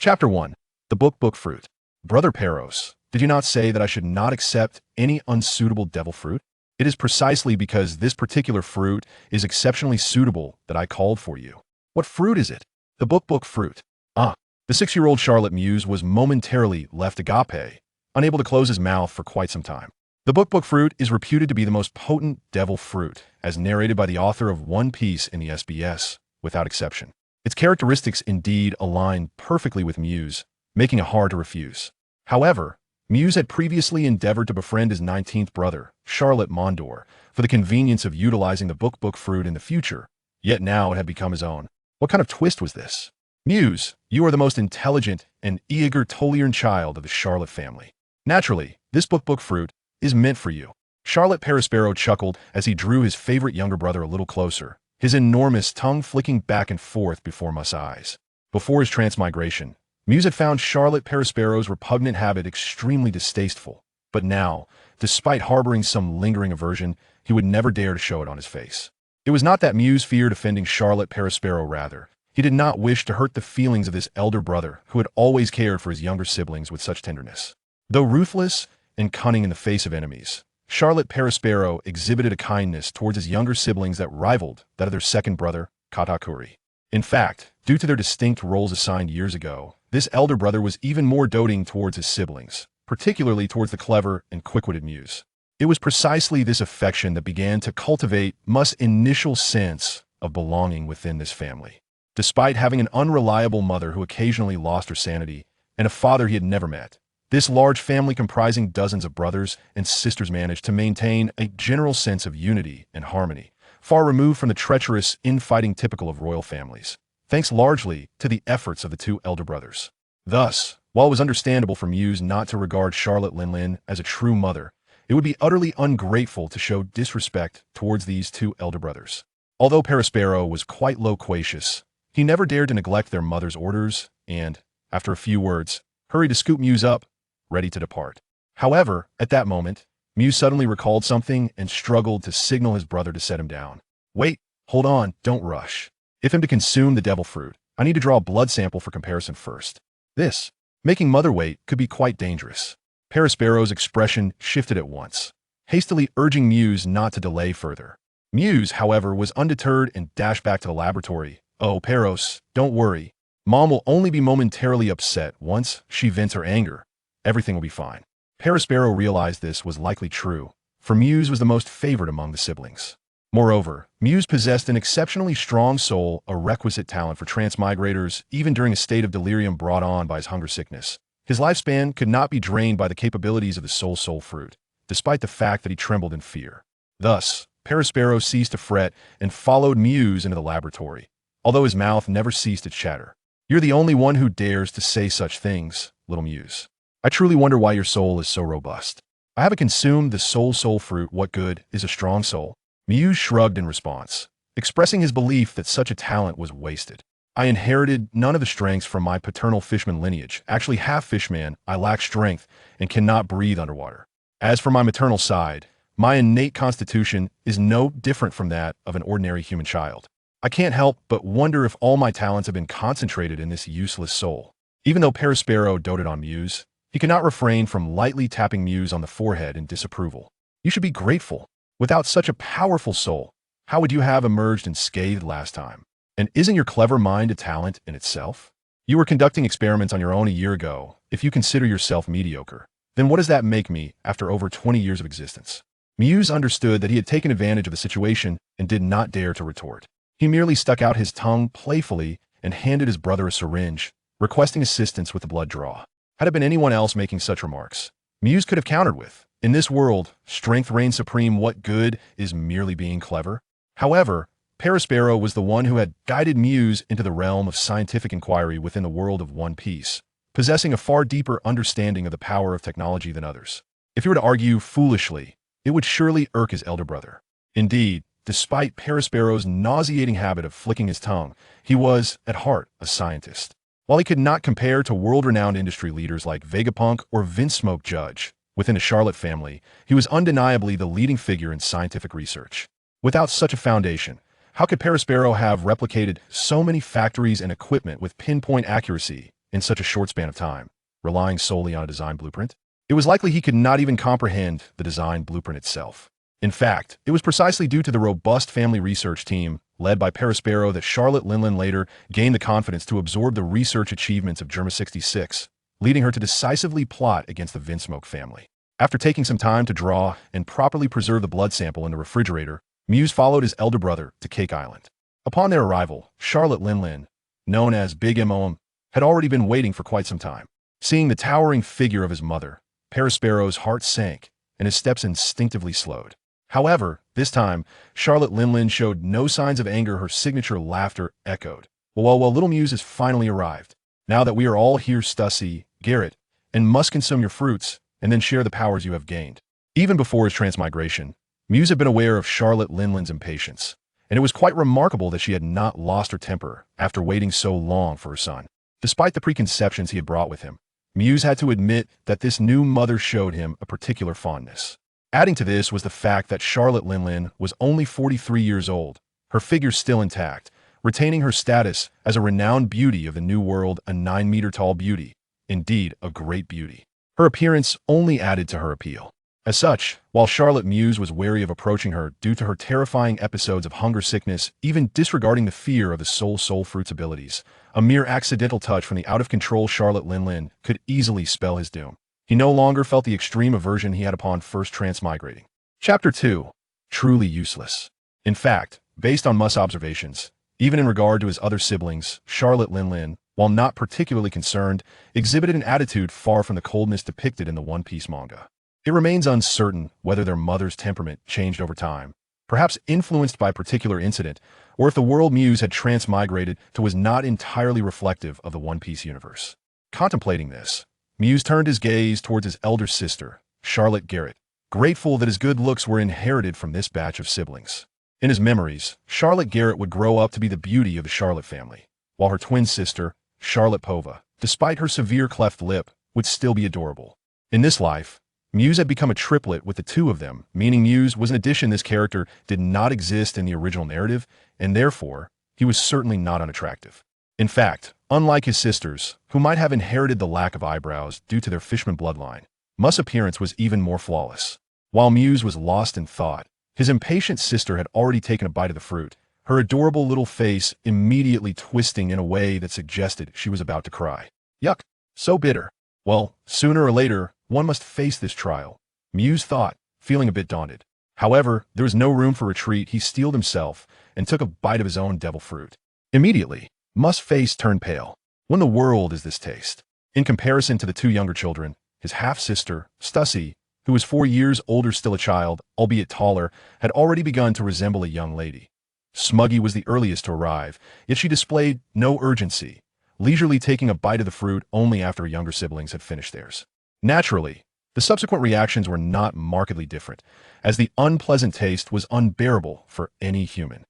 Chapter 1. The Book Fruit. Brother Peros, did you not say that I should not accept any unsuitable devil fruit? It is precisely because this particular fruit is exceptionally suitable that I called for you. What fruit is it? The book fruit. The 6-year-old Charlotte Muse was momentarily left agape, unable to close his mouth for quite some time. The book fruit is reputed to be the most potent devil fruit, as narrated by the author of One Piece in the SBS, without exception. Its characteristics indeed align perfectly with Muse, making it hard to refuse. However, Muse had previously endeavored to befriend his 19th brother, Charlotte Mondor, for the convenience of utilizing the book fruit in the future, yet now it had become his own. What kind of twist was this? Muse, you are the most intelligent and eager Tolian child of the Charlotte family. Naturally, this book fruit is meant for you. Charlotte Perospero chuckled as he drew his favorite younger brother a little closer, his enormous tongue flicking back and forth before Mu's eyes. Before his transmigration, Muse had found Charlotte Perospero's repugnant habit extremely distasteful, but now, despite harboring some lingering aversion, he would never dare to show it on his face. It was not that Muse feared offending Charlotte Perospero, rather. He did not wish to hurt the feelings of this elder brother who had always cared for his younger siblings with such tenderness. Though ruthless and cunning in the face of enemies, Charlotte Perospero exhibited a kindness towards his younger siblings that rivaled that of their second brother, Katakuri. In fact, due to their distinct roles assigned years ago, this elder brother was even more doting towards his siblings, particularly towards the clever and quick-witted Muse. It was precisely this affection that began to cultivate Mu's initial sense of belonging within this family. Despite having an unreliable mother who occasionally lost her sanity, and a father he had never met, this large family comprising dozens of brothers and sisters managed to maintain a general sense of unity and harmony, far removed from the treacherous infighting typical of royal families, thanks largely to the efforts of the two elder brothers. Thus, while it was understandable for Muse not to regard Charlotte Linlin as a true mother, it would be utterly ungrateful to show disrespect towards these two elder brothers. Although Perospero was quite loquacious, he never dared to neglect their mother's orders and, after a few words, hurried to scoop Muse up, ready to depart. However, at that moment, Muse suddenly recalled something and struggled to signal his brother to set him down. Wait, hold on, don't rush. If I'm to consume the devil fruit, I need to draw a blood sample for comparison first. This, making mother wait, could be quite dangerous. Perospero's expression shifted at once, hastily urging Muse not to delay further. Muse, however, was undeterred and dashed back to the laboratory. Oh, Peros, don't worry. Mom will only be momentarily upset once she vents her anger. Everything will be fine. Perospero realized this was likely true, for Muse was the most favored among the siblings. Moreover, Muse possessed an exceptionally strong soul, a requisite talent for transmigrators, even during a state of delirium brought on by his hunger sickness. His lifespan could not be drained by the capabilities of the soul fruit, despite the fact that he trembled in fear. Thus, Perospero ceased to fret and followed Muse into the laboratory, although his mouth never ceased to chatter. You're the only one who dares to say such things, little Muse. I truly wonder why your soul is so robust. I haven't consumed the soul fruit. What good is a strong soul? Muse shrugged in response, expressing his belief that such a talent was wasted. I inherited none of the strengths from my paternal fishman lineage. Actually, half fishman, I lack strength and cannot breathe underwater. As for my maternal side, my innate constitution is no different from that of an ordinary human child. I can't help but wonder if all my talents have been concentrated in this useless soul. Even though Perospero doted on Muse, he could not refrain from lightly tapping Muse on the forehead in disapproval. You should be grateful. Without such a powerful soul, how would you have emerged unscathed last time? And isn't your clever mind a talent in itself? You were conducting experiments on your own a year ago. If you consider yourself mediocre, then what does that make me after over 20 years of existence? Muse understood that he had taken advantage of the situation and did not dare to retort. He merely stuck out his tongue playfully and handed his brother a syringe, requesting assistance with the blood draw. Had it been anyone else making such remarks, Muse could have countered with, in this world, strength reigns supreme. What good is merely being clever? However, Perospero was the one who had guided Muse into the realm of scientific inquiry within the world of One Piece, possessing a far deeper understanding of the power of technology than others. If he were to argue foolishly, it would surely irk his elder brother. Indeed, despite Perospero's nauseating habit of flicking his tongue, he was, at heart, a scientist. While he could not compare to world-renowned industry leaders like Vegapunk or Vince Smoke Judge, within the Charlotte family, he was undeniably the leading figure in scientific research. Without such a foundation, how could Perospero have replicated so many factories and equipment with pinpoint accuracy in such a short span of time, relying solely on a design blueprint? It was likely he could not even comprehend the design blueprint itself. In fact, it was precisely due to the robust family research team led by Paraspero that Charlotte Linlin later gained the confidence to absorb the research achievements of Germa 66, leading her to decisively plot against the Vinsmoke family. After taking some time to draw and properly preserve the blood sample in the refrigerator, Muse followed his elder brother to Cake Island. Upon their arrival, Charlotte Linlin, known as Big M.O.M., had already been waiting for quite some time. Seeing the towering figure of his mother, Paraspero's heart sank and his steps instinctively slowed. However, this time, Charlotte Linlin showed no signs of anger. Her signature laughter echoed. Well, little Muse has finally arrived. Now that we are all here, Stussy, Garrett, and must consume your fruits, and then share the powers you have gained. Even before his transmigration, Muse had been aware of Charlotte Linlin's impatience, and it was quite remarkable that she had not lost her temper after waiting so long for her son. Despite the preconceptions he had brought with him, Muse had to admit that this new mother showed him a particular fondness. Adding to this was the fact that Charlotte Linlin was only 43 years old, her figure still intact, retaining her status as a renowned beauty of the New World, a 9-meter-tall beauty, indeed a great beauty. Her appearance only added to her appeal. As such, while Charlotte Muse was wary of approaching her due to her terrifying episodes of hunger sickness, even disregarding the fear of the soul fruit's abilities, a mere accidental touch from the out-of-control Charlotte Linlin could easily spell his doom. He no longer felt the extreme aversion he had upon first transmigrating. Chapter 2. Truly useless. In fact, based on Musk's observations, even in regard to his other siblings, Charlotte Linlin, while not particularly concerned, exhibited an attitude far from the coldness depicted in the One Piece manga. It remains uncertain whether their mother's temperament changed over time, perhaps influenced by a particular incident, or if the world Muse had transmigrated to was not entirely reflective of the One Piece universe. Contemplating this, Muse turned his gaze towards his elder sister, Charlotte Garrett, grateful that his good looks were inherited from this batch of siblings. In his memories, Charlotte Garrett would grow up to be the beauty of the Charlotte family, while her twin sister, Charlotte Pova, despite her severe cleft lip, would still be adorable. In this life, Muse had become a triplet with the two of them, meaning Muse was an addition. This character did not exist in the original narrative, and therefore, he was certainly not unattractive. In fact, unlike his sisters, who might have inherited the lack of eyebrows due to their Fishman bloodline, Musk's appearance was even more flawless. While Muse was lost in thought, his impatient sister had already taken a bite of the fruit, her adorable little face immediately twisting in a way that suggested she was about to cry. Yuck, so bitter. Well, sooner or later, one must face this trial, Muse thought, feeling a bit daunted. However, there was no room for retreat. He steeled himself and took a bite of his own devil fruit. Immediately, Musk's face turned pale. What in the world is this taste? In comparison to the two younger children, his half-sister, Stussy, who was 4 years older, still a child, albeit taller, had already begun to resemble a young lady. Smuggy was the earliest to arrive, yet she displayed no urgency, leisurely taking a bite of the fruit only after her younger siblings had finished theirs. Naturally, the subsequent reactions were not markedly different, as the unpleasant taste was unbearable for any human.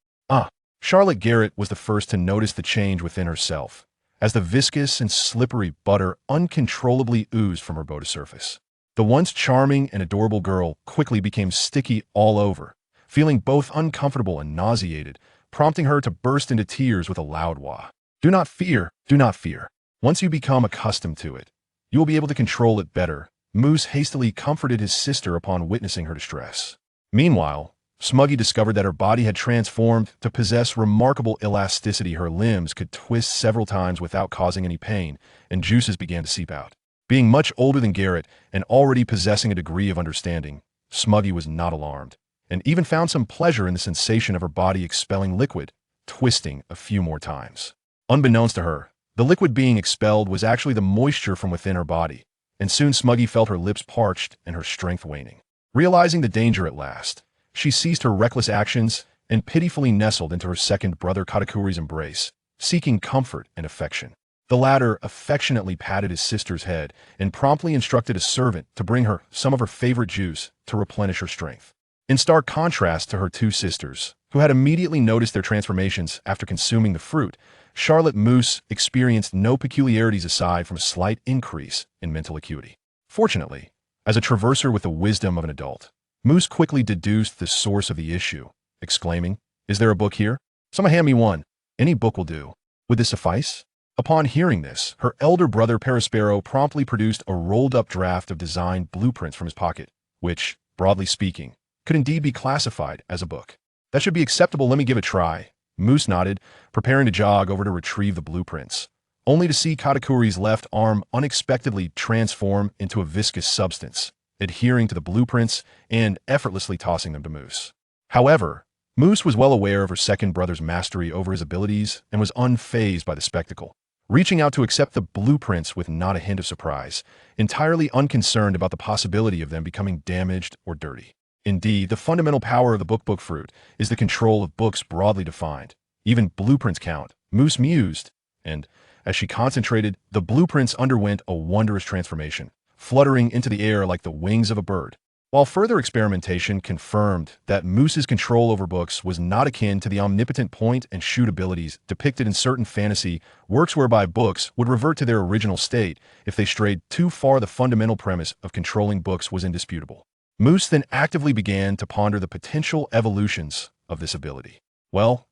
Charlotte Garrett was the first to notice the change within herself, as the viscous and slippery butter uncontrollably oozed from her body surface. The once charming and adorable girl quickly became sticky all over, feeling both uncomfortable and nauseated, prompting her to burst into tears with a loud wah. Do not fear, do not fear. Once you become accustomed to it, you will be able to control it better. Moose hastily comforted his sister upon witnessing her distress. Meanwhile, Smuggy discovered that her body had transformed to possess remarkable elasticity. Her limbs could twist several times without causing any pain, and juices began to seep out. Being much older than Garrett and already possessing a degree of understanding, Smuggy was not alarmed, and even found some pleasure in the sensation of her body expelling liquid, twisting a few more times. Unbeknownst to her, the liquid being expelled was actually the moisture from within her body, and soon Smuggy felt her lips parched and her strength waning. Realizing the danger at last, she ceased her reckless actions and pitifully nestled into her second brother Katakuri's embrace, seeking comfort and affection. The latter affectionately patted his sister's head and promptly instructed a servant to bring her some of her favorite juice to replenish her strength. In stark contrast to her two sisters, who had immediately noticed their transformations after consuming the fruit, Charlotte Moose experienced no peculiarities aside from a slight increase in mental acuity. Fortunately, as a traverser with the wisdom of an adult, Moose quickly deduced the source of the issue, exclaiming, "Is there a book here? Someone hand me one. Any book will do. Would this suffice?" Upon hearing this, her elder brother Paraspero promptly produced a rolled-up draft of design blueprints from his pocket, which, broadly speaking, could indeed be classified as a book. That should be acceptable, let me give it a try. Moose nodded, preparing to jog over to retrieve the blueprints, only to see Katakuri's left arm unexpectedly transform into a viscous substance, adhering to the blueprints and effortlessly tossing them to Moose. However, Moose was well aware of her second brother's mastery over his abilities and was unfazed by the spectacle, reaching out to accept the blueprints with not a hint of surprise, entirely unconcerned about the possibility of them becoming damaged or dirty. Indeed, the fundamental power of the book fruit is the control of books broadly defined. Even blueprints count, Moose mused, and, as she concentrated, the blueprints underwent a wondrous transformation, fluttering into the air like the wings of a bird. While further experimentation confirmed that Moose's control over books was not akin to the omnipotent point-and-shoot abilities depicted in certain fantasy works whereby books would revert to their original state if they strayed too far, the fundamental premise of controlling books was indisputable. Moose then actively began to ponder the potential evolutions of this ability. Well,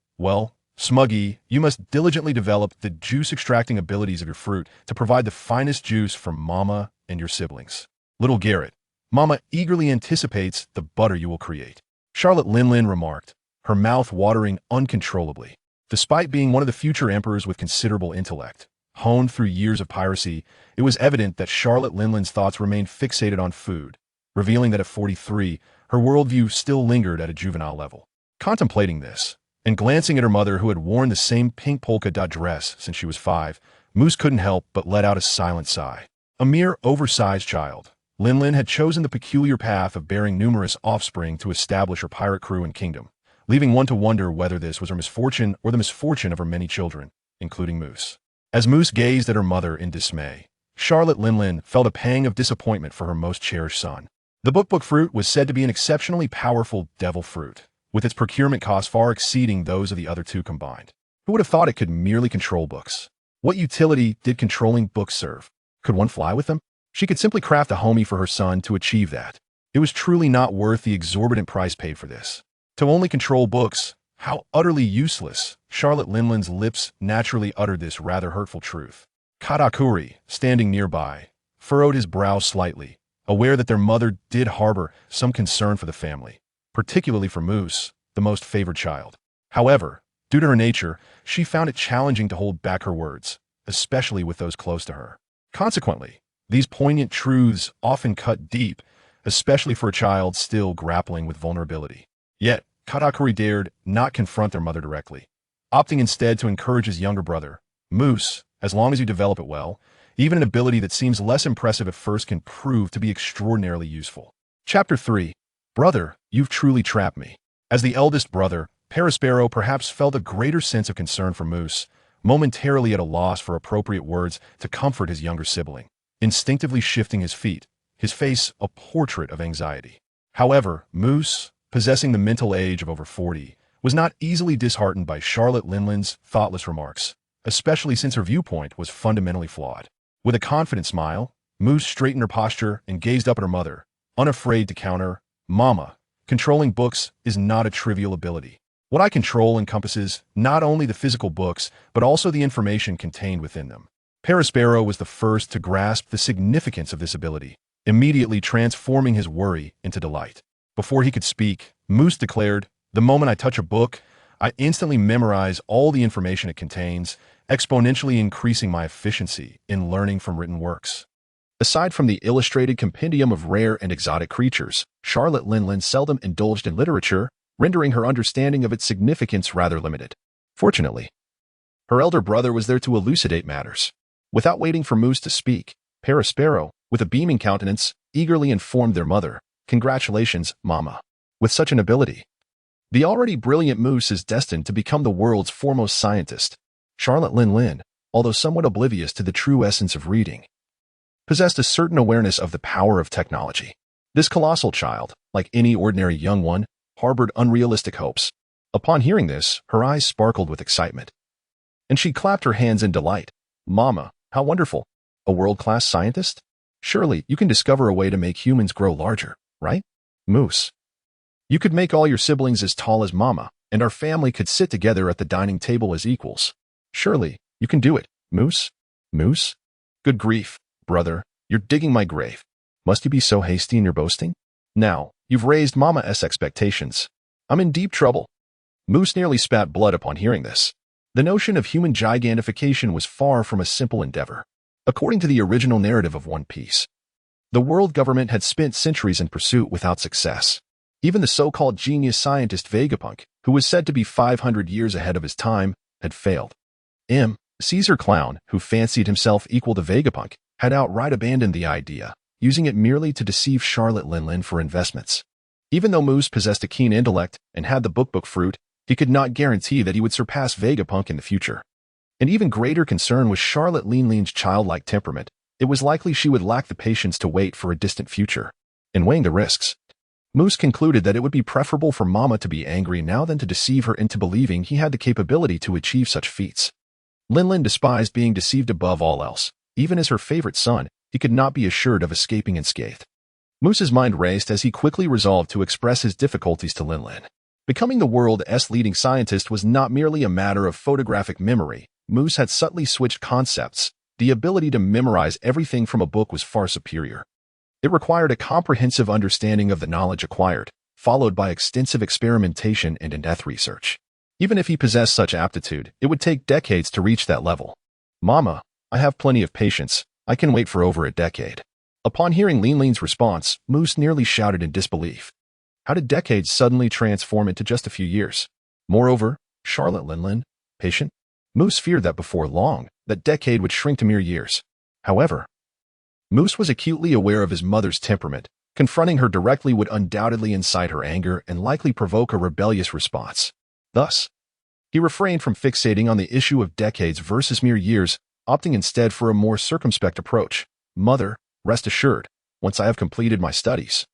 Smuggy, you must diligently develop the juice-extracting abilities of your fruit to provide the finest juice for Mama and your siblings. Little Garrett, Mama eagerly anticipates the butter you will create. Charlotte Linlin remarked, her mouth watering uncontrollably. Despite being one of the future emperors with considerable intellect, honed through years of piracy, it was evident that Charlotte Linlin's thoughts remained fixated on food, revealing that at 43, her worldview still lingered at a juvenile level. Contemplating this, and glancing at her mother who had worn the same pink polka dot dress since she was 5, Moose couldn't help but let out a silent sigh. A mere oversized child, Linlin had chosen the peculiar path of bearing numerous offspring to establish her pirate crew and kingdom, leaving one to wonder whether this was her misfortune or the misfortune of her many children, including Moose. As Moose gazed at her mother in dismay, Charlotte Linlin felt a pang of disappointment for her most cherished son. The book fruit was said to be an exceptionally powerful devil fruit, with its procurement costs far exceeding those of the other two combined. Who would have thought it could merely control books? What utility did controlling books serve? Could one fly with them? She could simply craft a homie for her son to achieve that. It was truly not worth the exorbitant price paid for this. To only control books, how utterly useless. Charlotte Linlin's lips naturally uttered this rather hurtful truth. Katakuri, standing nearby, furrowed his brow slightly, aware that their mother did harbor some concern for the family, particularly for Moose, the most favored child. However, due to her nature, she found it challenging to hold back her words, especially with those close to her. Consequently, these poignant truths often cut deep, especially for a child still grappling with vulnerability. Yet, Katakuri dared not confront their mother directly, opting instead to encourage his younger brother. Moose, as long as you develop it well, even an ability that seems less impressive at first can prove to be extraordinarily useful. Chapter 3. Brother, you've truly trapped me. As the eldest brother, Paraspero perhaps felt a greater sense of concern for Moose, momentarily at a loss for appropriate words to comfort his younger sibling, instinctively shifting his feet, his face a portrait of anxiety. However, Moose, possessing the mental age of over 40, was not easily disheartened by Charlotte Linlin's thoughtless remarks, especially since her viewpoint was fundamentally flawed. With a confident smile, Moose straightened her posture and gazed up at her mother, unafraid to counter, Mama, controlling books is not a trivial ability. What I control encompasses not only the physical books, but also the information contained within them. Paraspero was the first to grasp the significance of this ability, immediately transforming his worry into delight. Before he could speak, Moose declared, the moment I touch a book, I instantly memorize all the information it contains, exponentially increasing my efficiency in learning from written works. Aside from the illustrated compendium of rare and exotic creatures, Charlotte Linlin seldom indulged in literature, rendering her understanding of its significance rather limited. Fortunately, her elder brother was there to elucidate matters. Without waiting for Moose to speak, Paraspero, with a beaming countenance, eagerly informed their mother, Congratulations, Mama. With such an ability, the already brilliant Moose is destined to become the world's foremost scientist. Charlotte Linlin, although somewhat oblivious to the true essence of reading, possessed a certain awareness of the power of technology. This colossal child, like any ordinary young one, harbored unrealistic hopes. Upon hearing this, her eyes sparkled with excitement, and she clapped her hands in delight. Mama, how wonderful! A world-class scientist? Surely you can discover a way to make humans grow larger, right? Moose, you could make all your siblings as tall as Mama, and our family could sit together at the dining table as equals. Surely you can do it, Moose? Moose? Good grief, brother, you're digging my grave. Must you be so hasty in your boasting? Now, you've raised Mama's expectations. I'm in deep trouble. Moose nearly spat blood upon hearing this. The notion of human gigantification was far from a simple endeavor. According to the original narrative of One Piece, the world government had spent centuries in pursuit without success. Even the so-called genius scientist Vegapunk, who was said to be 500 years ahead of his time, had failed. Caesar Clown, who fancied himself equal to Vegapunk, had outright abandoned the idea, using it merely to deceive Charlotte Linlin for investments. Even though Moose possessed a keen intellect and had the book fruit, he could not guarantee that he would surpass Vegapunk in the future. An even greater concern was Charlotte Linlin's childlike temperament. It was likely she would lack the patience to wait for a distant future. In weighing the risks, Moose concluded that it would be preferable for Mama to be angry now than to deceive her into believing he had the capability to achieve such feats. Linlin despised being deceived above all else. Even as her favorite son, he could not be assured of escaping unscathed. Moose's mind raced as he quickly resolved to express his difficulties to Linlin. Becoming the world's leading scientist was not merely a matter of photographic memory. Moose had subtly switched concepts. The ability to memorize everything from a book was far superior. It required a comprehensive understanding of the knowledge acquired, followed by extensive experimentation and in-depth research. Even if he possessed such aptitude, it would take decades to reach that level. Mama, I have plenty of patience. I can wait for over a decade. Upon hearing Linlin's response, Moose nearly shouted in disbelief. How did decades suddenly transform into just a few years? Moreover, Charlotte Linlin, patient? Moose feared that before long, that decade would shrink to mere years. However, Moose was acutely aware of his mother's temperament. Confronting her directly would undoubtedly incite her anger and likely provoke a rebellious response. Thus, he refrained from fixating on the issue of decades versus mere years, opting instead for a more circumspect approach. Mother, rest assured, once I have completed my studies,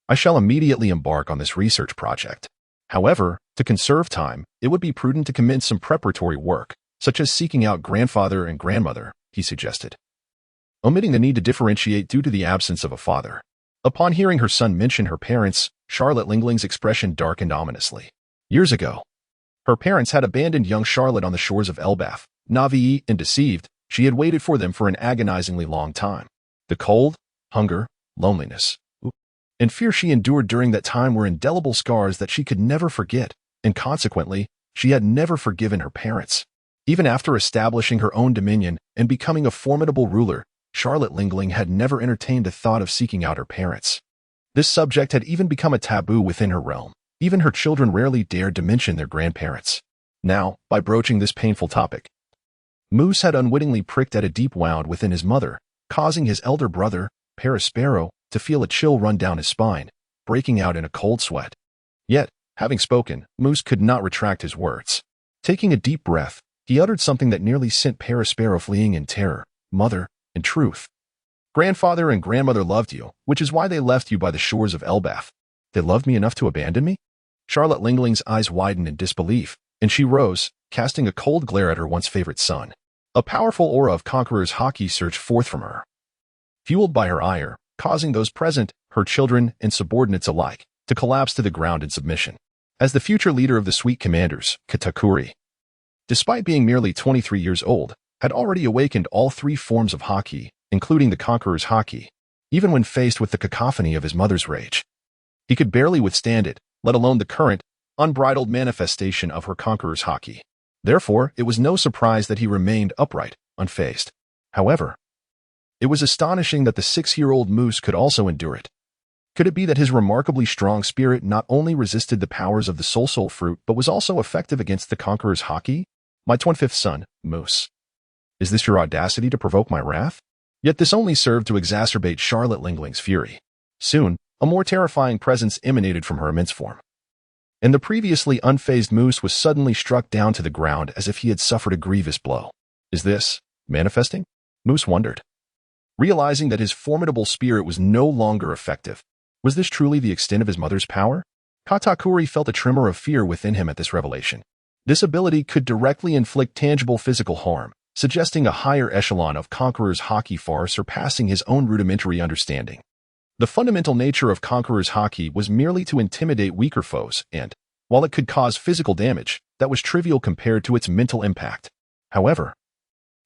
I shall immediately embark on this research project. However, to conserve time, it would be prudent to commence some preparatory work, such as seeking out grandfather and grandmother, he suggested, omitting the need to differentiate due to the absence of a father. Upon hearing her son mention her parents, Charlotte Linlin's expression darkened ominously. Years ago, her parents had abandoned young Charlotte on the shores of Elbaf. Naive and deceived, she had waited for them for an agonizingly long time. The cold, hunger, loneliness, and fear she endured during that time were indelible scars that she could never forget, and consequently, she had never forgiven her parents. Even after establishing her own dominion and becoming a formidable ruler, Charlotte Linling had never entertained the thought of seeking out her parents. This subject had even become a taboo within her realm. Even her children rarely dared to mention their grandparents. Now, by broaching this painful topic, Moose had unwittingly pricked at a deep wound within his mother, causing his elder brother, Paraspero, to feel a chill run down his spine, breaking out in a cold sweat. Yet, having spoken, Moose could not retract his words. Taking a deep breath, he uttered something that nearly sent Paraspero fleeing in terror. Mother, in truth, grandfather and grandmother loved you, which is why they left you by the shores of Elbaf. They loved me enough to abandon me? Charlotte Lingling's eyes widened in disbelief, and she rose, casting a cold glare at her once favorite son. A powerful aura of conqueror's haki surged forth from her, fueled by her ire, causing those present, her children and subordinates alike, to collapse to the ground in submission. As the future leader of the Sweet Commanders, Katakuri, despite being merely 23 years old, had already awakened all three forms of haki, including the conqueror's haki. Even when faced with the cacophony of his mother's rage, he could barely withstand it, let alone the current, unbridled manifestation of her conqueror's haki. Therefore, it was no surprise that he remained upright, unfazed. However, it was astonishing that the 6-year-old Moose could also endure it. Could it be that his remarkably strong spirit not only resisted the powers of the soul fruit but was also effective against the conqueror's haki? My 25th son, Moose. Is this your audacity to provoke my wrath? Yet this only served to exacerbate Charlotte Lingling's fury. Soon, a more terrifying presence emanated from her immense form, and the previously unfazed Moose was suddenly struck down to the ground as if he had suffered a grievous blow. Is this manifesting? Moose wondered, realizing that his formidable spirit was no longer effective. Was this truly the extent of his mother's power? Katakuri felt a tremor of fear within him at this revelation. This ability could directly inflict tangible physical harm, suggesting a higher echelon of conqueror's haki far surpassing his own rudimentary understanding. The fundamental nature of conqueror's haki was merely to intimidate weaker foes, and, while it could cause physical damage, that was trivial compared to its mental impact. However,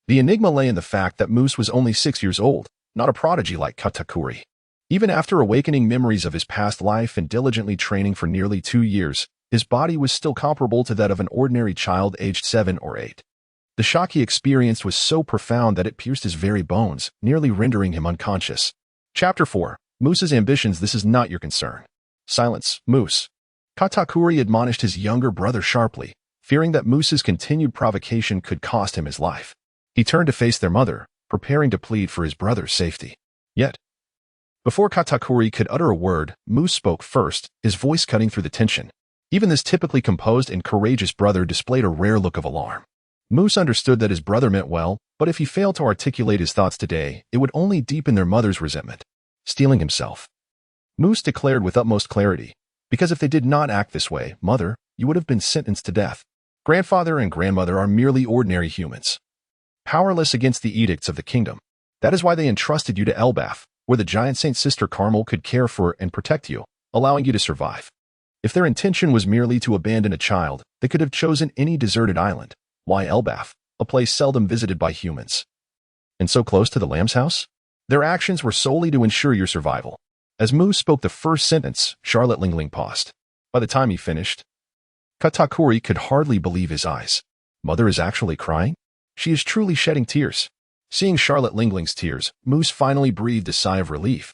The enigma lay in the fact that Moose was only 6 years old, not a prodigy like Katakuri. Even after awakening memories of his past life and diligently training for nearly 2 years, his body was still comparable to that of an ordinary child aged 7 or 8. The shock he experienced was so profound that it pierced his very bones, nearly rendering him unconscious. Chapter 4. Moose's ambitions. This is not your concern. Silence, Moose. Katakuri admonished his younger brother sharply, fearing that Moose's continued provocation could cost him his life. He turned to face their mother, preparing to plead for his brother's safety. Yet, before Katakuri could utter a word, Moose spoke first, his voice cutting through the tension. Even this typically composed and courageous brother displayed a rare look of alarm. Moose understood that his brother meant well, but if he failed to articulate his thoughts today, it would only deepen their mother's resentment. Steeling himself, Moose declared with utmost clarity, "Because if they did not act this way, mother, you would have been sentenced to death. Grandfather and grandmother are merely ordinary humans, powerless against the edicts of the kingdom. That is why they entrusted you to Elbaf, where the giant Saint Sister Carmel could care for and protect you, allowing you to survive. If their intention was merely to abandon a child, they could have chosen any deserted island. Why Elbaf, a place seldom visited by humans? And so close to the Lamb's house? Their actions were solely to ensure your survival." As Moose spoke the first sentence, Charlotte Lingling paused. By the time he finished, Katakuri could hardly believe his eyes. Mother is actually crying? She is truly shedding tears. Seeing Charlotte Lingling's tears, Moose finally breathed a sigh of relief.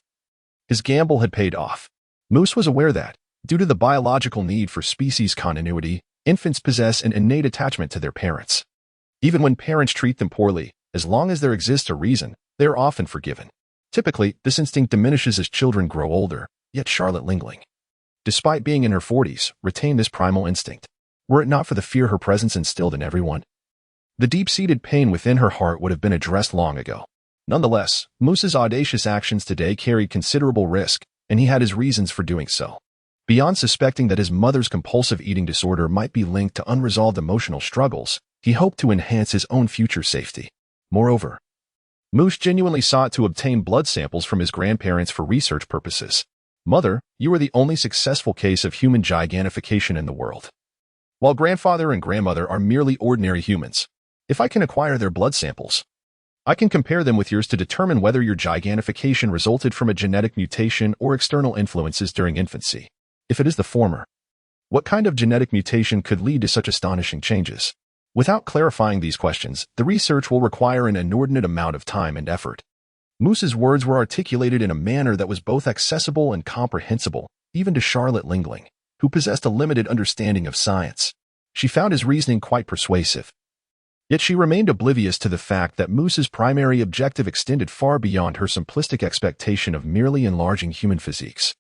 His gamble had paid off. Moose was aware that, due to the biological need for species continuity, infants possess an innate attachment to their parents. Even when parents treat them poorly, as long as there exists a reason, they are often forgiven. Typically, this instinct diminishes as children grow older, yet Charlotte Lingling, despite being in her 40s, retained this primal instinct. Were it not for the fear her presence instilled in everyone, the deep-seated pain within her heart would have been addressed long ago. Nonetheless, Moose's audacious actions today carried considerable risk, and he had his reasons for doing so. Beyond suspecting that his mother's compulsive eating disorder might be linked to unresolved emotional struggles, he hoped to enhance his own future safety. Moreover, Moose genuinely sought to obtain blood samples from his grandparents for research purposes. Mother, you are the only successful case of human gigantification in the world. While grandfather and grandmother are merely ordinary humans, if I can acquire their blood samples, I can compare them with yours to determine whether your gigantification resulted from a genetic mutation or external influences during infancy. If it is the former, what kind of genetic mutation could lead to such astonishing changes? Without clarifying these questions, the research will require an inordinate amount of time and effort. Moose's words were articulated in a manner that was both accessible and comprehensible, even to Charlotte Lingling, who possessed a limited understanding of science. She found his reasoning quite persuasive. Yet she remained oblivious to the fact that Moose's primary objective extended far beyond her simplistic expectation of merely enlarging human physiques.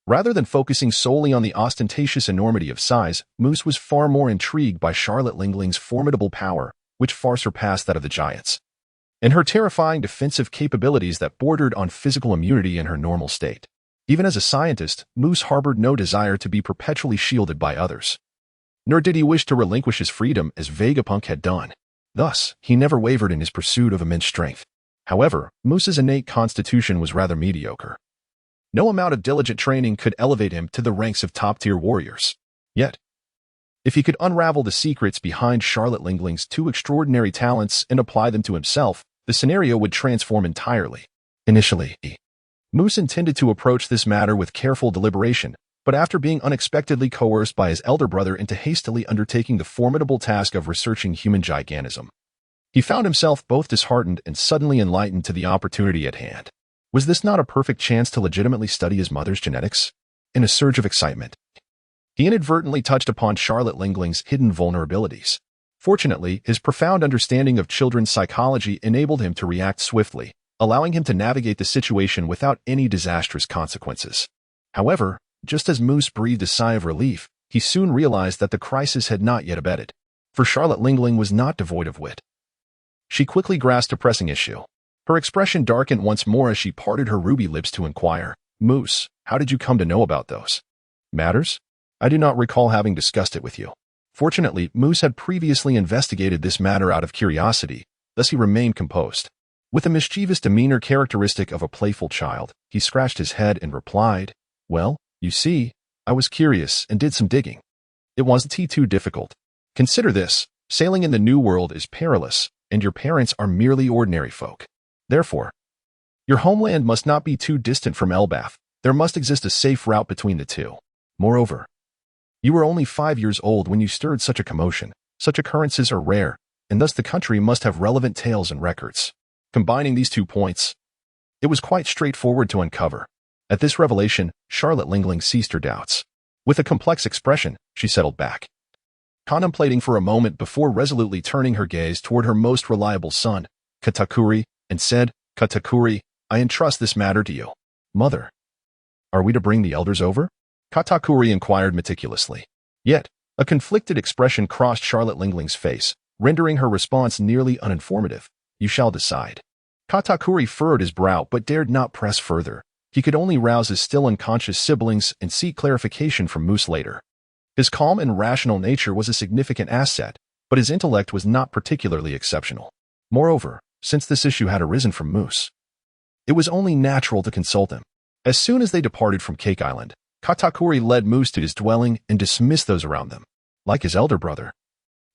Rather than focusing solely on the ostentatious enormity of size, Moose was far more intrigued by Charlotte Lingling's formidable power, which far surpassed that of the giants, and her terrifying defensive capabilities that bordered on physical immunity in her normal state. Even as a scientist, Moose harbored no desire to be perpetually shielded by others. Nor did he wish to relinquish his freedom as Vegapunk had done. Thus, he never wavered in his pursuit of immense strength. However, Moose's innate constitution was rather mediocre. No amount of diligent training could elevate him to the ranks of top-tier warriors. Yet, if he could unravel the secrets behind Charlotte Lingling's two extraordinary talents and apply them to himself, the scenario would transform entirely. Initially, Moose intended to approach this matter with careful deliberation, but after being unexpectedly coerced by his elder brother into hastily undertaking the formidable task of researching human gigantism, he found himself both disheartened and suddenly enlightened to the opportunity at hand. Was this not a perfect chance to legitimately study his mother's genetics? In a surge of excitement, he inadvertently touched upon Charlotte Lingling's hidden vulnerabilities. Fortunately, his profound understanding of children's psychology enabled him to react swiftly, allowing him to navigate the situation without any disastrous consequences. However, just as Moose breathed a sigh of relief, he soon realized that the crisis had not yet abated. For Charlotte Lingling was not devoid of wit. She quickly grasped a pressing issue. Her expression darkened once more as she parted her ruby lips to inquire, "Moose, how did you come to know about those matters? I do not recall having discussed it with you." Fortunately, Moose had previously investigated this matter out of curiosity, thus he remained composed. With a mischievous demeanor characteristic of a playful child, he scratched his head and replied, "Well, you see, I was curious and did some digging. It wasn't too difficult. Consider this, sailing in the New World is perilous, and your parents are merely ordinary folk. Therefore, your homeland must not be too distant from Elbath. There must exist a safe route between the two. Moreover, you were only 5 years old when you stirred such a commotion. Such occurrences are rare, and thus the country must have relevant tales and records. Combining these 2 points, it was quite straightforward to uncover. At this revelation, Charlotte Lingling ceased her doubts. With a complex expression, she settled back, contemplating for a moment before resolutely turning her gaze toward her most reliable son, Katakuri, and said, "Katakuri, I entrust this matter to you." "Mother, are we to bring the elders over?" Katakuri inquired meticulously. Yet, a conflicted expression crossed Charlotte Lingling's face, rendering her response nearly uninformative. "You shall decide." Katakuri furrowed his brow but dared not press further. He could only rouse his still unconscious siblings and seek clarification from Moose later. His calm and rational nature was a significant asset, but his intellect was not particularly exceptional. Moreover, since this issue had arisen from Moose, it was only natural to consult him. As soon as they departed from Cake Island, Katakuri led Moose to his dwelling and dismissed those around them. Like his elder brother,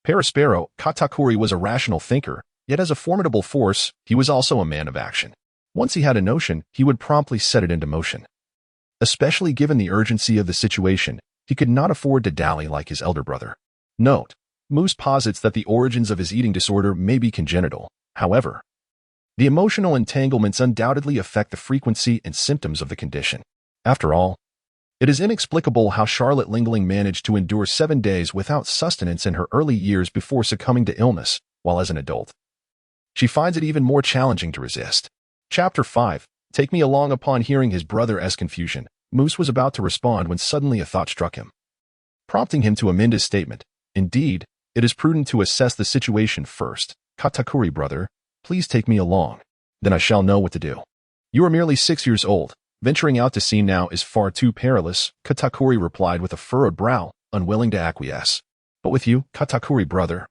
Paraspero, Katakuri was a rational thinker, yet as a formidable force, he was also a man of action. Once he had a notion, he would promptly set it into motion. Especially given the urgency of the situation, he could not afford to dally like his elder brother. Note: Moose posits that the origins of his eating disorder may be congenital. However, the emotional entanglements undoubtedly affect the frequency and symptoms of the condition. After all, it is inexplicable how Charlotte Lingling managed to endure 7 days without sustenance in her early years before succumbing to illness, while as an adult, she finds it even more challenging to resist. Chapter 5. Take me along. Upon hearing his brother's confusion, Moose was about to respond when suddenly a thought struck him, prompting him to amend his statement. "Indeed, it is prudent to assess the situation first. Katakuri, brother, please take me along. Then I shall know what to do." "You are merely 6 years old. Venturing out to sea now is far too perilous," Katakuri replied with a furrowed brow, unwilling to acquiesce. "But with you, Katakuri, brother,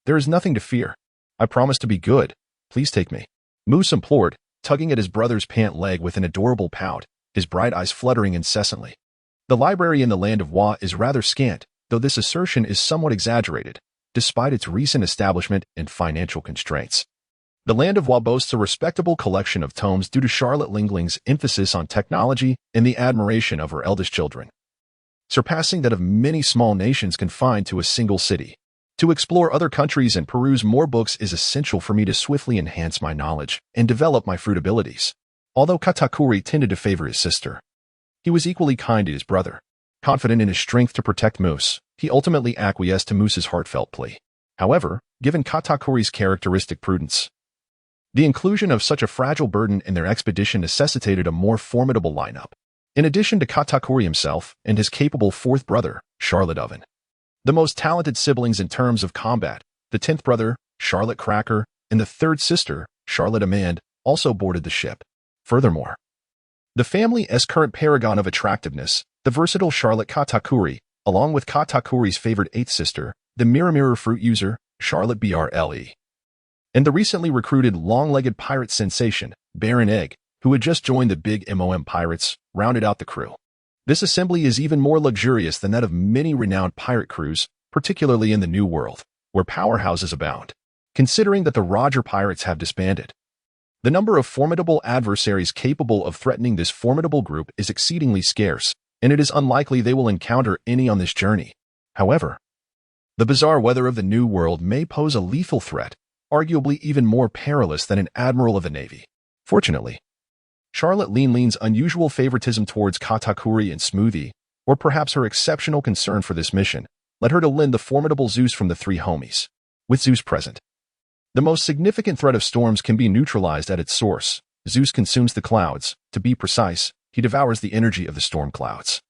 there is nothing to fear. I promise to be good. Please take me," Moose implored, tugging at his brother's pant leg with an adorable pout, his bright eyes fluttering incessantly. The library in the land of Wa is rather scant, though this assertion is somewhat exaggerated, despite its recent establishment and financial constraints. The land of Wa boasts a respectable collection of tomes due to Charlotte Lingling's emphasis on technology and the admiration of her eldest children, surpassing that of many small nations confined to a single city. To explore other countries and peruse more books is essential for me to swiftly enhance my knowledge and develop my fruit abilities. Although Katakuri tended to favor his sister, he was equally kind to his brother. Confident in his strength to protect Moose, he ultimately acquiesced to Moose's heartfelt plea. However, given Katakuri's characteristic prudence, the inclusion of such a fragile burden in their expedition necessitated a more formidable lineup. In addition to Katakuri himself and his capable fourth brother, Charlotte Oven, the most talented siblings in terms of combat, the 10th brother, Charlotte Cracker, and the 3rd sister, Charlotte Amand, also boarded the ship. Furthermore, the family's current paragon of attractiveness, the versatile Charlotte Katakuri, along with Katakuri's favored 8th sister, the mirror fruit user, Charlotte Brle, and the recently recruited long-legged pirate sensation, Baron Egg, who had just joined the big MOM pirates, rounded out the crew. This assembly is even more luxurious than that of many renowned pirate crews, particularly in the New World, where powerhouses abound. Considering that the Roger pirates have disbanded, the number of formidable adversaries capable of threatening this formidable group is exceedingly scarce, and it is unlikely they will encounter any on this journey. However, the bizarre weather of the New World may pose a lethal threat, arguably even more perilous than an admiral of the Navy. Fortunately, Charlotte Lean's unusual favoritism towards Katakuri and Smoothie, or perhaps her exceptional concern for this mission, led her to lend the formidable Zeus from the 3 homies. With Zeus present, the most significant threat of storms can be neutralized at its source. Zeus consumes the clouds. To be precise, he devours the energy of the storm clouds,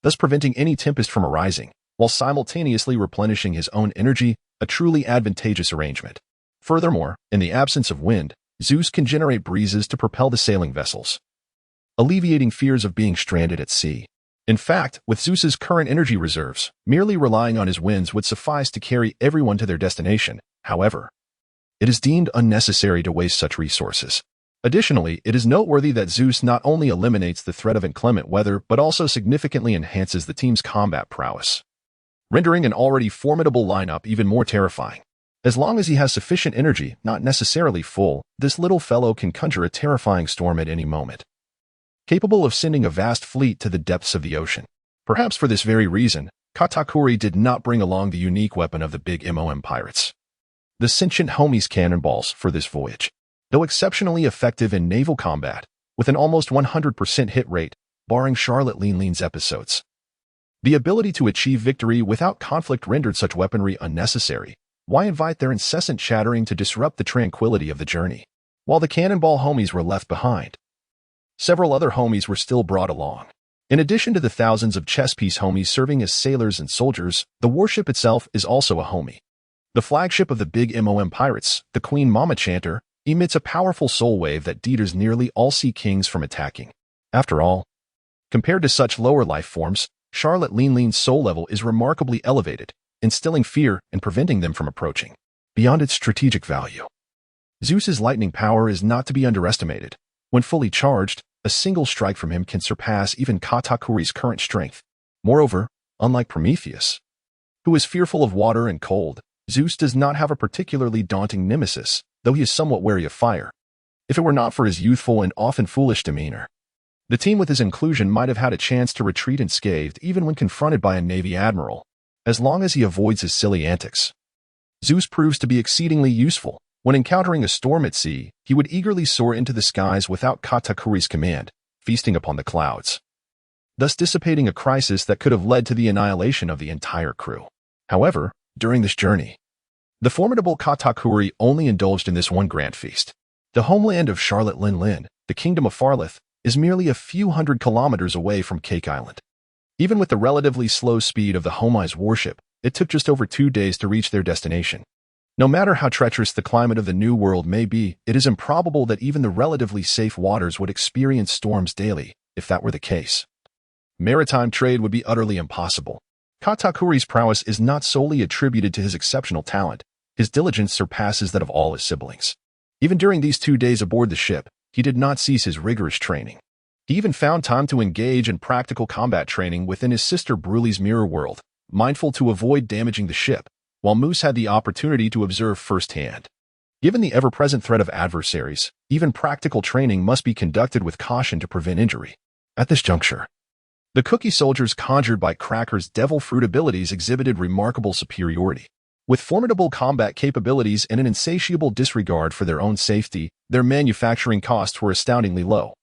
thus preventing any tempest from arising, while simultaneously replenishing his own energy, a truly advantageous arrangement. Furthermore, in the absence of wind, Zeus can generate breezes to propel the sailing vessels, alleviating fears of being stranded at sea. In fact, with Zeus's current energy reserves, merely relying on his winds would suffice to carry everyone to their destination. However, it is deemed unnecessary to waste such resources. Additionally, it is noteworthy that Zeus not only eliminates the threat of inclement weather but also significantly enhances the team's combat prowess, rendering an already formidable lineup even more terrifying. As long as he has sufficient energy, not necessarily full, this little fellow can conjure a terrifying storm at any moment, capable of sending a vast fleet to the depths of the ocean. Perhaps for this very reason, Katakuri did not bring along the unique weapon of the big MOM pirates, the sentient homies cannonballs, for this voyage. Though exceptionally effective in naval combat, with an almost 100% hit rate, barring Charlotte Lean-Lean's episodes, the ability to achieve victory without conflict rendered such weaponry unnecessary. Why invite their incessant chattering to disrupt the tranquility of the journey? While the cannonball homies were left behind, several other homies were still brought along. In addition to the thousands of chess piece homies serving as sailors and soldiers, the warship itself is also a homie. The flagship of the big MOM pirates, the Queen Mama Chanter, emits a powerful soul wave that deters nearly all sea kings from attacking. After all, compared to such lower life forms, Charlotte Lean-Lean's soul level is remarkably elevated, instilling fear and preventing them from approaching. Beyond its strategic value, Zeus's lightning power is not to be underestimated. When fully charged, a single strike from him can surpass even Katakuri's current strength. Moreover, unlike Prometheus, who is fearful of water and cold, Zeus does not have a particularly daunting nemesis, though he is somewhat wary of fire. If it were not for his youthful and often foolish demeanor, the team with his inclusion might have had a chance to retreat unscathed even when confronted by a Navy admiral. As long as he avoids his silly antics, Zeus proves to be exceedingly useful. When encountering a storm at sea, he would eagerly soar into the skies without Katakuri's command, feasting upon the clouds, thus dissipating a crisis that could have led to the annihilation of the entire crew. However, during this journey, the formidable Katakuri only indulged in this one grand feast. The homeland of Charlotte Lean-Lean, the kingdom of Farlith, is merely a few hundred kilometers away from Cake Island. Even with the relatively slow speed of the homies' warship, it took just over 2 days to reach their destination. No matter how treacherous the climate of the New World may be, it is improbable that even the relatively safe waters would experience storms daily. If that were the case, maritime trade would be utterly impossible. Katakuri's prowess is not solely attributed to his exceptional talent. His diligence surpasses that of all his siblings. Even during these 2 days aboard the ship, he did not cease his rigorous training. He even found time to engage in practical combat training within his sister Brulee's mirror world, mindful to avoid damaging the ship, while Moose had the opportunity to observe firsthand. Given the ever-present threat of adversaries, even practical training must be conducted with caution to prevent injury. At this juncture, the cookie soldiers conjured by Cracker's devil fruit abilities exhibited remarkable superiority. With formidable combat capabilities and an insatiable disregard for their own safety, their manufacturing costs were astoundingly low,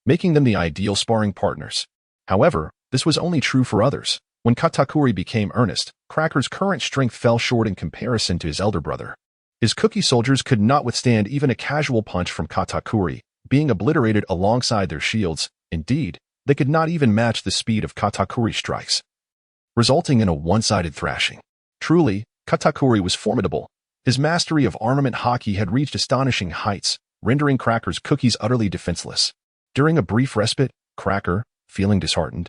making them the ideal sparring partners. However, this was only true for others. When Katakuri became earnest, Cracker's current strength fell short in comparison to his elder brother. His cookie soldiers could not withstand even a casual punch from Katakuri, being obliterated alongside their shields. Indeed, they could not even match the speed of Katakuri's strikes, resulting in a one-sided thrashing. Truly, Katakuri was formidable. His mastery of armament hockey had reached astonishing heights, rendering Cracker's cookies utterly defenseless. During a brief respite, Cracker, feeling disheartened,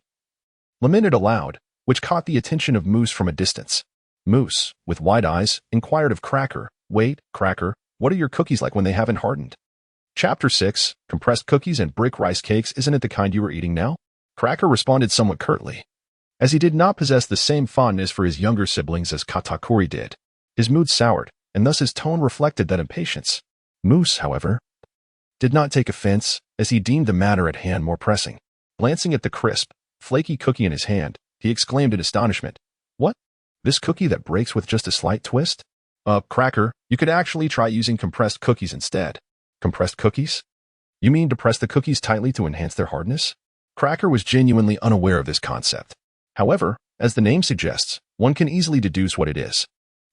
lamented aloud, which caught the attention of Moose from a distance. Moose, with wide eyes, inquired of Cracker, "Wait, Cracker, what are your cookies like when they haven't hardened?" Chapter 6, Compressed Cookies and Brick Rice Cakes, isn't it the kind you are eating now? Cracker responded somewhat curtly, as he did not possess the same fondness for his younger siblings as Katakuri did. His mood soured, and thus his tone reflected that impatience. Moose, however, did not take offense, as he deemed the matter at hand more pressing. Glancing at the crisp, flaky cookie in his hand, he exclaimed in astonishment, "What? This cookie that breaks with just a slight twist? Cracker, you could actually try using compressed cookies instead." Compressed cookies? You mean to press the cookies tightly to enhance their hardness? Cracker was genuinely unaware of this concept. However, as the name suggests, one can easily deduce what it is.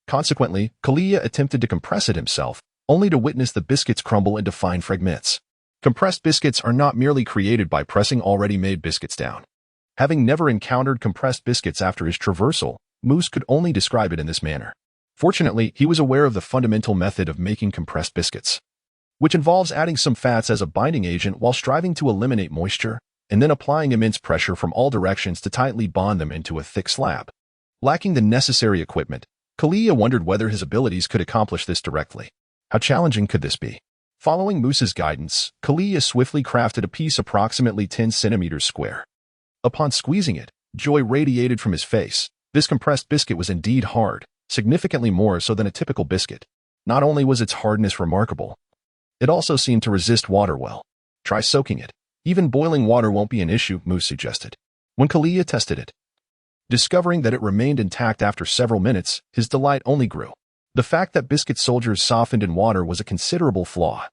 Consequently, Kalia attempted to compress it himself, only to witness the biscuits crumble into fine fragments. Compressed biscuits are not merely created by pressing already made biscuits down. Having never encountered compressed biscuits after his traversal, Moose could only describe it in this manner. Fortunately, he was aware of the fundamental method of making compressed biscuits, which involves adding some fats as a binding agent while striving to eliminate moisture, and then applying immense pressure from all directions to tightly bond them into a thick slab. Lacking the necessary equipment, Kalia wondered whether his abilities could accomplish this directly. How challenging could this be? Following Moose's guidance, Kalia swiftly crafted a piece approximately 10 centimeters square. Upon squeezing it, joy radiated from his face. This compressed biscuit was indeed hard, significantly more so than a typical biscuit. Not only was its hardness remarkable, it also seemed to resist water well. Try soaking it. Even boiling water won't be an issue, Moose suggested. When Kalia tested it, discovering that it remained intact after several minutes, his delight only grew. The fact that biscuit soldiers softened in water was a considerable flaw.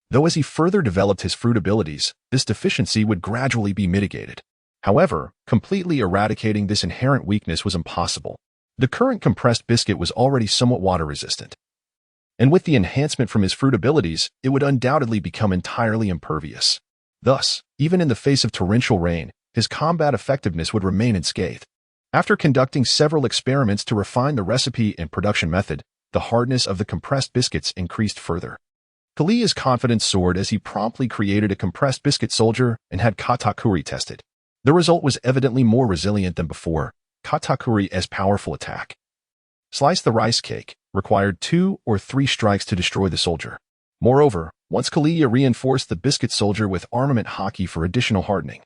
Though as he further developed his fruit abilities, this deficiency would gradually be mitigated. However, completely eradicating this inherent weakness was impossible. The current compressed biscuit was already somewhat water-resistant. And with the enhancement from his fruit abilities, it would undoubtedly become entirely impervious. Thus, even in the face of torrential rain, his combat effectiveness would remain unscathed. After conducting several experiments to refine the recipe and production method, the hardness of the compressed biscuits increased further. Kalia's confidence soared as he promptly created a compressed biscuit soldier and had Katakuri tested. The result was evidently more resilient than before. Katakuri's powerful attack. Slice the rice cake required 2 or 3 strikes to destroy the soldier. Moreover, once Kalia reinforced the biscuit soldier with armament haki for additional hardening,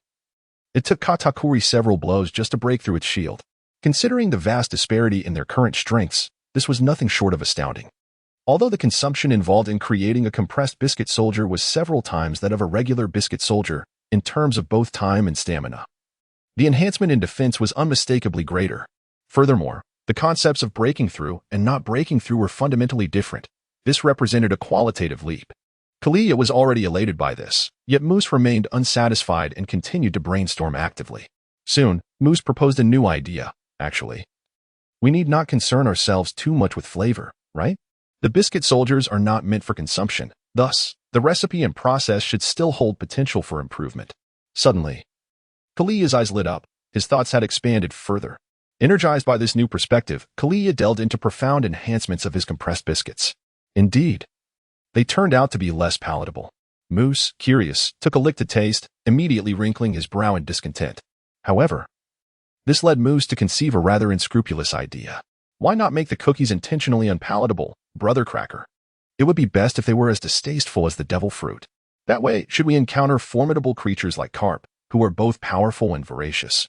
it took Katakuri several blows just to break through its shield. Considering the vast disparity in their current strengths, this was nothing short of astounding. Although the consumption involved in creating a compressed biscuit soldier was several times that of a regular biscuit soldier, in terms of both time and stamina, the enhancement in defense was unmistakably greater. Furthermore, the concepts of breaking through and not breaking through were fundamentally different. This represented a qualitative leap. Kalia was already elated by this, yet Moose remained unsatisfied and continued to brainstorm actively. Soon, Moose proposed a new idea, actually. We need not concern ourselves too much with flavor, right? The biscuit soldiers are not meant for consumption. Thus, the recipe and process should still hold potential for improvement. Suddenly, Kalia's eyes lit up. His thoughts had expanded further. Energized by this new perspective, Kalia delved into profound enhancements of his compressed biscuits. Indeed, they turned out to be less palatable. Moose, curious, took a lick to taste, immediately wrinkling his brow in discontent. However, this led Moose to conceive a rather unscrupulous idea. Why not make the cookies intentionally unpalatable, Brother Cracker? It would be best if they were as distasteful as the devil fruit. That way, should we encounter formidable creatures like carp, who are both powerful and voracious,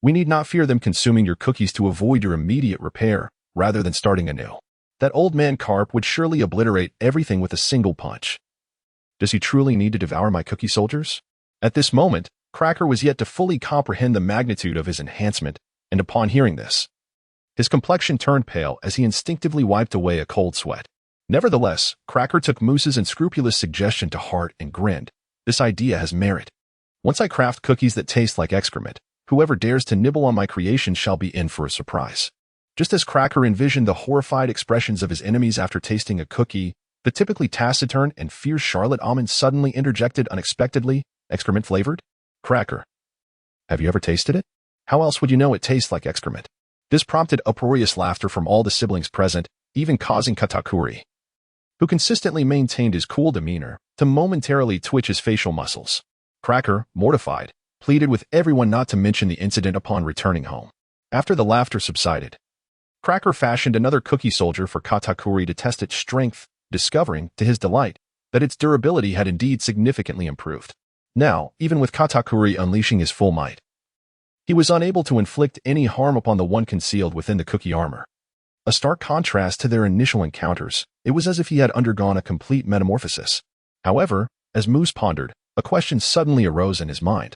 we need not fear them consuming your cookies to avoid your immediate repair, rather than starting anew. That old man carp would surely obliterate everything with a single punch. Does he truly need to devour my cookie soldiers? At this moment, Cracker was yet to fully comprehend the magnitude of his enhancement, and upon hearing this, his complexion turned pale as he instinctively wiped away a cold sweat. Nevertheless, Cracker took Moose's unscrupulous suggestion to heart and grinned. This idea has merit. Once I craft cookies that taste like excrement, whoever dares to nibble on my creation shall be in for a surprise. Just as Cracker envisioned the horrified expressions of his enemies after tasting a cookie, the typically taciturn and fierce Charlotte Almond suddenly interjected unexpectedly, excrement-flavored? Cracker, have you ever tasted it? How else would you know it tastes like excrement? This prompted uproarious laughter from all the siblings present, even causing Katakuri, who consistently maintained his cool demeanor, to momentarily twitch his facial muscles. Cracker, mortified, pleaded with everyone not to mention the incident upon returning home. After the laughter subsided, Cracker fashioned another cookie soldier for Katakuri to test its strength, discovering, to his delight, that its durability had indeed significantly improved. Now, even with Katakuri unleashing his full might, he was unable to inflict any harm upon the one concealed within the cookie armor. A stark contrast to their initial encounters, it was as if he had undergone a complete metamorphosis. However, as Moose pondered, a question suddenly arose in his mind,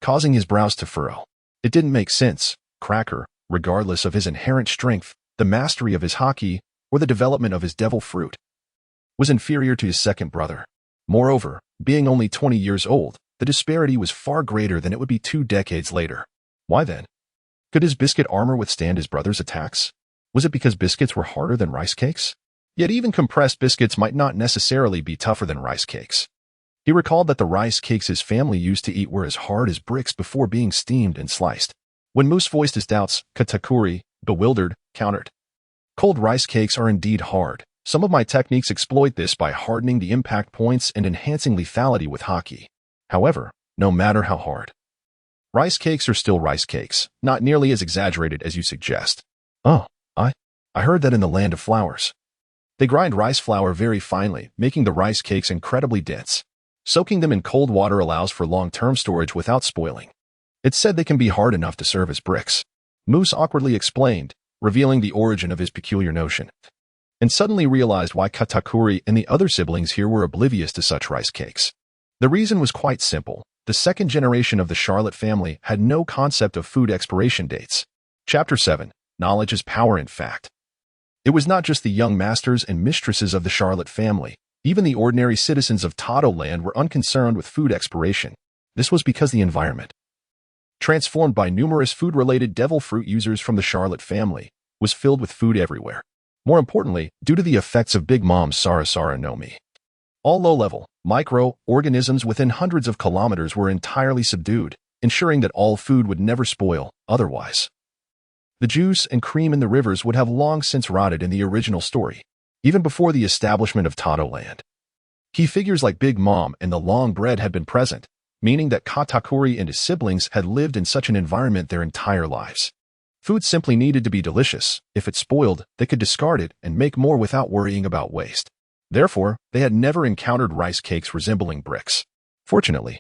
causing his brows to furrow. It didn't make sense. Cracker, regardless of his inherent strength, the mastery of his haki, or the development of his devil fruit, was inferior to his second brother. Moreover, being only 20 years old, the disparity was far greater than it would be 2 decades later. Why then? Could his biscuit armor withstand his brother's attacks? Was it because biscuits were harder than rice cakes? Yet even compressed biscuits might not necessarily be tougher than rice cakes. He recalled that the rice cakes his family used to eat were as hard as bricks before being steamed and sliced. When Moose voiced his doubts, Katakuri, bewildered, countered. Cold rice cakes are indeed hard. Some of my techniques exploit this by hardening the impact points and enhancing lethality with haki. However, no matter how hard, rice cakes are still rice cakes, not nearly as exaggerated as you suggest. Oh, I heard that in the land of flowers, they grind rice flour very finely, making the rice cakes incredibly dense. Soaking them in cold water allows for long-term storage without spoiling. It's said they can be hard enough to serve as bricks. Moose awkwardly explained, revealing the origin of his peculiar notion, and suddenly realized why Katakuri and the other siblings here were oblivious to such rice cakes. The reason was quite simple. The second generation of the Charlotte family had no concept of food expiration dates. Chapter 7. Knowledge is power in fact. It was not just the young masters and mistresses of the Charlotte family. Even the ordinary citizens of Tado land were unconcerned with food expiration. This was because the environment, transformed by numerous food-related devil fruit users from the Charlotte family, was filled with food everywhere. More importantly, due to the effects of Big Mom's Sarasara no Mi, all low-level, micro-organisms within hundreds of kilometers were entirely subdued, ensuring that all food would never spoil, otherwise the juice and cream in the rivers would have long since rotted in the original story, even before the establishment of Tado land. Key figures like Big Mom and the long bread had been present, meaning that Katakuri and his siblings had lived in such an environment their entire lives. Food simply needed to be delicious. If it spoiled, they could discard it and make more without worrying about waste. Therefore, they had never encountered rice cakes resembling bricks. Fortunately,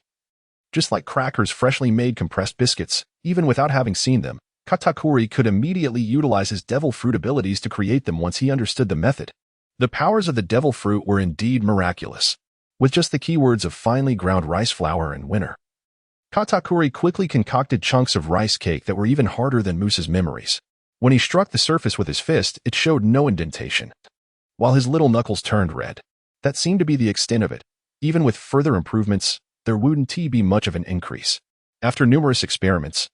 just like crackers, freshly made compressed biscuits, even without having seen them, Katakuri could immediately utilize his devil fruit abilities to create them once he understood the method. The powers of the devil fruit were indeed miraculous. With just the keywords of finely ground rice flour and winter, Katakuri quickly concocted chunks of rice cake that were even harder than Moose's memories. When he struck the surface with his fist, it showed no indentation, while his little knuckles turned red. That seemed to be the extent of it. Even with further improvements, there wouldn't be much of an increase. After numerous experiments,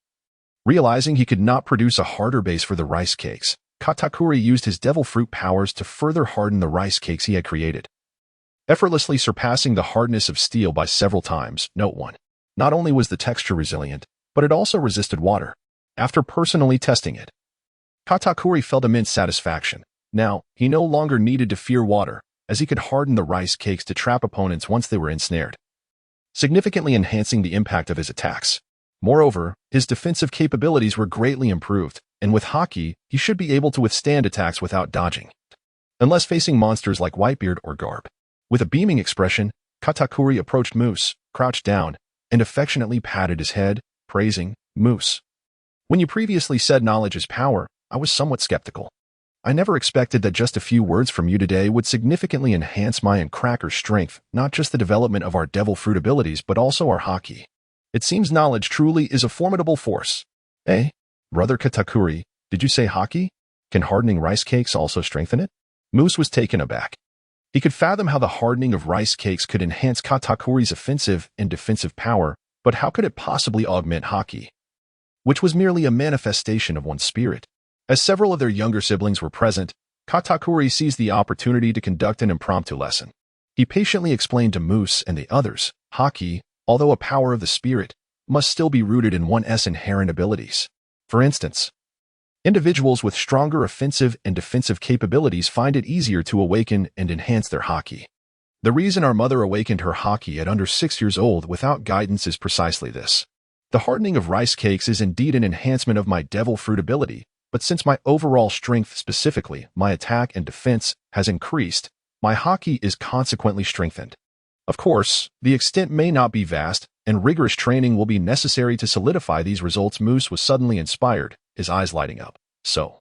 realizing he could not produce a harder base for the rice cakes, Katakuri used his devil fruit powers to further harden the rice cakes he had created, effortlessly surpassing the hardness of steel by several times. Note 1. Not only was the texture resilient, but it also resisted water. After personally testing it, Katakuri felt immense satisfaction. Now, he no longer needed to fear water, as he could harden the rice cakes to trap opponents once they were ensnared, significantly enhancing the impact of his attacks. Moreover, his defensive capabilities were greatly improved, and with Haki, he should be able to withstand attacks without dodging, unless facing monsters like Whitebeard or Garb. With a beaming expression, Katakuri approached Moose, crouched down, and affectionately patted his head, praising, "Moose, when you previously said knowledge is power, I was somewhat skeptical. I never expected that just a few words from you today would significantly enhance my and Cracker's strength, not just the development of our devil fruit abilities but also our Haki. It seems knowledge truly is a formidable force." "Eh? Brother Katakuri, did you say Haki? Can hardening rice cakes also strengthen it?" Moose was taken aback. He could fathom how the hardening of rice cakes could enhance Katakuri's offensive and defensive power, but how could it possibly augment Haki, which was merely a manifestation of one's spirit? As several of their younger siblings were present, Katakuri seized the opportunity to conduct an impromptu lesson. He patiently explained to Moose and the others, Haki, although a power of the spirit, must still be rooted in one's inherent abilities. For instance, individuals with stronger offensive and defensive capabilities find it easier to awaken and enhance their Haki. The reason our mother awakened her Haki at under 6 years old without guidance is precisely this. The hardening of rice cakes is indeed an enhancement of my devil fruit ability, but since my overall strength, specifically my attack and defense, has increased, my Haki is consequently strengthened. Of course, the extent may not be vast, and rigorous training will be necessary to solidify these results. Moose was suddenly inspired, his eyes lighting up. So,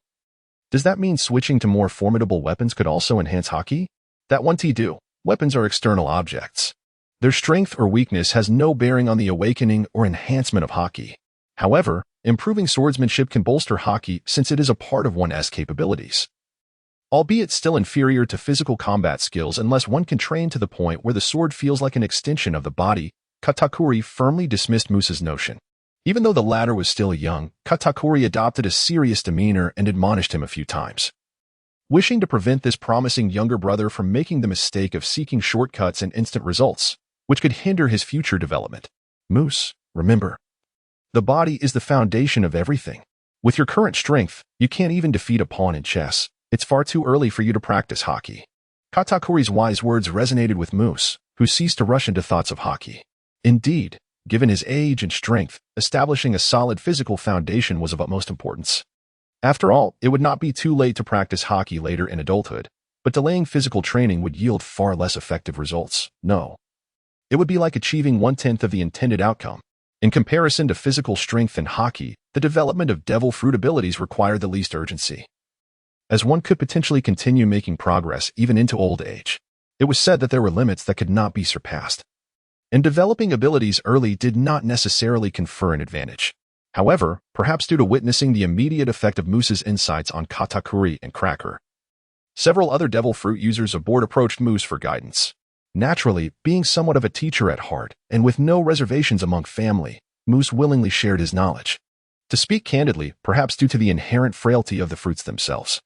does that mean switching to more formidable weapons could also enhance Haki? That won't do. Weapons are external objects. Their strength or weakness has no bearing on the awakening or enhancement of Haki. However, improving swordsmanship can bolster Haki since it is a part of one's capabilities, albeit still inferior to physical combat skills unless one can train to the point where the sword feels like an extension of the body. Katakuri firmly dismissed Moose's notion. Even though the latter was still young, Katakuri adopted a serious demeanor and admonished him a few times, wishing to prevent this promising younger brother from making the mistake of seeking shortcuts and instant results, which could hinder his future development. "Moose, remember, the body is the foundation of everything. With your current strength, you can't even defeat a pawn in chess. It's far too early for you to practice Haki." Katakuri's wise words resonated with Moose, who ceased to rush into thoughts of Haki. Indeed, given his age and strength, establishing a solid physical foundation was of utmost importance. After all, it would not be too late to practice Haki later in adulthood, but delaying physical training would yield far less effective results. No. It would be like achieving 1/10 of the intended outcome. In comparison to physical strength and Haki, the development of devil fruit abilities required the least urgency. as one could potentially continue making progress even into old age. It was said that there were limits that could not be surpassed, and developing abilities early did not necessarily confer an advantage. However, perhaps due to witnessing the immediate effect of Moose's insights on katakuri and cracker, several other devil fruit users aboard approached Moose for guidance. Naturally, being somewhat of a teacher at heart, and with no reservations among family, Moose willingly shared his knowledge. To speak candidly, perhaps due to the inherent frailty of the fruits themselves,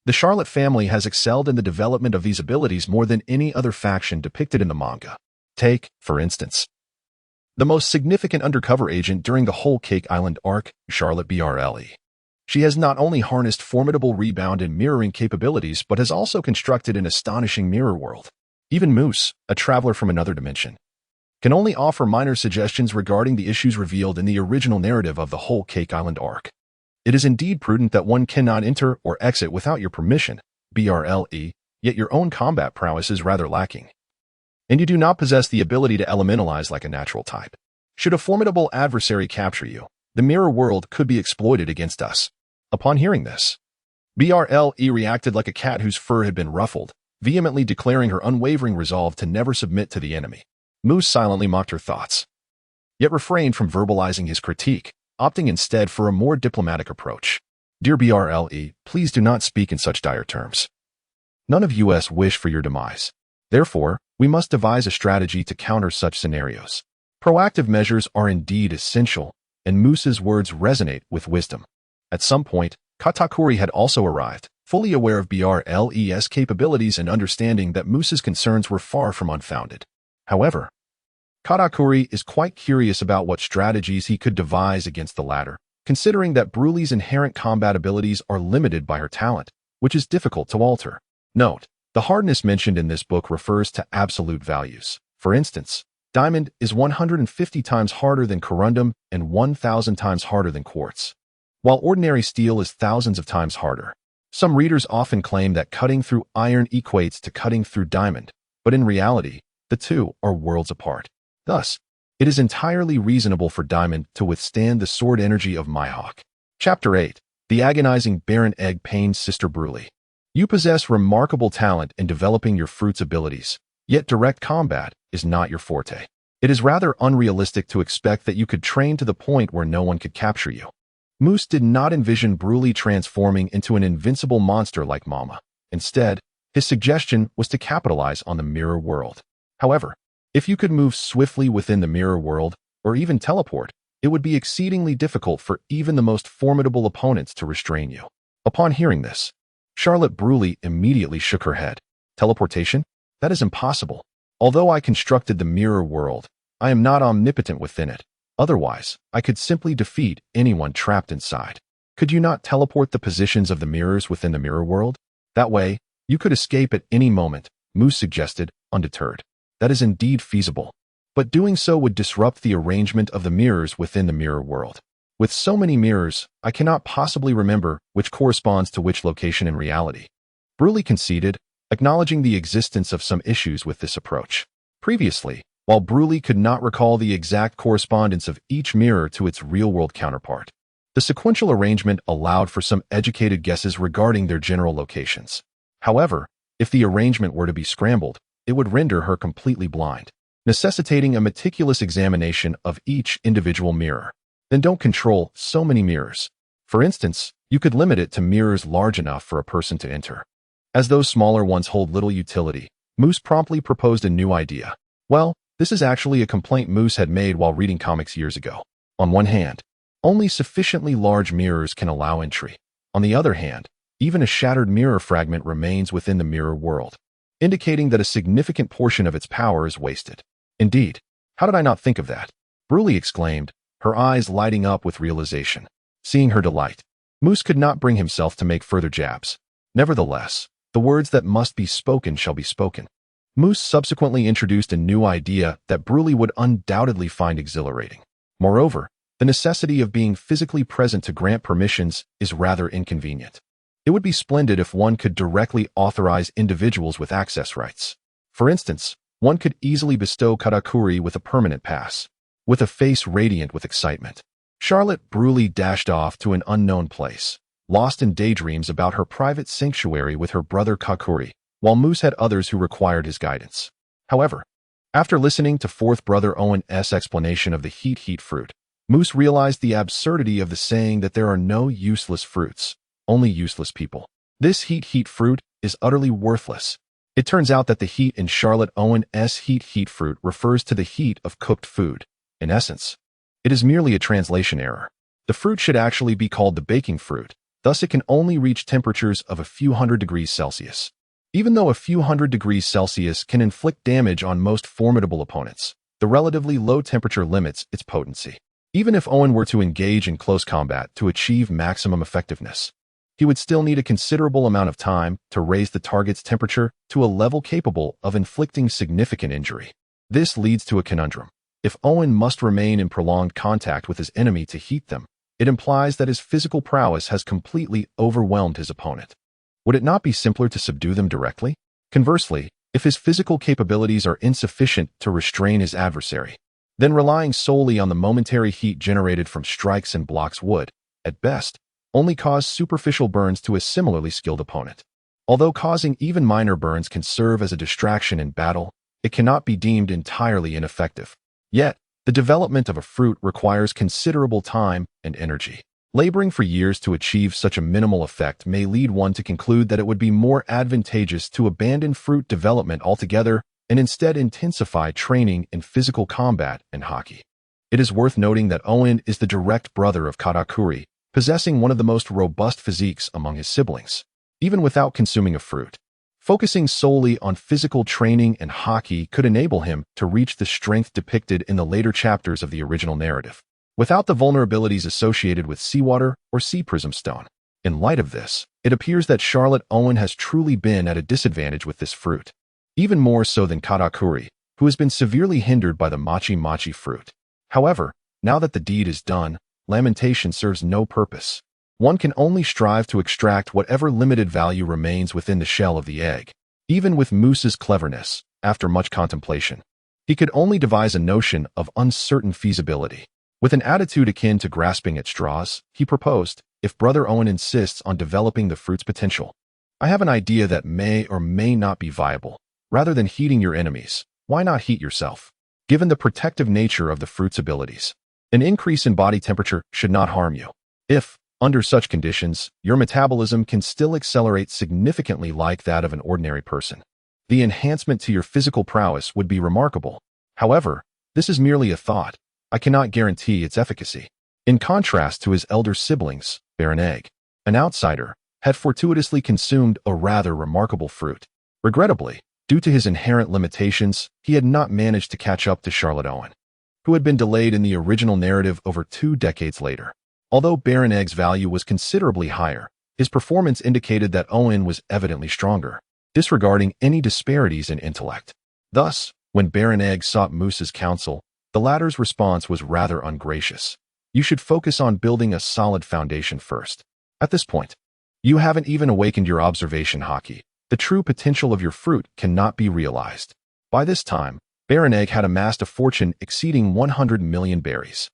the Charlotte family has excelled in the development of these abilities more than any other faction depicted in the manga. Take, for instance, the most significant undercover agent during the whole Cake Island arc, Charlotte Brle. She has not only harnessed formidable rebound and mirroring capabilities, but has also constructed an astonishing mirror world. Even Moose, a traveler from another dimension, can only offer minor suggestions regarding the issues revealed in the original narrative of the whole Cake Island arc. It is indeed prudent that one cannot enter or exit without your permission, Brle, yet your own combat prowess is rather lacking, and you do not possess the ability to elementalize like a natural type. Should a formidable adversary capture you, the mirror world could be exploited against us. Upon hearing this, Brle reacted like a cat whose fur had been ruffled, vehemently declaring her unwavering resolve to never submit to the enemy. Moose silently mocked her thoughts, yet refrained from verbalizing his critique, opting instead for a more diplomatic approach. Dear Brle, please do not speak in such dire terms. None of us wish for your demise. Therefore, we must devise a strategy to counter such scenarios. Proactive measures are indeed essential, and Moose's words resonate with wisdom. At some point, Katakuri had also arrived, fully aware of Brle's capabilities and understanding that Moose's concerns were far from unfounded. However, Katakuri is quite curious about what strategies he could devise against the latter, considering that Brulee's inherent combat abilities are limited by her talent, which is difficult to alter. Note, the hardness mentioned in this book refers to absolute values. For instance, diamond is 150 times harder than corundum and 1,000 times harder than quartz, while ordinary steel is thousands of times harder. Some readers often claim that cutting through iron equates to cutting through diamond, but in reality, the two are worlds apart. Thus, it is entirely reasonable for diamond to withstand the sword energy of Mihawk. Chapter 8. The agonizing barren egg pains Sister Brulee. You possess remarkable talent in developing your fruit's abilities, yet direct combat is not your forte. It is rather unrealistic to expect that you could train to the point where no one could capture you. Moose did not envision Brulee transforming into an invincible monster like Mama. Instead, his suggestion was to capitalize on the mirror world. However, if you could move swiftly within the mirror world, or even teleport, it would be exceedingly difficult for even the most formidable opponents to restrain you. Upon hearing this, Charlotte Brulee immediately shook her head. Teleportation? That is impossible. Although I constructed the mirror world, I am not omnipotent within it. Otherwise, I could simply defeat anyone trapped inside. Could you not teleport the positions of the mirrors within the mirror world? That way, you could escape at any moment, Moose suggested, undeterred. That is indeed feasible, but doing so would disrupt the arrangement of the mirrors within the mirror world. With so many mirrors, I cannot possibly remember which corresponds to which location in reality. Brulee conceded, acknowledging the existence of some issues with this approach. Previously, while Brulee could not recall the exact correspondence of each mirror to its real-world counterpart, the sequential arrangement allowed for some educated guesses regarding their general locations. However, if the arrangement were to be scrambled, it would render her completely blind, necessitating a meticulous examination of each individual mirror. Then don't control so many mirrors. For instance, you could limit it to mirrors large enough for a person to enter. As those smaller ones hold little utility, Moose promptly proposed a new idea. Well, this is actually a complaint Moose had made while reading comics years ago. On one hand, only sufficiently large mirrors can allow entry. On the other hand, even a shattered mirror fragment remains within the mirror world, indicating that a significant portion of its power is wasted. Indeed, how did I not think of that? Brulee exclaimed, her eyes lighting up with realization. Seeing her delight, Moose could not bring himself to make further jabs. Nevertheless, the words that must be spoken shall be spoken. Moose subsequently introduced a new idea that Brulee would undoubtedly find exhilarating. Moreover, the necessity of being physically present to grant permissions is rather inconvenient. It would be splendid if one could directly authorize individuals with access rights. For instance, one could easily bestow Katakuri with a permanent pass. With a face radiant with excitement, Charlotte Brulee dashed off to an unknown place, lost in daydreams about her private sanctuary with her brother Kakuri, while Moose had others who required his guidance. However, after listening to fourth brother Owen's explanation of the heat fruit, Moose realized the absurdity of the saying that there are no useless fruits, only useless people. This heat fruit is utterly worthless. It turns out that the heat in Charlotte Owen's heat fruit refers to the heat of cooked food. In essence, it is merely a translation error. The fruit should actually be called the baking fruit, thus it can only reach temperatures of a few hundred degrees Celsius. Even though a few hundred degrees Celsius can inflict damage on most formidable opponents, the relatively low temperature limits its potency. Even if Owen were to engage in close combat to achieve maximum effectiveness, he would still need a considerable amount of time to raise the target's temperature to a level capable of inflicting significant injury. This leads to a conundrum. If Owen must remain in prolonged contact with his enemy to heat them, it implies that his physical prowess has completely overwhelmed his opponent. Would it not be simpler to subdue them directly? Conversely, if his physical capabilities are insufficient to restrain his adversary, then relying solely on the momentary heat generated from strikes and blocks would, at best, only cause superficial burns to a similarly skilled opponent. Although causing even minor burns can serve as a distraction in battle, it cannot be deemed entirely ineffective. Yet, the development of a fruit requires considerable time and energy. Laboring for years to achieve such a minimal effect may lead one to conclude that it would be more advantageous to abandon fruit development altogether and instead intensify training in physical combat and hockey. It is worth noting that Owen is the direct brother of Katakuri, possessing one of the most robust physiques among his siblings. Even without consuming a fruit, focusing solely on physical training and hockey could enable him to reach the strength depicted in the later chapters of the original narrative, without the vulnerabilities associated with seawater or sea prism stone. In light of this, it appears that Charlotte Owen has truly been at a disadvantage with this fruit, even more so than Katakuri, who has been severely hindered by the machi fruit. However, now that the deed is done, lamentation serves no purpose. One can only strive to extract whatever limited value remains within the shell of the egg. Even with Moose's cleverness, after much contemplation, he could only devise a notion of uncertain feasibility. With an attitude akin to grasping at straws, he proposed, if Brother Owen insists on developing the fruit's potential, I have an idea that may or may not be viable. Rather than heating your enemies, why not heat yourself? Given the protective nature of the fruit's abilities, an increase in body temperature should not harm you. If, under such conditions, your metabolism can still accelerate significantly like that of an ordinary person, the enhancement to your physical prowess would be remarkable. However, this is merely a thought. I cannot guarantee its efficacy. In contrast to his elder siblings, Baron Egg, an outsider, had fortuitously consumed a rather remarkable fruit. Regrettably, due to his inherent limitations, he had not managed to catch up to Charlotte Owen, who had been delayed in the original narrative over 2 decades later. Although Baron Egg's value was considerably higher, his performance indicated that Owen was evidently stronger, disregarding any disparities in intellect. Thus, when Baron Egg sought Moose's counsel, the latter's response was rather ungracious. You should focus on building a solid foundation first. At this point, you haven't even awakened your observation hockey. The true potential of your fruit cannot be realized. By this time, Baron Egg had amassed a fortune exceeding 100 million berries.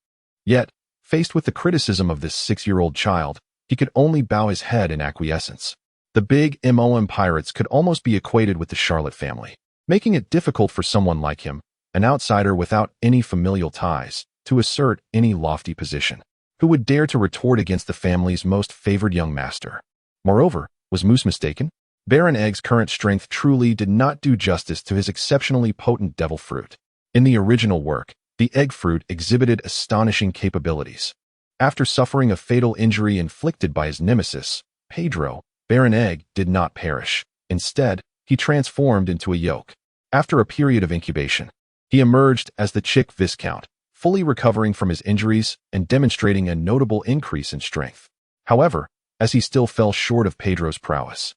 Yet, faced with the criticism of this 6-year-old child, he could only bow his head in acquiescence. The big MOM pirates could almost be equated with the Charlotte family, making it difficult for someone like him, an outsider without any familial ties, to assert any lofty position. Who would dare to retort against the family's most favored young master? Moreover, was Moose mistaken? Baron Egg's current strength truly did not do justice to his exceptionally potent devil fruit. In the original work, the egg fruit exhibited astonishing capabilities. After suffering a fatal injury inflicted by his nemesis, Pedro, Baron Egg did not perish. Instead, he transformed into a yolk. After a period of incubation, he emerged as the Chick Viscount, fully recovering from his injuries and demonstrating a notable increase in strength. However, as he still fell short of Pedro's prowess,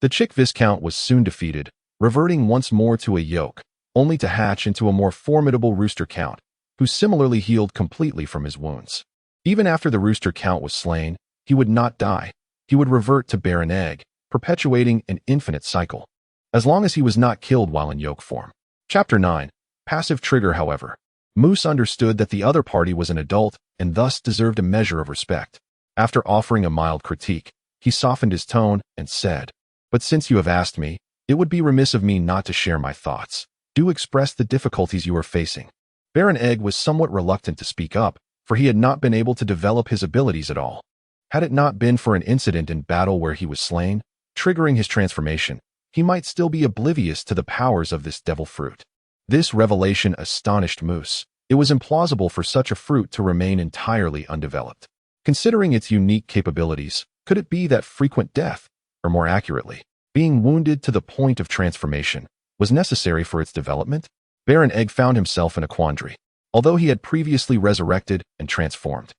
the Chick Viscount was soon defeated, reverting once more to a yolk, only to hatch into a more formidable Rooster Count, who similarly healed completely from his wounds. Even after the Rooster Count was slain, he would not die. He would revert to Baron Egg, perpetuating an infinite cycle, as long as he was not killed while in yolk form. Chapter 9. Passive Trigger. However, Moose understood that the other party was an adult and thus deserved a measure of respect. After offering a mild critique, he softened his tone and said, "But since you have asked me, it would be remiss of me not to share my thoughts. Do express the difficulties you are facing." Baron Egg was somewhat reluctant to speak up, for he had not been able to develop his abilities at all. Had it not been for an incident in battle where he was slain, triggering his transformation, he might still be oblivious to the powers of this devil fruit. This revelation astonished Moose. It was implausible for such a fruit to remain entirely undeveloped. Considering its unique capabilities, could it be that frequent death, or more accurately, being wounded to the point of transformation, was necessary for its development? Baron Egg found himself in a quandary. Although he had previously resurrected and transformed,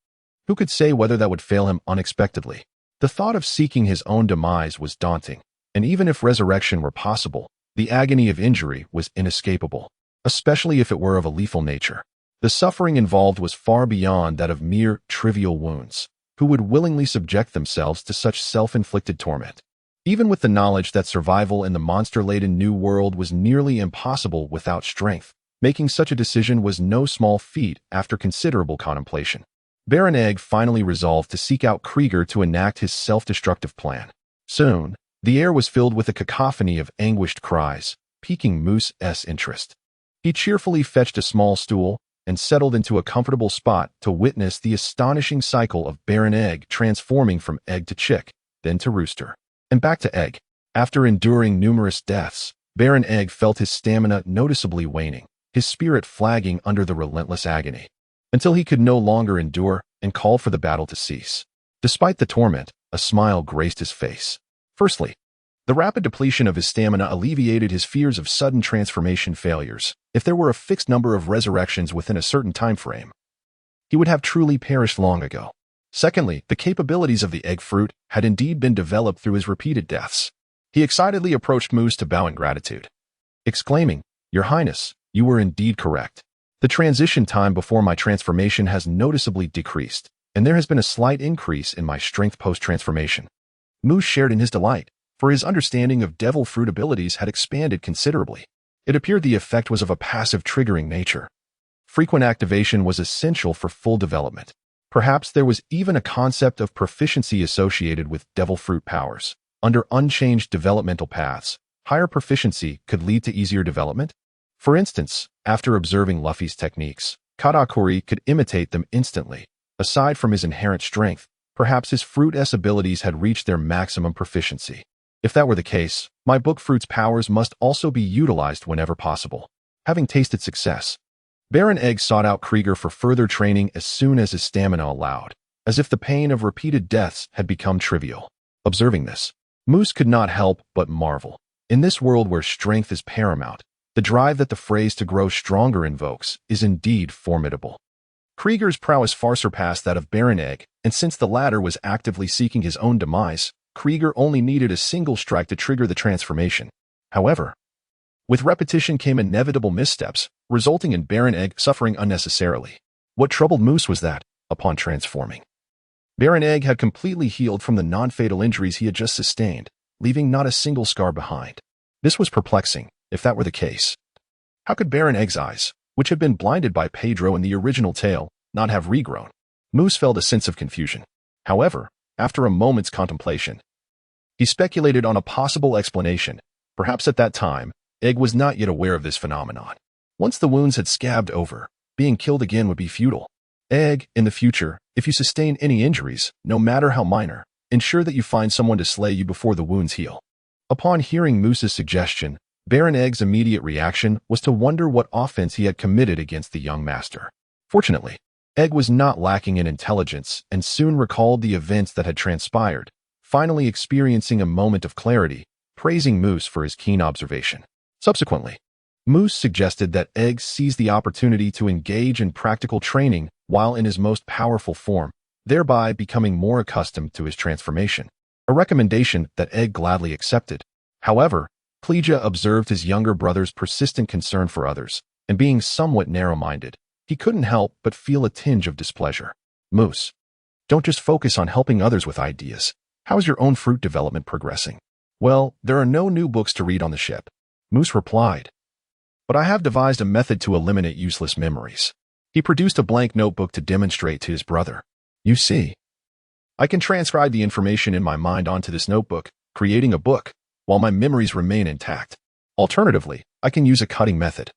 who could say whether that would fail him unexpectedly? The thought of seeking his own demise was daunting, and even if resurrection were possible, the agony of injury was inescapable, especially if it were of a lethal nature. The suffering involved was far beyond that of mere trivial wounds. Who would willingly subject themselves to such self-inflicted torment? Even with the knowledge that survival in the monster-laden new world was nearly impossible without strength, making such a decision was no small feat after considerable contemplation. Baron Egg finally resolved to seek out Krieger to enact his self-destructive plan. Soon, the air was filled with a cacophony of anguished cries, piquing Moose's interest. He cheerfully fetched a small stool and settled into a comfortable spot to witness the astonishing cycle of Baron Egg transforming from egg to chick, then to rooster, and back to egg. After enduring numerous deaths, Baron Egg felt his stamina noticeably waning, his spirit flagging under the relentless agony, until he could no longer endure and called for the battle to cease. Despite the torment, a smile graced his face. Firstly, the rapid depletion of his stamina alleviated his fears of sudden transformation failures. If there were a fixed number of resurrections within a certain time frame, he would have truly perished long ago. Secondly, the capabilities of the egg fruit had indeed been developed through his repeated deaths. He excitedly approached Moose to bow in gratitude, exclaiming, "Your Highness, you were indeed correct. The transition time before my transformation has noticeably decreased, and there has been a slight increase in my strength post-transformation." Moose shared in his delight, for his understanding of devil fruit abilities had expanded considerably. It appeared the effect was of a passive triggering nature. Frequent activation was essential for full development. Perhaps there was even a concept of proficiency associated with devil fruit powers. Under unchanged developmental paths, higher proficiency could lead to easier development. For instance, after observing Luffy's techniques, Katakuri could imitate them instantly. Aside from his inherent strength, perhaps his fruit's abilities had reached their maximum proficiency. If that were the case, my book fruit's powers must also be utilized whenever possible. Having tasted success, Baron Egg sought out Krieger for further training as soon as his stamina allowed, as if the pain of repeated deaths had become trivial. Observing this, Moose could not help but marvel. In this world where strength is paramount, the drive that the phrase "to grow stronger" invokes is indeed formidable. Krieger's prowess far surpassed that of Baron Egg, and since the latter was actively seeking his own demise, Krieger only needed a single strike to trigger the transformation. However, with repetition came inevitable missteps, resulting in Baron Egg suffering unnecessarily. What troubled Moose was that, upon transforming, Baron Egg had completely healed from the non-fatal injuries he had just sustained, leaving not a single scar behind. This was perplexing, if that were the case. How could Baron Egg's eyes, which had been blinded by Pedro in the original tale, not have regrown? Moose felt a sense of confusion. However, after a moment's contemplation, he speculated on a possible explanation. Perhaps at that time, Egg was not yet aware of this phenomenon. Once the wounds had scabbed over, being killed again would be futile. Egg, in the future, if you sustain any injuries, no matter how minor, ensure that you find someone to slay you before the wounds heal. Upon hearing Moose's suggestion, Baron Egg's immediate reaction was to wonder what offense he had committed against the young master. Fortunately, Egg was not lacking in intelligence and soon recalled the events that had transpired, finally experiencing a moment of clarity, praising Moose for his keen observation. Subsequently, Moose suggested that Egg seize the opportunity to engage in practical training while in his most powerful form, thereby becoming more accustomed to his transformation, a recommendation that Egg gladly accepted. However, Plegia observed his younger brother's persistent concern for others, and being somewhat narrow-minded, he couldn't help but feel a tinge of displeasure. "Moose, don't just focus on helping others with ideas. How is your own fruit development progressing?" "Well, there are no new books to read on the ship," Moose replied, "but I have devised a method to eliminate useless memories." He produced a blank notebook to demonstrate to his brother. "You see, I can transcribe the information in my mind onto this notebook, creating a book, while my memories remain intact. Alternatively, I can use a cutting method,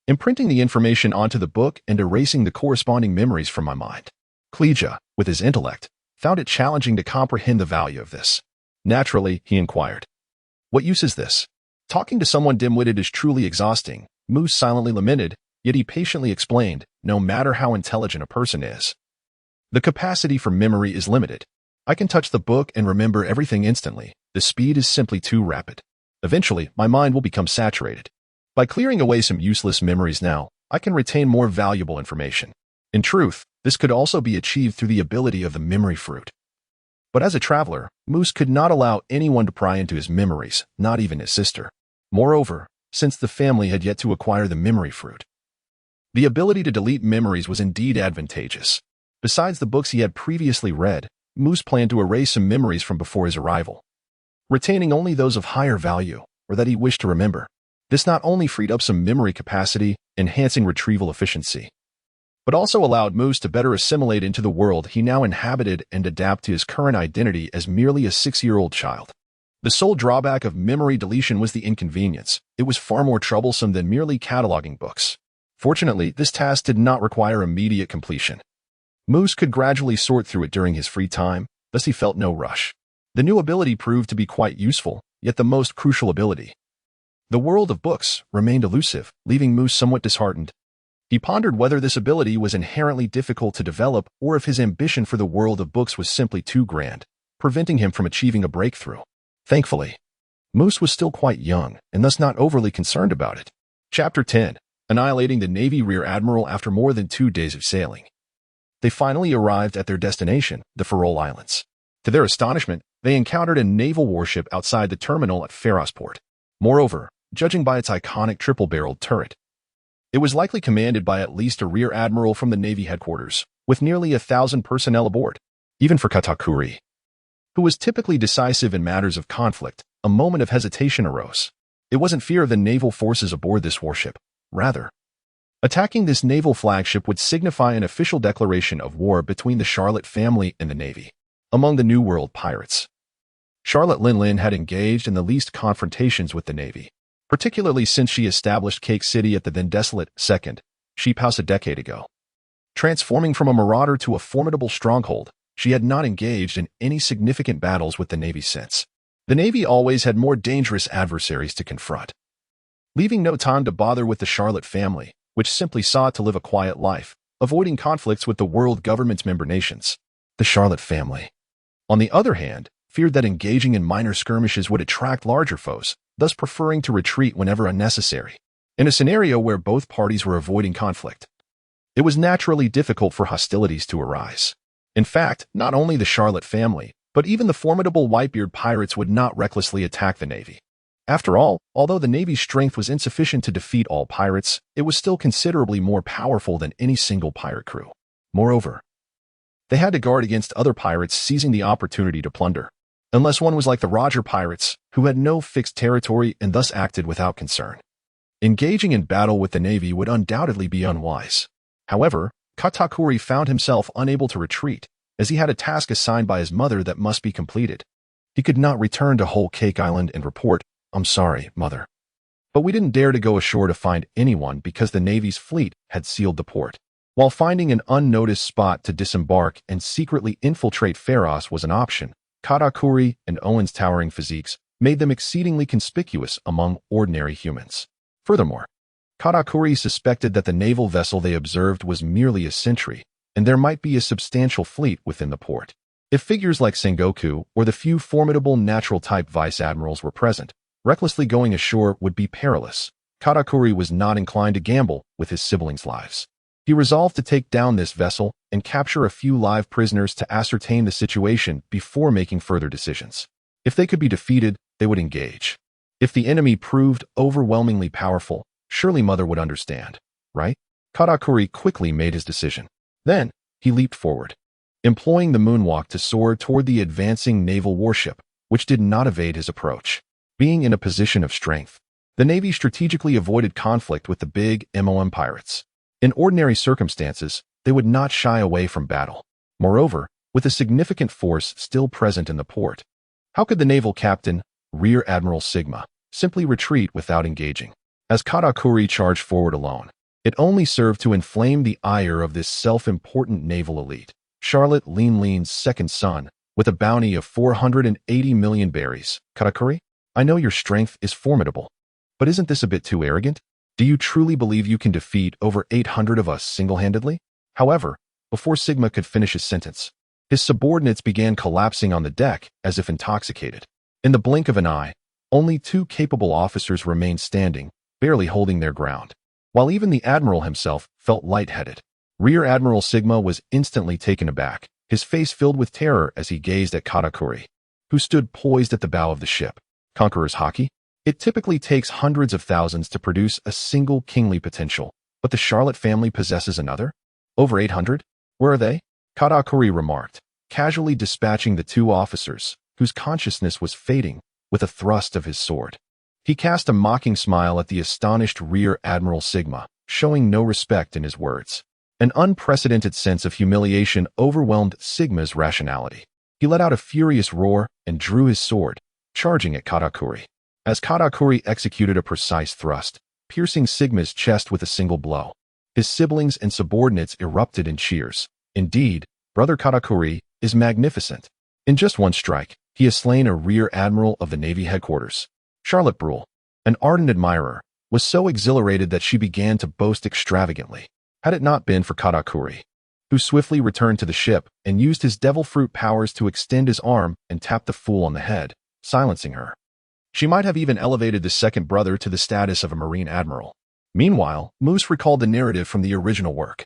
imprinting the information onto the book and erasing the corresponding memories from my mind. Kleja, with his intellect, found it challenging to comprehend the value of this. Naturally, he inquired, "What use is this?" Talking to someone dim-witted is truly exhausting, Moose silently lamented, yet he patiently explained, no matter how intelligent a person is, the capacity for memory is limited. I can touch the book and remember everything instantly. The speed is simply too rapid. Eventually, my mind will become saturated. By clearing away some useless memories now, I can retain more valuable information. In truth, this could also be achieved through the ability of the memory fruit. But as a traveler, Moose could not allow anyone to pry into his memories, not even his sister. Moreover, since the family had yet to acquire the memory fruit, the ability to delete memories was indeed advantageous. Besides the books he had previously read, Moose planned to erase some memories from before his arrival, retaining only those of higher value, or that he wished to remember. This not only freed up some memory capacity, enhancing retrieval efficiency, but also allowed Moose to better assimilate into the world he now inhabited and adapt to his current identity as merely a 6-year-old child. The sole drawback of memory deletion was the inconvenience. It was far more troublesome than merely cataloging books. Fortunately, this task did not require immediate completion. Moose could gradually sort through it during his free time, thus he felt no rush. The new ability proved to be quite useful, yet the most crucial ability, the world of books, remained elusive, leaving Moose somewhat disheartened. He pondered whether this ability was inherently difficult to develop or if his ambition for the world of books was simply too grand, preventing him from achieving a breakthrough. Thankfully, Moose was still quite young and thus not overly concerned about it. Chapter 10. Annihilating the Navy Rear Admiral after more than 2 days of sailing. They finally arrived at their destination, the Faroe Islands. To their astonishment, they encountered a naval warship outside the terminal at Farosport. Moreover, judging by its iconic triple-barreled turret, it was likely commanded by at least a rear admiral from the Navy headquarters, with nearly 1,000 personnel aboard. Even for Katakuri, who was typically decisive in matters of conflict, a moment of hesitation arose. It wasn't fear of the naval forces aboard this warship. Rather, attacking this naval flagship would signify an official declaration of war between the Charlotte family and the Navy. Among the New World pirates, Charlotte Linlin had engaged in the least confrontations with the Navy, particularly since she established Cake City at the then desolate Second Sheep House a decade ago. Transforming from a marauder to a formidable stronghold, she had not engaged in any significant battles with the Navy since. The Navy always had more dangerous adversaries to confront, leaving no time to bother with the Charlotte family, which simply sought to live a quiet life, avoiding conflicts with the world government's member nations. The Charlotte family, on the other hand, feared that engaging in minor skirmishes would attract larger foes, thus preferring to retreat whenever unnecessary. In a scenario where both parties were avoiding conflict, it was naturally difficult for hostilities to arise. In fact, not only the Charlotte family, but even the formidable Whitebeard pirates would not recklessly attack the Navy. After all, although the Navy's strength was insufficient to defeat all pirates, it was still considerably more powerful than any single pirate crew. Moreover, they had to guard against other pirates seizing the opportunity to plunder, unless one was like the Roger pirates, who had no fixed territory and thus acted without concern. Engaging in battle with the Navy would undoubtedly be unwise. However, Katakuri found himself unable to retreat, as he had a task assigned by his mother that must be completed. He could not return to Whole Cake Island and report, "I'm sorry, Mother, but we didn't dare to go ashore to find anyone because the Navy's fleet had sealed the port." While finding an unnoticed spot to disembark and secretly infiltrate Pharos was an option, Katakuri and Owen's towering physiques made them exceedingly conspicuous among ordinary humans. Furthermore, Katakuri suspected that the naval vessel they observed was merely a sentry, and there might be a substantial fleet within the port. If figures like Sengoku or the few formidable natural-type vice-admirals were present, recklessly going ashore would be perilous. Katakuri was not inclined to gamble with his siblings' lives. He resolved to take down this vessel and capture a few live prisoners to ascertain the situation before making further decisions. If they could be defeated, they would engage. If the enemy proved overwhelmingly powerful, surely Mother would understand, right? Katakuri quickly made his decision. Then, he leaped forward, employing the moonwalk to soar toward the advancing naval warship, which did not evade his approach. Being in a position of strength, the Navy strategically avoided conflict with the big MOM pirates. In ordinary circumstances, they would not shy away from battle. Moreover, with a significant force still present in the port. How could the naval captain, Rear Admiral Sigma, simply retreat without engaging? As Katakuri charged forward alone, it only served to inflame the ire of this self-important naval elite. Charlotte Lean's second son, with a bounty of 480 million berries. Katakuri, I know your strength is formidable, but isn't this a bit too arrogant? Do you truly believe you can defeat over 800 of us single-handedly? However, before Sigma could finish his sentence, his subordinates began collapsing on the deck as if intoxicated. In the blink of an eye, only 2 capable officers remained standing, barely holding their ground, while even the admiral himself felt lightheaded. Rear Admiral Sigma was instantly taken aback, his face filled with terror as he gazed at Katakuri, who stood poised at the bow of the ship. Conqueror's haki? It typically takes hundreds of thousands to produce a single kingly potential, but the Charlotte family possesses another? Over 800? Where are they? Katakuri remarked, casually dispatching the 2 officers, whose consciousness was fading, with a thrust of his sword. He cast a mocking smile at the astonished Rear Admiral Sigma, showing no respect in his words. An unprecedented sense of humiliation overwhelmed Sigma's rationality. He let out a furious roar and drew his sword, charging at Katakuri. As Katakuri executed a precise thrust, piercing Sigma's chest with a single blow, his siblings and subordinates erupted in cheers. Indeed, Brother Katakuri is magnificent. In just one strike, he has slain a Rear Admiral of the Navy headquarters. Charlotte Brule, an ardent admirer, was so exhilarated that she began to boast extravagantly. Had it not been for Katakuri, who swiftly returned to the ship and used his devil fruit powers to extend his arm and tap the fool on the head, silencing her, she might have even elevated the second brother to the status of a Marine Admiral. Meanwhile, Moose recalled the narrative from the original work,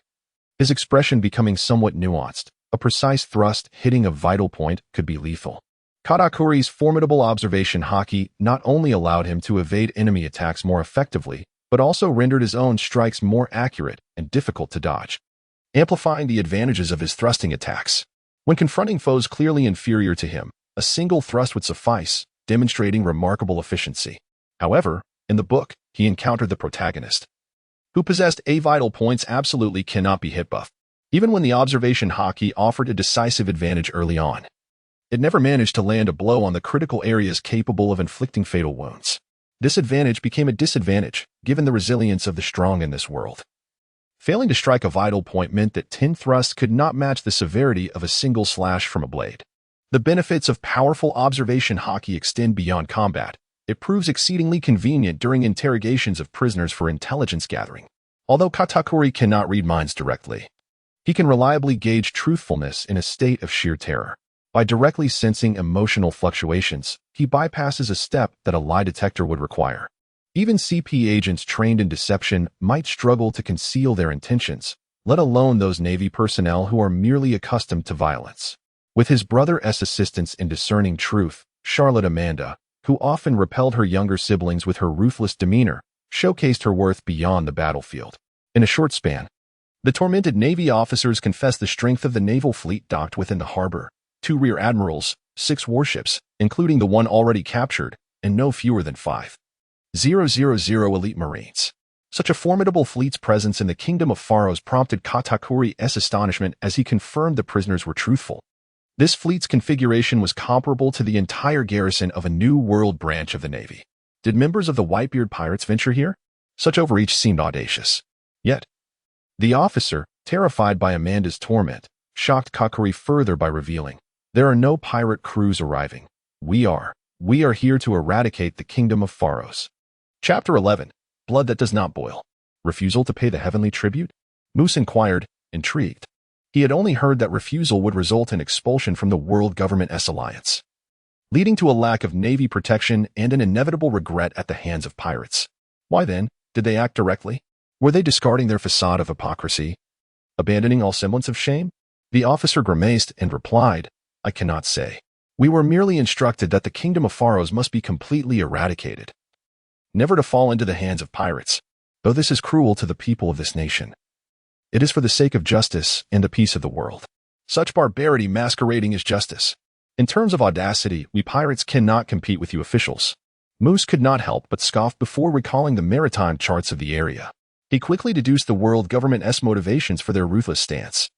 his expression becoming somewhat nuanced. A precise thrust hitting a vital point could be lethal. Katakuri's formidable observation haki not only allowed him to evade enemy attacks more effectively, but also rendered his own strikes more accurate and difficult to dodge, amplifying the advantages of his thrusting attacks. When confronting foes clearly inferior to him, a single thrust would suffice, demonstrating remarkable efficiency. However, in the book, he encountered the protagonist, who possessed a vital points absolutely cannot be hit buff. Even when the observation haki offered a decisive advantage early on, it never managed to land a blow on the critical areas capable of inflicting fatal wounds. This advantage became a disadvantage, given the resilience of the strong in this world. Failing to strike a vital point meant that 10 thrusts could not match the severity of a single slash from a blade. The benefits of powerful observation haki extend beyond combat. It proves exceedingly convenient during interrogations of prisoners for intelligence gathering. Although Katakuri cannot read minds directly, he can reliably gauge truthfulness in a state of sheer terror. By directly sensing emotional fluctuations, he bypasses a step that a lie detector would require. Even CP agents trained in deception might struggle to conceal their intentions, let alone those Navy personnel who are merely accustomed to violence. With his brother's assistance in discerning truth, Charlotte Amanda, who often repelled her younger siblings with her ruthless demeanor, showcased her worth beyond the battlefield. In a short span, the tormented Navy officers confessed the strength of the naval fleet docked within the harbor. 2 rear admirals, 6 warships, including the one already captured, and no fewer than 5,000 elite Marines. Such a formidable fleet's presence in the Kingdom of Pharos prompted Katakuri's astonishment as he confirmed the prisoners were truthful. This fleet's configuration was comparable to the entire garrison of a New World branch of the Navy. Did members of the Whitebeard pirates venture here? Such overreach seemed audacious. Yet, the officer, terrified by Amanda's torment, shocked Katakuri further by revealing, "There are no pirate crews arriving. We are here to eradicate the Kingdom of Pharos." Chapter 11. Blood that does not boil. Refusal to pay the heavenly tribute? Moose inquired, intrigued. He had only heard that refusal would result in expulsion from the World Government's alliance, leading to a lack of Navy protection and an inevitable regret at the hands of pirates. Why then, did they act directly? Were they discarding their facade of hypocrisy, abandoning all semblance of shame? The officer grimaced and replied, "I cannot say. We were merely instructed that the Kingdom of Pharos must be completely eradicated, never to fall into the hands of pirates. Though this is cruel to the people of this nation, it is for the sake of justice and the peace of the world. Such barbarity masquerading as justice. In terms of audacity, we pirates cannot compete with you officials." Moose could not help but scoff before recalling the maritime charts of the area. He quickly deduced the World Government's motivations for their ruthless stance.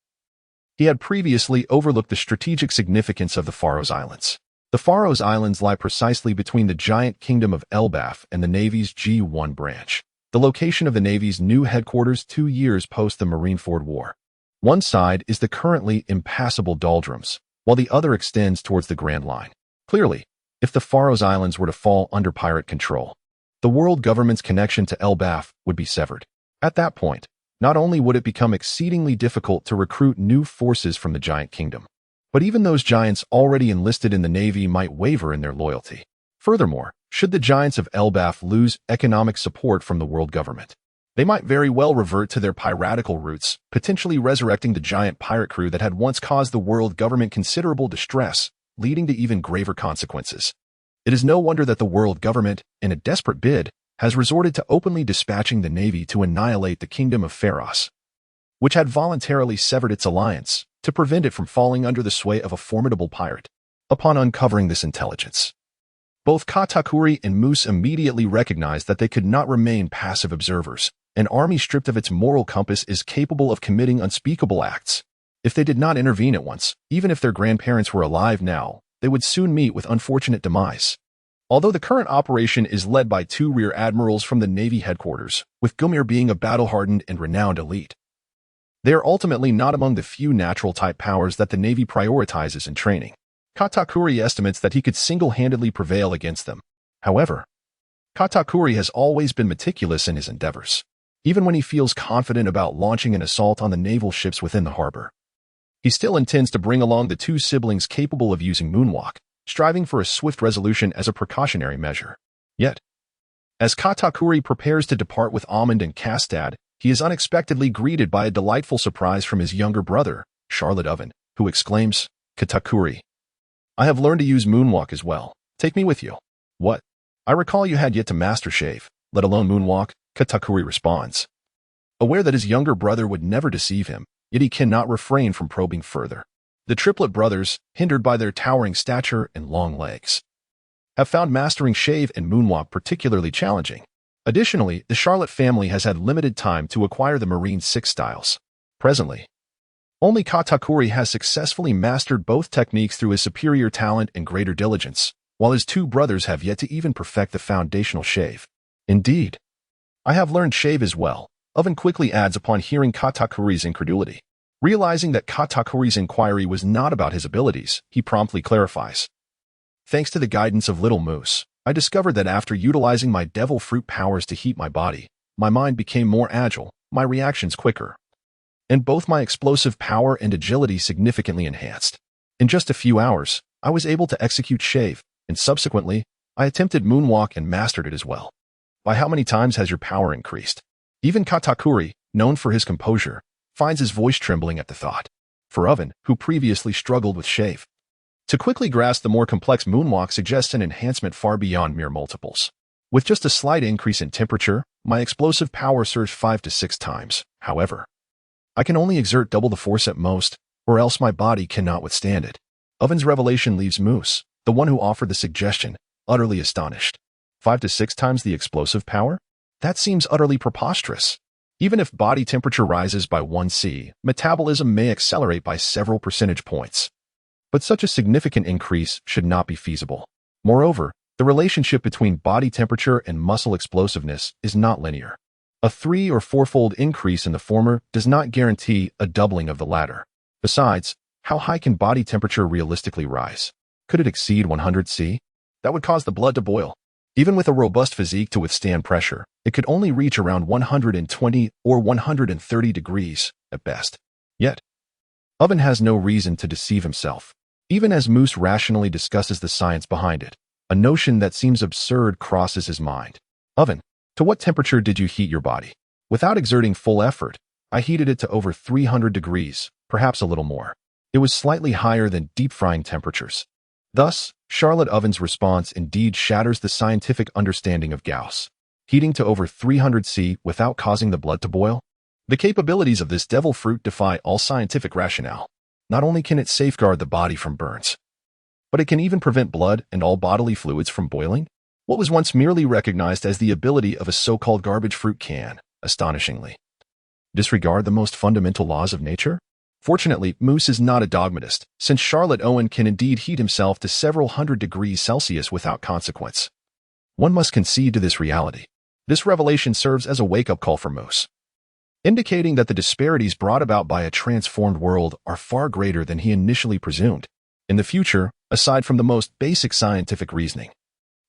He had previously overlooked the strategic significance of the Faroe Islands. The Faroe Islands lie precisely between the giant kingdom of Elbaf and the Navy's G1 branch, the location of the Navy's new headquarters 2 years post the Marineford War. One side is the currently impassable doldrums, while the other extends towards the Grand Line. Clearly, if the Faroe Islands were to fall under pirate control, the world government's connection to Elbaf would be severed. At that point, not only would it become exceedingly difficult to recruit new forces from the giant kingdom, but even those giants already enlisted in the Navy might waver in their loyalty. Furthermore, should the giants of Elbaf lose economic support from the world government, they might very well revert to their piratical roots, potentially resurrecting the giant pirate crew that had once caused the world government considerable distress, leading to even graver consequences. It is no wonder that the world government, in a desperate bid, has resorted to openly dispatching the Navy to annihilate the Kingdom of Pharos, which had voluntarily severed its alliance to prevent it from falling under the sway of a formidable pirate. Upon uncovering this intelligence, both Katakuri and Moose immediately recognized that they could not remain passive observers. An army stripped of its moral compass is capable of committing unspeakable acts. If they did not intervene at once, even if their grandparents were alive now, they would soon meet with unfortunate demise. Although the current operation is led by 2 rear admirals from the Navy headquarters, with Gumir being a battle-hardened and renowned elite, they are ultimately not among the few natural-type powers that the Navy prioritizes in training. Katakuri estimates that he could single-handedly prevail against them. However, Katakuri has always been meticulous in his endeavors, even when he feels confident about launching an assault on the naval ships within the harbor. He still intends to bring along the 2 siblings capable of using moonwalk, striving for a swift resolution as a precautionary measure. Yet, as Katakuri prepares to depart with Amund and Kastad, he is unexpectedly greeted by a delightful surprise from his younger brother, Charlotte Oven, who exclaims, "Katakuri, I have learned to use moonwalk as well. Take me with you." "What? I recall you had yet to master shave, let alone moonwalk," Katakuri responds. Aware that his younger brother would never deceive him, yet he cannot refrain from probing further. The triplet brothers, hindered by their towering stature and long legs, have found mastering shave and moonwalk particularly challenging. Additionally, the Charlotte family has had limited time to acquire the Marine 6 styles. Presently, only Katakuri has successfully mastered both techniques through his superior talent and greater diligence, while his 2 brothers have yet to even perfect the foundational shave. "Indeed, I have learned shave as well," Oven quickly adds upon hearing Katakuri's incredulity. Realizing that Katakuri's inquiry was not about his abilities, he promptly clarifies. "Thanks to the guidance of Little Moose, I discovered that after utilizing my devil fruit powers to heat my body, my mind became more agile, my reactions quicker, and both my explosive power and agility significantly enhanced. In just a few hours, I was able to execute shave, and subsequently, I attempted moonwalk and mastered it as well." "By how many times has your power increased?" Even Katakuri, known for his composure, finds his voice trembling at the thought. For Oven, who previously struggled with shave, to quickly grasp the more complex moonwalk suggests an enhancement far beyond mere multiples. "With just a slight increase in temperature, my explosive power surged 5 to 6 times. However, I can only exert double the force at most, or else my body cannot withstand it." Oven's revelation leaves Moose, the one who offered the suggestion, utterly astonished. 5 to 6 times the explosive power? That seems utterly preposterous. Even if body temperature rises by 1°C, metabolism may accelerate by several percentage points. But such a significant increase should not be feasible. Moreover, the relationship between body temperature and muscle explosiveness is not linear. A 3- or 4-fold increase in the former does not guarantee a doubling of the latter. Besides, how high can body temperature realistically rise? Could it exceed 100°C? That would cause the blood to boil. Even with a robust physique to withstand pressure, it could only reach around 120 or 130 degrees at best. Yet, Oven has no reason to deceive himself. Even as Moose rationally discusses the science behind it, a notion that seems absurd crosses his mind. "Oven, to what temperature did you heat your body?" "Without exerting full effort, I heated it to over 300 degrees, perhaps a little more. It was slightly higher than deep-frying temperatures." Thus, Charlotte Oven's response indeed shatters the scientific understanding of Gauss. Heating to over 300°C without causing the blood to boil? The capabilities of this devil fruit defy all scientific rationale. Not only can it safeguard the body from burns, but it can even prevent blood and all bodily fluids from boiling. What was once merely recognized as the ability of a so-called garbage fruit can, astonishingly, disregard the most fundamental laws of nature? Fortunately, Moose is not a dogmatist, since Charlotte Owen can indeed heat himself to several hundred degrees Celsius without consequence. One must concede to this reality. This revelation serves as a wake-up call for Moose, indicating that the disparities brought about by a transformed world are far greater than he initially presumed. In the future, aside from the most basic scientific reasoning,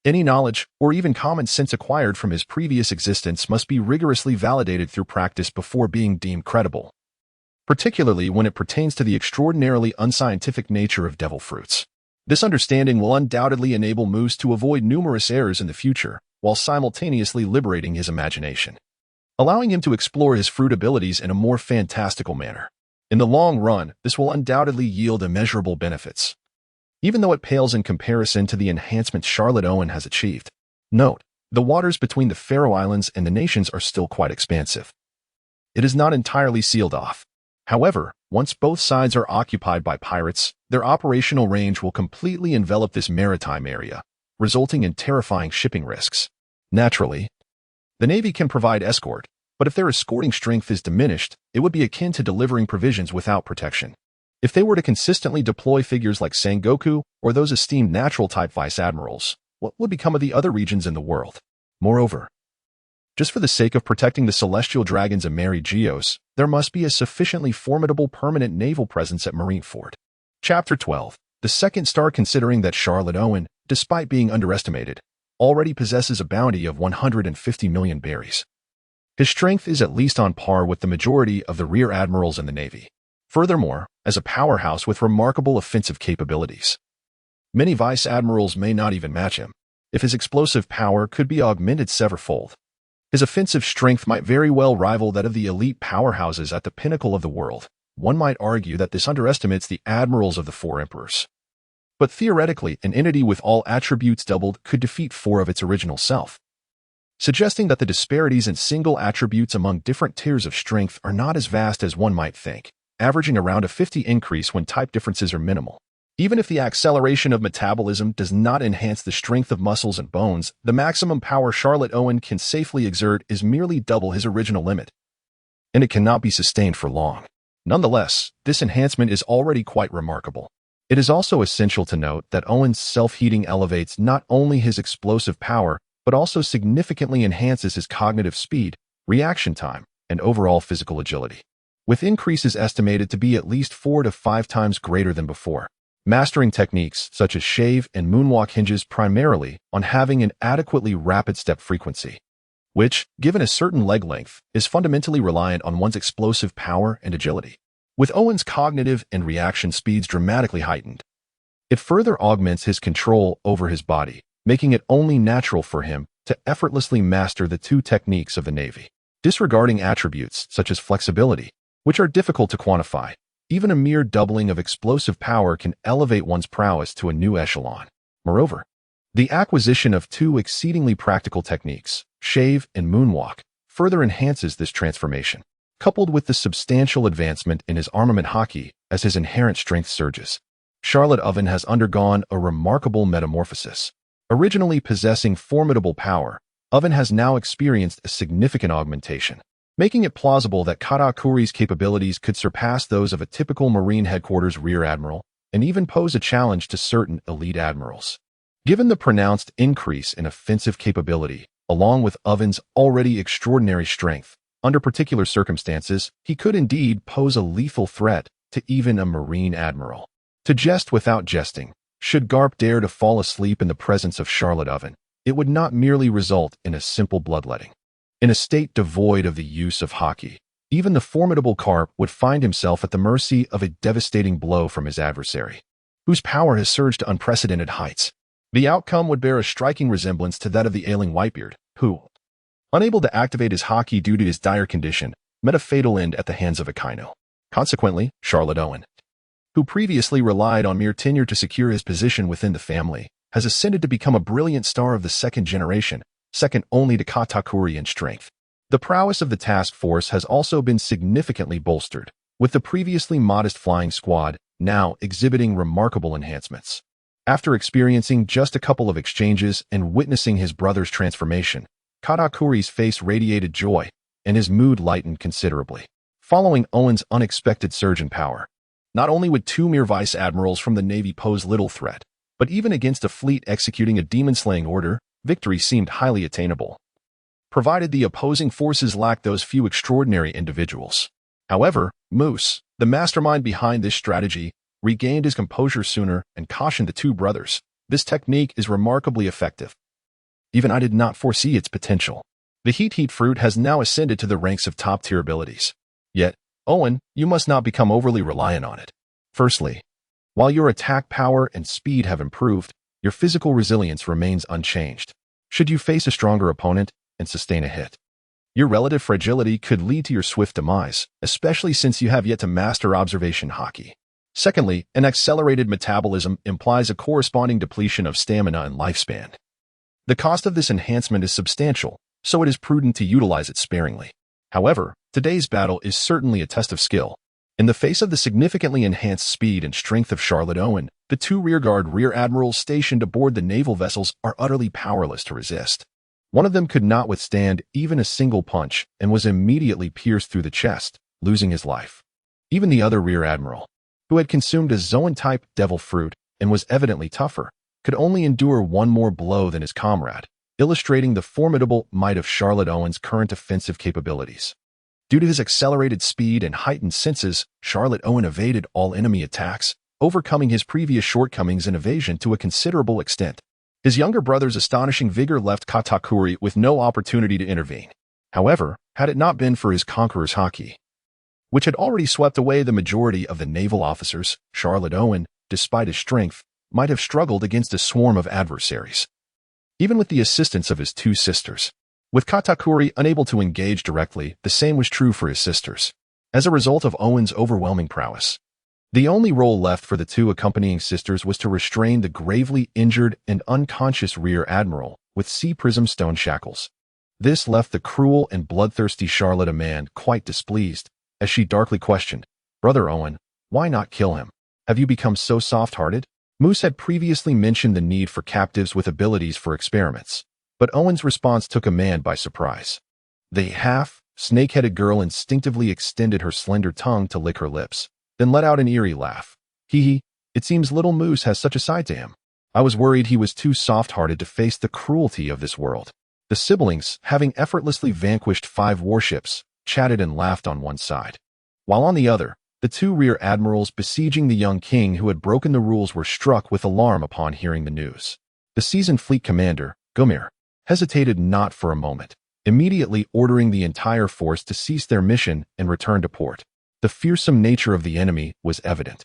any knowledge, or even common sense acquired from his previous existence must be rigorously validated through practice before being deemed credible, particularly when it pertains to the extraordinarily unscientific nature of devil fruits. This understanding will undoubtedly enable Moose to avoid numerous errors in the future, while simultaneously liberating his imagination, allowing him to explore his fruit abilities in a more fantastical manner. In the long run, this will undoubtedly yield immeasurable benefits, even though it pales in comparison to the enhancements Charlotte Owen has achieved. Note, the waters between the Faroe Islands and the nations are still quite expansive. It is not entirely sealed off. However, once both sides are occupied by pirates, their operational range will completely envelop this maritime area, resulting in terrifying shipping risks. Naturally, the Navy can provide escort, but if their escorting strength is diminished, it would be akin to delivering provisions without protection. If they were to consistently deploy figures like Sengoku or those esteemed natural-type vice admirals, what would become of the other regions in the world? Moreover, just for the sake of protecting the celestial dragons and Mary Geos, there must be a sufficiently formidable permanent naval presence at Marineford. Chapter 12. The second star. Considering that Charlotte Owen, despite being underestimated, already possesses a bounty of 150 million berries, his strength is at least on par with the majority of the rear admirals in the Navy. Furthermore, as a powerhouse with remarkable offensive capabilities, many vice admirals may not even match him. If his explosive power could be augmented severalfold, his offensive strength might very well rival that of the elite powerhouses at the pinnacle of the world. One might argue that this underestimates the admirals of the four emperors. But theoretically, an entity with all attributes doubled could defeat four of its original self, suggesting that the disparities in single attributes among different tiers of strength are not as vast as one might think, averaging around a 50 increase when type differences are minimal. Even if the acceleration of metabolism does not enhance the strength of muscles and bones, the maximum power Charlotte Owen can safely exert is merely double his original limit, and it cannot be sustained for long. Nonetheless, this enhancement is already quite remarkable. It is also essential to note that Owen's self-heating elevates not only his explosive power, but also significantly enhances his cognitive speed, reaction time, and overall physical agility, with increases estimated to be at least 4 to 5 times greater than before. Mastering techniques such as shave and moonwalk hinges primarily on having an adequately rapid step frequency, which, given a certain leg length, is fundamentally reliant on one's explosive power and agility. With Owen's cognitive and reaction speeds dramatically heightened, it further augments his control over his body, making it only natural for him to effortlessly master the two techniques of the Navy. Disregarding attributes such as flexibility, which are difficult to quantify, even a mere doubling of explosive power can elevate one's prowess to a new echelon. Moreover, the acquisition of two exceedingly practical techniques, shave and moonwalk, further enhances this transformation, coupled with the substantial advancement in his armament hockey as his inherent strength surges. Charlotte Owen has undergone a remarkable metamorphosis. Originally possessing formidable power, Owen has now experienced a significant augmentation, making it plausible that Katakuri's capabilities could surpass those of a typical Marine Headquarters Rear Admiral and even pose a challenge to certain elite admirals. Given the pronounced increase in offensive capability, along with Owen's already extraordinary strength, under particular circumstances, he could indeed pose a lethal threat to even a Marine Admiral. To jest without jesting, should Garp dare to fall asleep in the presence of Charlotte Owen, it would not merely result in a simple bloodletting. In a state devoid of the use of hockey, even the formidable Garp would find himself at the mercy of a devastating blow from his adversary, whose power has surged to unprecedented heights. The outcome would bear a striking resemblance to that of the ailing Whitebeard, who, unable to activate his hockey due to his dire condition, met a fatal end at the hands of Akainu. Consequently, Charlotte Owen, who previously relied on mere tenure to secure his position within the family, has ascended to become a brilliant star of the second generation, second only to Katakuri in strength. The prowess of the task force has also been significantly bolstered, with the previously modest flying squad now exhibiting remarkable enhancements. After experiencing just a couple of exchanges and witnessing his brother's transformation, Katakuri's face radiated joy, and his mood lightened considerably. following Owen's unexpected surge in power. Not only would two mere vice admirals from the Navy pose little threat, but even against a fleet executing a demon-slaying order, victory seemed highly attainable, provided the opposing forces lacked those few extraordinary individuals. However, Moose, the mastermind behind this strategy, regained his composure sooner and cautioned the two brothers. This technique is remarkably effective. Even I did not foresee its potential. The heat fruit has now ascended to the ranks of top-tier abilities. Yet, Owen, you must not become overly reliant on it. Firstly, while your attack power and speed have improved, your physical resilience remains unchanged. Should you face a stronger opponent and sustain a hit, your relative fragility could lead to your swift demise, especially since you have yet to master observation hockey. Secondly, an accelerated metabolism implies a corresponding depletion of stamina and lifespan. The cost of this enhancement is substantial, so it is prudent to utilize it sparingly. However, today's battle is certainly a test of skill. In the face of the significantly enhanced speed and strength of Charlotte Owen, the two rearguard rear admirals stationed aboard the naval vessels are utterly powerless to resist. One of them could not withstand even a single punch and was immediately pierced through the chest, losing his life. Even the other rear admiral, who had consumed a Zoan-type devil fruit and was evidently tougher, could only endure one more blow than his comrade, illustrating the formidable might of Charlotte Owen's current offensive capabilities. Due to his accelerated speed and heightened senses, Charlotte Owen evaded all enemy attacks, overcoming his previous shortcomings in evasion to a considerable extent. His younger brother's astonishing vigor left Katakuri with no opportunity to intervene. However, had it not been for his conqueror's haki, which had already swept away the majority of the naval officers, Charlotte Owen, despite his strength, might have struggled against a swarm of adversaries, even with the assistance of his two sisters. With Katakuri unable to engage directly, the same was true for his sisters. As a result of Owen's overwhelming prowess, the only role left for the two accompanying sisters was to restrain the gravely injured and unconscious rear admiral with sea prism stone shackles. This left the cruel and bloodthirsty Charlotte Owen quite displeased, as she darkly questioned, "Brother Owen, why not kill him? Have you become so soft-hearted?" Moose had previously mentioned the need for captives with abilities for experiments, but Owen's response took a man by surprise. The half-snake-headed girl instinctively extended her slender tongue to lick her lips, then let out an eerie laugh. Hee, it seems little Moose has such a side to him. I was worried he was too soft-hearted to face the cruelty of this world. The siblings, having effortlessly vanquished 5 warships, chatted and laughed on one side, while on the other, the two rear admirals besieging the young king who had broken the rules were struck with alarm upon hearing the news. The seasoned fleet commander, Gomir, hesitated not for a moment, immediately ordering the entire force to cease their mission and return to port. The fearsome nature of the enemy was evident,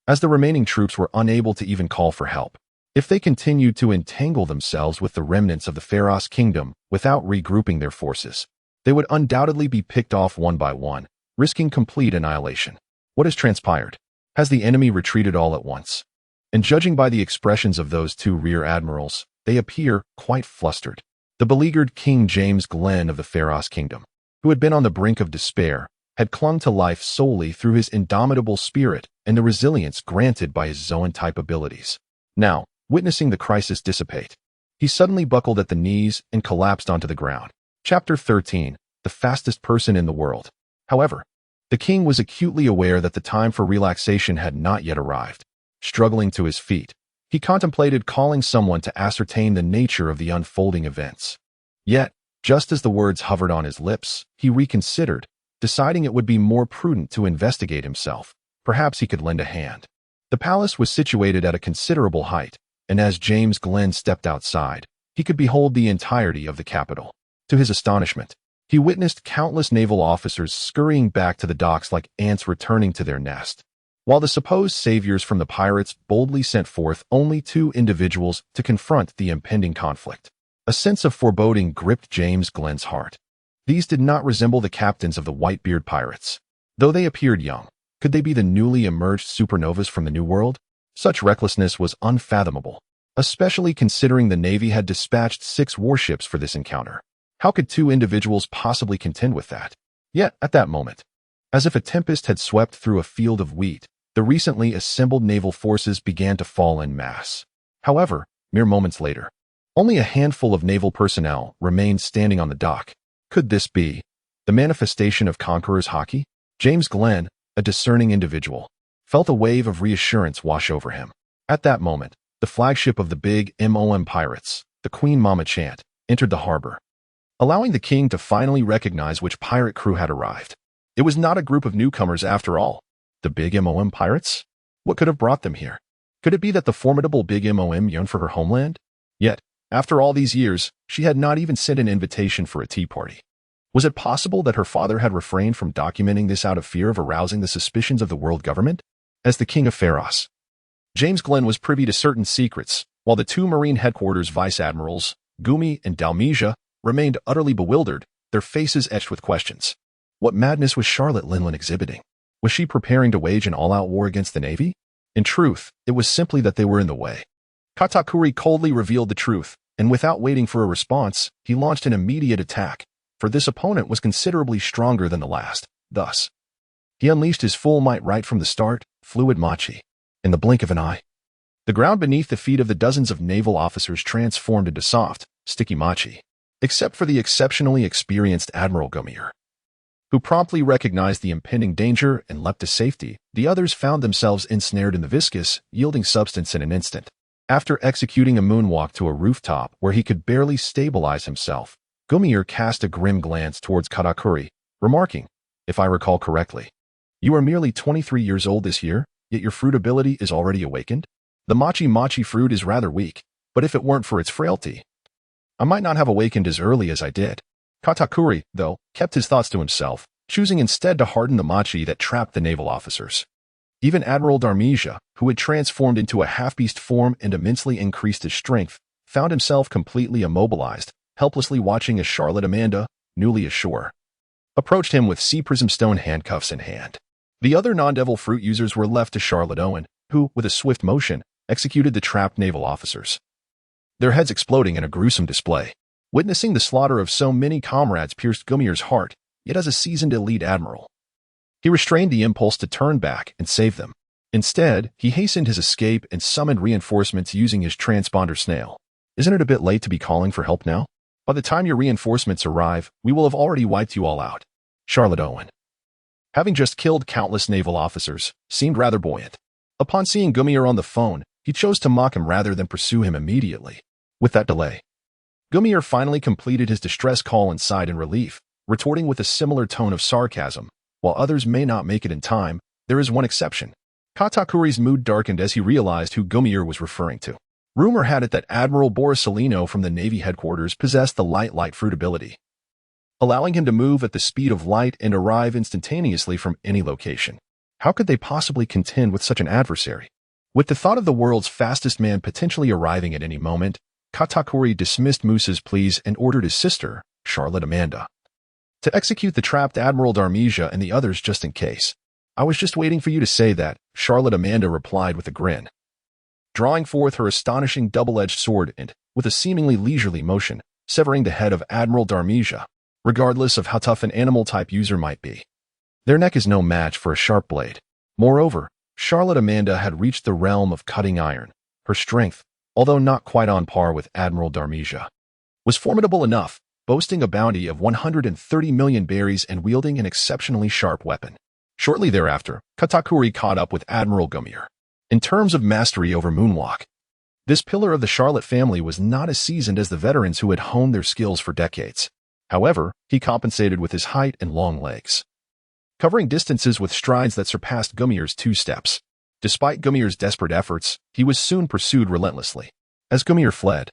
as the remaining troops were unable to even call for help. If they continued to entangle themselves with the remnants of the Pharos kingdom without regrouping their forces, they would undoubtedly be picked off one by one, risking complete annihilation. What has transpired? Has the enemy retreated all at once? And judging by the expressions of those two rear admirals, they appear quite flustered. The beleaguered King James Glenn of the Pharos kingdom, who had been on the brink of despair, had clung to life solely through his indomitable spirit and the resilience granted by his Zoan-type abilities. Now, witnessing the crisis dissipate, he suddenly buckled at the knees and collapsed onto the ground. Chapter 13. The fastest person in the world. However, the king was acutely aware that the time for relaxation had not yet arrived. Struggling to his feet, he contemplated calling someone to ascertain the nature of the unfolding events. Yet, just as the words hovered on his lips, he reconsidered, deciding it would be more prudent to investigate himself. Perhaps he could lend a hand. The palace was situated at a considerable height, and as James Glenn stepped outside, he could behold the entirety of the capital. To his astonishment, he witnessed countless naval officers scurrying back to the docks like ants returning to their nest, while the supposed saviors from the pirates boldly sent forth only 2 individuals to confront the impending conflict. A sense of foreboding gripped James Glenn's heart. These did not resemble the captains of the Whitebeard pirates. Though they appeared young, could they be the newly emerged supernovas from the New World? Such recklessness was unfathomable, especially considering the Navy had dispatched 6 warships for this encounter. How could 2 individuals possibly contend with that? Yet, at that moment, as if a tempest had swept through a field of wheat, the recently assembled naval forces began to fall en masse. However, mere moments later, only a handful of naval personnel remained standing on the dock. Could this be the manifestation of Conqueror's haki? James Glenn, a discerning individual, felt a wave of reassurance wash over him. At that moment, the flagship of the Big MOM pirates, the Queen Mama Chant, entered the harbor, allowing the king to finally recognize which pirate crew had arrived. It was not a group of newcomers after all. The Big MOM pirates? What could have brought them here? Could it be that the formidable Big MOM yearned for her homeland? Yet, after all these years, she had not even sent an invitation for a tea party. Was it possible that her father had refrained from documenting this out of fear of arousing the suspicions of the world government? As the King of Pharos, James Glenn was privy to certain secrets, while the two Marine headquarters vice admirals, Gumi and Dalmesia, remained utterly bewildered, their faces etched with questions. What madness was Charlotte Linlin exhibiting? Was she preparing to wage an all-out war against the Navy? In truth, it was simply that they were in the way. Katakuri coldly revealed the truth, and without waiting for a response, he launched an immediate attack, for this opponent was considerably stronger than the last. Thus, he unleashed his full might right from the start, fluid machi. In the blink of an eye, the ground beneath the feet of the dozens of naval officers transformed into soft, sticky machi, except for the exceptionally experienced Admiral Gomier, who promptly recognized the impending danger and leapt to safety. The others found themselves ensnared in the viscous, yielding substance in an instant. After executing a moonwalk to a rooftop where he could barely stabilize himself, Gomier cast a grim glance towards Katakuri, remarking, "If I recall correctly, you are merely 23 years old this year, yet your fruit ability is already awakened? The machi fruit is rather weak, but if it weren't for its frailty, I might not have awakened as early as I did." Katakuri, though, kept his thoughts to himself, choosing instead to harden the machi that trapped the naval officers. Even Admiral Darmesia, who had transformed into a half-beast form and immensely increased his strength, found himself completely immobilized, helplessly watching as Charlotte Amanda, newly ashore, approached him with sea prism stone handcuffs in hand. The other non-devil fruit users were left to Charlotte Owen, who, with a swift motion, executed the trapped naval officers, their heads exploding in a gruesome display. Witnessing the slaughter of so many comrades pierced Gumier's heart, yet as a seasoned elite admiral, he restrained the impulse to turn back and save them. Instead, he hastened his escape and summoned reinforcements using his transponder snail. "Isn't it a bit late to be calling for help now? By the time your reinforcements arrive, we will have already wiped you all out." Charlotte Owen, having just killed countless naval officers, seemed rather buoyant. Upon seeing Gumier on the phone, he chose to mock him rather than pursue him immediately. With that delay, Gumier finally completed his distress call and sighed in relief, retorting with a similar tone of sarcasm. "While others may not make it in time, there is one exception." Katakuri's mood darkened as he realized who Gumier was referring to. Rumor had it that Admiral Borisolino from the Navy headquarters possessed the light fruit ability, allowing him to move at the speed of light and arrive instantaneously from any location. How could they possibly contend with such an adversary? With the thought of the world's fastest man potentially arriving at any moment, Katakuri dismissed Moose's pleas and ordered his sister, Charlotte Amanda, to execute the trapped Admiral Darmesia and the others just in case. "I was just waiting for you to say that," Charlotte Amanda replied with a grin, drawing forth her astonishing double-edged sword and, with a seemingly leisurely motion, severing the head of Admiral Darmesia, regardless of how tough an animal-type user might be. Their neck is no match for a sharp blade. Moreover, Charlotte Amanda had reached the realm of cutting iron. Her strength, although not quite on par with Admiral Darmesia, was formidable enough, boasting a bounty of 130 million berries and wielding an exceptionally sharp weapon. Shortly thereafter, Katakuri caught up with Admiral Gumier. In terms of mastery over moonwalk, this pillar of the Charlotte family was not as seasoned as the veterans who had honed their skills for decades. However, he compensated with his height and long legs, covering distances with strides that surpassed Gumier's 2 steps. Despite Gumier's desperate efforts, he was soon pursued relentlessly. As Gumier fled,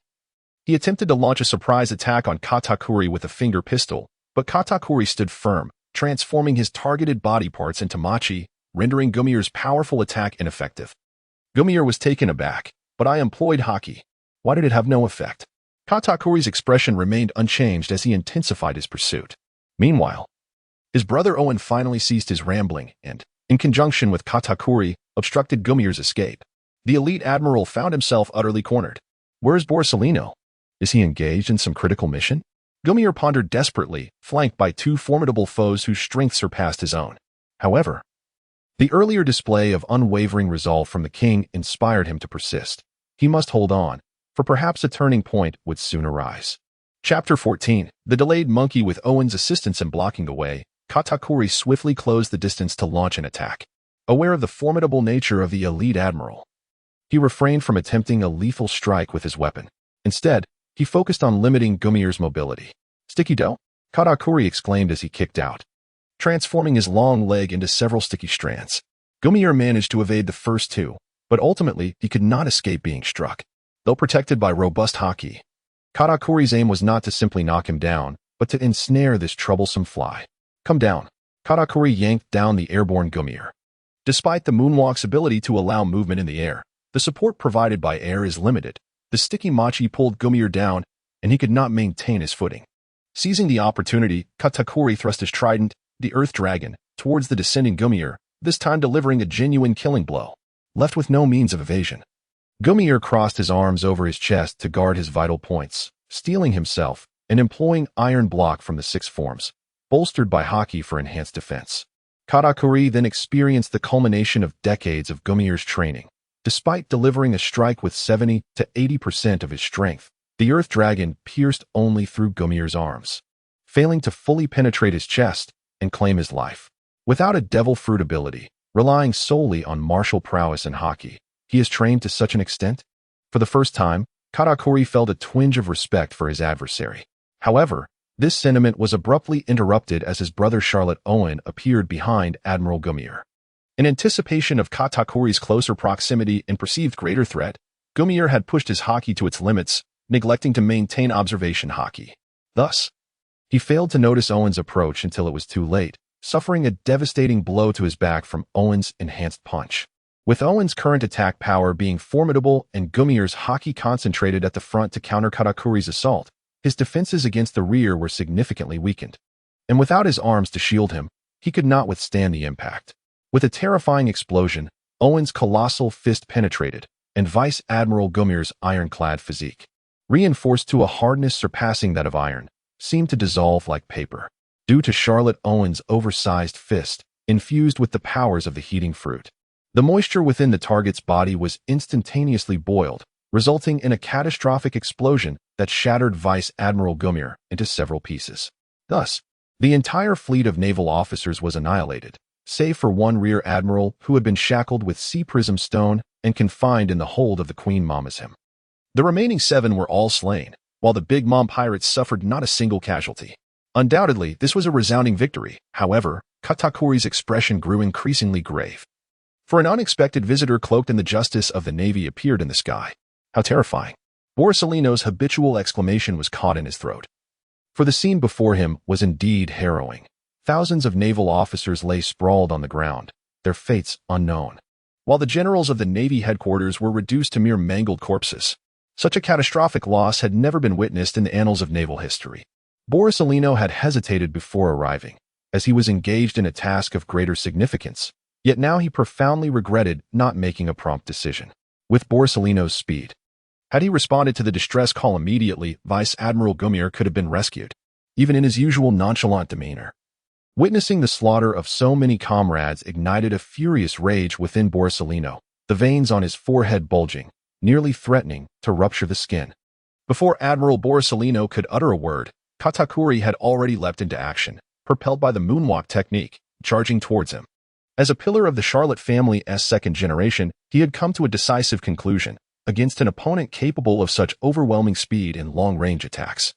he attempted to launch a surprise attack on Katakuri with a finger pistol, but Katakuri stood firm, transforming his targeted body parts into machi, rendering Gumier's powerful attack ineffective. Gumier was taken aback, "But I employed haki. Why did it have no effect?" Katakuri's expression remained unchanged as he intensified his pursuit. Meanwhile, his brother Owen finally ceased his rambling and, in conjunction with Katakuri, obstructed Gumier's escape. The elite admiral found himself utterly cornered. Where is Borisolino? Is he engaged in some critical mission? Gumier pondered desperately, flanked by 2 formidable foes whose strength surpassed his own. However, the earlier display of unwavering resolve from the king inspired him to persist. He must hold on, for perhaps a turning point would soon arise. Chapter 14. The delayed monkey. With Owen's assistance in blocking the way, Katakuri swiftly closed the distance to launch an attack. Aware of the formidable nature of the elite admiral, he refrained from attempting a lethal strike with his weapon. Instead, he focused on limiting Gumier's mobility. "Sticky dough?" Katakuri exclaimed as he kicked out, transforming his long leg into several sticky strands. Gumier managed to evade the first two, but ultimately he could not escape being struck. Though protected by robust haki, Katakuri's aim was not to simply knock him down, but to ensnare this troublesome fly. "Come down." Katakuri yanked down the airborne Gumier. Despite the moonwalk's ability to allow movement in the air, the support provided by air is limited. The sticky machi pulled Gumier down, and he could not maintain his footing. Seizing the opportunity, Katakuri thrust his trident, the Earth Dragon, towards the descending Gumier, this time delivering a genuine killing blow. Left with no means of evasion, Gumier crossed his arms over his chest to guard his vital points, steeling himself and employing iron block from the six forms, bolstered by haki for enhanced defense. Katakuri then experienced the culmination of decades of Gumier's training. Despite delivering a strike with 70 to 80% of his strength, the Earth Dragon pierced only through Gumier's arms, failing to fully penetrate his chest and claim his life. Without a devil fruit ability, relying solely on martial prowess and haki, he is trained to such an extent? For the first time, Katakuri felt a twinge of respect for his adversary. However, this sentiment was abruptly interrupted as his brother Charlotte Owen appeared behind Admiral Gumier. In anticipation of Katakuri's closer proximity and perceived greater threat, Gumier had pushed his haki to its limits, neglecting to maintain observation haki. Thus, he failed to notice Owen's approach until it was too late, suffering a devastating blow to his back from Owen's enhanced punch. With Owen's current attack power being formidable and Gumier's haki concentrated at the front to counter Katakuri's assault, his defenses against the rear were significantly weakened. And without his arms to shield him, he could not withstand the impact. With a terrifying explosion, Owen's colossal fist penetrated, and Vice Admiral Gumier's ironclad physique, reinforced to a hardness surpassing that of iron, seemed to dissolve like paper, due to Charlotte Owen's oversized fist, infused with the powers of the heating fruit. The moisture within the target's body was instantaneously boiled, resulting in a catastrophic explosion that shattered Vice Admiral Gumier into several pieces. Thus, the entire fleet of naval officers was annihilated, save for one rear admiral who had been shackled with sea prism stone and confined in the hold of the Queen Mamazim. The remaining 7 were all slain, while the Big Mom pirates suffered not a single casualty. Undoubtedly, this was a resounding victory. However, Katakuri's expression grew increasingly grave. For an unexpected visitor cloaked in the justice of the Navy appeared in the sky. How terrifying. Borsalino's habitual exclamation was caught in his throat. For the scene before him was indeed harrowing. Thousands of naval officers lay sprawled on the ground, their fates unknown, while the generals of the Navy headquarters were reduced to mere mangled corpses. Such a catastrophic loss had never been witnessed in the annals of naval history. Borsalino had hesitated before arriving, as he was engaged in a task of greater significance, yet now he profoundly regretted not making a prompt decision. With Borsalino's speed, had he responded to the distress call immediately, Vice Admiral Gumier could have been rescued, even in his usual nonchalant demeanor. Witnessing the slaughter of so many comrades ignited a furious rage within Borsalino, the veins on his forehead bulging, nearly threatening to rupture the skin. Before Admiral Borsalino could utter a word, Katakuri had already leapt into action, propelled by the moonwalk technique, charging towards him. As a pillar of the Charlotte family's second generation, he had come to a decisive conclusion against an opponent capable of such overwhelming speed and long-range attacks.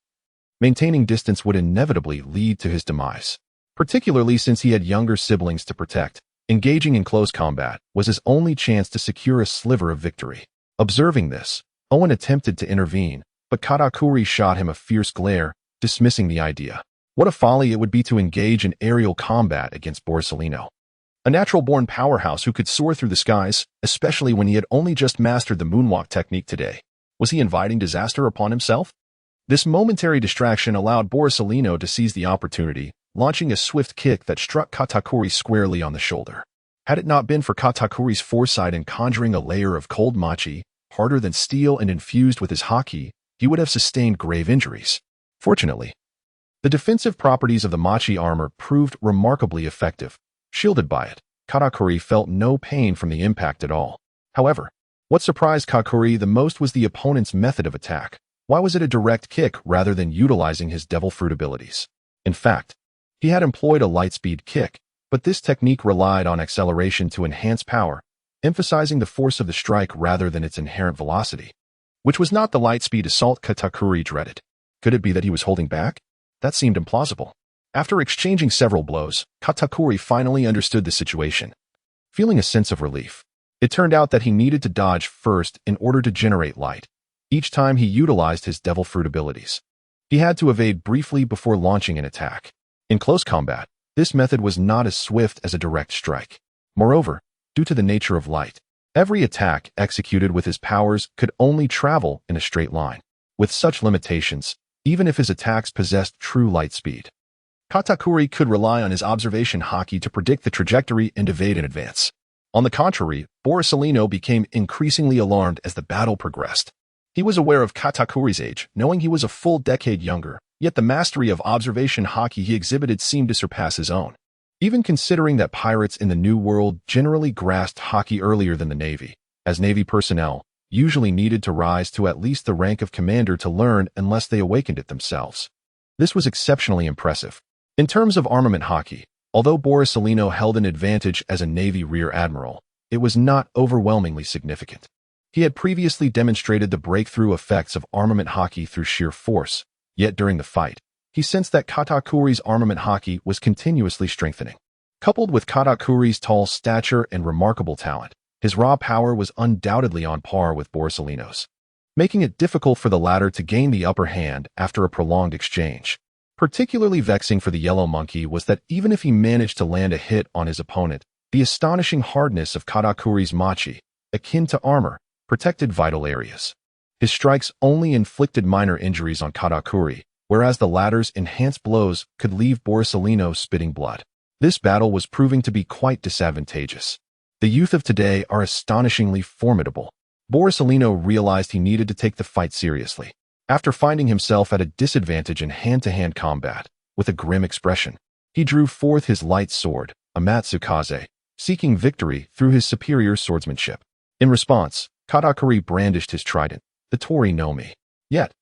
Maintaining distance would inevitably lead to his demise. Particularly since he had younger siblings to protect, engaging in close combat was his only chance to secure a sliver of victory. Observing this, Owen attempted to intervene, but Katakuri shot him a fierce glare, dismissing the idea. What a folly it would be to engage in aerial combat against Borsalino, a natural-born powerhouse who could soar through the skies, especially when he had only just mastered the moonwalk technique today. Was he inviting disaster upon himself? This momentary distraction allowed Borsalino to seize the opportunity, launching a swift kick that struck Katakuri squarely on the shoulder. Had it not been for Katakuri's foresight in conjuring a layer of cold machi, harder than steel and infused with his haki, he would have sustained grave injuries. Fortunately, the defensive properties of the machi armor proved remarkably effective. Shielded by it, Katakuri felt no pain from the impact at all. However, what surprised Katakuri the most was the opponent's method of attack. Why was it a direct kick rather than utilizing his devil fruit abilities? In fact, He had employed a light-speed kick, but this technique relied on acceleration to enhance power, emphasizing the force of the strike rather than its inherent velocity, which was not the light-speed assault Katakuri dreaded. Could it be that he was holding back? That seemed implausible. After exchanging several blows, Katakuri finally understood the situation, feeling a sense of relief. It turned out that he needed to dodge first in order to generate light. Each time he utilized his devil fruit abilities, he had to evade briefly before launching an attack. In close combat, this method was not as swift as a direct strike. Moreover, due to the nature of light, every attack executed with his powers could only travel in a straight line. With such limitations, even if his attacks possessed true light speed, Katakuri could rely on his observation haki to predict the trajectory and evade in advance. On the contrary, Borsalino became increasingly alarmed as the battle progressed. He was aware of Katakuri's age, knowing he was a full decade younger, yet the mastery of observation haki he exhibited seemed to surpass his own. Even considering that pirates in the New World generally grasped haki earlier than the Navy, as Navy personnel usually needed to rise to at least the rank of commander to learn unless they awakened it themselves. This was exceptionally impressive. In terms of armament haki, although Borsalino held an advantage as a Navy rear admiral, it was not overwhelmingly significant. He had previously demonstrated the breakthrough effects of armament haki through sheer force, yet during the fight, he sensed that Katakuri's armament haki was continuously strengthening. Coupled with Katakuri's tall stature and remarkable talent, his raw power was undoubtedly on par with Borsalino's, making it difficult for the latter to gain the upper hand after a prolonged exchange. Particularly vexing for the Yellow Monkey was that even if he managed to land a hit on his opponent, the astonishing hardness of Katakuri's machi, akin to armor, protected vital areas. His strikes only inflicted minor injuries on Katakuri, whereas the latter's enhanced blows could leave Borsalino spitting blood. This battle was proving to be quite disadvantageous. The youth of today are astonishingly formidable. Borsalino realized he needed to take the fight seriously. After finding himself at a disadvantage in hand-to-hand combat, with a grim expression, he drew forth his light sword, Amatsukaze, seeking victory through his superior swordsmanship. In response, Katakuri brandished his trident, the Tori no Mi. Yet,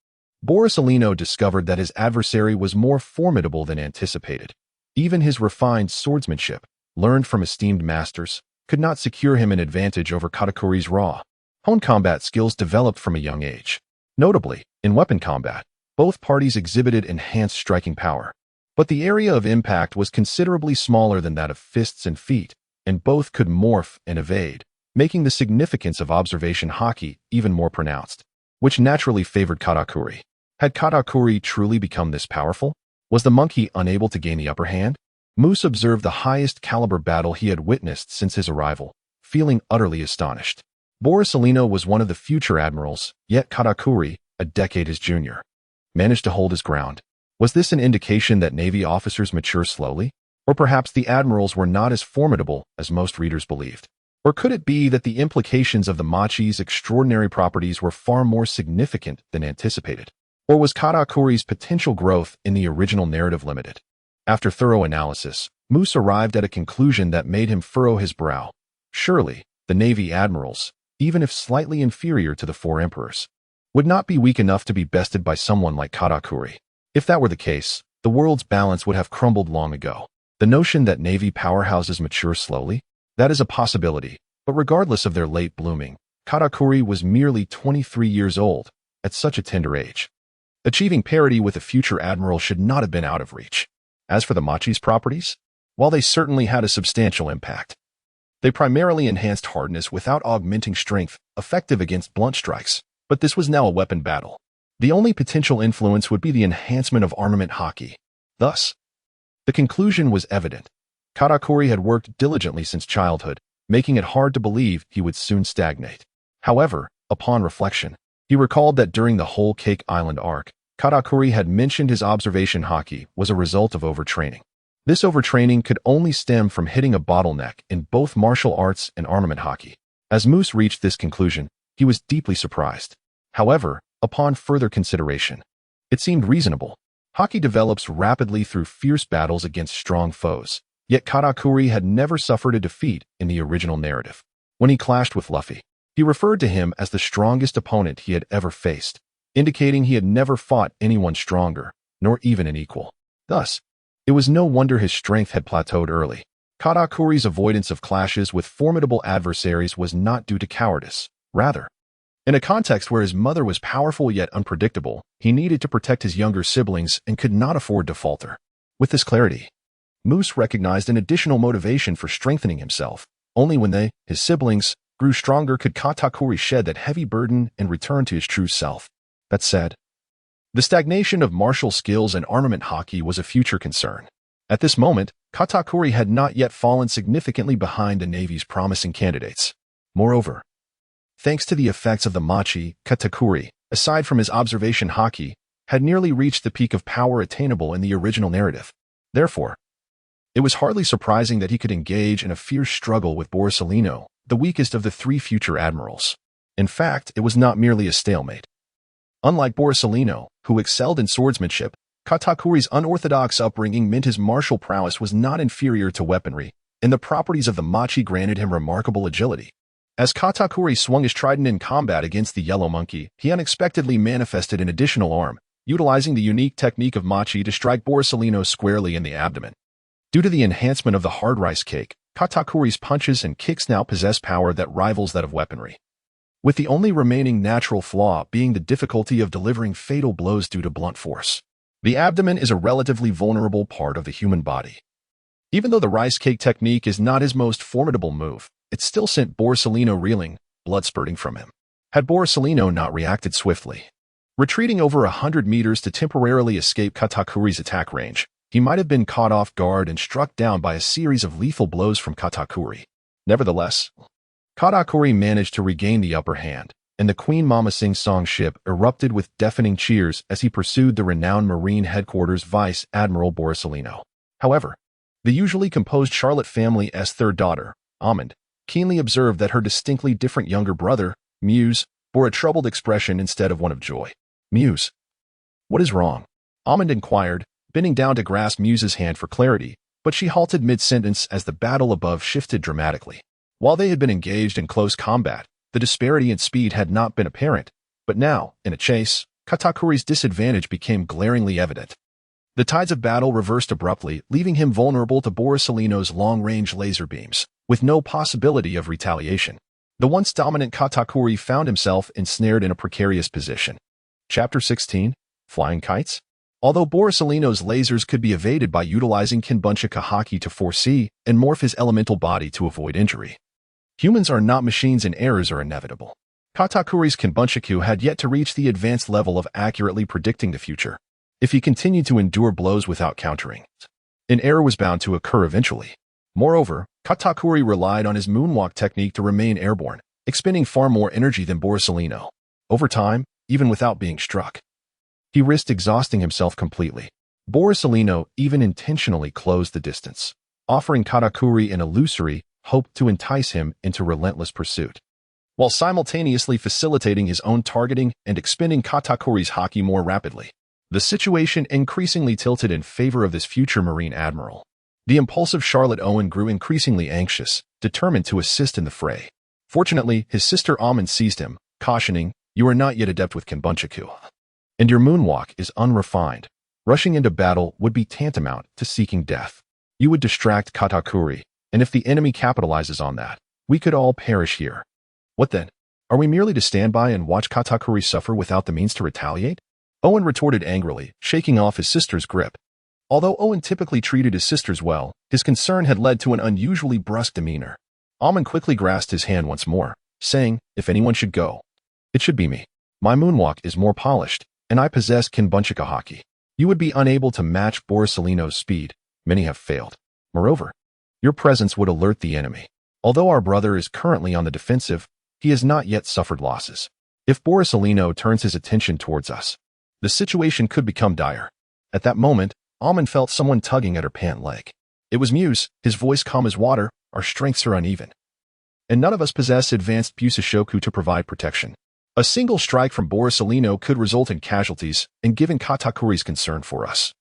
Borsalino discovered that his adversary was more formidable than anticipated. Even his refined swordsmanship, learned from esteemed masters, could not secure him an advantage over Katakuri's raw, honed combat skills developed from a young age. Notably, in weapon combat, both parties exhibited enhanced striking power, but the area of impact was considerably smaller than that of fists and feet, and both could morph and evade, making the significance of observation haki even more pronounced, which naturally favored Katakuri. Had Katakuri truly become this powerful? Was the monkey unable to gain the upper hand? Moose observed the highest caliber battle he had witnessed since his arrival, feeling utterly astonished. Borsalino was one of the future admirals, yet Katakuri, a decade his junior, managed to hold his ground. Was this an indication that Navy officers mature slowly? Or perhaps the admirals were not as formidable as most readers believed? Or could it be that the implications of the machi's extraordinary properties were far more significant than anticipated? Or was Katakuri's potential growth in the original narrative limited? After thorough analysis, Moose arrived at a conclusion that made him furrow his brow. Surely, the Navy admirals, even if slightly inferior to the four emperors, would not be weak enough to be bested by someone like Katakuri. If that were the case, the world's balance would have crumbled long ago. The notion that Navy powerhouses mature slowly? That is a possibility, but regardless of their late blooming, Katakuri was merely 23 years old, at such a tender age. Achieving parity with a future admiral should not have been out of reach. As for the machi's properties, while they certainly had a substantial impact, they primarily enhanced hardness without augmenting strength, effective against blunt strikes. But this was now a weapon battle. The only potential influence would be the enhancement of armament haki. Thus, the conclusion was evident. Katakuri had worked diligently since childhood, making it hard to believe he would soon stagnate. However, upon reflection, he recalled that during the whole Cake Island arc, Katakuri had mentioned his observation haki was a result of overtraining. This overtraining could only stem from hitting a bottleneck in both martial arts and armament haki. As Moose reached this conclusion, he was deeply surprised. However, upon further consideration, it seemed reasonable. Haki develops rapidly through fierce battles against strong foes, yet Katakuri had never suffered a defeat in the original narrative. When he clashed with Luffy, he referred to him as the strongest opponent he had ever faced, indicating he had never fought anyone stronger, nor even an equal. Thus, It was no wonder his strength had plateaued early. Katakuri's avoidance of clashes with formidable adversaries was not due to cowardice. Rather, in a context where his mother was powerful yet unpredictable, he needed to protect his younger siblings and could not afford to falter. With this clarity, Moose recognized an additional motivation for strengthening himself. Only when they, his siblings, grew stronger could Katakuri shed that heavy burden and return to his true self. That said, the stagnation of martial skills and armament hockey was a future concern. At this moment, Katakuri had not yet fallen significantly behind the Navy's promising candidates. Moreover, thanks to the effects of the machi, Katakuri, aside from his observation hockey, had nearly reached the peak of power attainable in the original narrative. Therefore, it was hardly surprising that he could engage in a fierce struggle with Borsalino, the weakest of the three future admirals. In fact, it was not merely a stalemate. Unlike Borsalino, who excelled in swordsmanship, Katakuri's unorthodox upbringing meant his martial prowess was not inferior to weaponry, and the properties of the machi granted him remarkable agility. As Katakuri swung his trident in combat against the yellow monkey, he unexpectedly manifested an additional arm, utilizing the unique technique of machi to strike Borsalino squarely in the abdomen. Due to the enhancement of the hard rice cake, Katakuri's punches and kicks now possess power that rivals that of weaponry, with the only remaining natural flaw being the difficulty of delivering fatal blows due to blunt force. The abdomen is a relatively vulnerable part of the human body. Even though the rice cake technique is not his most formidable move, it still sent Borsalino reeling, blood spurting from him. Had Borsalino not reacted swiftly, retreating over 100 meters to temporarily escape Katakuri's attack range, he might have been caught off guard and struck down by a series of lethal blows from Katakuri. Nevertheless, Katakuri managed to regain the upper hand, and the Queen Mama Sing Song ship erupted with deafening cheers as he pursued the renowned Marine Headquarters Vice Admiral Borsalino. However, the usually composed Charlotte family's third daughter, Amand, keenly observed that her distinctly different younger brother, Muse, bore a troubled expression instead of one of joy. "Muse, what is wrong?" Amand inquired, bending down to grasp Muse's hand for clarity, but she halted mid-sentence as the battle above shifted dramatically. While they had been engaged in close combat, the disparity in speed had not been apparent, but now, in a chase, Katakuri's disadvantage became glaringly evident. The tides of battle reversed abruptly, leaving him vulnerable to Borsalino's long-range laser beams, with no possibility of retaliation. The once dominant Katakuri found himself ensnared in a precarious position. Chapter 16, Flying Kites? Although Borsalino's lasers could be evaded by utilizing Kinbunchika Haki to foresee and morph his elemental body to avoid injury, humans are not machines and errors are inevitable. Katakuri's Kinbunchiku had yet to reach the advanced level of accurately predicting the future. If he continued to endure blows without countering, an error was bound to occur eventually. Moreover, Katakuri relied on his moonwalk technique to remain airborne, expending far more energy than Borsalino. Over time, even without being struck, he risked exhausting himself completely. Borsalino even intentionally closed the distance, offering Katakuri an illusory hope to entice him into relentless pursuit, while simultaneously facilitating his own targeting and expending Katakuri's haki more rapidly. The situation increasingly tilted in favor of this future Marine Admiral. The impulsive Charlotte Owen grew increasingly anxious, determined to assist in the fray. Fortunately, his sister Amand seized him, cautioning, "You are not yet adept with Kinbunchiku, and your moonwalk is unrefined. Rushing into battle would be tantamount to seeking death. You would distract Katakuri, and if the enemy capitalizes on that, we could all perish here. What then? Are we merely to stand by and watch Katakuri suffer without the means to retaliate?" Owen retorted angrily, shaking off his sister's grip. Although Owen typically treated his sisters well, his concern had led to an unusually brusque demeanor. Amand quickly grasped his hand once more, saying, "If anyone should go, it should be me. My moonwalk is more polished, and I possess Kinbunchika Haki. You would be unable to match Borsalino's speed. Many have failed. Moreover, your presence would alert the enemy. Although our brother is currently on the defensive, he has not yet suffered losses. If Borsalino turns his attention towards us, the situation could become dire." At that moment, Amand felt someone tugging at her pant leg. It was Muse, his voice calm as water. "Our strengths are uneven, and none of us possess advanced Busashoku to provide protection. A single strike from Borsalino could result in casualties, and given Katakuri's concern for us,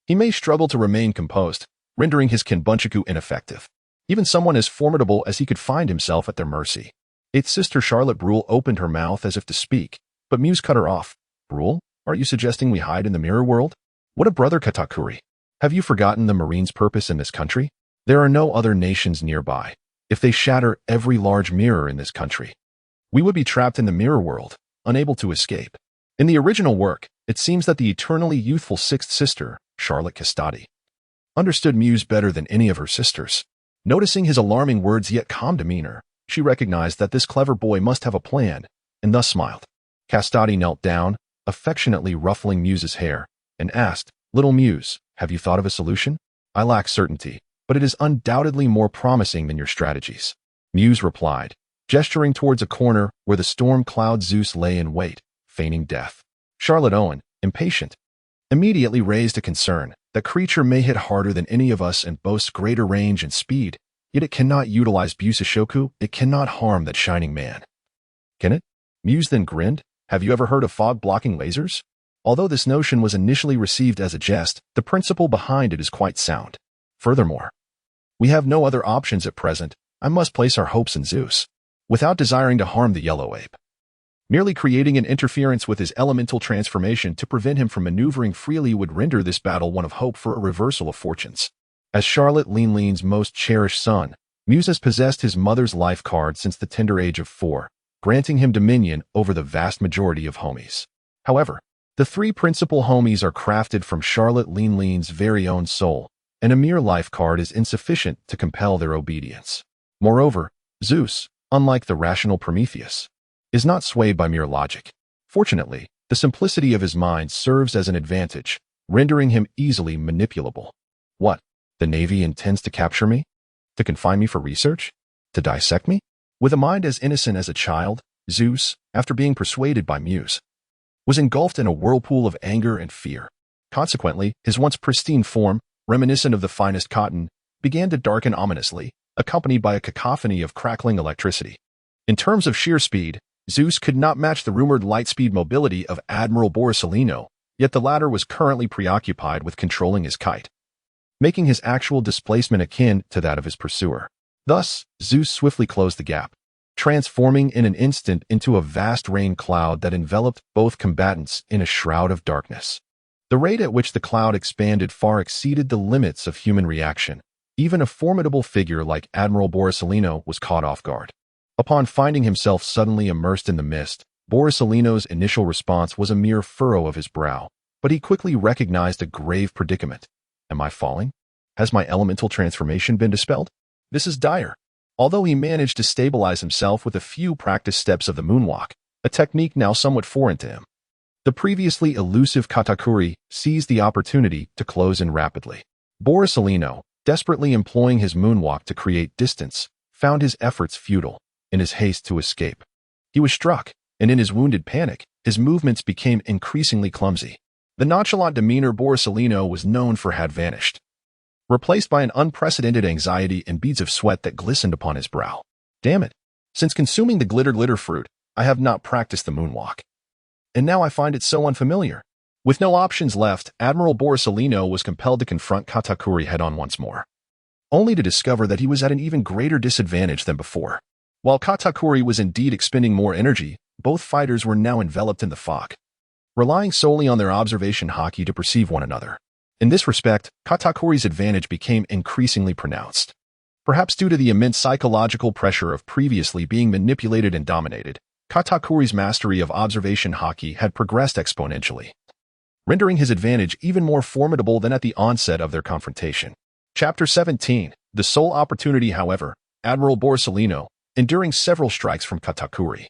he may struggle to remain composed, rendering his Kinbunchiku ineffective. Even someone as formidable as he could find himself at their mercy." Its sister Charlotte Brule opened her mouth as if to speak, but Muse cut her off. "Brule? Aren't you suggesting we hide in the mirror world? What of brother Katakuri? Have you forgotten the Marines' purpose in this country? There are no other nations nearby. If they shatter every large mirror in this country, we would be trapped in the mirror world, unable to escape. In the original work, it seems that the eternally youthful sixth sister, Charlotte Castati, understood Muse better than any of her sisters. Noticing his alarming words yet calm demeanor, she recognized that this clever boy must have a plan, and thus smiled. Castati knelt down, affectionately ruffling Muse's hair, and asked, "Little Muse, have you thought of a solution? I lack certainty, but it is undoubtedly more promising than your strategies." Muse replied, gesturing towards a corner where the storm cloud Zeus lay in wait, feigning death. Charlotte Owen, impatient, immediately raised a concern. The creature may hit harder than any of us and boasts greater range and speed, yet it cannot utilize Busashoku. It cannot harm that shining man. Can it? Muse then grinned. Have you ever heard of fog-blocking lasers? Although this notion was initially received as a jest, the principle behind it is quite sound. Furthermore, we have no other options at present. I must place our hopes in Zeus, without desiring to harm the yellow ape. Merely creating an interference with his elemental transformation to prevent him from maneuvering freely would render this battle one of hope for a reversal of fortunes. As Charlotte Lean's most cherished son, Muse has possessed his mother's life card since the tender age of 4, granting him dominion over the vast majority of homies. However, the 3 principal homies are crafted from Charlotte Lean's very own soul, and a mere life card is insufficient to compel their obedience. Moreover, Zeus, unlike the rational Prometheus, is not swayed by mere logic. Fortunately, the simplicity of his mind serves as an advantage, rendering him easily manipulable. What? The Navy intends to capture me? To confine me for research? To dissect me? With a mind as innocent as a child, Zeus, after being persuaded by Muse, was engulfed in a whirlpool of anger and fear. Consequently, his once pristine form, reminiscent of the finest cotton, began to darken ominously, accompanied by a cacophony of crackling electricity. In terms of sheer speed, Zeus could not match the rumored light-speed mobility of Admiral Borsalino, yet the latter was currently preoccupied with controlling his kite, making his actual displacement akin to that of his pursuer. Thus, Zeus swiftly closed the gap, transforming in an instant into a vast rain cloud that enveloped both combatants in a shroud of darkness. The rate at which the cloud expanded far exceeded the limits of human reaction. Even a formidable figure like Admiral Borsalino was caught off guard. Upon finding himself suddenly immersed in the mist, Borsalino's initial response was a mere furrow of his brow, but he quickly recognized a grave predicament. Am I falling? Has my elemental transformation been dispelled? This is dire. Although he managed to stabilize himself with a few practice steps of the moonwalk, a technique now somewhat foreign to him, the previously elusive Katakuri seized the opportunity to close in rapidly. Borsalino, desperately employing his moonwalk to create distance, found his efforts futile in his haste to escape. He was struck, and in his wounded panic, his movements became increasingly clumsy. The nonchalant demeanor Borsalino was known for had vanished, replaced by an unprecedented anxiety and beads of sweat that glistened upon his brow. Damn it! Since consuming the glitter fruit, I have not practiced the moonwalk. And now I find it so unfamiliar. With no options left, Admiral Borsalino was compelled to confront Katakuri head-on once more, only to discover that he was at an even greater disadvantage than before. While Katakuri was indeed expending more energy, both fighters were now enveloped in the fog, relying solely on their observation haki to perceive one another. In this respect, Katakuri's advantage became increasingly pronounced. Perhaps due to the immense psychological pressure of previously being manipulated and dominated, Katakuri's mastery of observation haki had progressed exponentially, rendering his advantage even more formidable than at the onset of their confrontation. Chapter 17. The sole opportunity, however, Admiral Borsalino, enduring several strikes from Katakuri,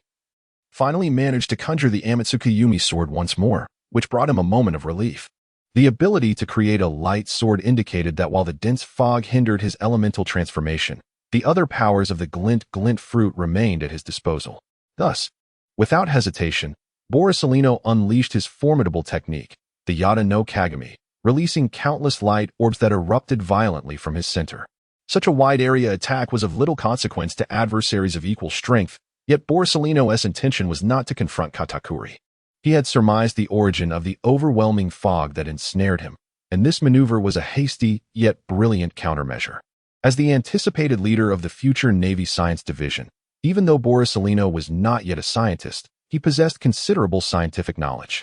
finally managed to conjure the Emancipation sword once more, which brought him a moment of relief. The ability to create a light sword indicated that while the dense fog hindered his elemental transformation, the other powers of the glint fruit remained at his disposal. Thus, without hesitation, Borsalino unleashed his formidable technique, the Yada no Kagami, releasing countless light orbs that erupted violently from his center. Such a wide-area attack was of little consequence to adversaries of equal strength, yet Borsalino's intention was not to confront Katakuri. He had surmised the origin of the overwhelming fog that ensnared him, and this maneuver was a hasty yet brilliant countermeasure. As the anticipated leader of the future Navy Science Division, even though Borsalino was not yet a scientist, he possessed considerable scientific knowledge.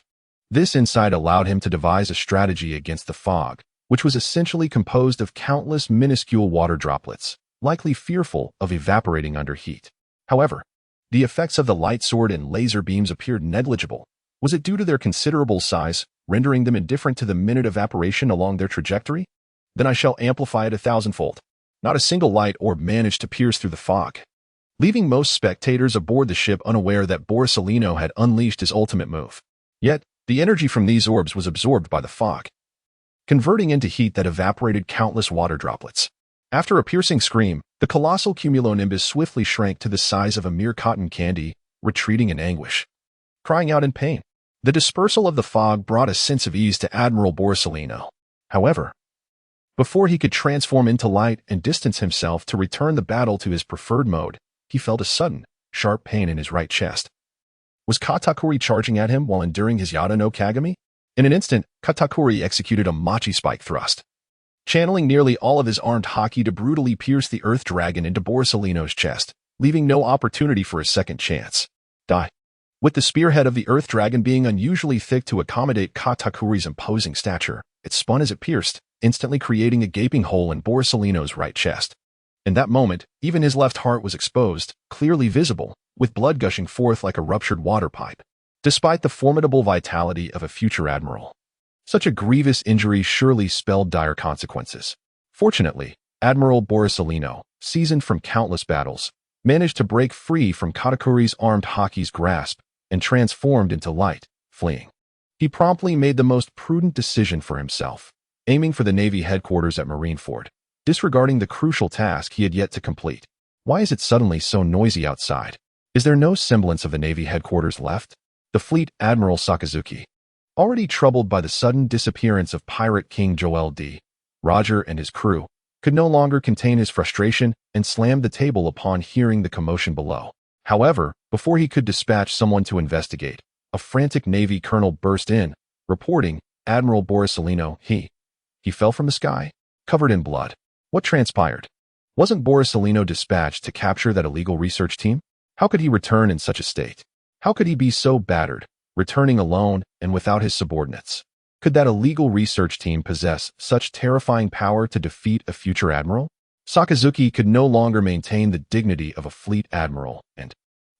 This insight allowed him to devise a strategy against the fog, which was essentially composed of countless minuscule water droplets, likely fearful of evaporating under heat. However, the effects of the light sword and laser beams appeared negligible. Was it due to their considerable size, rendering them indifferent to the minute evaporation along their trajectory? Then I shall amplify it 1,000-fold. Not a single light orb managed to pierce through the fog, leaving most spectators aboard the ship unaware that Borsalino had unleashed his ultimate move. Yet, the energy from these orbs was absorbed by the fog, converting into heat that evaporated countless water droplets. After a piercing scream, the colossal cumulonimbus swiftly shrank to the size of a mere cotton candy, retreating in anguish, crying out in pain. The dispersal of the fog brought a sense of ease to Admiral Borsalino. However, before he could transform into light and distance himself to return the battle to his preferred mode, he felt a sudden, sharp pain in his right chest. Was Katakuri charging at him while enduring his Yada no Kagami? In an instant, Katakuri executed a Machi spike thrust, channeling nearly all of his armed haki to brutally pierce the Earth Dragon into Borsalino's chest, leaving no opportunity for a second chance. Die. With the spearhead of the Earth Dragon being unusually thick to accommodate Katakuri's imposing stature, it spun as it pierced, instantly creating a gaping hole in Borsalino's right chest. In that moment, even his left heart was exposed, clearly visible, with blood gushing forth like a ruptured water pipe. Despite the formidable vitality of a future admiral, such a grievous injury surely spelled dire consequences. Fortunately, Admiral Borsalino, seasoned from countless battles, managed to break free from Katakuri's armed haki's grasp and transformed into light, fleeing. He promptly made the most prudent decision for himself, aiming for the Navy headquarters at Marineford, disregarding the crucial task he had yet to complete. Why is it suddenly so noisy outside? Is there no semblance of the Navy headquarters left? The fleet Admiral Sakazuki, already troubled by the sudden disappearance of pirate King Joel D. Roger and his crew, could no longer contain his frustration and slammed the table upon hearing the commotion below. However, before he could dispatch someone to investigate, a frantic Navy colonel burst in, reporting, Admiral Borsalino, he fell from the sky, covered in blood. What transpired? Wasn't Borsalino dispatched to capture that illegal research team? How could he return in such a state? How could he be so battered, returning alone and without his subordinates? Could that illegal research team possess such terrifying power to defeat a future admiral? Sakazuki could no longer maintain the dignity of a fleet admiral and,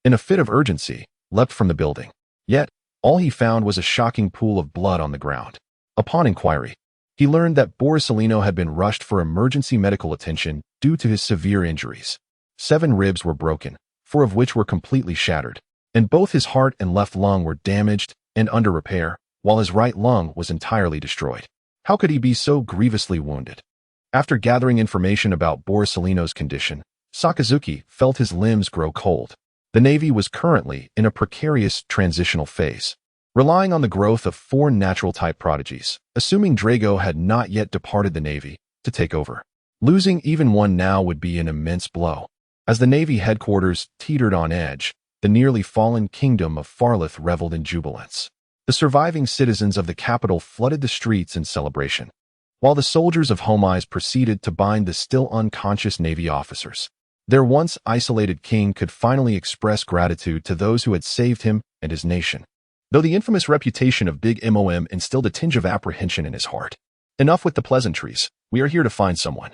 in a fit of urgency, leapt from the building. Yet, all he found was a shocking pool of blood on the ground. Upon inquiry, he learned that Borsalino had been rushed for emergency medical attention due to his severe injuries. 7 ribs were broken, 4 of which were completely shattered, and both his heart and left lung were damaged and under repair, while his right lung was entirely destroyed. How could he be so grievously wounded? After gathering information about Borsalino's condition, Sakazuki felt his limbs grow cold. The Navy was currently in a precarious transitional phase, relying on the growth of 4 natural-type prodigies, assuming Drago had not yet departed the Navy, to take over. Losing even one now would be an immense blow. As the Navy headquarters teetered on edge, the nearly fallen kingdom of Farlith reveled in jubilance. The surviving citizens of the capital flooded the streets in celebration, while the soldiers of Homise proceeded to bind the still unconscious Navy officers. Their once isolated king could finally express gratitude to those who had saved him and his nation, though the infamous reputation of Big MOM instilled a tinge of apprehension in his heart. Enough with the pleasantries. We are here to find someone.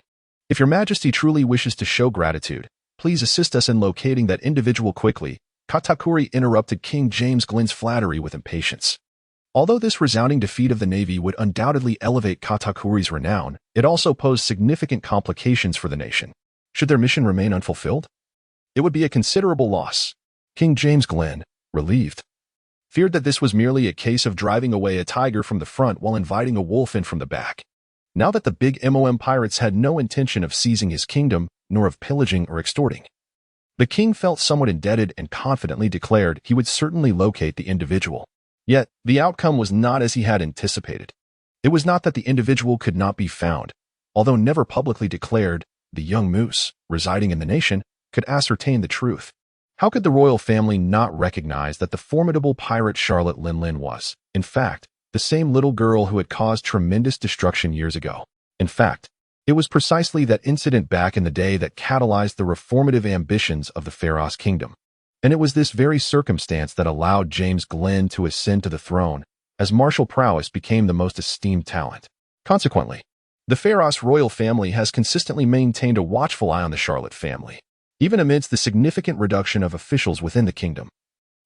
If your majesty truly wishes to show gratitude, please assist us in locating that individual quickly. Katakuri interrupted King James Glenn's flattery with impatience. Although this resounding defeat of the Navy would undoubtedly elevate Katakuri's renown, it also posed significant complications for the nation. Should their mission remain unfulfilled, it would be a considerable loss. King James Glenn, relieved, feared that this was merely a case of driving away a tiger from the front while inviting a wolf in from the back. Now that the Big MOM pirates had no intention of seizing his kingdom, nor of pillaging or extorting, the king felt somewhat indebted and confidently declared he would certainly locate the individual. Yet, the outcome was not as he had anticipated. It was not that the individual could not be found. Although never publicly declared, the young moose, residing in the nation, could ascertain the truth. How could the royal family not recognize that the formidable pirate Charlotte Linlin was, in fact, the same little girl who had caused tremendous destruction years ago? In fact, it was precisely that incident back in the day that catalyzed the reformative ambitions of the Pharos kingdom. And it was this very circumstance that allowed James Glenn to ascend to the throne, as martial prowess became the most esteemed talent. Consequently, The Pharos royal family has consistently maintained a watchful eye on the Charlotte family, even amidst the significant reduction of officials within the kingdom.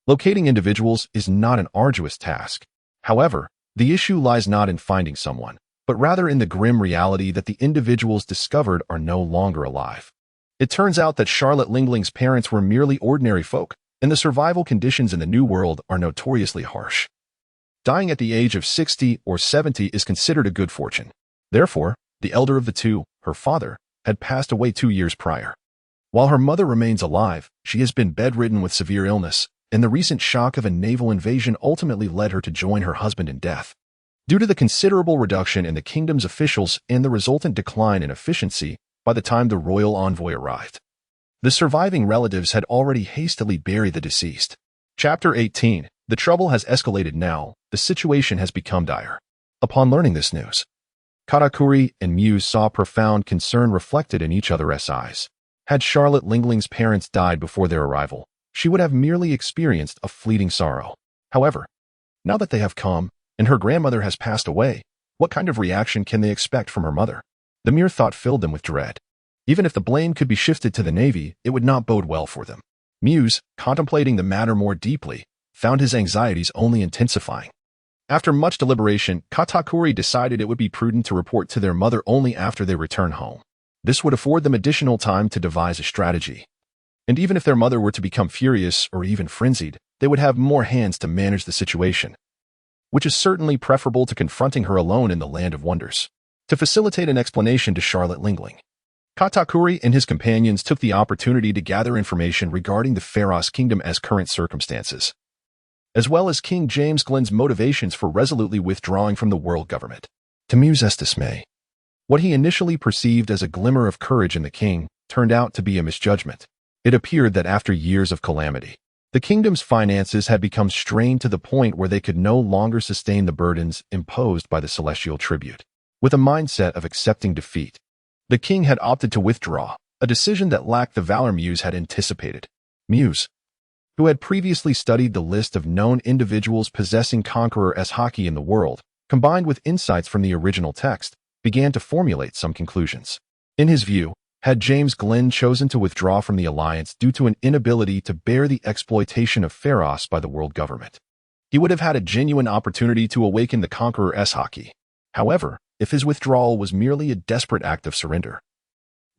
Locating individuals is not an arduous task. However, the issue lies not in finding someone, but rather in the grim reality that the individuals discovered are no longer alive. It turns out that Charlotte Lingling's parents were merely ordinary folk, and the survival conditions in the New World are notoriously harsh. Dying at the age of 60 or 70 is considered a good fortune. Therefore, the elder of the two, her father, had passed away 2 years prior. While her mother remains alive, she has been bedridden with severe illness, and the recent shock of a naval invasion ultimately led her to join her husband in death. Due to the considerable reduction in the kingdom's officials and the resultant decline in efficiency by the time the royal envoy arrived, the surviving relatives had already hastily buried the deceased. Chapter 18. The trouble has escalated now. The situation has become dire. Upon learning this news, Katakuri and Muse saw profound concern reflected in each other's eyes. Had Charlotte Lingling's parents died before their arrival, she would have merely experienced a fleeting sorrow. However, now that they have come, and her grandmother has passed away, what kind of reaction can they expect from her mother? The mere thought filled them with dread. Even if the blame could be shifted to the Navy, it would not bode well for them. Muse, contemplating the matter more deeply, found his anxieties only intensifying. After much deliberation, Katakuri decided it would be prudent to report to their mother only after they return home. This would afford them additional time to devise a strategy. And even if their mother were to become furious or even frenzied, they would have more hands to manage the situation, which is certainly preferable to confronting her alone in the land of wonders. To facilitate an explanation to Charlotte Lingling, Katakuri and his companions took the opportunity to gather information regarding the Pharos kingdom as current circumstances, as well as King James Glenn's motivations for resolutely withdrawing from the world government. To Muse's dismay, what he initially perceived as a glimmer of courage in the king turned out to be a misjudgment. It appeared that after years of calamity, the kingdom's finances had become strained to the point where they could no longer sustain the burdens imposed by the celestial tribute. With a mindset of accepting defeat, the king had opted to withdraw, a decision that lacked the valor Muse had anticipated. Muse, who had previously studied the list of known individuals possessing Conqueror-S hockey in the world, combined with insights from the original text, began to formulate some conclusions. In his view, had James Glenn chosen to withdraw from the alliance due to an inability to bear the exploitation of Pharos by the world government, he would have had a genuine opportunity to awaken the Conqueror-S hockey. However, if his withdrawal was merely a desperate act of surrender,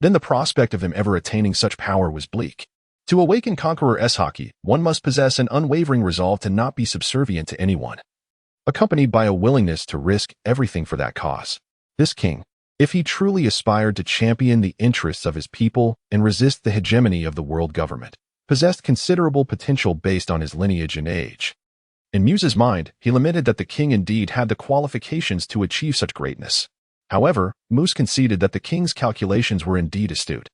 then the prospect of him ever attaining such power was bleak. To awaken Conqueror-S hockey, one must possess an unwavering resolve to not be subservient to anyone, accompanied by a willingness to risk everything for that cause. This king, if he truly aspired to champion the interests of his people and resist the hegemony of the world government, possessed considerable potential based on his lineage and age. In Muse's mind, he lamented that the king indeed had the qualifications to achieve such greatness. However, Muse conceded that the king's calculations were indeed astute.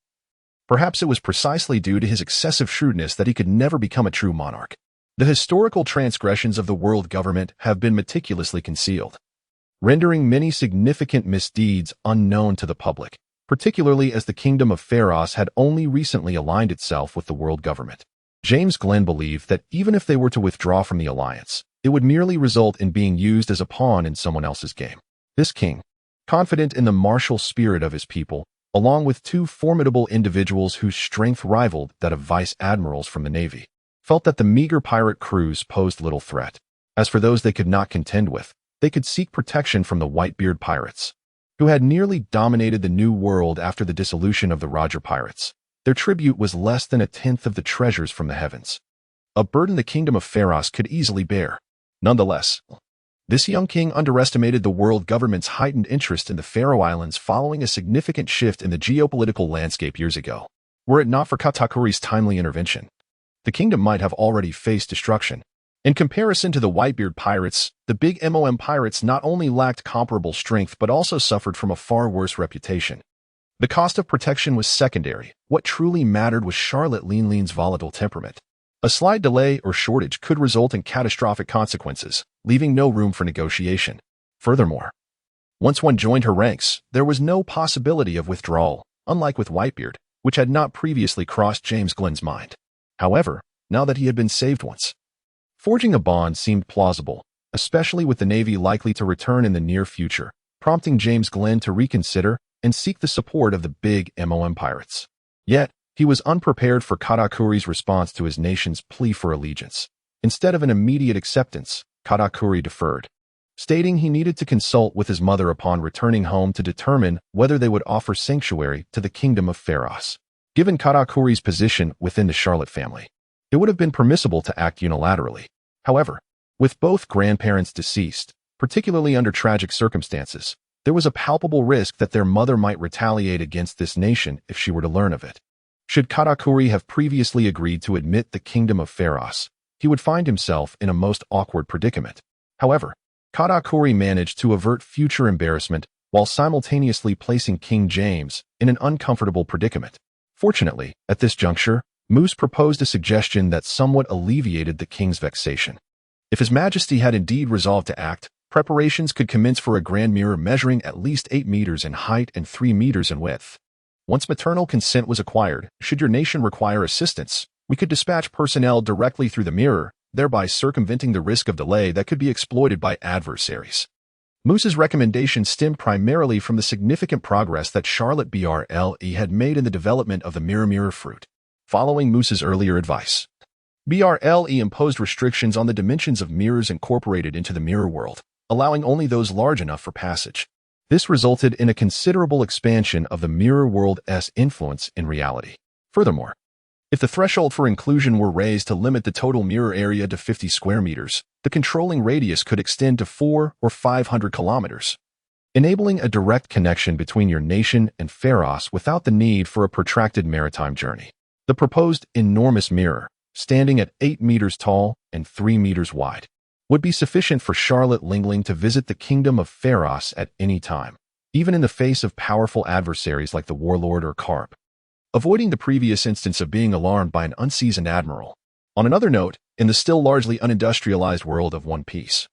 Perhaps it was precisely due to his excessive shrewdness that he could never become a true monarch. The historical transgressions of the world government have been meticulously concealed, rendering many significant misdeeds unknown to the public, particularly as the kingdom of Pharos had only recently aligned itself with the world government. James Glenn believed that even if they were to withdraw from the alliance, it would merely result in being used as a pawn in someone else's game. This king, confident in the martial spirit of his people, along with two formidable individuals whose strength rivaled that of vice admirals from the Navy, felt that the meager pirate crews posed little threat. As for those they could not contend with, they could seek protection from the Whitebeard pirates, who had nearly dominated the New World after the dissolution of the Roger pirates. Their tribute was less than a tenth of the treasures from the heavens, a burden the kingdom of Pharos could easily bear. Nonetheless, this young king underestimated the world government's heightened interest in the Faroe Islands following a significant shift in the geopolitical landscape years ago. Were it not for Katakuri's timely intervention, the kingdom might have already faced destruction. In comparison to the Whitebeard pirates, the big MOM pirates not only lacked comparable strength but also suffered from a far worse reputation. The cost of protection was secondary. What truly mattered was Charlotte Lingling's volatile temperament. A slight delay or shortage could result in catastrophic consequences, leaving no room for negotiation. Furthermore, once one joined her ranks, there was no possibility of withdrawal, unlike with Whitebeard, which had not previously crossed James Glenn's mind. However, now that he had been saved once, forging a bond seemed plausible, especially with the Navy likely to return in the near future, prompting James Glenn to reconsider and seek the support of the big MOM pirates. Yet, he was unprepared for Katakuri's response to his nation's plea for allegiance. Instead of an immediate acceptance, Katakuri deferred, stating he needed to consult with his mother upon returning home to determine whether they would offer sanctuary to the kingdom of Pharos. Given Katakuri's position within the Charlotte family, it would have been permissible to act unilaterally. However, with both grandparents deceased, particularly under tragic circumstances, there was a palpable risk that their mother might retaliate against this nation if she were to learn of it. Should Katakuri have previously agreed to admit the kingdom of Pharos, he would find himself in a most awkward predicament. However, Katakuri managed to avert future embarrassment while simultaneously placing King James in an uncomfortable predicament. Fortunately, at this juncture, Moose proposed a suggestion that somewhat alleviated the king's vexation. If His Majesty had indeed resolved to act, preparations could commence for a grand mirror measuring at least 8 meters in height and 3 meters in width. Once maternal consent was acquired, should your nation require assistance, we could dispatch personnel directly through the mirror, thereby circumventing the risk of delay that could be exploited by adversaries. Moose's recommendation stemmed primarily from the significant progress that Charlotte BRLE had made in the development of the mirror fruit. Following Moose's earlier advice, BRLE imposed restrictions on the dimensions of mirrors incorporated into the mirror world, allowing only those large enough for passage. This resulted in a considerable expansion of the mirror world's influence in reality. Furthermore, if the threshold for inclusion were raised to limit the total mirror area to 50 square meters, the controlling radius could extend to 400 or 500 kilometers, enabling a direct connection between your nation and Pharos without the need for a protracted maritime journey. The proposed enormous mirror, standing at 8 meters tall and 3 meters wide, would be sufficient for Charlotte Lingling to visit the kingdom of Pharos at any time, even in the face of powerful adversaries like the warlord or Carp, avoiding the previous instance of being alarmed by an unseasoned admiral. On another note, in the still largely unindustrialized world of One Piece,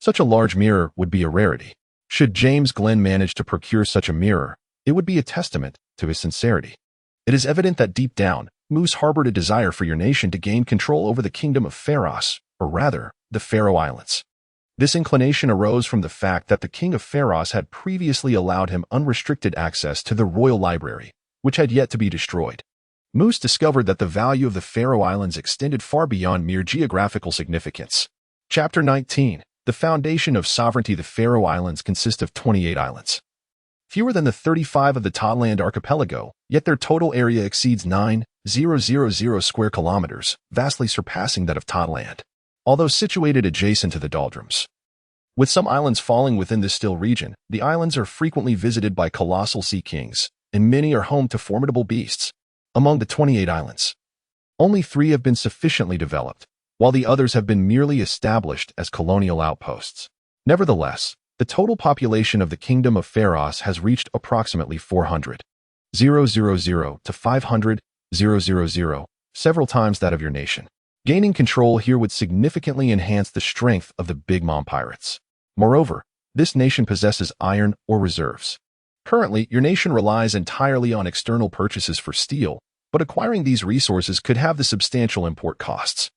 such a large mirror would be a rarity. Should James Glenn manage to procure such a mirror, it would be a testament to his sincerity. It is evident that deep down, Moose harbored a desire for your nation to gain control over the kingdom of Pharos, or rather, the Faroe Islands. This inclination arose from the fact that the king of Pharos had previously allowed him unrestricted access to the royal library, which had yet to be destroyed. Moose discovered that the value of the Faroe Islands extended far beyond mere geographical significance. Chapter 19. The Foundation of Sovereignty. The Faroe Islands consist of 28 islands, fewer than the 35 of the Toland archipelago, yet their total area exceeds 9,000 square kilometers, vastly surpassing that of Toland, although situated adjacent to the doldrums. With some islands falling within this still region, the islands are frequently visited by colossal sea kings, and many are home to formidable beasts. Among the 28 islands, only 3 have been sufficiently developed, while the others have been merely established as colonial outposts. Nevertheless, the total population of the Kingdom of Pharos has reached approximately 400,000 to 500,000, several times that of your nation. Gaining control here would significantly enhance the strength of the Big Mom pirates. Moreover, this nation possesses iron ore reserves. Currently, your nation relies entirely on external purchases for steel, but acquiring these resources could have the substantial import costs.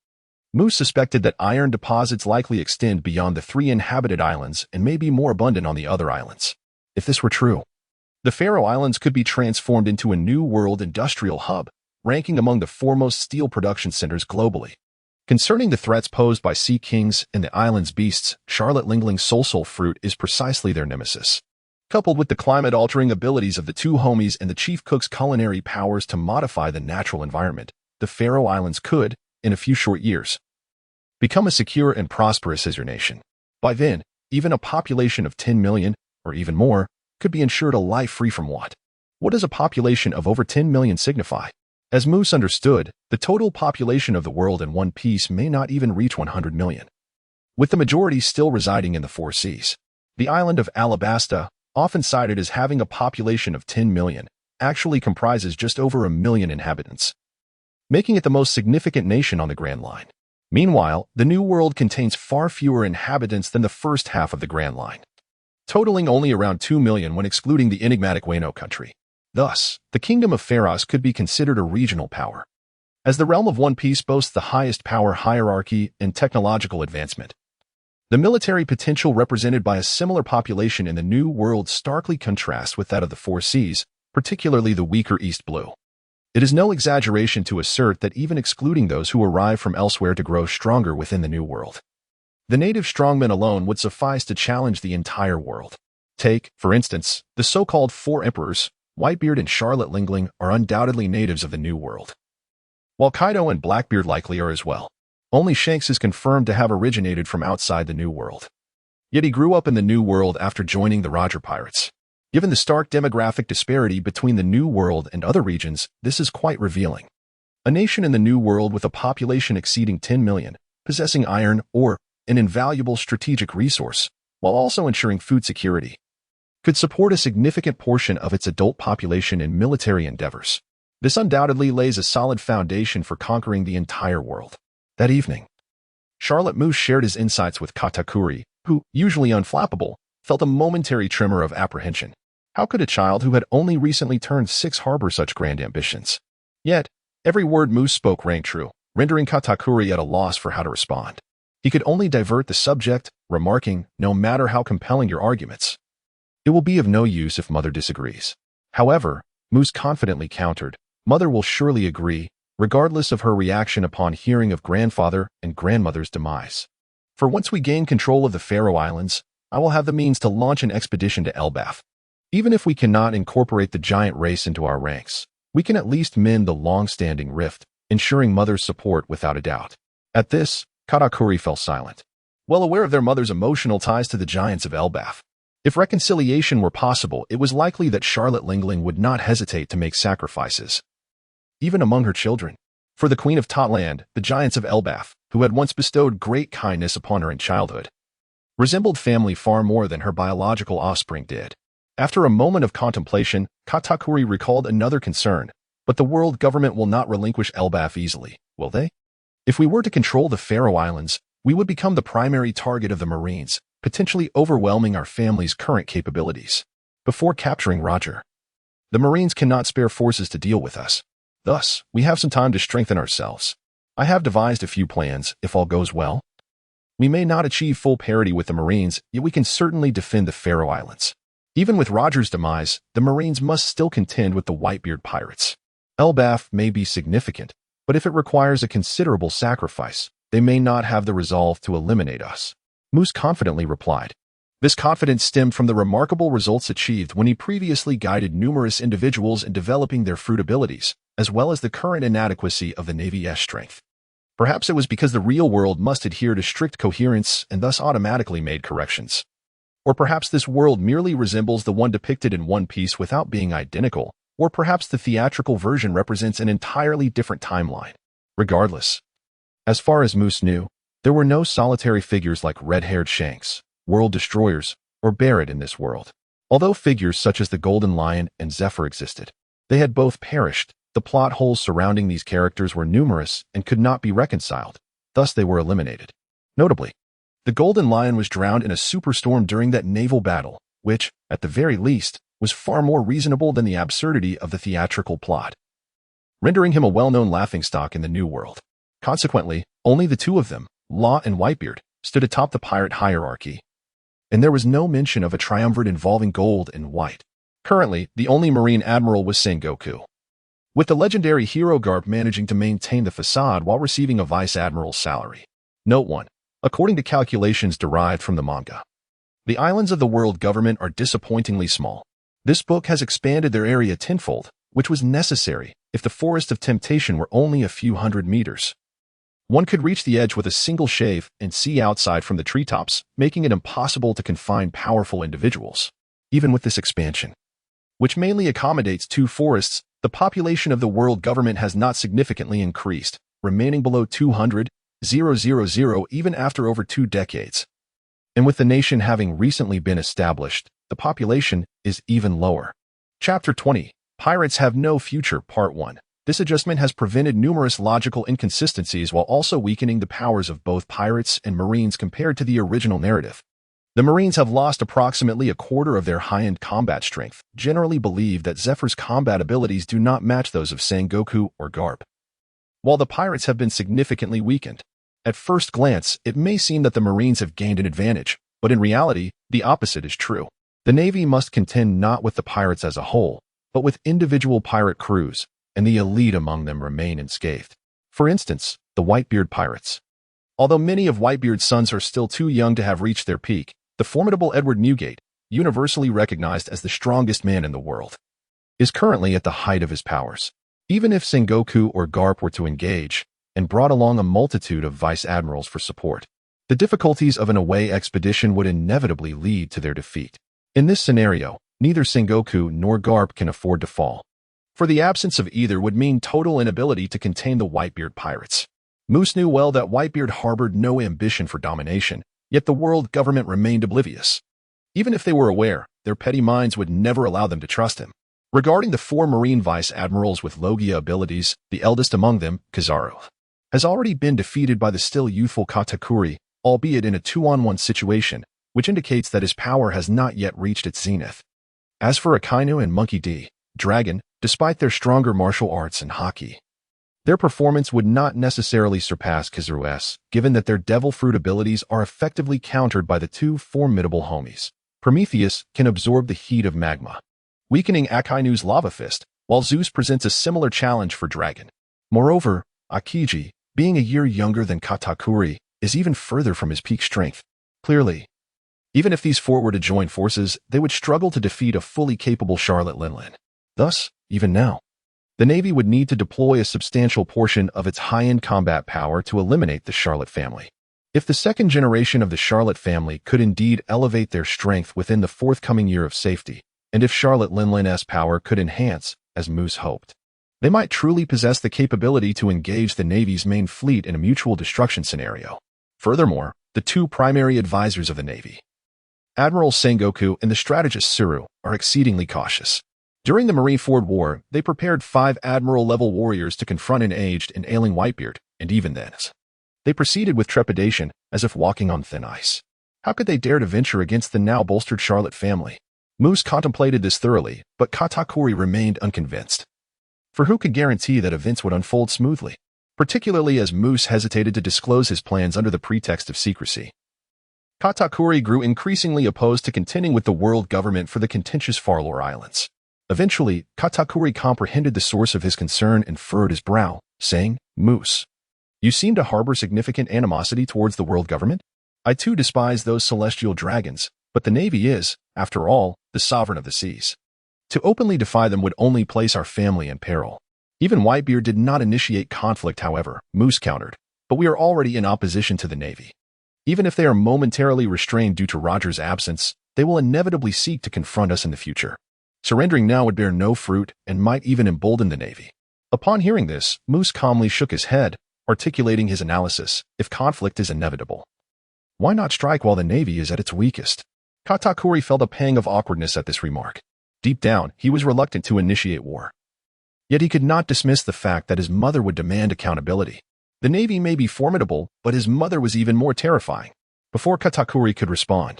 Moose suspected that iron deposits likely extend beyond the 3 inhabited islands and may be more abundant on the other islands. If this were true, the Faroe Islands could be transformed into a new world industrial hub, ranking among the foremost steel production centers globally. Concerning the threats posed by sea kings and the island's beasts, Charlotte Lingling's soul fruit is precisely their nemesis. Coupled with the climate-altering abilities of the 2 homies and the chief cook's culinary powers to modify the natural environment, the Faroe Islands could, in a few short years, become as secure and prosperous as your nation. By then, even a population of 10 million, or even more, could be ensured a life free from want. What does a population of over 10 million signify? As Moose understood, the total population of the world in One Piece may not even reach 100 million, with the majority still residing in the 4 seas. The island of Alabasta, often cited as having a population of 10 million, actually comprises just over 1 million inhabitants, making it the most significant nation on the Grand Line. Meanwhile, the New World contains far fewer inhabitants than the first half of the Grand Line, totaling only around 2 million when excluding the enigmatic Wano country. Thus, the Kingdom of Pharos could be considered a regional power, as the realm of One Piece boasts the highest power hierarchy and technological advancement. The military potential represented by a similar population in the New World starkly contrasts with that of the Four Seas, particularly the weaker East Blue. It is no exaggeration to assert that even excluding those who arrive from elsewhere to grow stronger within the New World, the native strongmen alone would suffice to challenge the entire world. Take, for instance, the so-called Four Emperors. Whitebeard and Charlotte Lingling are undoubtedly natives of the New World, while Kaido and Blackbeard likely are as well. Only Shanks is confirmed to have originated from outside the New World. Yet he grew up in the New World after joining the Roger Pirates. Given the stark demographic disparity between the New World and other regions, this is quite revealing. A nation in the New World with a population exceeding 10 million, possessing iron ore, an invaluable strategic resource, while also ensuring food security, could support a significant portion of its adult population in military endeavors. This undoubtedly lays a solid foundation for conquering the entire world. That evening, Charlotte Moose shared his insights with Katakuri, who, usually unflappable, felt a momentary tremor of apprehension. How could a child who had only recently turned 6 harbor such grand ambitions? Yet, every word Moose spoke rang true, rendering Katakuri at a loss for how to respond. He could only divert the subject, remarking, "No matter how compelling your arguments, it will be of no use if Mother disagrees." However, Moose confidently countered, "Mother will surely agree, regardless of her reaction upon hearing of grandfather and grandmother's demise. For once we gain control of the Faroe Islands, I will have the means to launch an expedition to Elbaf. Even if we cannot incorporate the giant race into our ranks, we can at least mend the long-standing rift, ensuring Mother's support without a doubt." At this, Katakuri fell silent, well aware of their mother's emotional ties to the giants of Elbaf. If reconciliation were possible, it was likely that Charlotte Lingling would not hesitate to make sacrifices, even among her children. For the Queen of Totland, the giants of Elbaf, who had once bestowed great kindness upon her in childhood, resembled family far more than her biological offspring did. After a moment of contemplation, Katakuri recalled another concern, but the world government will not relinquish Elbaf easily, will they? If we were to control the Faroe Islands, we would become the primary target of the Marines, potentially overwhelming our family's current capabilities. Before capturing Roger, the Marines cannot spare forces to deal with us. Thus, we have some time to strengthen ourselves. I have devised a few plans, if all goes well. We may not achieve full parity with the Marines, yet we can certainly defend the Faroe Islands. Even with Roger's demise, the Marines must still contend with the Whitebeard pirates. Elbaf may be significant, but if it requires a considerable sacrifice, they may not have the resolve to eliminate us. Moose confidently replied. This confidence stemmed from the remarkable results achieved when he previously guided numerous individuals in developing their fruit abilities, as well as the current inadequacy of the Navy's strength. Perhaps it was because the real world must adhere to strict coherence and thus automatically made corrections. Or perhaps this world merely resembles the one depicted in One Piece without being identical, or perhaps the theatrical version represents an entirely different timeline. Regardless, as far as Moose knew, there were no solitary figures like red-haired Shanks, world destroyers, or Barrett in this world. Although figures such as the Golden Lion and Zephyr existed, they had both perished. The plot holes surrounding these characters were numerous and could not be reconciled, thus they were eliminated. Notably, the Golden Lion was drowned in a superstorm during that naval battle, which, at the very least, was far more reasonable than the absurdity of the theatrical plot, rendering him a well-known laughingstock in the New World. Consequently, only the two of them, Law and Whitebeard, stood atop the pirate hierarchy, and there was no mention of a triumvirate involving gold and white. Currently, the only Marine admiral was Sengoku, with the legendary hero garb managing to maintain the facade while receiving a vice admiral's salary. Note 1. According to calculations derived from the manga, the islands of the world government are disappointingly small. This book has expanded their area tenfold, which was necessary if the Forest of Temptation were only a few hundred meters. One could reach the edge with a single shave and see outside from the treetops, making it impossible to confine powerful individuals. Even with this expansion, which mainly accommodates 2 forests, the population of the world government has not significantly increased, remaining below 200,000 even after over 2 decades. And with the nation having recently been established, the population is even lower. Chapter 20. Pirates Have No Future, Part 1. This adjustment has prevented numerous logical inconsistencies while also weakening the powers of both pirates and Marines compared to the original narrative. The Marines have lost approximately a quarter of their high-end combat strength, generally believed that Zephyr's combat abilities do not match those of Sengoku or Garp, while the pirates have been significantly weakened. At first glance, it may seem that the Marines have gained an advantage, but in reality, the opposite is true. The Navy must contend not with the pirates as a whole, but with individual pirate crews, and the elite among them remain unscathed. For instance, the Whitebeard pirates. Although many of Whitebeard's sons are still too young to have reached their peak, the formidable Edward Newgate, universally recognized as the strongest man in the world, is currently at the height of his powers. Even if Sengoku or Garp were to engage, and brought along a multitude of vice-admirals for support, the difficulties of an away expedition would inevitably lead to their defeat. In this scenario, neither Sengoku nor Garp can afford to fall, for the absence of either would mean total inability to contain the Whitebeard pirates. Moose knew well that Whitebeard harbored no ambition for domination, yet the world government remained oblivious. Even if they were aware, their petty minds would never allow them to trust him. Regarding the 4 Marine vice-admirals with Logia abilities, the eldest among them, Kizaru, has already been defeated by the still youthful Katakuri, albeit in a 2-on-1 situation, which indicates that his power has not yet reached its zenith. As for Akainu and Monkey D. Dragon, despite their stronger martial arts and haki, their performance would not necessarily surpass Kizaru's, given that their devil fruit abilities are effectively countered by the 2 formidable homies. Prometheus can absorb the heat of magma, weakening Akainu's lava fist, while Zeus presents a similar challenge for Dragon. Moreover, Akiji, being a year younger than Katakuri, is even further from his peak strength. Clearly, even if these 4 were to join forces, they would struggle to defeat a fully capable Charlotte Linlin. Thus, even now, the Navy would need to deploy a substantial portion of its high-end combat power to eliminate the Charlotte family. If the second generation of the Charlotte family could indeed elevate their strength within the forthcoming year of safety, and if Charlotte Linlin's power could enhance, as Moose hoped, they might truly possess the capability to engage the Navy's main fleet in a mutual destruction scenario. Furthermore, the 2 primary advisors of the Navy, Admiral Sengoku and the strategist Suru, are exceedingly cautious. During the Marineford War, they prepared 5 admiral-level warriors to confront an aged and ailing Whitebeard, and even then, they proceeded with trepidation, as if walking on thin ice. How could they dare to venture against the now-bolstered Charlotte family? Moose contemplated this thoroughly, but Katakuri remained unconvinced. For who could guarantee that events would unfold smoothly? Particularly as Moose hesitated to disclose his plans under the pretext of secrecy. Katakuri grew increasingly opposed to contending with the world government for the contentious Farlor Islands. Eventually, Katakuri comprehended the source of his concern and furrowed his brow, saying, "Moose, you seem to harbor significant animosity towards the world government? I too despise those celestial dragons, but the Navy is, after all, the sovereign of the seas. To openly defy them would only place our family in peril." Even Whitebeard did not initiate conflict, however, Moose countered, "But we are already in opposition to the Navy. Even if they are momentarily restrained due to Roger's absence, they will inevitably seek to confront us in the future. Surrendering now would bear no fruit and might even embolden the Navy." Upon hearing this, Moose calmly shook his head, articulating his analysis. If conflict is inevitable, why not strike while the Navy is at its weakest? Katakuri felt a pang of awkwardness at this remark. Deep down, he was reluctant to initiate war. Yet he could not dismiss the fact that his mother would demand accountability. The Navy may be formidable, but his mother was even more terrifying. Before Katakuri could respond,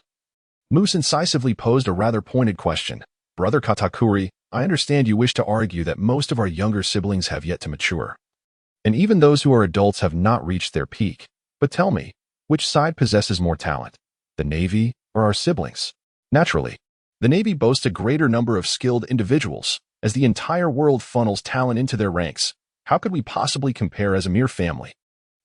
Moose incisively posed a rather pointed question. "Brother Katakuri, I understand you wish to argue that most of our younger siblings have yet to mature, and even those who are adults have not reached their peak. But tell me, which side possesses more talent, the Navy or our siblings?" Naturally, the Navy boasts a greater number of skilled individuals, as the entire world funnels talent into their ranks. How could we possibly compare as a mere family?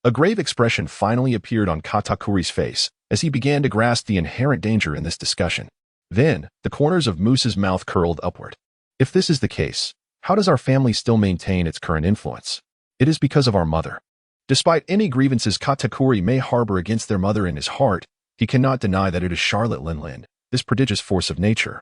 A grave expression finally appeared on Katakuri's face as he began to grasp the inherent danger in this discussion. Then, the corners of Moose's mouth curled upward. "If this is the case, how does our family still maintain its current influence? It is because of our mother." Despite any grievances Katakuri may harbor against their mother in his heart, he cannot deny that it is Charlotte Linlin, this prodigious force of nature,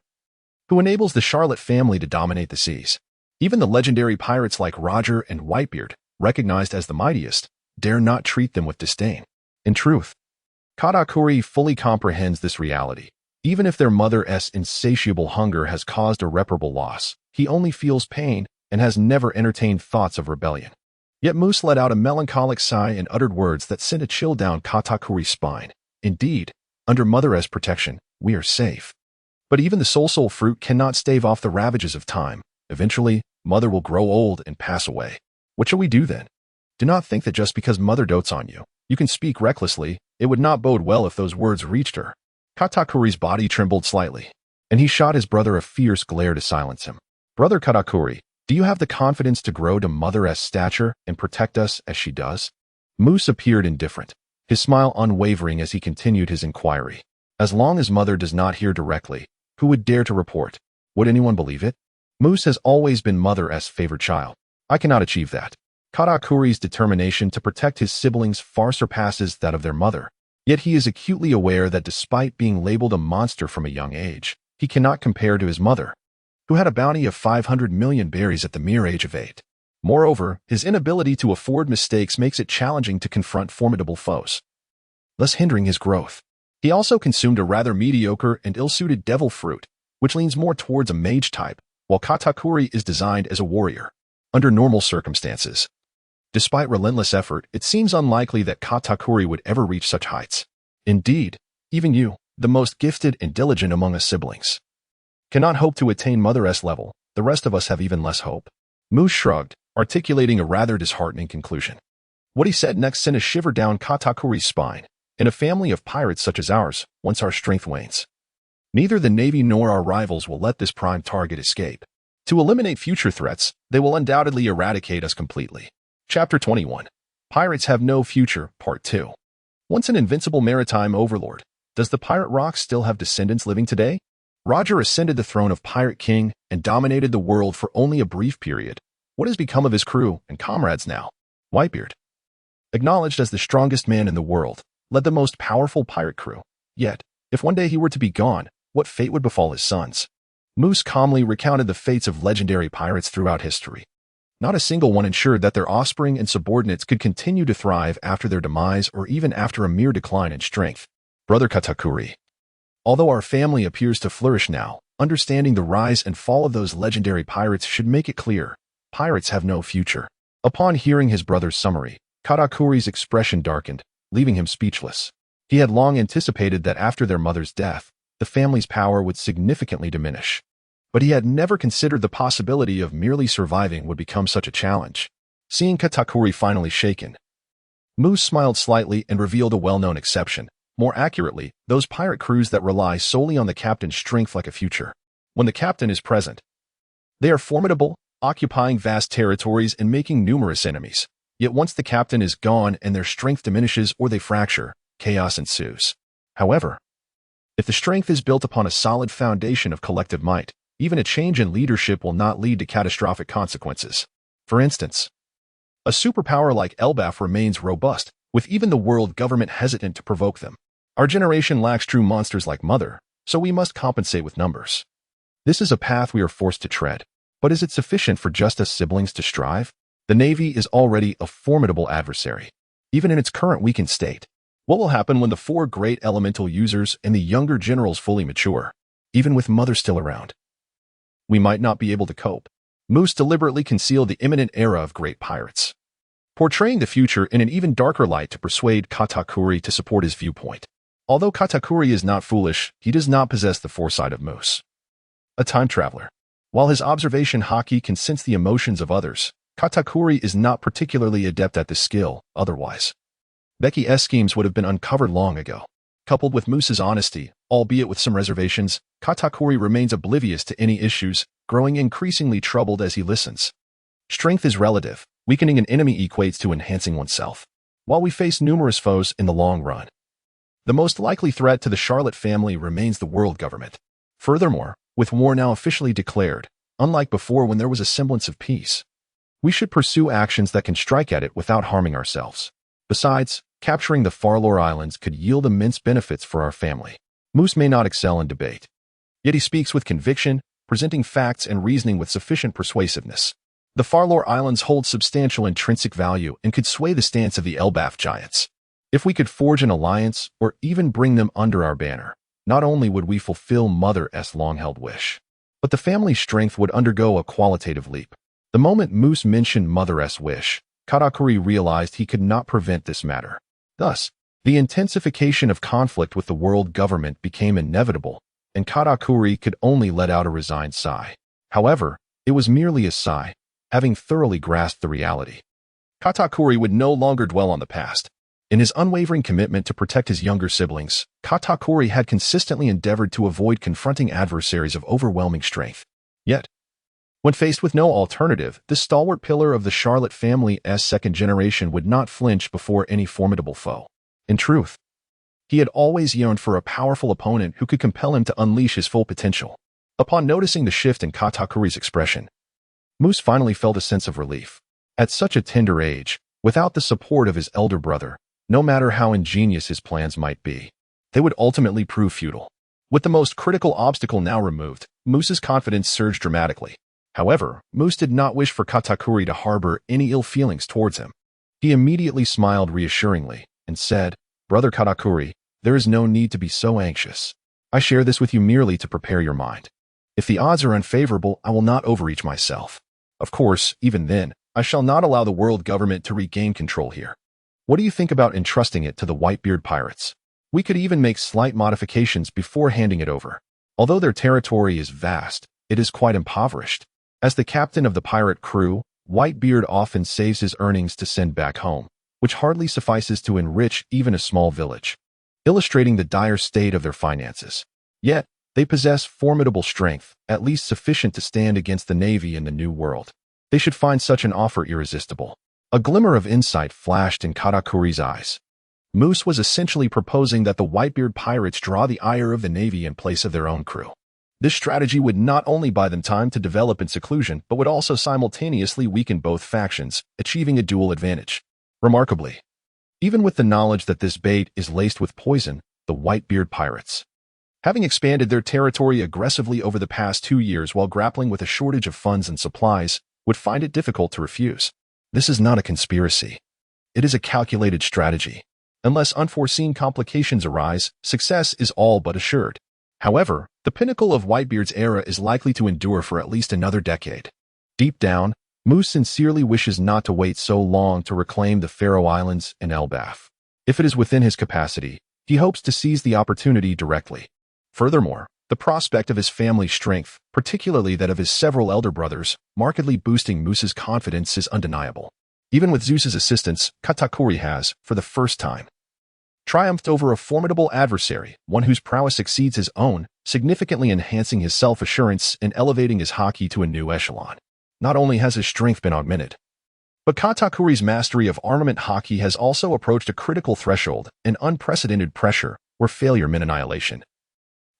who enables the Charlotte family to dominate the seas. Even the legendary pirates like Roger and Whitebeard, recognized as the mightiest, dare not treat them with disdain. In truth, Katakuri fully comprehends this reality. Even if their mother's insatiable hunger has caused irreparable loss, he only feels pain and has never entertained thoughts of rebellion. Yet Moose let out a melancholic sigh and uttered words that sent a chill down Katakuri's spine. "Indeed, under Mother's protection, we are safe. But even the soul fruit cannot stave off the ravages of time. Eventually, Mother will grow old and pass away. What shall we do then? Do not think that just because Mother dotes on you, You can speak recklessly. It would not bode well if those words reached her. Katakuri's body trembled slightly, and he shot his brother a fierce glare to silence him. Brother Katakuri, do you have the confidence to grow to mother-esque stature and protect us as she does? Moose appeared indifferent, his smile unwavering as he continued his inquiry. As long as mother does not hear directly, who would dare to report? Would anyone believe it? Moose has always been mother-esque's favorite child. I cannot achieve that. Katakuri's determination to protect his siblings far surpasses that of their mother. Yet he is acutely aware that despite being labeled a monster from a young age, he cannot compare to his mother, who had a bounty of 500 million berries at the mere age of 8. Moreover, his inability to afford mistakes makes it challenging to confront formidable foes, thus hindering his growth. He also consumed a rather mediocre and ill-suited devil fruit, which leans more towards a mage type, while Katakuri is designed as a warrior. Under normal circumstances, despite relentless effort, it seems unlikely that Katakuri would ever reach such heights. Indeed, even you, the most gifted and diligent among us siblings, cannot hope to attain mother-esque level. The rest of us have even less hope. Moose shrugged, articulating a rather disheartening conclusion. What he said next sent a shiver down Katakuri's spine. In a family of pirates such as ours, once our strength wanes, neither the Navy nor our rivals will let this prime target escape. To eliminate future threats, they will undoubtedly eradicate us completely. Chapter 21. Pirates Have No Future, Part 2. Once an invincible maritime overlord, does the pirate rock still have descendants living today? Roger ascended the throne of Pirate King and dominated the world for only a brief period. What has become of his crew and comrades now? Whitebeard, acknowledged as the strongest man in the world, led the most powerful pirate crew. Yet, if one day he were to be gone, what fate would befall his sons? Moose calmly recounted the fates of legendary pirates throughout history. Not a single one ensured that their offspring and subordinates could continue to thrive after their demise or even after a mere decline in strength. Brother Katakuri, although our family appears to flourish now, understanding the rise and fall of those legendary pirates should make it clear, pirates have no future. Upon hearing his brother's summary, Katakuri's expression darkened, leaving him speechless. He had long anticipated that after their mother's death, the family's power would significantly diminish. But he had never considered the possibility of merely surviving would become such a challenge. Seeing Katakuri finally shaken, Moose smiled slightly and revealed a well-known exception. More accurately, those pirate crews that rely solely on the captain's strength like a future. When the captain is present, they are formidable, occupying vast territories and making numerous enemies. Yet once the captain is gone and their strength diminishes or they fracture, chaos ensues. However, if the strength is built upon a solid foundation of collective might, even a change in leadership will not lead to catastrophic consequences. For instance, a superpower like Elbaf remains robust, with even the world government hesitant to provoke them. Our generation lacks true monsters like Mother, so we must compensate with numbers. This is a path we are forced to tread. But is it sufficient for just us siblings to strive? The Navy is already a formidable adversary, even in its current weakened state. What will happen when the 4 great elemental users and the younger generals fully mature? Even with Mother still around, we might not be able to cope. Moose deliberately concealed the imminent era of great pirates, portraying the future in an even darker light to persuade Katakuri to support his viewpoint. Although Katakuri is not foolish, he does not possess the foresight of Moose, a time traveler. While his observation haki can sense the emotions of others, Katakuri is not particularly adept at this skill. Otherwise, Becky's schemes would have been uncovered long ago. Coupled with Moose's honesty, albeit with some reservations, Katakuri remains oblivious to any issues, growing increasingly troubled as he listens. Strength is relative. Weakening an enemy equates to enhancing oneself. While we face numerous foes in the long run, the most likely threat to the Charlotte family remains the world government. Furthermore, with war now officially declared, unlike before when there was a semblance of peace, we should pursue actions that can strike at it without harming ourselves. Besides, capturing the Farlore Islands could yield immense benefits for our family. Moose may not excel in debate, yet he speaks with conviction, presenting facts and reasoning with sufficient persuasiveness. The Farlore Islands hold substantial intrinsic value and could sway the stance of the Elbaf giants. If we could forge an alliance or even bring them under our banner, not only would we fulfill Mother's long-held wish, but the family's strength would undergo a qualitative leap. The moment Moose mentioned Mother's wish, Katakuri realized he could not prevent this matter. Thus, the intensification of conflict with the world government became inevitable, and Katakuri could only let out a resigned sigh. However, it was merely a sigh, having thoroughly grasped the reality. Katakuri would no longer dwell on the past. In his unwavering commitment to protect his younger siblings, Katakuri had consistently endeavored to avoid confronting adversaries of overwhelming strength. Yet, when faced with no alternative, the stalwart pillar of the Charlotte family's second generation would not flinch before any formidable foe. In truth, he had always yearned for a powerful opponent who could compel him to unleash his full potential. Upon noticing the shift in Katakuri's expression, Moose finally felt a sense of relief. At such a tender age, without the support of his elder brother, no matter how ingenious his plans might be, they would ultimately prove futile. With the most critical obstacle now removed, Moose's confidence surged dramatically. However, Moose did not wish for Katakuri to harbor any ill feelings towards him. He immediately smiled reassuringly and said, "Brother Katakuri, there is no need to be so anxious. I share this with you merely to prepare your mind. If the odds are unfavorable, I will not overreach myself. Of course, even then, I shall not allow the world government to regain control here. What do you think about entrusting it to the Whitebeard pirates? We could even make slight modifications before handing it over. Although their territory is vast, it is quite impoverished. As the captain of the pirate crew, Whitebeard often saves his earnings to send back home, which hardly suffices to enrich even a small village, illustrating the dire state of their finances. Yet, they possess formidable strength, at least sufficient to stand against the Navy in the New World. They should find such an offer irresistible." A glimmer of insight flashed in Katakuri's eyes. Moose was essentially proposing that the Whitebeard pirates draw the ire of the Navy in place of their own crew. This strategy would not only buy them time to develop in seclusion, but would also simultaneously weaken both factions, achieving a dual advantage. Remarkably, even with the knowledge that this bait is laced with poison, the Whitebeard pirates, having expanded their territory aggressively over the past 2 years while grappling with a shortage of funds and supplies, would find it difficult to refuse. This is not a conspiracy. It is a calculated strategy. Unless unforeseen complications arise, success is all but assured. However, the pinnacle of Whitebeard's era is likely to endure for at least another decade. Deep down, Moose sincerely wishes not to wait so long to reclaim the Faroe Islands and Elbaf. If it is within his capacity, he hopes to seize the opportunity directly. Furthermore, the prospect of his family's strength, particularly that of his several elder brothers, markedly boosting Moose's confidence is undeniable. Even with Zeus's assistance, Katakuri has, for the first time, triumphed over a formidable adversary, one whose prowess exceeds his own, significantly enhancing his self-assurance and elevating his haki to a new echelon. Not only has his strength been augmented, but Katakuri's mastery of armament haki has also approached a critical threshold, an unprecedented pressure, where failure meant annihilation,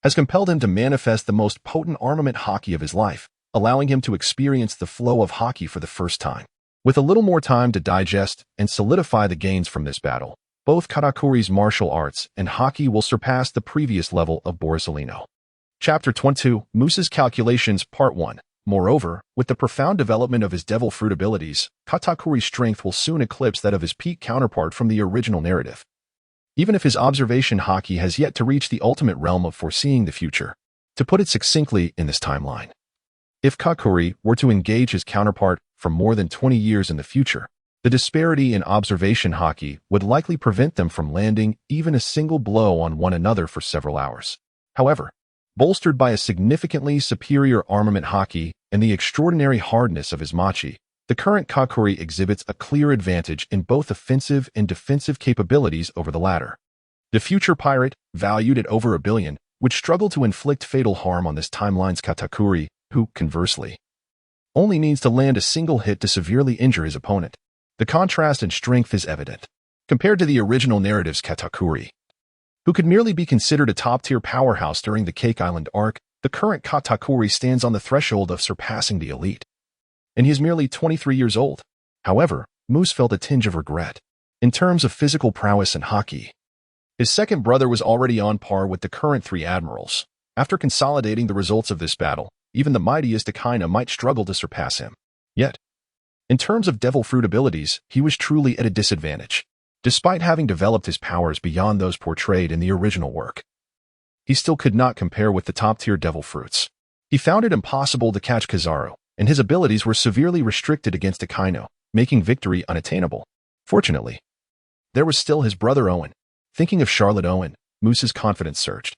has compelled him to manifest the most potent armament haki of his life, allowing him to experience the flow of haki for the first time. With a little more time to digest and solidify the gains from this battle, both Katakuri's martial arts and haki will surpass the previous level of Borsalino. Chapter 22, Moose's Calculations, Part 1. Moreover, with the profound development of his devil fruit abilities, Katakuri's strength will soon eclipse that of his peak counterpart from the original narrative. Even if his observation haki has yet to reach the ultimate realm of foreseeing the future. To put it succinctly in this timeline, if Katakuri were to engage his counterpart for more than 20 years in the future, the disparity in observation haki would likely prevent them from landing even a single blow on one another for several hours. However, bolstered by a significantly superior armament haki and the extraordinary hardness of his machi, the current Katakuri exhibits a clear advantage in both offensive and defensive capabilities over the latter. The future pirate, valued at over $1 billion, would struggle to inflict fatal harm on this timeline's Katakuri, who, conversely, only needs to land a single hit to severely injure his opponent. The contrast in strength is evident. Compared to the original narrative's Katakuri, who could merely be considered a top-tier powerhouse during the Cake Island arc, the current Katakuri stands on the threshold of surpassing the elite. And he is merely 23 years old. However, Moose felt a tinge of regret. In terms of physical prowess and haki, his second brother was already on par with the current 3 admirals. After consolidating the results of this battle, even the mightiest Akaina might struggle to surpass him. Yet, in terms of devil fruit abilities, he was truly at a disadvantage. Despite having developed his powers beyond those portrayed in the original work, he still could not compare with the top-tier devil fruits. He found it impossible to catch Kizaru, and his abilities were severely restricted against Akaino, making victory unattainable. Fortunately, there was still his brother Owen. Thinking of Charlotte Owen, Moose's confidence surged.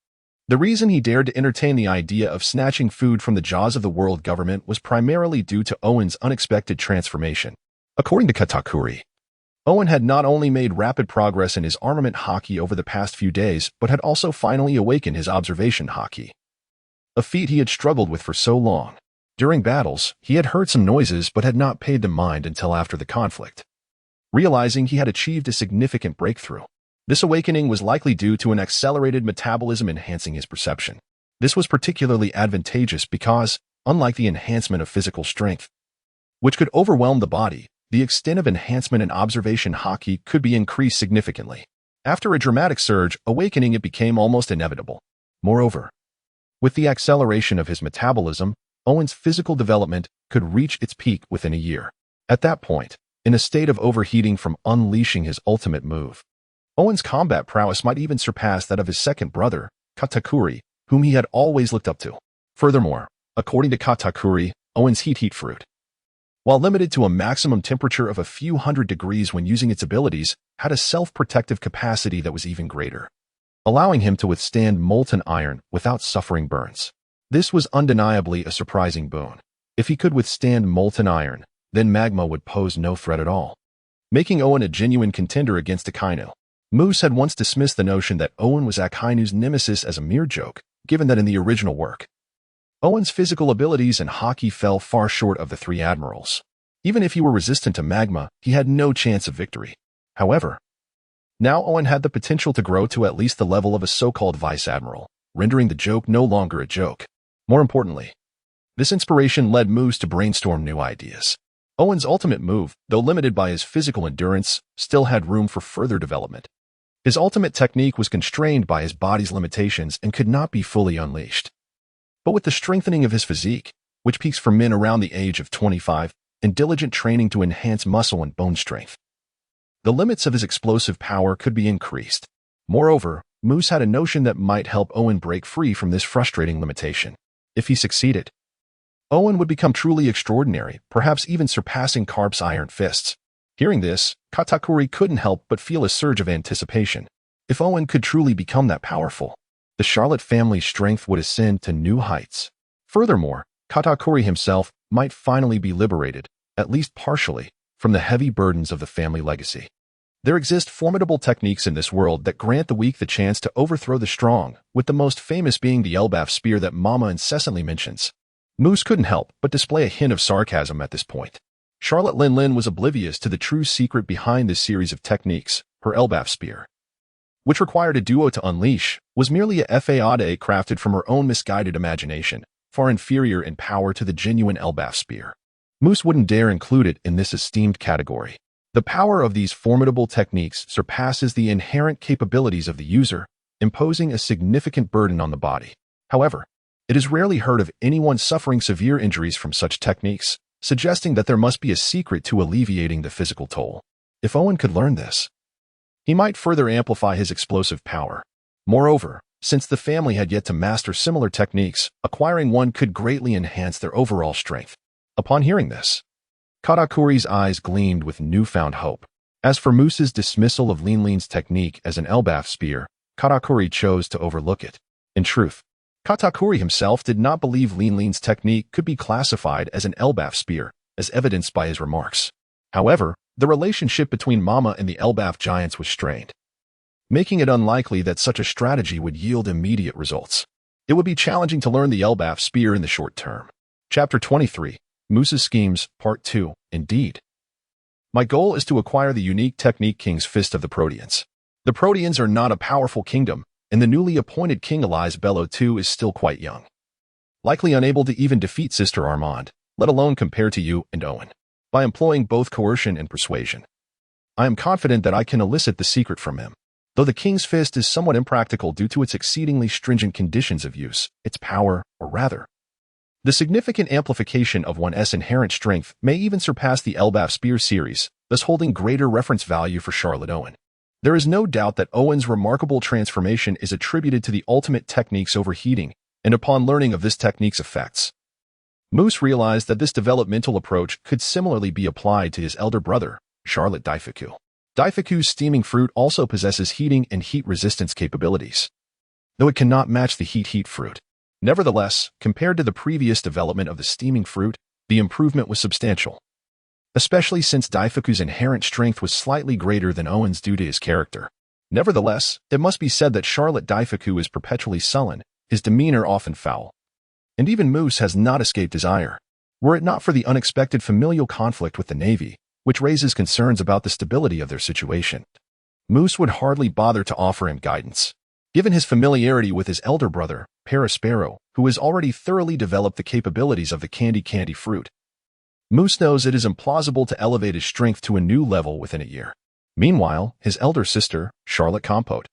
The reason he dared to entertain the idea of snatching food from the jaws of the world government was primarily due to Owen's unexpected transformation. According to Katakuri, Owen had not only made rapid progress in his armament hockey over the past few days, but had also finally awakened his observation hockey, a feat he had struggled with for so long. During battles, he had heard some noises but had not paid them mind until after the conflict. Realizing he had achieved a significant breakthrough, this awakening was likely due to an accelerated metabolism enhancing his perception. This was particularly advantageous because, unlike the enhancement of physical strength, which could overwhelm the body, the extent of enhancement in observation hockey could be increased significantly. After a dramatic surge, awakening it became almost inevitable. Moreover, with the acceleration of his metabolism, Owen's physical development could reach its peak within a year. At that point, in a state of overheating from unleashing his ultimate move, Owen's combat prowess might even surpass that of his second brother, Katakuri, whom he had always looked up to. Furthermore, according to Katakuri, Owen's heat fruit, while limited to a maximum temperature of a few hundred degrees when using its abilities, had a self-protective capacity that was even greater, allowing him to withstand molten iron without suffering burns. This was undeniably a surprising boon. If he could withstand molten iron, then magma would pose no threat at all, making Owen a genuine contender against Akainu. Moose had once dismissed the notion that Owen was Akainu's nemesis as a mere joke, given that in the original work, Owen's physical abilities in hockey fell far short of the three admirals. Even if he were resistant to magma, he had no chance of victory. However, now Owen had the potential to grow to at least the level of a so-called vice admiral, rendering the joke no longer a joke. More importantly, this inspiration led Moose to brainstorm new ideas. Owen's ultimate move, though limited by his physical endurance, still had room for further development. His ultimate technique was constrained by his body's limitations and could not be fully unleashed. But with the strengthening of his physique, which peaks for men around the age of 25, and diligent training to enhance muscle and bone strength, the limits of his explosive power could be increased. Moreover, Moose had a notion that might help Owen break free from this frustrating limitation. If he succeeded, Owen would become truly extraordinary, perhaps even surpassing Karp's iron fists. Hearing this, Katakuri couldn't help but feel a surge of anticipation. If Owen could truly become that powerful, the Charlotte family's strength would ascend to new heights. Furthermore, Katakuri himself might finally be liberated, at least partially, from the heavy burdens of the family legacy. There exist formidable techniques in this world that grant the weak the chance to overthrow the strong, with the most famous being the Elbaf spear that Mama incessantly mentions. Moose couldn't help but display a hint of sarcasm at this point. Charlotte Lin was oblivious to the true secret behind this series of techniques. Her Elbaf spear, which required a duo to unleash, was merely a fade crafted from her own misguided imagination, far inferior in power to the genuine Elbaf spear. Moose wouldn't dare include it in this esteemed category. The power of these formidable techniques surpasses the inherent capabilities of the user, imposing a significant burden on the body. However, it is rarely heard of anyone suffering severe injuries from such techniques, suggesting that there must be a secret to alleviating the physical toll. If Owen could learn this, he might further amplify his explosive power. Moreover, since the family had yet to master similar techniques, acquiring one could greatly enhance their overall strength. Upon hearing this, Katakuri's eyes gleamed with newfound hope. As for Moose's dismissal of Lin's technique as an Elbaf spear, Katakuri chose to overlook it. In truth, Katakuri himself did not believe Lin's technique could be classified as an Elbaf spear, as evidenced by his remarks. However, the relationship between Mama and the Elbaf giants was strained, making it unlikely that such a strategy would yield immediate results. It would be challenging to learn the Elbaf spear in the short term. Chapter 23, Moose's Schemes, Part 2, Indeed. My goal is to acquire the unique technique King's Fist of the Proteans. The Proteans are not a powerful kingdom, and the newly appointed King Elias Bello II is still quite young, likely unable to even defeat Sister Armand, let alone compare to you and Owen. By employing both coercion and persuasion, I am confident that I can elicit the secret from him. Though the King's Fist is somewhat impractical due to its exceedingly stringent conditions of use, its power, or rather, the significant amplification of one's inherent strength may even surpass the Elbaf Spear series, thus holding greater reference value for Charlotte Owen. There is no doubt that Owen's remarkable transformation is attributed to the ultimate technique's overheating, and upon learning of this technique's effects, Moose realized that this developmental approach could similarly be applied to his elder brother, Charlotte Daifuku. Daifuku's steaming fruit also possesses heating and heat resistance capabilities, though it cannot match the heat fruit. Nevertheless, compared to the previous development of the steaming fruit, the improvement was substantial. especially since Daifuku's inherent strength was slightly greater than Owen's due to his character. Nevertheless, it must be said that Charlotte Daifuku is perpetually sullen, his demeanor often foul. And even Moose has not escaped his ire. Were it not for the unexpected familial conflict with the Navy, which raises concerns about the stability of their situation, Moose would hardly bother to offer him guidance. Given his familiarity with his elder brother, Paraspero, who has already thoroughly developed the capabilities of the candy fruit, Moose knows it is implausible to elevate his strength to a new level within a year. Meanwhile, his elder sister, Charlotte Compote,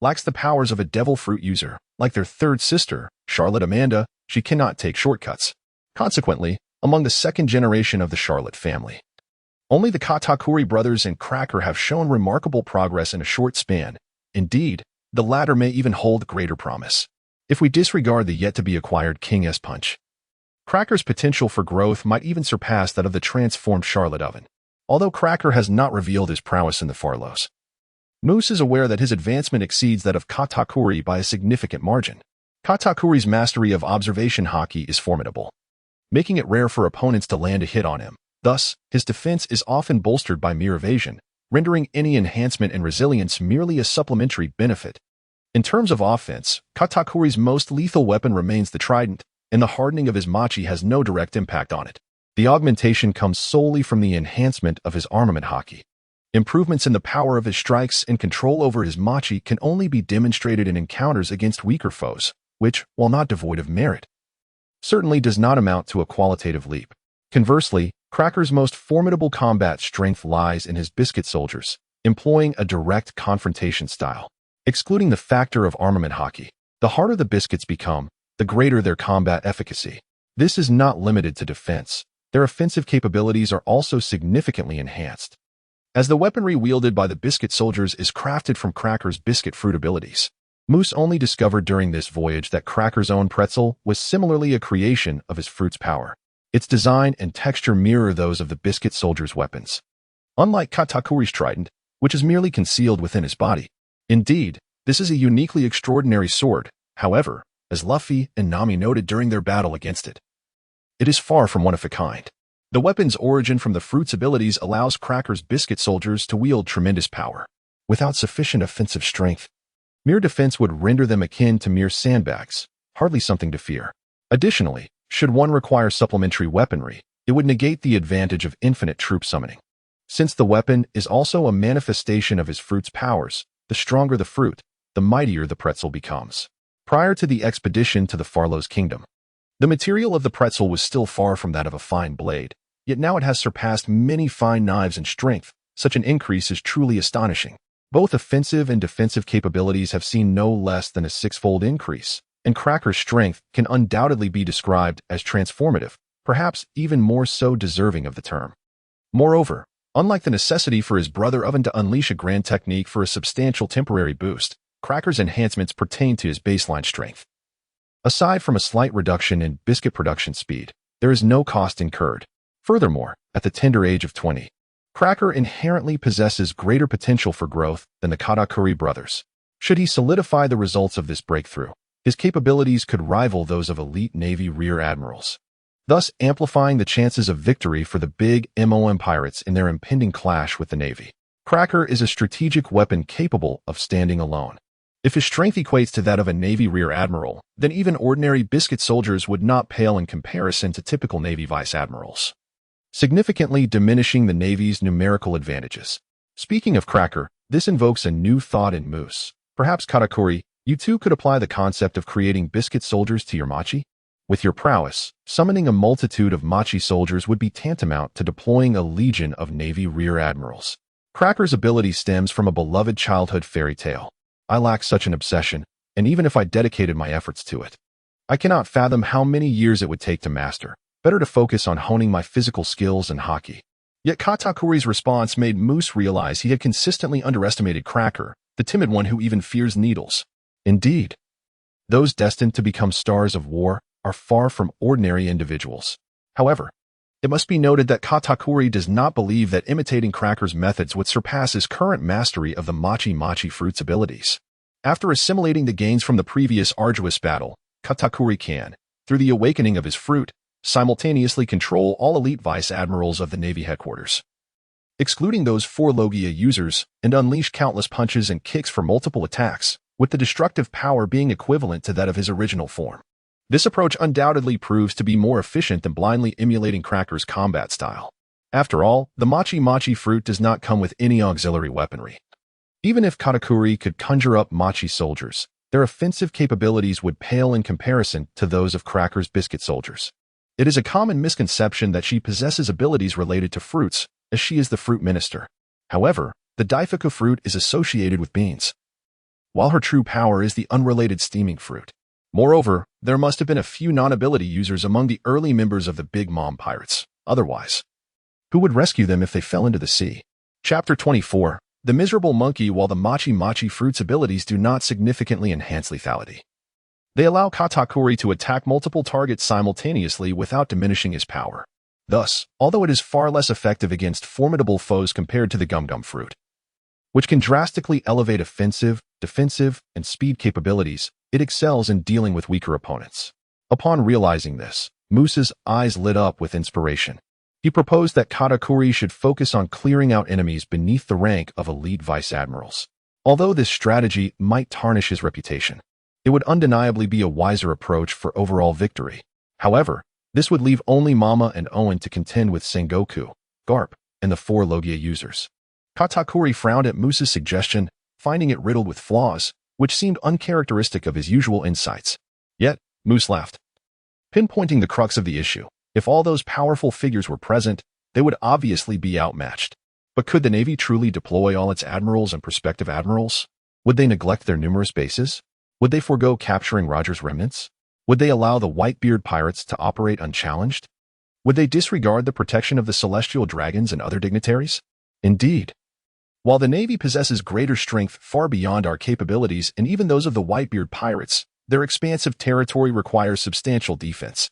lacks the powers of a devil fruit user. Like their third sister, Charlotte Amanda, she cannot take shortcuts. Consequently, among the second generation of the Charlotte family, only the Katakuri brothers and Cracker have shown remarkable progress in a short span. Indeed, the latter may even hold greater promise. If we disregard the yet-to-be-acquired King S Punch, Cracker's potential for growth might even surpass that of the transformed Charlotte Oven. Although Cracker has not revealed his prowess in the Farlows, Moose is aware that his advancement exceeds that of Katakuri by a significant margin. Katakuri's mastery of observation hockey is formidable, making it rare for opponents to land a hit on him. Thus, his defense is often bolstered by mere evasion, rendering any enhancement in resilience merely a supplementary benefit. In terms of offense, Katakuri's most lethal weapon remains the trident, and the hardening of his machi has no direct impact on it. The augmentation comes solely from the enhancement of his armament hockey. Improvements in the power of his strikes and control over his machi can only be demonstrated in encounters against weaker foes, which, while not devoid of merit, certainly does not amount to a qualitative leap. Conversely, Cracker's most formidable combat strength lies in his biscuit soldiers, employing a direct confrontation style. Excluding the factor of armament hockey, the harder the biscuits become, the greater their combat efficacy. This is not limited to defense. Their offensive capabilities are also significantly enhanced, as the weaponry wielded by the biscuit soldiers is crafted from Cracker's biscuit fruit abilities. Moose only discovered during this voyage that Cracker's own pretzel was similarly a creation of his fruit's power. Its design and texture mirror those of the biscuit soldier's weapons, unlike Katakuri's trident, which is merely concealed within his body. Indeed, this is a uniquely extraordinary sword. However, as Luffy and Nami noted during their battle against it, it is far from one of a kind. The weapon's origin from the fruit's abilities allows Cracker's biscuit soldiers to wield tremendous power. Without sufficient offensive strength, mere defense would render them akin to mere sandbags, hardly something to fear. Additionally, should one require supplementary weaponry, it would negate the advantage of infinite troop summoning. Since the weapon is also a manifestation of his fruit's powers, the stronger the fruit, the mightier the pretzel becomes. Prior to the expedition to the Farlow's kingdom, the material of the pretzel was still far from that of a fine blade, yet now it has surpassed many fine knives in strength. Such an increase is truly astonishing. Both offensive and defensive capabilities have seen no less than a six-fold increase, and Cracker's strength can undoubtedly be described as transformative, perhaps even more so deserving of the term. Moreover, unlike the necessity for his brother Oven to unleash a grand technique for a substantial temporary boost, Cracker's enhancements pertain to his baseline strength. Aside from a slight reduction in biscuit production speed, there is no cost incurred. Furthermore, at the tender age of 20, Cracker inherently possesses greater potential for growth than the Katakuri brothers. Should he solidify the results of this breakthrough, his capabilities could rival those of elite Navy rear admirals, thus amplifying the chances of victory for the big MOM pirates in their impending clash with the Navy. Cracker is a strategic weapon capable of standing alone. If his strength equates to that of a Navy rear admiral, then even ordinary biscuit soldiers would not pale in comparison to typical Navy vice admirals, significantly diminishing the Navy's numerical advantages. Speaking of Cracker, this invokes a new thought in Moose. Perhaps Katakuri, you too could apply the concept of creating biscuit soldiers to your machi? With your prowess, summoning a multitude of machi soldiers would be tantamount to deploying a legion of Navy rear admirals. Cracker's ability stems from a beloved childhood fairy tale. I lack such an obsession, and even if I dedicated my efforts to it, I cannot fathom how many years it would take to master. Better to focus on honing my physical skills and hockey. Yet Katakuri's response made Moose realize he had consistently underestimated Cracker, the timid one who even fears needles. Indeed, those destined to become stars of war are far from ordinary individuals. However, it must be noted that Katakuri does not believe that imitating Cracker's methods would surpass his current mastery of the machi fruit's abilities. After assimilating the gains from the previous arduous battle, Katakuri can, through the awakening of his fruit, simultaneously control all elite vice admirals of the Navy headquarters, excluding those 4 Logia users, and unleash countless punches and kicks for multiple attacks, with the destructive power being equivalent to that of his original form. This approach undoubtedly proves to be more efficient than blindly emulating Cracker's combat style. After all, the Machi fruit does not come with any auxiliary weaponry. Even if Katakuri could conjure up Machi soldiers, their offensive capabilities would pale in comparison to those of Cracker's biscuit soldiers. It is a common misconception that she possesses abilities related to fruits, as she is the fruit minister. However, the Daifuku fruit is associated with beans, while her true power is the unrelated steaming fruit. Moreover, there must have been a few non-ability users among the early members of the Big Mom Pirates. Otherwise, who would rescue them if they fell into the sea? Chapter 24. The Miserable Monkey. While the Machi fruit's abilities do not significantly enhance lethality, they allow Katakuri to attack multiple targets simultaneously without diminishing his power. Thus, although it is far less effective against formidable foes compared to the Gum fruit, which can drastically elevate offensive, defensive, and speed capabilities, it excels in dealing with weaker opponents. Upon realizing this, Moose's eyes lit up with inspiration. He proposed that Katakuri should focus on clearing out enemies beneath the rank of elite vice admirals. Although this strategy might tarnish his reputation, it would undeniably be a wiser approach for overall victory. However, this would leave only Mama and Owen to contend with Sengoku, Garp, and the 4 Logia users. Katakuri frowned at Moose's suggestion, finding it riddled with flaws, which seemed uncharacteristic of his usual insights. Yet, Moose laughed, pinpointing the crux of the issue. If all those powerful figures were present, they would obviously be outmatched. But could the Navy truly deploy all its admirals and prospective admirals? Would they neglect their numerous bases? Would they forego capturing Roger's remnants? Would they allow the Whitebeard pirates to operate unchallenged? Would they disregard the protection of the celestial dragons and other dignitaries? Indeed. While the Navy possesses greater strength far beyond our capabilities and even those of the Whitebeard pirates, their expansive territory requires substantial defense.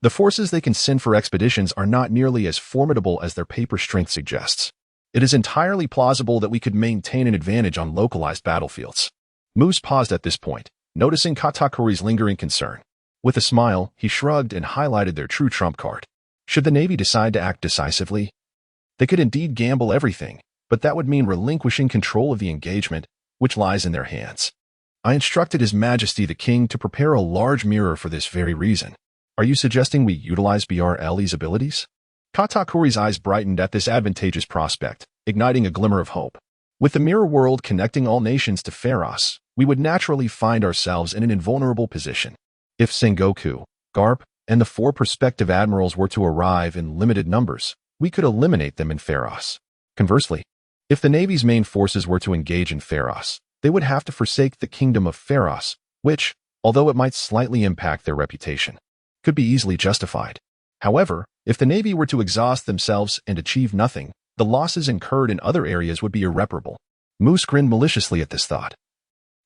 The forces they can send for expeditions are not nearly as formidable as their paper strength suggests. It is entirely plausible that we could maintain an advantage on localized battlefields. Moose paused at this point, noticing Katakuri's lingering concern. With a smile, he shrugged and highlighted their true trump card. Should the Navy decide to act decisively, they could indeed gamble everything, but that would mean relinquishing control of the engagement, which lies in their hands. I instructed His Majesty the King to prepare a large mirror for this very reason. Are you suggesting we utilize BRLE's abilities? Katakuri's eyes brightened at this advantageous prospect, igniting a glimmer of hope. With the mirror world connecting all nations to Pharos, we would naturally find ourselves in an invulnerable position. If Sengoku, Garp, and the 4 prospective admirals were to arrive in limited numbers, we could eliminate them in Pharos. Conversely, if the Navy's main forces were to engage in Pharos, they would have to forsake the kingdom of Pharos, which, although it might slightly impact their reputation, could be easily justified. However, if the Navy were to exhaust themselves and achieve nothing, the losses incurred in other areas would be irreparable. Moose grinned maliciously at this thought,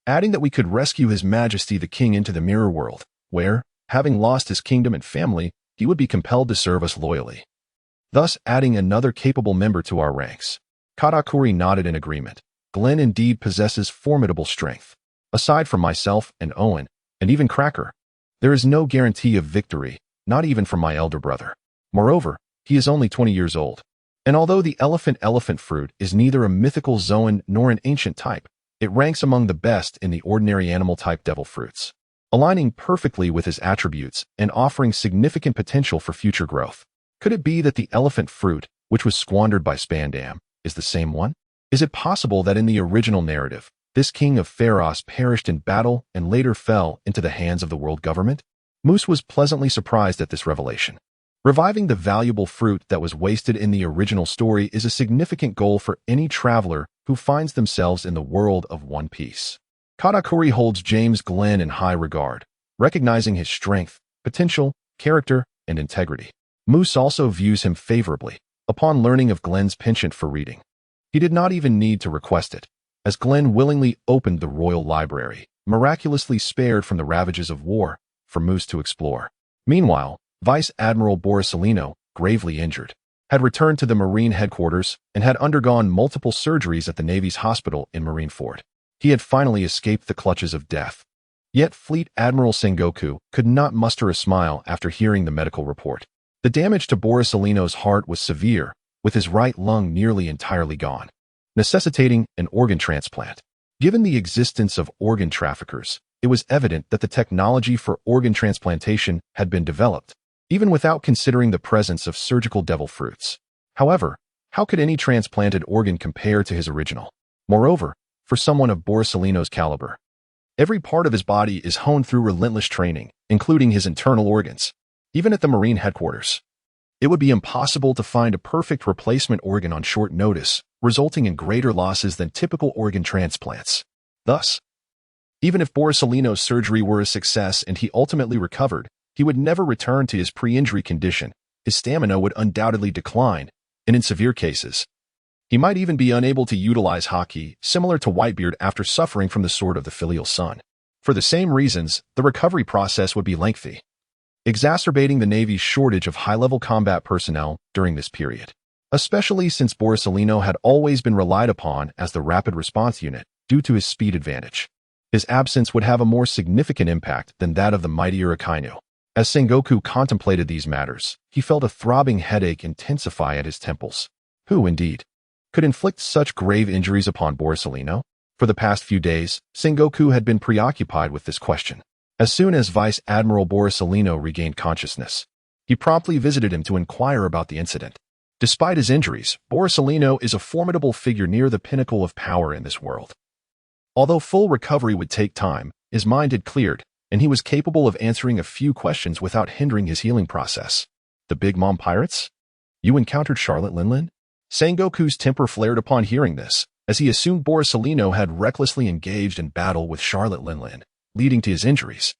adding that we could rescue His Majesty the King into the mirror world, where, having lost his kingdom and family, he would be compelled to serve us loyally, thus adding another capable member to our ranks. Katakuri nodded in agreement. Glenn indeed possesses formidable strength. Aside from myself and Owen, and even Cracker, there is no guarantee of victory, not even from my elder brother. Moreover, he is only 20 years old. And although the elephant fruit is neither a mythical zoan nor an ancient type, it ranks among the best in the ordinary animal-type devil fruits, aligning perfectly with his attributes and offering significant potential for future growth. Could it be that the elephant fruit, which was squandered by Spandam, is the same one? Is it possible that in the original narrative, this king of Pharos perished in battle and later fell into the hands of the world government? Moose was pleasantly surprised at this revelation. Reviving the valuable fruit that was wasted in the original story is a significant goal for any traveler who finds themselves in the world of One Piece. Katakuri holds James Glenn in high regard, recognizing his strength, potential, character, and integrity. Moose also views him favorably. Upon learning of Glenn's penchant for reading, he did not even need to request it, as Glenn willingly opened the royal library, miraculously spared from the ravages of war, for Moose to explore. Meanwhile, Vice Admiral Borsellino, gravely injured, had returned to the Marine headquarters and had undergone multiple surgeries at the Navy's hospital in Marineford. He had finally escaped the clutches of death. Yet Fleet Admiral Sengoku could not muster a smile after hearing the medical report. The damage to Borsalino's heart was severe, with his right lung nearly entirely gone, necessitating an organ transplant. Given the existence of organ traffickers, it was evident that the technology for organ transplantation had been developed, even without considering the presence of surgical devil fruits. However, how could any transplanted organ compare to his original? Moreover, for someone of Borsalino's caliber, every part of his body is honed through relentless training, including his internal organs. Even at the Marine headquarters, it would be impossible to find a perfect replacement organ on short notice, resulting in greater losses than typical organ transplants. Thus, even if Borsalino's surgery were a success and he ultimately recovered, he would never return to his pre-injury condition. His stamina would undoubtedly decline, and in severe cases, he might even be unable to utilize haki, similar to Whitebeard after suffering from the sword of the filial son. For the same reasons, the recovery process would be lengthy, exacerbating the Navy's shortage of high-level combat personnel during this period, especially since Borsalino had always been relied upon as the rapid response unit due to his speed advantage. His absence would have a more significant impact than that of the mightier Akainu. As Sengoku contemplated these matters, he felt a throbbing headache intensify at his temples. Who, indeed, could inflict such grave injuries upon Borsalino? For the past few days, Sengoku had been preoccupied with this question. As soon as Vice Admiral Borsalino regained consciousness, he promptly visited him to inquire about the incident. Despite his injuries, Borsalino is a formidable figure near the pinnacle of power in this world. Although full recovery would take time, his mind had cleared, and he was capable of answering a few questions without hindering his healing process. The Big Mom Pirates? You encountered Charlotte Linlin? Sengoku's temper flared upon hearing this, as he assumed Borsalino had recklessly engaged in battle with Charlotte Linlin, leading to his injuries.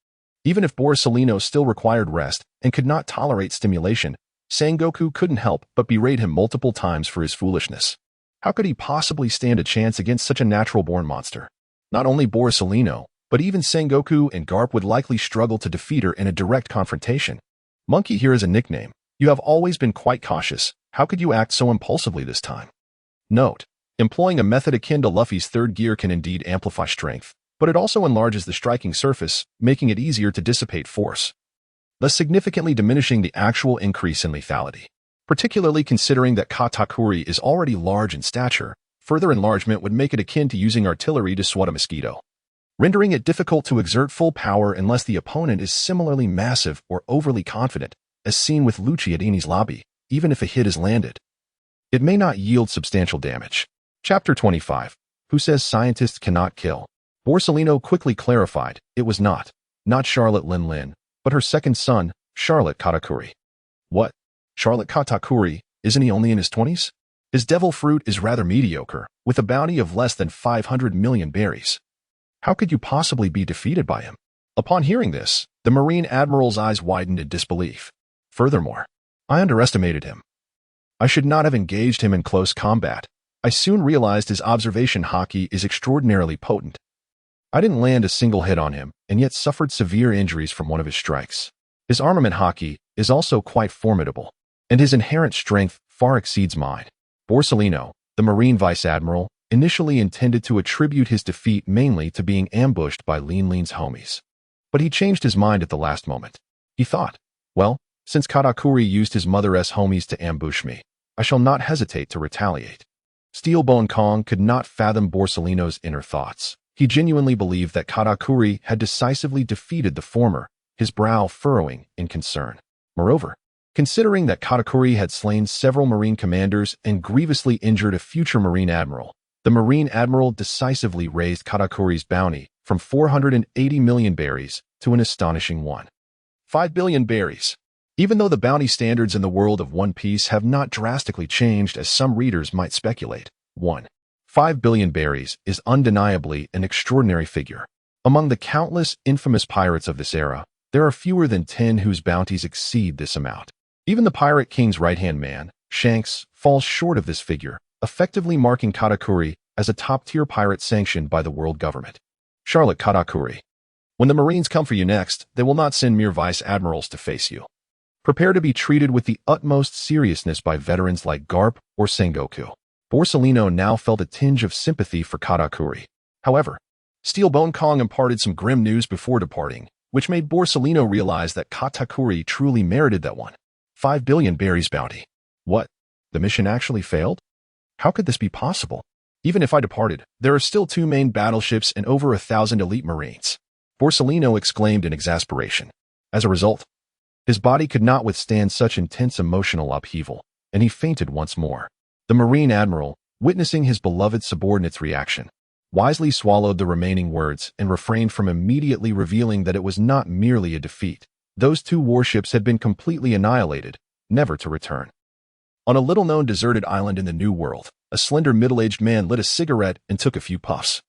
Even if Borsalino still required rest and could not tolerate stimulation, Sengoku couldn't help but berate him multiple times for his foolishness. How could he possibly stand a chance against such a natural-born monster? Not only Borsalino, but even Sengoku and Garp would likely struggle to defeat her in a direct confrontation. Monkey here is a nickname. You have always been quite cautious. How could you act so impulsively this time? Note: employing a method akin to Luffy's third gear can indeed amplify strength, but it also enlarges the striking surface, making it easier to dissipate force, thus significantly diminishing the actual increase in lethality. Particularly considering that Katakuri is already large in stature, further enlargement would make it akin to using artillery to swat a mosquito, rendering it difficult to exert full power unless the opponent is similarly massive or overly confident, as seen with Lucci at Eni's lobby. Even if a hit is landed, it may not yield substantial damage. Chapter 25. Who says scientists cannot kill? Borsalino quickly clarified, it was not Charlotte Linlin, but her second son, Charlotte Katakuri. What? Charlotte Katakuri? Isn't he only in his 20s? His devil fruit is rather mediocre, with a bounty of less than 500 million berries. How could you possibly be defeated by him? Upon hearing this, the Marine Admiral's eyes widened in disbelief. Furthermore, I underestimated him. I should not have engaged him in close combat. I soon realized his observation haki is extraordinarily potent. I didn't land a single hit on him, and yet suffered severe injuries from one of his strikes. His armament haki is also quite formidable, and his inherent strength far exceeds mine. Borsalino, the Marine Vice Admiral, initially intended to attribute his defeat mainly to being ambushed by Linlin's homies. But he changed his mind at the last moment. He thought, well, since Katakuri used his mother-s homies to ambush me, I shall not hesitate to retaliate. Steelbone Kong could not fathom Borsalino's inner thoughts. He genuinely believed that Katakuri had decisively defeated the former, his brow furrowing in concern. Moreover, considering that Katakuri had slain several Marine commanders and grievously injured a future Marine Admiral, the Marine Admiral decisively raised Katakuri's bounty from 480 million berries to an astonishing 1.5 billion berries. Even though the bounty standards in the world of One Piece have not drastically changed as some readers might speculate, 1.5 billion berries is undeniably an extraordinary figure. Among the countless infamous pirates of this era, there are fewer than 10 whose bounties exceed this amount. Even the Pirate King's right-hand man, Shanks, falls short of this figure, effectively marking Katakuri as a top-tier pirate sanctioned by the world government. Charlotte Katakuri. When the Marines come for you next, they will not send mere vice admirals to face you. Prepare to be treated with the utmost seriousness by veterans like Garp or Sengoku. Borsalino now felt a tinge of sympathy for Katakuri. However, Steel Bone Kong imparted some grim news before departing, which made Borsellino realize that Katakuri truly merited that 1.5 billion berries bounty. What? The mission actually failed? How could this be possible? Even if I departed, there are still 2 main battleships and over 1,000 elite marines. Borsellino exclaimed in exasperation. As a result, his body could not withstand such intense emotional upheaval, and he fainted once more. The Marine Admiral, witnessing his beloved subordinate's reaction, wisely swallowed the remaining words and refrained from immediately revealing that it was not merely a defeat. Those 2 warships had been completely annihilated, never to return. On a little-known deserted island in the New World, a slender middle-aged man lit a cigarette and took a few puffs.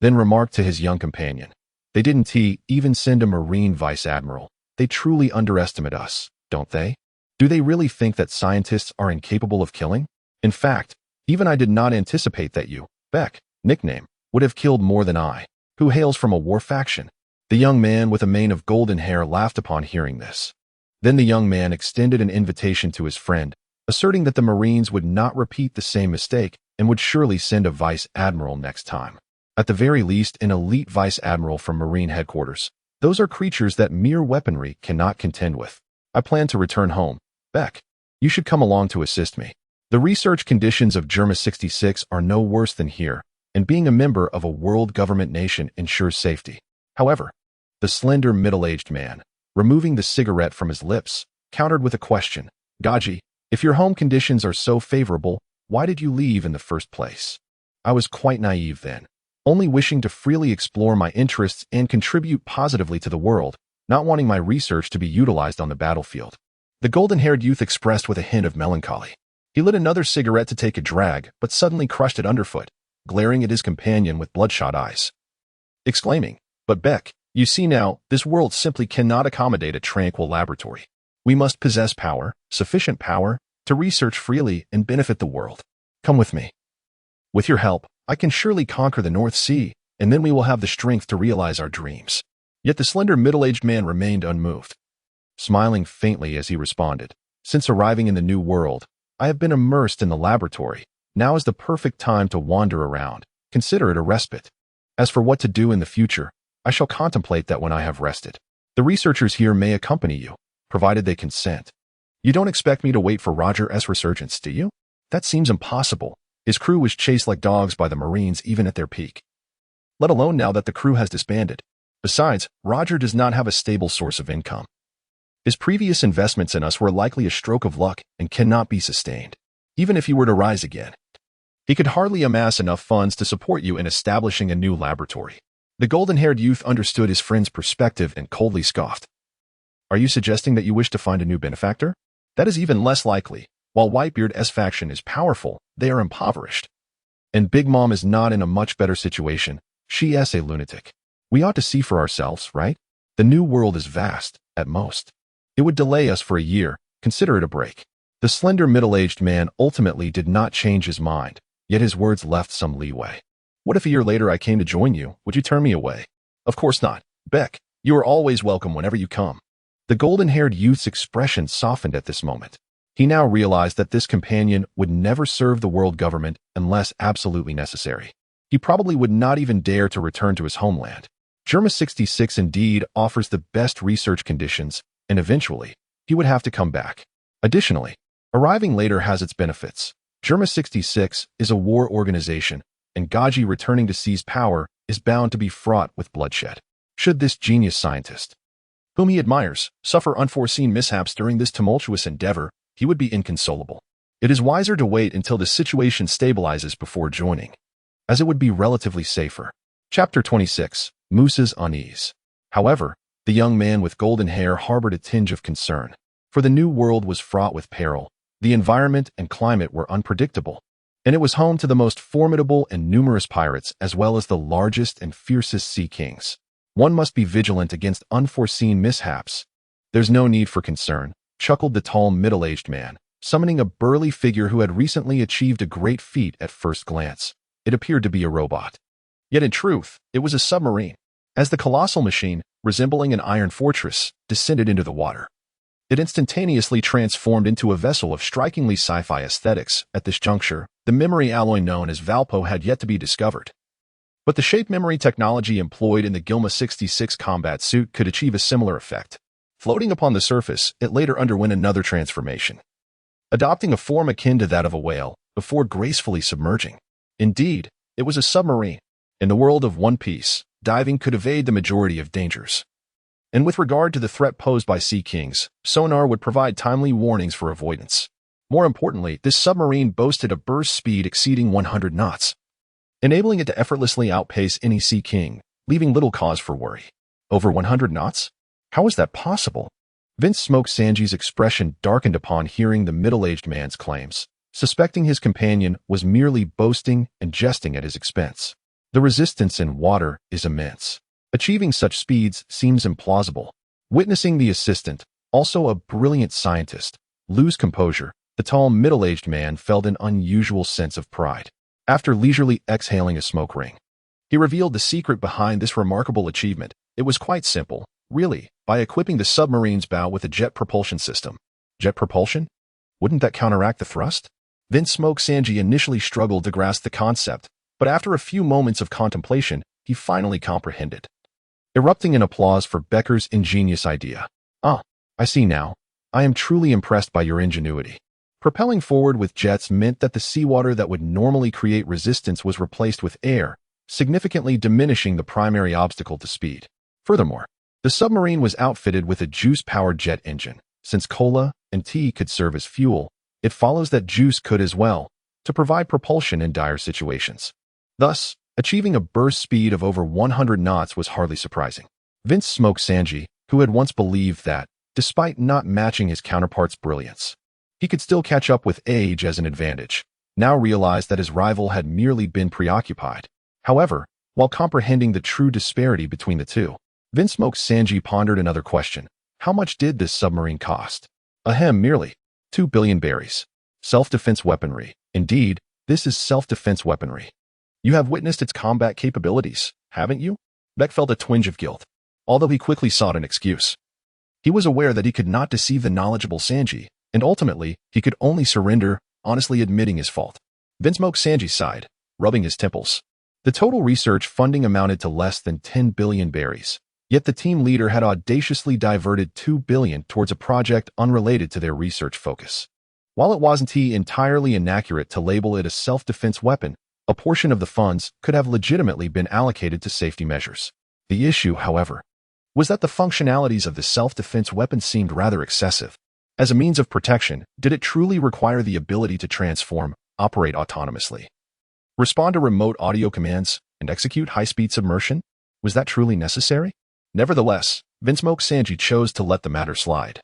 Then remarked to his young companion, "They didn't even send a Marine Vice Admiral. They truly underestimate us, don't they? Do they really think that scientists are incapable of killing? In fact, even I did not anticipate that you, Beck, nickname, would have killed more than I, who hails from a war faction." The young man with a mane of golden hair laughed upon hearing this. Then the young man extended an invitation to his friend, asserting that the Marines would not repeat the same mistake and would surely send a vice admiral next time. At the very least, an elite vice admiral from Marine headquarters. Those are creatures that mere weaponry cannot contend with. I plan to return home. Beck, you should come along to assist me. The research conditions of Germa 66 are no worse than here, and being a member of a world government nation ensures safety. However, the slender middle-aged man, removing the cigarette from his lips, countered with a question. Gaji, if your home conditions are so favorable, why did you leave in the first place? I was quite naive then, only wishing to freely explore my interests and contribute positively to the world, not wanting my research to be utilized on the battlefield. The golden-haired youth expressed with a hint of melancholy. He lit another cigarette to take a drag, but suddenly crushed it underfoot, glaring at his companion with bloodshot eyes, exclaiming, "But Beck, you see now, this world simply cannot accommodate a tranquil laboratory. We must possess power, sufficient power, to research freely and benefit the world. Come with me. With your help, I can surely conquer the North Sea, and then we will have the strength to realize our dreams." Yet the slender middle-aged man remained unmoved, smiling faintly as he responded, "Since arriving in the New World, I have been immersed in the laboratory. Now is the perfect time to wander around. Consider it a respite. As for what to do in the future, I shall contemplate that when I have rested. The researchers here may accompany you, provided they consent. You don't expect me to wait for Roger's resurgence, do you? That seems impossible. His crew was chased like dogs by the Marines even at their peak. Let alone now that the crew has disbanded. Besides, Roger does not have a stable source of income. His previous investments in us were likely a stroke of luck and cannot be sustained. Even if he were to rise again, he could hardly amass enough funds to support you in establishing a new laboratory." The golden-haired youth understood his friend's perspective and coldly scoffed. "Are you suggesting that you wish to find a new benefactor? That is even less likely. While Whitebeard's faction is powerful, they are impoverished. And Big Mom is not in a much better situation. She is a lunatic. We ought to see for ourselves, right? The New World is vast, at most. It would delay us for a year. Consider it a break." The slender middle-aged man ultimately did not change his mind, yet his words left some leeway. "What if a year later I came to join you? Would you turn me away?" "Of course not. Beck, you are always welcome whenever you come." The golden-haired youth's expression softened at this moment. He now realized that this companion would never serve the world government unless absolutely necessary. He probably would not even dare to return to his homeland. Germa 66 indeed offers the best research conditions, and eventually, he would have to come back. Additionally, arriving later has its benefits. Germa 66 is a war organization, and Gaji returning to seize power is bound to be fraught with bloodshed. Should this genius scientist, whom he admires, suffer unforeseen mishaps during this tumultuous endeavor, he would be inconsolable. It is wiser to wait until the situation stabilizes before joining, as it would be relatively safer. Chapter 26. Moose's Unease. However, the young man with golden hair harbored a tinge of concern, for the New World was fraught with peril. The environment and climate were unpredictable, and it was home to the most formidable and numerous pirates as well as the largest and fiercest sea kings. One must be vigilant against unforeseen mishaps. "There's no need for concern," chuckled the tall middle-aged man, summoning a burly figure who had recently achieved a great feat at first glance. It appeared to be a robot. Yet in truth, it was a submarine. As the colossal machine, resembling an iron fortress, descended into the water, it instantaneously transformed into a vessel of strikingly sci-fi aesthetics. At this juncture, the memory alloy known as Valpo had yet to be discovered. But the shape memory technology employed in the Gilma 66 combat suit could achieve a similar effect. Floating upon the surface, it later underwent another transformation, adopting a form akin to that of a whale before gracefully submerging. Indeed, it was a submarine. In the world of One Piece, diving could evade the majority of dangers. And with regard to the threat posed by Sea Kings, sonar would provide timely warnings for avoidance. More importantly, this submarine boasted a burst speed exceeding 100 knots, enabling it to effortlessly outpace any Sea King, leaving little cause for worry. Over 100 knots? How is that possible? Vince Smoke Sanji's expression darkened upon hearing the middle-aged man's claims, suspecting his companion was merely boasting and jesting at his expense. The resistance in water is immense. Achieving such speeds seems implausible. Witnessing the assistant, also a brilliant scientist, lose composure, the tall middle-aged man felt an unusual sense of pride. After leisurely exhaling a smoke ring, he revealed the secret behind this remarkable achievement. It was quite simple, really, by equipping the submarine's bow with a jet propulsion system. Jet propulsion? Wouldn't that counteract the thrust? Vince Smoke Sanji initially struggled to grasp the concept, but after a few moments of contemplation, he finally comprehended. Erupting in applause for Becker's ingenious idea. "Ah, I see now. I am truly impressed by your ingenuity." Propelling forward with jets meant that the seawater that would normally create resistance was replaced with air, significantly diminishing the primary obstacle to speed. Furthermore, the submarine was outfitted with a juice-powered jet engine. Since cola and tea could serve as fuel, it follows that juice could as well, to provide propulsion in dire situations. Thus, achieving a burst speed of over 100 knots was hardly surprising. Vince Smoke Sanji, who had once believed that, despite not matching his counterpart's brilliance, he could still catch up with age as an advantage, now realized that his rival had merely been preoccupied. However, while comprehending the true disparity between the two, Vince Smoke Sanji pondered another question. How much did this submarine cost? Merely 2 billion berries. Self-defense weaponry. Indeed, this is self-defense weaponry. You have witnessed its combat capabilities, haven't you? Beck felt a twinge of guilt, although he quickly sought an excuse. He was aware that he could not deceive the knowledgeable Sanji, and ultimately, he could only surrender, honestly admitting his fault. Vince Smoke Sanji sighed, rubbing his temples. The total research funding amounted to less than 10 billion berries, yet the team leader had audaciously diverted 2 billion towards a project unrelated to their research focus. While it wasn't entirely inaccurate to label it a self-defense weapon, a portion of the funds could have legitimately been allocated to safety measures. The issue, however, was that the functionalities of the self-defense weapon seemed rather excessive. As a means of protection, did it truly require the ability to transform, operate autonomously, respond to remote audio commands, and execute high-speed submersion? Was that truly necessary? Nevertheless, Vince Smoke Sanji chose to let the matter slide,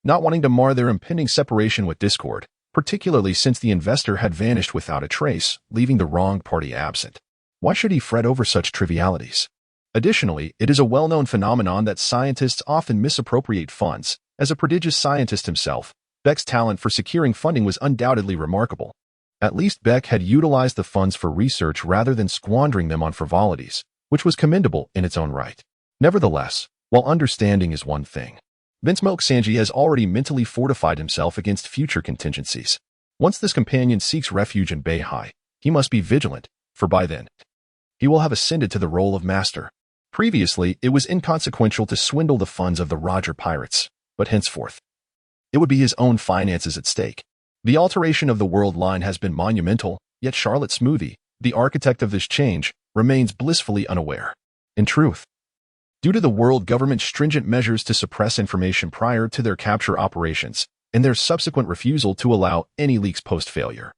not wanting to mar their impending separation with Discord, particularly since the investor had vanished without a trace, leaving the wrong party absent. Why should he fret over such trivialities? Additionally, it is a well-known phenomenon that scientists often misappropriate funds. As a prodigious scientist himself, Beck's talent for securing funding was undoubtedly remarkable. At least Beck had utilized the funds for research rather than squandering them on frivolities, which was commendable in its own right. Nevertheless, while understanding is one thing, Vince Smoke Sanji has already mentally fortified himself against future contingencies. Once this companion seeks refuge in Beihai, he must be vigilant, for by then, he will have ascended to the role of master. Previously, it was inconsequential to swindle the funds of the Roger pirates, but henceforth, it would be his own finances at stake. The alteration of the world line has been monumental, yet Charlotte Smoothie, the architect of this change, remains blissfully unaware. In truth, due to the world government's stringent measures to suppress information prior to their capture operations, and their subsequent refusal to allow any leaks post-failure,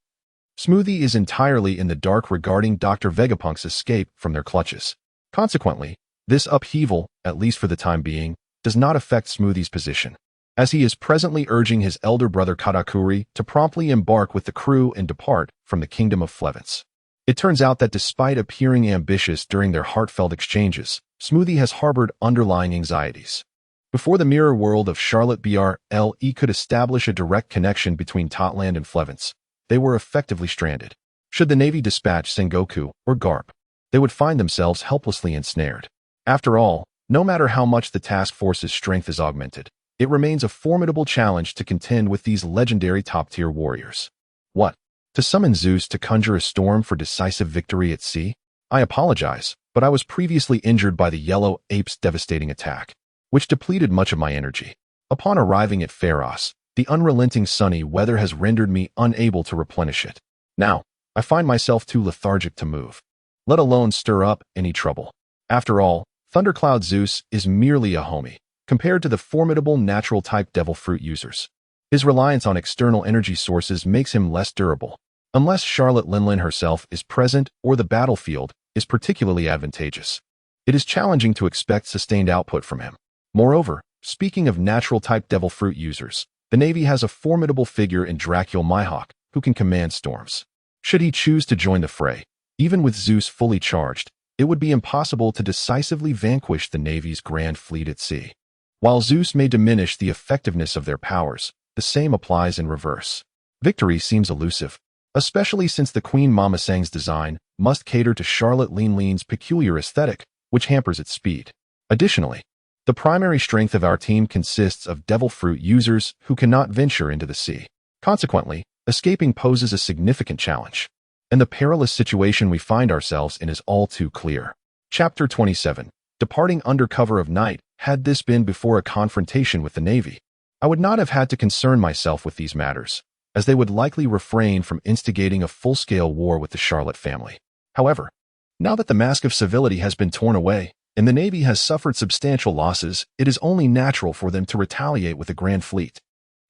Smoothie is entirely in the dark regarding Dr. Vegapunk's escape from their clutches. Consequently, this upheaval, at least for the time being, does not affect Smoothie's position, as he is presently urging his elder brother Katakuri to promptly embark with the crew and depart from the Kingdom of Flevance. It turns out that despite appearing ambitious during their heartfelt exchanges, Smoothie has harbored underlying anxieties. Before the mirror world of Charlotte BRLE could establish a direct connection between Totland and Flevance, they were effectively stranded. Should the Navy dispatch Sengoku or Garp, they would find themselves helplessly ensnared. After all, no matter how much the task force's strength is augmented, it remains a formidable challenge to contend with these legendary top-tier warriors. What? To summon Zeus to conjure a storm for decisive victory at sea? I apologize, but I was previously injured by the yellow ape's devastating attack, which depleted much of my energy. Upon arriving at Pharos, the unrelenting sunny weather has rendered me unable to replenish it. Now, I find myself too lethargic to move, let alone stir up any trouble. After all, Thundercloud Zeus is merely a homie, compared to the formidable natural-type devil fruit users. His reliance on external energy sources makes him less durable, unless Charlotte Linlin herself is present or the battlefield is particularly advantageous. It is challenging to expect sustained output from him. Moreover, speaking of natural-type devil fruit users, the Navy has a formidable figure in Dracul Mihawk who can command storms. Should he choose to join the fray, even with Zeus fully charged, it would be impossible to decisively vanquish the Navy's grand fleet at sea. While Zeus may diminish the effectiveness of their powers, the same applies in reverse. Victory seems elusive, especially since the Queen Mama Sang's design must cater to Charlotte Linlin's peculiar aesthetic, which hampers its speed. Additionally, the primary strength of our team consists of devil fruit users who cannot venture into the sea. Consequently, escaping poses a significant challenge, and the perilous situation we find ourselves in is all too clear. Chapter 27. Departing under cover of night. Had this been before a confrontation with the Navy, I would not have had to concern myself with these matters, as they would likely refrain from instigating a full-scale war with the Charlotte family. However, now that the mask of civility has been torn away, and the Navy has suffered substantial losses, it is only natural for them to retaliate with a grand fleet.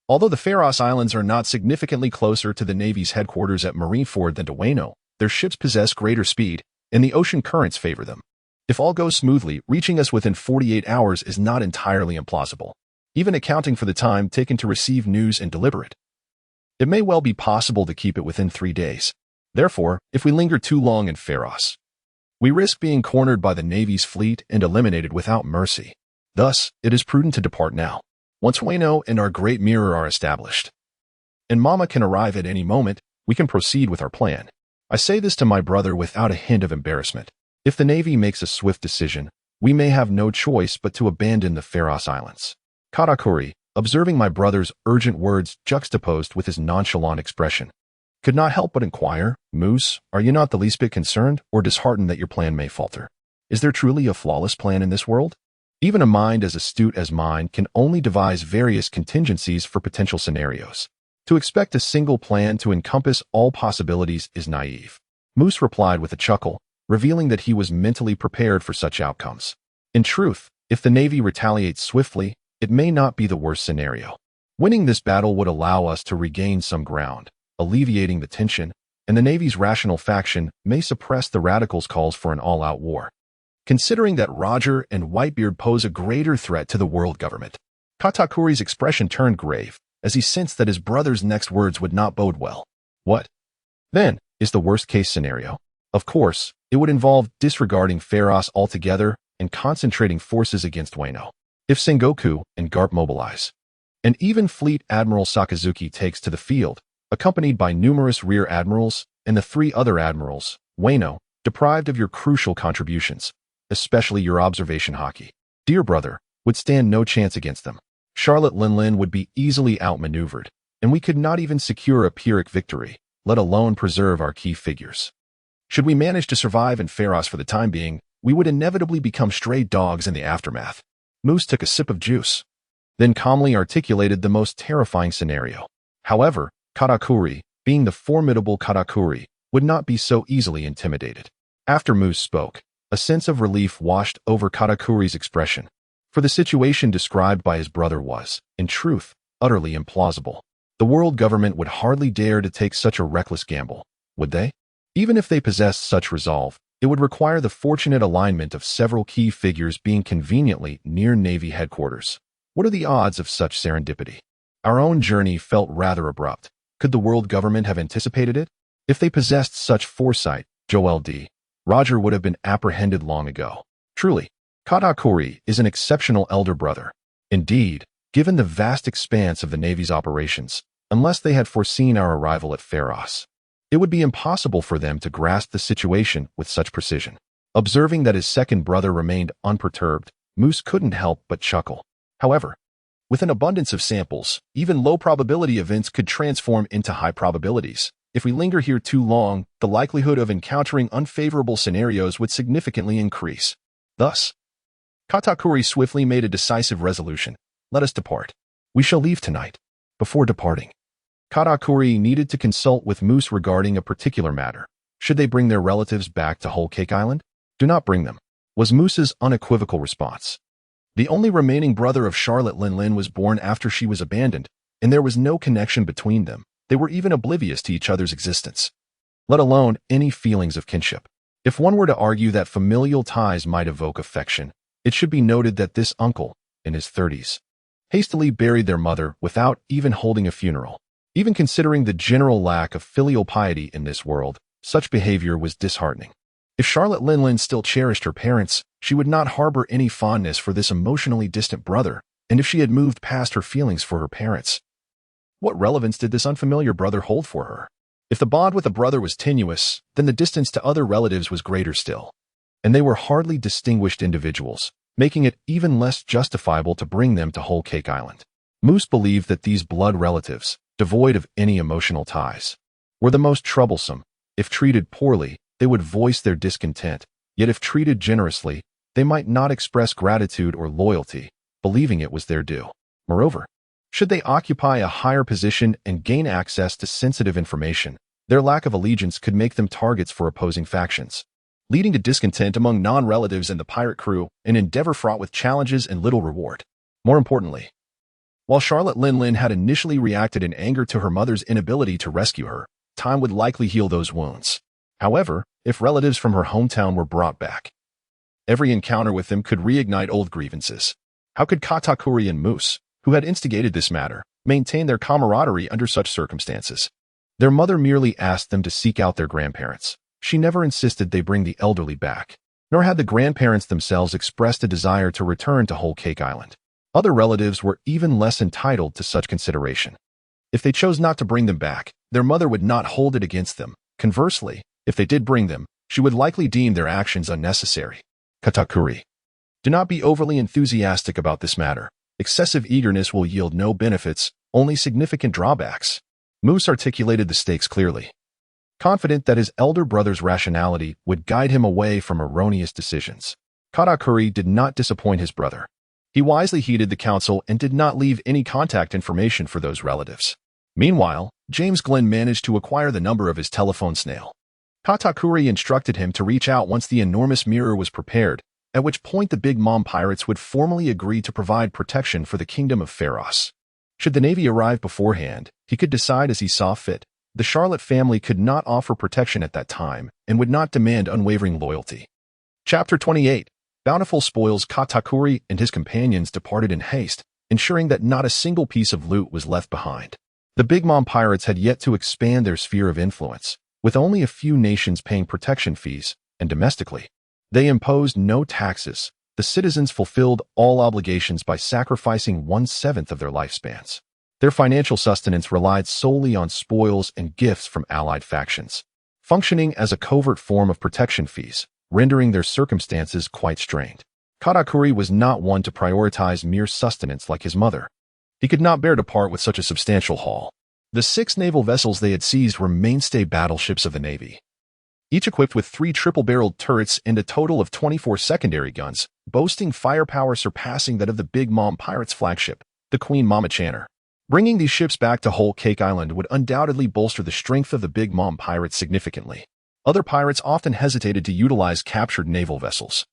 Although the Pharos Islands are not significantly closer to the Navy's headquarters at Marineford than to Wano, their ships possess greater speed, and the ocean currents favor them. If all goes smoothly, reaching us within 48 hours is not entirely implausible, even accounting for the time taken to receive news and deliver it. It may well be possible to keep it within 3 days. Therefore, if we linger too long in Pharos, we risk being cornered by the Navy's fleet and eliminated without mercy. Thus, it is prudent to depart now, once Wano and our Great Mirror are established, and Mama can arrive at any moment, we can proceed with our plan. I say this to my brother without a hint of embarrassment. If the Navy makes a swift decision, we may have no choice but to abandon the Pharos Islands. Katakuri, observing my brother's urgent words juxtaposed with his nonchalant expression, could not help but inquire, "Moose, are you not the least bit concerned or disheartened that your plan may falter? Is there truly a flawless plan in this world? Even a mind as astute as mine can only devise various contingencies for potential scenarios. To expect a single plan to encompass all possibilities is naive." Moose replied with a chuckle, revealing that he was mentally prepared for such outcomes. In truth, if the Navy retaliates swiftly, it may not be the worst scenario. Winning this battle would allow us to regain some ground, alleviating the tension, and the Navy's rational faction may suppress the radicals' calls for an all-out war. Considering that Roger and Whitebeard pose a greater threat to the world government, Katakuri's expression turned grave, as he sensed that his brother's next words would not bode well. What, then, is the worst-case scenario? Of course, it would involve disregarding Pharos altogether and concentrating forces against Wano. If Sengoku and Garp mobilize, and even Fleet Admiral Sakazuki takes to the field, accompanied by numerous rear admirals and the 3 other admirals, Wano, deprived of your crucial contributions, especially your observation hockey, dear brother, would stand no chance against them. Charlotte Linlin would be easily outmaneuvered, and we could not even secure a Pyrrhic victory, let alone preserve our key figures. Should we manage to survive in Pharos for the time being, we would inevitably become stray dogs in the aftermath. Moose took a sip of juice, then calmly articulated the most terrifying scenario. However, Katakuri, being the formidable Katakuri, would not be so easily intimidated. After Moose spoke, a sense of relief washed over Katakuri's expression, for the situation described by his brother was, in truth, utterly implausible. The world government would hardly dare to take such a reckless gamble, would they? Even if they possessed such resolve, it would require the fortunate alignment of several key figures being conveniently near Navy headquarters. What are the odds of such serendipity? Our own journey felt rather abrupt. Could the world government have anticipated it? If they possessed such foresight, Joel D. Roger would have been apprehended long ago. Truly, Katakuri is an exceptional elder brother. Indeed, given the vast expanse of the Navy's operations, unless they had foreseen our arrival at Pharos, it would be impossible for them to grasp the situation with such precision. Observing that his second brother remained unperturbed, Moose couldn't help but chuckle. However, with an abundance of samples, even low-probability events could transform into high probabilities. If we linger here too long, the likelihood of encountering unfavorable scenarios would significantly increase. Thus, Katakuri swiftly made a decisive resolution. Let us depart. We shall leave tonight. Before departing, Katakuri needed to consult with Moose regarding a particular matter. Should they bring their relatives back to Whole Cake Island? Do not bring them, was Moose's unequivocal response. The only remaining brother of Charlotte Linlin was born after she was abandoned, and there was no connection between them. They were even oblivious to each other's existence, let alone any feelings of kinship. If one were to argue that familial ties might evoke affection, it should be noted that this uncle, in his 30s, hastily buried their mother without even holding a funeral. Even considering the general lack of filial piety in this world, such behavior was disheartening. If Charlotte Linlin still cherished her parents, she would not harbor any fondness for this emotionally distant brother, and if she had moved past her feelings for her parents, what relevance did this unfamiliar brother hold for her? If the bond with a brother was tenuous, then the distance to other relatives was greater still. And they were hardly distinguished individuals, making it even less justifiable to bring them to Whole Cake Island. Moose believed that these blood relatives, devoid of any emotional ties, were the most troublesome. If treated poorly, they would voice their discontent, yet if treated generously, they might not express gratitude or loyalty, believing it was their due. Moreover, should they occupy a higher position and gain access to sensitive information, their lack of allegiance could make them targets for opposing factions, leading to discontent among non-relatives and the pirate crew, an endeavor fraught with challenges and little reward. More importantly, while Charlotte Linlin had initially reacted in anger to her mother's inability to rescue her, time would likely heal those wounds. However, if relatives from her hometown were brought back, every encounter with them could reignite old grievances. How could Katakuri and Moose, who had instigated this matter, maintain their camaraderie under such circumstances? Their mother merely asked them to seek out their grandparents. She never insisted they bring the elderly back, nor had the grandparents themselves expressed a desire to return to Whole Cake Island. Other relatives were even less entitled to such consideration. If they chose not to bring them back, their mother would not hold it against them. Conversely, if they did bring them, she would likely deem their actions unnecessary. Katakuri, do not be overly enthusiastic about this matter. Excessive eagerness will yield no benefits, only significant drawbacks. Moose articulated the stakes clearly, confident that his elder brother's rationality would guide him away from erroneous decisions. Katakuri did not disappoint his brother. He wisely heeded the counsel and did not leave any contact information for those relatives. Meanwhile, James Glenn managed to acquire the number of his telephone snail. Katakuri instructed him to reach out once the enormous mirror was prepared, at which point the Big Mom pirates would formally agree to provide protection for the Kingdom of Pharos. Should the Navy arrive beforehand, he could decide as he saw fit. The Charlotte family could not offer protection at that time and would not demand unwavering loyalty. Chapter 28. Bountiful spoils. Katakuri and his companions departed in haste, ensuring that not a single piece of loot was left behind. The Big Mom pirates had yet to expand their sphere of influence, with only a few nations paying protection fees, and domestically, they imposed no taxes. The citizens fulfilled all obligations by sacrificing 1/7 of their lifespans. Their financial sustenance relied solely on spoils and gifts from allied factions, functioning as a covert form of protection fees, rendering their circumstances quite strained. Katakuri was not one to prioritize mere sustenance like his mother. He could not bear to part with such a substantial haul. The 6 naval vessels they had seized were mainstay battleships of the Navy, each equipped with 3 triple-barreled turrets and a total of 24 secondary guns, boasting firepower surpassing that of the Big Mom pirates' flagship, the Queen Mama Channer. Bringing these ships back to Whole Cake Island would undoubtedly bolster the strength of the Big Mom pirates significantly. Other pirates often hesitated to utilize captured naval vessels,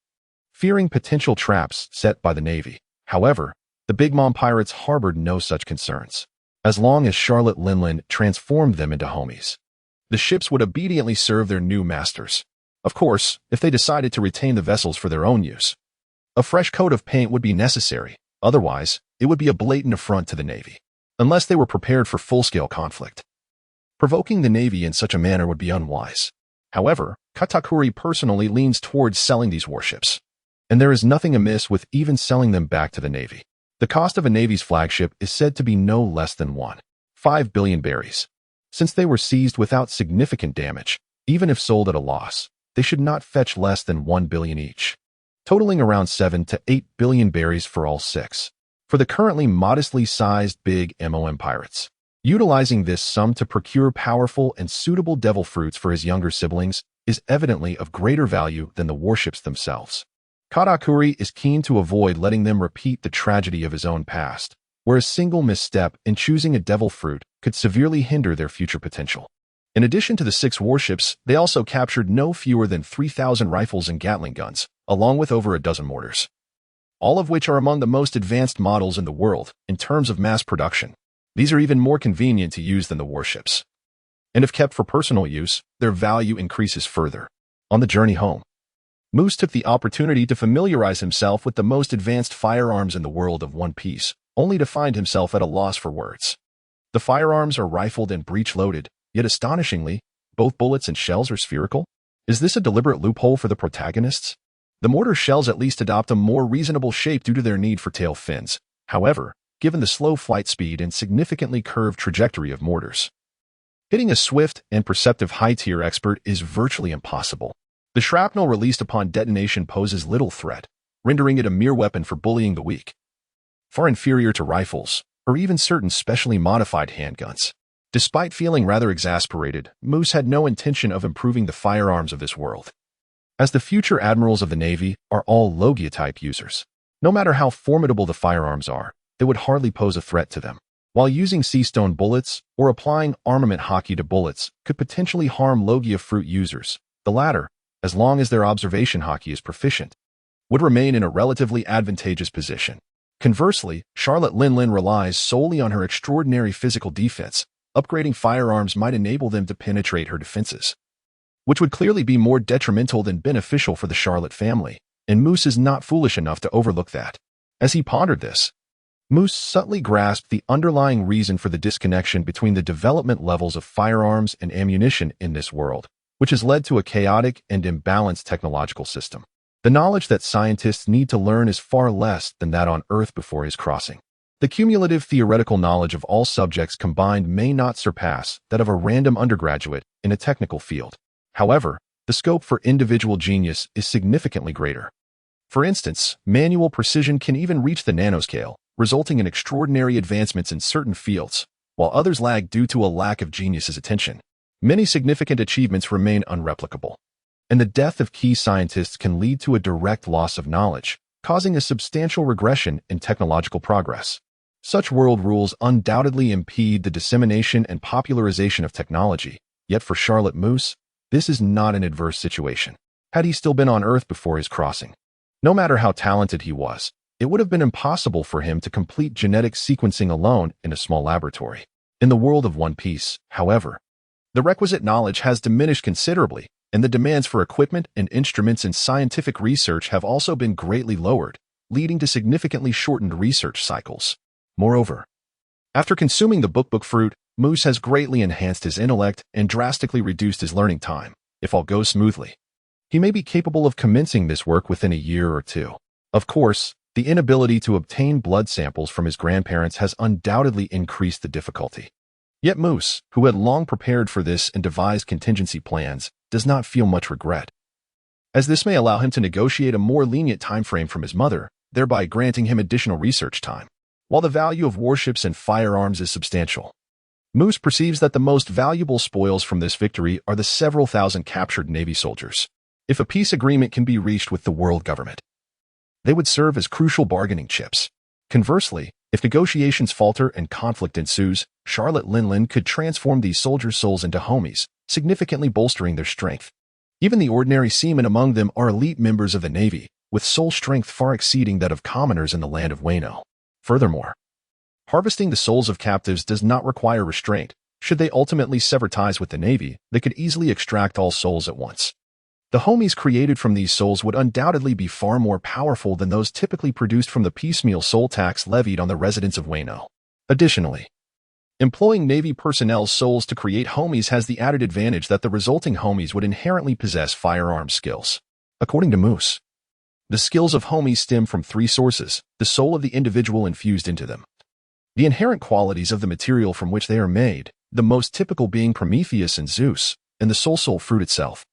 fearing potential traps set by the Navy. However, the Big Mom pirates harbored no such concerns. As long as Charlotte Linlin transformed them into homies, the ships would obediently serve their new masters. Of course, if they decided to retain the vessels for their own use, a fresh coat of paint would be necessary. Otherwise, it would be a blatant affront to the Navy, unless they were prepared for full-scale conflict. Provoking the Navy in such a manner would be unwise. However, Katakuri personally leans towards selling these warships, and there is nothing amiss with even selling them back to the Navy. The cost of a Navy's flagship is said to be no less than 1.5 billion berries. Since they were seized without significant damage, even if sold at a loss, they should not fetch less than 1 billion each, totaling around 7 to 8 billion berries for all 6. For the currently modestly sized Big Mom pirates, Utilizing this sum to procure powerful and suitable devil fruits for his younger siblings is evidently of greater value than the warships themselves. Katakuri is keen to avoid letting them repeat the tragedy of his own past, where a single misstep in choosing a devil fruit could severely hinder their future potential. In addition to the 6 warships, they also captured no fewer than 3,000 rifles and Gatling guns, along with over a dozen mortars, all of which are among the most advanced models in the world in terms of mass production. These are even more convenient to use than the warships, and if kept for personal use, their value increases further. On the journey home, Moose took the opportunity to familiarize himself with the most advanced firearms in the world of One Piece, only to find himself at a loss for words. The firearms are rifled and breech-loaded, yet astonishingly, both bullets and shells are spherical. Is this a deliberate loophole for the protagonists? The mortar shells at least adopt a more reasonable shape due to their need for tail fins. However, given the slow flight speed and significantly curved trajectory of mortars, hitting a swift and perceptive high-tier expert is virtually impossible. The shrapnel released upon detonation poses little threat, rendering it a mere weapon for bullying the weak, far inferior to rifles, or even certain specially modified handguns. Despite feeling rather exasperated, Moose had no intention of improving the firearms of this world, as the future admirals of the Navy are all Logia-type users. No matter how formidable the firearms are, they would hardly pose a threat to them. While using sea-stone bullets or applying armament hockey to bullets could potentially harm Logia fruit users, the latter, as long as their observation hockey is proficient, would remain in a relatively advantageous position. Conversely, Charlotte Linlin relies solely on her extraordinary physical defense. Upgrading firearms might enable them to penetrate her defenses, which would clearly be more detrimental than beneficial for the Charlotte family, and Moose is not foolish enough to overlook that. As he pondered this, Moose subtly grasped the underlying reason for the disconnection between the development levels of firearms and ammunition in this world, which has led to a chaotic and imbalanced technological system. The knowledge that scientists need to learn is far less than that on Earth before his crossing. The cumulative theoretical knowledge of all subjects combined may not surpass that of a random undergraduate in a technical field. However, the scope for individual genius is significantly greater. For instance, manual precision can even reach the nanoscale, resulting in extraordinary advancements in certain fields, while others lag due to a lack of genius's attention. Many significant achievements remain unreplicable, and the death of key scientists can lead to a direct loss of knowledge, causing a substantial regression in technological progress. Such world rules undoubtedly impede the dissemination and popularization of technology, yet for Charlotte Moose, this is not an adverse situation. Had he still been on Earth before his crossing, no matter how talented he was, it would have been impossible for him to complete genetic sequencing alone in a small laboratory. In the world of One Piece, however, the requisite knowledge has diminished considerably, and the demands for equipment and instruments in scientific research have also been greatly lowered, leading to significantly shortened research cycles. Moreover, after consuming the book fruit, Moose has greatly enhanced his intellect and drastically reduced his learning time. If all goes smoothly, he may be capable of commencing this work within a year or two. Of course, the inability to obtain blood samples from his grandparents has undoubtedly increased the difficulty. Yet Moose, who had long prepared for this and devised contingency plans, does not feel much regret, as this may allow him to negotiate a more lenient time frame from his mother, thereby granting him additional research time. While the value of warships and firearms is substantial, Moose perceives that the most valuable spoils from this victory are the several thousand captured Navy soldiers. If a peace agreement can be reached with the world government, they would serve as crucial bargaining chips. Conversely, if negotiations falter and conflict ensues, Charlotte Linlin could transform these soldiers' souls into homies, significantly bolstering their strength. Even the ordinary seamen among them are elite members of the Navy, with soul strength far exceeding that of commoners in the land of Wano. Furthermore, harvesting the souls of captives does not require restraint. Should they ultimately sever ties with the Navy, they could easily extract all souls at once. The homies created from these souls would undoubtedly be far more powerful than those typically produced from the piecemeal soul tax levied on the residents of Wano. Additionally, employing Navy personnel's souls to create homies has the added advantage that the resulting homies would inherently possess firearm skills. According to Moose, the skills of homies stem from 3 sources, the soul of the individual infused into them, the inherent qualities of the material from which they are made, the most typical being Prometheus and Zeus, and the soul fruit itself.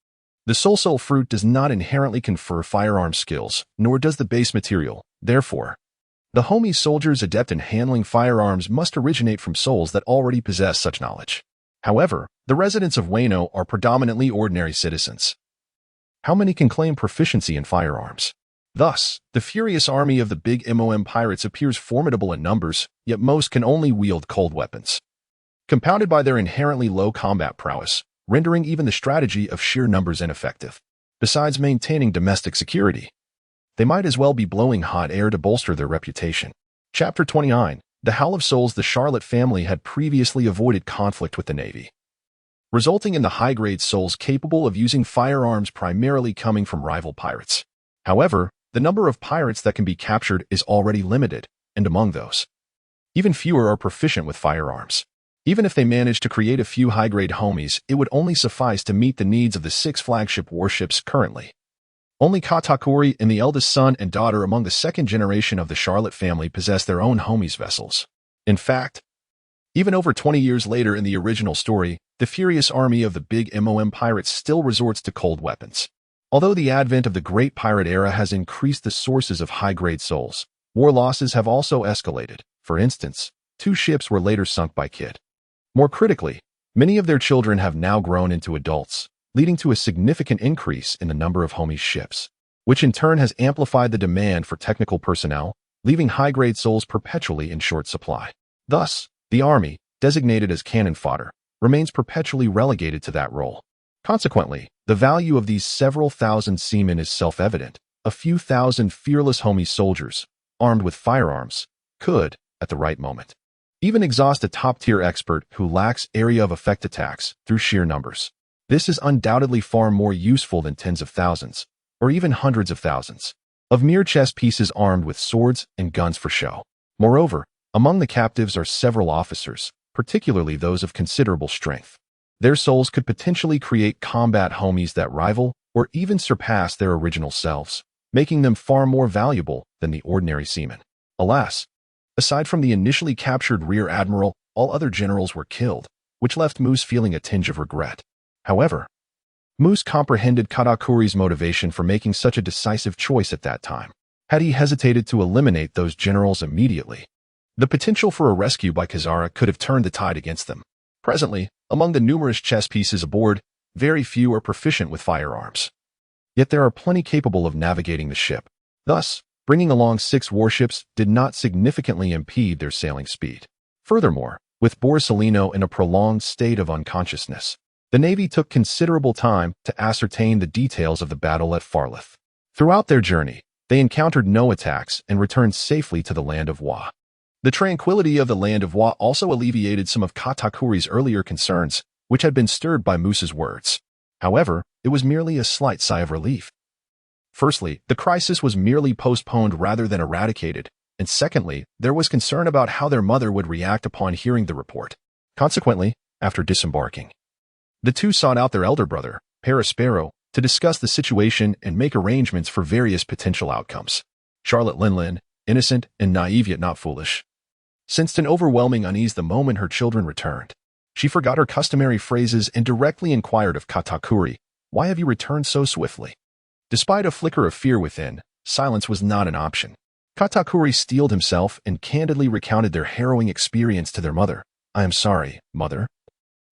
The soul fruit does not inherently confer firearm skills, nor does the base material. Therefore, The homie soldiers adept in handling firearms must originate from souls that already possess such knowledge. However, the residents of Wano are predominantly ordinary citizens. How many can claim proficiency in firearms? Thus, the furious army of the big MOM pirates appears formidable in numbers, yet most can only wield cold weapons. Compounded by their inherently low combat prowess, rendering even the strategy of sheer numbers ineffective. Besides maintaining domestic security, they might as well be blowing hot air to bolster their reputation. Chapter 29. The Howl of Souls. The Charlotte family had previously avoided conflict with the Navy, resulting in the high-grade souls capable of using firearms primarily coming from rival pirates. However, the number of pirates that can be captured is already limited, and among those, even fewer are proficient with firearms. Even if they manage to create a few high-grade homies, it would only suffice to meet the needs of the 6 flagship warships currently. Only Katakuri and the eldest son and daughter among the second generation of the Charlotte family possess their own homies vessels. In fact, even over 20 years later in the original story, the furious army of the big MOM pirates still resorts to cold weapons. Although the advent of the Great Pirate Era has increased the sources of high-grade souls, war losses have also escalated. For instance, 2 ships were later sunk by Kid. More critically, many of their children have now grown into adults, leading to a significant increase in the number of homies ships, which in turn has amplified the demand for technical personnel, leaving high-grade souls perpetually in short supply. Thus, the army, designated as cannon fodder, remains perpetually relegated to that role. Consequently, the value of these several thousand seamen is self-evident. A few thousand fearless homie soldiers, armed with firearms, could, at the right moment, even exhaust a top-tier expert who lacks area of effect attacks through sheer numbers. This is undoubtedly far more useful than tens of thousands, or even hundreds of thousands, of mere chess pieces armed with swords and guns for show. Moreover, among the captives are several officers, particularly those of considerable strength. Their souls could potentially create combat homies that rival or even surpass their original selves, making them far more valuable than the ordinary seamen. Alas, aside from the initially captured Rear Admiral, all other generals were killed, which left Moose feeling a tinge of regret. However, Moose comprehended Katakuri's motivation for making such a decisive choice at that time. Had he hesitated to eliminate those generals immediately, the potential for a rescue by Kazara could have turned the tide against them. Presently, among the numerous chess pieces aboard, very few are proficient with firearms. Yet there are plenty capable of navigating the ship. Thus, bringing along 6 warships did not significantly impede their sailing speed. Furthermore, with Borsellino in a prolonged state of unconsciousness, the Navy took considerable time to ascertain the details of the battle at Farlith. Throughout their journey, they encountered no attacks and returned safely to the land of Wa. The tranquility of the land of Wa also alleviated some of Katakuri's earlier concerns, which had been stirred by Moose's words. However, it was merely a slight sigh of relief. Firstly, the crisis was merely postponed rather than eradicated, and secondly, there was concern about how their mother would react upon hearing the report. Consequently, after disembarking, the two sought out their elder brother, Paraspero, to discuss the situation and make arrangements for various potential outcomes. Charlotte Linlin, innocent and naive yet not foolish, sensed an overwhelming unease the moment her children returned. She forgot her customary phrases and directly inquired of Katakuri, "Why have you returned so swiftly?" Despite a flicker of fear within, silence was not an option. Katakuri steeled himself and candidly recounted their harrowing experience to their mother. "I am sorry, mother.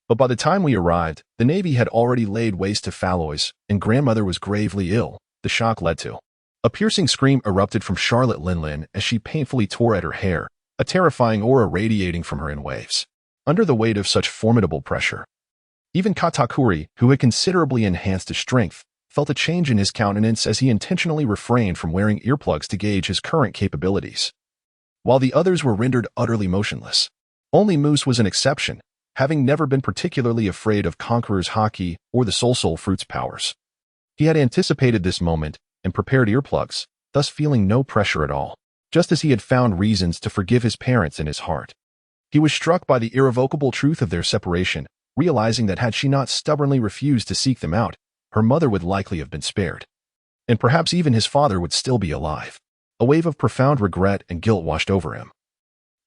But by the time we arrived, the Navy had already laid waste to Falloys, and grandmother was gravely ill." The shock led to a piercing scream erupted from Charlotte Linlin as she painfully tore at her hair, a terrifying aura radiating from her in waves. Under the weight of such formidable pressure, even Katakuri, who had considerably enhanced his strength, felt a change in his countenance as he intentionally refrained from wearing earplugs to gauge his current capabilities. While the others were rendered utterly motionless, only Moose was an exception, having never been particularly afraid of Conqueror's haki or the Soul Fruit's powers. He had anticipated this moment and prepared earplugs, thus feeling no pressure at all, just as he had found reasons to forgive his parents in his heart. He was struck by the irrevocable truth of their separation, realizing that had she not stubbornly refused to seek them out, her mother would likely have been spared. And perhaps even his father would still be alive. A wave of profound regret and guilt washed over him.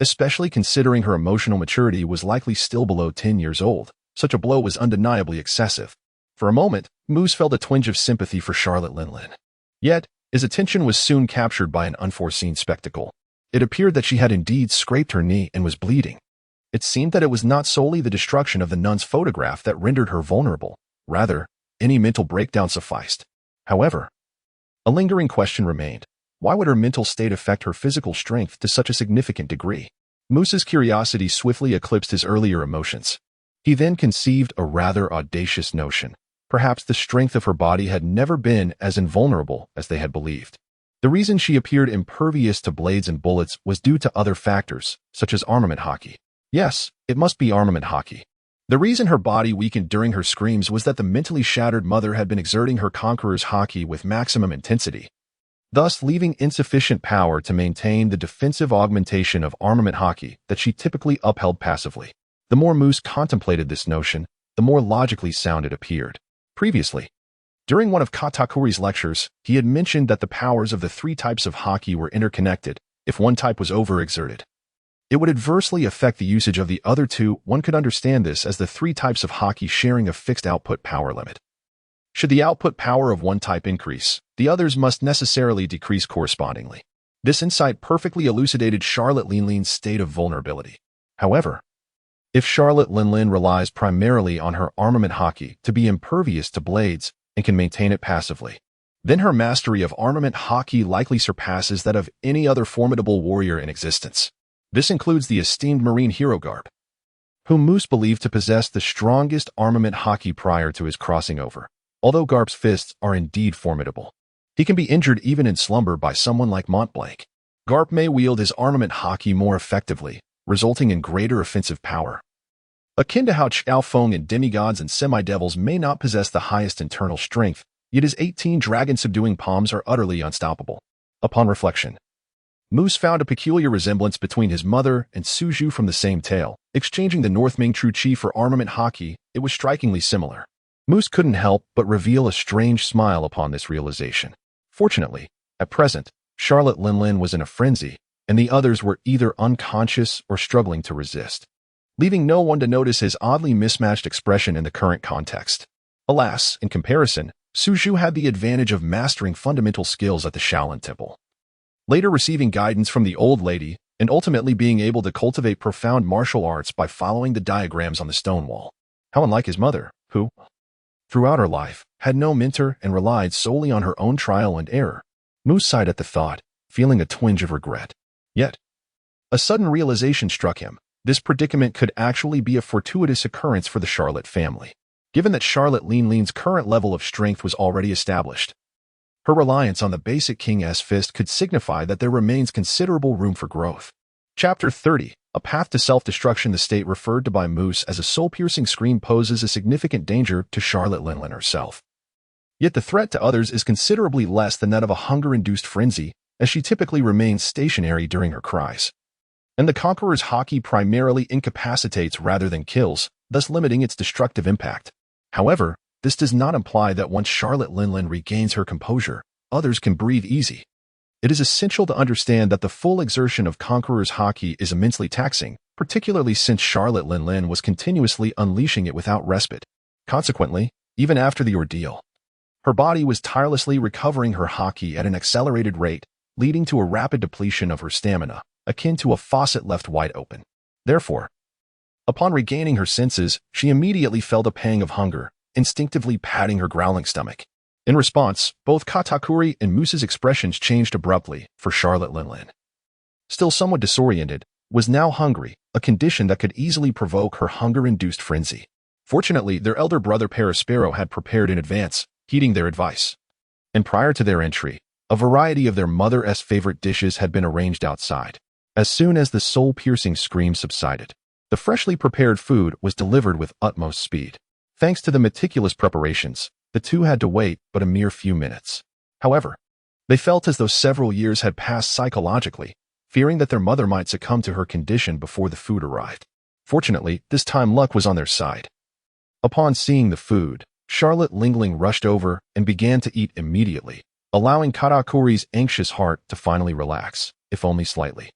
Especially considering her emotional maturity was likely still below 10 years old, such a blow was undeniably excessive. For a moment, Moose felt a twinge of sympathy for Charlotte Linlin. Yet, his attention was soon captured by an unforeseen spectacle. It appeared that she had indeed scraped her knee and was bleeding. It seemed that it was not solely the destruction of the nun's photograph that rendered her vulnerable. Rather, any mental breakdown sufficed. However, a lingering question remained. Why would her mental state affect her physical strength to such a significant degree? Moose's curiosity swiftly eclipsed his earlier emotions. He then conceived a rather audacious notion. Perhaps the strength of her body had never been as invulnerable as they had believed. The reason she appeared impervious to blades and bullets was due to other factors, such as armament hockey. Yes, it must be armament hockey. The reason her body weakened during her screams was that the mentally shattered mother had been exerting her conqueror's hockey with maximum intensity, thus leaving insufficient power to maintain the defensive augmentation of armament hockey that she typically upheld passively. The more Moose contemplated this notion, the more logically sound it appeared. Previously, during one of Katakuri's lectures, he had mentioned that the powers of the three types of hockey were interconnected. If one type was overexerted, it would adversely affect the usage of the other two. One could understand this as the three types of hockey sharing a fixed output power limit. Should the output power of one type increase, the others must necessarily decrease correspondingly. This insight perfectly elucidated Charlotte Linlin's state of vulnerability. However, if Charlotte Linlin relies primarily on her armament hockey to be impervious to blades and can maintain it passively, then her mastery of armament hockey likely surpasses that of any other formidable warrior in existence. This includes the esteemed Marine hero Garp, whom Moose believed to possess the strongest armament hockey prior to his crossing over. Although Garp's fists are indeed formidable, he can be injured even in slumber by someone like Montblanc. Garp may wield his armament hockey more effectively, resulting in greater offensive power. Akin to how Chao Feng and demigods and semi-devils may not possess the highest internal strength, yet his 18 dragon-subduing palms are utterly unstoppable. Upon reflection, Moose found a peculiar resemblance between his mother and Suju from the same tale. Exchanging the North Ming Tru Chi for armament hockey, it was strikingly similar. Moose couldn't help but reveal a strange smile upon this realization. Fortunately, at present, Charlotte Linlin was in a frenzy, and the others were either unconscious or struggling to resist, leaving no one to notice his oddly mismatched expression in the current context. Alas, in comparison, Suju had the advantage of mastering fundamental skills at the Shaolin Temple, later receiving guidance from the old lady, and ultimately being able to cultivate profound martial arts by following the diagrams on the stone wall. How unlike his mother, who, throughout her life, had no mentor and relied solely on her own trial and error. Moose sighed at the thought, feeling a twinge of regret. Yet, a sudden realization struck him. This predicament could actually be a fortuitous occurrence for the Charlotte family, given that Charlotte Linlin's current level of strength was already established. Her reliance on the basic King S fist could signify that there remains considerable room for growth. Chapter 30, A Path to Self-Destruction. The state referred to by Moose as a soul-piercing scream poses a significant danger to Charlotte Linlin herself. Yet the threat to others is considerably less than that of a hunger-induced frenzy, as she typically remains stationary during her cries. And the Conqueror's hockey primarily incapacitates rather than kills, thus limiting its destructive impact. However, this does not imply that once Charlotte Linlin regains her composure, others can breathe easy. It is essential to understand that the full exertion of Conqueror's hockey is immensely taxing, particularly since Charlotte Linlin was continuously unleashing it without respite. Consequently, even after the ordeal, her body was tirelessly recovering her hockey at an accelerated rate, leading to a rapid depletion of her stamina, akin to a faucet left wide open. Therefore, upon regaining her senses, she immediately felt a pang of hunger, instinctively patting her growling stomach. In response, both Katakuri and Moose's expressions changed abruptly, for Charlotte Linlin, still somewhat disoriented, was now hungry, a condition that could easily provoke her hunger-induced frenzy. Fortunately, their elder brother Paraspero had prepared in advance, heeding their advice. And prior to their entry, a variety of their mother's favorite dishes had been arranged outside. As soon as the soul-piercing scream subsided, the freshly prepared food was delivered with utmost speed. Thanks to the meticulous preparations, the two had to wait but a mere few minutes. However, they felt as though several years had passed psychologically, fearing that their mother might succumb to her condition before the food arrived. Fortunately, this time luck was on their side. Upon seeing the food, Charlotte Linling rushed over and began to eat immediately, allowing Katakuri's anxious heart to finally relax, if only slightly.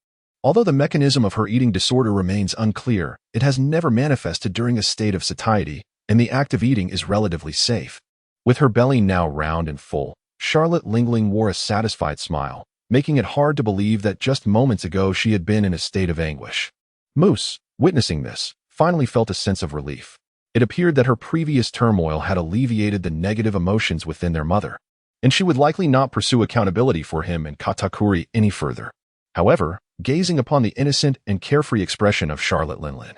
Although the mechanism of her eating disorder remains unclear, it has never manifested during a state of satiety, and the act of eating is relatively safe. With her belly now round and full, Charlotte Linling wore a satisfied smile, making it hard to believe that just moments ago she had been in a state of anguish. Moose, witnessing this, finally felt a sense of relief. It appeared that her previous turmoil had alleviated the negative emotions within their mother, and she would likely not pursue accountability for him and Katakuri any further. However, gazing upon the innocent and carefree expression of Charlotte Linlin,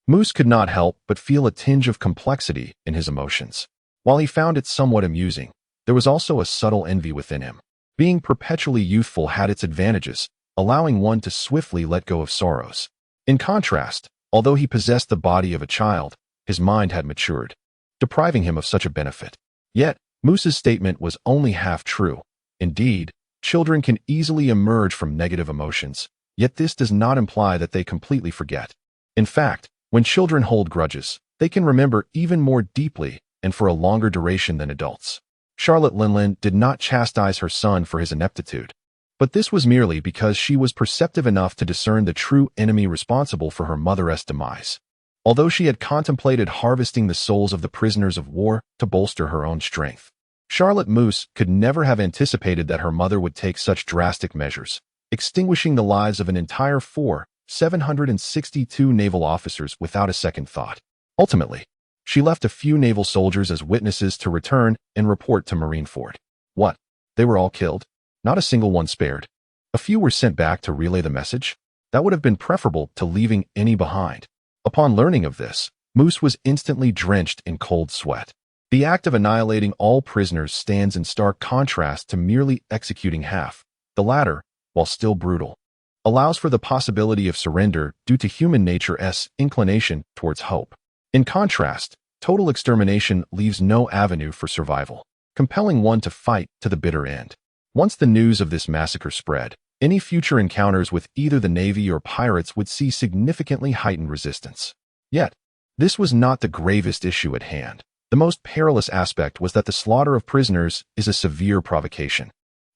Moose could not help but feel a tinge of complexity in his emotions. While he found it somewhat amusing, there was also a subtle envy within him. Being perpetually youthful had its advantages, allowing one to swiftly let go of sorrows. In contrast, although he possessed the body of a child, his mind had matured, depriving him of such a benefit. Yet, Moose's statement was only half true. Indeed, children can easily emerge from negative emotions, yet this does not imply that they completely forget. In fact, when children hold grudges, they can remember even more deeply and for a longer duration than adults. Charlotte Linlin did not chastise her son for his ineptitude, but this was merely because she was perceptive enough to discern the true enemy responsible for her mother's demise. Although she had contemplated harvesting the souls of the prisoners of war to bolster her own strength, Charlotte Moose could never have anticipated that her mother would take such drastic measures, extinguishing the lives of an entire 762 naval officers without a second thought. Ultimately, she left a few naval soldiers as witnesses to return and report to Marineford. What? They were all killed? Not a single one spared. A few were sent back to relay the message? That would have been preferable to leaving any behind. Upon learning of this, Moose was instantly drenched in cold sweat. The act of annihilating all prisoners stands in stark contrast to merely executing half. The latter, while still brutal, allows for the possibility of surrender due to human nature's inclination towards hope. In contrast, total extermination leaves no avenue for survival, compelling one to fight to the bitter end. Once the news of this massacre spread, any future encounters with either the Navy or pirates would see significantly heightened resistance. Yet, this was not the gravest issue at hand. The most perilous aspect was that the slaughter of prisoners is a severe provocation,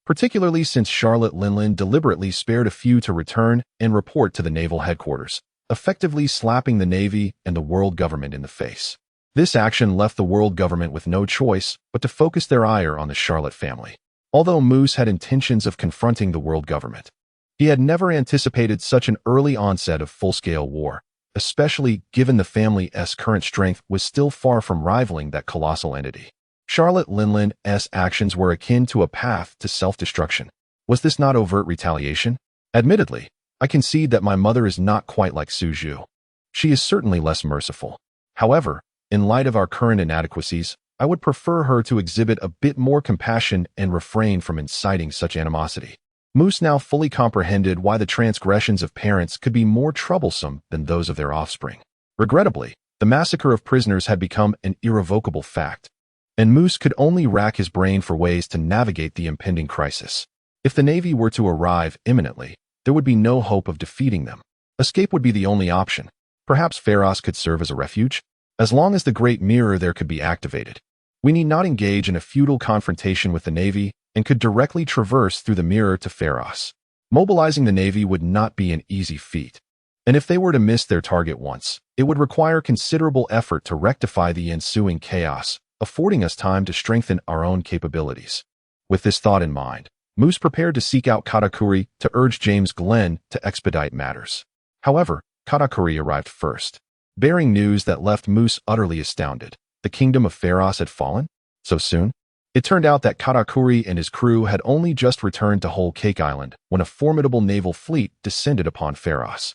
particularly since Charlotte Linlin deliberately spared a few to return and report to the naval headquarters, effectively slapping the Navy and the world government in the face. This action left the world government with no choice but to focus their ire on the Charlotte family. Although Moose had intentions of confronting the world government, he had never anticipated such an early onset of full-scale war, especially given the family's current strength was still far from rivaling that colossal entity. Charlotte Linlin's actions were akin to a path to self-destruction. Was this not overt retaliation? Admittedly, I concede that my mother is not quite like Suju. She is certainly less merciful. However, in light of our current inadequacies, I would prefer her to exhibit a bit more compassion and refrain from inciting such animosity. Moose now fully comprehended why the transgressions of parents could be more troublesome than those of their offspring. Regrettably, the massacre of prisoners had become an irrevocable fact, and Moose could only rack his brain for ways to navigate the impending crisis. If the Navy were to arrive imminently, there would be no hope of defeating them. Escape would be the only option. Perhaps Pharos could serve as a refuge? As long as the Great Mirror there could be activated, we need not engage in a futile confrontation with the Navy and could directly traverse through the mirror to Pharos. Mobilizing the Navy would not be an easy feat, and if they were to miss their target once, it would require considerable effort to rectify the ensuing chaos, affording us time to strengthen our own capabilities. With this thought in mind, Moose prepared to seek out Katakuri to urge James Glenn to expedite matters. However, Katakuri arrived first, bearing news that left Moose utterly astounded. The kingdom of Pharos had fallen? So soon? It turned out that Katakuri and his crew had only just returned to Whole Cake Island when a formidable naval fleet descended upon Pharos.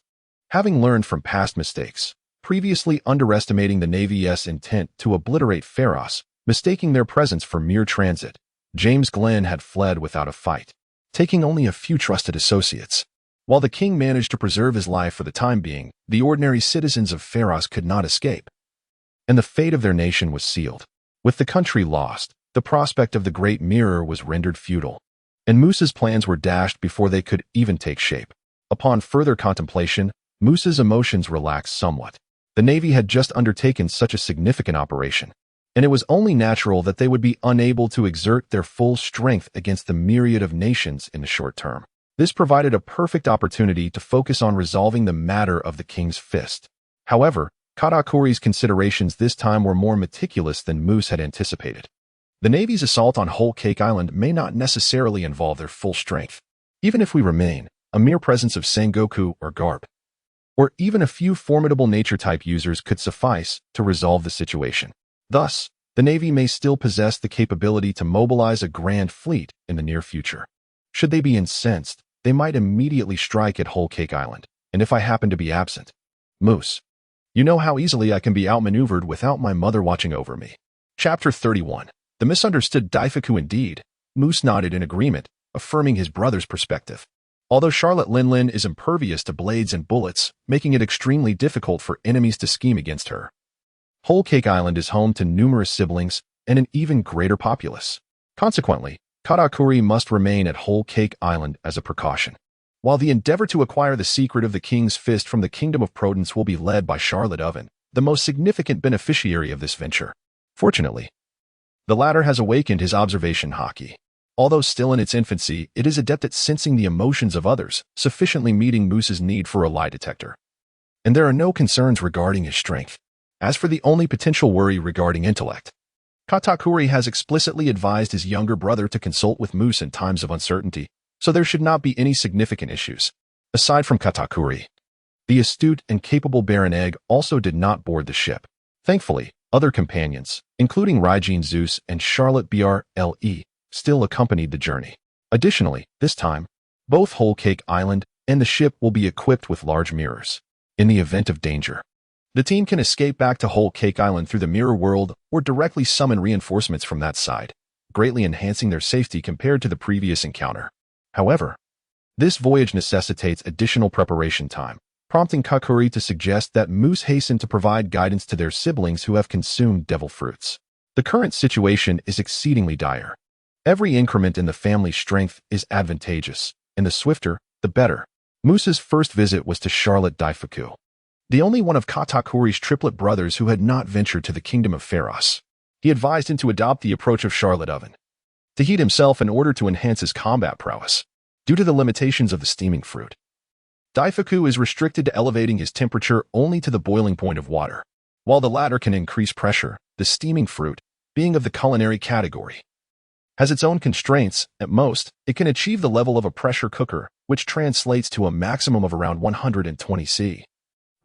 Having learned from past mistakes, previously underestimating the Navy's intent to obliterate Pharos, mistaking their presence for mere transit, James Glenn had fled without a fight, taking only a few trusted associates. While the king managed to preserve his life for the time being, the ordinary citizens of Pharos could not escape, and the fate of their nation was sealed. With the country lost, the prospect of the Great Mirror was rendered futile, and Moose's plans were dashed before they could even take shape. Upon further contemplation, Moose's emotions relaxed somewhat. The Navy had just undertaken such a significant operation, and it was only natural that they would be unable to exert their full strength against the myriad of nations in the short term. This provided a perfect opportunity to focus on resolving the matter of the king's fist. However, Katakuri's considerations this time were more meticulous than Moose had anticipated. The Navy's assault on Whole Cake Island may not necessarily involve their full strength. Even if we remain a mere presence of Sengoku or Garp, or even a few formidable nature-type users could suffice to resolve the situation. Thus, the Navy may still possess the capability to mobilize a grand fleet in the near future. Should they be incensed, they might immediately strike at Whole Cake Island, and if I happen to be absent, Moose, you know how easily I can be outmaneuvered without my mother watching over me. Chapter 31. The misunderstood Daifuku indeed. Moose nodded in agreement, affirming his brother's perspective. Although Charlotte Linlin is impervious to blades and bullets, making it extremely difficult for enemies to scheme against her, Whole Cake Island is home to numerous siblings and an even greater populace. Consequently, Katakuri must remain at Whole Cake Island as a precaution. While the endeavor to acquire the secret of the King's Fist from the Kingdom of Prudence will be led by Charlotte Oven, the most significant beneficiary of this venture. Fortunately, the latter has awakened his observation haki. Although still in its infancy, it is adept at sensing the emotions of others, sufficiently meeting Moose's need for a lie detector. And there are no concerns regarding his strength. As for the only potential worry regarding intellect, Katakuri has explicitly advised his younger brother to consult with Moose in times of uncertainty, so there should not be any significant issues. Aside from Katakuri, the astute and capable Baron Egg also did not board the ship. Thankfully, other companions, including Raijin Zeus and Charlotte Brile, still accompanied the journey. Additionally, this time, both Whole Cake Island and the ship will be equipped with large mirrors. In the event of danger, the team can escape back to Whole Cake Island through the mirror world or directly summon reinforcements from that side, greatly enhancing their safety compared to the previous encounter. However, this voyage necessitates additional preparation time, prompting Kakuri to suggest that Moose hasten to provide guidance to their siblings who have consumed devil fruits. The current situation is exceedingly dire. Every increment in the family's strength is advantageous, and the swifter, the better. Moose's first visit was to Charlotte Daifuku, the only one of Katakuri's triplet brothers who had not ventured to the kingdom of Pharos. He advised him to adopt the approach of Charlotte Oven, to heat himself in order to enhance his combat prowess. Due to the limitations of the steaming fruit, Daifuku is restricted to elevating his temperature only to the boiling point of water. While the latter can increase pressure, the steaming fruit, being of the culinary category, has its own constraints. At most, it can achieve the level of a pressure cooker, which translates to a maximum of around 120 C,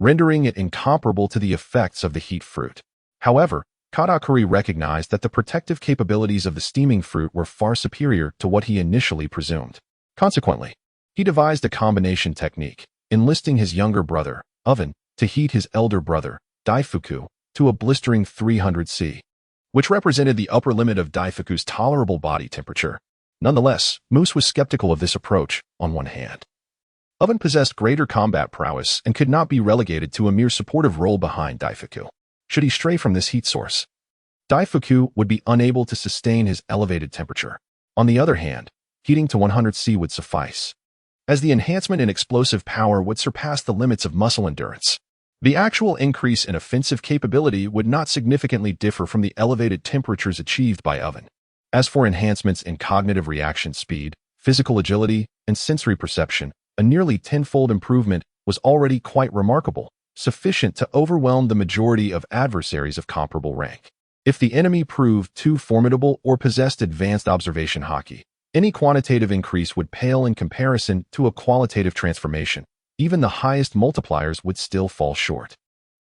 rendering it incomparable to the effects of the heat fruit. However, Katakuri recognized that the protective capabilities of the steaming fruit were far superior to what he initially presumed. Consequently, he devised a combination technique, enlisting his younger brother, Oven, to heat his elder brother, Daifuku, to a blistering 300 C, which represented the upper limit of Daifuku's tolerable body temperature. Nonetheless, Moose was skeptical of this approach. On one hand, Oven possessed greater combat prowess and could not be relegated to a mere supportive role behind Daifuku. Should he stray from this heat source, Daifuku would be unable to sustain his elevated temperature. On the other hand, heating to 100 C would suffice, as the enhancement in explosive power would surpass the limits of muscle endurance. The actual increase in offensive capability would not significantly differ from the elevated temperatures achieved by Oven. As for enhancements in cognitive reaction speed, physical agility, and sensory perception, a nearly tenfold improvement was already quite remarkable, sufficient to overwhelm the majority of adversaries of comparable rank. If the enemy proved too formidable or possessed advanced observation haki, any quantitative increase would pale in comparison to a qualitative transformation. Even the highest multipliers would still fall short.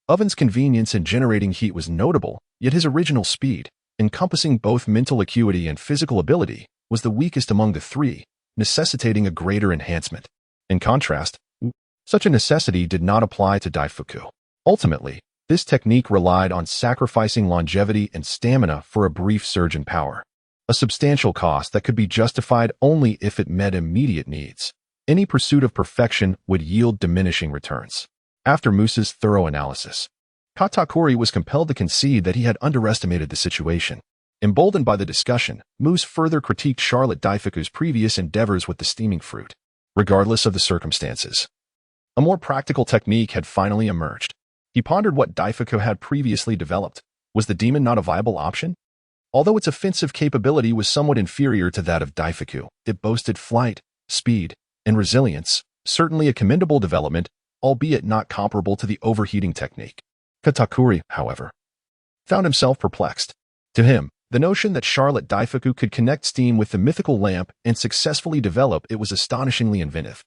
Oven's convenience in generating heat was notable, yet his original speed, encompassing both mental acuity and physical ability, was the weakest among the three, necessitating a greater enhancement. In contrast, such a necessity did not apply to Daifuku. Ultimately, this technique relied on sacrificing longevity and stamina for a brief surge in power, a substantial cost that could be justified only if it met immediate needs. Any pursuit of perfection would yield diminishing returns. After Moose's thorough analysis, Katakuri was compelled to concede that he had underestimated the situation. Emboldened by the discussion, Moose further critiqued Charlotte Daifuku's previous endeavors with the steaming fruit. Regardless of the circumstances, a more practical technique had finally emerged. He pondered what Daifuku had previously developed. Was the demon not a viable option? Although its offensive capability was somewhat inferior to that of Daifuku, it boasted flight, speed, and resilience, certainly a commendable development, albeit not comparable to the overheating technique. Katakuri, however, found himself perplexed. To him, The notion that Charlotte Daifuku could connect steam with the mythical lamp and successfully develop it was astonishingly inventive.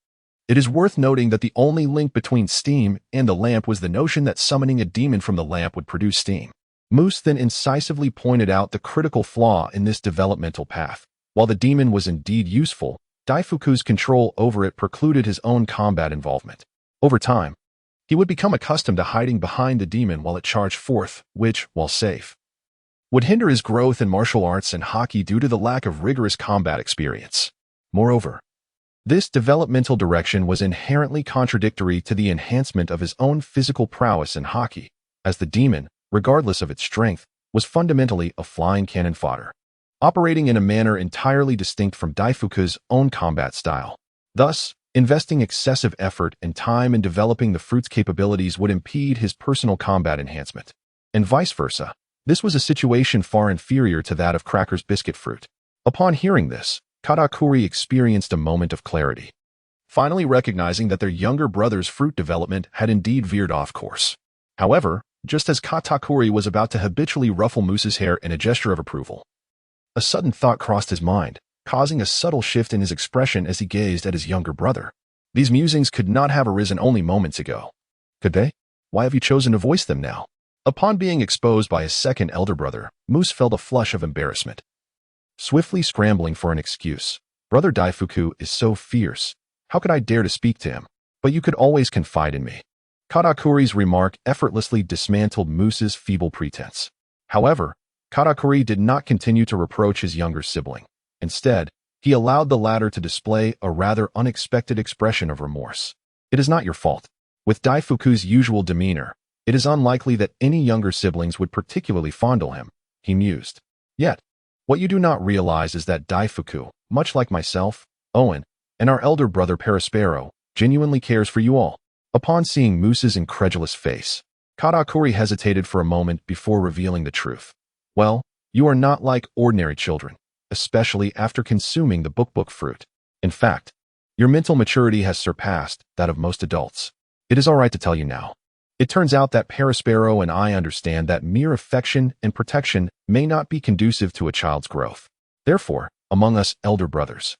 It is worth noting that the only link between steam and the lamp was the notion that summoning a demon from the lamp would produce steam. Moose then incisively pointed out the critical flaw in this developmental path. While the demon was indeed useful, Daifuku's control over it precluded his own combat involvement. Over time, he would become accustomed to hiding behind the demon while it charged forth, which, while safe, would hinder his growth in martial arts and hockey due to the lack of rigorous combat experience. Moreover, this developmental direction was inherently contradictory to the enhancement of his own physical prowess in hockey, as the demon, regardless of its strength, was fundamentally a flying cannon fodder, operating in a manner entirely distinct from Daifuku's own combat style. Thus, investing excessive effort and time in developing the fruit's capabilities would impede his personal combat enhancement. And vice versa. This was a situation far inferior to that of Cracker's biscuit fruit. Upon hearing this, Katakuri experienced a moment of clarity, finally recognizing that their younger brother's fruit development had indeed veered off course. However, just as Katakuri was about to habitually ruffle Moose's hair in a gesture of approval, a sudden thought crossed his mind, causing a subtle shift in his expression as he gazed at his younger brother. These musings could not have arisen only moments ago. Could they? Why have you chosen to voice them now? Upon being exposed by his second elder brother, Moose felt a flush of embarrassment. Swiftly scrambling for an excuse, "Brother Daifuku is so fierce. How could I dare to speak to him? But you could always confide in me." Katakuri's remark effortlessly dismantled Moose's feeble pretense. However, Katakuri did not continue to reproach his younger sibling. Instead, he allowed the latter to display a rather unexpected expression of remorse. "It is not your fault. With Daifuku's usual demeanor, it is unlikely that any younger siblings would particularly fondle him," he mused. "Yet, what you do not realize is that Daifuku, much like myself, Owen, and our elder brother Paraspero, genuinely cares for you all." Upon seeing Moose's incredulous face, Katakuri hesitated for a moment before revealing the truth. "Well, you are not like ordinary children, especially after consuming the book fruit. In fact, your mental maturity has surpassed that of most adults. It is all right to tell you now. It turns out that Paraspero and I understand that mere affection and protection may not be conducive to a child's growth. Therefore, among us elder brothers,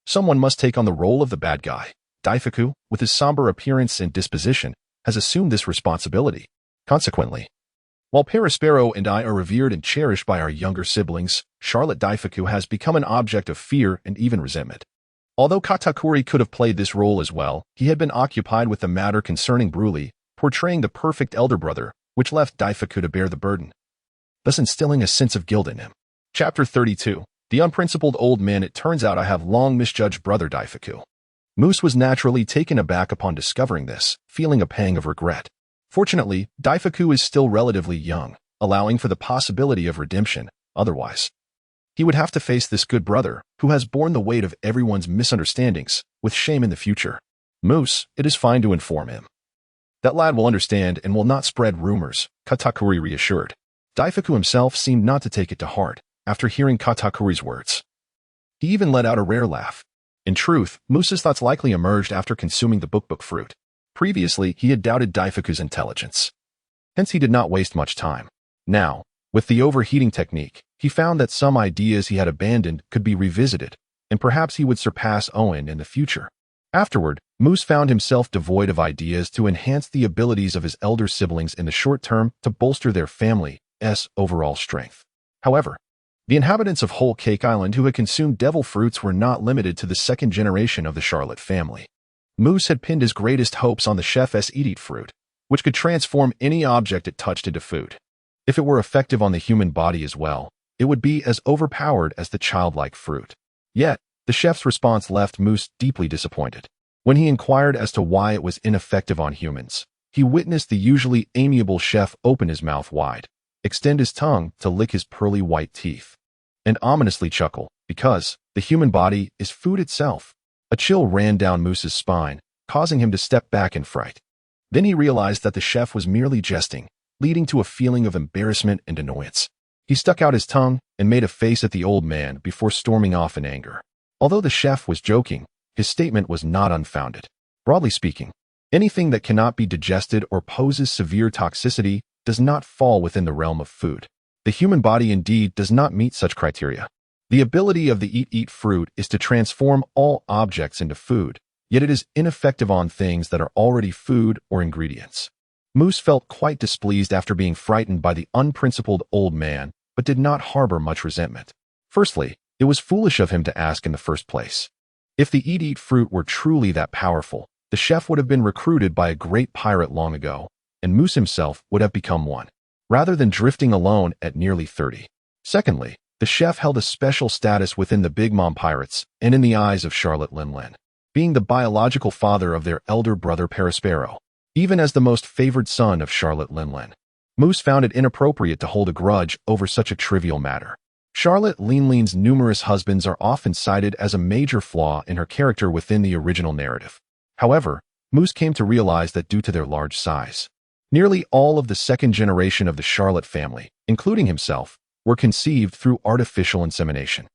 someone must take on the role of the bad guy. Daifuku, with his somber appearance and disposition, has assumed this responsibility. Consequently, while Paraspero and I are revered and cherished by our younger siblings, Charlotte Daifuku has become an object of fear and even resentment." Although Katakuri could have played this role as well, he had been occupied with the matter concerning Bruley, portraying the perfect elder brother, which left Daifuku to bear the burden, thus instilling a sense of guilt in him. Chapter 32. The unprincipled old man. It turns out I have long misjudged brother Daifuku. Moose was naturally taken aback upon discovering this, feeling a pang of regret. Fortunately, Daifuku is still relatively young, allowing for the possibility of redemption. Otherwise, he would have to face this good brother, who has borne the weight of everyone's misunderstandings, with shame in the future. Moose, it is fine to inform him. That lad will understand and will not spread rumors, Katakuri reassured. Daifuku himself seemed not to take it to heart, after hearing Katakuri's words. He even let out a rare laugh. In truth, Moose's thoughts likely emerged after consuming the book fruit. Previously, he had doubted Daifuku's intelligence. Hence, he did not waste much time. Now, with the overheating technique, he found that some ideas he had abandoned could be revisited, and perhaps he would surpass Owen in the future. Afterward, Moose found himself devoid of ideas to enhance the abilities of his elder siblings in the short term to bolster their family's overall strength. However, the inhabitants of Whole Cake Island who had consumed devil fruits were not limited to the second generation of the Charlotte family. Moose had pinned his greatest hopes on the chef's eat fruit, which could transform any object it touched into food. If it were effective on the human body as well, it would be as overpowered as the childlike fruit. Yet, the chef's response left Moose deeply disappointed. When he inquired as to why it was ineffective on humans, he witnessed the usually amiable chef open his mouth wide, extend his tongue to lick his pearly white teeth, and ominously chuckle, because the human body is food itself. A chill ran down Moose's spine, causing him to step back in fright. Then he realized that the chef was merely jesting, leading to a feeling of embarrassment and annoyance. He stuck out his tongue and made a face at the old man before storming off in anger. Although the chef was joking, his statement was not unfounded. Broadly speaking, anything that cannot be digested or poses severe toxicity does not fall within the realm of food. The human body indeed does not meet such criteria. The ability of the eat fruit is to transform all objects into food, yet it is ineffective on things that are already food or ingredients. Moose felt quite displeased after being frightened by the unprincipled old man, but did not harbor much resentment. Firstly, it was foolish of him to ask in the first place. If the eat fruit were truly that powerful, the chef would have been recruited by a great pirate long ago, and Moose himself would have become one, rather than drifting alone at nearly 30. Secondly, the chef held a special status within the Big Mom pirates and in the eyes of Charlotte Linlin, being the biological father of their elder brother Perispero. Even as the most favored son of Charlotte Linlin, Moose found it inappropriate to hold a grudge over such a trivial matter. Charlotte Linlin's numerous husbands are often cited as a major flaw in her character within the original narrative. However, Moose came to realize that due to their large size, nearly all of the second generation of the Charlotte family, including himself, were conceived through artificial insemination.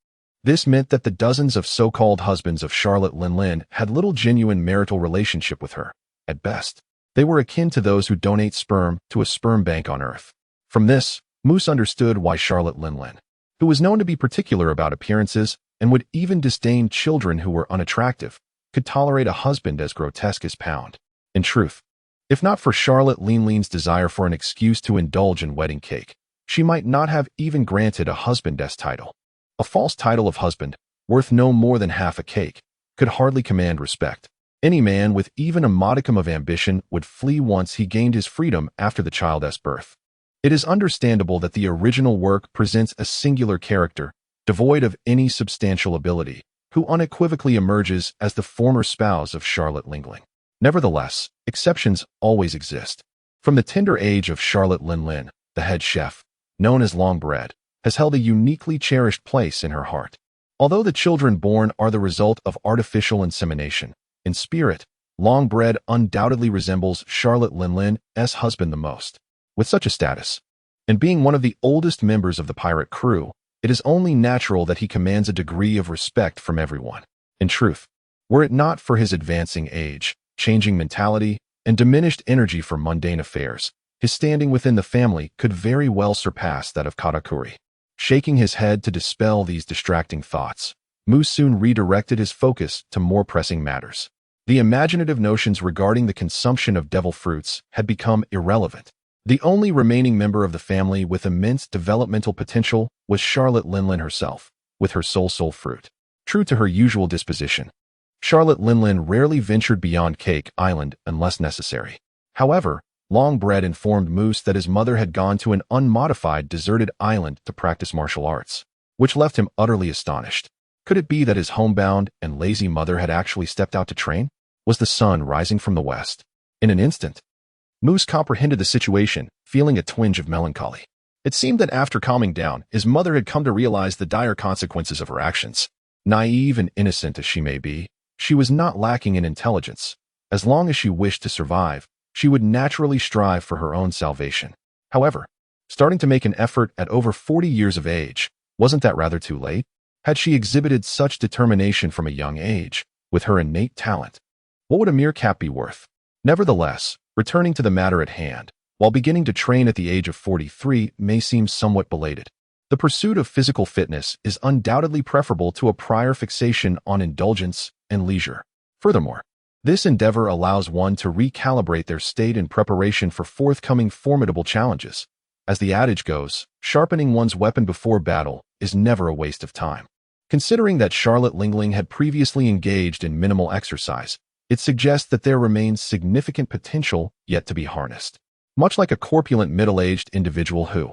This meant that the dozens of so-called husbands of Charlotte Linlin had little genuine marital relationship with her. At best, they were akin to those who donate sperm to a sperm bank on Earth. From this, Moose understood why Charlotte Linlin, who was known to be particular about appearances and would even disdain children who were unattractive, could tolerate a husband as grotesque as Pound. In truth, if not for Charlotte Linlin's desire for an excuse to indulge in wedding cake, she might not have even granted a husbandess title. A false title of husband, worth no more than half a cake, could hardly command respect. Any man with even a modicum of ambition would flee once he gained his freedom after the child's birth. It is understandable that the original work presents a singular character, devoid of any substantial ability, who unequivocally emerges as the former spouse of Charlotte Linling. Nevertheless, exceptions always exist. From the tender age of Charlotte Linlin, the head chef, known as Longbread, has held a uniquely cherished place in her heart. Although the children born are the result of artificial insemination, in spirit, Longbread undoubtedly resembles Charlotte Linlin's husband the most. With such a status, and being one of the oldest members of the pirate crew, it is only natural that he commands a degree of respect from everyone. In truth, were it not for his advancing age, changing mentality, and diminished energy for mundane affairs, his standing within the family could very well surpass that of Katakuri. Shaking his head to dispel these distracting thoughts, Moose soon redirected his focus to more pressing matters. The imaginative notions regarding the consumption of devil fruits had become irrelevant. The only remaining member of the family with immense developmental potential was Charlotte Linlin herself, with her soul fruit. True to her usual disposition, Charlotte Linlin rarely ventured beyond Cake Island unless necessary. However, Longbread informed Moose that his mother had gone to an unmodified deserted island to practice martial arts, which left him utterly astonished. Could it be that his homebound and lazy mother had actually stepped out to train? Was the sun rising from the west? In an instant, Moose comprehended the situation, feeling a twinge of melancholy. It seemed that after calming down, his mother had come to realize the dire consequences of her actions. Naive and innocent as she may be, she was not lacking in intelligence. As long as she wished to survive, she would naturally strive for her own salvation. However, starting to make an effort at over 40 years of age, wasn't that rather too late? Had she exhibited such determination from a young age, with her innate talent, what would a mere cap be worth? Nevertheless, returning to the matter at hand, while beginning to train at the age of 43 may seem somewhat belated. The pursuit of physical fitness is undoubtedly preferable to a prior fixation on indulgence and leisure. Furthermore, this endeavor allows one to recalibrate their state in preparation for forthcoming formidable challenges. As the adage goes, sharpening one's weapon before battle is never a waste of time. Considering that Charlotte Linling had previously engaged in minimal exercise, it suggests that there remains significant potential yet to be harnessed. Much like a corpulent middle-aged individual who,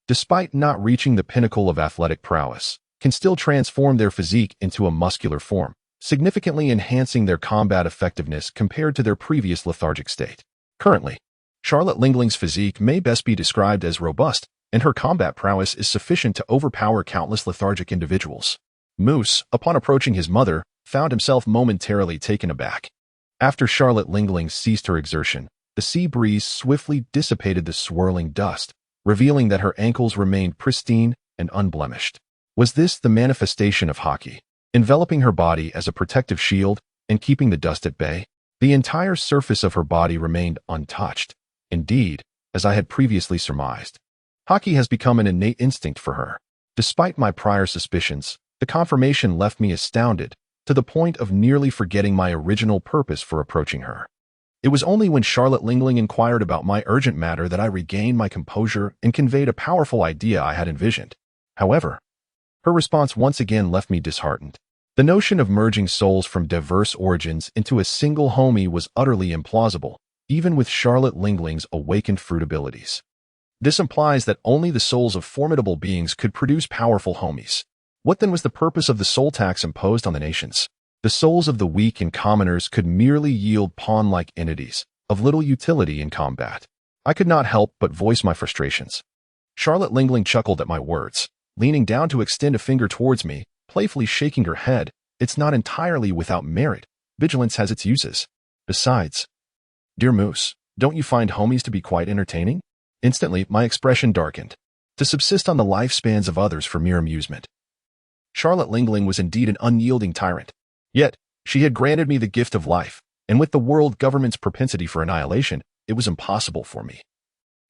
despite not reaching the pinnacle of athletic prowess, can still transform their physique into a muscular form, significantly enhancing their combat effectiveness compared to their previous lethargic state. Currently, Charlotte Lingling's physique may best be described as robust, and her combat prowess is sufficient to overpower countless lethargic individuals. Moose, upon approaching his mother, found himself momentarily taken aback. After Charlotte Lingling ceased her exertion, the sea breeze swiftly dissipated the swirling dust, revealing that her ankles remained pristine and unblemished. Was this the manifestation of hockey, enveloping her body as a protective shield and keeping the dust at bay? The entire surface of her body remained untouched. Indeed, as I had previously surmised, Hockey has become an innate instinct for her. Despite my prior suspicions, the confirmation left me astounded, to the point of nearly forgetting my original purpose for approaching her. It was only when Charlotte Lingling inquired about my urgent matter that I regained my composure and conveyed a powerful idea I had envisioned. However, her response once again left me disheartened. The notion of merging souls from diverse origins into a single homie was utterly implausible, even with Charlotte Lingling's awakened fruit abilities. This implies that only the souls of formidable beings could produce powerful homies. What then was the purpose of the soul tax imposed on the nations? The souls of the weak and commoners could merely yield pawn-like entities, of little utility in combat. I could not help but voice my frustrations. Charlotte Lingling chuckled at my words, leaning down to extend a finger towards me, playfully shaking her head. It's not entirely without merit. Vigilance has its uses. Besides, dear Moose, don't you find homies to be quite entertaining? Instantly, my expression darkened. To subsist on the lifespans of others for mere amusement. Charlotte Lingling was indeed an unyielding tyrant. Yet, she had granted me the gift of life, and with the world government's propensity for annihilation, it was impossible for me,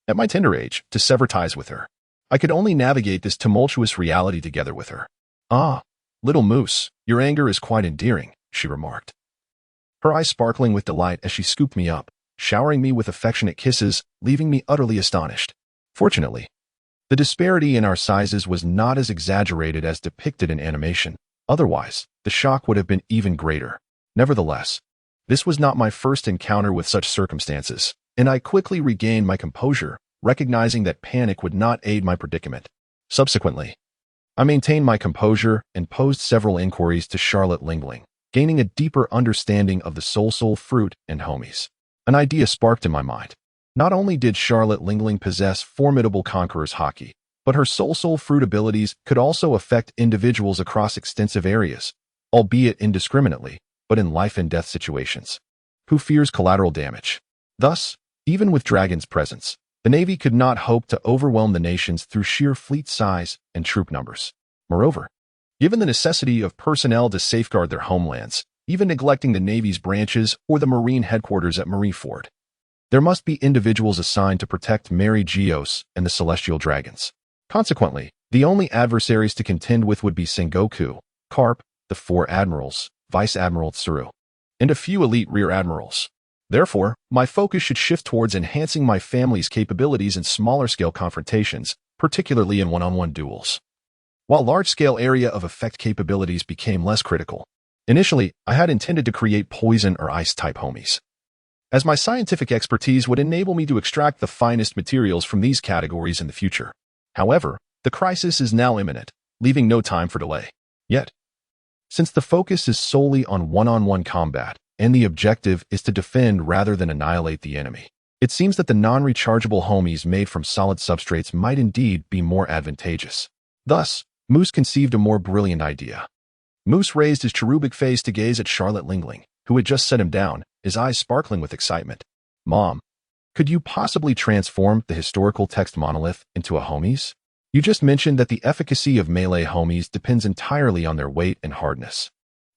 at my tender age, to sever ties with her. I could only navigate this tumultuous reality together with her. "Ah, little Moose, your anger is quite endearing," she remarked, her eyes sparkling with delight as she scooped me up, showering me with affectionate kisses, leaving me utterly astonished. Fortunately, the disparity in our sizes was not as exaggerated as depicted in animation. Otherwise, the shock would have been even greater. Nevertheless, this was not my first encounter with such circumstances, and I quickly regained my composure, recognizing that panic would not aid my predicament. Subsequently, I maintained my composure and posed several inquiries to Charlotte Lingling, gaining a deeper understanding of the soul fruit and homies. An idea sparked in my mind. Not only did Charlotte Lingling possess formidable conqueror's hockey, but her soul fruit abilities could also affect individuals across extensive areas, albeit indiscriminately, but in life and death situations. Who fears collateral damage? Thus, even with Dragon's presence, the Navy could not hope to overwhelm the nations through sheer fleet size and troop numbers. Moreover, given the necessity of personnel to safeguard their homelands, even neglecting the Navy's branches or the Marine headquarters at Marineford, there must be individuals assigned to protect Mary Geos and the Celestial Dragons. Consequently, the only adversaries to contend with would be Sengoku, Karp, the 4 admirals, Vice Admiral Tsuru, and a few elite rear admirals. Therefore, my focus should shift towards enhancing my family's capabilities in smaller-scale confrontations, particularly in one-on-one duels, while large-scale area of effect capabilities became less critical. Initially, I had intended to create poison or ice-type homies, as my scientific expertise would enable me to extract the finest materials from these categories in the future. However, the crisis is now imminent, leaving no time for delay. Yet, since the focus is solely on one-on-one combat, and the objective is to defend rather than annihilate the enemy, it seems that the non-rechargeable homies made from solid substrates might indeed be more advantageous. Thus, Moose conceived a more brilliant idea. Moose raised his cherubic face to gaze at Charlotte Lingling, who had just set him down, his eyes sparkling with excitement. "Mom, could you possibly transform the historical text monolith into a homies? You just mentioned that the efficacy of melee homies depends entirely on their weight and hardness.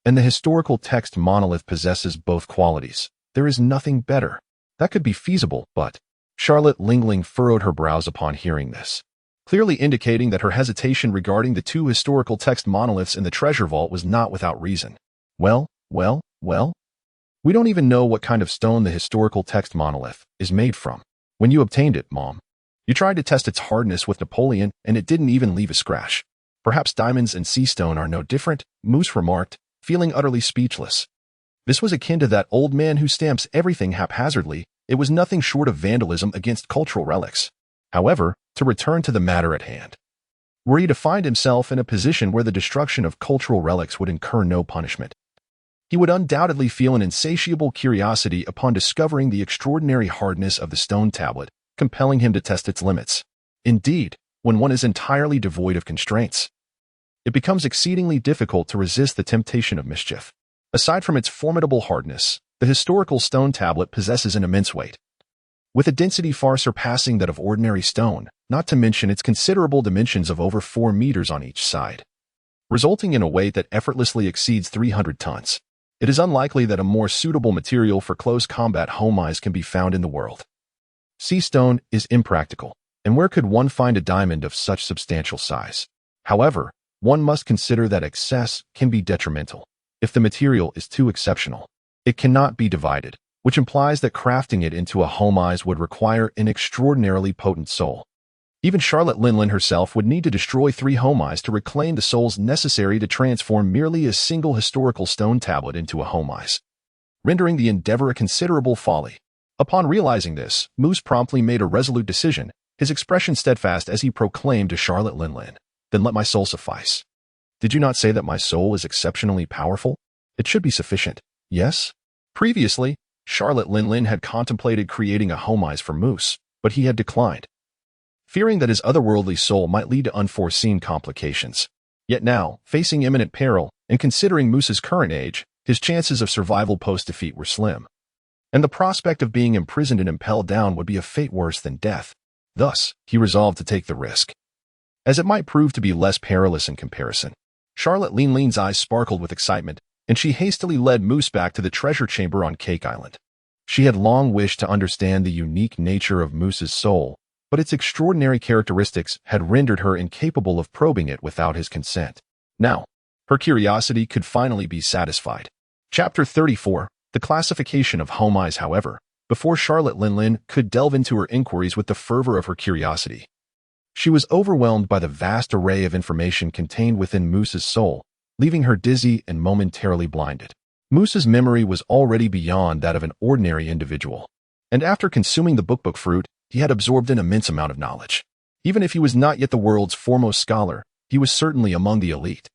And the historical text monolith possesses both qualities. There is nothing better. That could be feasible, but..." Charlotte Lingling furrowed her brows upon hearing this, clearly indicating that her hesitation regarding the 2 historical text monoliths in the treasure vault was not without reason. Well, we don't even know what kind of stone the historical text monolith is made from. When you obtained it, Mom, you tried to test its hardness with Napoleon, and it didn't even leave a scratch. Perhaps diamonds and sea stone are no different, Moose remarked, feeling utterly speechless. This was akin to that old man who stamps everything haphazardly. It was nothing short of vandalism against cultural relics. However, to return to the matter at hand, were he to find himself in a position where the destruction of cultural relics would incur no punishment, he would undoubtedly feel an insatiable curiosity upon discovering the extraordinary hardness of the stone tablet, compelling him to test its limits. Indeed, when one is entirely devoid of constraints, it becomes exceedingly difficult to resist the temptation of mischief. Aside from its formidable hardness, the historical stone tablet possesses an immense weight, with a density far surpassing that of ordinary stone, not to mention its considerable dimensions of over 4 meters on each side, resulting in a weight that effortlessly exceeds 300 tons. It is unlikely that a more suitable material for close combat homies can be found in the world. Sea stone is impractical. And where could one find a diamond of such substantial size? However, one must consider that excess can be detrimental. If the material is too exceptional, it cannot be divided, which implies that crafting it into a homise would require an extraordinarily potent soul. Even Charlotte Linlin herself would need to destroy 3 homises to reclaim the souls necessary to transform merely a single historical stone tablet into a homise, rendering the endeavor a considerable folly. Upon realizing this, Moose promptly made a resolute decision, his expression steadfast as he proclaimed to Charlotte Linlin, "Then let my soul suffice. Did you not say that my soul is exceptionally powerful? It should be sufficient, yes?" Previously, Charlotte Linlin had contemplated creating a homise for Moose, but he had declined, fearing that his otherworldly soul might lead to unforeseen complications. Yet now, facing imminent peril, and considering Moose's current age, his chances of survival post-defeat were slim. And the prospect of being imprisoned and impelled down would be a fate worse than death. Thus, he resolved to take the risk, as it might prove to be less perilous in comparison. Charlotte Linlin's eyes sparkled with excitement, and she hastily led Moose back to the treasure chamber on Cake Island. She had long wished to understand the unique nature of Moose's soul, but its extraordinary characteristics had rendered her incapable of probing it without his consent. Now, her curiosity could finally be satisfied. Chapter 34, The Classification of Homises. However, before Charlotte Linlin could delve into her inquiries with the fervor of her curiosity, she was overwhelmed by the vast array of information contained within Moose's soul, leaving her dizzy and momentarily blinded. Moose's memory was already beyond that of an ordinary individual, and after consuming the book fruit, he had absorbed an immense amount of knowledge. Even if he was not yet the world's foremost scholar, he was certainly among the elite.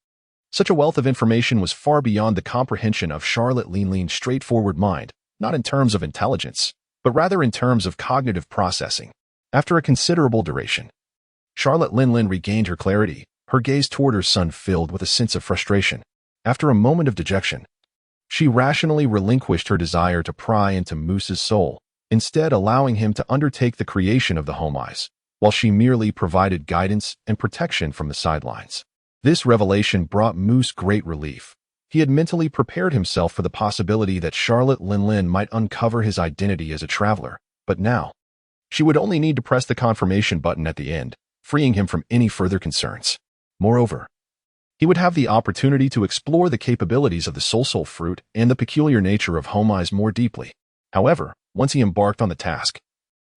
Such a wealth of information was far beyond the comprehension of Charlotte Linlin's straightforward mind, not in terms of intelligence, but rather in terms of cognitive processing. After a considerable duration, Charlotte Linlin regained her clarity, her gaze toward her son filled with a sense of frustration. After a moment of dejection, she rationally relinquished her desire to pry into Moose's soul, instead allowing him to undertake the creation of the homise, while she merely provided guidance and protection from the sidelines. This revelation brought Moose great relief. He had mentally prepared himself for the possibility that Charlotte Linlin might uncover his identity as a traveler, but now, she would only need to press the confirmation button at the end, freeing him from any further concerns. Moreover, he would have the opportunity to explore the capabilities of the soul fruit and the peculiar nature of homise more deeply. However, once he embarked on the task,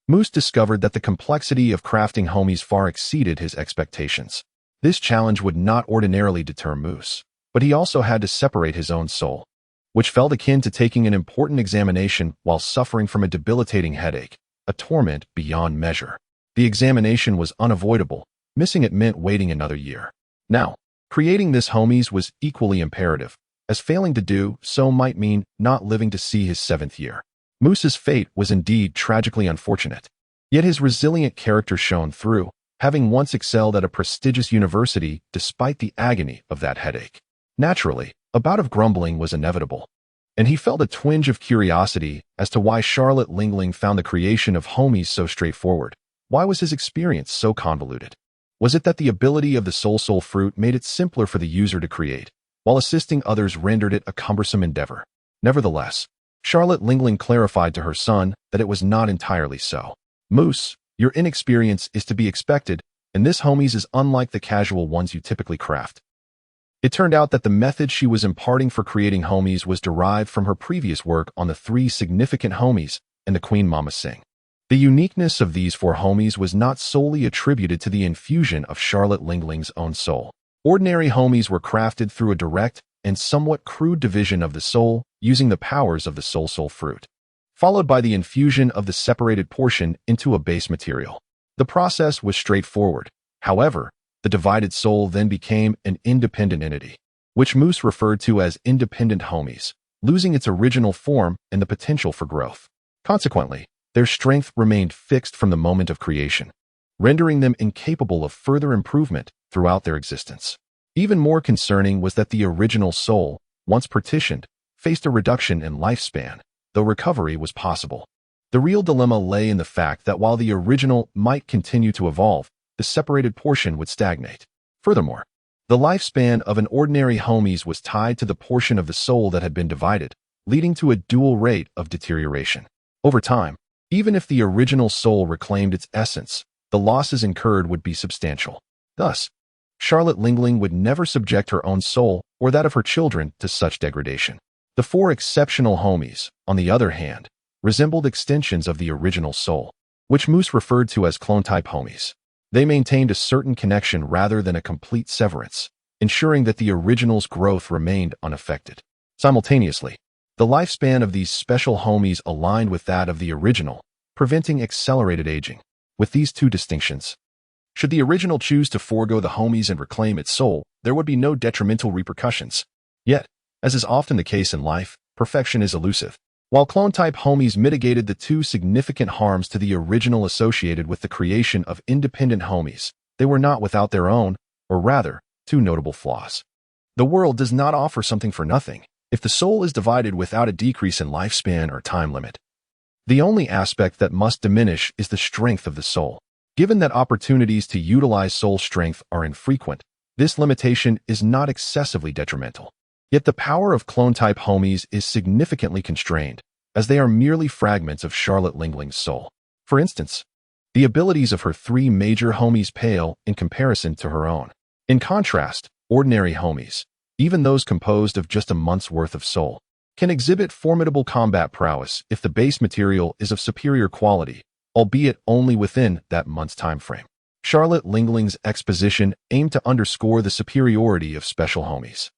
Moose discovered that the complexity of crafting homies far exceeded his expectations. This challenge would not ordinarily deter Moose, but he also had to separate his own soul, which felt akin to taking an important examination while suffering from a debilitating headache, a torment beyond measure. The examination was unavoidable. Missing it meant waiting another year. Now, creating this homies was equally imperative, as failing to do so might mean not living to see his 7th year. Moose's fate was indeed tragically unfortunate, yet his resilient character shone through, having once excelled at a prestigious university despite the agony of that headache. Naturally, a bout of grumbling was inevitable, and he felt a twinge of curiosity as to why Charlotte Linlin found the creation of homies so straightforward. Why was his experience so convoluted? Was it that the ability of the soul fruit made it simpler for the user to create, while assisting others rendered it a cumbersome endeavor? Nevertheless, Charlotte Linlin clarified to her son that it was not entirely so. Moose, your inexperience is to be expected, and this homies is unlike the casual ones you typically craft. It turned out that the method she was imparting for creating homies was derived from her previous work on the 3 significant homies and the Queen Mama Sing. The uniqueness of these 4 homies was not solely attributed to the infusion of Charlotte Linlin's own soul. Ordinary homies were crafted through a direct and somewhat crude division of the soul using the powers of the soul fruit, followed by the infusion of the separated portion into a base material. The process was straightforward. However, the divided soul then became an independent entity, which Moose referred to as independent homies, losing its original form and the potential for growth. Consequently, their strength remained fixed from the moment of creation, rendering them incapable of further improvement throughout their existence. Even more concerning was that the original soul, once partitioned, faced a reduction in lifespan, though recovery was possible. The real dilemma lay in the fact that while the original might continue to evolve, the separated portion would stagnate. Furthermore, the lifespan of an ordinary homies was tied to the portion of the soul that had been divided, leading to a dual rate of deterioration. Over time, even if the original soul reclaimed its essence, the losses incurred would be substantial. Thus, Charlotte Lingling would never subject her own soul or that of her children to such degradation. The four exceptional homies, on the other hand, resembled extensions of the original soul, which Moose referred to as clone-type homies. They maintained a certain connection rather than a complete severance, ensuring that the original's growth remained unaffected. Simultaneously, the lifespan of these special homies aligned with that of the original, preventing accelerated aging. With these two distinctions, should the original choose to forego the homies and reclaim its soul, there would be no detrimental repercussions. Yet, as is often the case in life, perfection is elusive. While clone-type homies mitigated the two significant harms to the original associated with the creation of independent homies, they were not without their own, or rather, two notable flaws. The world does not offer something for nothing if the soul is divided without a decrease in lifespan or time limit. The only aspect that must diminish is the strength of the soul. Given that opportunities to utilize soul strength are infrequent, this limitation is not excessively detrimental. Yet the power of clone-type homies is significantly constrained, as they are merely fragments of Charlotte Lingling's soul. For instance, the abilities of her three major homies pale in comparison to her own. In contrast, ordinary homies, even those composed of just a month's worth of soul, can exhibit formidable combat prowess if the base material is of superior quality, albeit only within that month's time frame. Charlotte Lingling's exposition aimed to underscore the superiority of special homies.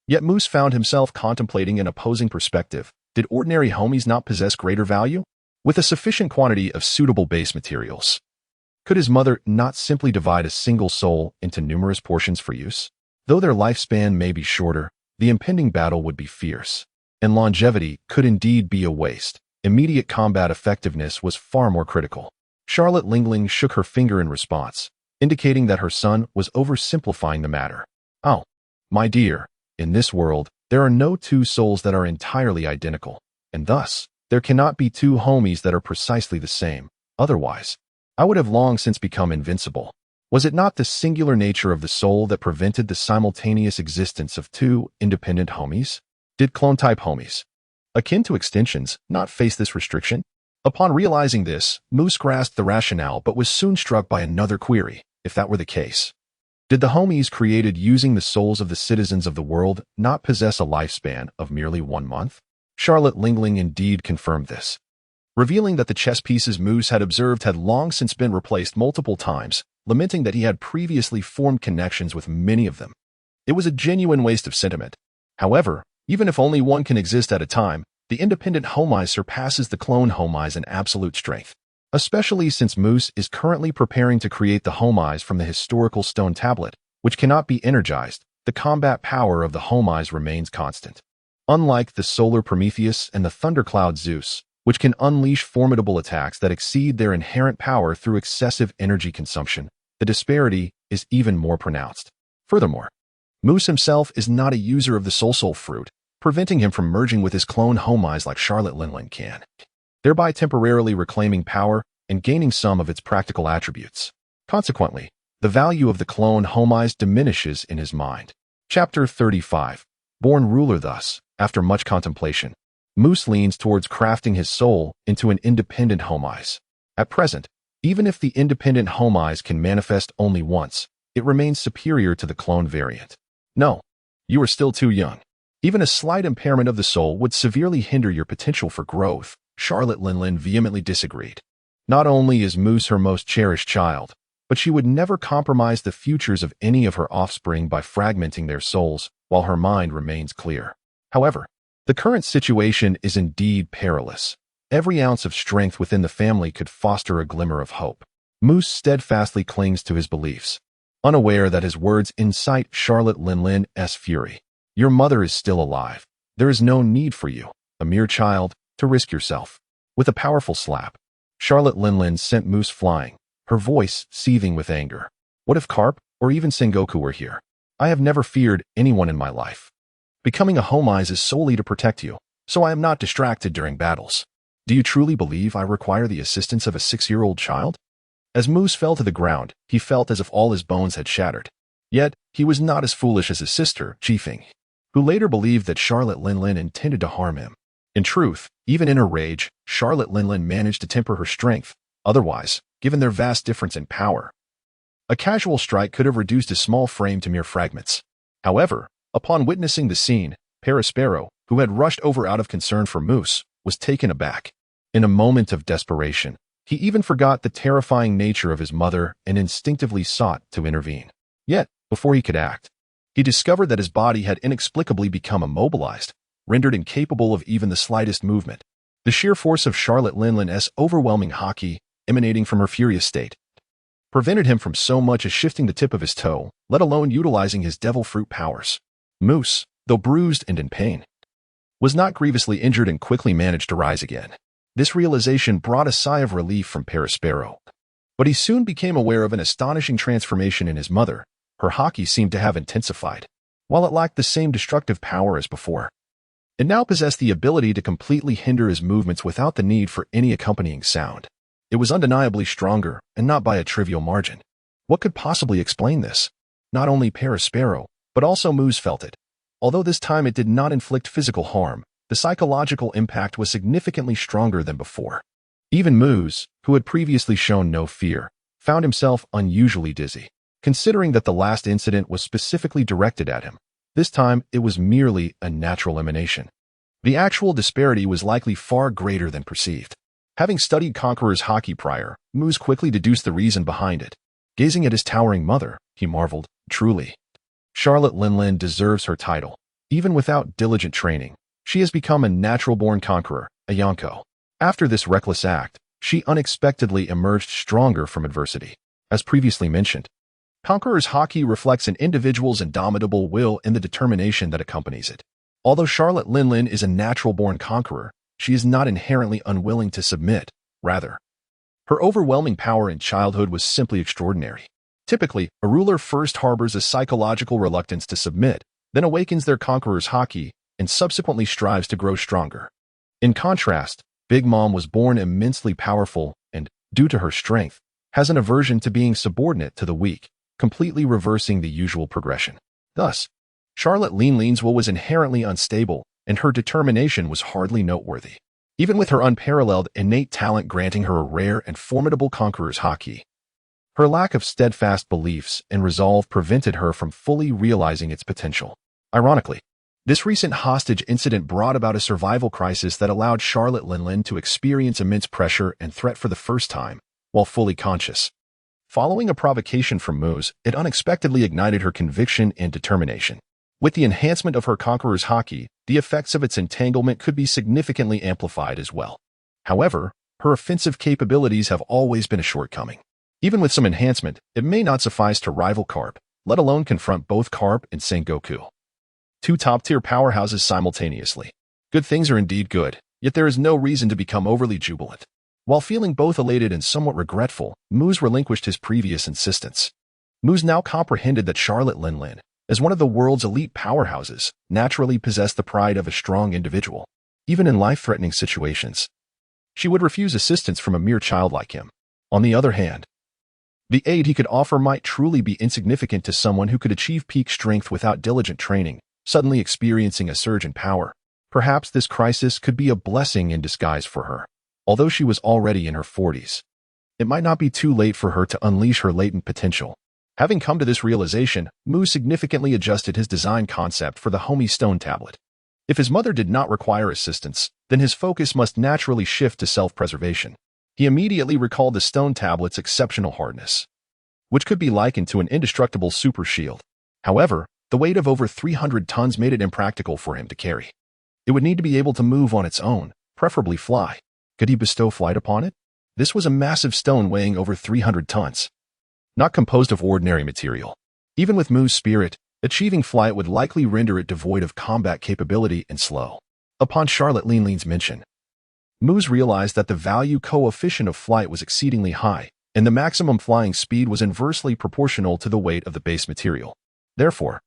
Yet Moose found himself contemplating an opposing perspective. Did ordinary homies not possess greater value? With a sufficient quantity of suitable base materials, could his mother not simply divide a single soul into numerous portions for use? Though their lifespan may be shorter, the impending battle would be fierce, and longevity could indeed be a waste. Immediate combat effectiveness was far more critical. Charlotte Lingling shook her finger in response, indicating that her son was oversimplifying the matter. Oh, my dear, in this world, there are no two souls that are entirely identical, and thus, there cannot be two homies that are precisely the same. Otherwise, I would have long since become invincible. Was it not the singular nature of the soul that prevented the simultaneous existence of two independent homies? Did clone-type homies, akin to extensions, not face this restriction? Upon realizing this, Moose grasped the rationale but was soon struck by another query. If that were the case, did the homies created using the souls of the citizens of the world not possess a lifespan of merely 1 month? Charlotte Lingling indeed confirmed this, revealing that the chess pieces Moose had observed had long since been replaced multiple times, lamenting that he had previously formed connections with many of them. It was a genuine waste of sentiment. However, even if only one can exist at a time, the independent homies surpasses the clone homies in absolute strength, especially since Moose is currently preparing to create the homies from the historical stone tablet, which cannot be energized. The combat power of the homies remains constant. Unlike the solar Prometheus and the thundercloud Zeus, which can unleash formidable attacks that exceed their inherent power through excessive energy consumption, the disparity is even more pronounced. Furthermore, Moose himself is not a user of the soul fruit, preventing him from merging with his clone homies like Charlotte Lingling can, thereby temporarily reclaiming power and gaining some of its practical attributes. Consequently, the value of the clone homies diminishes in his mind. Chapter 35. Born ruler. Thus, after much contemplation, Moose leans towards crafting his soul into an independent homies. At present, even if the independent homies can manifest only once, it remains superior to the clone variant. No, you are still too young. Even a slight impairment of the soul would severely hinder your potential for growth. Charlotte Lingling vehemently disagreed. Not only is Moose her most cherished child, but she would never compromise the futures of any of her offspring by fragmenting their souls while her mind remains clear. However, the current situation is indeed perilous. Every ounce of strength within the family could foster a glimmer of hope. Moose steadfastly clings to his beliefs, unaware that his words incite Charlotte Lingling's fury. Your mother is still alive. There is no need for you, a mere child, to risk yourself. With a powerful slap, Charlotte Lingling sent Moose flying, her voice seething with anger. What if Carp, or even Sengoku were here? I have never feared anyone in my life. Becoming a homies is solely to protect you, so I am not distracted during battles. Do you truly believe I require the assistance of a 6-year-old child? As Moose fell to the ground, he felt as if all his bones had shattered. Yet, he was not as foolish as his sister, Chifeng, who later believed that Charlotte Lingling intended to harm him. In truth, even in her rage, Charlotte Lingling managed to temper her strength. Otherwise, given their vast difference in power. A casual strike could have reduced his small frame to mere fragments. However, upon witnessing the scene, Paraspero, who had rushed over out of concern for Moose, was taken aback. In a moment of desperation, he even forgot the terrifying nature of his mother and instinctively sought to intervene. Yet, before he could act, he discovered that his body had inexplicably become immobilized, rendered incapable of even the slightest movement. The sheer force of Charlotte Linlin's overwhelming haki, emanating from her furious state, prevented him from so much as shifting the tip of his toe, let alone utilizing his devil fruit powers. Moose, though bruised and in pain, was not grievously injured and quickly managed to rise again. This realization brought a sigh of relief from Paraspero. But he soon became aware of an astonishing transformation in his mother. Her haki seemed to have intensified. While it lacked the same destructive power as before, it now possessed the ability to completely hinder his movements without the need for any accompanying sound. It was undeniably stronger, and not by a trivial margin. What could possibly explain this? Not only Paraspero, but also Moose felt it. Although this time it did not inflict physical harm, the psychological impact was significantly stronger than before. Even Moose, who had previously shown no fear, found himself unusually dizzy. Considering that the last incident was specifically directed at him, this time it was merely a natural emanation. The actual disparity was likely far greater than perceived. Having studied Conqueror's haki prior, Moose quickly deduced the reason behind it. Gazing at his towering mother, he marveled, truly, Charlotte Linlin deserves her title. Even without diligent training, she has become a natural-born conqueror, a Yonko. After this reckless act, she unexpectedly emerged stronger from adversity. As previously mentioned, Conqueror's haki reflects an individual's indomitable will and the determination that accompanies it. Although Charlotte Linlin is a natural-born conqueror, she is not inherently unwilling to submit. Rather, her overwhelming power in childhood was simply extraordinary. Typically, a ruler first harbors a psychological reluctance to submit, then awakens their conqueror's haki, and subsequently strives to grow stronger. In contrast, Big Mom was born immensely powerful and, due to her strength, has an aversion to being subordinate to the weak, completely reversing the usual progression. Thus, Charlotte Linlin's will was inherently unstable, and her determination was hardly noteworthy. Even with her unparalleled innate talent granting her a rare and formidable conqueror's haki, her lack of steadfast beliefs and resolve prevented her from fully realizing its potential. Ironically, this recent hostage incident brought about a survival crisis that allowed Charlotte Linlin to experience immense pressure and threat for the first time, while fully conscious. Following a provocation from Moose, it unexpectedly ignited her conviction and determination. With the enhancement of her conqueror's haki, the effects of its entanglement could be significantly amplified as well. However, her offensive capabilities have always been a shortcoming. Even with some enhancement, it may not suffice to rival Carp, let alone confront both Carp and Sengoku, two top-tier powerhouses simultaneously. Good things are indeed good, yet there is no reason to become overly jubilant. While feeling both elated and somewhat regretful, Moose relinquished his previous insistence. Moose now comprehended that Charlotte Linlin, as one of the world's elite powerhouses, naturally possessed the pride of a strong individual. Even in life-threatening situations, she would refuse assistance from a mere child like him. On the other hand, the aid he could offer might truly be insignificant to someone who could achieve peak strength without diligent training, suddenly experiencing a surge in power. Perhaps this crisis could be a blessing in disguise for her. Although she was already in her 40s, it might not be too late for her to unleash her latent potential. Having come to this realization, Moose significantly adjusted his design concept for the homie stone tablet. If his mother did not require assistance, then his focus must naturally shift to self-preservation. He immediately recalled the stone tablet's exceptional hardness, which could be likened to an indestructible super shield. However, the weight of over 300 tons made it impractical for him to carry. It would need to be able to move on its own, preferably fly. Could he bestow flight upon it? This was a massive stone weighing over 300 tons, not composed of ordinary material. Even with Moo's spirit, achieving flight would likely render it devoid of combat capability and slow. Upon Charlotte Linlin's mention, Moose realized that the value coefficient of flight was exceedingly high, and the maximum flying speed was inversely proportional to the weight of the base material. Therefore,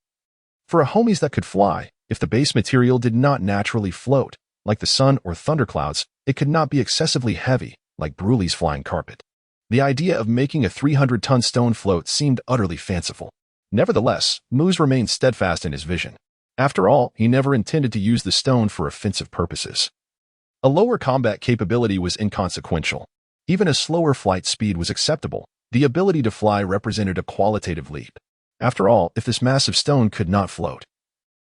for a homies that could fly, if the base material did not naturally float, like the sun or thunderclouds, it could not be excessively heavy, like Brulee's flying carpet. The idea of making a 300-ton stone float seemed utterly fanciful. Nevertheless, Moose remained steadfast in his vision. After all, he never intended to use the stone for offensive purposes. A lower combat capability was inconsequential. Even a slower flight speed was acceptable. The ability to fly represented a qualitative leap. After all, if this massive stone could not float,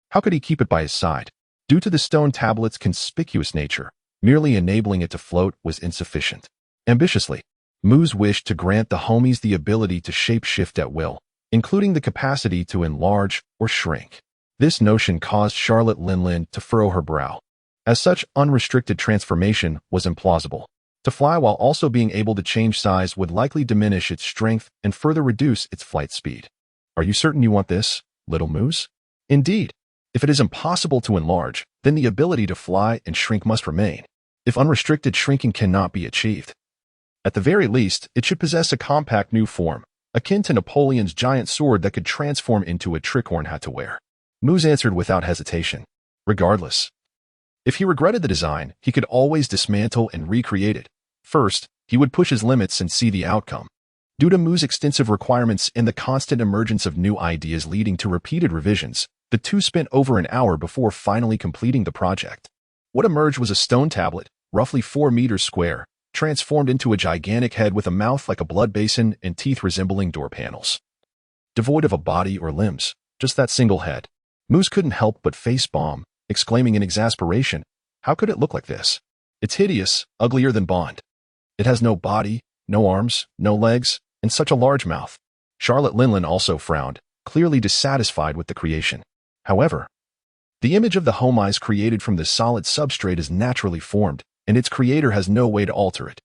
how could he keep it by his side? Due to the stone tablet's conspicuous nature, merely enabling it to float was insufficient. Ambitiously, Muz wished to grant the homies the ability to shape-shift at will, including the capacity to enlarge or shrink. This notion caused Charlotte Linlin to furrow her brow. As such, unrestricted transformation was implausible. To fly while also being able to change size would likely diminish its strength and further reduce its flight speed. Are you certain you want this, little Muz? Indeed. If it is impossible to enlarge, then the ability to fly and shrink must remain. If unrestricted shrinking cannot be achieved, at the very least, it should possess a compact new form, akin to Napoleon's giant sword that could transform into a tricorn hat to wear. Muz answered without hesitation. Regardless, if he regretted the design, he could always dismantle and recreate it. First, he would push his limits and see the outcome. Due to Muz's extensive requirements and the constant emergence of new ideas leading to repeated revisions, the two spent over an hour before finally completing the project. What emerged was a stone tablet, roughly 4 meters square, transformed into a gigantic head with a mouth like a blood basin and teeth resembling door panels. Devoid of a body or limbs, just that single head. Muz couldn't help but face bomb, exclaiming in exasperation, "How could it look like this? It's hideous, uglier than Bond. It has no body, no arms, no legs, and such a large mouth." Charlotte Linlin also frowned, clearly dissatisfied with the creation. However, the image of the homies created from the solid substrate is naturally formed, and its creator has no way to alter it.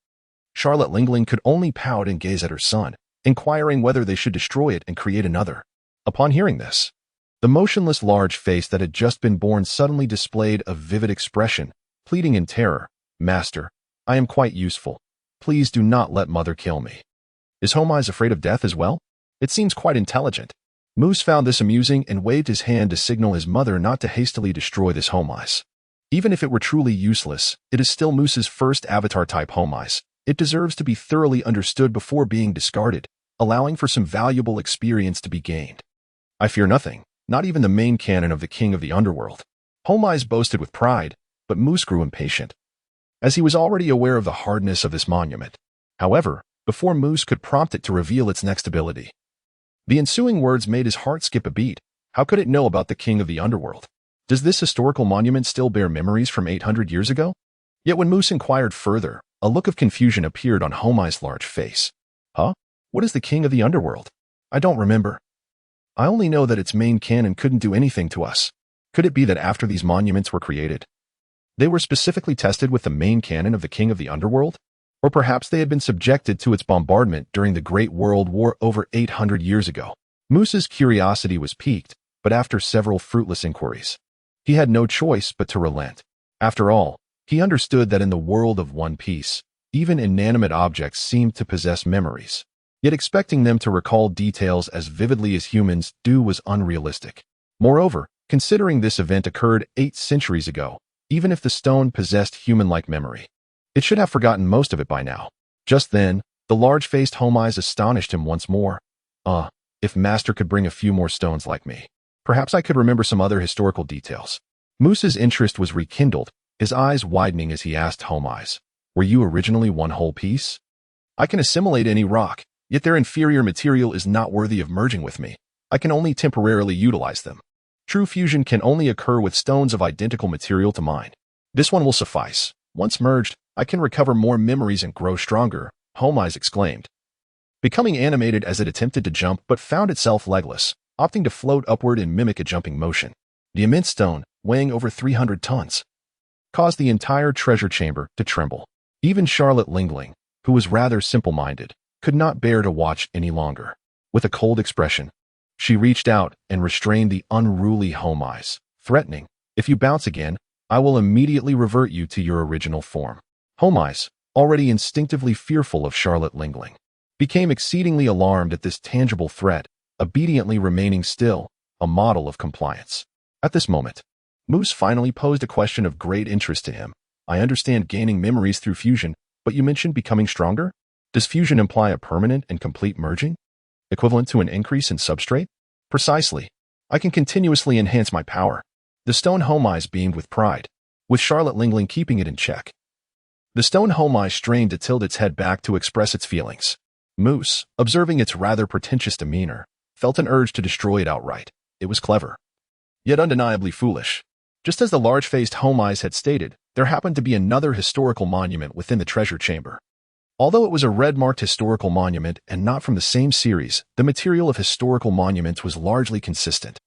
Charlotte Linlin could only pout and gaze at her son, inquiring whether they should destroy it and create another. Upon hearing this, the motionless large face that had just been born suddenly displayed a vivid expression, pleading in terror, "Master, I am quite useful. Please do not let mother kill me." Is homies afraid of death as well? It seems quite intelligent. Muz found this amusing and waved his hand to signal his mother not to hastily destroy this homies. Even if it were truly useless, it is still Muz's first avatar-type homies. It deserves to be thoroughly understood before being discarded, allowing for some valuable experience to be gained. "I fear nothing, not even the main canon of the King of the Underworld." Homies boasted with pride, but Muz grew impatient, as he was already aware of the hardness of this monument. However, before Muz could prompt it to reveal its next ability, the ensuing words made his heart skip a beat. How could it know about the King of the Underworld? Does this historical monument still bear memories from 800 years ago? Yet when Muz inquired further, a look of confusion appeared on Homai's large face. "Huh? What is the King of the Underworld? I don't remember. I only know that its main canon couldn't do anything to us. Could it be that after these monuments were created, they were specifically tested with the main canon of the King of the Underworld? Or perhaps they had been subjected to its bombardment during the Great World War over 800 years ago?" Muz's curiosity was piqued, but after several fruitless inquiries, he had no choice but to relent. After all, he understood that in the world of One Piece, even inanimate objects seemed to possess memories. Yet expecting them to recall details as vividly as humans do was unrealistic. Moreover, considering this event occurred 8 centuries ago, even if the stone possessed human-like memory, it should have forgotten most of it by now. Just then, the large-faced homies astonished him once more. If Master could bring a few more stones like me, perhaps I could remember some other historical details." Muz's interest was rekindled, his eyes widening as he asked homies, "Were you originally one whole piece? I can assimilate any rock, yet their inferior material is not worthy of merging with me. I can only temporarily utilize them. True fusion can only occur with stones of identical material to mine. This one will suffice. Once merged, I can recover more memories and grow stronger," Homies exclaimed, becoming animated as it attempted to jump but found itself legless, opting to float upward and mimic a jumping motion. The immense stone, weighing over 300 tons, caused the entire treasure chamber to tremble. Even Charlotte Linlin, who was rather simple-minded, could not bear to watch any longer. With a cold expression, she reached out and restrained the unruly homies, threatening, "If you bounce again, I will immediately revert you to your original form." Homies, already instinctively fearful of Charlotte Linlin, became exceedingly alarmed at this tangible threat, obediently remaining still, a model of compliance. At this moment, Muz finally posed a question of great interest to him. "I understand gaining memories through fusion, but you mentioned becoming stronger? Does fusion imply a permanent and complete merging, equivalent to an increase in substrate?" "Precisely. I can continuously enhance my power." The stone homies beamed with pride, with Charlotte Linlin keeping it in check. The stone homai strained to tilt its head back to express its feelings. Moose, observing its rather pretentious demeanor, felt an urge to destroy it outright. It was clever, yet undeniably foolish. Just as the large-faced homais had stated, there happened to be another historical monument within the treasure chamber. Although it was a red-marked historical monument and not from the same series, the material of historical monuments was largely consistent,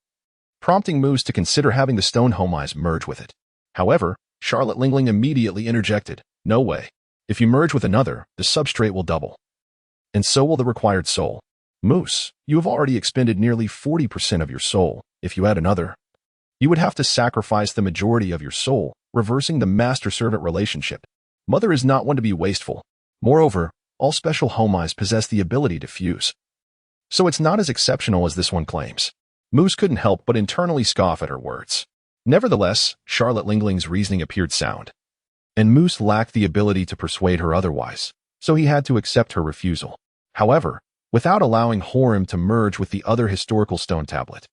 prompting Moose to consider having the stone homais merge with it. However, Charlotte Lingling immediately interjected, "No way. If you merge with another, the substrate will double. And so will the required soul. Moose, you have already expended nearly 40% of your soul. If you add another, you would have to sacrifice the majority of your soul, reversing the master-servant relationship. Mother is not one to be wasteful. Moreover, all special homais possess the ability to fuse. So it's not as exceptional as this one claims." Moose couldn't help but internally scoff at her words. Nevertheless, Charlotte Lingling's reasoning appeared sound, and Moose lacked the ability to persuade her otherwise, so he had to accept her refusal. However, without allowing Horim to merge with the other historical stone tablet,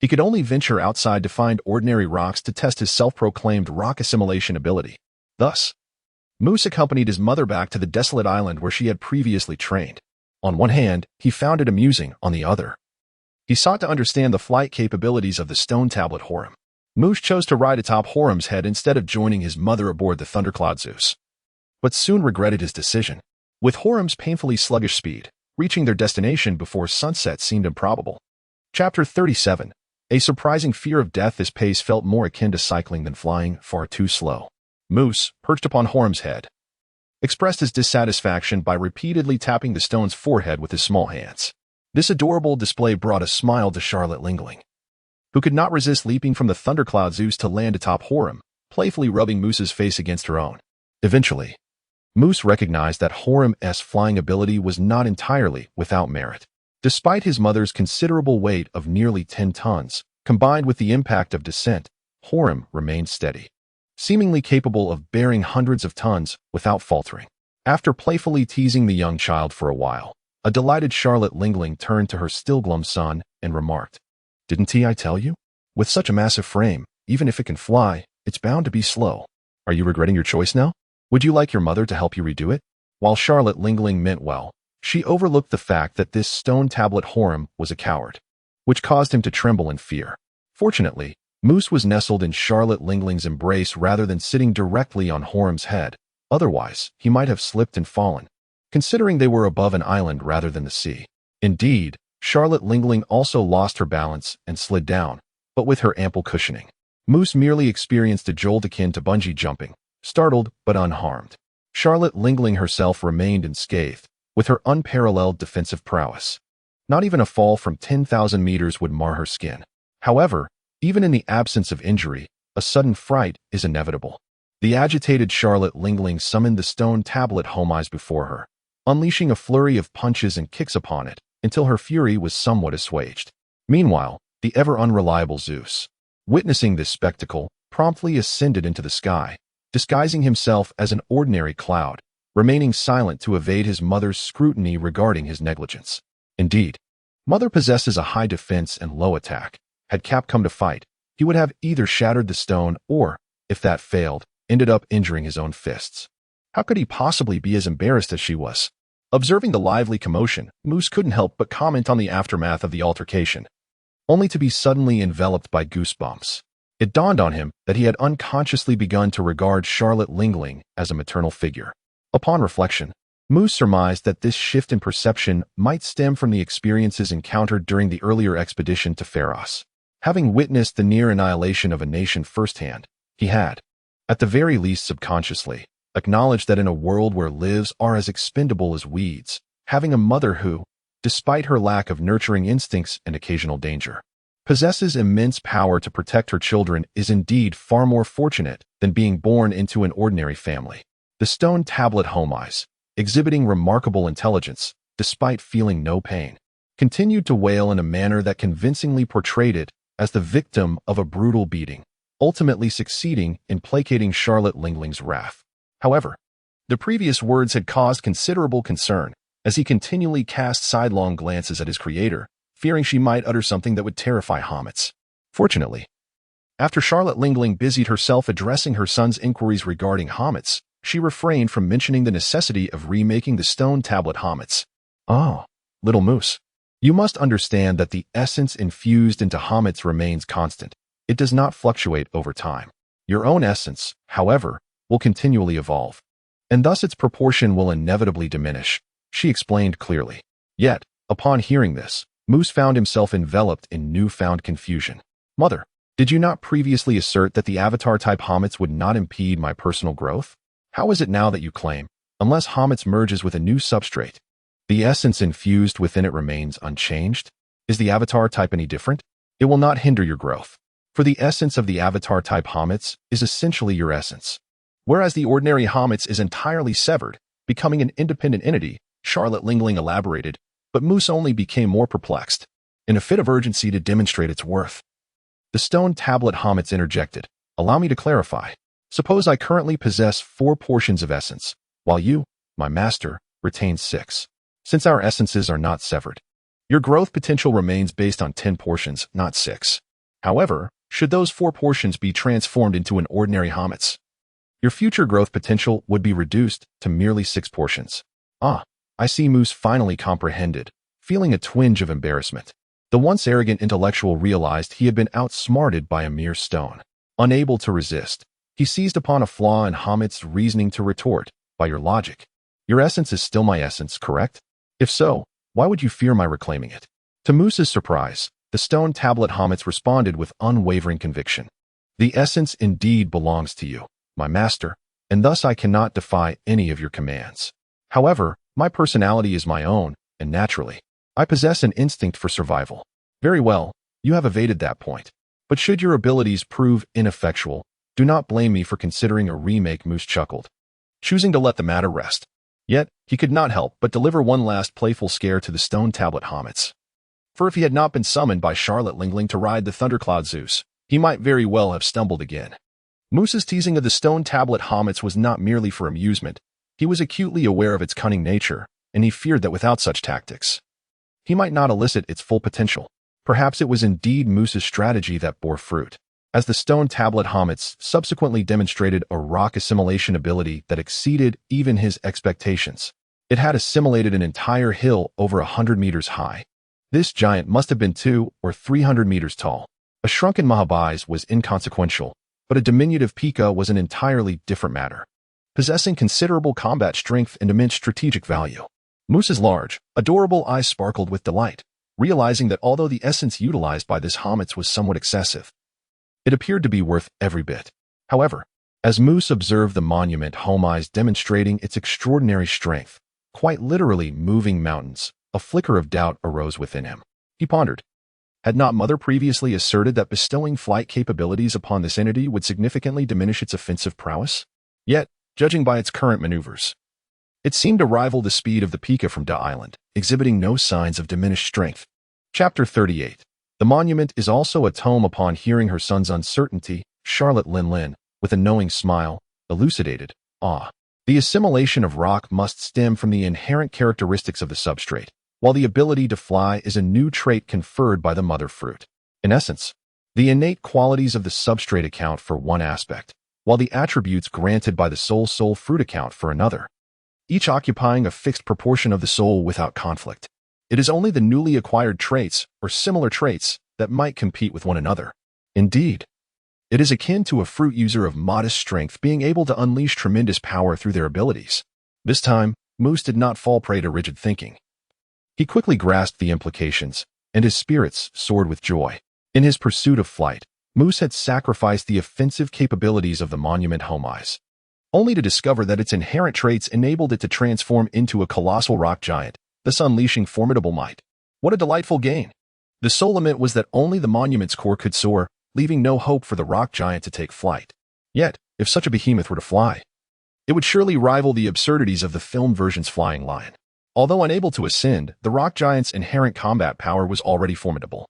he could only venture outside to find ordinary rocks to test his self-proclaimed rock assimilation ability. Thus, Moose accompanied his mother back to the desolate island where she had previously trained. On one hand, he found it amusing. On the other, he sought to understand the flight capabilities of the stone tablet Horim. Moose chose to ride atop Horim's head instead of joining his mother aboard the Thundercloud Zeus, but soon regretted his decision. With Horim's painfully sluggish speed, reaching their destination before sunset seemed improbable. Chapter 37. A surprising fear of death. This pace felt more akin to cycling than flying, far too slow. Moose, perched upon Horim's head, expressed his dissatisfaction by repeatedly tapping the stone's forehead with his small hands. This adorable display brought a smile to Charlotte Lingling, who could not resist leaping from the Thundercloud Zeus to land atop Horim, playfully rubbing Moose's face against her own. Eventually, Moose recognized that Horim's flying ability was not entirely without merit. Despite his mother's considerable weight of nearly 10 tons, combined with the impact of descent, Horim remained steady, seemingly capable of bearing hundreds of tons without faltering. After playfully teasing the young child for a while, a delighted Charlotte Lingling turned to her still glum son and remarked, "Didn't I tell you? With such a massive frame, even if it can fly, it's bound to be slow. Are you regretting your choice now? Would you like your mother to help you redo it?" While Charlotte Lingling meant well, she overlooked the fact that this stone tablet Horim was a coward, which caused him to tremble in fear. Fortunately, Moose was nestled in Charlotte Lingling's embrace rather than sitting directly on Horim's head. Otherwise, he might have slipped and fallen, considering they were above an island rather than the sea. Indeed, Charlotte Lingling also lost her balance and slid down, but with her ample cushioning. Moose merely experienced a jolt akin to bungee jumping, startled but unharmed. Charlotte Lingling herself remained unscathed, with her unparalleled defensive prowess. Not even a fall from 10,000 meters would mar her skin. However, even in the absence of injury, a sudden fright is inevitable. The agitated Charlotte Lingling summoned the stone tablet homais before her, unleashing a flurry of punches and kicks upon it until her fury was somewhat assuaged. Meanwhile, the ever-unreliable Zeus, witnessing this spectacle, promptly ascended into the sky, disguising himself as an ordinary cloud, remaining silent to evade his mother's scrutiny regarding his negligence. Indeed, Mother possesses a high defense and low attack. Had Cap come to fight, he would have either shattered the stone or, if that failed, ended up injuring his own fists. How could he possibly be as embarrassed as she was? Observing the lively commotion, Moose couldn't help but comment on the aftermath of the altercation, only to be suddenly enveloped by goosebumps. It dawned on him that he had unconsciously begun to regard Charlotte Lingling as a maternal figure. Upon reflection, Moose surmised that this shift in perception might stem from the experiences encountered during the earlier expedition to Pharos. Having witnessed the near annihilation of a nation firsthand, he had, at the very least subconsciously, acknowledged that in a world where lives are as expendable as weeds, having a mother who, despite her lack of nurturing instincts and occasional danger, possesses immense power to protect her children is indeed far more fortunate than being born into an ordinary family. The stone tablet homais, exhibiting remarkable intelligence, despite feeling no pain, continued to wail in a manner that convincingly portrayed it as the victim of a brutal beating, ultimately succeeding in placating Charlotte Lingling's wrath. However, the previous words had caused considerable concern, as he continually cast sidelong glances at his creator, fearing she might utter something that would terrify Homets. Fortunately, after Charlotte Lingling busied herself addressing her son's inquiries regarding Homets, she refrained from mentioning the necessity of remaking the stone tablet homets. "Oh, little moose, you must understand that the essence infused into homets remains constant. It does not fluctuate over time. Your own essence, however, will continually evolve, and thus its proportion will inevitably diminish," she explained clearly. Yet, upon hearing this, Moose found himself enveloped in newfound confusion. "Mother, did you not previously assert that the avatar-type homets would not impede my personal growth? How is it now that you claim, unless homets merges with a new substrate, the essence infused within it remains unchanged? Is the avatar type any different? It will not hinder your growth, for the essence of the avatar-type homets is essentially your essence, whereas the ordinary homets is entirely severed, becoming an independent entity," Charlotte Lingling elaborated, but Moose only became more perplexed. In a fit of urgency to demonstrate its worth, the stone tablet homets interjected, "Allow me to clarify. Suppose I currently possess 4 portions of essence, while you, my master, retain 6. Since our essences are not severed, your growth potential remains based on 10 portions, not 6. However, should those 4 portions be transformed into an ordinary homets, your future growth potential would be reduced to merely 6 portions. "Ah, I see," Moose finally comprehended, feeling a twinge of embarrassment. The once arrogant intellectual realized he had been outsmarted by a mere stone. Unable to resist, he seized upon a flaw in Hamet's reasoning to retort, "By your logic, your essence is still my essence, correct? If so, why would you fear my reclaiming it?" To Moose's surprise, the stone tablet Hamets responded with unwavering conviction. "The essence indeed belongs to you, my master, and thus I cannot defy any of your commands. However, my personality is my own, and naturally, I possess an instinct for survival." "Very well, you have evaded that point. But should your abilities prove ineffectual, do not blame me for considering a remake," Moose chuckled, choosing to let the matter rest. Yet, he could not help but deliver one last playful scare to the stone tablet Hamets. For if he had not been summoned by Charlotte Lingling to ride the thundercloud Zeus, he might very well have stumbled again. Moose's teasing of the stone tablet Hamets was not merely for amusement. He was acutely aware of its cunning nature, and he feared that without such tactics, he might not elicit its full potential. Perhaps it was indeed Moose's strategy that bore fruit, as the stone tablet Hamets subsequently demonstrated a rock assimilation ability that exceeded even his expectations. It had assimilated an entire hill over 100 meters high. This giant must have been 200 or 300 meters tall. A shrunken Mahabais was inconsequential, but a diminutive Pika was an entirely different matter, possessing considerable combat strength and immense strategic value. Moose's large, adorable eyes sparkled with delight, realizing that although the essence utilized by this Hamets was somewhat excessive, it appeared to be worth every bit. However, as Moose observed the monument Homais demonstrating its extraordinary strength, quite literally moving mountains, a flicker of doubt arose within him. He pondered. Had not Mother previously asserted that bestowing flight capabilities upon this entity would significantly diminish its offensive prowess? Yet, judging by its current maneuvers, it seemed to rival the speed of the Pika from Da Island, exhibiting no signs of diminished strength. Chapter 38. The monument is also a tome. Upon hearing her son's uncertainty, Charlotte Lin, with a knowing smile, elucidated, the assimilation of rock must stem from the inherent characteristics of the substrate, while the ability to fly is a new trait conferred by the mother fruit. In essence, the innate qualities of the substrate account for one aspect, while the attributes granted by the soul fruit account for another, each occupying a fixed proportion of the soul without conflict. It is only the newly acquired traits, or similar traits, that might compete with one another. Indeed, it is akin to a fruit user of modest strength being able to unleash tremendous power through their abilities. This time, Moose did not fall prey to rigid thinking. He quickly grasped the implications, and his spirits soared with joy. In his pursuit of flight, Moose had sacrificed the offensive capabilities of the monument Homais, only to discover that its inherent traits enabled it to transform into a colossal rock giant, thus unleashing formidable might. What a delightful gain! The sole limit was that only the monument's core could soar, leaving no hope for the rock giant to take flight. Yet, if such a behemoth were to fly, it would surely rival the absurdities of the film version's flying lion. Although unable to ascend, the rock giant's inherent combat power was already formidable.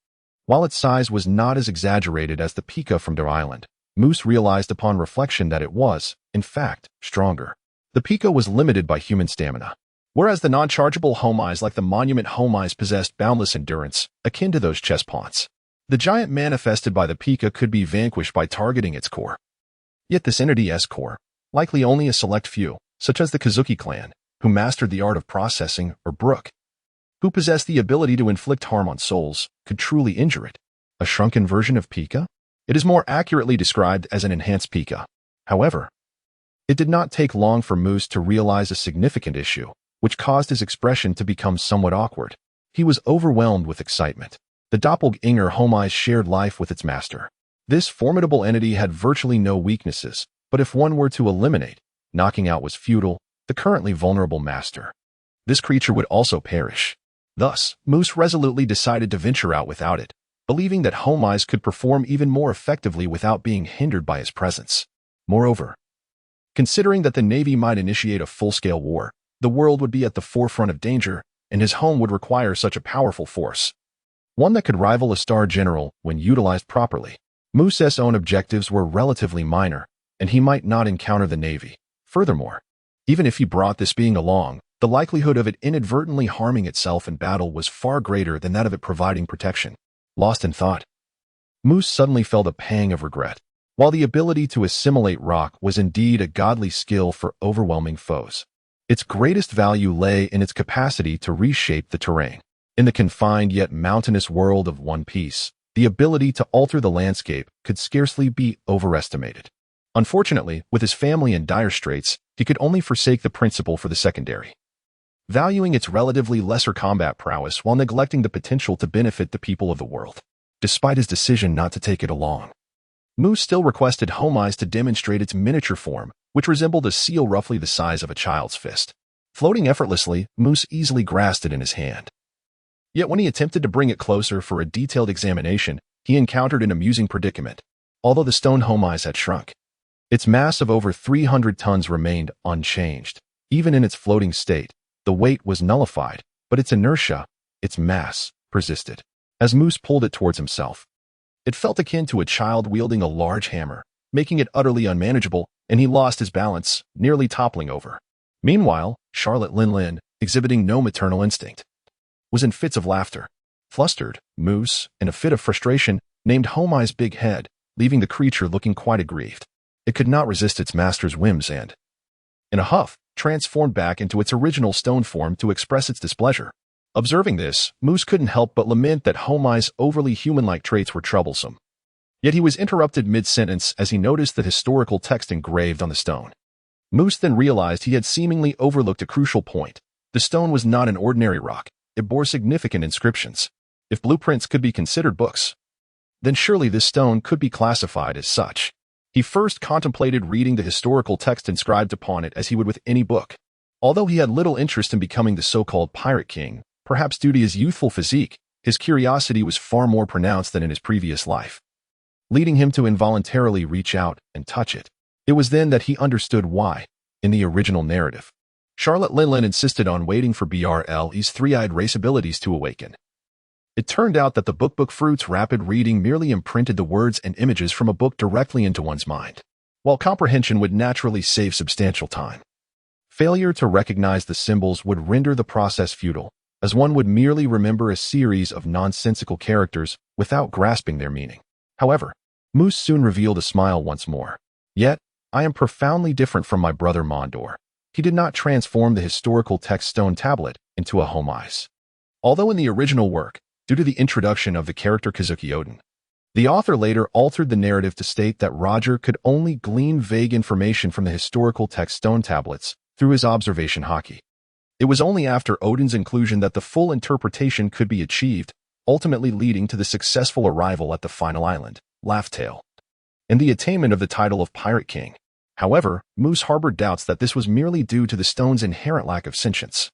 While its size was not as exaggerated as the Pika from their island, Moose realized upon reflection that it was, in fact, stronger. The Pika was limited by human stamina, whereas the non-chargeable Homais like the monument Homais possessed boundless endurance, akin to those chess pawns. The giant manifested by the Pika could be vanquished by targeting its core. Yet this entity's core, likely only a select few, such as the Kazuki clan, who mastered the art of processing, or Brook, who possessed the ability to inflict harm on souls, could truly injure it. A shrunken version of Pika? It is more accurately described as an enhanced Pika. However, it did not take long for Moose to realize a significant issue, which caused his expression to become somewhat awkward. He was overwhelmed with excitement. The doppelganger Homais shared life with its master. This formidable entity had virtually no weaknesses, but if one were to eliminate, knocking out was futile, the currently vulnerable master. This creature would also perish. Thus, Moose resolutely decided to venture out without it, believing that Homais could perform even more effectively without being hindered by his presence. Moreover, considering that the Navy might initiate a full-scale war, the world would be at the forefront of danger, and his home would require such a powerful force, one that could rival a star general when utilized properly. Moose's own objectives were relatively minor, and he might not encounter the Navy. Furthermore, even if he brought this being along, the likelihood of it inadvertently harming itself in battle was far greater than that of it providing protection. Lost in thought, Moose suddenly felt a pang of regret. While the ability to assimilate rock was indeed a godly skill for overwhelming foes, its greatest value lay in its capacity to reshape the terrain. In the confined yet mountainous world of One Piece, the ability to alter the landscape could scarcely be overestimated. Unfortunately, with his family in dire straits, he could only forsake the principle for the secondary, valuing its relatively lesser combat prowess while neglecting the potential to benefit the people of the world. Despite his decision not to take it along, Moose still requested Homais to demonstrate its miniature form, which resembled a seal roughly the size of a child's fist. Floating effortlessly, Moose easily grasped it in his hand. Yet when he attempted to bring it closer for a detailed examination, he encountered an amusing predicament. Although the stone Homais had shrunk, its mass of over 300 tons remained unchanged. Even in its floating state, the weight was nullified, but its inertia, its mass, persisted. As Moose pulled it towards himself, it felt akin to a child wielding a large hammer, making it utterly unmanageable, and he lost his balance, nearly toppling over. Meanwhile, Charlotte Lin, exhibiting no maternal instinct, was in fits of laughter. Flustered, Moose, in a fit of frustration, named Homais' big head, leaving the creature looking quite aggrieved. It could not resist its master's whims and, in a huff, transformed back into its original stone form to express its displeasure. Observing this, Moose couldn't help but lament that Homais' overly human-like traits were troublesome. Yet he was interrupted mid-sentence as he noticed the historical text engraved on the stone. Moose then realized he had seemingly overlooked a crucial point. The stone was not an ordinary rock. It bore significant inscriptions. If blueprints could be considered books, then surely this stone could be classified as such. He first contemplated reading the historical text inscribed upon it as he would with any book. Although he had little interest in becoming the so-called Pirate King, perhaps due to his youthful physique, his curiosity was far more pronounced than in his previous life, leading him to involuntarily reach out and touch it. It was then that he understood why, in the original narrative, Charlotte Lin insisted on waiting for BRLE's three-eyed race abilities to awaken. It turned out that the book fruit's rapid reading merely imprinted the words and images from a book directly into one's mind, while comprehension would naturally save substantial time. Failure to recognize the symbols would render the process futile, as one would merely remember a series of nonsensical characters without grasping their meaning. However, Moose soon revealed a smile once more. Yet, I am profoundly different from my brother Mondor. He did not transform the historical text stone tablet into a Homais. Although in the original work, due to the introduction of the character Kazuki Oden, the author later altered the narrative to state that Roger could only glean vague information from the historical text stone tablets through his observation haki. It was only after Oden's inclusion that the full interpretation could be achieved, ultimately leading to the successful arrival at the final island, Laughtail, and the attainment of the title of Pirate King. However, Moose harbored doubts that this was merely due to the stone's inherent lack of sentience,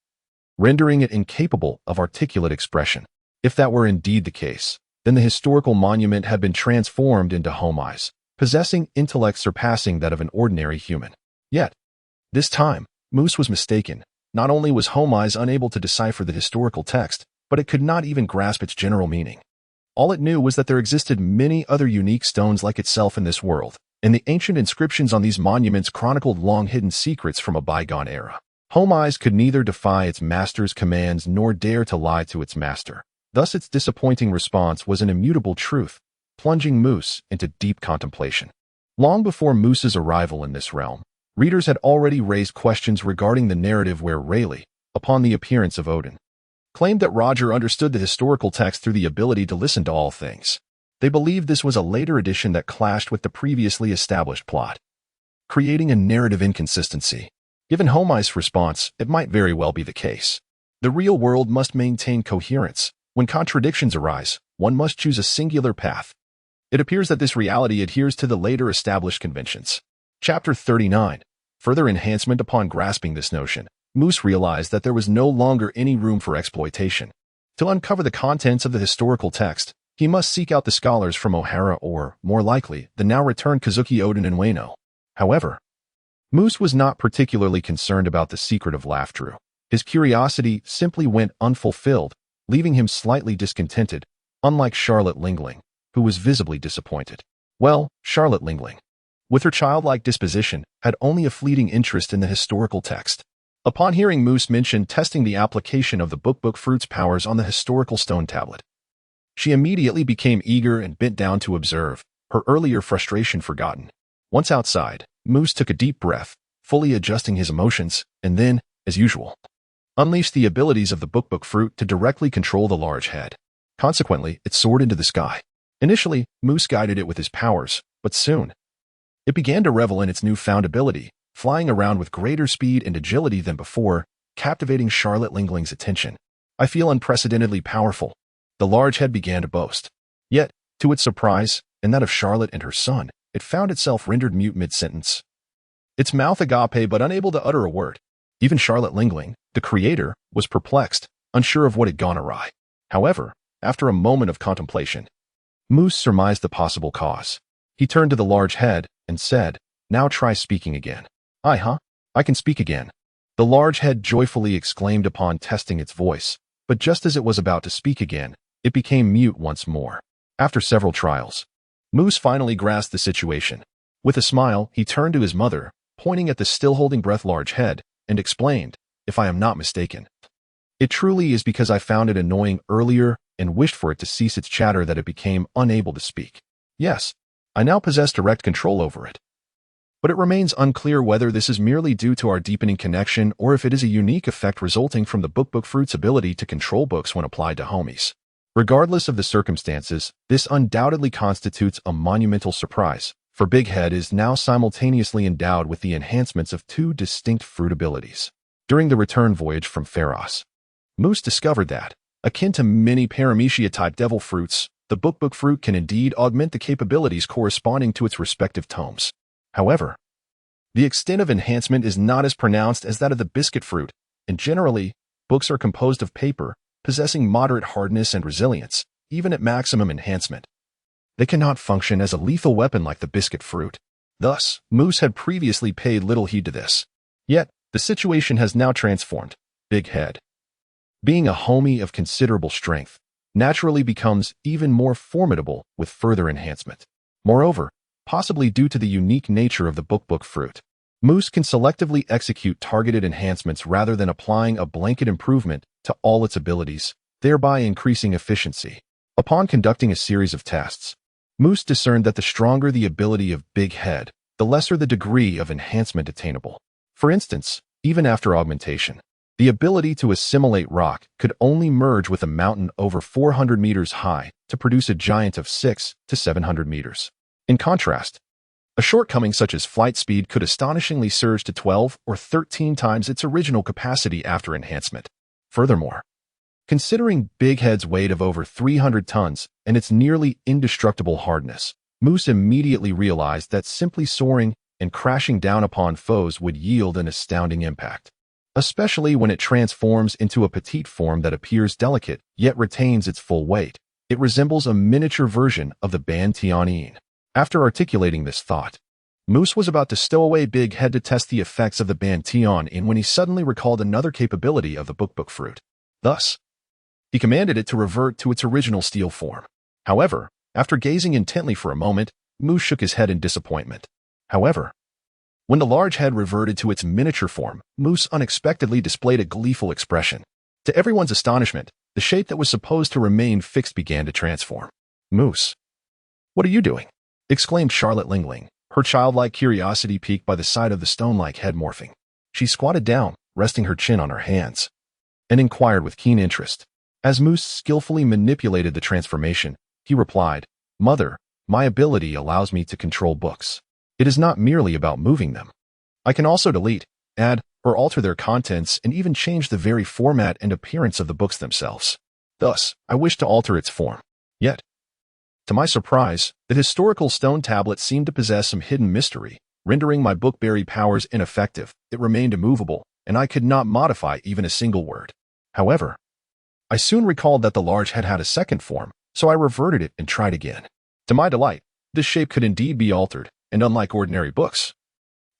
rendering it incapable of articulate expression. If that were indeed the case, then the historical monument had been transformed into Homais, possessing intellect surpassing that of an ordinary human. Yet, this time, Moose was mistaken. Not only was Homais unable to decipher the historical text, but it could not even grasp its general meaning. All it knew was that there existed many other unique stones like itself in this world, and the ancient inscriptions on these monuments chronicled long-hidden secrets from a bygone era. Homais could neither defy its master's commands nor dare to lie to its master. Thus its disappointing response was an immutable truth, plunging Moose into deep contemplation. Long before Moose's arrival in this realm, Readers had already raised questions regarding the narrative where Rayleigh, upon the appearance of Odin, claimed that Roger understood the historical text through the ability to listen to all things. They believed this was a later addition that clashed with the previously established plot, creating a narrative inconsistency. Given Homai's response, it might very well be the case. The real world must maintain coherence. When contradictions arise, one must choose a singular path. It appears that this reality adheres to the later established conventions. Chapter 39. Further enhancement. Upon grasping this notion, Moose realized that there was no longer any room for exploitation. To uncover the contents of the historical text, he must seek out the scholars from O'Hara or, more likely, the now-returned Kazuki Odin and Ueno. However, Moose was not particularly concerned about the secret of Laughtrue. His curiosity simply went unfulfilled, leaving him slightly discontented, unlike Charlotte Lingling, who was visibly disappointed. Well, Charlotte Lingling, with her childlike disposition, had only a fleeting interest in the historical text. Upon hearing Moose mention testing the application of the book fruit's powers on the historical stone tablet, she immediately became eager and bent down to observe, her earlier frustration forgotten. Once outside, Moose took a deep breath, fully adjusting his emotions, and then, as usual, unleashed the abilities of the book fruit to directly control the large head. Consequently, it soared into the sky. Initially, Moose guided it with his powers, but soon, it began to revel in its newfound ability, flying around with greater speed and agility than before, captivating Charlotte Lingling's attention. "I feel unprecedentedly powerful," the large head began to boast. Yet, to its surprise, and that of Charlotte and her son, it found itself rendered mute mid-sentence. Its mouth agape but unable to utter a word. Even Charlotte Lingling, the creator, was perplexed, unsure of what had gone awry. However, after a moment of contemplation, Moose surmised the possible cause. He turned to the large head and said, "Now try speaking again." I can speak again," the large head joyfully exclaimed upon testing its voice, but just as it was about to speak again, it became mute once more. After several trials, Moose finally grasped the situation. With a smile, he turned to his mother, pointing at the still-holding breath large head, and explained, "If I am not mistaken, it truly is because I found it annoying earlier and wished for it to cease its chatter that it became unable to speak. Yes, I now possess direct control over it. But it remains unclear whether this is merely due to our deepening connection or if it is a unique effect resulting from the book fruit's ability to control books when applied to homies. Regardless of the circumstances, this undoubtedly constitutes a monumental surprise, for Big Head is now simultaneously endowed with the enhancements of two distinct fruit abilities. During the return voyage from Pharos, Moose discovered that, akin to many paramecia-type devil fruits, the book fruit can indeed augment the capabilities corresponding to its respective tomes. However, the extent of enhancement is not as pronounced as that of the biscuit fruit, and generally, books are composed of paper, possessing moderate hardness and resilience, even at maximum enhancement. They cannot function as a lethal weapon like the biscuit fruit. Thus, Moose had previously paid little heed to this. Yet, the situation has now transformed. Big Head, being a homie of considerable strength, naturally becomes even more formidable with further enhancement. Moreover, possibly due to the unique nature of the book fruit, Moose can selectively execute targeted enhancements rather than applying a blanket improvement to all its abilities, thereby increasing efficiency. Upon conducting a series of tests, Moose discerned that the stronger the ability of Big Head, the lesser the degree of enhancement attainable. For instance, even after augmentation, the ability to assimilate rock could only merge with a mountain over 400 meters high to produce a giant of 600 to 700 meters. In contrast, a shortcoming such as flight speed could astonishingly surge to 12 or 13 times its original capacity after enhancement. Furthermore, considering Big Head's weight of over 300 tons and its nearly indestructible hardness, Moose immediately realized that simply soaring and crashing down upon foes would yield an astounding impact, especially when it transforms into a petite form that appears delicate yet retains its full weight. It resembles a miniature version of the Bantianine. After articulating this thought, Moose was about to stow away Big Head to test the effects of the Bantianine when he suddenly recalled another capability of the book fruit. Thus, he commanded it to revert to its original steel form. However, after gazing intently for a moment, Moose shook his head in disappointment. However, when the large head reverted to its miniature form, Moose unexpectedly displayed a gleeful expression. To everyone's astonishment, the shape that was supposed to remain fixed began to transform. "Moose, what are you doing?" exclaimed Charlotte Lingling, her childlike curiosity piqued by the sight of the stone-like head morphing. She squatted down, resting her chin on her hands, and inquired with keen interest. As Moose skillfully manipulated the transformation, he replied, "Mother, my ability allows me to control books. It is not merely about moving them. I can also delete, add, or alter their contents and even change the very format and appearance of the books themselves. Thus, I wish to alter its form." Yet, to my surprise, the historical stone tablet seemed to possess some hidden mystery, rendering my bookberry powers ineffective. It remained immovable, and I could not modify even a single word. However, I soon recalled that the large head had a second form, so I reverted it and tried again. To my delight, this shape could indeed be altered, and unlike ordinary books,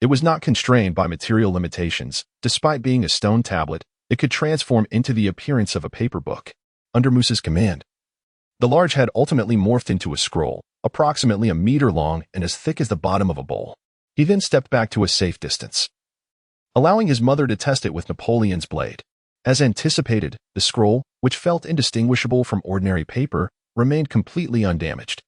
it was not constrained by material limitations. Despite being a stone tablet, it could transform into the appearance of a paper book. Under Moose's command, the large head ultimately morphed into a scroll, approximately a meter long and as thick as the bottom of a bowl. He then stepped back to a safe distance, allowing his mother to test it with Napoleon's blade. As anticipated, the scroll, which felt indistinguishable from ordinary paper, remained completely undamaged.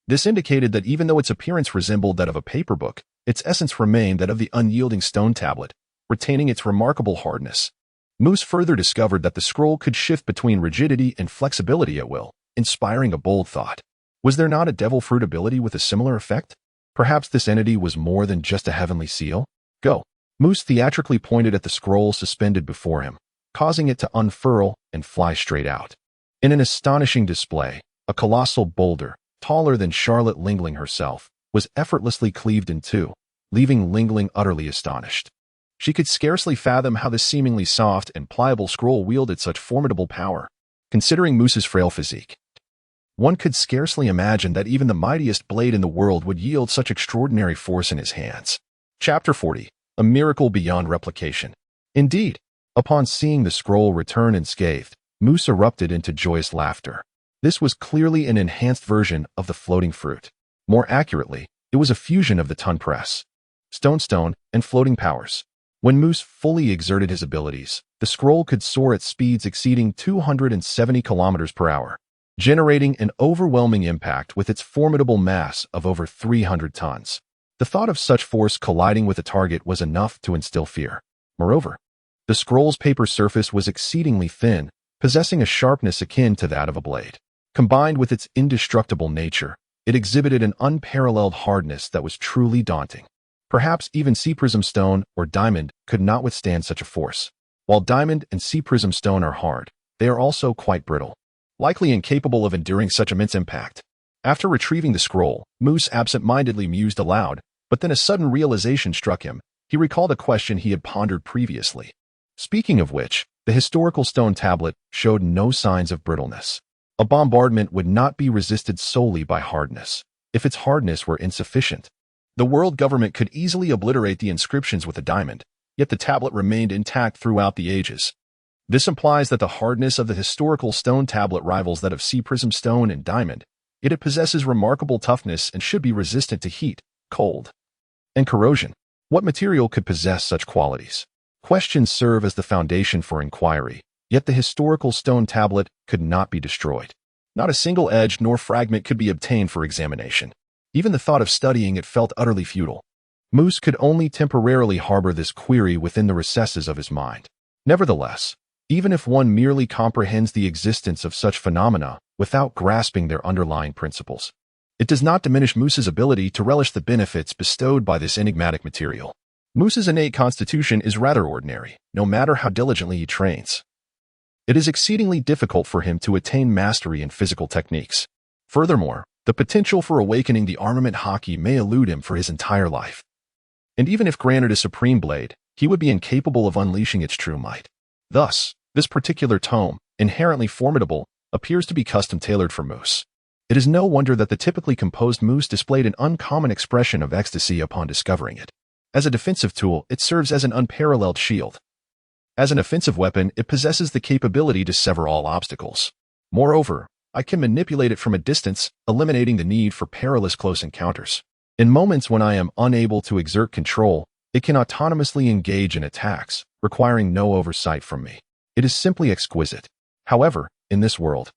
This indicated that even though its appearance resembled that of a paper book, its essence remained that of the unyielding stone tablet, retaining its remarkable hardness. Moose further discovered that the scroll could shift between rigidity and flexibility at will, inspiring a bold thought. Was there not a devil fruit ability with a similar effect? Perhaps this entity was more than just a heavenly seal? Go. Moose theatrically pointed at the scroll suspended before him, causing it to unfurl and fly straight out. In an astonishing display, a colossal boulder, taller than Charlotte Lingling herself, was effortlessly cleaved in two, leaving Lingling utterly astonished. She could scarcely fathom how the seemingly soft and pliable scroll wielded such formidable power. Considering Moose's frail physique, one could scarcely imagine that even the mightiest blade in the world would yield such extraordinary force in his hands. Chapter 40. A miracle beyond replication. Indeed, upon seeing the scroll return unscathed, Moose erupted into joyous laughter. This was clearly an enhanced version of the floating fruit. More accurately, it was a fusion of the ton press, stone, and floating powers. When Moose fully exerted his abilities, the scroll could soar at speeds exceeding 270 kilometers per hour, generating an overwhelming impact with its formidable mass of over 300 tons. The thought of such force colliding with a target was enough to instill fear. Moreover, the scroll's paper surface was exceedingly thin, possessing a sharpness akin to that of a blade. Combined with its indestructible nature, it exhibited an unparalleled hardness that was truly daunting. Perhaps even sea prism stone or diamond could not withstand such a force. While diamond and sea prism stone are hard, they are also quite brittle, likely incapable of enduring such immense impact. After retrieving the scroll, Moose absent-mindedly mused aloud, but then a sudden realization struck him. He recalled a question he had pondered previously. Speaking of which, the historical stone tablet showed no signs of brittleness. A bombardment would not be resisted solely by hardness. If its hardness were insufficient, the world government could easily obliterate the inscriptions with a diamond, yet the tablet remained intact throughout the ages. This implies that the hardness of the historical stone tablet rivals that of sea prism stone and diamond, yet it possesses remarkable toughness and should be resistant to heat, cold, and corrosion. What material could possess such qualities? Questions serve as the foundation for inquiry, yet the historical stone tablet could not be destroyed. Not a single edge nor fragment could be obtained for examination. Even the thought of studying it felt utterly futile. Moose could only temporarily harbor this query within the recesses of his mind. Nevertheless, even if one merely comprehends the existence of such phenomena without grasping their underlying principles, it does not diminish Moose's ability to relish the benefits bestowed by this enigmatic material. Moose's innate constitution is rather ordinary, no matter how diligently he trains. It is exceedingly difficult for him to attain mastery in physical techniques. Furthermore, the potential for awakening the armament hockey may elude him for his entire life. And even if granted a supreme blade, he would be incapable of unleashing its true might. Thus, this particular tome, inherently formidable, appears to be custom-tailored for Moose. It is no wonder that the typically composed Moose displayed an uncommon expression of ecstasy upon discovering it. As a defensive tool, it serves as an unparalleled shield. As an offensive weapon, it possesses the capability to sever all obstacles. Moreover, I can manipulate it from a distance, eliminating the need for perilous close encounters. In moments when I am unable to exert control, it can autonomously engage in attacks, requiring no oversight from me. It is simply exquisite. However, in this world,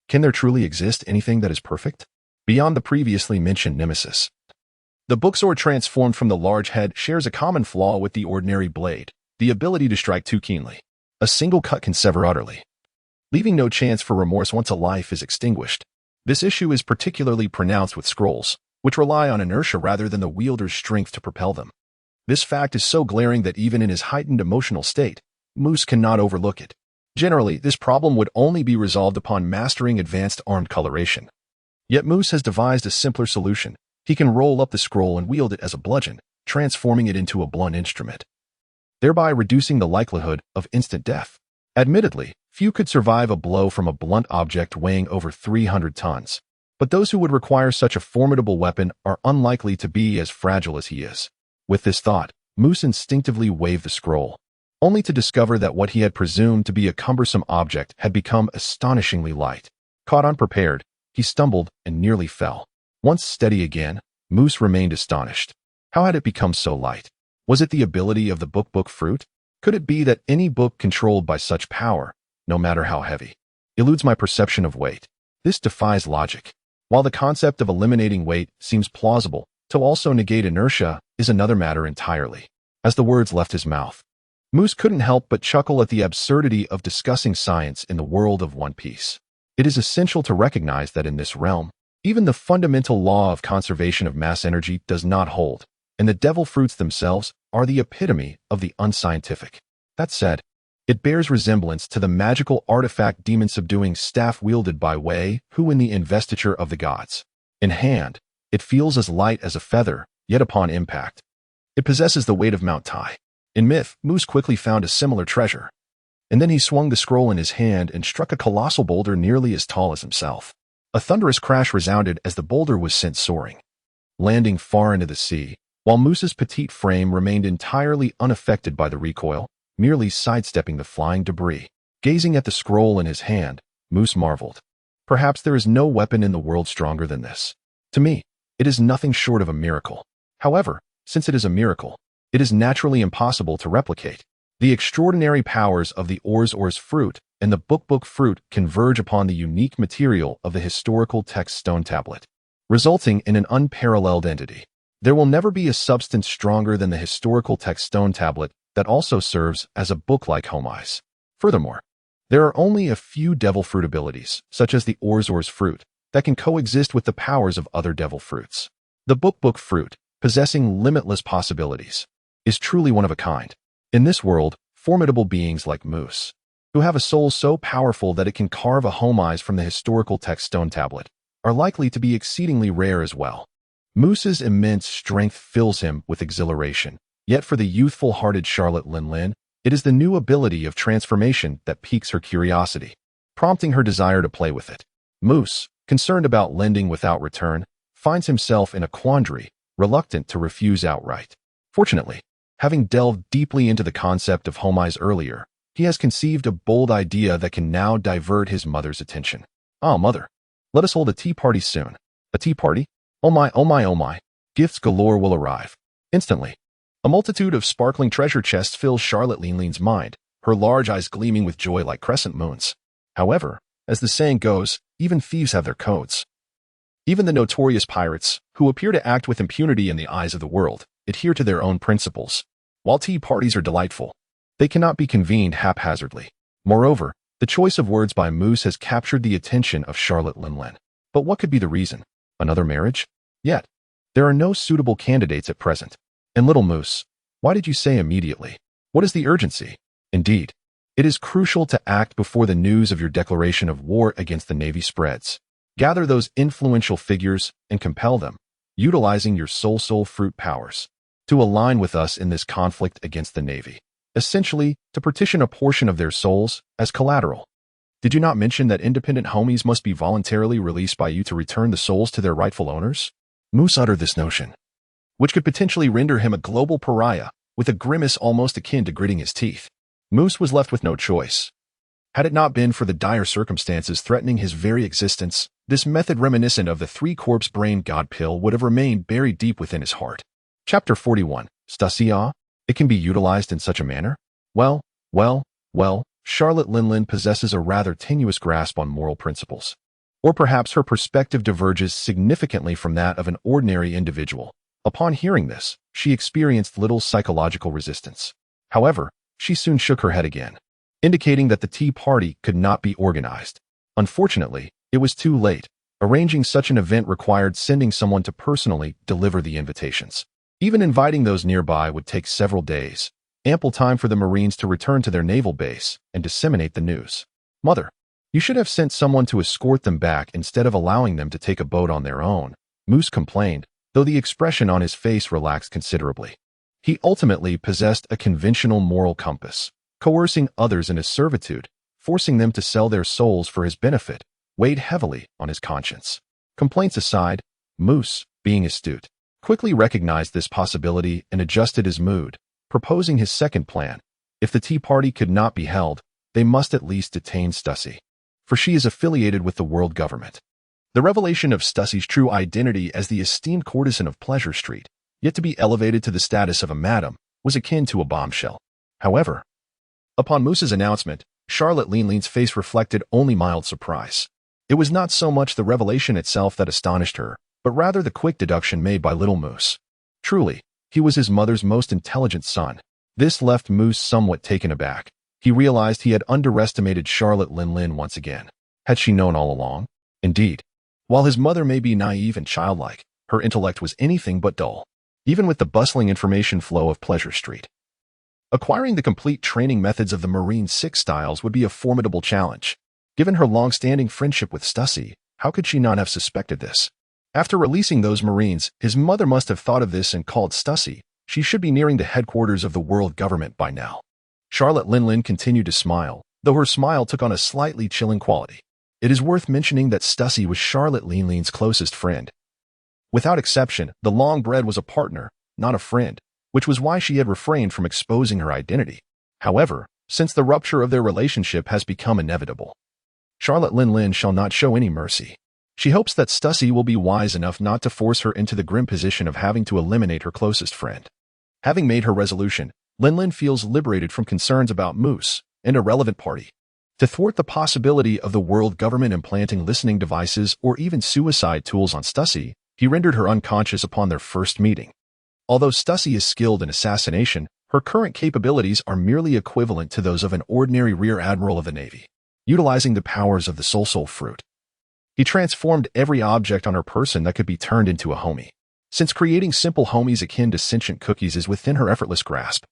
can there truly exist anything that is perfect? Beyond the previously mentioned nemesis, The book sword transformed from the large head shares a common flaw with the ordinary blade, the ability to strike too keenly. A single cut can sever utterly, leaving no chance for remorse once a life is extinguished. This issue is particularly pronounced with scrolls, which rely on inertia rather than the wielder's strength to propel them. This fact is so glaring that even in his heightened emotional state, Moose cannot overlook it. Generally, this problem would only be resolved upon mastering advanced armed coloration. Yet Moose has devised a simpler solution. He can roll up the scroll and wield it as a bludgeon, transforming it into a blunt instrument, thereby reducing the likelihood of instant death. Admittedly, few could survive a blow from a blunt object weighing over 300 tons, but those who would require such a formidable weapon are unlikely to be as fragile as he is. With this thought, Moose instinctively waved the scroll, only to discover that what he had presumed to be a cumbersome object had become astonishingly light. Caught unprepared, he stumbled and nearly fell. Once steady again, Moose remained astonished. How had it become so light? Was it the ability of the book fruit? Could it be that any book controlled by such power, no matter how heavy, eludes my perception of weight? This defies logic. While the concept of eliminating weight seems plausible, to also negate inertia is another matter entirely. As the words left his mouth, Moose couldn't help but chuckle at the absurdity of discussing science in the world of One Piece. It is essential to recognize that in this realm, even the fundamental law of conservation of mass energy does not hold, and the devil fruits themselves are the epitome of the unscientific. That said, it bears resemblance to the magical artifact demon-subduing staff wielded by Wei, who in the investiture of the gods. In hand, it feels as light as a feather, yet upon impact, it possesses the weight of Mount Tai. In myth, Moose quickly found a similar treasure, and then he swung the scroll in his hand and struck a colossal boulder nearly as tall as himself. A thunderous crash resounded as the boulder was sent soaring, landing far into the sea, while Moose's petite frame remained entirely unaffected by the recoil, merely sidestepping the flying debris. Gazing at the scroll in his hand, Moose marveled. Perhaps there is no weapon in the world stronger than this. To me, it is nothing short of a miracle. However, since it is a miracle, it is naturally impossible to replicate. The extraordinary powers of the Or's fruit and the book fruit converge upon the unique material of the historical text stone tablet, resulting in an unparalleled entity. There will never be a substance stronger than the historical text stone tablet that also serves as a book-like homage. Furthermore, there are only a few devil fruit abilities, such as the Or's fruit, that can coexist with the powers of other devil fruits. The book fruit, possessing limitless possibilities, is truly one of a kind. In this world, formidable beings like Moose, who have a soul so powerful that it can carve a homage from the historical text stone tablet, are likely to be exceedingly rare as well. Moose's immense strength fills him with exhilaration, yet for the youthful-hearted Charlotte Lin, it is the new ability of transformation that piques her curiosity, prompting her desire to play with it. Moose, concerned about lending without return, finds himself in a quandary, reluctant to refuse outright. Fortunately, having delved deeply into the concept of homage earlier, he has conceived a bold idea that can now divert his mother's attention. "Ah, mother, let us hold a tea party soon." "A tea party? Oh my, oh my, oh my. Gifts galore will arrive." Instantly, a multitude of sparkling treasure chests fills Charlotte Lin's mind, her large eyes gleaming with joy like crescent moons. However, as the saying goes, even thieves have their codes. Even the notorious pirates, who appear to act with impunity in the eyes of the world, adhere to their own principles. While tea parties are delightful, they cannot be convened haphazardly. Moreover, the choice of words by Moose has captured the attention of Charlotte Lin. But what could be the reason? Another marriage? Yet, there are no suitable candidates at present. And little Moose, why did you say immediately? What is the urgency? Indeed, it is crucial to act before the news of your declaration of war against the Navy spreads. Gather those influential figures and compel them, utilizing your soul fruit powers, to align with us in this conflict against the Navy. Essentially, to partition a portion of their souls as collateral. Did you not mention that independent homies must be voluntarily released by you to return the souls to their rightful owners? Moose uttered this notion, which could potentially render him a global pariah, with a grimace almost akin to gritting his teeth. Moose was left with no choice. Had it not been for the dire circumstances threatening his very existence, this method reminiscent of the three-corpse brain god pill would have remained buried deep within his heart. Chapter 41. Stasia? It can be utilized in such a manner? Well, Charlotte Lin possesses a rather tenuous grasp on moral principles. Or perhaps her perspective diverges significantly from that of an ordinary individual. Upon hearing this, she experienced little psychological resistance. However, she soon shook her head again, indicating that the tea party could not be organized. Unfortunately, it was too late. Arranging such an event required sending someone to personally deliver the invitations. Even inviting those nearby would take several days, ample time for the Marines to return to their naval base and disseminate the news. "Mother, you should have sent someone to escort them back instead of allowing them to take a boat on their own," Moose complained, though the expression on his face relaxed considerably. He ultimately possessed a conventional moral compass, coercing others into servitude, forcing them to sell their souls for his benefit, weighed heavily on his conscience. Complaints aside, Moose, being astute, quickly recognized this possibility and adjusted his mood, proposing his second plan. If the tea party could not be held, they must at least detain Stussy, for she is affiliated with the world government. The revelation of Stussy's true identity as the esteemed courtesan of Pleasure Street, yet to be elevated to the status of a madam, was akin to a bombshell. However, upon Moose's announcement, Charlotte Leanlean's face reflected only mild surprise. It was not so much the revelation itself that astonished her, but rather the quick deduction made by little Moose. Truly, he was his mother's most intelligent son. This left Moose somewhat taken aback. He realized he had underestimated Charlotte Leanlean once again. Had she known all along? Indeed, while his mother may be naive and childlike, her intellect was anything but dull, even with the bustling information flow of Pleasure Street. Acquiring the complete training methods of the Marine Six styles would be a formidable challenge. Given her long-standing friendship with Stussy, how could she not have suspected this? After releasing those Marines, his mother must have thought of this and called Stussy. She should be nearing the headquarters of the world government by now. Charlotte Leanlean continued to smile, though her smile took on a slightly chilling quality. It is worth mentioning that Stussy was Charlotte Leanlean's closest friend. Without exception, the long-bred was a partner, not a friend, which was why she had refrained from exposing her identity. However, since the rupture of their relationship has become inevitable, Charlotte Leanlean shall not show any mercy. She hopes that Stussy will be wise enough not to force her into the grim position of having to eliminate her closest friend. Having made her resolution, Leanlean feels liberated from concerns about Moose, an irrelevant party. To thwart the possibility of the world government implanting listening devices or even suicide tools on Stussy, he rendered her unconscious upon their first meeting. Although Stussy is skilled in assassination, her current capabilities are merely equivalent to those of an ordinary rear admiral of the Navy, utilizing the powers of the soul fruit. He transformed every object on her person that could be turned into a homie. Since creating simple homies akin to sentient cookies is within her effortless grasp,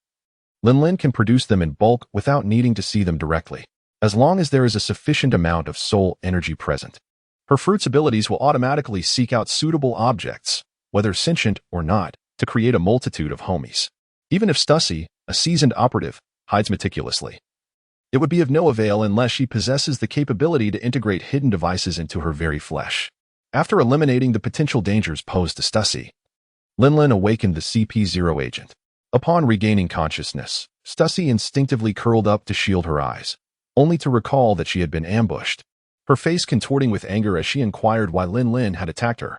Leanlean can produce them in bulk without needing to see them directly, as long as there is a sufficient amount of soul energy present. Her fruit's abilities will automatically seek out suitable objects, whether sentient or not, to create a multitude of homies. Even if Stussy, a seasoned operative, hides meticulously, it would be of no avail unless she possesses the capability to integrate hidden devices into her very flesh. After eliminating the potential dangers posed to Stussy, Leanlean awakened the CP0 agent. Upon regaining consciousness, Stussy instinctively curled up to shield her eyes, only to recall that she had been ambushed, her face contorting with anger as she inquired why Leanlean had attacked her.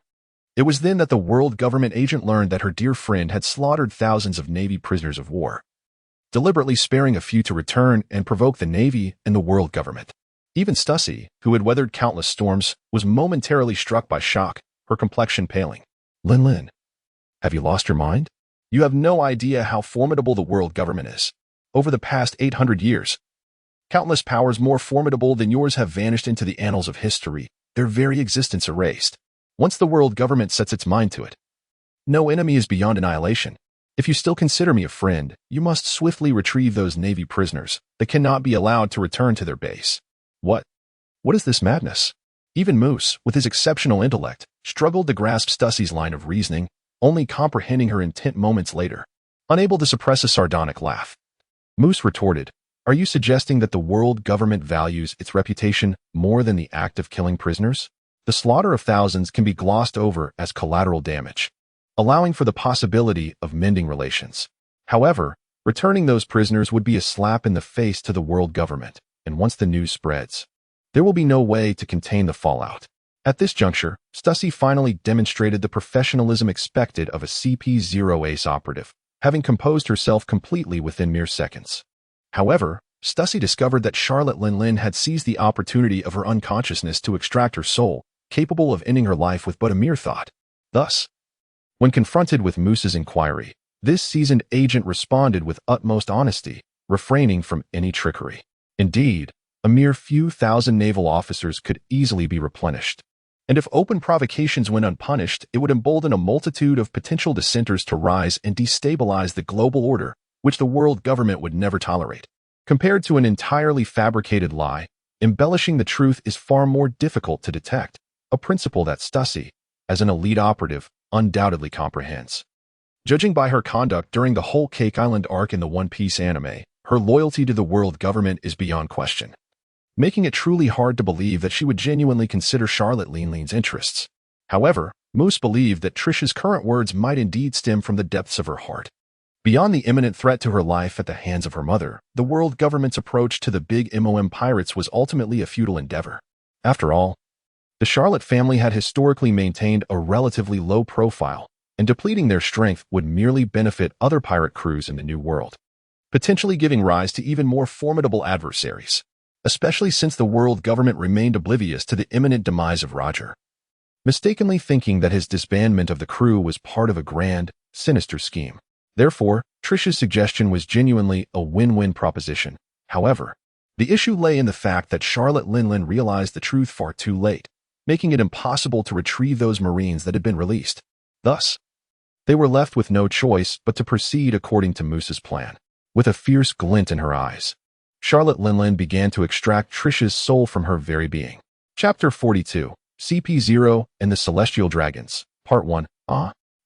It was then that the world government agent learned that her dear friend had slaughtered thousands of Navy prisoners of war, deliberately sparing a few to return and provoke the Navy and the world government. Even Stussy, who had weathered countless storms, was momentarily struck by shock, her complexion paling. "Leanlean, have you lost your mind? You have no idea how formidable the world government is. Over the past 800 years, countless powers more formidable than yours have vanished into the annals of history, their very existence erased. Once the world government sets its mind to it, no enemy is beyond annihilation. If you still consider me a friend, you must swiftly retrieve those Navy prisoners that cannot be allowed to return to their base." What is this madness? Even Moose, with his exceptional intellect, struggled to grasp Stussy's line of reasoning, only comprehending her intent moments later. Unable to suppress a sardonic laugh, Moose retorted, "Are you suggesting that the world government values its reputation more than the act of killing prisoners? The slaughter of thousands can be glossed over as collateral damage, allowing for the possibility of mending relations. However, returning those prisoners would be a slap in the face to the world government, and once the news spreads, there will be no way to contain the fallout." At this juncture, Stussy finally demonstrated the professionalism expected of a CP0 ace operative, having composed herself completely within mere seconds. However, Stussy discovered that Charlotte Leanlean had seized the opportunity of her unconsciousness to extract her soul, capable of ending her life with but a mere thought. Thus, When confronted with Moose's inquiry, this seasoned agent responded with utmost honesty, refraining from any trickery. Indeed, a mere few thousand naval officers could easily be replenished. And if open provocations went unpunished, it would embolden a multitude of potential dissenters to rise and destabilize the global order, which the world government would never tolerate. Compared to an entirely fabricated lie, embellishing the truth is far more difficult to detect, a principle that Stussy, as an elite operative, undoubtedly comprehends. Judging by her conduct during the whole Cake Island arc in the One Piece anime, her loyalty to the world government is beyond question, making it truly hard to believe that she would genuinely consider Charlotte Linling's interests. However, Moose believed that Trisha's current words might indeed stem from the depths of her heart. Beyond the imminent threat to her life at the hands of her mother, the world government's approach to the big MOM pirates was ultimately a futile endeavor. After all, the Charlotte family had historically maintained a relatively low profile, and depleting their strength would merely benefit other pirate crews in the New World, potentially giving rise to even more formidable adversaries, especially since the world government remained oblivious to the imminent demise of Roger, mistakenly thinking that his disbandment of the crew was part of a grand, sinister scheme. Therefore, Trisha's suggestion was genuinely a win-win proposition. However, the issue lay in the fact that Charlotte Linlin realized the truth far too late, making it impossible to retrieve those Marines that had been released. Thus, they were left with no choice but to proceed according to Moose's plan. With a fierce glint in her eyes, Charlotte Linlin began to extract Trisha's soul from her very being. Chapter 42, CP0 and the Celestial Dragons, Part 1.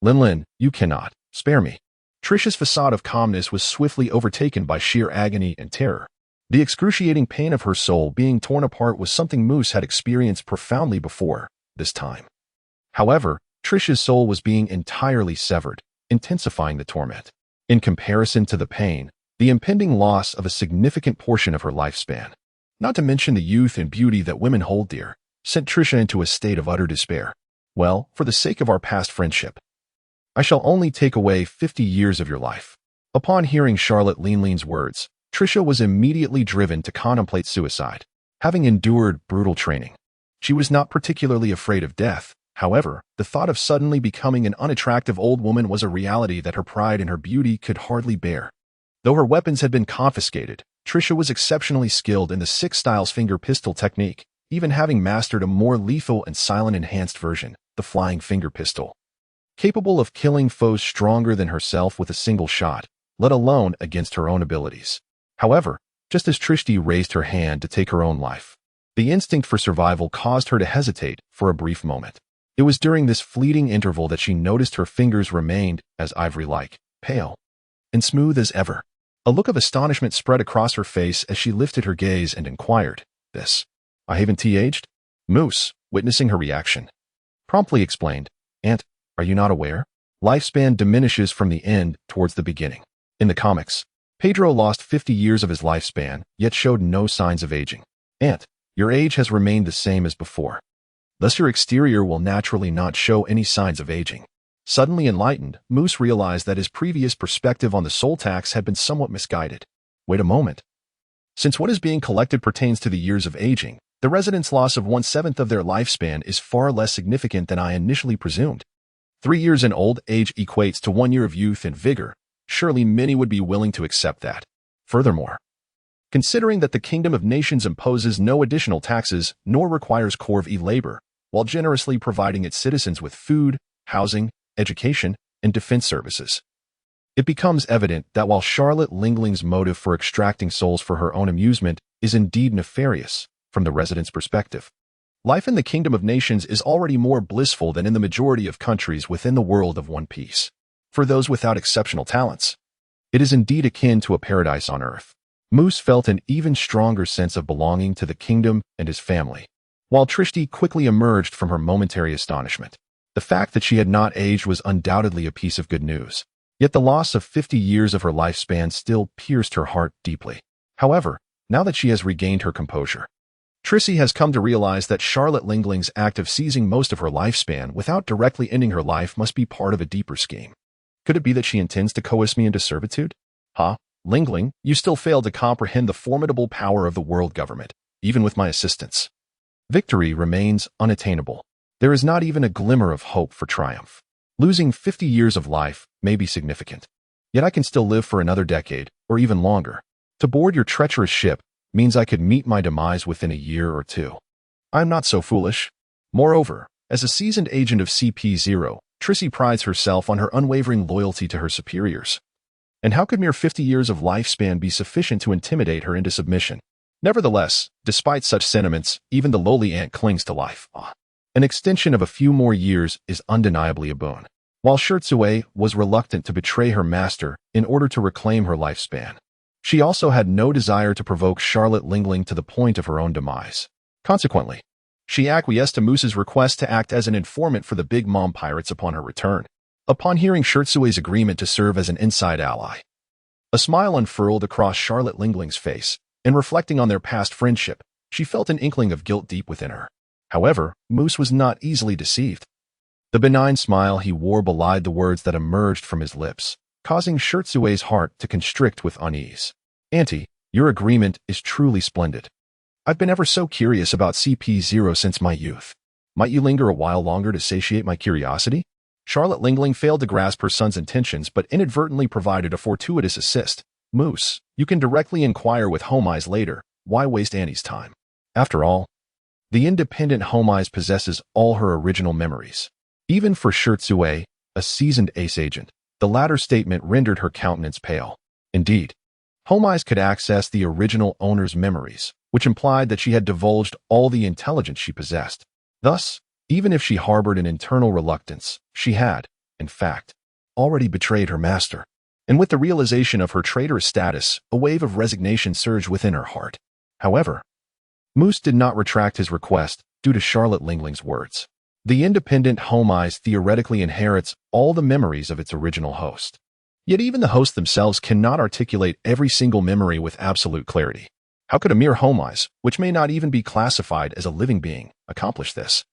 Linlin, you cannot spare me. Trisha's facade of calmness was swiftly overtaken by sheer agony and terror. The excruciating pain of her soul being torn apart was something Moose had experienced profoundly before this time. However, Trisha's soul was being entirely severed, intensifying the torment. In comparison to the pain, the impending loss of a significant portion of her lifespan, not to mention the youth and beauty that women hold dear, sent Trisha into a state of utter despair. Well, for the sake of our past friendship, I shall only take away 50 years of your life. Upon hearing Charlotte Linling's words, Trisha was immediately driven to contemplate suicide. Having endured brutal training, she was not particularly afraid of death. However, the thought of suddenly becoming an unattractive old woman was a reality that her pride and her beauty could hardly bear. Though her weapons had been confiscated, Trisha was exceptionally skilled in the Six Styles finger pistol technique, even having mastered a more lethal and silent-enhanced version, the flying finger pistol, capable of killing foes stronger than herself with a single shot, let alone against her own abilities. However, just as Trishti raised her hand to take her own life, the instinct for survival caused her to hesitate for a brief moment. It was during this fleeting interval that she noticed her fingers remained as ivory-like, pale, and smooth as ever. A look of astonishment spread across her face as she lifted her gaze and inquired, I haven't aged? Moose, witnessing her reaction, promptly explained, Aunt, are you not aware? Lifespan diminishes from the end towards the beginning. In the comics, Pedro lost 50 years of his lifespan, yet showed no signs of aging. Aunt, your age has remained the same as before. Thus your exterior will naturally not show any signs of aging. Suddenly enlightened, Moose realized that his previous perspective on the soul tax had been somewhat misguided. Wait a moment. Since what is being collected pertains to the years of aging, the residents' loss of 1/7 of their lifespan is far less significant than I initially presumed. 3 years in old age equates to 1 year of youth and vigor. Surely many would be willing to accept that. Furthermore, considering that the Kingdom of Nations imposes no additional taxes nor requires Corv-E labor, while generously providing its citizens with food, housing, education, and defense services, it becomes evident that while Charlotte Linling's motive for extracting souls for her own amusement is indeed nefarious from the residents' perspective, life in the Kingdom of Nations is already more blissful than in the majority of countries within the world of One Piece. For those without exceptional talents, it is indeed akin to a paradise on Earth. Moose felt an even stronger sense of belonging to the kingdom and his family, while Trishti quickly emerged from her momentary astonishment. The fact that she had not aged was undoubtedly a piece of good news, yet the loss of 50 years of her lifespan still pierced her heart deeply. However, now that she has regained her composure, Trissy has come to realize that Charlotte Linling's act of seizing most of her lifespan without directly ending her life must be part of a deeper scheme. Could it be that she intends to coerce me into servitude? Lingling, you still fail to comprehend the formidable power of the world government, even with my assistance. Victory remains unattainable. There is not even a glimmer of hope for triumph. Losing 50 years of life may be significant. Yet I can still live for another decade, or even longer. To board your treacherous ship means I could meet my demise within a year or two. I am not so foolish. Moreover, as a seasoned agent of CP0, Trissy prides herself on her unwavering loyalty to her superiors. And how could mere 50 years of lifespan be sufficient to intimidate her into submission? Nevertheless, despite such sentiments, even the lowly ant clings to life. An extension of a few more years is undeniably a boon. While Shursui was reluctant to betray her master in order to reclaim her lifespan, she also had no desire to provoke Charlotte Lingling to the point of her own demise. Consequently, she acquiesced to Moose's request to act as an informant for the Big Mom pirates upon her return. Upon hearing Shurtsue's agreement to serve as an inside ally, a smile unfurled across Charlotte Lingling's face, and reflecting on their past friendship, she felt an inkling of guilt deep within her. However, Moose was not easily deceived. The benign smile he wore belied the words that emerged from his lips, causing Shurtsue's heart to constrict with unease. Auntie, your agreement is truly splendid. I've been ever so curious about CP0 since my youth. Might you linger a while longer to satiate my curiosity? Charlotte Lingling failed to grasp her son's intentions but inadvertently provided a fortuitous assist. Moose, you can directly inquire with Homeyes later. Why waste Annie's time? After all, the independent Homeyes possesses all her original memories. Even for Shurtsue, a seasoned ace agent, the latter statement rendered her countenance pale. Indeed, Homeyes could access the original owner's memories, which implied that she had divulged all the intelligence she possessed. Thus, even if she harbored an internal reluctance, she had, in fact, already betrayed her master. And with the realization of her traitorous status, a wave of resignation surged within her heart. However, Moose did not retract his request due to Charlotte Lingling's words. The independent Homeyes theoretically inherits all the memories of its original host. Yet even the hosts themselves cannot articulate every single memory with absolute clarity. How could a mere Homeyes, which may not even be classified as a living being, accomplish this?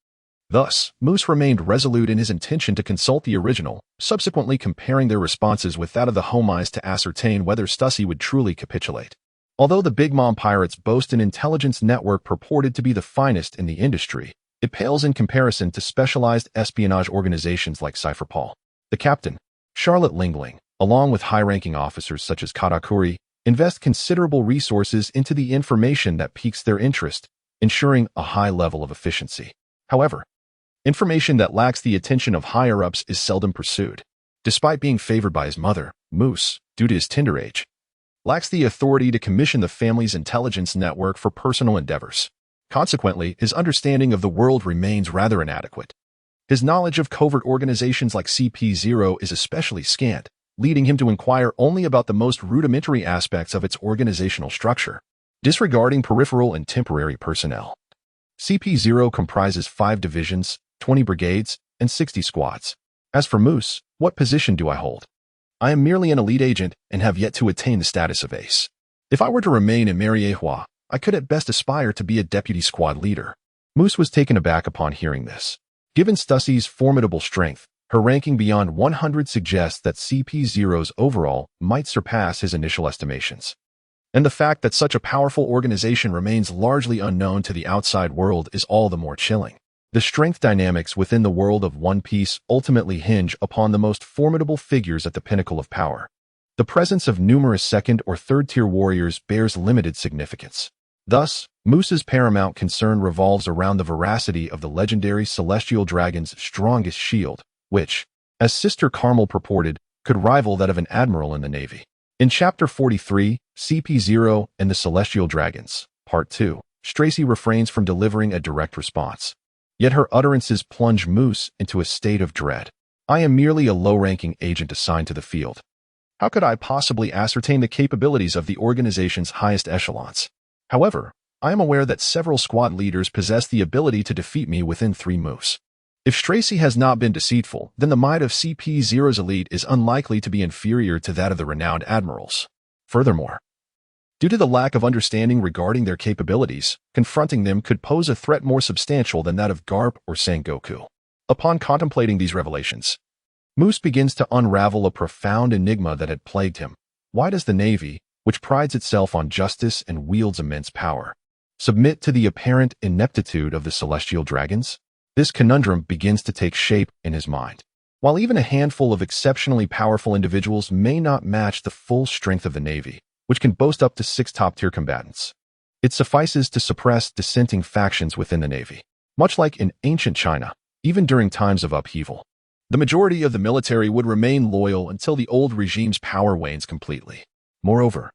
Thus, Moose remained resolute in his intention to consult the original, subsequently comparing their responses with that of the Homeyes to ascertain whether Stussy would truly capitulate. Although the Big Mom pirates boast an intelligence network purported to be the finest in the industry, it pales in comparison to specialized espionage organizations like Cypherpol. The captain, Charlotte Lingling, along with high-ranking officers such as Katakuri, invest considerable resources into the information that piques their interest, ensuring a high level of efficiency. However, information that lacks the attention of higher-ups is seldom pursued. Despite being favored by his mother, Moose, due to his tender age, lacks the authority to commission the family's intelligence network for personal endeavors. Consequently, his understanding of the world remains rather inadequate. His knowledge of covert organizations like CP0 is especially scant, leading him to inquire only about the most rudimentary aspects of its organizational structure, disregarding peripheral and temporary personnel. CP0 comprises 5 divisions, 20 brigades, and 60 squads. As for Moose, what position do I hold? I am merely an elite agent and have yet to attain the status of ace. If I were to remain in Mariehua, I could at best aspire to be a deputy squad leader. Moose was taken aback upon hearing this. Given Stussy's formidable strength, her ranking beyond 100 suggests that CP0's overall might surpass his initial estimations. And the fact that such a powerful organization remains largely unknown to the outside world is all the more chilling. The strength dynamics within the world of One Piece ultimately hinge upon the most formidable figures at the pinnacle of power. The presence of numerous second- or third-tier warriors bears limited significance. Thus, Moose's paramount concern revolves around the veracity of the legendary Celestial Dragon's strongest shield, which, as Sister Carmel purported, could rival that of an admiral in the Navy. In Chapter 43, CP0 and the Celestial Dragons, Part 2, Stracy refrains from delivering a direct response. Yet her utterances plunge Moose into a state of dread. I am merely a low-ranking agent assigned to the field. How could I possibly ascertain the capabilities of the organization's highest echelons? However, I am aware that several squad leaders possess the ability to defeat me within 3 moves. If Stracy has not been deceitful, then the might of CP0's elite is unlikely to be inferior to that of the renowned admirals. Furthermore, due to the lack of understanding regarding their capabilities, confronting them could pose a threat more substantial than that of Garp or Sengoku. Upon contemplating these revelations, Moose begins to unravel a profound enigma that had plagued him. Why does the Navy, which prides itself on justice and wields immense power, submit to the apparent ineptitude of the Celestial Dragons? This conundrum begins to take shape in his mind. While even a handful of exceptionally powerful individuals may not match the full strength of the Navy, which can boast up to 6 top-tier combatants, it suffices to suppress dissenting factions within the Navy. Much like in ancient China, even during times of upheaval, the majority of the military would remain loyal until the old regime's power wanes completely. Moreover,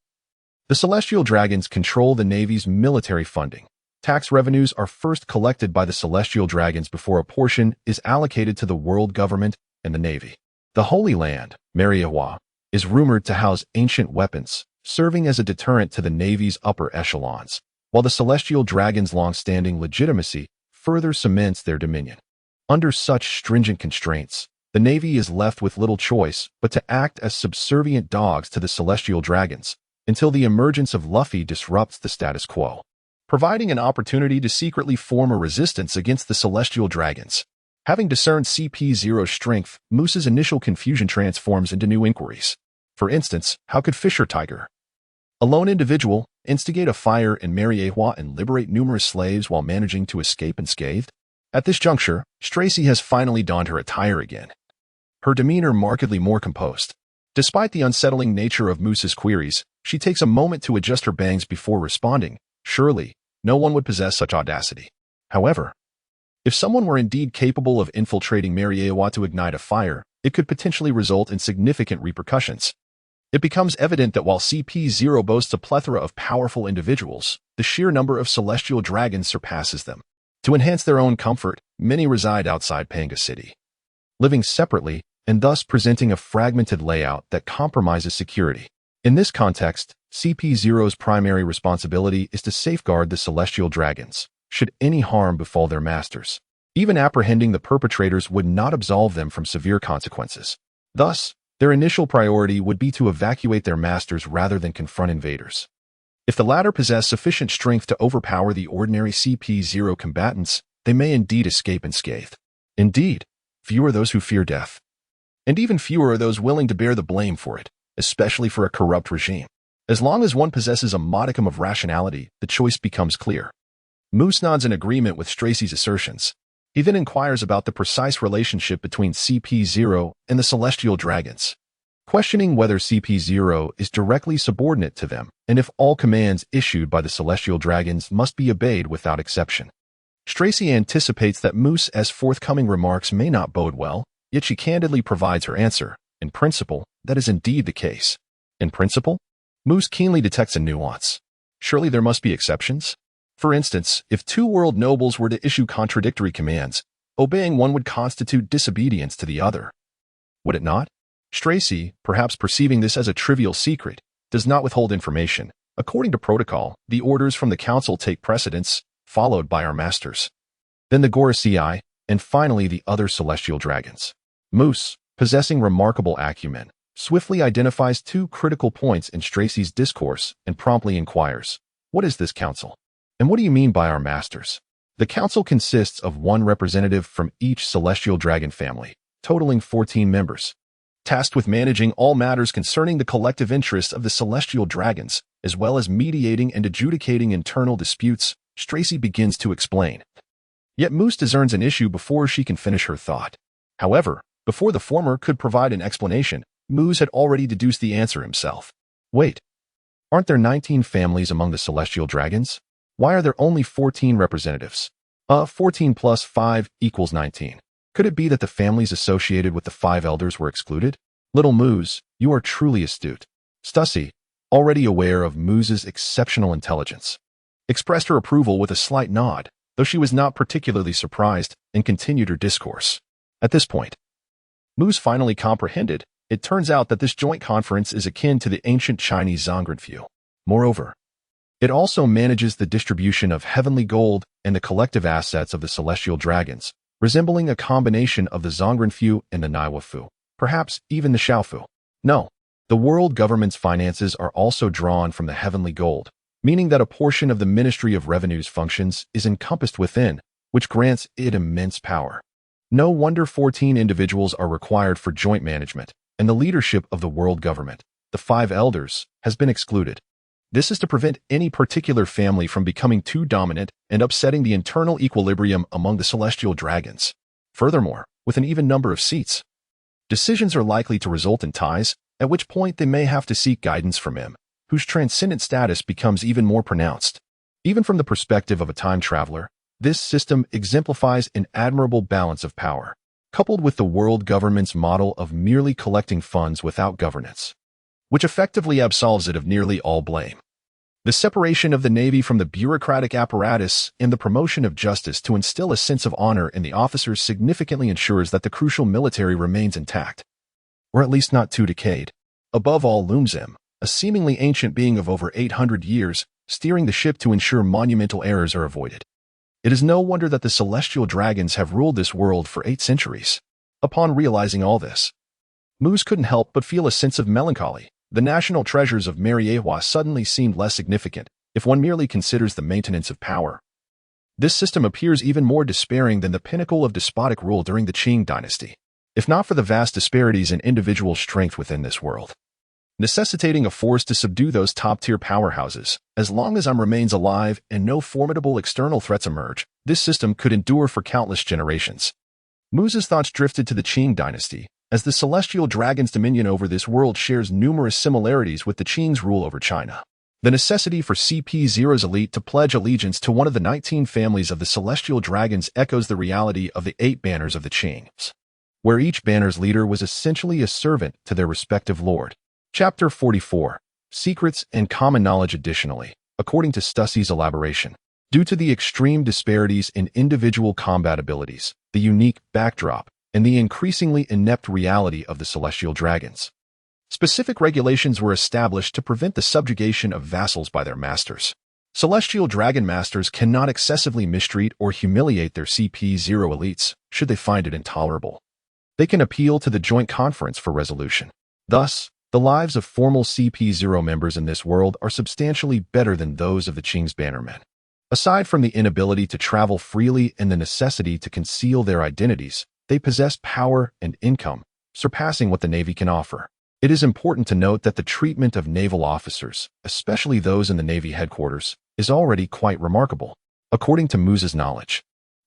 the Celestial Dragons control the Navy's military funding. Tax revenues are first collected by the Celestial Dragons before a portion is allocated to the world government and the Navy. The Holy Land, Mariawa, is rumored to house ancient weapons, serving as a deterrent to the Navy's upper echelons, while the Celestial Dragons' long-standing legitimacy further cements their dominion. Under such stringent constraints, the Navy is left with little choice but to act as subservient dogs to the Celestial Dragons until the emergence of Luffy disrupts the status quo, providing an opportunity to secretly form a resistance against the Celestial Dragons. Having discerned CP0's strength, Moose's initial confusion transforms into new inquiries. For instance, how could Fisher Tiger, a lone individual, instigate a fire in Mariawa and liberate numerous slaves while managing to escape unscathed? At this juncture, Stracy has finally donned her attire again, her demeanor markedly more composed. Despite the unsettling nature of Moose's queries, she takes a moment to adjust her bangs before responding. Surely, no one would possess such audacity. However, if someone were indeed capable of infiltrating Mariawa to ignite a fire, it could potentially result in significant repercussions. It becomes evident that while CP0 boasts a plethora of powerful individuals, the sheer number of Celestial Dragons surpasses them. To enhance their own comfort, many reside outside Panga City, living separately and thus presenting a fragmented layout that compromises security. In this context, CP0's primary responsibility is to safeguard the Celestial Dragons, should any harm befall their masters. Even apprehending the perpetrators would not absolve them from severe consequences. Thus, their initial priority would be to evacuate their masters rather than confront invaders. If the latter possess sufficient strength to overpower the ordinary CP0 combatants, they may indeed escape unscathed. Indeed, few are those who fear death, and even fewer are those willing to bear the blame for it, especially for a corrupt regime. As long as one possesses a modicum of rationality, the choice becomes clear. Moose nods in agreement with Stracy's assertions. He then inquires about the precise relationship between CP0 and the Celestial Dragons, questioning whether CP0 is directly subordinate to them and if all commands issued by the Celestial Dragons must be obeyed without exception. Stracy anticipates that Moose's forthcoming remarks may not bode well, yet she candidly provides her answer. In principle, that is indeed the case. In principle? Moose keenly detects a nuance. Surely there must be exceptions? For instance, if 2 world nobles were to issue contradictory commands, obeying one would constitute disobedience to the other. Would it not? Stracy, perhaps perceiving this as a trivial secret, does not withhold information. According to protocol, the orders from the council take precedence, followed by our masters, then the Gorosei, and finally the other Celestial Dragons. Moose, possessing remarkable acumen, swiftly identifies 2 critical points in Stracy's discourse and promptly inquires, "What is this council? And what do you mean by our masters?" The council consists of 1 representative from each Celestial Dragon family, totaling 14 members, tasked with managing all matters concerning the collective interests of the Celestial Dragons, as well as mediating and adjudicating internal disputes. Stracy begins to explain. Yet Moose discerns an issue before she can finish her thought. However, before the former could provide an explanation, Moose had already deduced the answer himself. Wait, aren't there 19 families among the Celestial Dragons? Why are there only 14 representatives? 14 plus 5 equals 19. Could it be that the families associated with the 5 elders were excluded? Little Moose, you are truly astute. Stussy, already aware of Moose's exceptional intelligence, expressed her approval with a slight nod, though she was not particularly surprised, and continued her discourse. At this point, Moose finally comprehended. It turns out that this joint conference is akin to the ancient Chinese Zongrenfu. Moreover, it also manages the distribution of heavenly gold and the collective assets of the Celestial Dragons, resembling a combination of the Zongrenfu and the Naiwafu, perhaps even the Xiaofu. No, the world government's finances are also drawn from the heavenly gold, meaning that a portion of the Ministry of Revenue's functions is encompassed within, which grants it immense power. No wonder 14 individuals are required for joint management, and the leadership of the world government, the 5 elders, has been excluded. This is to prevent any particular family from becoming too dominant and upsetting the internal equilibrium among the Celestial Dragons. Furthermore, with an even number of seats, Decisions are likely to result in ties, at which point they may have to seek guidance from him, whose transcendent status becomes even more pronounced. Even from the perspective of a time traveler, this system exemplifies an admirable balance of power, coupled with the world government's model of merely collecting funds without governance, which effectively absolves it of nearly all blame. The separation of the Navy from the bureaucratic apparatus and the promotion of justice to instill a sense of honor in the officers significantly ensures that the crucial military remains intact, or at least not too decayed. Above all looms him, a seemingly ancient being of over 800 years, steering the ship to ensure monumental errors are avoided. It is no wonder that the celestial dragons have ruled this world for 8 centuries. Upon realizing all this, Muz couldn't help but feel a sense of melancholy. The national treasures of Mariewa suddenly seemed less significant if one merely considers the maintenance of power. This system appears even more despairing than the pinnacle of despotic rule during the Qing dynasty, if not for the vast disparities in individual strength within this world, necessitating a force to subdue those top-tier powerhouses. As long as remains alive and no formidable external threats emerge, this system could endure for countless generations. Muz's thoughts drifted to the Qing dynasty, as the celestial dragon's dominion over this world shares numerous similarities with the Qing's rule over China. The necessity for CP0's elite to pledge allegiance to one of the 19 families of the celestial dragons echoes the reality of the 8 banners of the Qings, where each banner's leader was essentially a servant to their respective lord. Chapter 44. Secrets and Common Knowledge. Additionally, according to Stussey's elaboration, due to the extreme disparities in individual combat abilities, the unique backdrop, and the increasingly inept reality of the celestial dragons, specific regulations were established to prevent the subjugation of vassals by their masters. Celestial dragon masters cannot excessively mistreat or humiliate their CP0 elites should they find it intolerable. They can appeal to the joint conference for resolution. Thus, the lives of formal CP0 members in this world are substantially better than those of the Qing's bannermen. Aside from the inability to travel freely and the necessity to conceal their identities, they possess power and income, surpassing what the Navy can offer. It is important to note that the treatment of naval officers, especially those in the Navy headquarters, is already quite remarkable. According to Muz's knowledge,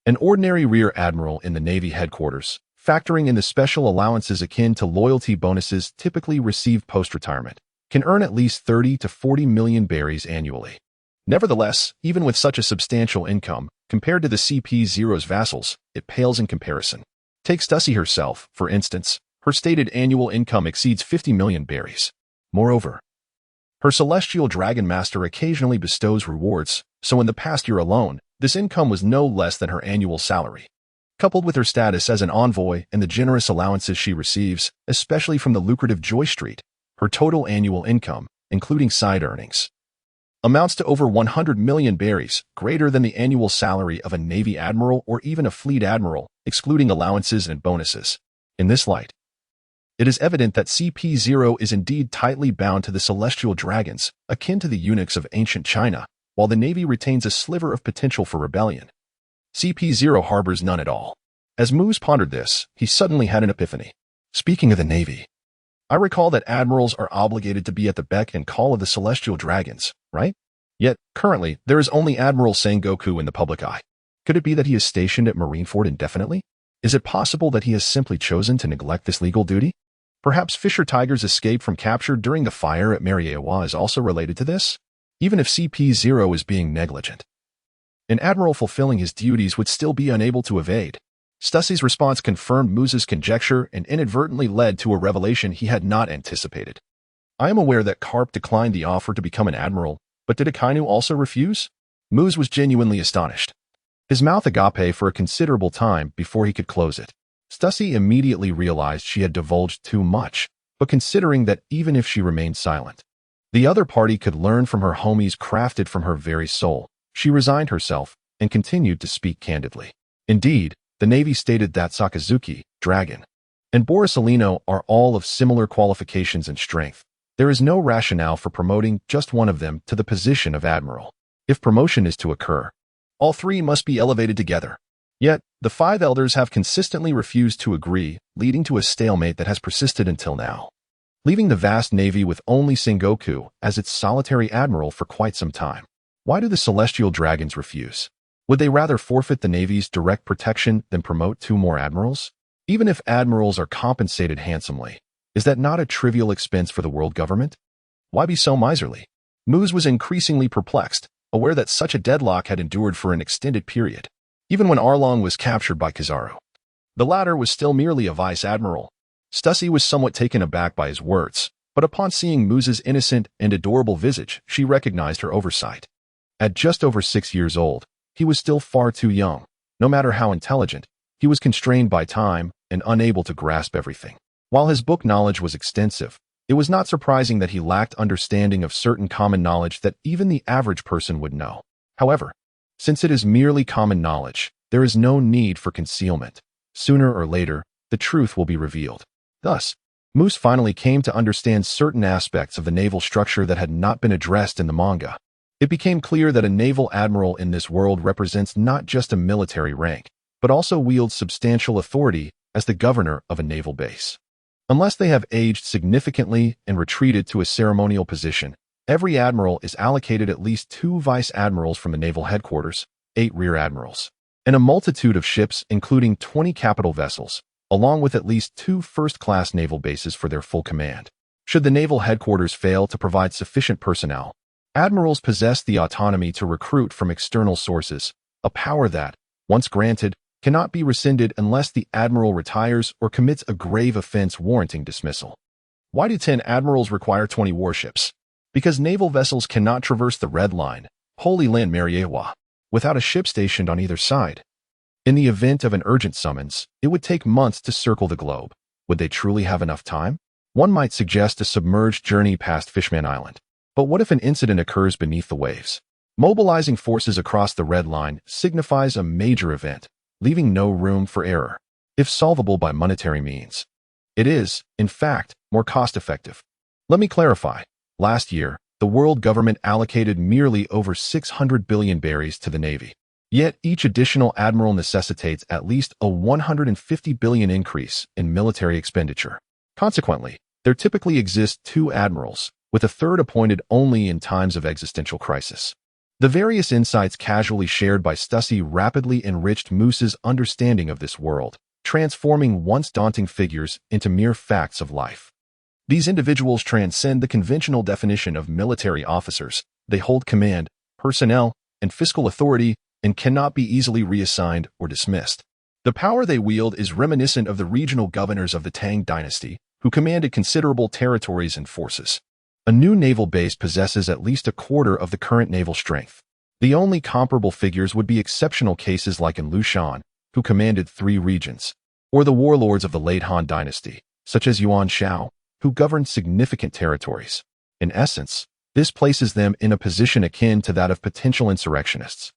an ordinary rear admiral in the Navy headquarters, factoring in the special allowances akin to loyalty bonuses typically received post-retirement, can earn at least 30 to 40 million berries annually. Nevertheless, even with such a substantial income, compared to the CP0's vassals, it pales in comparison. Take Stussey herself, for instance. Her stated annual income exceeds 50 million berries. Moreover, her celestial dragon master occasionally bestows rewards, so in the past year alone, this income was no less than her annual salary. Coupled with her status as an envoy and the generous allowances she receives, especially from the lucrative Joy Street, her total annual income, including side earnings, amounts to over 100 million berries, greater than the annual salary of a Navy admiral or even a fleet admiral, excluding allowances and bonuses. In this light, it is evident that CP0 is indeed tightly bound to the celestial dragons, akin to the eunuchs of ancient China, while the Navy retains a sliver of potential for rebellion. CP0 harbors none at all. As Muz pondered this, he suddenly had an epiphany. Speaking of the Navy, I recall that admirals are obligated to be at the beck and call of the celestial dragons, right? Yet, currently, there is only Admiral Sengoku in the public eye. Could it be that he is stationed at Marineford indefinitely? Is it possible that he has simply chosen to neglect this legal duty? Perhaps Fisher Tiger's escape from capture during the fire at Mariewa is also related to this? Even if CP0 is being negligent, an admiral fulfilling his duties would still be unable to evade. Stussey's response confirmed Muz's conjecture and inadvertently led to a revelation he had not anticipated. I am aware that Karp declined the offer to become an admiral, but did Akainu also refuse? Muz was genuinely astonished. His mouth agape for a considerable time before he could close it. Stussey immediately realized she had divulged too much, but considering that even if she remained silent, the other party could learn from her homies crafted from her very soul, she resigned herself and continued to speak candidly. Indeed, the Navy stated that Sakazuki, Dragon, and Borisolino are all of similar qualifications and strength. There is no rationale for promoting just one of them to the position of admiral. If promotion is to occur, all 3 must be elevated together. Yet, the 5 elders have consistently refused to agree, leading to a stalemate that has persisted until now, leaving the vast Navy with only Sengoku as its solitary admiral for quite some time. Why do the celestial dragons refuse? Would they rather forfeit the Navy's direct protection than promote 2 more admirals? Even if admirals are compensated handsomely, is that not a trivial expense for the world government? Why be so miserly? Moose was increasingly perplexed, aware that such a deadlock had endured for an extended period. Even when Arlong was captured by Kizaru, the latter was still merely a vice-admiral. Stussy was somewhat taken aback by his words, but upon seeing Moose's innocent and adorable visage, she recognized her oversight. At just over 6 years old, he was still far too young. No matter how intelligent, he was constrained by time and unable to grasp everything. While his book knowledge was extensive, it was not surprising that he lacked understanding of certain common knowledge that even the average person would know. However, since it is merely common knowledge, there is no need for concealment. Sooner or later, the truth will be revealed. Thus, Moose finally came to understand certain aspects of the naval structure that had not been addressed in the manga. It became clear that a naval admiral in this world represents not just a military rank, but also wields substantial authority as the governor of a naval base. Unless they have aged significantly and retreated to a ceremonial position, every admiral is allocated at least 2 vice-admirals from the naval headquarters, 8 rear admirals, and a multitude of ships including 20 capital vessels, along with at least 2 first-class naval bases for their full command. Should the naval headquarters fail to provide sufficient personnel, admirals possess the autonomy to recruit from external sources, a power that, once granted, cannot be rescinded unless the admiral retires or commits a grave offense warranting dismissal. Why do 10 admirals require 20 warships? Because naval vessels cannot traverse the Red Line, Holy Land Mariewa, without a ship stationed on either side. In the event of an urgent summons, it would take months to circle the globe. Would they truly have enough time? One might suggest a submerged journey past Fishman Island. But what if an incident occurs beneath the waves? Mobilizing forces across the Red Line signifies a major event, leaving no room for error. If solvable by monetary means, it is, in fact, more cost-effective. Let me clarify. Last year, the world government allocated merely over 600 billion berries to the Navy. Yet each additional admiral necessitates at least a 150 billion increase in military expenditure. Consequently, there typically exist 2 admirals, with a third appointed only in times of existential crisis. The various insights casually shared by Stussy rapidly enriched Moose's understanding of this world, transforming once daunting figures into mere facts of life. These individuals transcend the conventional definition of military officers. They hold command, personnel, and fiscal authority and cannot be easily reassigned or dismissed. The power they wield is reminiscent of the regional governors of the Tang dynasty, who commanded considerable territories and forces. A new naval base possesses at least a quarter of the current naval strength. The only comparable figures would be exceptional cases like in Lushan, who commanded 3 regions, or the warlords of the late Han dynasty, such as Yuan Shao, who governed significant territories. In essence, this places them in a position akin to that of potential insurrectionists.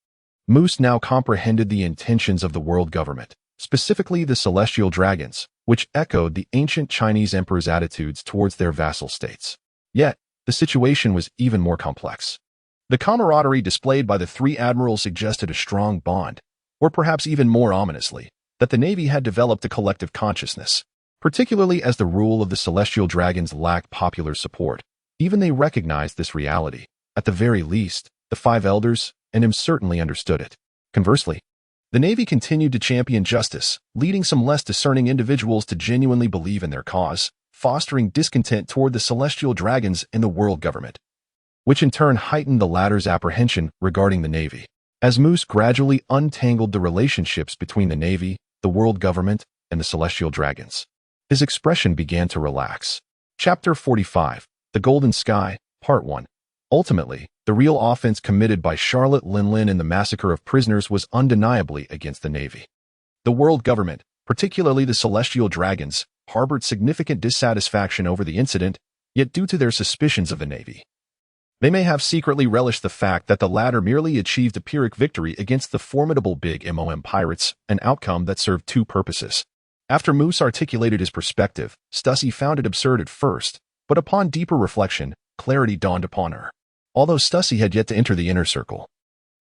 Moose now comprehended the intentions of the world government, specifically the celestial dragons, which echoed the ancient Chinese emperor's attitudes towards their vassal states. Yet, the situation was even more complex. The camaraderie displayed by the 3 admirals suggested a strong bond, or perhaps even more ominously, that the Navy had developed a collective consciousness, particularly as the rule of the celestial dragons lacked popular support. Even they recognized this reality. At the very least, the 5 elders and him certainly understood it. Conversely, the Navy continued to champion justice, leading some less discerning individuals to genuinely believe in their cause, fostering discontent toward the celestial dragons and the world government, which in turn heightened the latter's apprehension regarding the Navy. As Moose gradually untangled the relationships between the Navy, the world government, and the celestial dragons, his expression began to relax. Chapter 45, The Golden Sky, Part 1. Ultimately, the real offense committed by Charlotte Linlin in the massacre of prisoners was undeniably against the Navy. The world government, particularly the celestial dragons, harbored significant dissatisfaction over the incident, yet due to their suspicions of the Navy, they may have secretly relished the fact that the latter merely achieved a Pyrrhic victory against the formidable Big MOM pirates, an outcome that served 2 purposes. After Moose articulated his perspective, Stussy found it absurd at first, but upon deeper reflection, clarity dawned upon her. Although Stussy had yet to enter the inner circle,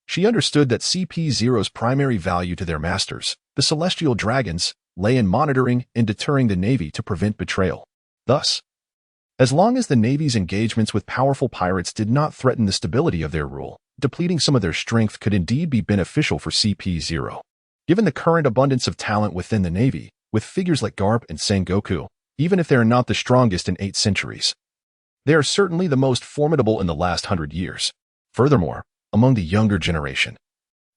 she understood that CP0's primary value to their masters, the celestial dragons, lay in monitoring and deterring the Navy to prevent betrayal. Thus, as long as the Navy's engagements with powerful pirates did not threaten the stability of their rule, depleting some of their strength could indeed be beneficial for CP0. Given the current abundance of talent within the Navy, with figures like Garp and Sengoku, even if they are not the strongest in 8 centuries. They are certainly the most formidable in the last 100 years. Furthermore, among the younger generation,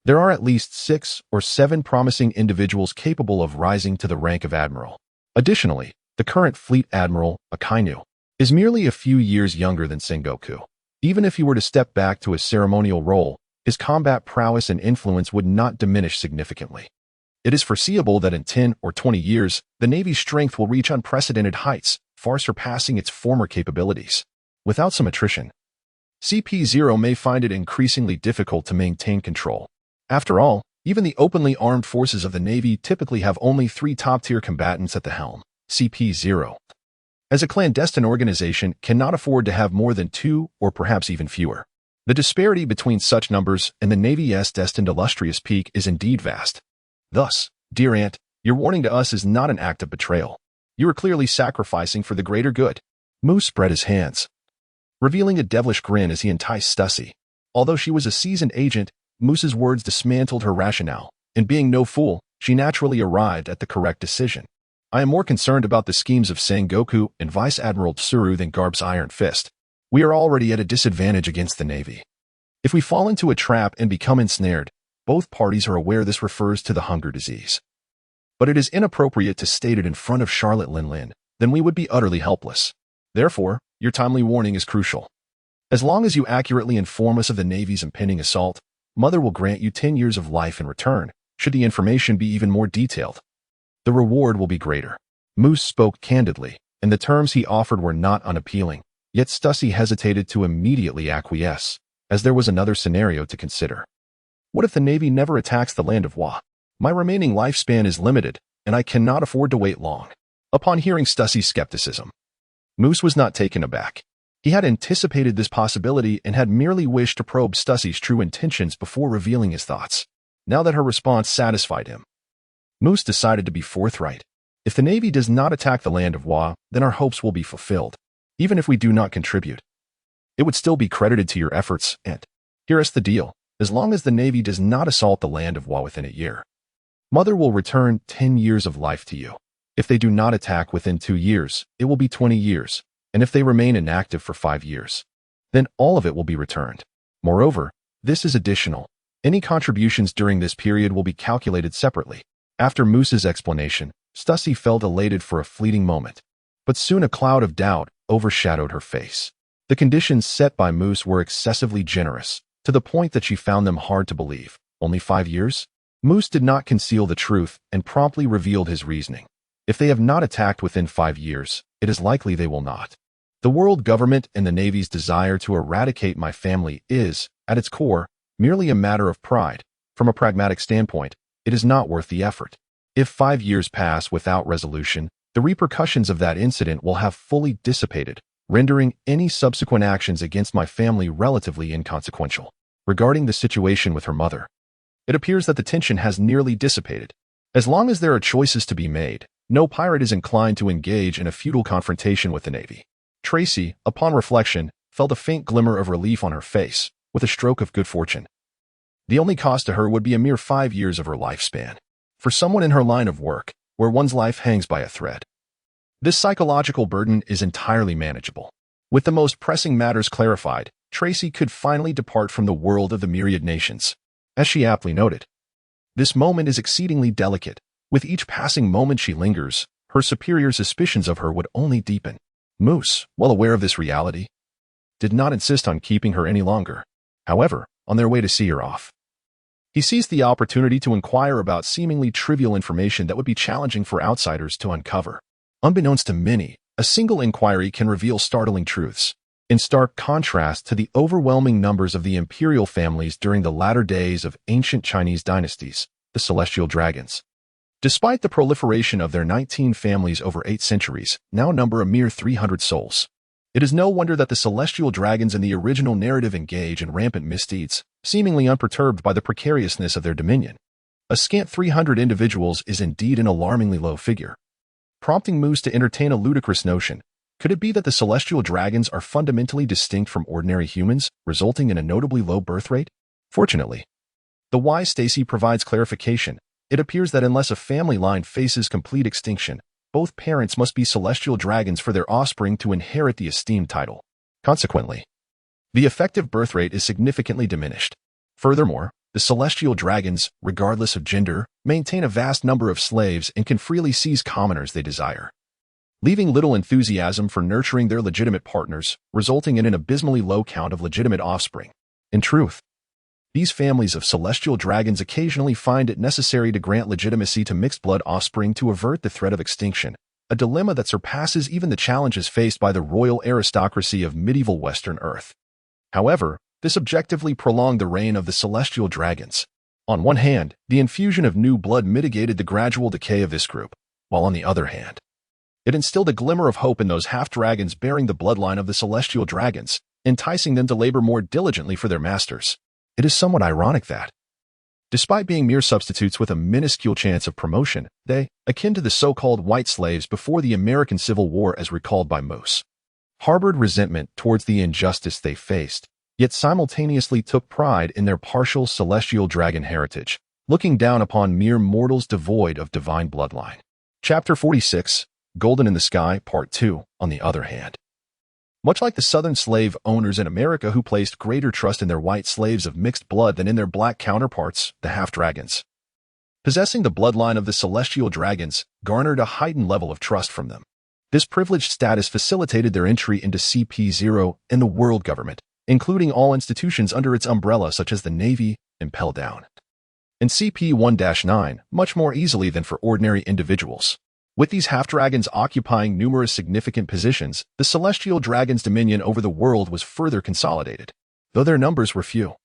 there are at least 6 or 7 promising individuals capable of rising to the rank of admiral. Additionally, the current fleet admiral, Akainu, is merely a few years younger than Sengoku. Even if he were to step back to a ceremonial role, his combat prowess and influence would not diminish significantly. It is foreseeable that in 10 or 20 years, the Navy's strength will reach unprecedented heights, far surpassing its former capabilities. Without some attrition, CP0 may find it increasingly difficult to maintain control. After all, even the openly armed forces of the Navy typically have only 3 top-tier combatants at the helm. CP0, as a clandestine organization, cannot afford to have more than 2 or perhaps even fewer. The disparity between such numbers and the Navy's destined illustrious peak is indeed vast. Thus, dear Aunt, your warning to us is not an act of betrayal. You are clearly sacrificing for the greater good. Moose spread his hands, revealing a devilish grin as he enticed Stussy. Although she was a seasoned agent, Moose's words dismantled her rationale, and being no fool, she naturally arrived at the correct decision. I am more concerned about the schemes of Sengoku and Vice Admiral Tsuru than Garp's iron fist. We are already at a disadvantage against the Navy. If we fall into a trap and become ensnared, both parties are aware this refers to the hunger disease. But it is inappropriate to state it in front of Charlotte Linlin, then we would be utterly helpless. Therefore, your timely warning is crucial. As long as you accurately inform us of the Navy's impending assault, Mother will grant you 10 years of life in return, should the information be even more detailed. The reward will be greater. Moose spoke candidly, and the terms he offered were not unappealing, yet Stussy hesitated to immediately acquiesce, as there was another scenario to consider. What if the Navy never attacks the land of Wa? My remaining lifespan is limited, and I cannot afford to wait long. Upon hearing Stussy's skepticism, Moose was not taken aback. He had anticipated this possibility and had merely wished to probe Stussy's true intentions before revealing his thoughts. Now that her response satisfied him, Moose decided to be forthright. If the Navy does not attack the land of Wa, then our hopes will be fulfilled. Even if we do not contribute, it would still be credited to your efforts, and here's the deal. As long as the Navy does not assault the land of Wa within a year, Mother will return 10 years of life to you. If they do not attack within 2 years, it will be 20 years, and if they remain inactive for 5 years, then all of it will be returned. Moreover, this is additional. Any contributions during this period will be calculated separately. After Moose's explanation, Stussy felt elated for a fleeting moment, but soon a cloud of doubt overshadowed her face. The conditions set by Moose were excessively generous, to the point that she found them hard to believe. Only 5 years? Moose did not conceal the truth and promptly revealed his reasoning. If they have not attacked within 5 years, it is likely they will not. The world government and the Navy's desire to eradicate my family is, at its core, merely a matter of pride. From a pragmatic standpoint, it is not worth the effort. If 5 years pass without resolution, the repercussions of that incident will have fully dissipated, rendering any subsequent actions against my family relatively inconsequential. Regarding the situation with her mother, it appears that the tension has nearly dissipated. As long as there are choices to be made, no pirate is inclined to engage in a futile confrontation with the Navy. Tracy, upon reflection, felt a faint glimmer of relief on her face, with a stroke of good fortune. The only cost to her would be a mere 5 years of her lifespan. For someone in her line of work, where one's life hangs by a thread, this psychological burden is entirely manageable. With the most pressing matters clarified, Tracy could finally depart from the world of the myriad nations. As she aptly noted, this moment is exceedingly delicate. With each passing moment she lingers, her superior suspicions of her would only deepen. Moose, well aware of this reality, did not insist on keeping her any longer. However, on their way to see her off, he seized the opportunity to inquire about seemingly trivial information that would be challenging for outsiders to uncover. Unbeknownst to many, a single inquiry can reveal startling truths, in stark contrast to the overwhelming numbers of the imperial families during the latter days of ancient Chinese dynasties, the Celestial Dragons. Despite the proliferation of their 19 families over 8 centuries, now number a mere 300 souls. It is no wonder that the Celestial Dragons in the original narrative engage in rampant misdeeds, seemingly unperturbed by the precariousness of their dominion. A scant 300 individuals is indeed an alarmingly low figure, prompting Moose to entertain a ludicrous notion. Could it be that the Celestial Dragons are fundamentally distinct from ordinary humans, resulting in a notably low birth rate? Fortunately, the wise Stacy provides clarification. it appears that unless a family line faces complete extinction, both parents must be celestial dragons for their offspring to inherit the esteemed title. Consequently, the effective birth rate is significantly diminished. Furthermore, the celestial dragons, regardless of gender, maintain a vast number of slaves and can freely seize commoners they desire, leaving little enthusiasm for nurturing their legitimate partners, resulting in an abysmally low count of legitimate offspring. In truth, these families of celestial dragons occasionally find it necessary to grant legitimacy to mixed-blood offspring to avert the threat of extinction, a dilemma that surpasses even the challenges faced by the royal aristocracy of medieval Western Earth. However, this objectively prolonged the reign of the celestial dragons. On one hand, the infusion of new blood mitigated the gradual decay of this group, while on the other hand, it instilled a glimmer of hope in those half-dragons bearing the bloodline of the celestial dragons, enticing them to labor more diligently for their masters. It is somewhat ironic that, despite being mere substitutes with a minuscule chance of promotion, they, akin to the so-called white slaves before the American Civil War as recalled by Moose, harbored resentment towards the injustice they faced, yet simultaneously took pride in their partial celestial dragon heritage, looking down upon mere mortals devoid of divine bloodline. Chapter 46, Golden in the Sky, Part 2, on the other hand. Much like the Southern slave owners in America who placed greater trust in their white slaves of mixed blood than in their black counterparts, the half-dragons, possessing the bloodline of the celestial dragons garnered a heightened level of trust from them. This privileged status facilitated their entry into CP0 and the world government, including all institutions under its umbrella such as the Navy and Pell Down, and CP1-9 much more easily than for ordinary individuals. With these half-dragons occupying numerous significant positions, the celestial dragons' dominion over the world was further consolidated, though their numbers were few.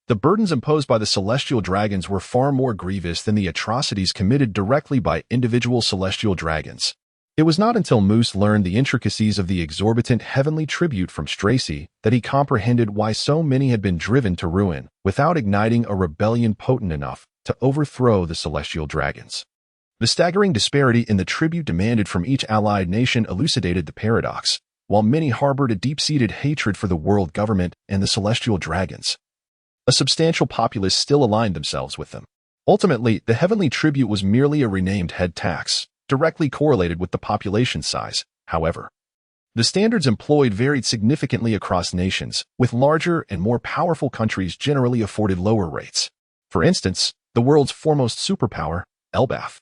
The burdens imposed by the celestial dragons were far more grievous than the atrocities committed directly by individual celestial dragons. It was not until Moose learned the intricacies of the exorbitant heavenly tribute from Stracey that he comprehended why so many had been driven to ruin without igniting a rebellion potent enough to overthrow the celestial dragons. The staggering disparity in the tribute demanded from each allied nation elucidated the paradox. While many harbored a deep-seated hatred for the world government and the celestial dragons, a substantial populace still aligned themselves with them. Ultimately, the heavenly tribute was merely a renamed head tax, directly correlated with the population size. However, the standards employed varied significantly across nations, with larger and more powerful countries generally afforded lower rates. For instance, the world's foremost superpower, Elbath,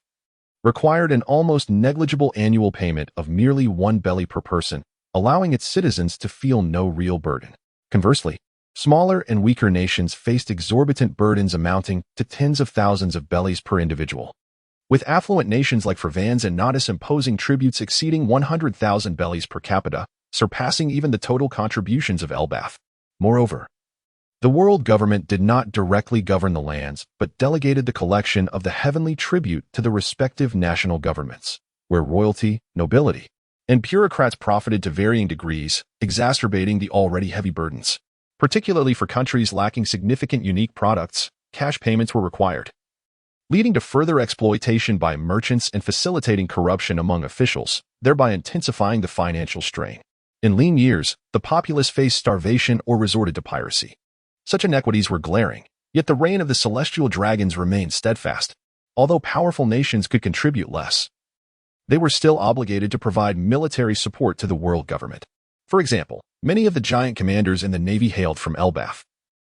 required an almost negligible annual payment of merely 1 belly per person, allowing its citizens to feel no real burden. Conversely, smaller and weaker nations faced exorbitant burdens amounting to tens of thousands of bellies per individual, with affluent nations like Fravans and Nadas imposing tributes exceeding 100,000 bellies per capita, surpassing even the total contributions of Elbath. Moreover, the world government did not directly govern the lands, but delegated the collection of the heavenly tribute to the respective national governments, where royalty, nobility, and bureaucrats profited to varying degrees, exacerbating the already heavy burdens. Particularly for countries lacking significant unique products, cash payments were required, leading to further exploitation by merchants and facilitating corruption among officials, thereby intensifying the financial strain. In lean years, the populace faced starvation or resorted to piracy. Such inequities were glaring, yet the reign of the celestial dragons remained steadfast. Although powerful nations could contribute less, they were still obligated to provide military support to the world government. For example, many of the giant commanders in the Navy hailed from Elbath,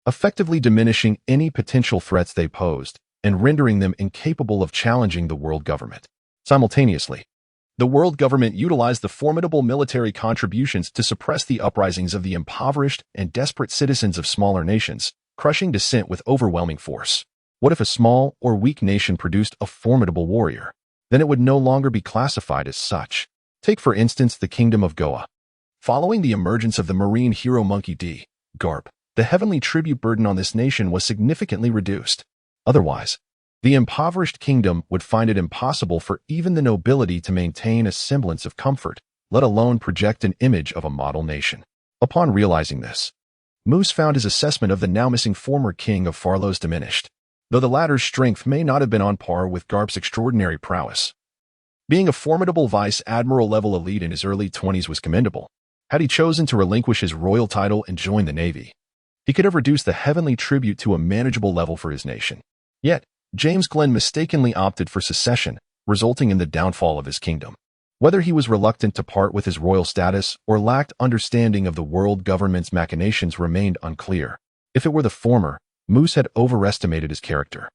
effectively diminishing any potential threats they posed and rendering them incapable of challenging the world government. Simultaneously, the world government utilized the formidable military contributions to suppress the uprisings of the impoverished and desperate citizens of smaller nations, crushing dissent with overwhelming force. What if a small or weak nation produced a formidable warrior? Then it would no longer be classified as such. Take for instance the Kingdom of Goa. Following the emergence of the marine hero Monkey D. Garp, the heavenly tribute burden on this nation was significantly reduced. Otherwise, the impoverished kingdom would find it impossible for even the nobility to maintain a semblance of comfort, let alone project an image of a model nation. Upon realizing this, Moose found his assessment of the now missing former king of Farlos diminished, though the latter's strength may not have been on par with Garp's extraordinary prowess. Being a formidable vice-admiral-level elite in his early 20s was commendable. Had he chosen to relinquish his royal title and join the Navy, he could have reduced the heavenly tribute to a manageable level for his nation. Yet, James Glenn mistakenly opted for secession, resulting in the downfall of his kingdom. Whether he was reluctant to part with his royal status or lacked understanding of the world government's machinations remained unclear. If it were the former, Moose had overestimated his character.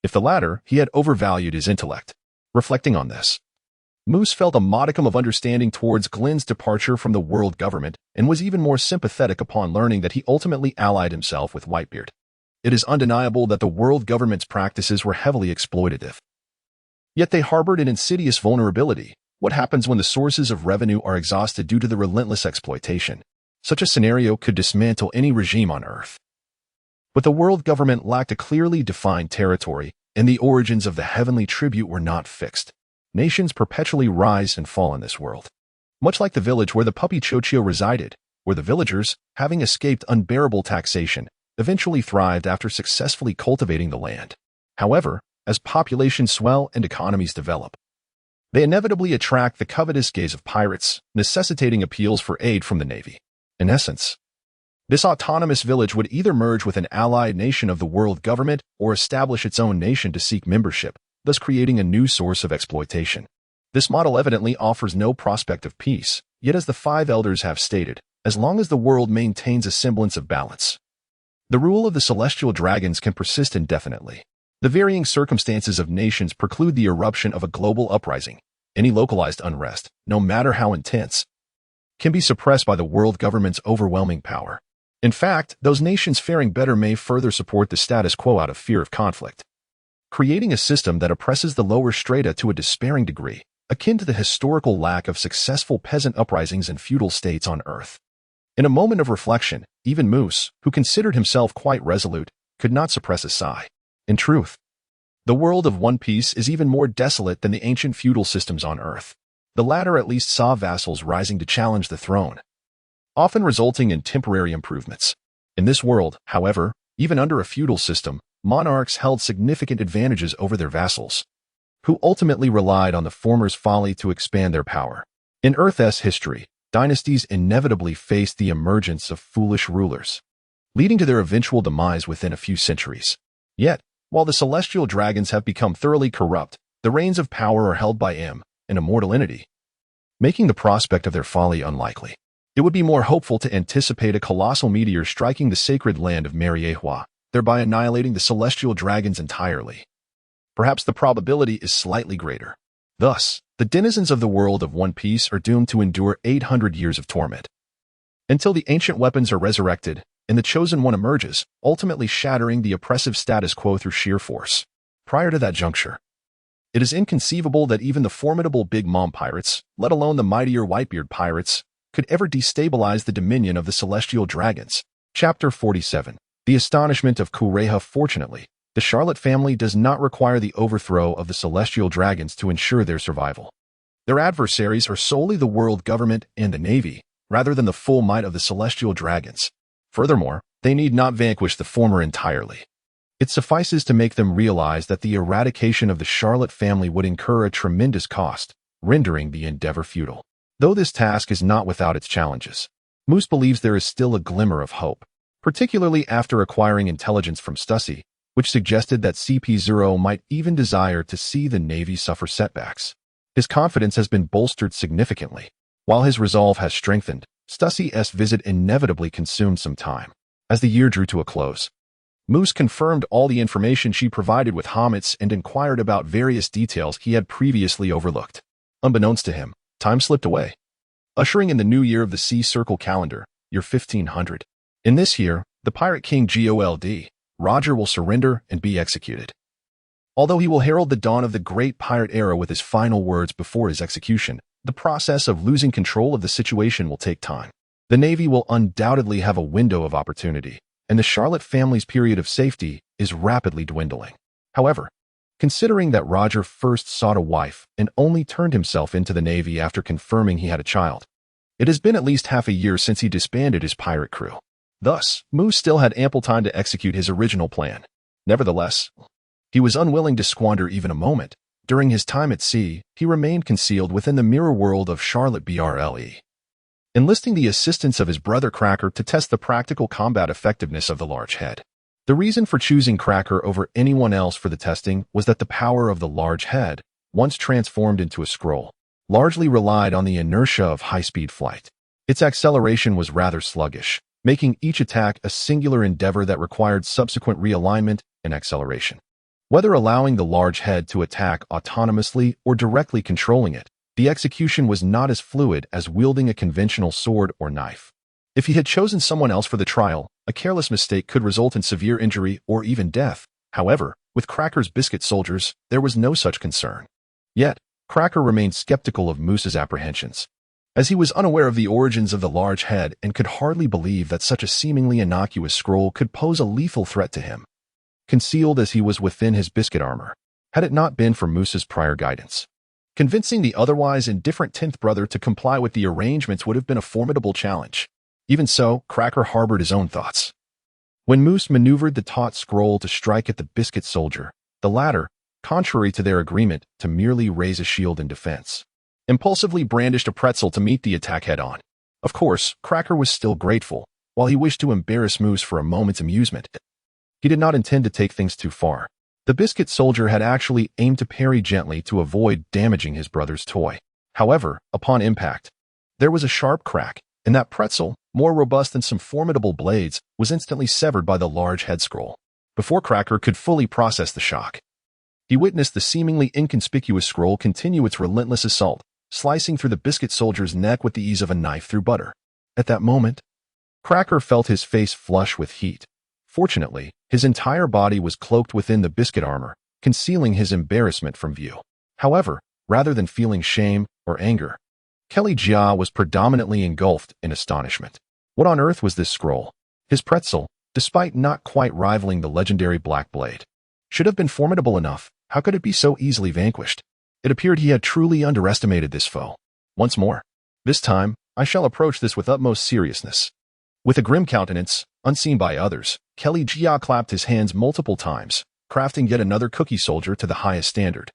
If the latter, he had overvalued his intellect. Reflecting on this, Moose felt a modicum of understanding towards Glenn's departure from the world government and was even more sympathetic upon learning that he ultimately allied himself with Whitebeard. It is undeniable that the world government's practices were heavily exploitative. Yet they harbored an insidious vulnerability. What happens when the sources of revenue are exhausted due to the relentless exploitation? Such a scenario could dismantle any regime on Earth. But the world government lacked a clearly defined territory, and the origins of the heavenly tribute were not fixed. Nations perpetually rise and fall in this world. Much like the village where the puppy Chochio resided, where the villagers, having escaped unbearable taxation, eventually thrived after successfully cultivating the land. However, as populations swell and economies develop, they inevitably attract the covetous gaze of pirates, necessitating appeals for aid from the Navy. In essence, this autonomous village would either merge with an allied nation of the world government or establish its own nation to seek membership, thus creating a new source of exploitation. This model evidently offers no prospect of peace, yet as the five elders have stated, as long as the world maintains a semblance of balance, the rule of the celestial dragons can persist indefinitely. The varying circumstances of nations preclude the eruption of a global uprising. Any localized unrest, no matter how intense, can be suppressed by the world government's overwhelming power. In fact, those nations faring better may further support the status quo out of fear of conflict, creating a system that oppresses the lower strata to a despairing degree, akin to the historical lack of successful peasant uprisings in feudal states on Earth. In a moment of reflection, even Moose, who considered himself quite resolute, could not suppress a sigh. In truth, the world of One Piece is even more desolate than the ancient feudal systems on Earth. The latter at least saw vassals rising to challenge the throne, often resulting in temporary improvements. In this world, however, even under a feudal system, monarchs held significant advantages over their vassals, who ultimately relied on the former's folly to expand their power. In Earth's history, dynasties inevitably faced the emergence of foolish rulers, leading to their eventual demise within a few centuries. Yet, while the celestial dragons have become thoroughly corrupt, the reins of power are held by an immortal entity, making the prospect of their folly unlikely. It would be more hopeful to anticipate a colossal meteor striking the sacred land of Mariehua, thereby annihilating the celestial dragons entirely. Perhaps the probability is slightly greater. Thus, the denizens of the world of One Piece are doomed to endure 800 years of torment, until the ancient weapons are resurrected and the Chosen One emerges, ultimately shattering the oppressive status quo through sheer force. Prior to that juncture, it is inconceivable that even the formidable Big Mom pirates, let alone the mightier Whitebeard pirates, could ever destabilize the dominion of the celestial dragons. Chapter 47. The Astonishment of Kureha. Fortunately, the Charlotte family does not require the overthrow of the celestial dragons to ensure their survival. Their adversaries are solely the world government and the Navy, rather than the full might of the celestial dragons. Furthermore, they need not vanquish the former entirely. It suffices to make them realize that the eradication of the Charlotte family would incur a tremendous cost, rendering the endeavor futile. Though this task is not without its challenges, Moose believes there is still a glimmer of hope, particularly after acquiring intelligence from Stussy, which suggested that CP0 might even desire to see the Navy suffer setbacks. His confidence has been bolstered significantly. While his resolve has strengthened, Stussy's visit inevitably consumed some time. As the year drew to a close, Moose confirmed all the information she provided with Hamitz and inquired about various details he had previously overlooked. Unbeknownst to him, time slipped away, ushering in the new year of the Sea Circle calendar, year 1500. In this year, the Pirate King Gold, Roger, will surrender and be executed. Although he will herald the dawn of the Great Pirate Era with his final words before his execution, the process of losing control of the situation will take time. The Navy will undoubtedly have a window of opportunity, and the Charlotte family's period of safety is rapidly dwindling. However, considering that Roger first sought a wife and only turned himself into the Navy after confirming he had a child, it has been at least half a year since he disbanded his pirate crew. Thus, Moose still had ample time to execute his original plan. Nevertheless, he was unwilling to squander even a moment. During his time at sea, he remained concealed within the mirror world of Charlotte BRLE, enlisting the assistance of his brother Cracker to test the practical combat effectiveness of the large head. The reason for choosing Cracker over anyone else for the testing was that the power of the large head, once transformed into a scroll, largely relied on the inertia of high-speed flight. Its acceleration was rather sluggish, making each attack a singular endeavor that required subsequent realignment and acceleration. Whether allowing the large head to attack autonomously or directly controlling it, the execution was not as fluid as wielding a conventional sword or knife. If he had chosen someone else for the trial, a careless mistake could result in severe injury or even death. However, with Cracker's biscuit soldiers, there was no such concern. Yet, Cracker remained skeptical of Moose's apprehensions, as he was unaware of the origins of the large head and could hardly believe that such a seemingly innocuous scroll could pose a lethal threat to him. Concealed as he was within his biscuit armor, had it not been for Moose's prior guidance, convincing the otherwise indifferent 10th brother to comply with the arrangements would have been a formidable challenge. Even so, Cracker harbored his own thoughts. When Moose maneuvered the taut scroll to strike at the biscuit soldier, the latter, contrary to their agreement to merely raise a shield in defense, impulsively brandished a pretzel to meet the attack head-on. Of course, Cracker was still grateful. While he wished to embarrass Moose for a moment's amusement, he did not intend to take things too far. The biscuit soldier had actually aimed to parry gently to avoid damaging his brother's toy. However, upon impact, there was a sharp crack, and that pretzel, more robust than some formidable blades, was instantly severed by the large head scroll. Before Cracker could fully process the shock, he witnessed the seemingly inconspicuous scroll continue its relentless assault, slicing through the biscuit soldier's neck with the ease of a knife through butter. At that moment, Cracker felt his face flush with heat. Fortunately, his entire body was cloaked within the biscuit armor, concealing his embarrassment from view. However, rather than feeling shame or anger, Kelly Jia was predominantly engulfed in astonishment. What on earth was this scroll? His pretzel, despite not quite rivaling the legendary Black Blade, should have been formidable enough. How could it be so easily vanquished? It appeared he had truly underestimated this foe. Once more, this time, I shall approach this with utmost seriousness. With a grim countenance, unseen by others, Kelly Jia clapped his hands multiple times, crafting yet another cookie soldier to the highest standard,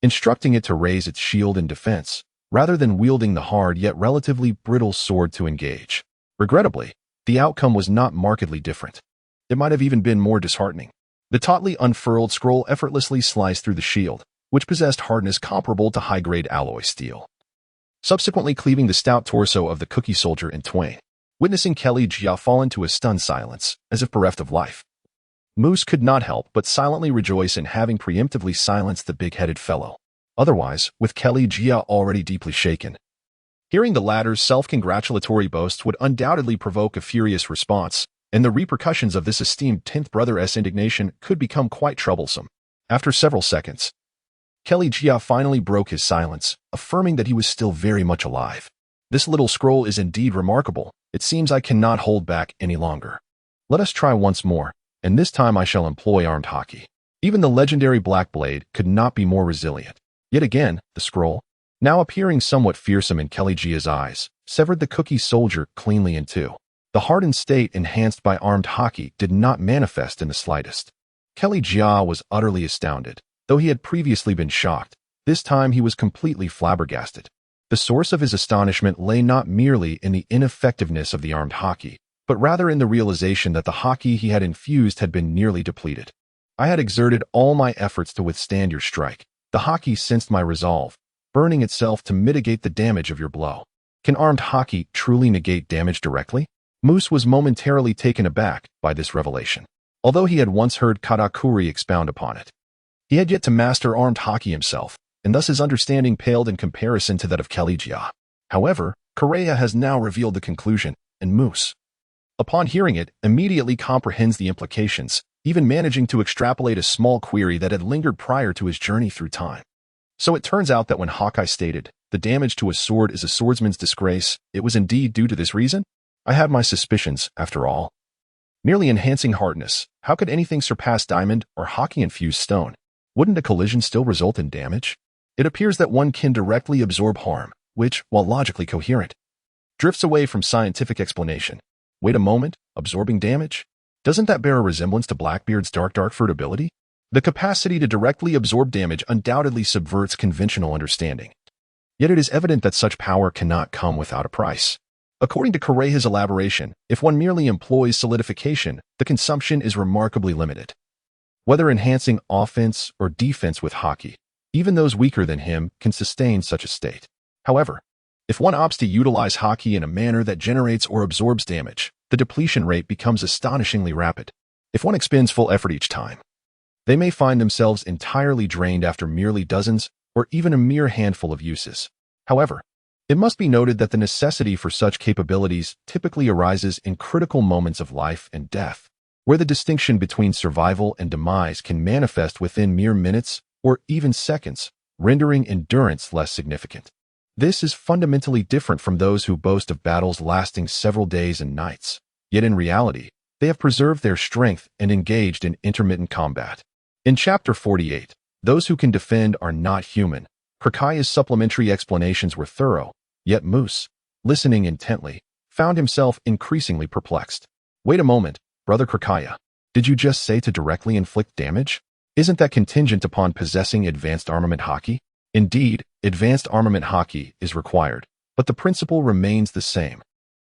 instructing it to raise its shield in defense, rather than wielding the hard yet relatively brittle sword to engage. Regrettably, the outcome was not markedly different. It might have even been more disheartening. The tautly unfurled scroll effortlessly sliced through the shield, which possessed hardness comparable to high-grade alloy steel, subsequently cleaving the stout torso of the cookie soldier in twain. Witnessing Kelly Jia fall into a stunned silence, as if bereft of life, Moose could not help but silently rejoice in having preemptively silenced the big-headed fellow. Otherwise, with Kelly Jia already deeply shaken, hearing the latter's self-congratulatory boasts would undoubtedly provoke a furious response, and the repercussions of this esteemed 10th brother's indignation could become quite troublesome. After several seconds, Kelly Jia finally broke his silence, affirming that he was still very much alive. This little scroll is indeed remarkable. It seems I cannot hold back any longer. Let us try once more, and this time I shall employ armed hockey. Even the legendary Black Blade could not be more resilient. Yet again, the scroll, now appearing somewhat fearsome in Kelly Jia's eyes, severed the cookie soldier cleanly in two. The hardened state enhanced by armed hockey did not manifest in the slightest. Kelly Jia was utterly astounded. Though he had previously been shocked, this time he was completely flabbergasted. The source of his astonishment lay not merely in the ineffectiveness of the armed hockey, but rather in the realization that the hockey he had infused had been nearly depleted. I had exerted all my efforts to withstand your strike. The hockey sensed my resolve, burning itself to mitigate the damage of your blow. Can armed hockey truly negate damage directly? Moose was momentarily taken aback by this revelation. Although he had once heard Katakuri expound upon it, he had yet to master armed hockey himself, and thus his understanding paled in comparison to that of Kelly Jia. However, Correa has now revealed the conclusion, and Moose, upon hearing it, immediately comprehends the implications, even managing to extrapolate a small query that had lingered prior to his journey through time. So it turns out that when Hawkeye stated, "The damage to a sword is a swordsman's disgrace," it was indeed due to this reason? I had my suspicions, after all. Merely enhancing hardness, how could anything surpass diamond or hockey-infused stone? Wouldn't a collision still result in damage? It appears that one can directly absorb harm, which, while logically coherent, drifts away from scientific explanation. Wait a moment, absorbing damage? Doesn't that bear a resemblance to Blackbeard's dark fruit ability? The capacity to directly absorb damage undoubtedly subverts conventional understanding. Yet it is evident that such power cannot come without a price. According to Correa's elaboration, if one merely employs solidification, the consumption is remarkably limited. Whether enhancing offense or defense with hockey, even those weaker than him can sustain such a state. However, if one opts to utilize hockey in a manner that generates or absorbs damage, the depletion rate becomes astonishingly rapid. If one expends full effort each time, they may find themselves entirely drained after merely dozens or even a mere handful of uses. However, it must be noted that the necessity for such capabilities typically arises in critical moments of life and death, where the distinction between survival and demise can manifest within mere minutes or even seconds, rendering endurance less significant. This is fundamentally different from those who boast of battles lasting several days and nights, yet in reality, they have preserved their strength and engaged in intermittent combat. In Chapter 48, Those Who Can Defend Are Not Human, Kirkaya's supplementary explanations were thorough, yet Moose, listening intently, found himself increasingly perplexed. Wait a moment, Brother Kirkaya. Did you just say to directly inflict damage? Isn't that contingent upon possessing advanced armament hockey? Indeed, advanced armament hockey is required, but the principle remains the same.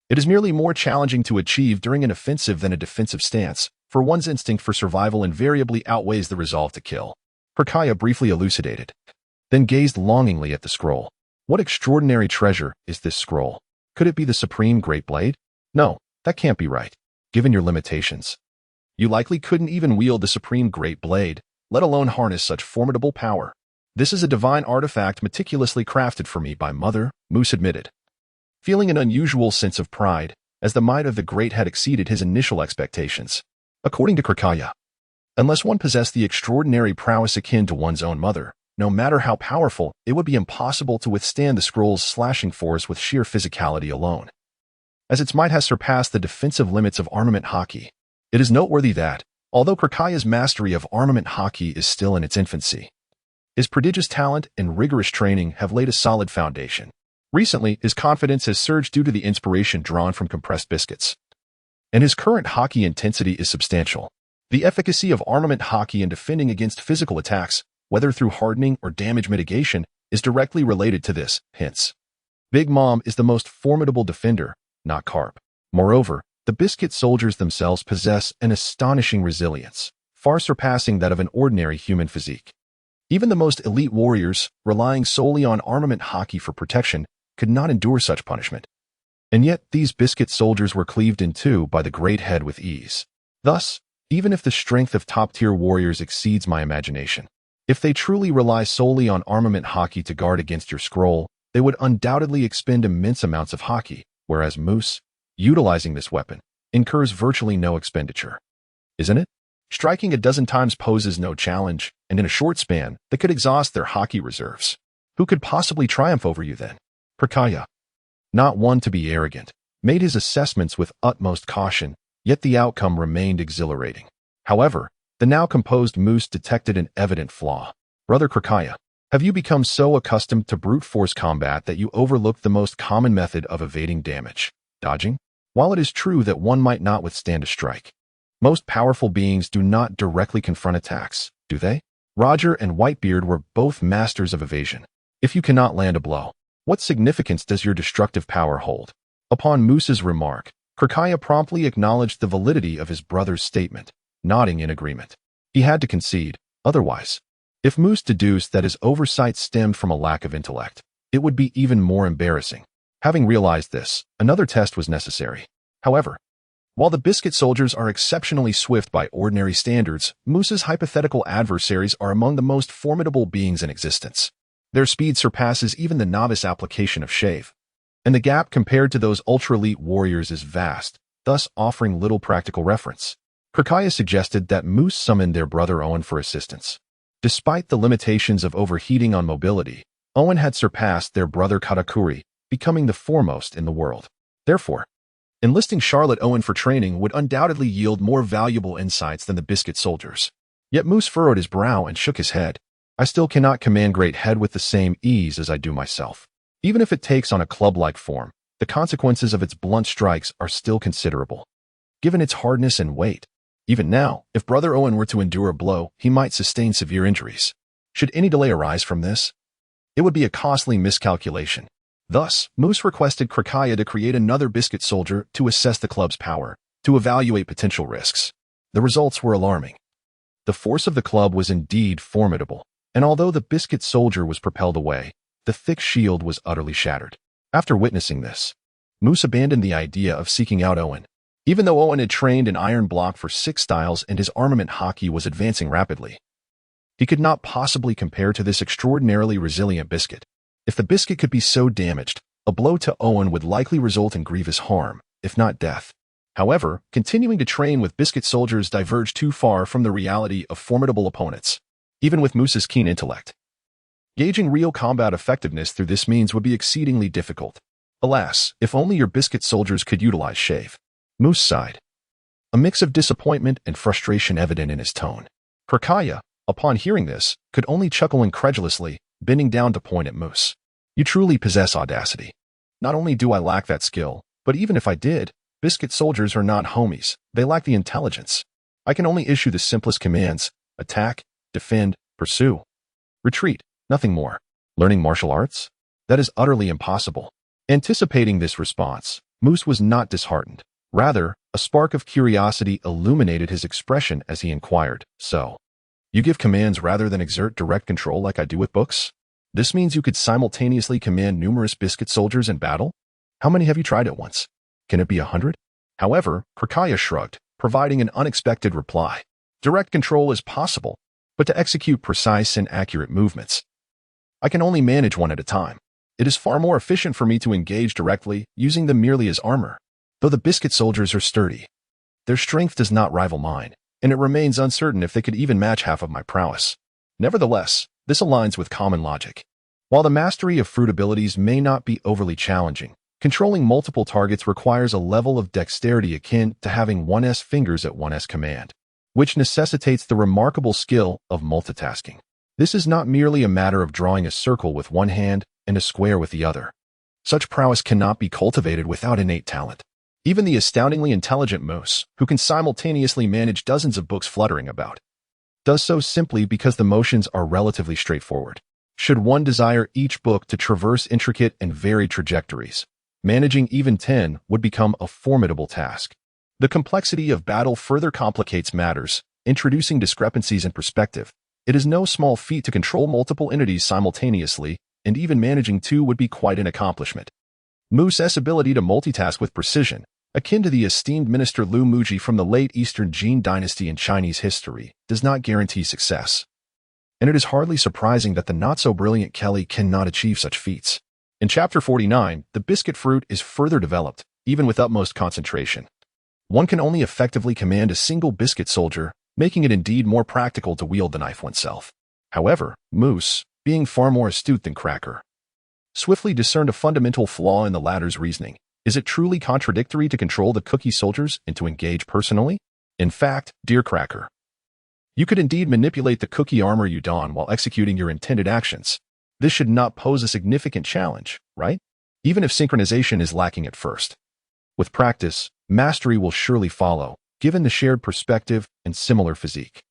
It is merely more challenging to achieve during an offensive than a defensive stance, for one's instinct for survival invariably outweighs the resolve to kill. Kirkaya briefly elucidated, then gazed longingly at the scroll. What extraordinary treasure is this scroll? Could it be the supreme Great Blade? No, that can't be right, given your limitations. You likely couldn't even wield the supreme Great Blade, let alone harness such formidable power. This is a divine artifact meticulously crafted for me by Mother, Moose admitted, feeling an unusual sense of pride, as the might of the great had exceeded his initial expectations. According to Kirkaya, unless one possessed the extraordinary prowess akin to one's own mother, no matter how powerful, it would be impossible to withstand the scroll's slashing force with sheer physicality alone, as its might has surpassed the defensive limits of armament hockey. It is noteworthy that, although Kirkaya's mastery of armament hockey is still in its infancy, his prodigious talent and rigorous training have laid a solid foundation. Recently, his confidence has surged due to the inspiration drawn from compressed biscuits, and his current hockey intensity is substantial. The efficacy of armament hockey in defending against physical attacks, whether through hardening or damage mitigation, is directly related to this. Hence, Big Mom is the most formidable defender, not Carp. Moreover, the biscuit soldiers themselves possess an astonishing resilience, far surpassing that of an ordinary human physique. Even the most elite warriors, relying solely on armament hockey for protection, could not endure such punishment. And yet these biscuit soldiers were cleaved in two by the great head with ease. Thus, even if the strength of top-tier warriors exceeds my imagination, if they truly rely solely on armament hockey to guard against your scroll, they would undoubtedly expend immense amounts of hockey, whereas Moose, utilizing this weapon, incurs virtually no expenditure. Isn't it? Striking a dozen times poses no challenge, and in a short span, they could exhaust their hockey reserves. Who could possibly triumph over you then? Kirkaya, not one to be arrogant, made his assessments with utmost caution, yet the outcome remained exhilarating. However, the now composed Moose detected an evident flaw. Brother Kirkaya, have you become so accustomed to brute force combat that you overlook the most common method of evading damage, dodging? While it is true that one might not withstand a strike, most powerful beings do not directly confront attacks, do they? Roger and Whitebeard were both masters of evasion. If you cannot land a blow, what significance does your destructive power hold? Upon Moose's remark, Kirkaya promptly acknowledged the validity of his brother's statement, nodding in agreement. He had to concede, otherwise, if Moose deduced that his oversight stemmed from a lack of intellect, it would be even more embarrassing. Having realized this, another test was necessary. However, while the biscuit soldiers are exceptionally swift by ordinary standards, Moose's hypothetical adversaries are among the most formidable beings in existence. Their speed surpasses even the novice application of shave, and the gap compared to those ultra-elite warriors is vast, thus offering little practical reference. Kirkaya suggested that Moose summon their brother Owen for assistance. Despite the limitations of overheating on mobility, Owen had surpassed their brother Katakuri, becoming the foremost in the world. Therefore, enlisting Charlotte Owen for training would undoubtedly yield more valuable insights than the biscuit soldiers. Yet Moose furrowed his brow and shook his head. I still cannot command great head with the same ease as I do myself. Even if it takes on a club-like form, the consequences of its blunt strikes are still considerable, given its hardness and weight. Even now, if Brother Owen were to endure a blow, he might sustain severe injuries. Should any delay arise from this, it would be a costly miscalculation. Thus, Moose requested Krakaya to create another biscuit soldier to assess the club's power, to evaluate potential risks. The results were alarming. The force of the club was indeed formidable, and although the biscuit soldier was propelled away, the thick shield was utterly shattered. After witnessing this, Moose abandoned the idea of seeking out Owen. Even though Owen had trained in iron block for 6 styles and his armament hockey was advancing rapidly, he could not possibly compare to this extraordinarily resilient biscuit. If the biscuit could be so damaged, a blow to Owen would likely result in grievous harm, if not death. However, continuing to train with biscuit soldiers diverged too far from the reality of formidable opponents, even with Moose's keen intellect. Gauging real combat effectiveness through this means would be exceedingly difficult. Alas, if only your biscuit soldiers could utilize shave. Moose sighed, a mix of disappointment and frustration evident in his tone. Krakaya, upon hearing this, could only chuckle incredulously, bending down to point at Moose. You truly possess audacity. Not only do I lack that skill, but even if I did, biscuit soldiers are not homies. They lack the intelligence. I can only issue the simplest commands: attack, defend, pursue, retreat, nothing more. Learning martial arts? That is utterly impossible. Anticipating this response, Moose was not disheartened. Rather, a spark of curiosity illuminated his expression as he inquired, So, you give commands rather than exert direct control like I do with books? This means you could simultaneously command numerous biscuit soldiers in battle? How many have you tried at once? Can it be 100? However, Krakaya shrugged, providing an unexpected reply. Direct control is possible, but to execute precise and accurate movements, I can only manage one at a time. It is far more efficient for me to engage directly, using them merely as armor. Though the biscuit soldiers are sturdy, their strength does not rival mine, and it remains uncertain if they could even match half of my prowess. Nevertheless, this aligns with common logic. While the mastery of fruit abilities may not be overly challenging, controlling multiple targets requires a level of dexterity akin to having 1's fingers at 1's command, which necessitates the remarkable skill of multitasking. This is not merely a matter of drawing a circle with one hand and a square with the other. Such prowess cannot be cultivated without innate talent. Even the astoundingly intelligent Moose, who can simultaneously manage dozens of books fluttering about, does so simply because the motions are relatively straightforward. Should one desire each book to traverse intricate and varied trajectories, managing even 10 would become a formidable task. The complexity of battle further complicates matters, introducing discrepancies in perspective. It is no small feat to control multiple entities simultaneously, and even managing 2 would be quite an accomplishment. Moose's ability to multitask with precision, akin to the esteemed minister Lu Muji from the late Eastern Jin dynasty in Chinese history, does not guarantee success. And it is hardly surprising that the not-so-brilliant Kelly cannot achieve such feats. In Chapter 49, the biscuit fruit is further developed, even with utmost concentration. One can only effectively command a single biscuit soldier, making it indeed more practical to wield the knife oneself. However, Moose, being far more astute than Cracker, swiftly discerned a fundamental flaw in the latter's reasoning. Is it truly contradictory to control the cookie soldiers and to engage personally? In fact, dear Cracker, you could indeed manipulate the cookie armor you don while executing your intended actions. This should not pose a significant challenge, right? Even if synchronization is lacking at first. With practice, mastery will surely follow, given the shared perspective and similar physique.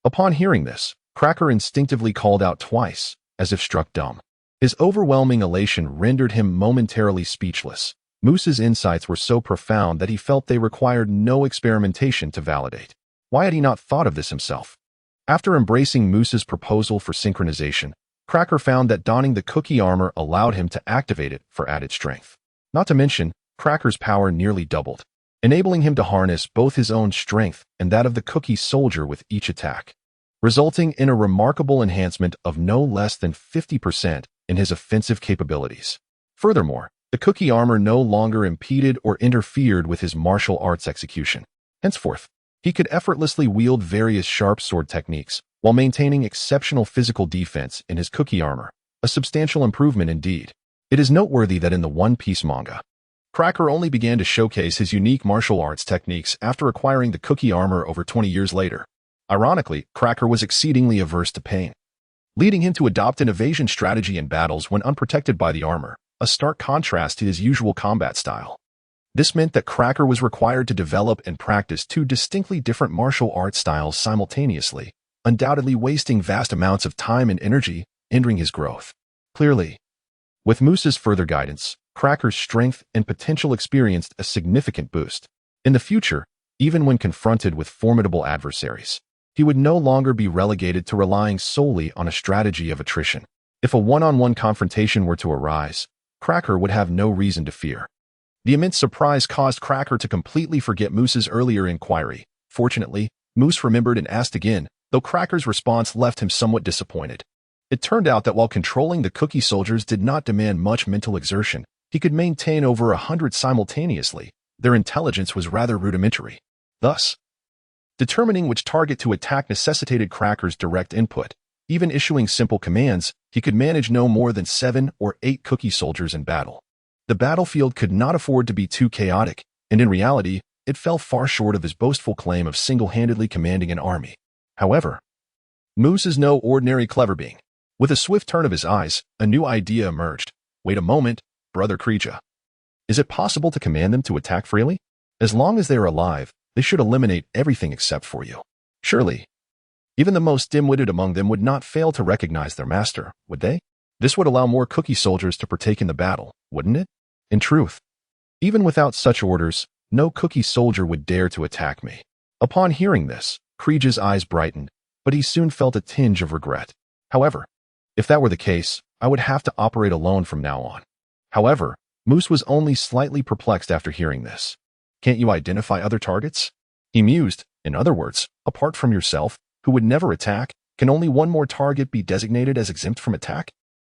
Upon hearing this, Cracker instinctively called out twice, as if struck dumb. His overwhelming elation rendered him momentarily speechless. Moose's insights were so profound that he felt they required no experimentation to validate. Why had he not thought of this himself? After embracing Moose's proposal for synchronization, Cracker found that donning the cookie armor allowed him to activate it for added strength. Not to mention, Cracker's power nearly doubled, enabling him to harness both his own strength and that of the cookie soldier with each attack, resulting in a remarkable enhancement of no less than 50% in his offensive capabilities. Furthermore, the cookie armor no longer impeded or interfered with his martial arts execution. Henceforth, he could effortlessly wield various sharp sword techniques while maintaining exceptional physical defense in his cookie armor, a substantial improvement indeed. It is noteworthy that in the One Piece manga, Cracker only began to showcase his unique martial arts techniques after acquiring the cookie armor over 20 years later. Ironically, Cracker was exceedingly averse to pain, leading him to adopt an evasion strategy in battles when unprotected by the armor, a stark contrast to his usual combat style. This meant that Cracker was required to develop and practice 2 distinctly different martial arts styles simultaneously, undoubtedly wasting vast amounts of time and energy, hindering his growth. Clearly, With Moose's further guidance, Cracker's strength and potential experienced a significant boost. In the future, even when confronted with formidable adversaries, he would no longer be relegated to relying solely on a strategy of attrition. If a one-on-one confrontation were to arise, Cracker would have no reason to fear. The immense surprise caused Cracker to completely forget Moose's earlier inquiry. Fortunately, Moose remembered and asked again, though Cracker's response left him somewhat disappointed. It turned out that while controlling the cookie soldiers did not demand much mental exertion, he could maintain over 100 simultaneously. Their intelligence was rather rudimentary. Thus, determining which target to attack necessitated Cracker's direct input. Even issuing simple commands, he could manage no more than 7 or 8 cookie soldiers in battle. The battlefield could not afford to be too chaotic, and in reality, it fell far short of his boastful claim of single-handedly commanding an army. However, Moose is no ordinary clever being. With a swift turn of his eyes, a new idea emerged. Wait a moment, Brother Kreja. Is it possible to command them to attack freely? As long as they are alive, they should eliminate everything except for you. Surely, even the most dim-witted among them would not fail to recognize their master, would they? This would allow more cookie soldiers to partake in the battle, wouldn't it? In truth, even without such orders, no cookie soldier would dare to attack me. Upon hearing this, Kreja's eyes brightened, but he soon felt a tinge of regret. However, if that were the case, I would have to operate alone from now on. However, Moose was only slightly perplexed after hearing this. Can't you identify other targets? He mused. In other words, apart from yourself, who would never attack, can only one more target be designated as exempt from attack?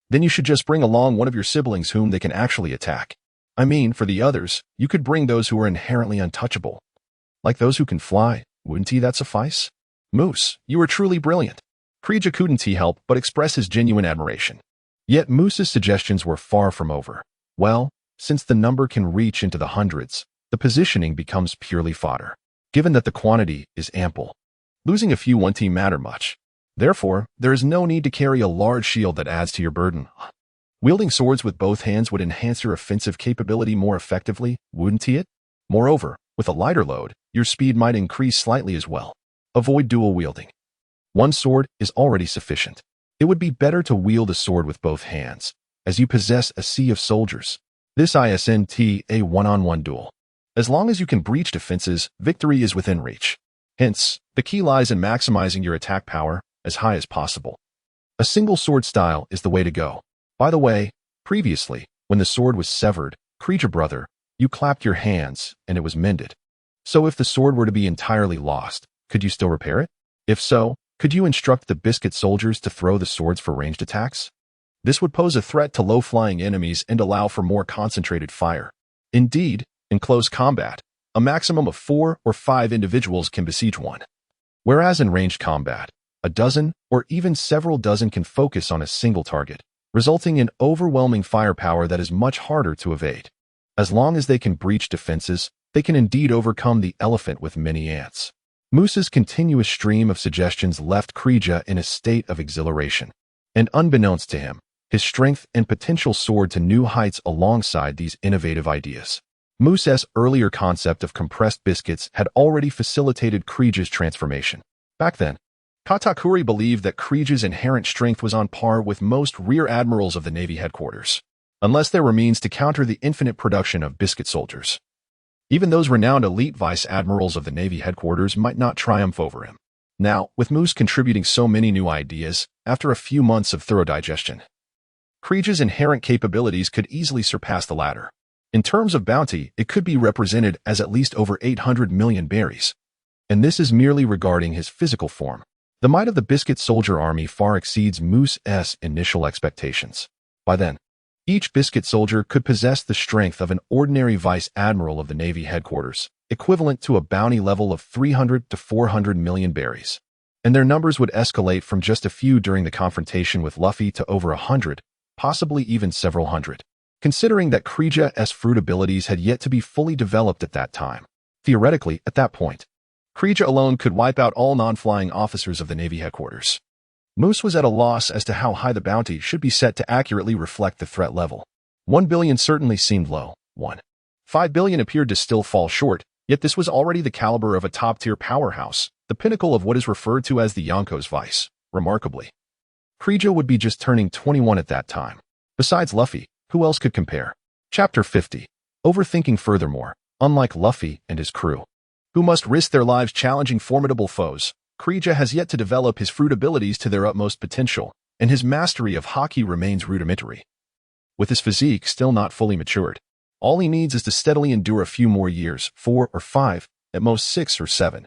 Then you should just bring along one of your siblings whom they can actually attack. I mean, for the others, you could bring those who are inherently untouchable. Like those who can fly, wouldn't that suffice? Moose, you are truly brilliant. Kreja couldn't help but express his genuine admiration. Yet Moose's suggestions were far from over. Well, since the number can reach into the hundreds, the positioning becomes purely fodder. Given that the quantity is ample, losing a few won't matter much. Therefore, there is no need to carry a large shield that adds to your burden. Wielding swords with both hands would enhance your offensive capability more effectively, wouldn't it? Moreover, with a lighter load, your speed might increase slightly as well. Avoid dual wielding. One sword is already sufficient. It would be better to wield a sword with both hands, as you possess a sea of soldiers. This isn't a one-on-one duel. As long as you can breach defenses, victory is within reach. Hence, the key lies in maximizing your attack power as high as possible. A single sword style is the way to go. By the way, previously, when the sword was severed, Kreja brother, you clapped your hands and it was mended. So if the sword were to be entirely lost, could you still repair it? If so, could you instruct the biscuit soldiers to throw the swords for ranged attacks? This would pose a threat to low-flying enemies and allow for more concentrated fire. Indeed, in close combat, a maximum of 4 or 5 individuals can besiege one. Whereas in ranged combat, a dozen or even several dozen can focus on a single target, resulting in overwhelming firepower that is much harder to evade. As long as they can breach defenses, they can indeed overcome the elephant with many ants. Moose's continuous stream of suggestions left Kreja in a state of exhilaration, and unbeknownst to him, his strength and potential soared to new heights alongside these innovative ideas. Moose's earlier concept of compressed biscuits had already facilitated Kreja's transformation. Back then, Katakuri believed that Kreja's inherent strength was on par with most rear admirals of the Navy headquarters, unless there were means to counter the infinite production of biscuit soldiers. Even those renowned elite vice admirals of the Navy headquarters might not triumph over him. Now, with Moose contributing so many new ideas, after a few months of thorough digestion, Kreja's inherent capabilities could easily surpass the latter. In terms of bounty, it could be represented as at least over 800 million berries. And this is merely regarding his physical form. The might of the biscuit soldier army far exceeds Moose's initial expectations. By then, each biscuit soldier could possess the strength of an ordinary vice admiral of the Navy headquarters, equivalent to a bounty level of 300 to 400 million berries. And their numbers would escalate from just a few during the confrontation with Luffy to over 100, possibly even several hundred. Considering that Kreja's fruit abilities had yet to be fully developed at that time. Theoretically, at that point, Kreja alone could wipe out all non-flying officers of the Navy headquarters. Moose was at a loss as to how high the bounty should be set to accurately reflect the threat level. 1 billion certainly seemed low. 1.5 billion appeared to still fall short, yet this was already the caliber of a top-tier powerhouse, the pinnacle of what is referred to as the Yonko's vice. Remarkably, Kreja would be just turning 21 at that time. Besides Luffy, Who else could compare? Chapter 50. Overthinking. Furthermore, unlike Luffy and his crew, who must risk their lives challenging formidable foes, Kreija has yet to develop his fruit abilities to their utmost potential, and his mastery of haki remains rudimentary. With his physique still not fully matured, all he needs is to steadily endure a few more years, 4 or 5, at most 6 or 7.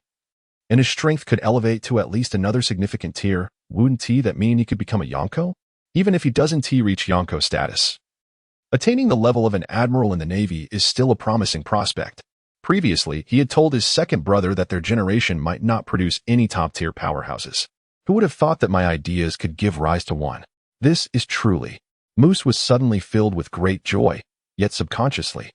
And his strength could elevate to at least another significant tier. Wouldn't that mean he could become a Yonko? Even if he doesn't reach Yonko status. Attaining the level of an admiral in the Navy is still a promising prospect. Previously, he had told his second brother that their generation might not produce any top-tier powerhouses. Who would have thought that my ideas could give rise to one? This is truly. Moose was suddenly filled with great joy, yet subconsciously,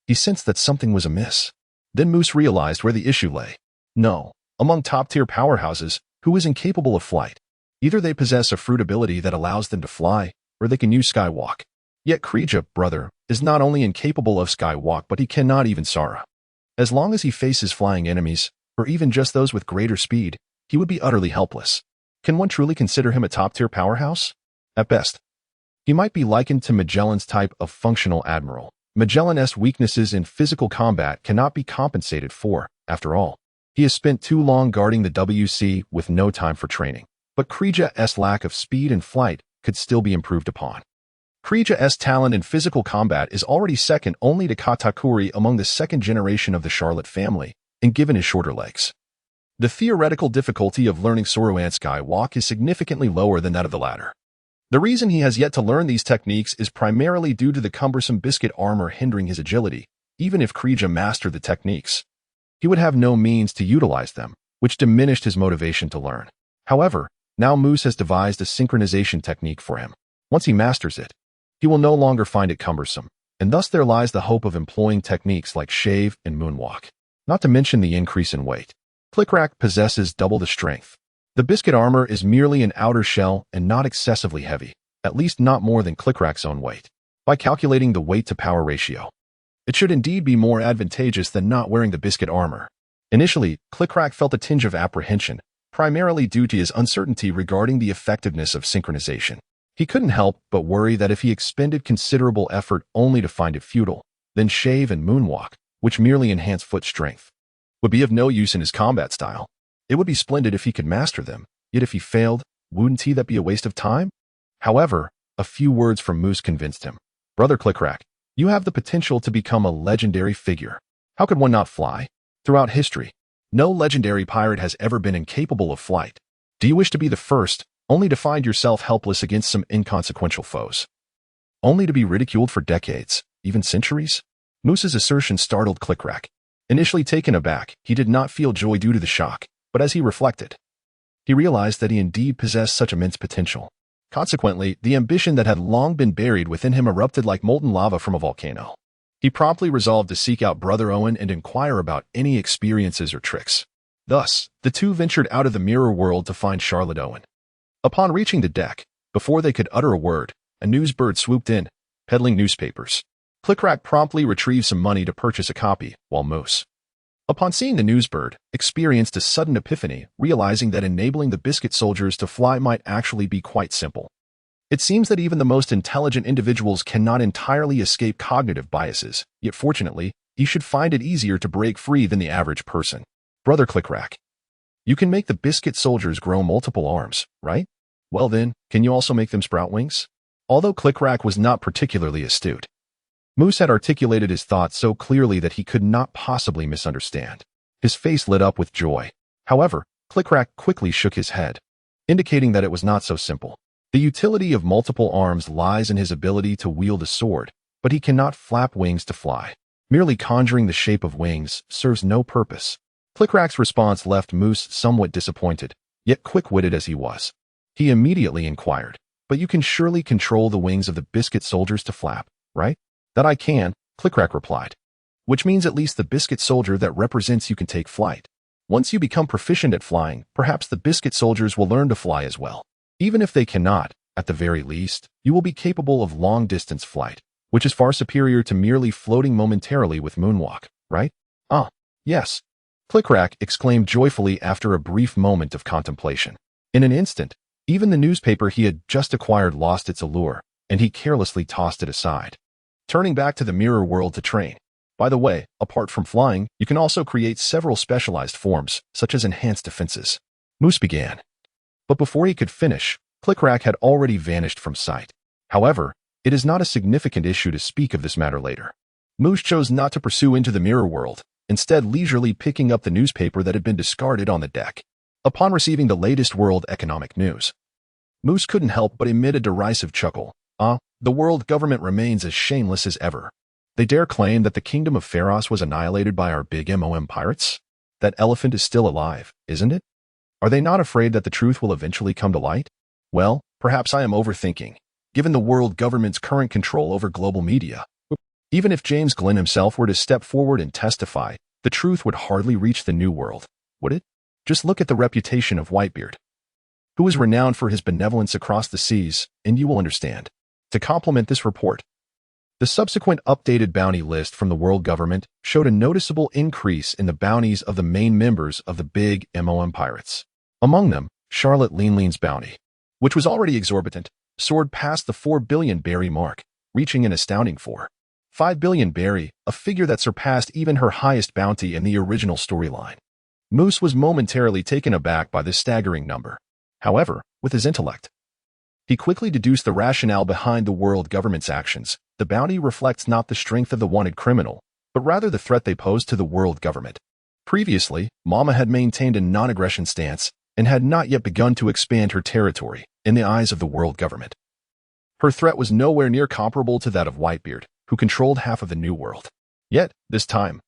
he sensed that something was amiss. Then Moose realized where the issue lay. No, among top-tier powerhouses, who is incapable of flight? Either they possess a fruit ability that allows them to fly, or they can use skywalk. Yet Kreija, brother, is not only incapable of skywalk, but he cannot even Sara. As long as he faces flying enemies, or even just those with greater speed, he would be utterly helpless. Can one truly consider him a top-tier powerhouse? At best, he might be likened to Magellan's type of functional admiral. Magellan's weaknesses in physical combat cannot be compensated for, after all. He has spent too long guarding the WC with no time for training. But Kreija's lack of speed and flight could still be improved upon. Kreija's talent in physical combat is already second only to Katakuri among the second generation of the Charlotte family, and given his shorter legs, the theoretical difficulty of learning Soruan Skywalk is significantly lower than that of the latter. The reason he has yet to learn these techniques is primarily due to the cumbersome biscuit armor hindering his agility. Even if Kreija mastered the techniques, he would have no means to utilize them, which diminished his motivation to learn. However, now Moose has devised a synchronization technique for him. Once he masters it, he will no longer find it cumbersome, and thus there lies the hope of employing techniques like shave and moonwalk. Not to mention the increase in weight. Clickrak possesses double the strength. The biscuit armor is merely an outer shell and not excessively heavy, at least not more than Clickrak's own weight. By calculating the weight-to-power ratio, it should indeed be more advantageous than not wearing the biscuit armor. Initially, Clickrak felt a tinge of apprehension, primarily due to his uncertainty regarding the effectiveness of synchronization. He couldn't help but worry that if he expended considerable effort only to find it futile, then shave and moonwalk, which merely enhance foot strength, would be of no use in his combat style. It would be splendid if he could master them, yet if he failed, wouldn't that be a waste of time? However, a few words from Moose convinced him. Brother Clickrak, you have the potential to become a legendary figure. How could one not fly? Throughout history, no legendary pirate has ever been incapable of flight. Do you wish to be the first, only to find yourself helpless against some inconsequential foes? Only to be ridiculed for decades, even centuries? Moose's assertion startled Clickrak. Initially taken aback, he did not feel joy due to the shock, but as he reflected, he realized that he indeed possessed such immense potential. Consequently, the ambition that had long been buried within him erupted like molten lava from a volcano. He promptly resolved to seek out Brother Owen and inquire about any experiences or tricks. Thus, the two ventured out of the mirror world to find Charlotte Owen. Upon reaching the deck, before they could utter a word, a newsbird swooped in, peddling newspapers. Clickrak promptly retrieved some money to purchase a copy, while Moose, upon seeing the newsbird, experienced a sudden epiphany, realizing that enabling the biscuit soldiers to fly might actually be quite simple. It seems that even the most intelligent individuals cannot entirely escape cognitive biases, yet fortunately, you should find it easier to break free than the average person. Brother Clickrak, you can make the biscuit soldiers grow multiple arms, right? Well then, can you also make them sprout wings? Although Clickrak was not particularly astute, Moose had articulated his thoughts so clearly that he could not possibly misunderstand. His face lit up with joy. However, Clickrak quickly shook his head, indicating that it was not so simple. The utility of multiple arms lies in his ability to wield a sword, but he cannot flap wings to fly. Merely conjuring the shape of wings serves no purpose. Clickrak's response left Moose somewhat disappointed, yet quick-witted as he was. He immediately inquired, "But you can surely control the wings of the biscuit soldiers to flap, right?" "That I can," Clickrak replied. "Which means at least the biscuit soldier that represents you can take flight. Once you become proficient at flying, perhaps the biscuit soldiers will learn to fly as well. Even if they cannot, at the very least, you will be capable of long-distance flight, which is far superior to merely floating momentarily with moonwalk, right?" "Ah, yes," Clickrak exclaimed joyfully after a brief moment of contemplation. In an instant, even the newspaper he had just acquired lost its allure, and he carelessly tossed it aside, turning back to the mirror world to train. By the way, apart from flying, you can also create several specialized forms, such as enhanced defenses. Moose began. But before he could finish, Clickrack had already vanished from sight. However, it is not a significant issue to speak of this matter later. Moose chose not to pursue into the mirror world, instead leisurely picking up the newspaper that had been discarded on the deck. Upon receiving the latest world economic news, Moose couldn't help but emit a derisive chuckle. The world government remains as shameless as ever. They dare claim that the kingdom of Pharos was annihilated by our big MOM pirates? That elephant is still alive, isn't it? Are they not afraid that the truth will eventually come to light? Well, perhaps I am overthinking, given the world government's current control over global media. Even if James Glenn himself were to step forward and testify, the truth would hardly reach the New World, would it? Just look at the reputation of Whitebeard, who is renowned for his benevolence across the seas, and you will understand. To complement this report, the subsequent updated bounty list from the world government showed a noticeable increase in the bounties of the main members of the big MOM pirates. Among them, Charlotte Leanlean's bounty, which was already exorbitant, soared past the 4 billion berry mark, reaching an astounding 5 billion berry, a figure that surpassed even her highest bounty in the original storyline. Moose was momentarily taken aback by this staggering number. However, with his intellect, he quickly deduced the rationale behind the world government's actions. The bounty reflects not the strength of the wanted criminal, but rather the threat they pose to the world government. Previously, Mama had maintained a non-aggression stance and had not yet begun to expand her territory in the eyes of the world government. Her threat was nowhere near comparable to that of Whitebeard, who controlled half of the New World. Yet, this time,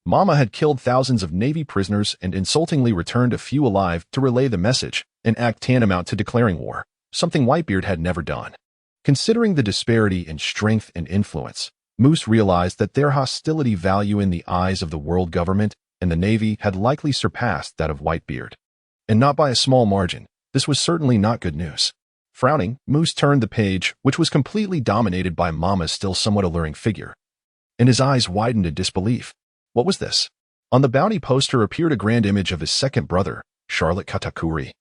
Mama had killed thousands of Navy prisoners and insultingly returned a few alive to relay the message, an act tantamount to declaring war, something Whitebeard had never done. Considering the disparity in strength and influence, Moose realized that their hostility value in the eyes of the world government and the Navy had likely surpassed that of Whitebeard. And not by a small margin. This was certainly not good news. Frowning, Moose turned the page, which was completely dominated by Mama's still somewhat alluring figure, and his eyes widened in disbelief. What was this? On the bounty poster appeared a grand image of his second brother, Charlotte Katakuri,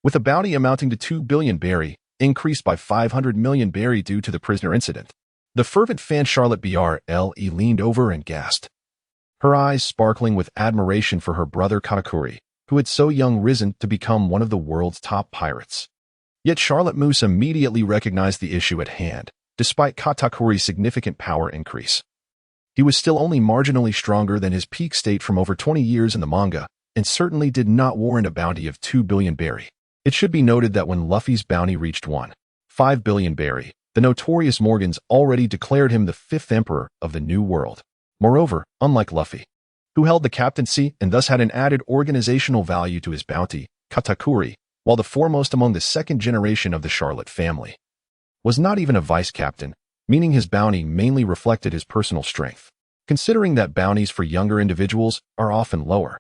with a bounty amounting to 2 billion berry, increased by 500 million berry due to the prisoner incident. The fervent fan Charlotte BRLE leaned over and gasped, her eyes sparkling with admiration for her brother Katakuri, who had so young risen to become one of the world's top pirates. Yet Charlotte Moose immediately recognized the issue at hand, despite Katakuri's significant power increase. He was still only marginally stronger than his peak state from over 20 years in the manga, and certainly did not warrant a bounty of 2 billion berry. It should be noted that when Luffy's bounty reached 1.5 billion berry, the notorious Morgans already declared him the 5th emperor of the New World. Moreover, unlike Luffy, who held the captaincy and thus had an added organizational value to his bounty, Katakuri, while the foremost among the second generation of the Charlotte family, was not even a vice-captain, meaning his bounty mainly reflected his personal strength. Considering that bounties for younger individuals are often lower,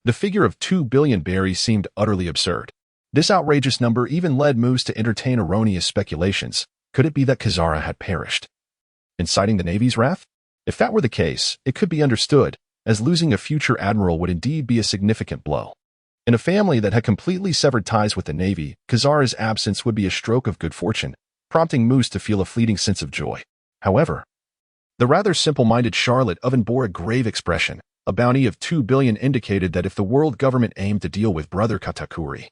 the figure of 2 billion berries seemed utterly absurd. This outrageous number even led Moose to entertain erroneous speculations. Could it be that Kazara had perished, inciting the Navy's wrath? If that were the case, it could be understood, as losing a future admiral would indeed be a significant blow. In a family that had completely severed ties with the Navy, Kazara's absence would be a stroke of good fortune, prompting Moose to feel a fleeting sense of joy. However, the rather simple-minded Charlotte Oven bore a grave expression. A bounty of 2 billion indicated that if the world government aimed to deal with brother Katakuri,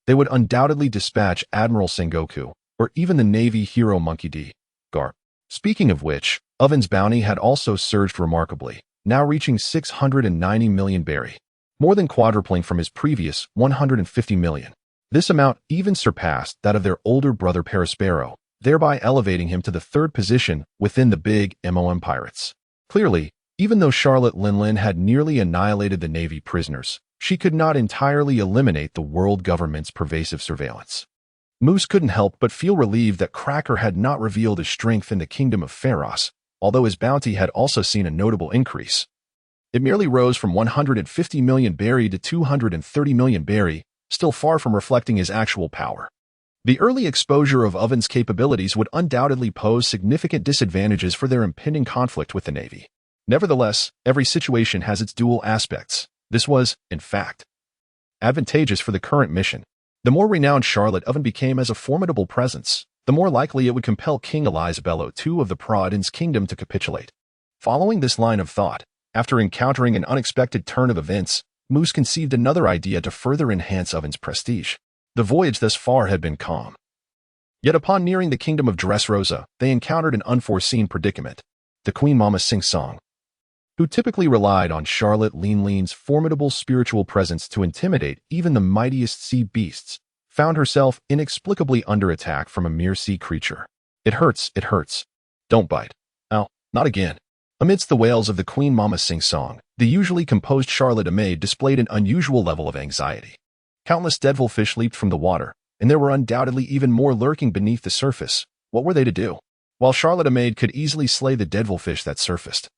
they would undoubtedly dispatch Admiral Sengoku, or even the Navy hero Monkey D. Garp. Speaking of which, Oven's bounty had also surged remarkably, now reaching 690 million berry, more than quadrupling from his previous 150 million. This amount even surpassed that of their older brother Perispero, thereby elevating him to the 3rd position within the big MOM pirates. Clearly, even though Charlotte Linlin had nearly annihilated the Navy prisoners, she could not entirely eliminate the world government's pervasive surveillance. Moose couldn't help but feel relieved that Cracker had not revealed his strength in the kingdom of Pharos, although his bounty had also seen a notable increase. It merely rose from 150 million berry to 230 million berry, still far from reflecting his actual power. The early exposure of Oven's capabilities would undoubtedly pose significant disadvantages for their impending conflict with the Navy. Nevertheless, every situation has its dual aspects. This was, in fact, advantageous for the current mission. The more renowned Charlotte Oven became as a formidable presence, the more likely it would compel King Elisabello II of the Providence Kingdom to capitulate. Following this line of thought, after encountering an unexpected turn of events, Moose conceived another idea to further enhance Owen's prestige. The voyage thus far had been calm. Yet upon nearing the kingdom of Dressrosa, they encountered an unforeseen predicament. The Queen Mama Sing-Song, who typically relied on Charlotte Lean-Lean's formidable spiritual presence to intimidate even the mightiest sea beasts, found herself inexplicably under attack from a mere sea creature. It hurts, it hurts. Don't bite. Ow, not again. Amidst the wails of the Queen Mama Sing-Song, the usually composed Charlotte Amae displayed an unusual level of anxiety. Countless devilfish leaped from the water, and there were undoubtedly even more lurking beneath the surface. What were they to do? While Charlotte Amae could easily slay the devilfish that surfaced,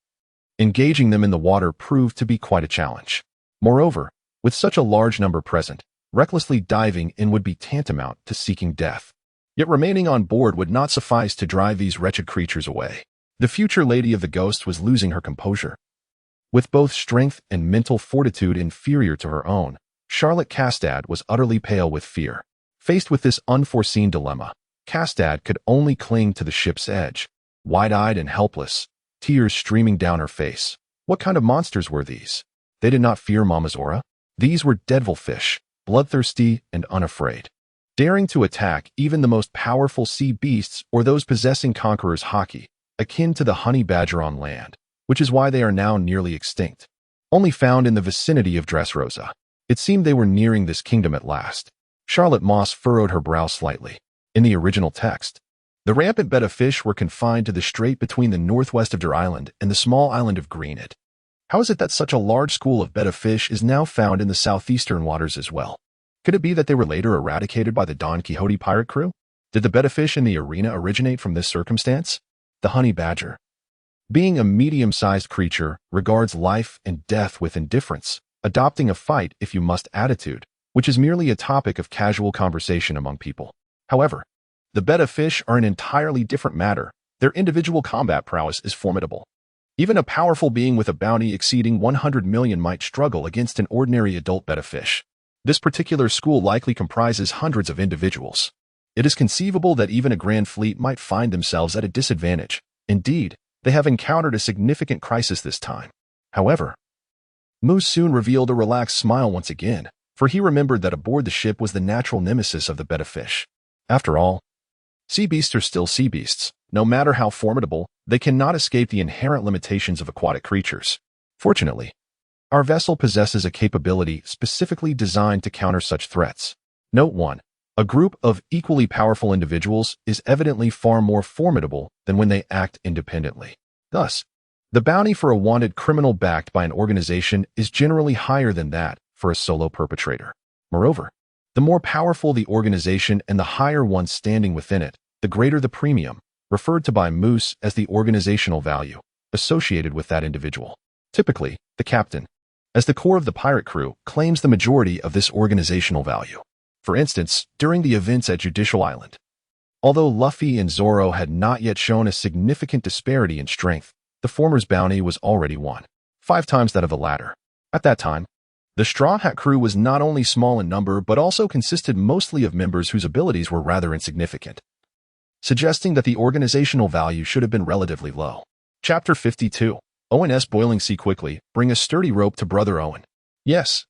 engaging them in the water proved to be quite a challenge. Moreover, with such a large number present, recklessly diving in would be tantamount to seeking death. Yet remaining on board would not suffice to drive these wretched creatures away. The future Lady of the Ghosts was losing her composure. With both strength and mental fortitude inferior to her own, Charlotte Castad was utterly pale with fear. Faced with this unforeseen dilemma, Castad could only cling to the ship's edge, wide-eyed and helpless, tears streaming down her face. What kind of monsters were these? They did not fear Mama's aura. These were devilfish, bloodthirsty and unafraid, daring to attack even the most powerful sea beasts or those possessing Conqueror's haki, akin to the honey badger on land, which is why they are now nearly extinct. Only found in the vicinity of Dressrosa. It seemed they were nearing this kingdom at last. Charlotte Moss furrowed her brow slightly. In the original text, the rampant betta fish were confined to the strait between the northwest of Der Island and the small island of Greenit. How is it that such a large school of betta fish is now found in the southeastern waters as well? Could it be that they were later eradicated by the Don Quixote pirate crew? Did the betta fish in the arena originate from this circumstance? The honey badger, being a medium-sized creature, regards life and death with indifference, adopting a fight-if-you-must attitude, which is merely a topic of casual conversation among people. However, the betta fish are an entirely different matter. Their individual combat prowess is formidable. Even a powerful being with a bounty exceeding 100 million might struggle against an ordinary adult betta fish. This particular school likely comprises hundreds of individuals. It is conceivable that even a grand fleet might find themselves at a disadvantage. Indeed, they have encountered a significant crisis this time. However, Moose soon revealed a relaxed smile once again, for he remembered that aboard the ship was the natural nemesis of the betta fish. After all, sea beasts are still sea beasts. No matter how formidable, they cannot escape the inherent limitations of aquatic creatures. Fortunately, our vessel possesses a capability specifically designed to counter such threats. Note 1. A group of equally powerful individuals is evidently far more formidable than when they act independently. Thus, the bounty for a wanted criminal backed by an organization is generally higher than that for a solo perpetrator. Moreover, the more powerful the organization and the higher one's standing within it, the greater the premium, referred to by Moose as the organizational value, associated with that individual. Typically, the captain, as the core of the pirate crew, claims the majority of this organizational value. For instance, during the events at Judicial Island. Although Luffy and Zoro had not yet shown a significant disparity in strength, the former's bounty was already won, 5 times that of the latter. At that time, the Straw Hat crew was not only small in number but also consisted mostly of members whose abilities were rather insignificant, suggesting that the organizational value should have been relatively low. Chapter 52. Owen's boiling sea quickly, bring a sturdy rope to Brother Owen. Yes,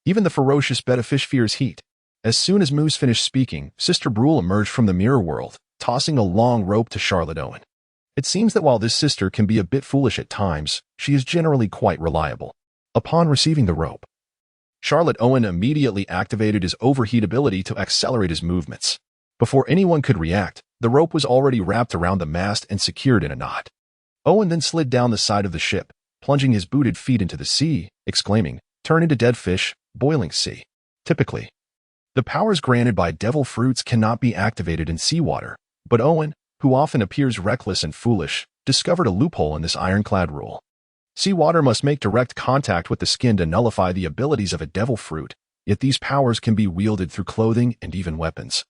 even the ferocious betta fish fears heat. As soon as Moose finished speaking, Sister Brule emerged from the mirror world, tossing a long rope to Charlotte Owen. It seems that while this sister can be a bit foolish at times, she is generally quite reliable. Upon receiving the rope, Charlotte Owen immediately activated his overheat ability to accelerate his movements. Before anyone could react, the rope was already wrapped around the mast and secured in a knot. Owen then slid down the side of the ship, plunging his booted feet into the sea, exclaiming, "Turn into dead fish, boiling sea." Typically, the powers granted by devil fruits cannot be activated in seawater, but Owen, who often appears reckless and foolish, discovered a loophole in this ironclad rule. Seawater must make direct contact with the skin to nullify the abilities of a devil fruit, yet these powers can be wielded through clothing and even weapons,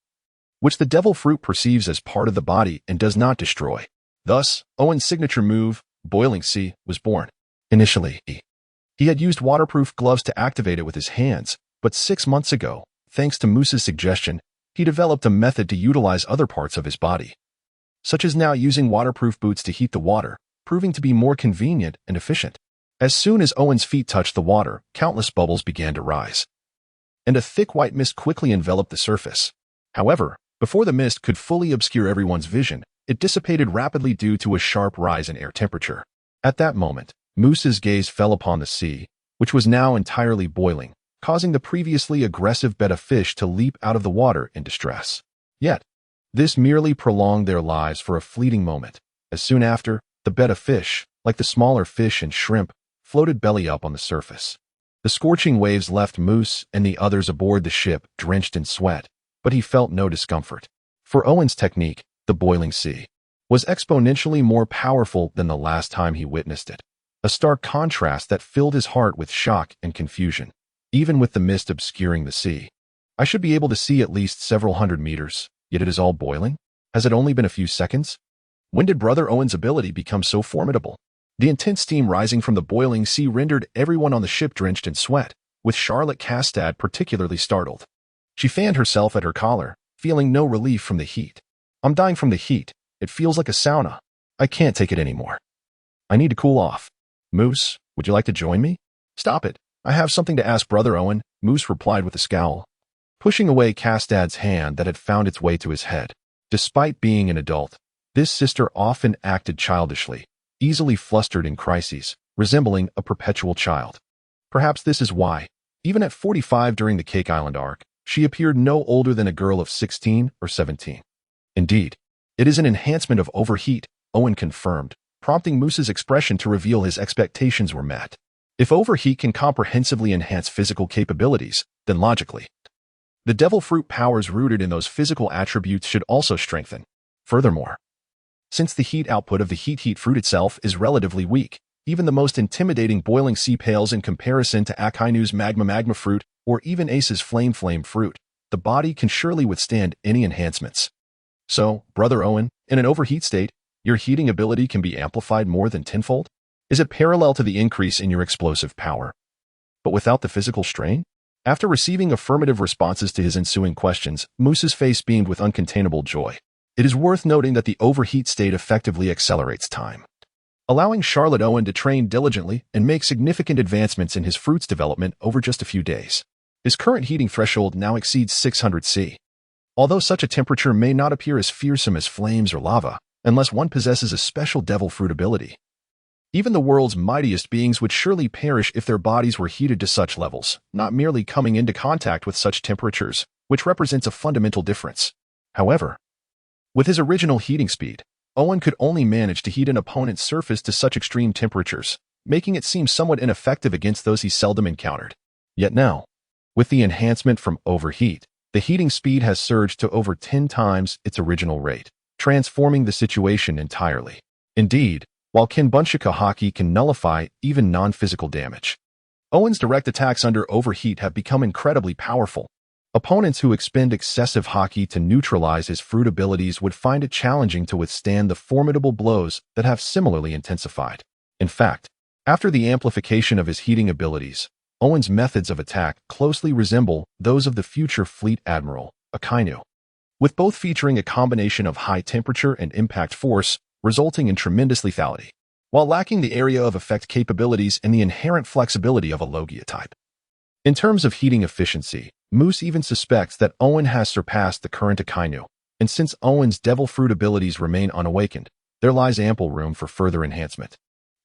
which the devil fruit perceives as part of the body and does not destroy. Thus, Owen's signature move, Boiling Sea, was born. Initially, he had used waterproof gloves to activate it with his hands, but 6 months ago, thanks to Moose's suggestion, he developed a method to utilize other parts of his body, such as now using waterproof boots to heat the water, proving to be more convenient and efficient. As soon as Owen's feet touched the water, countless bubbles began to rise, and a thick white mist quickly enveloped the surface. However, before the mist could fully obscure everyone's vision, it dissipated rapidly due to a sharp rise in air temperature. At that moment, Moose's gaze fell upon the sea, which was now entirely boiling, causing the previously aggressive betta fish to leap out of the water in distress. Yet, this merely prolonged their lives for a fleeting moment. As soon after, the betta fish, like the smaller fish and shrimp, floated belly up on the surface. The scorching waves left Moose and the others aboard the ship drenched in sweat, but he felt no discomfort. For Owen's technique, the boiling sea was exponentially more powerful than the last time he witnessed it, a stark contrast that filled his heart with shock and confusion. Even with the mist obscuring the sea, I should be able to see at least several hundred meters, yet it is all boiling? Has it only been a few seconds? When did Brother Owen's ability become so formidable? The intense steam rising from the boiling sea rendered everyone on the ship drenched in sweat, with Charlotte Castad particularly startled. She fanned herself at her collar, feeling no relief from the heat. I'm dying from the heat. It feels like a sauna. I can't take it anymore. I need to cool off. Moose, would you like to join me? Stop it. I have something to ask Brother Owen, Moose replied with a scowl, pushing away Castad's hand that had found its way to his head. Despite being an adult, this sister often acted childishly, easily flustered in crises, resembling a perpetual child. Perhaps this is why, even at 45 during the Cake Island arc, she appeared no older than a girl of 16 or 17. Indeed, it is an enhancement of overheat, Owen confirmed, prompting Moose's expression to reveal his expectations were met. If overheat can comprehensively enhance physical capabilities, then logically, the devil fruit powers rooted in those physical attributes should also strengthen. Furthermore, since the heat output of the heat fruit itself is relatively weak, even the most intimidating boiling sea pales in comparison to Akainu's magma fruit or even Ace's flame fruit, the body can surely withstand any enhancements. So, Brother Owen, in an overheat state, your heating ability can be amplified more than tenfold? Is it parallel to the increase in your explosive power, but without the physical strain? After receiving affirmative responses to his ensuing questions, Moose's face beamed with uncontainable joy. It is worth noting that the overheat state effectively accelerates time, allowing Charlotte Owen to train diligently and make significant advancements in his fruit's development over just a few days. His current heating threshold now exceeds 600 C. Although such a temperature may not appear as fearsome as flames or lava, unless one possesses a special devil fruit ability. Even the world's mightiest beings would surely perish if their bodies were heated to such levels, not merely coming into contact with such temperatures, which represents a fundamental difference. However, with his original heating speed, Owen could only manage to heat an opponent's surface to such extreme temperatures, making it seem somewhat ineffective against those he seldom encountered. Yet now, with the enhancement from overheat, the heating speed has surged to over 10 times its original rate, transforming the situation entirely. Indeed, while Kinbunshika Haki can nullify even non-physical damage, Owen's direct attacks under overheat have become incredibly powerful. Opponents who expend excessive Haki to neutralize his fruit abilities would find it challenging to withstand the formidable blows that have similarly intensified. In fact, after the amplification of his heating abilities, Owen's methods of attack closely resemble those of the future Fleet Admiral, Akainu, with both featuring a combination of high temperature and impact force, resulting in tremendous lethality, while lacking the area of effect capabilities and the inherent flexibility of a Logia type. In terms of heating efficiency, Moose even suspects that Owen has surpassed the current Akainu, and since Owen's devil fruit abilities remain unawakened, there lies ample room for further enhancement.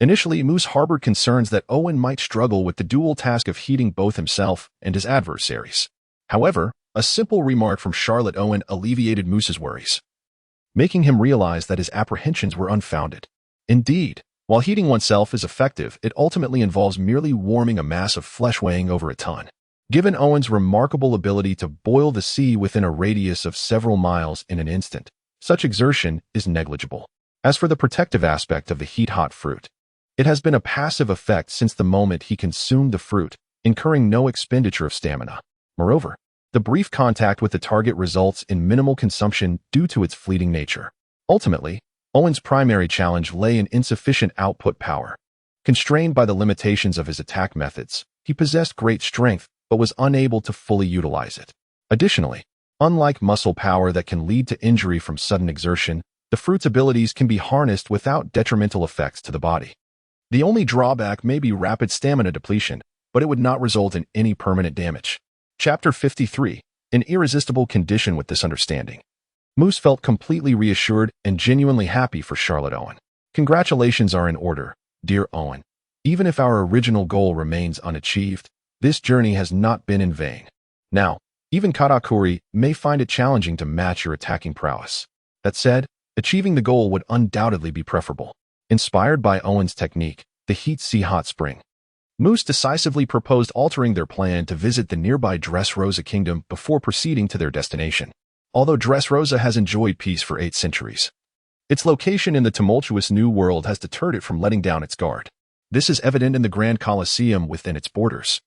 Initially, Moose harbored concerns that Owen might struggle with the dual task of heating both himself and his adversaries. However, a simple remark from Charlotte Owen alleviated Moose's worries, making him realize that his apprehensions were unfounded. Indeed, while heating oneself is effective, it ultimately involves merely warming a mass of flesh weighing over a ton. Given Owen's remarkable ability to boil the sea within a radius of several miles in an instant, such exertion is negligible. As for the protective aspect of the heat-hot fruit, it has been a passive effect since the moment he consumed the fruit, incurring no expenditure of stamina. Moreover, the brief contact with the target results in minimal consumption due to its fleeting nature. Ultimately, Owen's primary challenge lay in insufficient output power. Constrained by the limitations of his attack methods, he possessed great strength but was unable to fully utilize it. Additionally, Unlike muscle power that can lead to injury from sudden exertion, the fruit's abilities can be harnessed without detrimental effects to the body. The only drawback may be rapid stamina depletion, but it would not result in any permanent damage. Chapter 53. An irresistible condition. With this understanding, Moose felt completely reassured and genuinely happy for Charlotte Owen. Congratulations are in order, dear Owen. Even if our original goal remains unachieved, this journey has not been in vain. Now, even Katakuri may find it challenging to match your attacking prowess. That said, achieving the goal would undoubtedly be preferable. Inspired by Owen's technique, the Heat Sea Hot Spring, Moose decisively proposed altering their plan to visit the nearby Dressrosa Kingdom before proceeding to their destination. Although Dressrosa has enjoyed peace for 8 centuries, its location in the tumultuous New World has deterred it from letting down its guard. This is evident in the Grand Colosseum within its borders.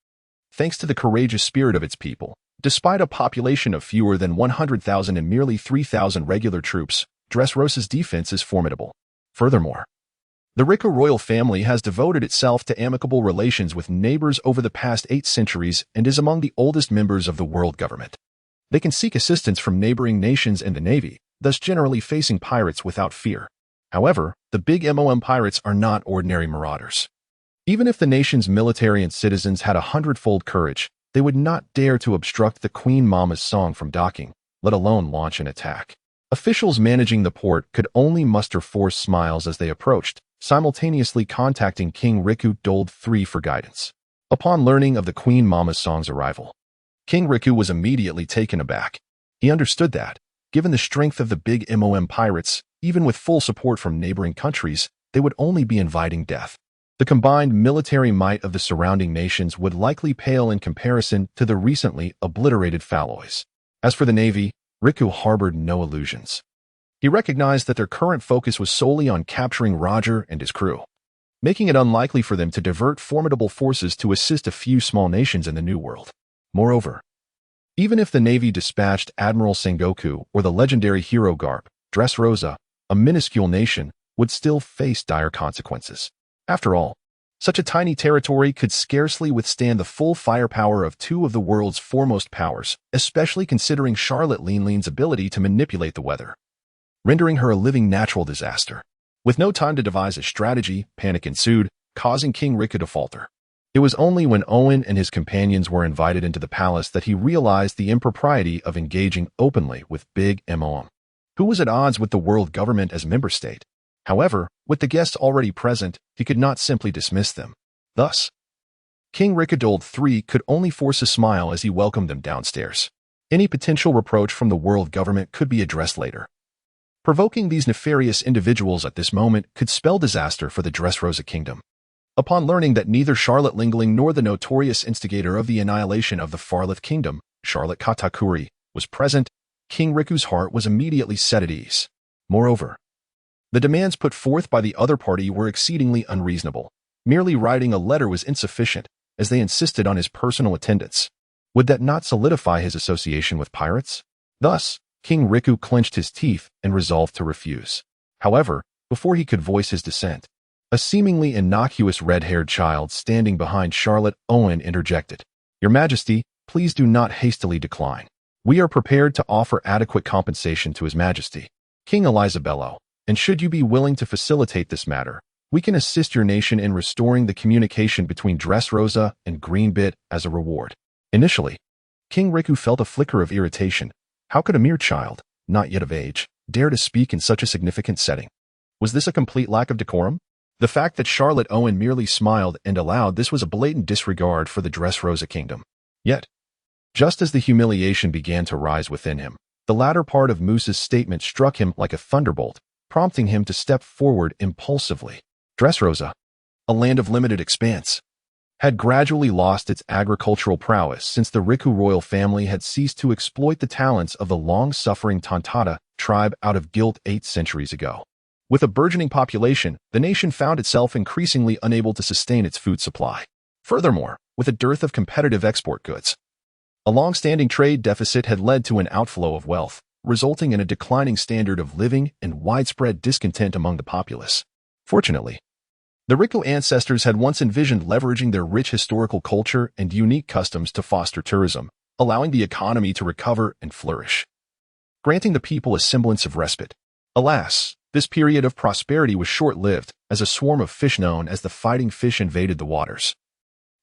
Thanks to the courageous spirit of its people, despite a population of fewer than 100,000 and merely 3,000 regular troops, Dressrosa's defense is formidable. Furthermore, the Riku royal family has devoted itself to amicable relations with neighbors over the past 8 centuries and is among the oldest members of the world government. They can seek assistance from neighboring nations and the navy, thus generally facing pirates without fear. However, the Big MOM pirates are not ordinary marauders. Even if the nation's military and citizens had 100-fold courage, they would not dare to obstruct the Queen Mama's song from docking, let alone launch an attack. Officials managing the port could only muster forced smiles as they approached, simultaneously contacting King Riku Dold III for guidance. Upon learning of the Queen Mama's song's arrival, King Riku was immediately taken aback. He understood that, given the strength of the Big MOM pirates, even with full support from neighboring countries, they would only be inviting death. The combined military might of the surrounding nations would likely pale in comparison to the recently obliterated Falloys. As for the navy, Riku harbored no illusions. He recognized that their current focus was solely on capturing Roger and his crew, making it unlikely for them to divert formidable forces to assist a few small nations in the New World. Moreover, even if the navy dispatched Admiral Sengoku or the legendary hero Garp, Dressrosa, a minuscule nation, would still face dire consequences. After all, such a tiny territory could scarcely withstand the full firepower of 2 of the world's foremost powers, especially considering Charlotte Linlin's ability to manipulate the weather, rendering her a living natural disaster. With no time to devise a strategy, panic ensued, causing King Riku to falter. It was only when Owen and his companions were invited into the palace that he realized the impropriety of engaging openly with Big MOM, who was at odds with the world government as member state. However, with the guests already present, he could not simply dismiss them. Thus, King Rikadold III could only force a smile as he welcomed them downstairs. Any potential reproach from the world government could be addressed later. Provoking these nefarious individuals at this moment could spell disaster for the Dressrosa Kingdom. Upon learning that neither Charlotte Lingling nor the notorious instigator of the annihilation of the Farlith Kingdom, Charlotte Katakuri, was present, King Riku's heart was immediately set at ease. Moreover, the demands put forth by the other party were exceedingly unreasonable. Merely writing a letter was insufficient, as they insisted on his personal attendance. Would that not solidify his association with pirates? Thus, King Riku clenched his teeth and resolved to refuse. However, before he could voice his dissent, a seemingly innocuous red-haired child standing behind Charlotte Owen interjected. "Your Majesty, please do not hastily decline. We are prepared to offer adequate compensation to His Majesty, King Elizabello, and should you be willing to facilitate this matter, we can assist your nation in restoring the communication between Dressrosa and Greenbit as a reward." Initially, King Riku felt a flicker of irritation. How could a mere child, not yet of age, dare to speak in such a significant setting? Was this a complete lack of decorum? The fact that Charlotte Owen merely smiled and allowed this was a blatant disregard for the Dressrosa Kingdom. Yet, just as the humiliation began to rise within him, the latter part of Moose's statement struck him like a thunderbolt, prompting him to step forward impulsively. Dressrosa, a land of limited expanse, had gradually lost its agricultural prowess since the Riku royal family had ceased to exploit the talents of the long-suffering Tantata tribe out of guilt 8 centuries ago. With a burgeoning population, the nation found itself increasingly unable to sustain its food supply. Furthermore, with a dearth of competitive export goods, a long-standing trade deficit had led to an outflow of wealth, resulting in a declining standard of living and widespread discontent among the populace. Fortunately, the Riku ancestors had once envisioned leveraging their rich historical culture and unique customs to foster tourism, allowing the economy to recover and flourish, granting the people a semblance of respite. Alas, this period of prosperity was short-lived, as a swarm of fish known as the fighting fish invaded the waters,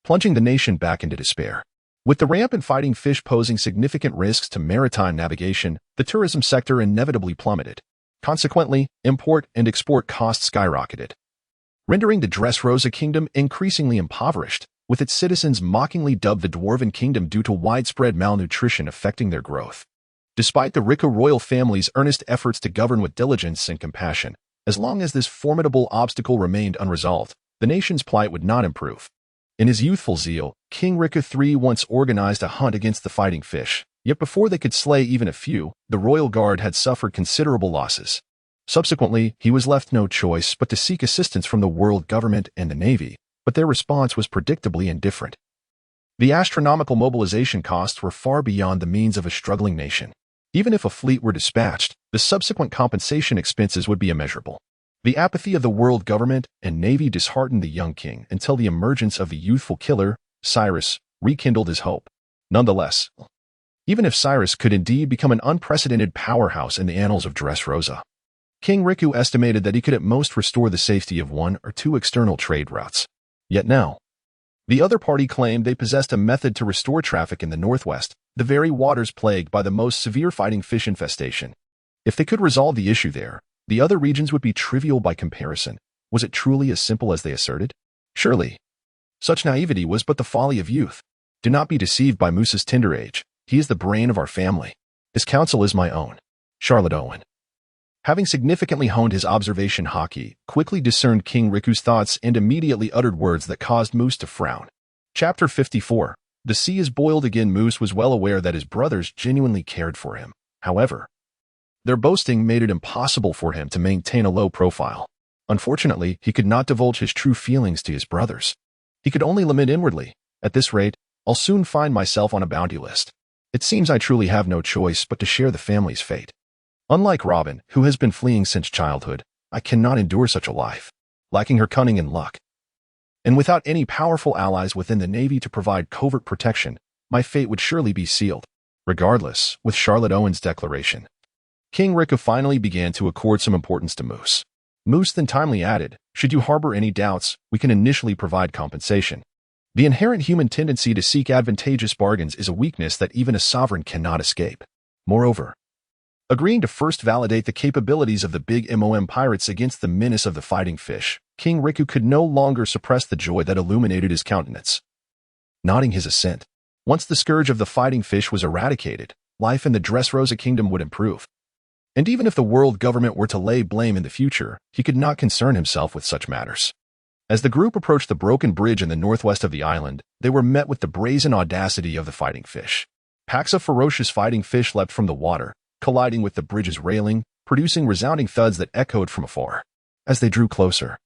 plunging the nation back into despair. With the rampant fighting fish posing significant risks to maritime navigation, the tourism sector inevitably plummeted. Consequently, import and export costs skyrocketed, rendering the Dressrosa kingdom increasingly impoverished, with its citizens mockingly dubbed the Dwarven Kingdom due to widespread malnutrition affecting their growth. Despite the Rica royal family's earnest efforts to govern with diligence and compassion, as long as this formidable obstacle remained unresolved, the nation's plight would not improve. In his youthful zeal, King Rica III once organized a hunt against the fighting fish, yet before they could slay even a few, the royal guard had suffered considerable losses. Subsequently, he was left no choice but to seek assistance from the world government and the navy, but their response was predictably indifferent. The astronomical mobilization costs were far beyond the means of a struggling nation. Even if a fleet were dispatched, the subsequent compensation expenses would be immeasurable. The apathy of the world government and navy disheartened the young king until the emergence of the youthful killer, Cyrus, rekindled his hope. Nonetheless, even if Cyrus could indeed become an unprecedented powerhouse in the annals of Dressrosa, King Riku estimated that he could at most restore the safety of 1 or 2 external trade routes. Yet now, the other party claimed they possessed a method to restore traffic in the northwest, the very waters plagued by the most severe fighting fish infestation. If they could resolve the issue there, the other regions would be trivial by comparison. Was it truly as simple as they asserted? Surely. Such naivety was but the folly of youth. Do not be deceived by Moose's tender age. He is the brain of our family. His counsel is my own. Charlotte Owen. Having significantly honed his observation hockey, quickly discerned King Riku's thoughts and immediately uttered words that caused Moose to frown. Chapter 54. The sea is boiled again. Moose was well aware that his brothers genuinely cared for him. However, their boasting made it impossible for him to maintain a low profile. Unfortunately, he could not divulge his true feelings to his brothers. He could only lament inwardly, "At this rate, I'll soon find myself on a bounty list. It seems I truly have no choice but to share the family's fate. Unlike Robin, who has been fleeing since childhood, I cannot endure such a life, lacking her cunning and luck. And without any powerful allies within the Navy to provide covert protection, my fate would surely be sealed." Regardless, with Charlotte Owen's declaration, King Riku finally began to accord some importance to Moose. Moose then timely added, "Should you harbor any doubts, we can initially provide compensation. The inherent human tendency to seek advantageous bargains is a weakness that even a sovereign cannot escape. Moreover, agreeing to first validate the capabilities of the big MOM pirates against the menace of the fighting fish, King Riku could no longer suppress the joy that illuminated his countenance. Nodding his assent, once the scourge of the fighting fish was eradicated, life in the Dressrosa kingdom would improve. And even if the world government were to lay blame in the future, he could not concern himself with such matters. As the group approached the broken bridge in the northwest of the island, they were met with the brazen audacity of the fighting fish. Packs of ferocious fighting fish leapt from the water, colliding with the bridge's railing, producing resounding thuds that echoed from afar. As they drew closer,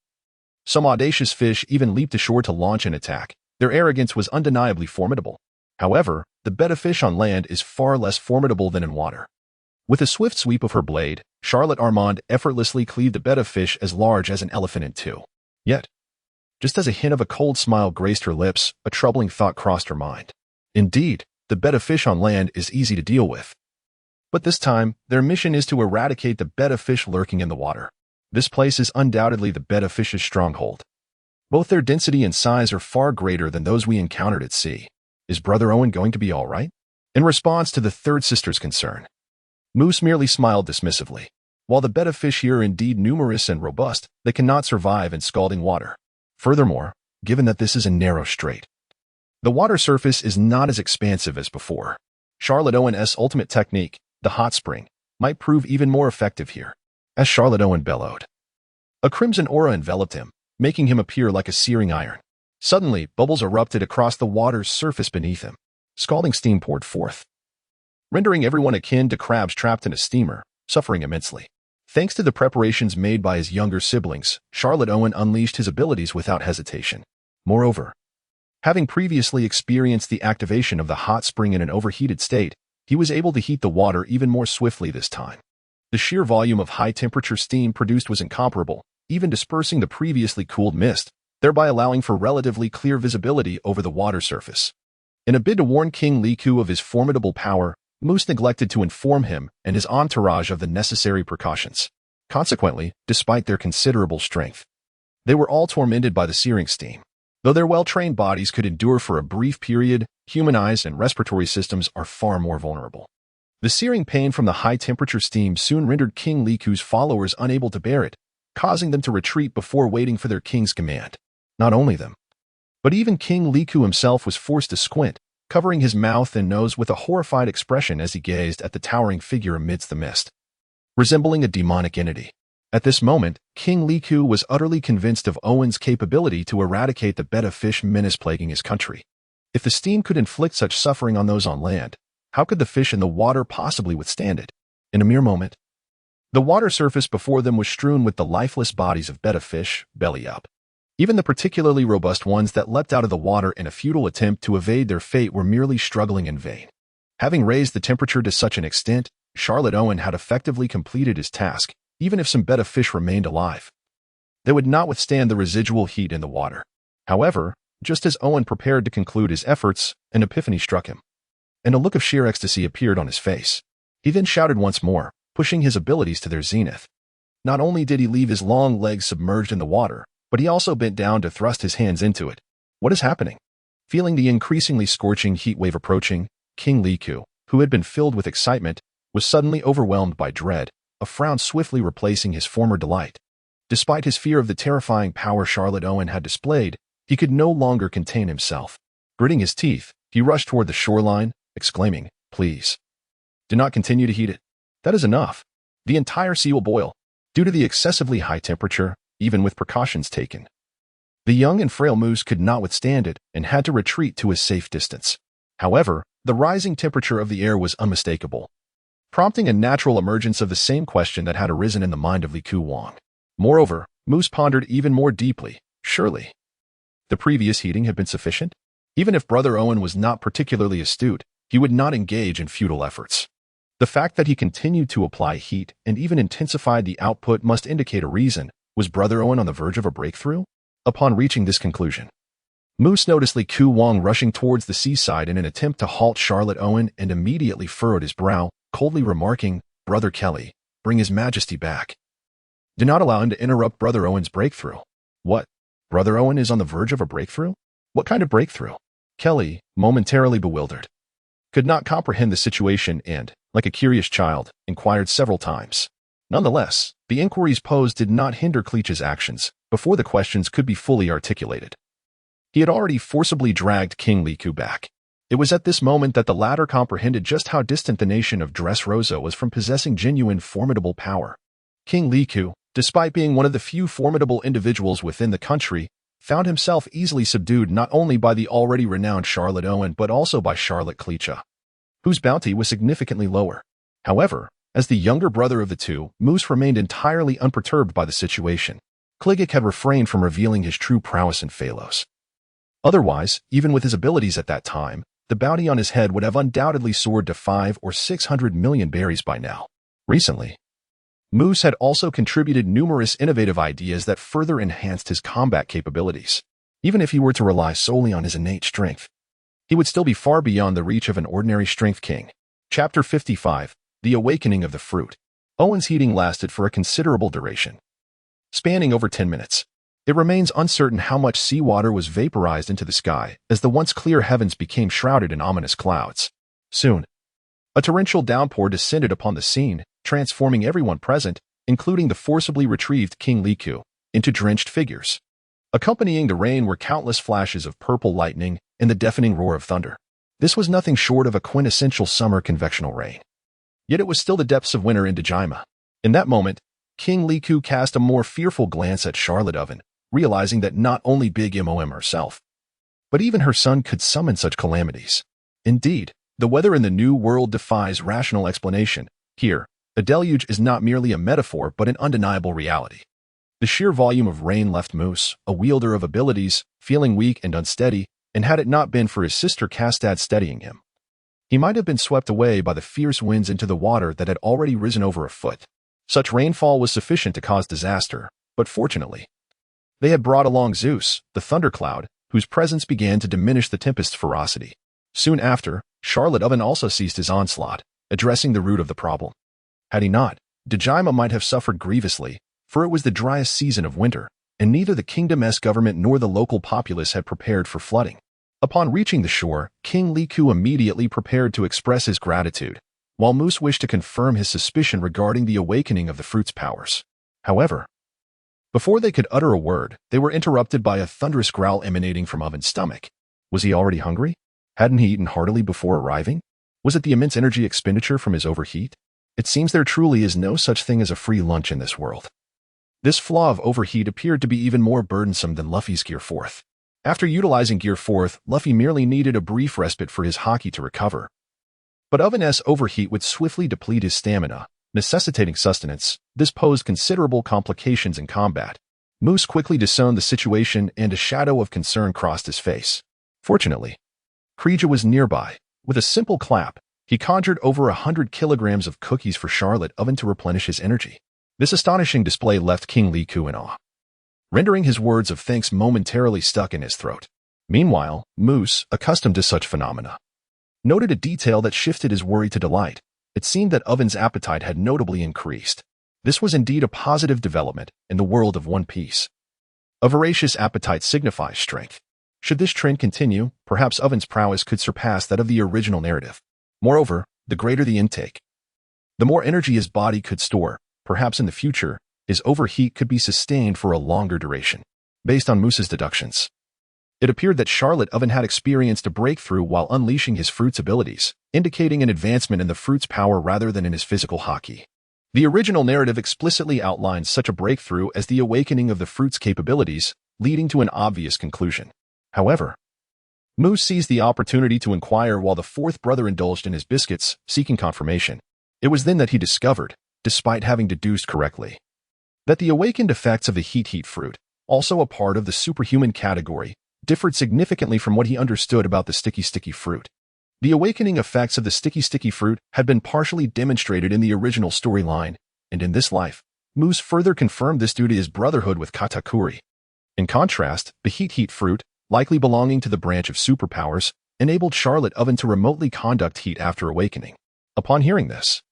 some audacious fish even leaped ashore to launch an attack. Their arrogance was undeniably formidable. However, the betta fish on land is far less formidable than in water. With a swift sweep of her blade, Charlotte Armand effortlessly cleaved a betta fish as large as an elephant in two. Yet, just as a hint of a cold smile graced her lips, a troubling thought crossed her mind. Indeed, the betta fish on land is easy to deal with. But this time, their mission is to eradicate the betta fish lurking in the water. This place is undoubtedly the betta fish's stronghold. Both their density and size are far greater than those we encountered at sea. Is Brother Owen going to be all right? In response to the third sister's concern, Moose merely smiled dismissively. While the betta fish here are indeed numerous and robust, they cannot survive in scalding water. Furthermore, given that this is a narrow strait, the water surface is not as expansive as before. Charlotte Owen's ultimate technique, the hot spring, might prove even more effective here. As Charlotte Owen bellowed, a crimson aura enveloped him, making him appear like a searing iron. Suddenly, bubbles erupted across the water's surface beneath him. Scalding steam poured forth, rendering everyone akin to crabs trapped in a steamer, suffering immensely. Thanks to the preparations made by his younger siblings, Charlotte Owen unleashed his abilities without hesitation. Moreover, having previously experienced the activation of the hot spring in an overheated state, he was able to heat the water even more swiftly this time. The sheer volume of high-temperature steam produced was incomparable, even dispersing the previously cooled mist, thereby allowing for relatively clear visibility over the water surface. In a bid to warn King Liku of his formidable power, Moose neglected to inform him and his entourage of the necessary precautions. Consequently, despite their considerable strength, they were all tormented by the searing steam. Though their well-trained bodies could endure for a brief period, human eyes and respiratory systems are far more vulnerable. The searing pain from the high-temperature steam soon rendered King Liku's followers unable to bear it, causing them to retreat before waiting for their king's command. Not only them, but even King Liku himself was forced to squint, covering his mouth and nose with a horrified expression as he gazed at the towering figure amidst the mist, resembling a demonic entity. At this moment, King Liku was utterly convinced of Owen's capability to eradicate the betta fish menace plaguing his country. If the steam could inflict such suffering on those on land, how could the fish in the water possibly withstand it? In a mere moment, the water surface before them was strewn with the lifeless bodies of betta fish, belly up. Even the particularly robust ones that leapt out of the water in a futile attempt to evade their fate were merely struggling in vain. Having raised the temperature to such an extent, Charlotte Owen had effectively completed his task. Even if some betta fish remained alive, they would not withstand the residual heat in the water. However, just as Owen prepared to conclude his efforts, an epiphany struck him, and a look of sheer ecstasy appeared on his face. He then shouted once more, pushing his abilities to their zenith. Not only did he leave his long legs submerged in the water, but he also bent down to thrust his hands into it. What is happening? Feeling the increasingly scorching heat wave approaching, King Liku, who had been filled with excitement, was suddenly overwhelmed by dread, a frown swiftly replacing his former delight. Despite his fear of the terrifying power Charlotte Owen had displayed, he could no longer contain himself. Gritting his teeth, he rushed toward the shoreline, exclaiming, "Please, do not continue to heat it. That is enough. The entire sea will boil." Due to the excessively high temperature, even with precautions taken, the young and frail moose could not withstand it and had to retreat to a safe distance. However, the rising temperature of the air was unmistakable, prompting a natural emergence of the same question that had arisen in the mind of Liku Wang. Moreover, Moose pondered even more deeply. Surely, the previous heating had been sufficient? Even if Brother Owen was not particularly astute, he would not engage in futile efforts. The fact that he continued to apply heat and even intensified the output must indicate a reason. Was Brother Owen on the verge of a breakthrough? Upon reaching this conclusion, Moose noticed Liku Wang rushing towards the seaside in an attempt to halt Charlotte Owen and immediately furrowed his brow, coldly remarking, "Brother Kelly, bring His Majesty back. Do not allow him to interrupt Brother Owen's breakthrough." What? Brother Owen is on the verge of a breakthrough? What kind of breakthrough? Kelly, momentarily bewildered, could not comprehend the situation and, like a curious child, inquired several times. Nonetheless, the inquiries posed did not hinder Cleach's actions. Before the questions could be fully articulated, he had already forcibly dragged King Liku back. It was at this moment that the latter comprehended just how distant the nation of Dressrosa was from possessing genuine formidable power. King Liku, despite being one of the few formidable individuals within the country, found himself easily subdued not only by the already renowned Charlotte Owen but also by Charlotte Cleacha, whose bounty was significantly lower. However, as the younger brother of the two, Moose remained entirely unperturbed by the situation. Cliggic had refrained from revealing his true prowess in Phalos. Otherwise, even with his abilities at that time, the bounty on his head would have undoubtedly soared to 500 or 600 million berries by now. Recently, Moose had also contributed numerous innovative ideas that further enhanced his combat capabilities. Even if he were to rely solely on his innate strength, he would still be far beyond the reach of an ordinary strength king. Chapter 55, The Awakening of the Fruit. Owen's heating lasted for a considerable duration, spanning over 10 minutes. It remains uncertain how much seawater was vaporized into the sky as the once clear heavens became shrouded in ominous clouds. Soon, a torrential downpour descended upon the scene, transforming everyone present, including the forcibly retrieved King Liku, into drenched figures. Accompanying the rain were countless flashes of purple lightning and the deafening roar of thunder. This was nothing short of a quintessential summer convectional rain. Yet it was still the depths of winter in Dejima. In that moment, King Liku cast a more fearful glance at Charlotte Owen, realizing that not only Big Mom herself, but even her son could summon such calamities. Indeed, the weather in the New World defies rational explanation. Here, a deluge is not merely a metaphor but an undeniable reality. The sheer volume of rain left Moose, a wielder of abilities, feeling weak and unsteady, and had it not been for his sister Castad steadying him, he might have been swept away by the fierce winds into the water that had already risen over a foot. Such rainfall was sufficient to cause disaster, but fortunately, they had brought along Zeus, the thundercloud, whose presence began to diminish the tempest's ferocity. Soon after, Charlotte Oven also ceased his onslaught, addressing the root of the problem. Had he not, Dejima might have suffered grievously, for it was the driest season of winter, and neither the kingdom's government nor the local populace had prepared for flooding. Upon reaching the shore, King Liku immediately prepared to express his gratitude, while Moose wished to confirm his suspicion regarding the awakening of the fruit's powers. However, before they could utter a word, they were interrupted by a thunderous growl emanating from Oven's stomach. Was he already hungry? Hadn't he eaten heartily before arriving? Was it the immense energy expenditure from his overheat? It seems there truly is no such thing as a free lunch in this world. This flaw of overheat appeared to be even more burdensome than Luffy's Gear 4th. After utilizing Gear 4th, Luffy merely needed a brief respite for his haki to recover. But Oven's overheat would swiftly deplete his stamina, necessitating sustenance. This posed considerable complications in combat. Moose quickly discerned the situation and a shadow of concern crossed his face. Fortunately, Krija was nearby. With a simple clap, he conjured over 100 kilograms of cookies for Charlotte Oven to replenish his energy. This astonishing display left King Liku in awe, rendering his words of thanks momentarily stuck in his throat. Meanwhile, Moose, accustomed to such phenomena, noted a detail that shifted his worry to delight. It seemed that Oven's appetite had notably increased. This was indeed a positive development in the world of One Piece. A voracious appetite signifies strength. Should this trend continue, perhaps Oven's prowess could surpass that of the original narrative. Moreover, the greater the intake, the more energy his body could store. Perhaps in the future, his overheat could be sustained for a longer duration. Based on Moose's deductions, it appeared that Charlotte Oven had experienced a breakthrough while unleashing his fruit's abilities, indicating an advancement in the fruit's power rather than in his physical haki. The original narrative explicitly outlines such a breakthrough as the awakening of the fruit's capabilities, leading to an obvious conclusion. However, Moose seized the opportunity to inquire while the fourth brother indulged in his biscuits, seeking confirmation. It was then that he discovered, despite having deduced correctly, that the awakened effects of the heat fruit, also a part of the superhuman category, differed significantly from what he understood about the sticky fruit. The awakening effects of the sticky fruit had been partially demonstrated in the original storyline, and in this life, Moose further confirmed this due to his brotherhood with Katakuri. In contrast, the heat fruit, likely belonging to the branch of superpowers, enabled Charlotte Oven to remotely conduct heat after awakening. Upon hearing this,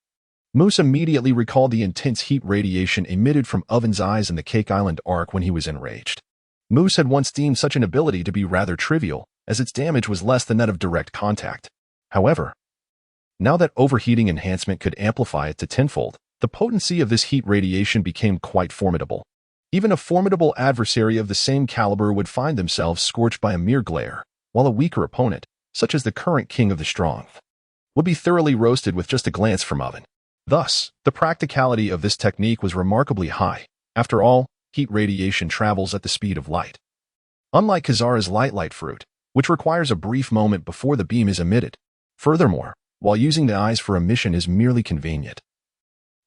Moose immediately recalled the intense heat radiation emitted from Oven's eyes in the Cake Island arc when he was enraged. Moose had once deemed such an ability to be rather trivial, as its damage was less than that of direct contact. However, now that overheating enhancement could amplify it to tenfold, the potency of this heat radiation became quite formidable. Even a formidable adversary of the same caliber would find themselves scorched by a mere glare, while a weaker opponent, such as the current king of the strong, would be thoroughly roasted with just a glance from Oven. Thus, the practicality of this technique was remarkably high. After all, heat radiation travels at the speed of light. Unlike Kazara's light fruit, which requires a brief moment before the beam is emitted. Furthermore, while using the eyes for emission is merely convenient,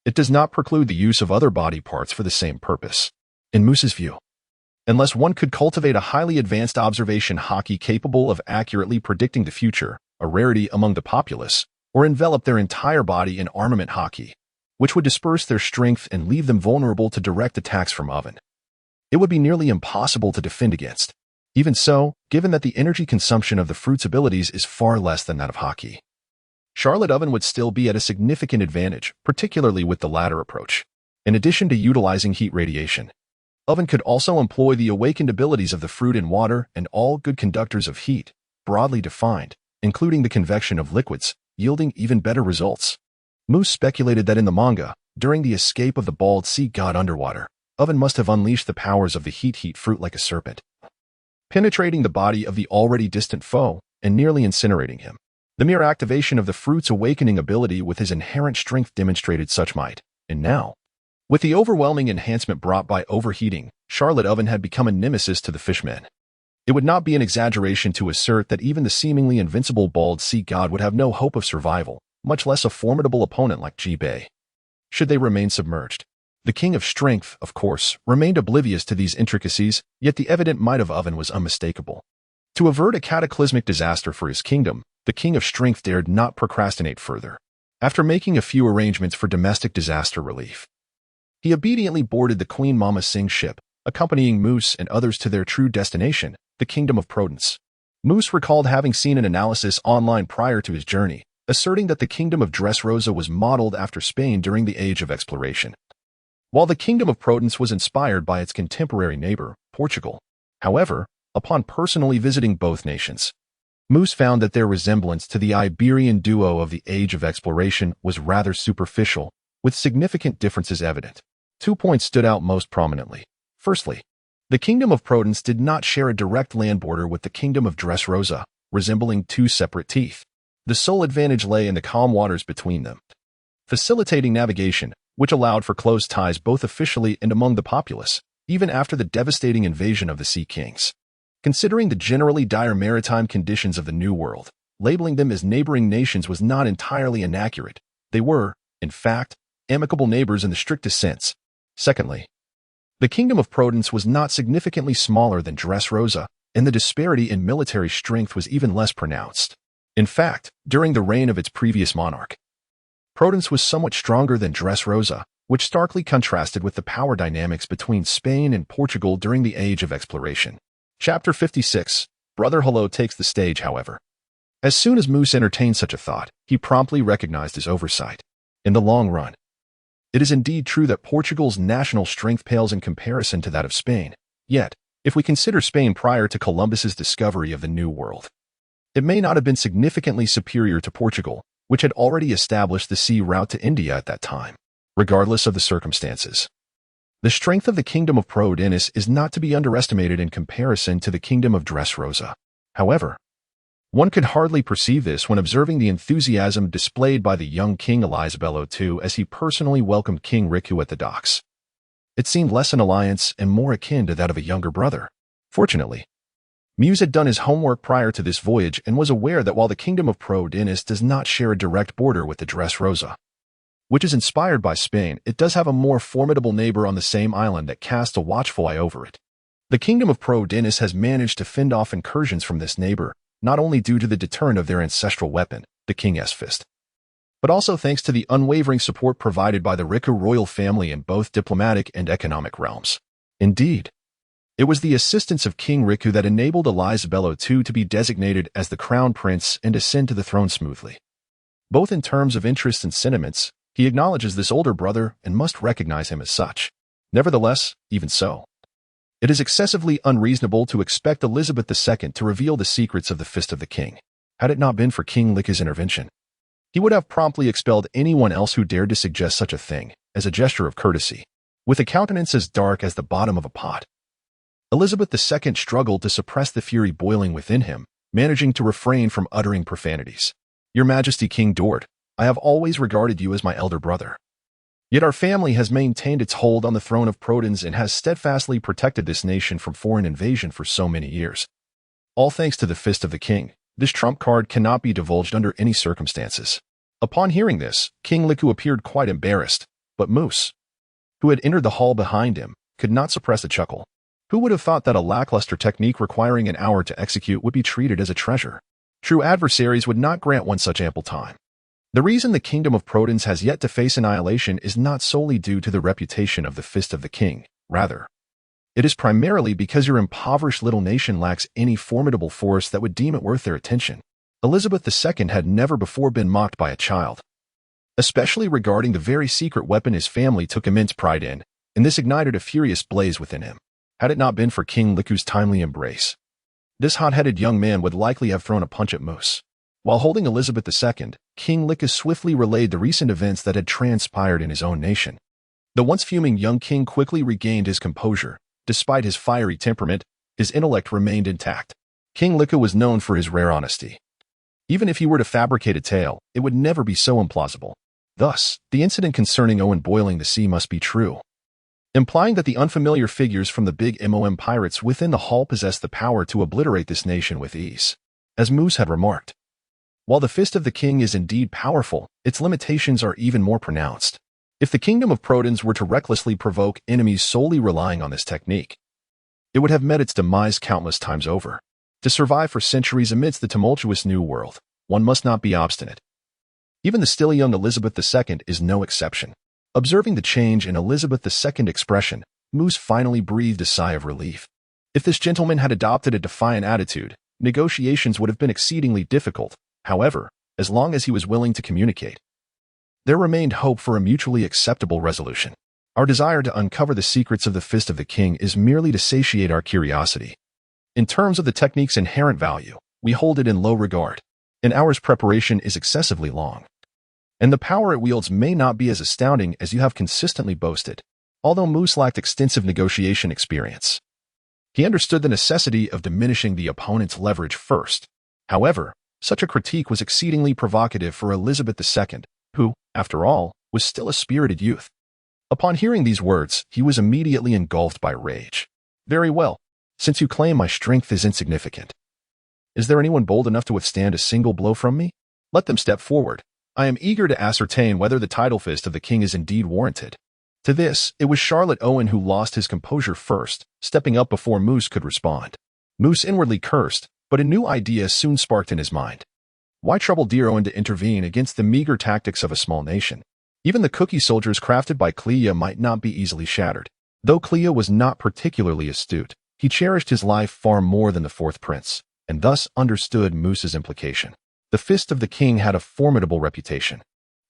it does not preclude the use of other body parts for the same purpose. In Moose's view, unless one could cultivate a highly advanced observation haki capable of accurately predicting the future, a rarity among the populace, or envelop their entire body in armament haki, which would disperse their strength and leave them vulnerable to direct attacks from Oven, it would be nearly impossible to defend against. Even so, given that the energy consumption of the fruit's abilities is far less than that of haki, Charlotte Oven would still be at a significant advantage, particularly with the latter approach. In addition to utilizing heat radiation, Oven could also employ the awakened abilities of the fruit and water and all good conductors of heat, broadly defined, including the convection of liquids, yielding even better results. Moose speculated that in the manga, during the escape of the bald sea god underwater, Oven must have unleashed the powers of the heat fruit like a serpent, penetrating the body of the already distant foe and nearly incinerating him. The mere activation of the fruit's awakening ability with his inherent strength demonstrated such might, and now, with the overwhelming enhancement brought by overheating, Charlotte Oven had become a nemesis to the fishmen. It would not be an exaggeration to assert that even the seemingly invincible bald sea god would have no hope of survival, much less a formidable opponent like Ji-Bei, should they remain submerged. The King of Strength, of course, remained oblivious to these intricacies, yet the evident might of Oven was unmistakable. To avert a cataclysmic disaster for his kingdom, the King of Strength dared not procrastinate further. After making a few arrangements for domestic disaster relief, he obediently boarded the Queen Mama Singh ship, accompanying Moose and others to their true destination, the Kingdom of Prudence. Moose recalled having seen an analysis online prior to his journey, asserting that the kingdom of Dressrosa was modeled after Spain during the Age of Exploration, while the kingdom of Provence was inspired by its contemporary neighbor, Portugal. However, upon personally visiting both nations, Moose found that their resemblance to the Iberian duo of the Age of Exploration was rather superficial, with significant differences evident. 2 points stood out most prominently. Firstly, the kingdom of Provence did not share a direct land border with the kingdom of Dressrosa, resembling two separate teeth. The sole advantage lay in the calm waters between them, facilitating navigation, which allowed for close ties both officially and among the populace, even after the devastating invasion of the Sea Kings. Considering the generally dire maritime conditions of the New World, labeling them as neighboring nations was not entirely inaccurate. They were, in fact, amicable neighbors in the strictest sense. Secondly, the kingdom of Provence was not significantly smaller than Dressrosa, and the disparity in military strength was even less pronounced. In fact, during the reign of its previous monarch, Provence was somewhat stronger than Dressrosa, which starkly contrasted with the power dynamics between Spain and Portugal during the Age of Exploration. Chapter 56. Brother Hello takes the stage, however. As soon as Moose entertained such a thought, he promptly recognized his oversight. In the long run, it is indeed true that Portugal's national strength pales in comparison to that of Spain. Yet, if we consider Spain prior to Columbus's discovery of the New World, it may not have been significantly superior to Portugal, which had already established the sea route to India at that time. Regardless of the circumstances, the strength of the kingdom of Provence is not to be underestimated in comparison to the kingdom of Dressrosa. However, one could hardly perceive this when observing the enthusiasm displayed by the young King Elisabello II as he personally welcomed King Riku at the docks. It seemed less an alliance and more akin to that of a younger brother. Fortunately, Moose had done his homework prior to this voyage and was aware that while the kingdom of Provence does not share a direct border with the Dressrosa, which is inspired by Spain, it does have a more formidable neighbor on the same island that casts a watchful eye over it. The kingdom of Provence has managed to fend off incursions from this neighbor, not only due to the deterrent of their ancestral weapon, the King's Fist, but also thanks to the unwavering support provided by the Riku royal family in both diplomatic and economic realms. Indeed, it was the assistance of King Riku that enabled Elisabello II to be designated as the crown prince and ascend to the throne smoothly. Both in terms of interests and sentiments, he acknowledges this older brother and must recognize him as such. Nevertheless, even so, it is excessively unreasonable to expect Elizabeth II to reveal the secrets of the Fist of the King. Had it not been for King Liku's intervention, he would have promptly expelled anyone else who dared to suggest such a thing, as a gesture of courtesy. With a countenance as dark as the bottom of a pot, Elizabeth II struggled to suppress the fury boiling within him, managing to refrain from uttering profanities. "Your Majesty King Dort, I have always regarded you as my elder brother. Yet our family has maintained its hold on the throne of Provence and has steadfastly protected this nation from foreign invasion for so many years. All thanks to the Fist of the King. This trump card cannot be divulged under any circumstances." Upon hearing this, King Liku appeared quite embarrassed, but Moose, who had entered the hall behind him, could not suppress a chuckle. Who would have thought that a lackluster technique requiring an hour to execute would be treated as a treasure? True adversaries would not grant one such ample time. The reason the kingdom of Provence has yet to face annihilation is not solely due to the reputation of the Fist of the King. Rather, it is primarily because your impoverished little nation lacks any formidable force that would deem it worth their attention. Elizabeth II had never before been mocked by a child, especially regarding the very secret weapon his family took immense pride in, and this ignited a furious blaze within him. Had it not been for King Liku's timely embrace, this hot-headed young man would likely have thrown a punch at Moose. While holding Elizabeth II, King Liku swiftly relayed the recent events that had transpired in his own nation. The once fuming young king quickly regained his composure. Despite his fiery temperament, his intellect remained intact. King Liku was known for his rare honesty. Even if he were to fabricate a tale, it would never be so implausible. Thus, the incident concerning Owen boiling the sea must be true, implying that the unfamiliar figures from the big MOM pirates within the hall possessed the power to obliterate this nation with ease. As Moose had remarked, while the Fist of the King is indeed powerful, its limitations are even more pronounced. If the kingdom of Provence were to recklessly provoke enemies solely relying on this technique, it would have met its demise countless times over. To survive for centuries amidst the tumultuous New World, one must not be obstinate. Even the still young Elizabeth II is no exception. Observing the change in Elizabeth II's expression, Moose finally breathed a sigh of relief. If this gentleman had adopted a defiant attitude, negotiations would have been exceedingly difficult. However, as long as he was willing to communicate, there remained hope for a mutually acceptable resolution. Our desire to uncover the secrets of the fist of the king is merely to satiate our curiosity. In terms of the technique's inherent value, we hold it in low regard. An hour's preparation is excessively long, and the power it wields may not be as astounding as you have consistently boasted. Although Moose lacked extensive negotiation experience, he understood the necessity of diminishing the opponent's leverage first. However, such a critique was exceedingly provocative for Elizabeth II, who, after all, was still a spirited youth. Upon hearing these words, he was immediately engulfed by rage. "Very well, since you claim my strength is insignificant. Is there anyone bold enough to withstand a single blow from me? Let them step forward. I am eager to ascertain whether the title fist of the king is indeed warranted." To this, it was Charlotte Owen who lost his composure first, stepping up before Moose could respond. Moose inwardly cursed, but a new idea soon sparked in his mind. Why trouble dear Owen to intervene against the meager tactics of a small nation? Even the cookie soldiers crafted by Clea might not be easily shattered. Though Clea was not particularly astute, he cherished his life far more than the fourth prince, and thus understood Moose's implication. The fist of the king had a formidable reputation.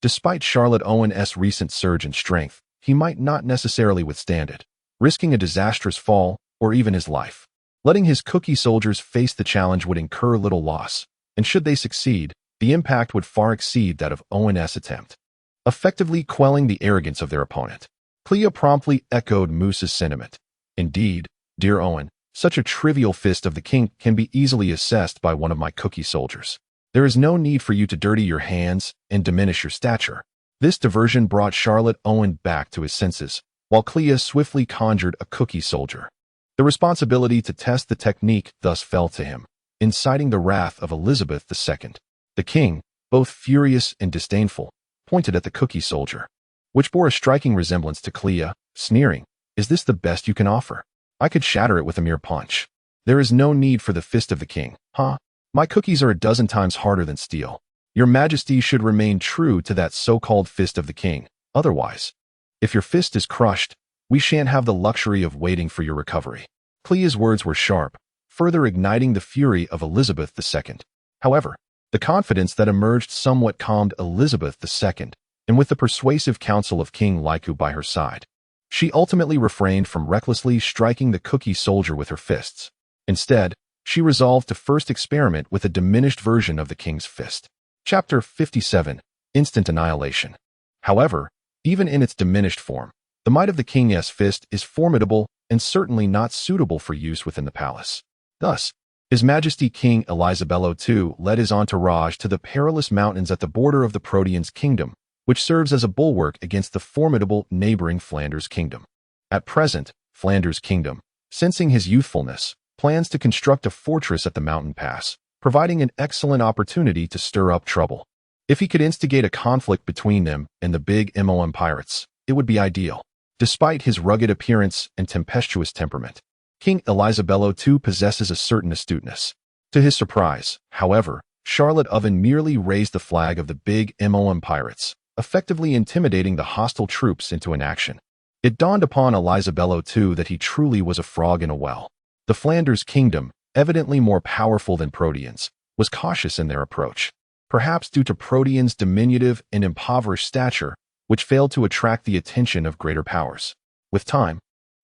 Despite Charlotte Owen's recent surge in strength, he might not necessarily withstand it, risking a disastrous fall or even his life. Letting his cookie soldiers face the challenge would incur little loss, and should they succeed, the impact would far exceed that of Owen's attempt, effectively quelling the arrogance of their opponent. Clea promptly echoed Moose's sentiment. "Indeed, dear Owen, such a trivial fist of the king can be easily assessed by one of my cookie soldiers. There is no need for you to dirty your hands and diminish your stature." This diversion brought Charlotte Owen back to his senses, while Clea swiftly conjured a cookie soldier. The responsibility to test the technique thus fell to him, inciting the wrath of Elizabeth II. The king, both furious and disdainful, pointed at the cookie soldier, which bore a striking resemblance to Clea, sneering, "Is this the best you can offer? I could shatter it with a mere punch. There is no need for the fist of the king, huh? My cookies are a dozen times harder than steel. Your Majesty should remain true to that so-called fist of the king. Otherwise, if your fist is crushed, we shan't have the luxury of waiting for your recovery." Clea's words were sharp, further igniting the fury of Elizabeth II. However, the confidence that emerged somewhat calmed Elizabeth II, and with the persuasive counsel of King Laiku by her side, she ultimately refrained from recklessly striking the cookie soldier with her fists. Instead, she resolved to first experiment with a diminished version of the king's fist. Chapter 57. Instant Annihilation. However, even in its diminished form, the might of the king's fist is formidable and certainly not suitable for use within the palace. Thus, His Majesty King Elisabello II led his entourage to the perilous mountains at the border of the Protean's kingdom, which serves as a bulwark against the formidable neighboring Flanders kingdom. At present, Flanders kingdom, sensing his youthfulness, plans to construct a fortress at the mountain pass, providing an excellent opportunity to stir up trouble. If he could instigate a conflict between them and the big MOM pirates, it would be ideal. Despite his rugged appearance and tempestuous temperament, King Elisabello II possesses a certain astuteness. To his surprise, however, Charlotte Owen merely raised the flag of the big MOM pirates, effectively intimidating the hostile troops into inaction. It dawned upon Elisabello II that he truly was a frog in a well. The Flanders kingdom, evidently more powerful than Proteans, was cautious in their approach, perhaps due to Proteans' diminutive and impoverished stature, which failed to attract the attention of greater powers. With time,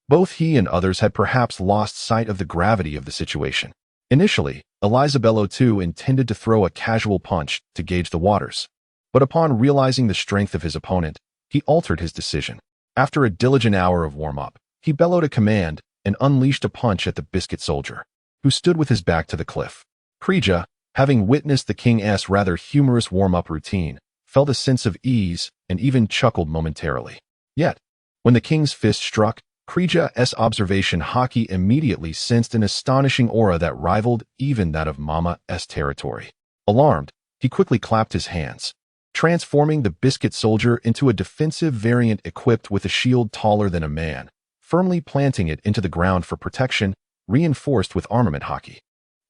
both he and others had perhaps lost sight of the gravity of the situation. Initially, Elisabello II intended to throw a casual punch to gauge the waters, but upon realizing the strength of his opponent, he altered his decision. After a diligent hour of warm-up, he bellowed a command and unleashed a punch at the biscuit soldier, who stood with his back to the cliff. Kreja, having witnessed the king's rather humorous warm-up routine, felt a sense of ease and even chuckled momentarily. Yet, when the king's fist struck, Kreja's observation hockey immediately sensed an astonishing aura that rivaled even that of Mama's territory. Alarmed, he quickly clapped his hands, transforming the biscuit soldier into a defensive variant equipped with a shield taller than a man, firmly planting it into the ground for protection, reinforced with armament hockey.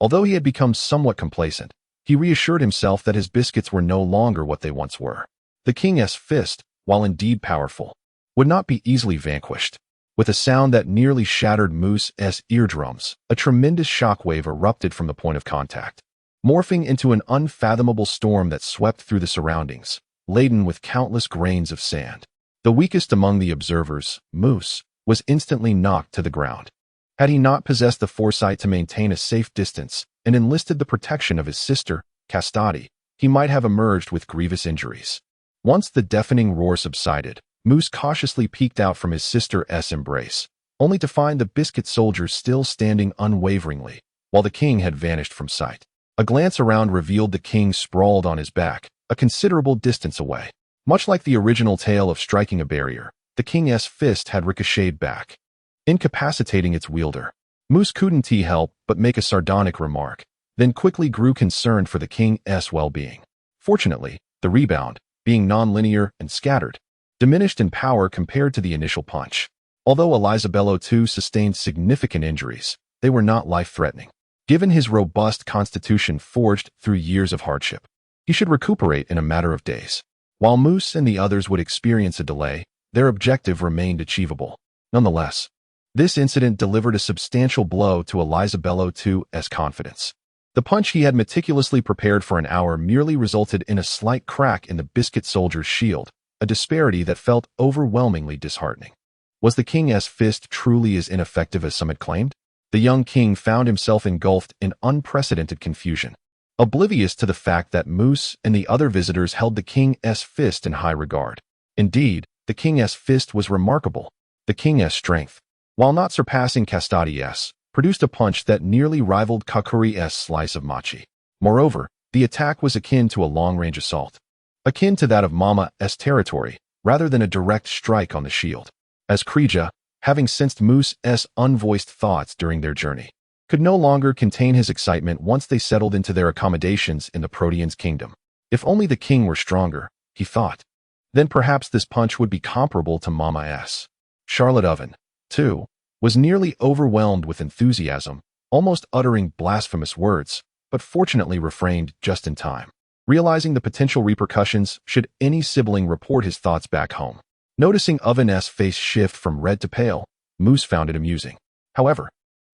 Although he had become somewhat complacent, he reassured himself that his biscuits were no longer what they once were. The king's fist, while indeed powerful, would not be easily vanquished. With a sound that nearly shattered Moose's eardrums, a tremendous shockwave erupted from the point of contact, morphing into an unfathomable storm that swept through the surroundings, laden with countless grains of sand. The weakest among the observers, Moose, was instantly knocked to the ground. Had he not possessed the foresight to maintain a safe distance and enlisted the protection of his sister, Castadi, he might have emerged with grievous injuries. Once the deafening roar subsided, Moose cautiously peeked out from his sister's embrace, only to find the biscuit soldiers still standing unwaveringly, while the king had vanished from sight. A glance around revealed the king sprawled on his back, a considerable distance away. Much like the original tale of striking a barrier, the king's fist had ricocheted back, incapacitating its wielder. Moose couldn't help but make a sardonic remark, then quickly grew concerned for the king's well-being. Fortunately, the rebound, being non-linear and scattered, diminished in power compared to the initial punch. Although Elizabello too sustained significant injuries, they were not life-threatening. Given his robust constitution forged through years of hardship, he should recuperate in a matter of days. While Moose and the others would experience a delay, their objective remained achievable. Nonetheless, this incident delivered a substantial blow to Elizabello II's confidence. The punch he had meticulously prepared for an hour merely resulted in a slight crack in the biscuit soldier's shield, a disparity that felt overwhelmingly disheartening. Was the king's fist truly as ineffective as some had claimed? The young king found himself engulfed in unprecedented confusion, oblivious to the fact that Moose and the other visitors held the king's fist in high regard. Indeed, the king's fist was remarkable. The king's strength, while not surpassing Castadi's, produced a punch that nearly rivaled Kakuri's slice of machi. Moreover, the attack was akin to a long-range assault, akin to that of Mama's territory, rather than a direct strike on the shield. As Krija, having sensed Moose's unvoiced thoughts during their journey, could no longer contain his excitement once they settled into their accommodations in the Protean's kingdom. If only the king were stronger, he thought. Then perhaps this punch would be comparable to Mama's. Charlotte Oven, too, was nearly overwhelmed with enthusiasm, almost uttering blasphemous words, but fortunately refrained just in time, realizing the potential repercussions should any sibling report his thoughts back home. Noticing Oven's face shift from red to pale, Moose found it amusing. However,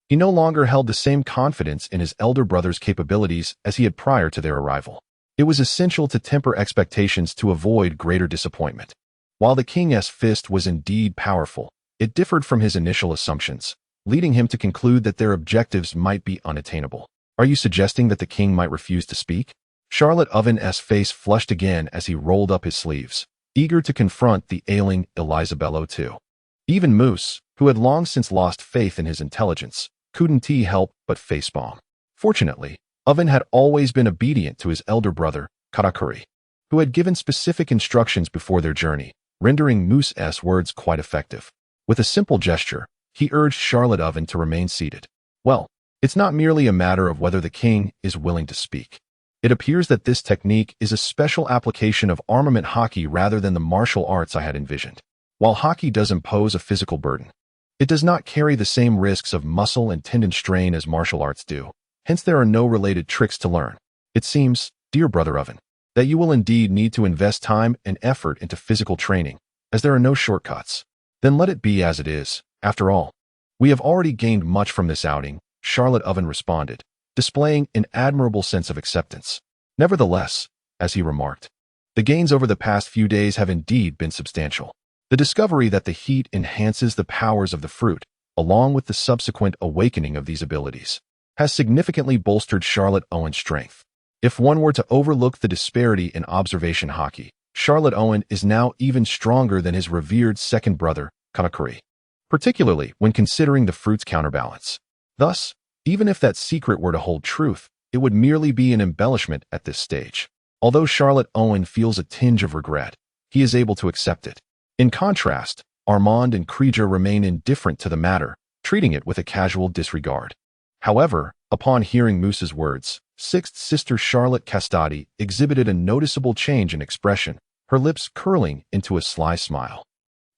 he no longer held the same confidence in his elder brother's capabilities as he had prior to their arrival. It was essential to temper expectations to avoid greater disappointment. While the king's fist was indeed powerful, it differed from his initial assumptions, leading him to conclude that their objectives might be unattainable. Are you suggesting that the king might refuse to speak? Charlotte Oven's face flushed again as he rolled up his sleeves, eager to confront the ailing Elizabello II. Even Moose, who had long since lost faith in his intelligence, couldn't help but facepalm. Fortunately, Oven had always been obedient to his elder brother, Karakuri, who had given specific instructions before their journey, rendering Moose's words quite effective. With a simple gesture, he urged Charlotte Oven to remain seated. Well, it's not merely a matter of whether the king is willing to speak. It appears that this technique is a special application of armament hockey rather than the martial arts I had envisioned. While hockey does impose a physical burden, it does not carry the same risks of muscle and tendon strain as martial arts do. Hence, there are no related tricks to learn. It seems, dear brother Oven, that you will indeed need to invest time and effort into physical training, as there are no shortcuts. Then let it be as it is. After all, we have already gained much from this outing, Charlotte Oven responded, displaying an admirable sense of acceptance. Nevertheless, as he remarked, the gains over the past few days have indeed been substantial. The discovery that the heat enhances the powers of the fruit, along with the subsequent awakening of these abilities, has significantly bolstered Charlotte Owen's strength. If one were to overlook the disparity in observation hockey, Charlotte Owen is now even stronger than his revered second brother, Karakuri, particularly when considering the fruit's counterbalance. Thus, even if that secret were to hold truth, it would merely be an embellishment at this stage. Although Charlotte Owen feels a tinge of regret, he is able to accept it. In contrast, Armand and Krieger remain indifferent to the matter, treating it with a casual disregard. However, upon hearing Moose's words, sixth sister Charlotte Castadi exhibited a noticeable change in expression, her lips curling into a sly smile.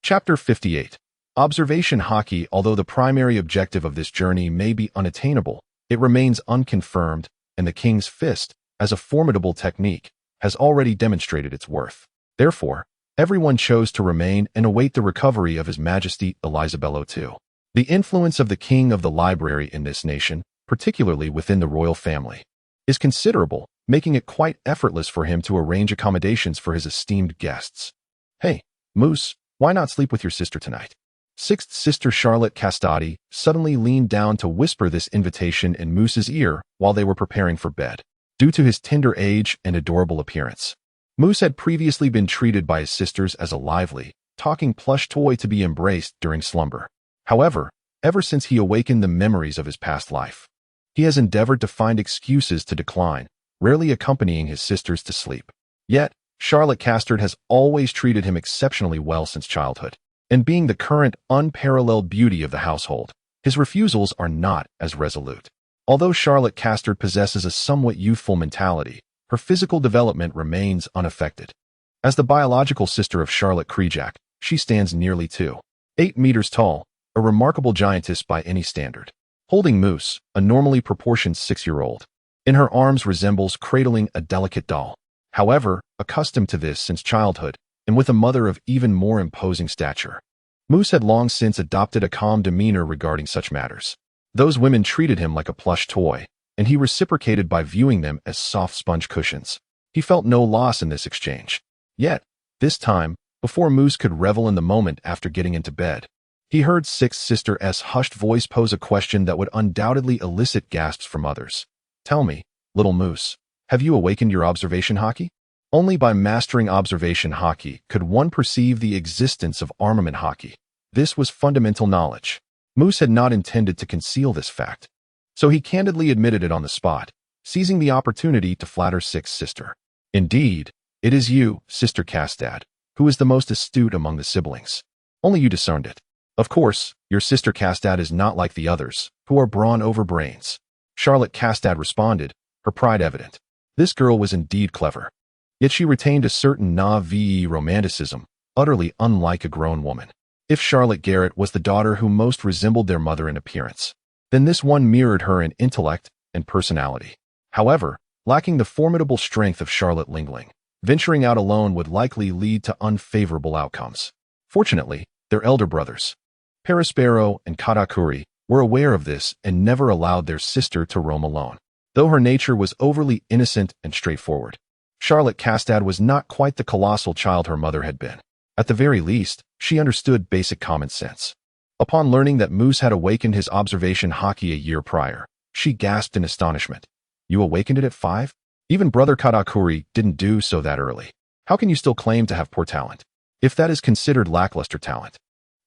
Chapter 58. Observation hockey. Although the primary objective of this journey may be unattainable, it remains unconfirmed, and the king's fist, as a formidable technique, has already demonstrated its worth. Therefore, Everyone chose to remain and await the recovery of His Majesty Elisabello II. The influence of the king of the library in this nation, particularly within the royal family, is considerable, making it quite effortless for him to arrange accommodations for his esteemed guests. "Hey, Moose, why not sleep with your sister tonight?" Sixth sister Charlotte Castadi suddenly leaned down to whisper this invitation in Moose's ear while they were preparing for bed. Due to his tender age and adorable appearance, Moose had previously been treated by his sisters as a lively, talking plush toy to be embraced during slumber. However, ever since he awakened the memories of his past life, he has endeavored to find excuses to decline, rarely accompanying his sisters to sleep. Yet, Charlotte Castard has always treated him exceptionally well since childhood, and being the current unparalleled beauty of the household, his refusals are not as resolute. Although Charlotte Castard possesses a somewhat youthful mentality, her physical development remains unaffected. As the biological sister of Charlotte Krejak, she stands nearly 2.8 meters tall, a remarkable giantess by any standard. Holding Moose, a normally proportioned 6-year-old, in her arms resembles cradling a delicate doll. However, accustomed to this since childhood, and with a mother of even more imposing stature, Moose had long since adopted a calm demeanor regarding such matters. Those women treated him like a plush toy, and he reciprocated by viewing them as soft sponge cushions. He felt no loss in this exchange. Yet, this time, before Moose could revel in the moment after getting into bed, he heard Sixth Sister S' hushed voice pose a question that would undoubtedly elicit gasps from others. "Tell me, little Moose, have you awakened your observation hockey?" Only by mastering observation hockey could one perceive the existence of armament hockey. This was fundamental knowledge. Moose had not intended to conceal this fact, so he candidly admitted it on the spot, seizing the opportunity to flatter Sixth Sister. "Indeed, it is you, Sister Castad, who is the most astute among the siblings. Only you discerned it. Of course, your sister Castad is not like the others, who are brawn over brains." Charlotte Castad responded, her pride evident. This girl was indeed clever. Yet she retained a certain naïve romanticism, utterly unlike a grown woman. If Charlotte Garrett was the daughter who most resembled their mother in appearance, then this one mirrored her in intellect and personality. However, lacking the formidable strength of Charlotte Lingling, venturing out alone would likely lead to unfavorable outcomes. Fortunately, their elder brothers, Perispero and Katakuri, were aware of this and never allowed their sister to roam alone. Though her nature was overly innocent and straightforward, Charlotte Castad was not quite the colossal child her mother had been. At the very least, she understood basic common sense. Upon learning that Moose had awakened his observation hockey a year prior, she gasped in astonishment. "You awakened it at 5? Even Brother Katakuri didn't do so that early. How can you still claim to have poor talent? If that is considered lackluster talent,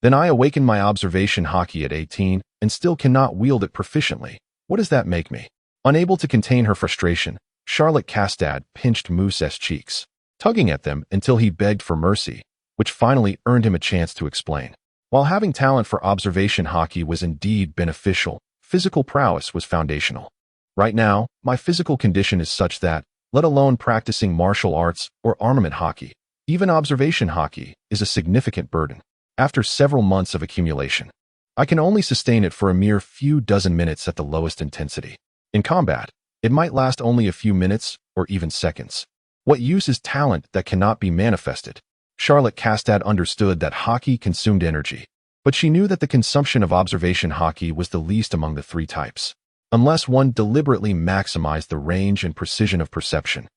then I awakened my observation hockey at 18 and still cannot wield it proficiently. What does that make me?" Unable to contain her frustration, Charlotte Castad pinched Moose's cheeks, tugging at them until he begged for mercy, which finally earned him a chance to explain. While having talent for observation hockey was indeed beneficial, physical prowess was foundational. Right now, my physical condition is such that, let alone practicing martial arts or armament hockey, even observation hockey is a significant burden. After several months of accumulation, I can only sustain it for a mere few dozen minutes at the lowest intensity. In combat, it might last only a few minutes or even seconds. What use is talent that cannot be manifested? Charlotte Castad understood that hockey consumed energy, but she knew that the consumption of observation hockey was the least among the three types. Unless one deliberately maximized the range and precision of perception,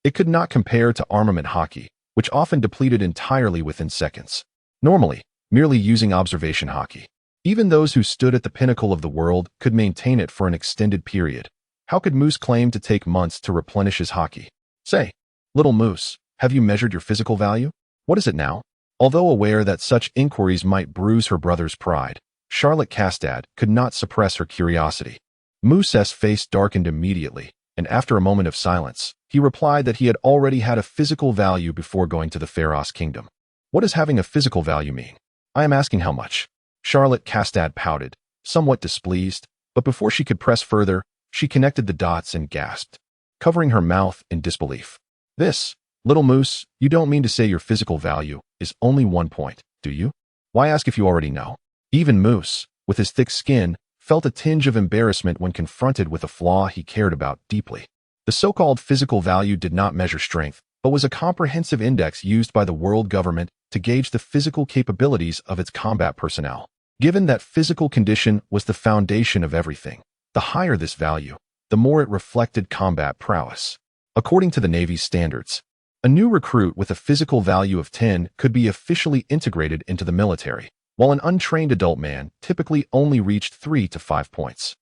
it could not compare to armament hockey, which often depleted entirely within seconds. Normally, merely using observation hockey, even those who stood at the pinnacle of the world could maintain it for an extended period. How could Moose claim to take months to replenish his hockey? "Say, little Moose, have you measured your physical value? What is it now?" Although aware that such inquiries might bruise her brother's pride, Charlotte Castad could not suppress her curiosity. Moose's face darkened immediately, and after a moment of silence, he replied that he had already had a physical value before going to the Pharos kingdom. "What does having a physical value mean? I am asking how much." Charlotte Castad pouted, somewhat displeased, but before she could press further, she connected the dots and gasped, covering her mouth in disbelief. "This, little Moose, you don't mean to say your physical value is only 1 point, do you? Why ask if you already know?" Even Moose, with his thick skin, felt a tinge of embarrassment when confronted with a flaw he cared about deeply. The so-called physical value did not measure strength, but was a comprehensive index used by the world government to gauge the physical capabilities of its combat personnel. Given that physical condition was the foundation of everything, the higher this value, the more it reflected combat prowess. According to the Navy's standards, a new recruit with a physical value of 10 could be officially integrated into the military, while an untrained adult man typically only reached 3 to 5 points.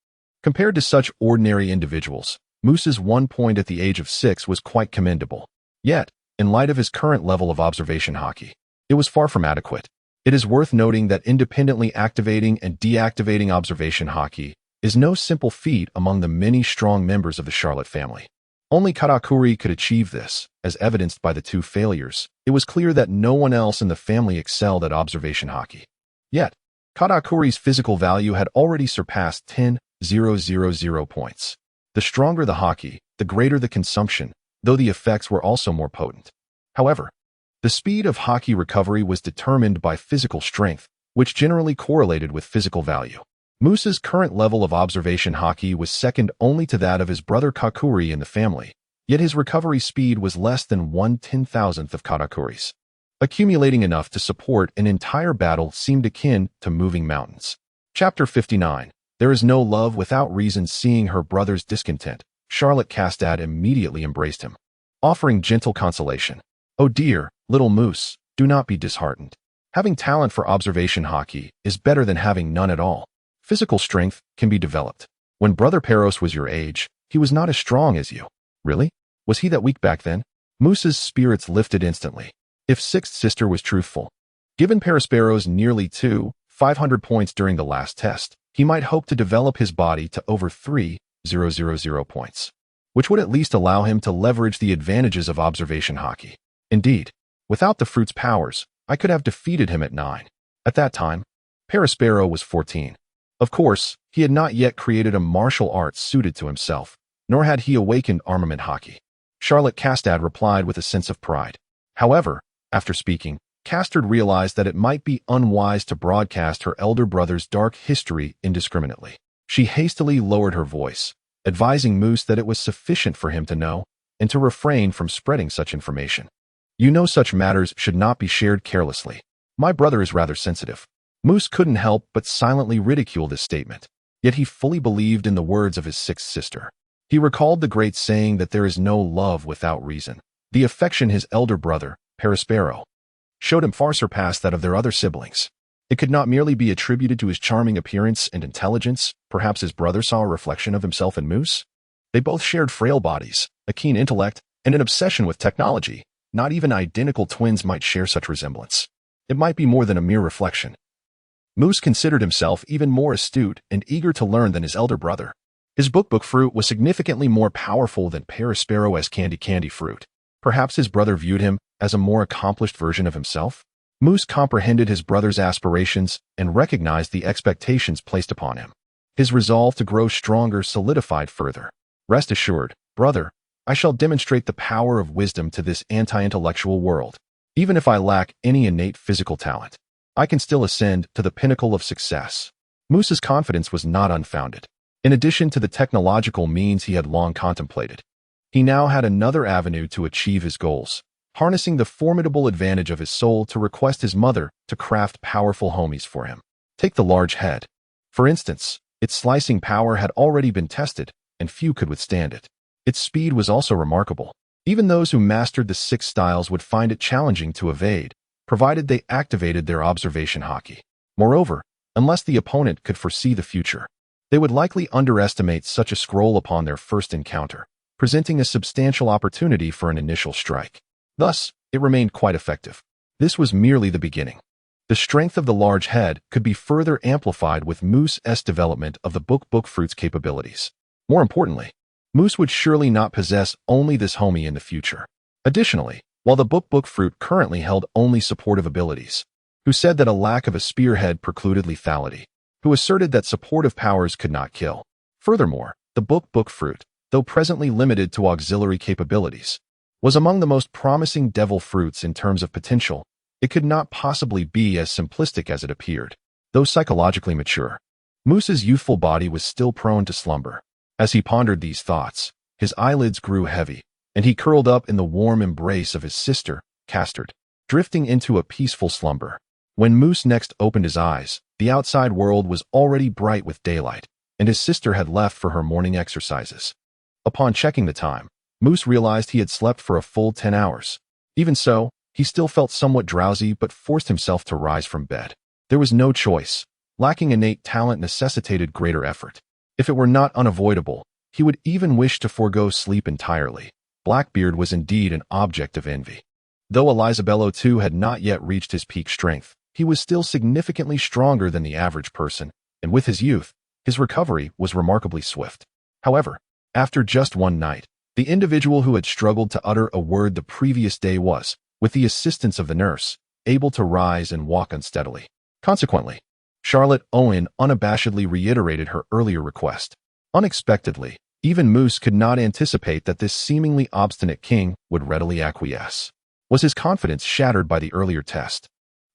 Compared to such ordinary individuals, Moose's 1 point at the age of 6 was quite commendable. Yet, in light of his current level of observation hockey, it was far from adequate. It is worth noting that independently activating and deactivating observation hockey is no simple feat among the many strong members of the Charlotte family. Only Katakuri could achieve this, as evidenced by the 2 failures. It was clear that no one else in the family excelled at observation hockey. Yet, Katakuri's physical value had already surpassed 10,000 points. The stronger the hockey, the greater the consumption, though the effects were also more potent. However, the speed of hockey recovery was determined by physical strength, which generally correlated with physical value. Moose's current level of observation hockey was second only to that of his brother Kakuri in the family, yet his recovery speed was less than 1/10,000th of Katakuri's. Accumulating enough to support an entire battle seemed akin to moving mountains. Chapter 59. There is no love without reason. Seeing her brother's discontent, Charlotte Castad immediately embraced him, offering gentle consolation. "Oh dear, little Moose, do not be disheartened. Having talent for observation hockey is better than having none at all. Physical strength can be developed. When Brother Peros was your age, he was not as strong as you." "Really? Was he that weak back then?" Moose's spirits lifted instantly. If Sixth Sister was truthful, given Perospero's nearly 500 points during the last test, he might hope to develop his body to over 3,000 points, which would at least allow him to leverage the advantages of observation hockey. Indeed, without the fruit's powers, I could have defeated him at 9. At that time, Perospero was 14. Of course, he had not yet created a martial art suited to himself, nor had he awakened armament hockey. Charlotte Castad replied with a sense of pride. However, after speaking, Castard realized that it might be unwise to broadcast her elder brother's dark history indiscriminately. She hastily lowered her voice, advising Moose that it was sufficient for him to know, and to refrain from spreading such information. "You know such matters should not be shared carelessly. My brother is rather sensitive." Moose couldn't help but silently ridicule this statement, yet he fully believed in the words of his sixth sister. He recalled the great saying that there is no love without reason. The affection his elder brother, Perospero, showed him far surpassed that of their other siblings. It could not merely be attributed to his charming appearance and intelligence. Perhaps his brother saw a reflection of himself in Moose. They both shared frail bodies, a keen intellect, and an obsession with technology. Not even identical twins might share such resemblance. It might be more than a mere reflection. Moose considered himself even more astute and eager to learn than his elder brother. His book fruit was significantly more powerful than Perospero's candy fruit. Perhaps his brother viewed him as a more accomplished version of himself? Moose comprehended his brother's aspirations and recognized the expectations placed upon him. His resolve to grow stronger solidified further. "Rest assured, brother, I shall demonstrate the power of wisdom to this anti-intellectual world. Even if I lack any innate physical talent, I can still ascend to the pinnacle of success." Moose's confidence was not unfounded. In addition to the technological means he had long contemplated, he now had another avenue to achieve his goals, harnessing the formidable advantage of his soul to request his mother to craft powerful homies for him. Take the large head. For instance, its slicing power had already been tested, and few could withstand it. Its speed was also remarkable. Even those who mastered the 6 styles would find it challenging to evade, provided they activated their observation hockey. Moreover, unless the opponent could foresee the future, they would likely underestimate such a scroll upon their first encounter, presenting a substantial opportunity for an initial strike. Thus, it remained quite effective. This was merely the beginning. The strength of the large head could be further amplified with Moose's development of the book fruit's capabilities. More importantly, Moose would surely not possess only this homie in the future. Additionally, while the book fruit currently held only supportive abilities, who said that a lack of a spearhead precluded lethality, who asserted that supportive powers could not kill. Furthermore, the book fruit, though presently limited to auxiliary capabilities, was among the most promising devil fruits in terms of potential. It could not possibly be as simplistic as it appeared. Though psychologically mature, Moose's youthful body was still prone to slumber. As he pondered these thoughts, his eyelids grew heavy, and he curled up in the warm embrace of his sister, Castard, drifting into a peaceful slumber. When Moose next opened his eyes, the outside world was already bright with daylight, and his sister had left for her morning exercises. Upon checking the time, Moose realized he had slept for a full 10 hours. Even so, he still felt somewhat drowsy but forced himself to rise from bed. There was no choice. Lacking innate talent necessitated greater effort. If it were not unavoidable, he would even wish to forego sleep entirely. Blackbeard was indeed an object of envy. Though Elizabello too had not yet reached his peak strength, he was still significantly stronger than the average person, and with his youth, his recovery was remarkably swift. However, after just one night, the individual who had struggled to utter a word the previous day was, with the assistance of the nurse, able to rise and walk unsteadily. Consequently, Charlotte Owen unabashedly reiterated her earlier request. Unexpectedly, even Moose could not anticipate that this seemingly obstinate king would readily acquiesce. Was his confidence shattered by the earlier test?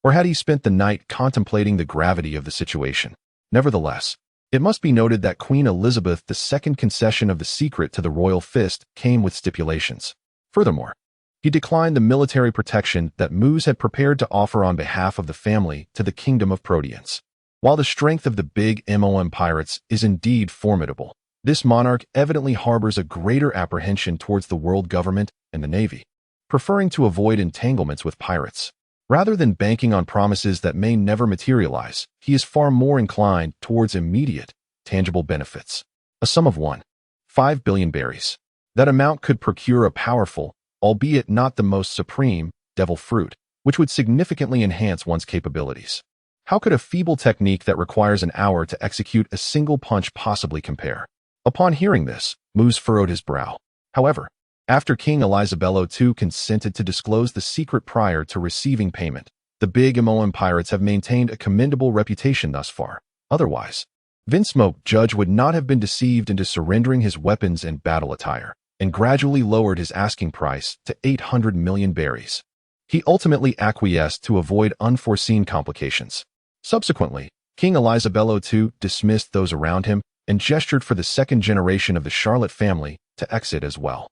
Or had he spent the night contemplating the gravity of the situation? Nevertheless, it must be noted that Queen Elizabeth II's concession of the secret to the royal fist came with stipulations. Furthermore, he declined the military protection that Moose had prepared to offer on behalf of the family to the Kingdom of Proteans. While the strength of the big MOM pirates is indeed formidable, this monarch evidently harbors a greater apprehension towards the world government and the navy, preferring to avoid entanglements with pirates. Rather than banking on promises that may never materialize, he is far more inclined towards immediate, tangible benefits. A sum of 1.5 billion berries. That amount could procure a powerful, albeit not the most supreme, devil fruit, which would significantly enhance one's capabilities. How could a feeble technique that requires an hour to execute a single punch possibly compare? Upon hearing this, Moose furrowed his brow. However, after King Elizabello II consented to disclose the secret prior to receiving payment, the big MOM pirates have maintained a commendable reputation thus far. Otherwise, Vinsmoke Judge would not have been deceived into surrendering his weapons and battle attire, and gradually lowered his asking price to 800 million berries. He ultimately acquiesced to avoid unforeseen complications. Subsequently, King Elizabello II dismissed those around him and gestured for the second generation of the Charlotte family to exit as well.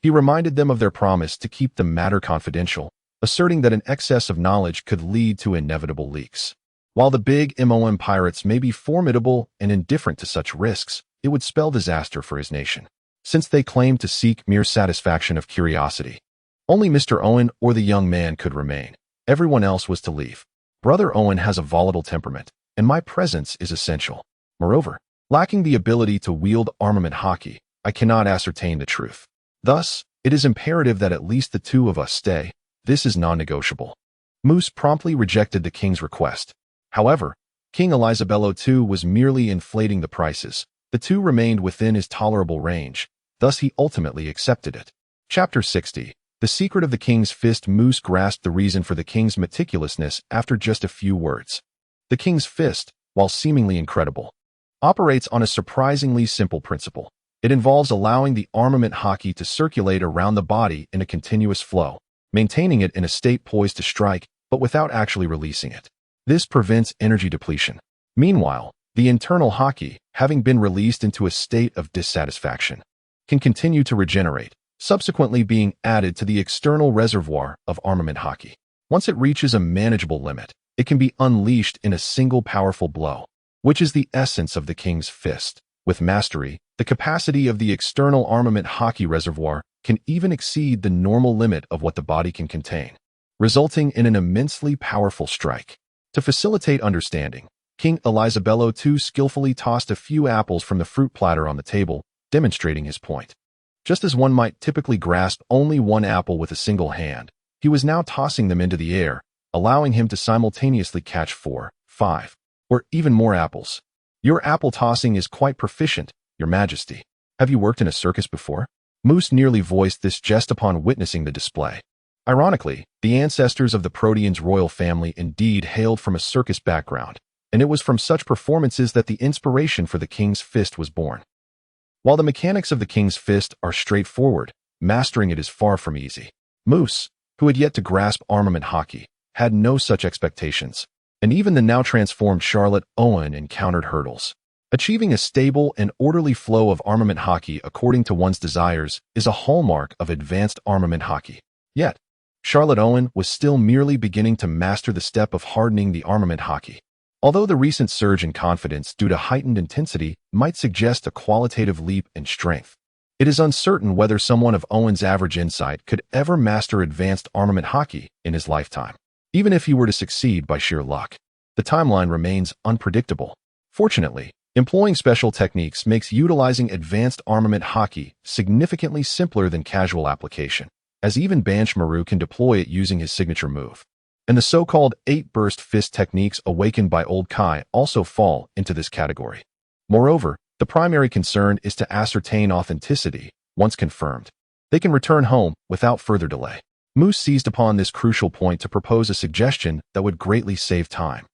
He reminded them of their promise to keep the matter confidential, asserting that an excess of knowledge could lead to inevitable leaks. While the big MOM pirates may be formidable and indifferent to such risks, it would spell disaster for his nation, since they claimed to seek mere satisfaction of curiosity. Only Mr. Owen or the young man could remain. Everyone else was to leave. Brother Owen has a volatile temperament, and my presence is essential. Moreover, lacking the ability to wield armament hockey, I cannot ascertain the truth. Thus, it is imperative that at least the two of us stay. This is non-negotiable. Moose promptly rejected the king's request. However, King Elizabello II was merely inflating the prices. The two remained within his tolerable range, thus he ultimately accepted it. Chapter 60. The Secret of the King's Fist. Moose grasped the reason for the king's meticulousness after just a few words. The king's fist, while seemingly incredible, operates on a surprisingly simple principle. It involves allowing the armament hockey to circulate around the body in a continuous flow, maintaining it in a state poised to strike, but without actually releasing it. This prevents energy depletion. Meanwhile, the internal hockey, having been released into a state of dissatisfaction, can continue to regenerate, subsequently being added to the external reservoir of armament hockey. Once it reaches a manageable limit, it can be unleashed in a single powerful blow, which is the essence of the king's fist. With mastery, the capacity of the external armament hockey reservoir can even exceed the normal limit of what the body can contain, resulting in an immensely powerful strike. To facilitate understanding, King Elizabello II skillfully tossed a few apples from the fruit platter on the table, demonstrating his point. Just as one might typically grasp only one apple with a single hand, he was now tossing them into the air, allowing him to simultaneously catch 4, 5, or even more apples. Your apple tossing is quite proficient, Your Majesty. Have you worked in a circus before? Moose nearly voiced this jest upon witnessing the display. Ironically, the ancestors of the Proteans royal family indeed hailed from a circus background, and it was from such performances that the inspiration for the king's fist was born. While the mechanics of the king's fist are straightforward, mastering it is far from easy. Moose, who had yet to grasp armament hockey, had no such expectations, and even the now transformed Charlotte Owen encountered hurdles. Achieving a stable and orderly flow of armament hockey according to one's desires is a hallmark of advanced armament hockey. Yet, Charlotte Owen was still merely beginning to master the step of hardening the armament hockey. Although the recent surge in confidence due to heightened intensity might suggest a qualitative leap in strength, it is uncertain whether someone of Owen's average insight could ever master advanced armament hockey in his lifetime. Even if he were to succeed by sheer luck, the timeline remains unpredictable. Fortunately, employing special techniques makes utilizing advanced armament hockey significantly simpler than casual application, as even Banshmaru can deploy it using his signature move. And the so-called 8-burst fist techniques awakened by Old Kai also fall into this category. Moreover, the primary concern is to ascertain authenticity. Once confirmed, they can return home without further delay. Moose seized upon this crucial point to propose a suggestion that would greatly save time.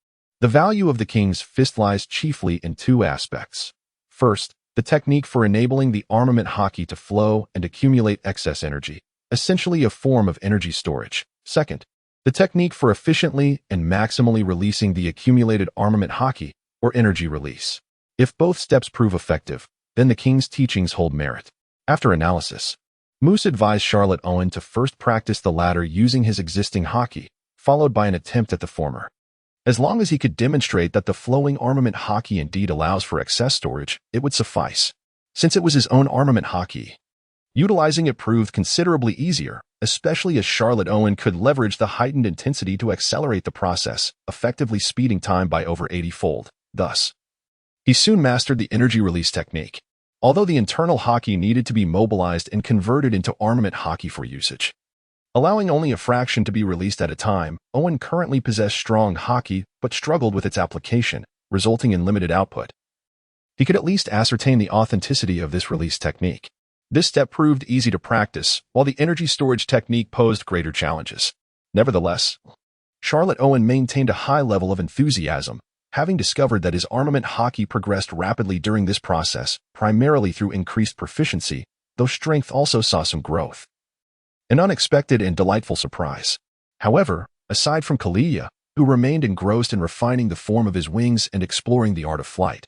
The value of the king's fist lies chiefly in two aspects. First, the technique for enabling the armament hockey to flow and accumulate excess energy, essentially a form of energy storage. Second, the technique for efficiently and maximally releasing the accumulated armament hockey, or energy release. If both steps prove effective, then the king's teachings hold merit. After analysis, Moose advised Charlotte Owen to first practice the latter using his existing hockey, followed by an attempt at the former. As long as he could demonstrate that the flowing armament hockey indeed allows for excess storage, it would suffice. Since it was his own armament hockey, utilizing it proved considerably easier, especially as Charlotte Owen could leverage the heightened intensity to accelerate the process, effectively speeding time by over 80-fold. Thus, he soon mastered the energy release technique. Although the internal hockey needed to be mobilized and converted into armament hockey for usage, allowing only a fraction to be released at a time, Owen currently possessed strong hockey but struggled with its application, resulting in limited output. He could at least ascertain the authenticity of this release technique. This step proved easy to practice, while the energy storage technique posed greater challenges. Nevertheless, Charlotte Owen maintained a high level of enthusiasm, having discovered that his armament hockey progressed rapidly during this process, primarily through increased proficiency, though strength also saw some growth. An unexpected and delightful surprise. However, aside from Kalia, who remained engrossed in refining the form of his wings and exploring the art of flight,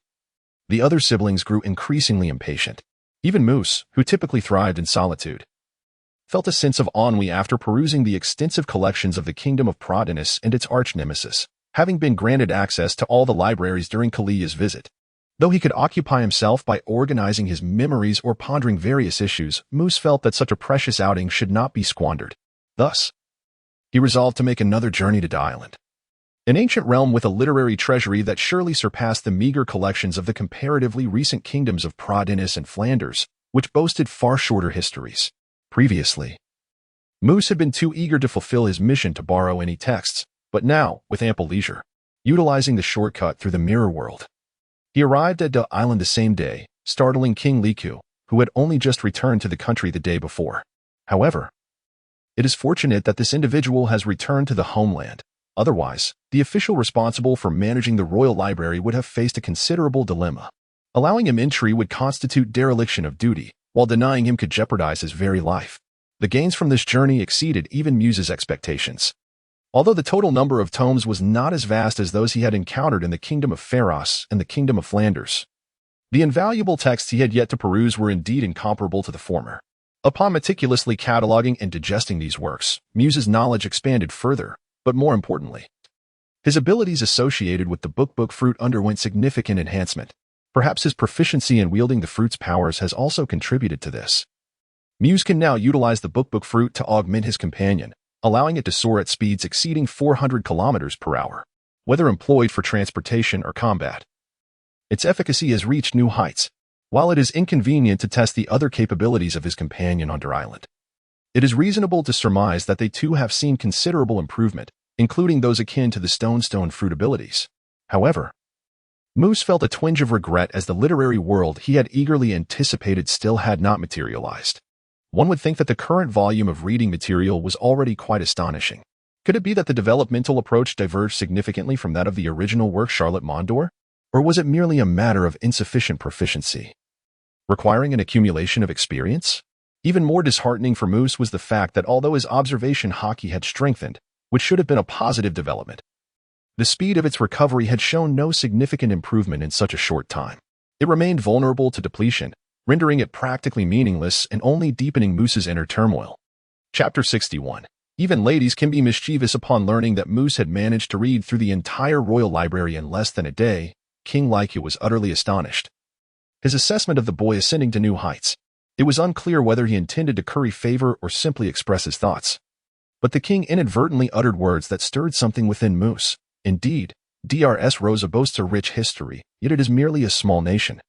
the other siblings grew increasingly impatient. Even Moose, who typically thrived in solitude, felt a sense of ennui after perusing the extensive collections of the Kingdom of Protinus and its arch-nemesis, having been granted access to all the libraries during Kalia's visit. Though he could occupy himself by organizing his memories or pondering various issues, Moose felt that such a precious outing should not be squandered. Thus, he resolved to make another journey to the island, an ancient realm with a literary treasury that surely surpassed the meager collections of the comparatively recent kingdoms of Protinus and Flanders, which boasted far shorter histories. Previously, Moose had been too eager to fulfill his mission to borrow any texts, but now, with ample leisure, utilizing the shortcut through the mirror world, he arrived at the island the same day, startling King Liku, who had only just returned to the country the day before. However, it is fortunate that this individual has returned to the homeland. Otherwise, the official responsible for managing the royal library would have faced a considerable dilemma. Allowing him entry would constitute dereliction of duty, while denying him could jeopardize his very life. The gains from this journey exceeded even Muse's expectations. Although the total number of tomes was not as vast as those he had encountered in the Kingdom of Pharos and the Kingdom of Flanders, the invaluable texts he had yet to peruse were indeed incomparable to the former. Upon meticulously cataloging and digesting these works, Muse's knowledge expanded further, but more importantly, his abilities associated with the book fruit underwent significant enhancement. Perhaps his proficiency in wielding the fruit's powers has also contributed to this. Muse can now utilize the book fruit to augment his companion, allowing it to soar at speeds exceeding 400 kilometers per hour, whether employed for transportation or combat. Its efficacy has reached new heights, while it is inconvenient to test the other capabilities of his companion on their island. It is reasonable to surmise that they too have seen considerable improvement, including those akin to the stone fruit abilities. However, Moose felt a twinge of regret as the literary world he had eagerly anticipated still had not materialized. One would think that the current volume of reading material was already quite astonishing. Could it be that the developmental approach diverged significantly from that of the original work Charlotte Mondor? Or was it merely a matter of insufficient proficiency, requiring an accumulation of experience? Even more disheartening for Moose was the fact that although his observation hockey had strengthened, which should have been a positive development, the speed of its recovery had shown no significant improvement in such a short time. It remained vulnerable to depletion, rendering it practically meaningless and only deepening Moose's inner turmoil. Chapter 61. Even ladies can be mischievous. Upon learning that Moose had managed to read through the entire royal library in less than a day, King Laiku was utterly astonished. His assessment of the boy ascending to new heights. It was unclear whether he intended to curry favor or simply express his thoughts. But the king inadvertently uttered words that stirred something within Moose. Indeed, Drs. Rosa boasts a rich history, yet it is merely a small nation.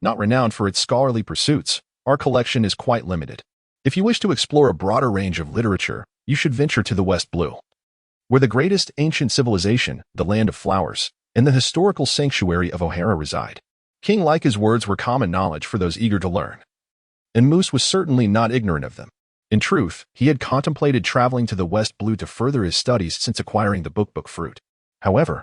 Not renowned for its scholarly pursuits, our collection is quite limited. If you wish to explore a broader range of literature, you should venture to the West Blue, where the greatest ancient civilization, the land of flowers, and the historical sanctuary of O'Hara reside. King Laika's words were common knowledge for those eager to learn, and Moose was certainly not ignorant of them. In truth, he had contemplated traveling to the West Blue to further his studies since acquiring the book fruit. However,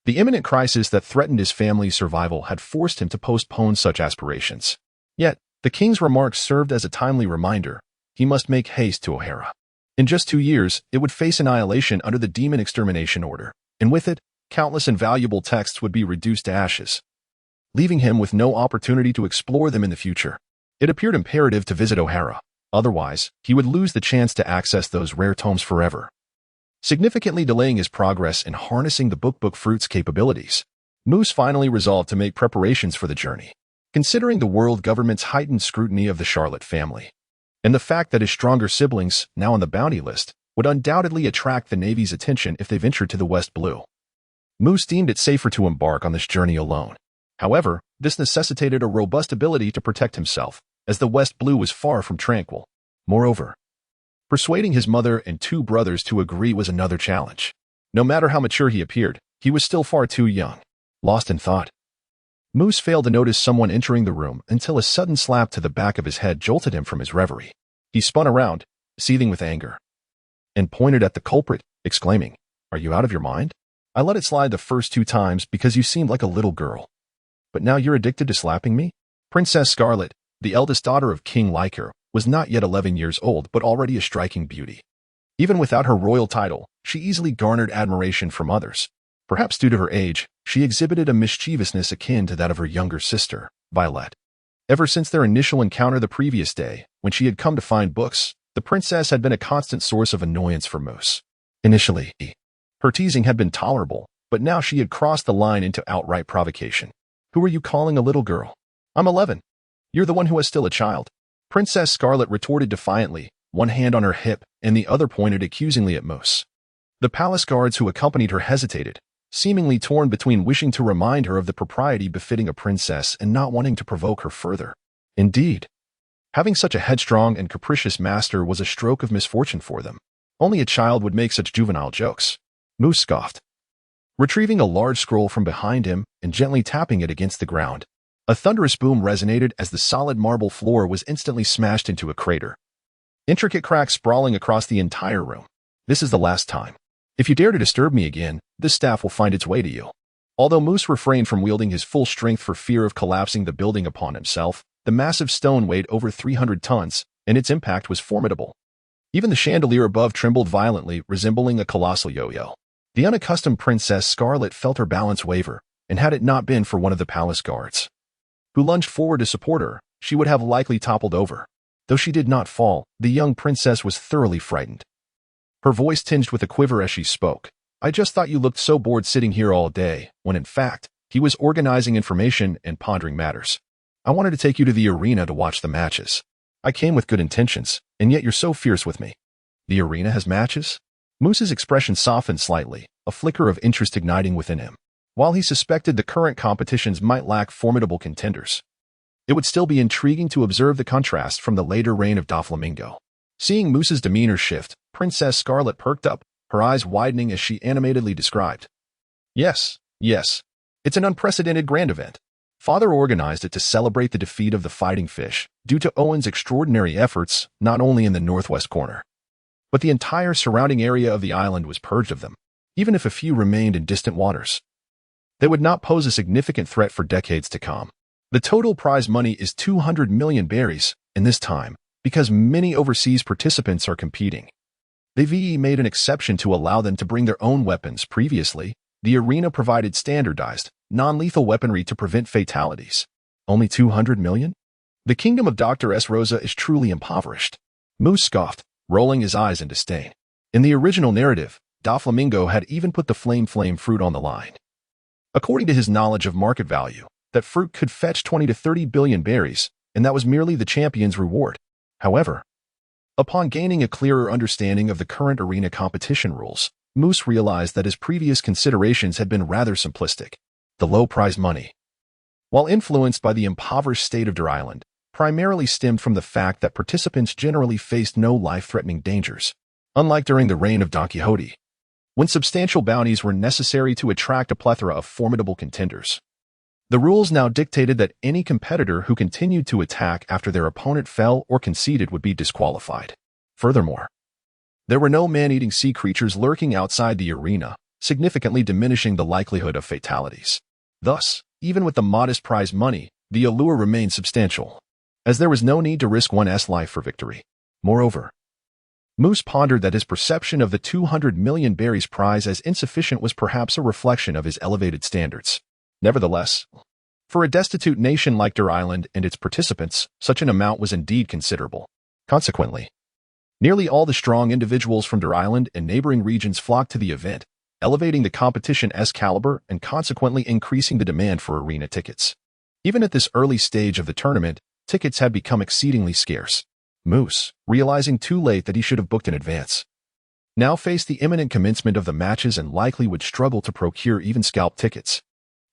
the imminent crisis that threatened his family's survival had forced him to postpone such aspirations. Yet, the king's remarks served as a timely reminder. He must make haste to O'Hara. In just 2 years, it would face annihilation under the Demon Extermination Order, and with it, countless invaluable texts would be reduced to ashes, leaving him with no opportunity to explore them in the future. It appeared imperative to visit O'Hara. Otherwise, he would lose the chance to access those rare tomes forever, significantly delaying his progress in harnessing the book fruit's capabilities. Moose finally resolved to make preparations for the journey, considering the world government's heightened scrutiny of the Charlotte family, and the fact that his stronger siblings, now on the bounty list, would undoubtedly attract the Navy's attention if they ventured to the West Blue. Moose deemed it safer to embark on this journey alone. However, this necessitated a robust ability to protect himself, as the West Blue was far from tranquil. Moreover, persuading his mother and 2 brothers to agree was another challenge. No matter how mature he appeared, he was still far too young. Lost in thought, Moose failed to notice someone entering the room until a sudden slap to the back of his head jolted him from his reverie. He spun around, seething with anger, and pointed at the culprit, exclaiming, "Are you out of your mind? I let it slide the first 2 times because you seemed like a little girl. But now you're addicted to slapping me?" Princess Scarlet, the eldest daughter of King Laiku, was not yet 11 years old but already a striking beauty. Even without her royal title, she easily garnered admiration from others. Perhaps due to her age, she exhibited a mischievousness akin to that of her younger sister, Violet. Ever since their initial encounter the previous day, when she had come to find books, the princess had been a constant source of annoyance for Moose. Initially, her teasing had been tolerable, but now she had crossed the line into outright provocation. "Who are you calling a little girl? I'm 11. You're the one who is still a child." Princess Scarlet retorted defiantly, one hand on her hip and the other pointed accusingly at Moose. The palace guards who accompanied her hesitated, seemingly torn between wishing to remind her of the propriety befitting a princess and not wanting to provoke her further. Indeed, having such a headstrong and capricious master was a stroke of misfortune for them. Only a child would make such juvenile jokes. Moose scoffed, retrieving a large scroll from behind him and gently tapping it against the ground. A thunderous boom resonated as the solid marble floor was instantly smashed into a crater, intricate cracks sprawling across the entire room. "This is the last time. If you dare to disturb me again, this staff will find its way to you." Although Moose refrained from wielding his full strength for fear of collapsing the building upon himself, the massive stone weighed over 300 tons, and its impact was formidable. Even the chandelier above trembled violently, resembling a colossal yo-yo. The unaccustomed Princess Scarlet felt her balance waver, and had it not been for one of the palace guards, who lunged forward to support her, she would have likely toppled over. Though she did not fall, the young princess was thoroughly frightened. Her voice tinged with a quiver as she spoke. "I just thought you looked so bored sitting here all day," when in fact, he was organizing information and pondering matters. "I wanted to take you to the arena to watch the matches. I came with good intentions, and yet you're so fierce with me." "The arena has matches?" Moose's expression softened slightly, a flicker of interest igniting within him. While he suspected the current competitions might lack formidable contenders, it would still be intriguing to observe the contrast from the later reign of Doflamingo. Seeing Moose's demeanor shift, Princess Scarlet perked up, her eyes widening as she animatedly described. Yes. It's an unprecedented grand event. Father organized it to celebrate the defeat of the Fighting Fish, due to Owen's extraordinary efforts not only in the northwest corner, but the entire surrounding area of the island was purged of them, even if a few remained in distant waters. They would not pose a significant threat for decades to come. The total prize money is 200 million berries, and this time, because many overseas participants are competing, the VE made an exception to allow them to bring their own weapons. Previously, the arena provided standardized, non-lethal weaponry to prevent fatalities. Only 200 million? The kingdom of Dr. S. Rosa is truly impoverished. Moose scoffed, rolling his eyes in disdain. In the original narrative, Doflamingo had even put the flame fruit on the line. According to his knowledge of market value, that fruit could fetch 20 to 30 billion berries, and that was merely the champion's reward. However, upon gaining a clearer understanding of the current arena competition rules, Moose realized that his previous considerations had been rather simplistic. The low prize money, while influenced by the impoverished state of Der Island, primarily stemmed from the fact that participants generally faced no life-threatening dangers, unlike during the reign of Don Quixote, when substantial bounties were necessary to attract a plethora of formidable contenders. The rules now dictated that any competitor who continued to attack after their opponent fell or conceded would be disqualified. Furthermore, there were no man-eating sea creatures lurking outside the arena, significantly diminishing the likelihood of fatalities. Thus, even with the modest prize money, the allure remained substantial, as there was no need to risk one's life for victory. Moreover, Moose pondered that his perception of the 200 million berries prize as insufficient was perhaps a reflection of his elevated standards. Nevertheless, for a destitute nation like Der Island and its participants, such an amount was indeed considerable. Consequently, nearly all the strong individuals from Der Island and neighboring regions flocked to the event, elevating the competition's caliber and consequently increasing the demand for arena tickets. Even at this early stage of the tournament, tickets had become exceedingly scarce. Moose, realizing too late that he should have booked in advance, now faced the imminent commencement of the matches and likely would struggle to procure even scalp tickets.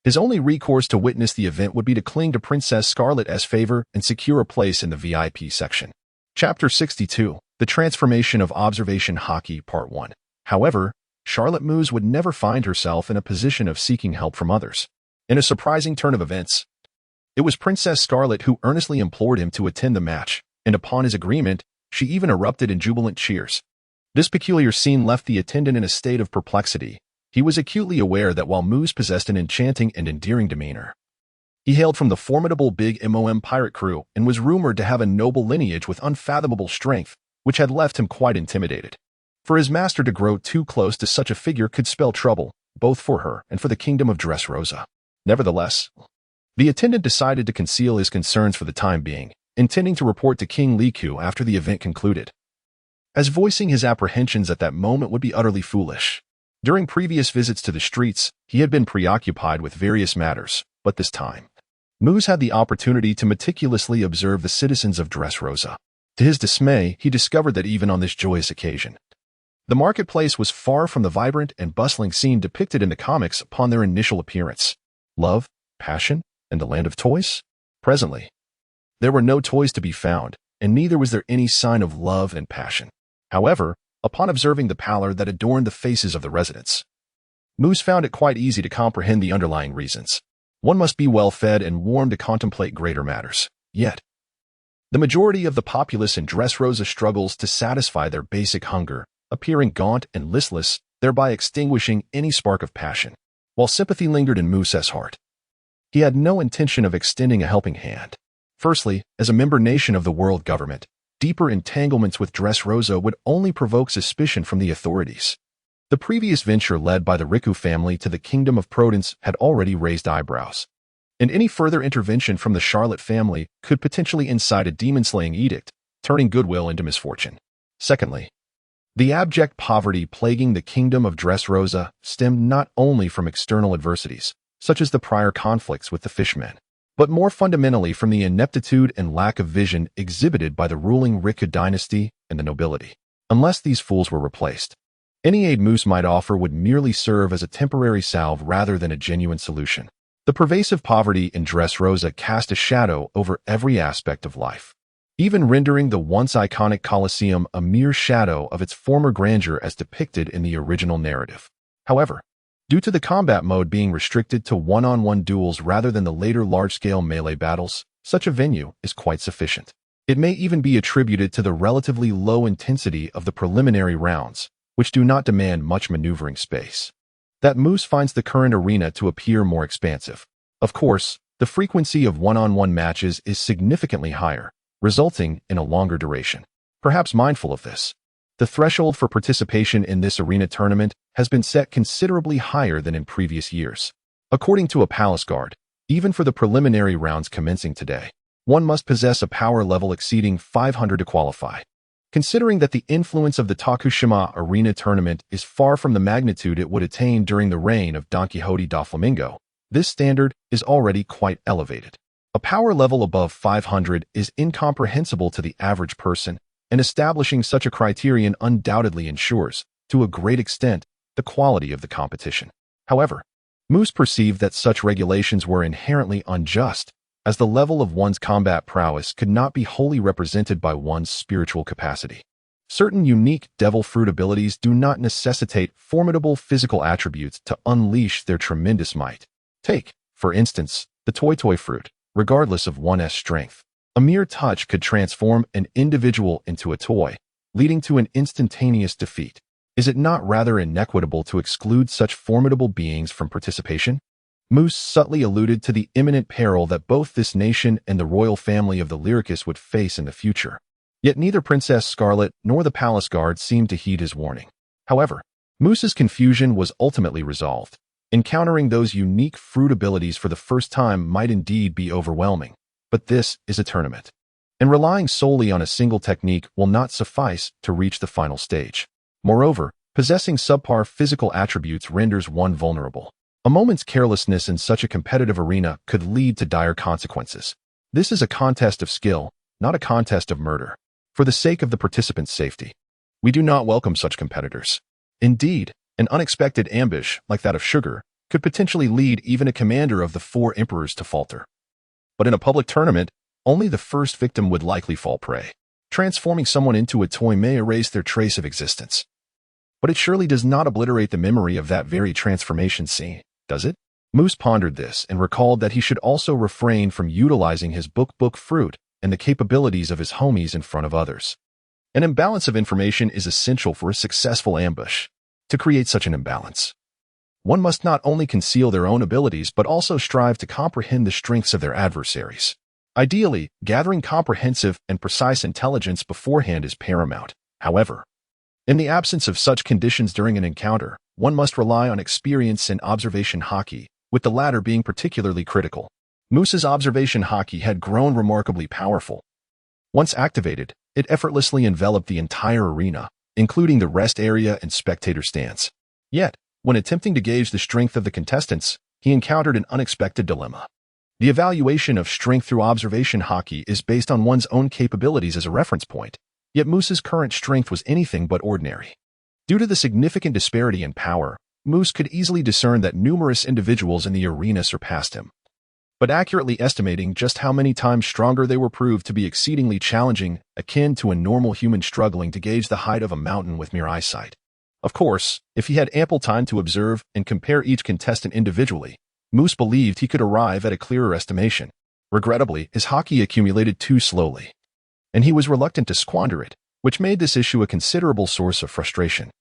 His only recourse to witness the event would be to cling to Princess Scarlet's favor and secure a place in the VIP section. Chapter 62, The Transformation of Observation Hockey, Part 1. However, Charlotte Moose would never find herself in a position of seeking help from others. In a surprising turn of events, it was Princess Scarlet who earnestly implored him to attend the match, and upon his agreement, she even erupted in jubilant cheers. This peculiar scene left the attendant in a state of perplexity. He was acutely aware that while Moose possessed an enchanting and endearing demeanor, he hailed from the formidable Big MOM pirate crew and was rumored to have a noble lineage with unfathomable strength, which had left him quite intimidated. For his master to grow too close to such a figure could spell trouble, both for her and for the kingdom of Dressrosa. Nevertheless, the attendant decided to conceal his concerns for the time being, intending to report to King Liku after the event concluded, as voicing his apprehensions at that moment would be utterly foolish. During previous visits to the streets, he had been preoccupied with various matters, but this time, Moose had the opportunity to meticulously observe the citizens of Dressrosa. To his dismay, he discovered that even on this joyous occasion, the marketplace was far from the vibrant and bustling scene depicted in the comics upon their initial appearance. Love, passion, and the land of toys? Presently, there were no toys to be found, and neither was there any sign of love and passion. However, upon observing the pallor that adorned the faces of the residents, Moose found it quite easy to comprehend the underlying reasons. One must be well fed and warm to contemplate greater matters. Yet, the majority of the populace in Dressrosa struggles to satisfy their basic hunger, appearing gaunt and listless, thereby extinguishing any spark of passion. While sympathy lingered in Moose's heart, he had no intention of extending a helping hand. Firstly, as a member nation of the world government, deeper entanglements with Dressrosa would only provoke suspicion from the authorities. The previous venture led by the Riku family to the Kingdom of Prudence had already raised eyebrows, and any further intervention from the Charlotte family could potentially incite a demon-slaying edict, turning goodwill into misfortune. Secondly, the abject poverty plaguing the Kingdom of Dressrosa stemmed not only from external adversities, such as the prior conflicts with the fishmen, but more fundamentally from the ineptitude and lack of vision exhibited by the ruling Riku dynasty and the nobility. Unless these fools were replaced, any aid Moose might offer would merely serve as a temporary salve rather than a genuine solution. The pervasive poverty in Dressrosa cast a shadow over every aspect of life, even rendering the once iconic Colosseum a mere shadow of its former grandeur as depicted in the original narrative. However, due to the combat mode being restricted to one-on-one duels rather than the later large-scale melee battles, such a venue is quite sufficient. It may even be attributed to the relatively low intensity of the preliminary rounds, which do not demand much maneuvering space, that Moose finds the current arena to appear more expansive. Of course, the frequency of one-on-one matches is significantly higher, resulting in a longer duration. Perhaps mindful of this, the threshold for participation in this arena tournament has been set considerably higher than in previous years. According to a palace guard, Even for the preliminary rounds commencing today, one must possess a power level exceeding 500 to qualify. Considering that the influence of the Tokushima Arena tournament is far from the magnitude it would attain during the reign of Don Quixote da Flamingo, this standard is already quite elevated. A power level above 500 is incomprehensible to the average person, and establishing such a criterion undoubtedly ensures, to a great extent, the quality of the competition. However, Moose perceived that such regulations were inherently unjust, as the level of one's combat prowess could not be wholly represented by one's spiritual capacity. Certain unique devil fruit abilities do not necessitate formidable physical attributes to unleash their tremendous might. Take, for instance, the toy fruit. Regardless of one's strength, a mere touch could transform an individual into a toy, leading to an instantaneous defeat. Is it not rather inequitable to exclude such formidable beings from participation? Moose subtly alluded to the imminent peril that both this nation and the royal family of the Lyricus would face in the future. Yet neither Princess Scarlet nor the palace guard seemed to heed his warning. However, Moose's confusion was ultimately resolved. Encountering those unique fruit abilities for the first time might indeed be overwhelming, but this is a tournament, and relying solely on a single technique will not suffice to reach the final stage. Moreover, possessing subpar physical attributes renders one vulnerable. A moment's carelessness in such a competitive arena could lead to dire consequences. This is a contest of skill, not a contest of murder. For the sake of the participants' safety, we do not welcome such competitors. Indeed, an unexpected ambush, like that of Sugar, could potentially lead even a commander of the 4 emperors to falter. But in a public tournament, only the first victim would likely fall prey. Transforming someone into a toy may erase their trace of existence. But it surely does not obliterate the memory of that very transformation scene, does it? Moose pondered this and recalled that he should also refrain from utilizing his book fruit and the capabilities of his homies in front of others. An imbalance of information is essential for a successful ambush. To create such an imbalance, one must not only conceal their own abilities but also strive to comprehend the strengths of their adversaries. Ideally, gathering comprehensive and precise intelligence beforehand is paramount. However, in the absence of such conditions during an encounter, one must rely on experience and observation hockey, with the latter being particularly critical. Moose's observation hockey had grown remarkably powerful. Once activated, it effortlessly enveloped the entire arena, including the rest area and spectator stands. Yet, when attempting to gauge the strength of the contestants, he encountered an unexpected dilemma. The evaluation of strength through observation hockey is based on one's own capabilities as a reference point, yet Moose's current strength was anything but ordinary. Due to the significant disparity in power, Moose could easily discern that numerous individuals in the arena surpassed him. But accurately estimating just how many times stronger they were proved to be exceedingly challenging, akin to a normal human struggling to gauge the height of a mountain with mere eyesight. Of course, if he had ample time to observe and compare each contestant individually, Moose believed he could arrive at a clearer estimation. Regrettably, his hockey accumulated too slowly, and he was reluctant to squander it, which made this issue a considerable source of frustration.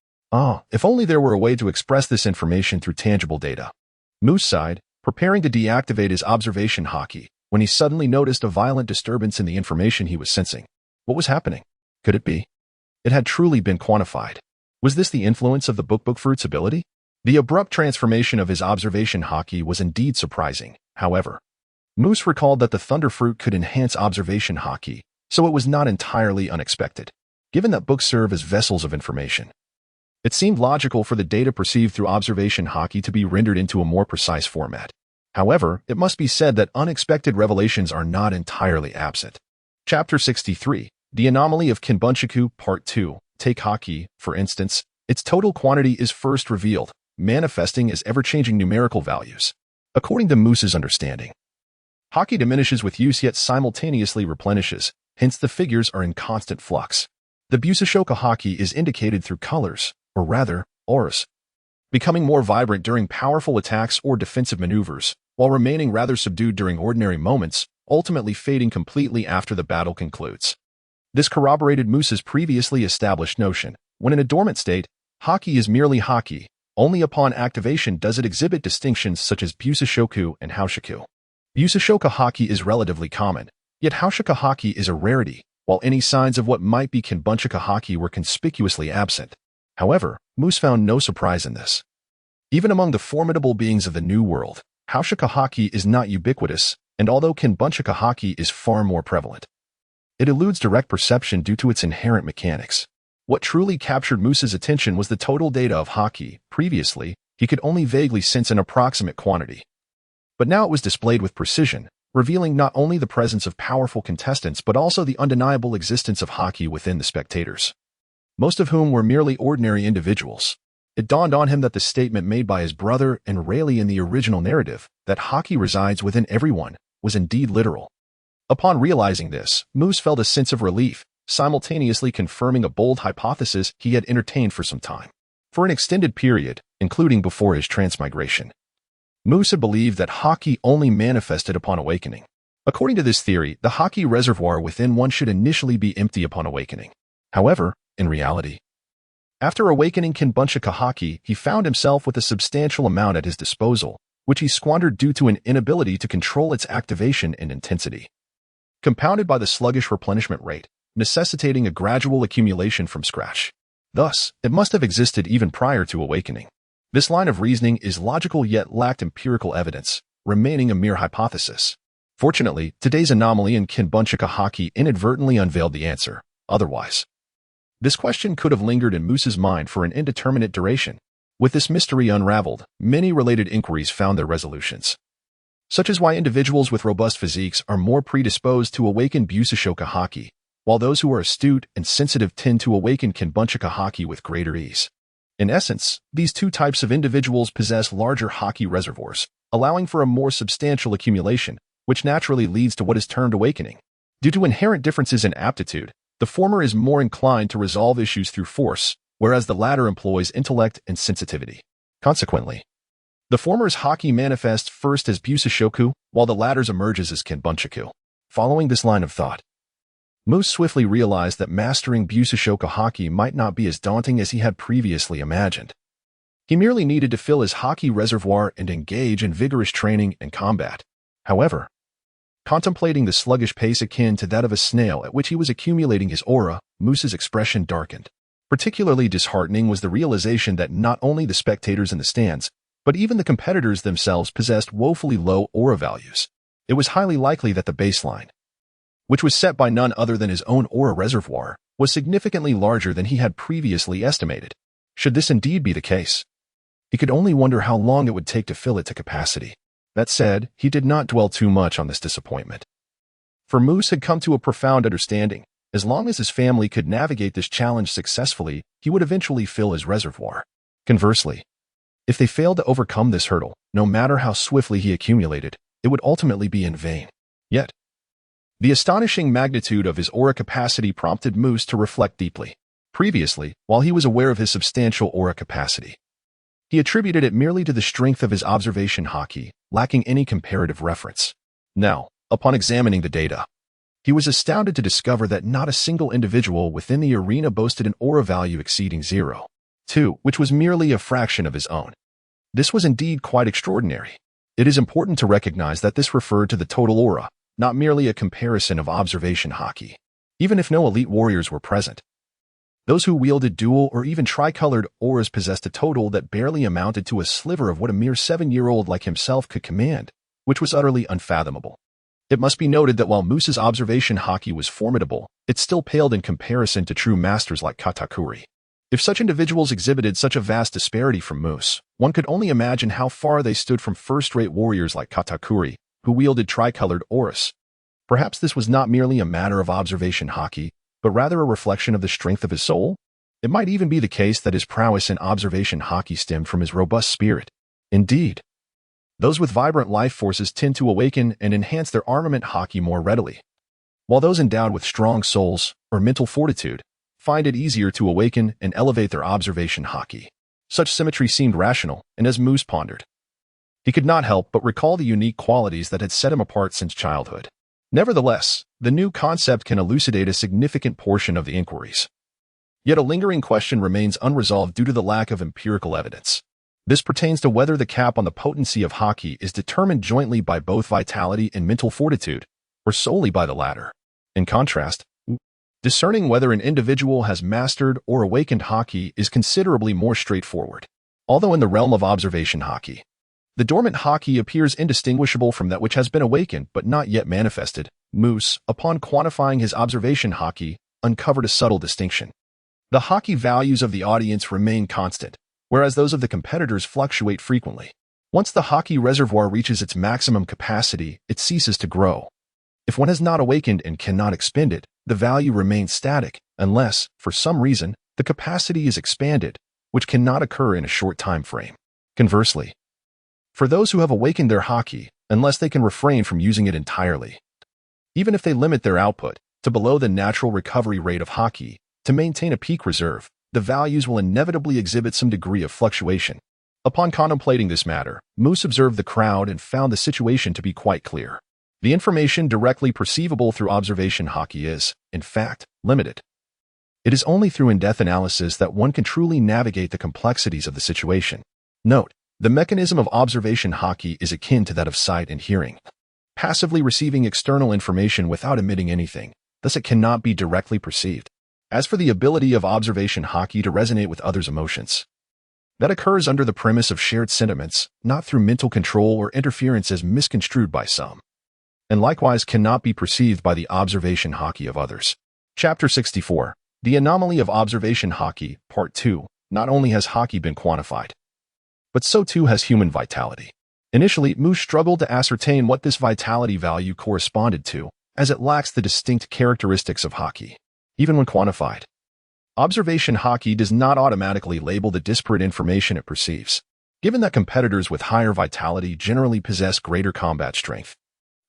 If only there were a way to express this information through tangible data. Moose sighed, preparing to deactivate his observation hockey, when he suddenly noticed a violent disturbance in the information he was sensing. What was happening? Could it be? It had truly been quantified. Was this the influence of the book fruit's ability? The abrupt transformation of his observation hockey was indeed surprising. However, Moose recalled that the thunder fruit could enhance observation hockey, so it was not entirely unexpected. Given that books serve as vessels of information, it seemed logical for the data perceived through observation hockey to be rendered into a more precise format. However, it must be said that unexpected revelations are not entirely absent. Chapter 63, The Anomaly of Kinbunchaku, Part 2. Take hockey, for instance, its total quantity is first revealed, manifesting as ever-changing numerical values. According to Moose's understanding, hockey diminishes with use yet simultaneously replenishes, hence the figures are in constant flux. The Busashoka hockey is indicated through colors, or rather, auras, becoming more vibrant during powerful attacks or defensive maneuvers, while remaining rather subdued during ordinary moments, ultimately fading completely after the battle concludes. This corroborated Moose's previously established notion. When in a dormant state, hockey is merely hockey. Only upon activation does it exhibit distinctions such as Busashoku and Haushaku. Busashoka hockey is relatively common, yet Haushaku hockey is a rarity, while any signs of what might be Kinbunchaka hockey were conspicuously absent. However, Moose found no surprise in this. Even among the formidable beings of the New World, Haushika hockey is not ubiquitous, and although Kinbunchika hockey is far more prevalent, it eludes direct perception due to its inherent mechanics. What truly captured Moose's attention was the total data of hockey. Previously, he could only vaguely sense an approximate quantity. But now it was displayed with precision, revealing not only the presence of powerful contestants but also the undeniable existence of hockey within the spectators, most of whom were merely ordinary individuals. It dawned on him that the statement made by his brother and Rayleigh in the original narrative, that hockey resides within everyone, was indeed literal. Upon realizing this, Moose felt a sense of relief, simultaneously confirming a bold hypothesis he had entertained for some time. For an extended period, including before his transmigration, Moose had believed that hockey only manifested upon awakening. According to this theory, the hockey reservoir within one should initially be empty upon awakening. However, in reality, after awakening Kinbunchika hockey, he found himself with a substantial amount at his disposal, which he squandered due to an inability to control its activation and intensity, compounded by the sluggish replenishment rate, necessitating a gradual accumulation from scratch. Thus, it must have existed even prior to awakening. This line of reasoning is logical yet lacked empirical evidence, remaining a mere hypothesis. Fortunately, today's anomaly in Kinbunchika hockey inadvertently unveiled the answer. Otherwise, this question could have lingered in Moose's mind for an indeterminate duration. With this mystery unraveled, many related inquiries found their resolutions, such as why individuals with robust physiques are more predisposed to awaken Busashoka hockey, while those who are astute and sensitive tend to awaken Kinbunchika hockey with greater ease. In essence, these two types of individuals possess larger hockey reservoirs, allowing for a more substantial accumulation, which naturally leads to what is termed awakening. Due to inherent differences in aptitude, the former is more inclined to resolve issues through force, whereas the latter employs intellect and sensitivity. Consequently, the former's hockey manifests first as Busashoku, while the latter's emerges as Kinbunchaku. Following this line of thought, Moose swiftly realized that mastering Busashoka hockey might not be as daunting as he had previously imagined. He merely needed to fill his hockey reservoir and engage in vigorous training and combat. However, contemplating the sluggish pace akin to that of a snail at which he was accumulating his aura, Moose's expression darkened. Particularly disheartening was the realization that not only the spectators in the stands, but even the competitors themselves possessed woefully low aura values. It was highly likely that the baseline, which was set by none other than his own aura reservoir, was significantly larger than he had previously estimated. Should this indeed be the case, he could only wonder how long it would take to fill it to capacity. That said, he did not dwell too much on this disappointment. For Moose had come to a profound understanding. As long as his family could navigate this challenge successfully, he would eventually fill his reservoir. Conversely, if they failed to overcome this hurdle, no matter how swiftly he accumulated, it would ultimately be in vain. Yet, the astonishing magnitude of his aura capacity prompted Moose to reflect deeply. Previously, while he was aware of his substantial aura capacity, he attributed it merely to the strength of his observation hockey, lacking any comparative reference. Now, upon examining the data, he was astounded to discover that not a single individual within the arena boasted an aura value exceeding 0.2, which was merely a fraction of his own. This was indeed quite extraordinary. It is important to recognize that this referred to the total aura, not merely a comparison of observation hockey. Even if no elite warriors were present, those who wielded dual or even tricolored auras possessed a total that barely amounted to a sliver of what a mere 7-year-old like himself could command, which was utterly unfathomable. It must be noted that while Moose's observation hockey was formidable, it still paled in comparison to true masters like Katakuri. If such individuals exhibited such a vast disparity from Moose, one could only imagine how far they stood from first-rate warriors like Katakuri, who wielded tricolored auras. Perhaps this was not merely a matter of observation hockey, but rather a reflection of the strength of his soul? It might even be the case that his prowess in observation hockey stemmed from his robust spirit. Indeed, those with vibrant life forces tend to awaken and enhance their armament hockey more readily, while those endowed with strong souls or mental fortitude find it easier to awaken and elevate their observation hockey. Such symmetry seemed rational, and as Moose pondered, he could not help but recall the unique qualities that had set him apart since childhood. Nevertheless, the new concept can elucidate a significant portion of the inquiries. Yet a lingering question remains unresolved due to the lack of empirical evidence. This pertains to whether the cap on the potency of hockey is determined jointly by both vitality and mental fortitude, or solely by the latter. In contrast, discerning whether an individual has mastered or awakened hockey is considerably more straightforward. Although in the realm of observation hockey, The dormant haki appears indistinguishable from that which has been awakened but not yet manifested. Moose, upon quantifying his observation haki, uncovered a subtle distinction. The haki values of the audience remain constant, whereas those of the competitors fluctuate frequently. Once the haki reservoir reaches its maximum capacity, it ceases to grow. If one has not awakened and cannot expend it, the value remains static, unless, for some reason, the capacity is expanded, which cannot occur in a short time frame. Conversely, for those who have awakened their haki, unless they can refrain from using it entirely, even if they limit their output to below the natural recovery rate of haki to maintain a peak reserve, the values will inevitably exhibit some degree of fluctuation. Upon contemplating this matter, Moose observed the crowd and found the situation to be quite clear. The information directly perceivable through observation haki is, in fact, limited. It is only through in-depth analysis that one can truly navigate the complexities of the situation. Note, the mechanism of observation haki is akin to that of sight and hearing, passively receiving external information without emitting anything, thus it cannot be directly perceived. As for the ability of observation haki to resonate with others' emotions, that occurs under the premise of shared sentiments, not through mental control or interference as misconstrued by some, and likewise cannot be perceived by the observation haki of others. Chapter 64. The Anomaly of Observation Haki, Part 2. Not only has haki been quantified, but so too has human vitality. Initially, Moose struggled to ascertain what this vitality value corresponded to, as it lacks the distinct characteristics of haki. Even when quantified, observation haki does not automatically label the disparate information it perceives, given that competitors with higher vitality generally possess greater combat strength,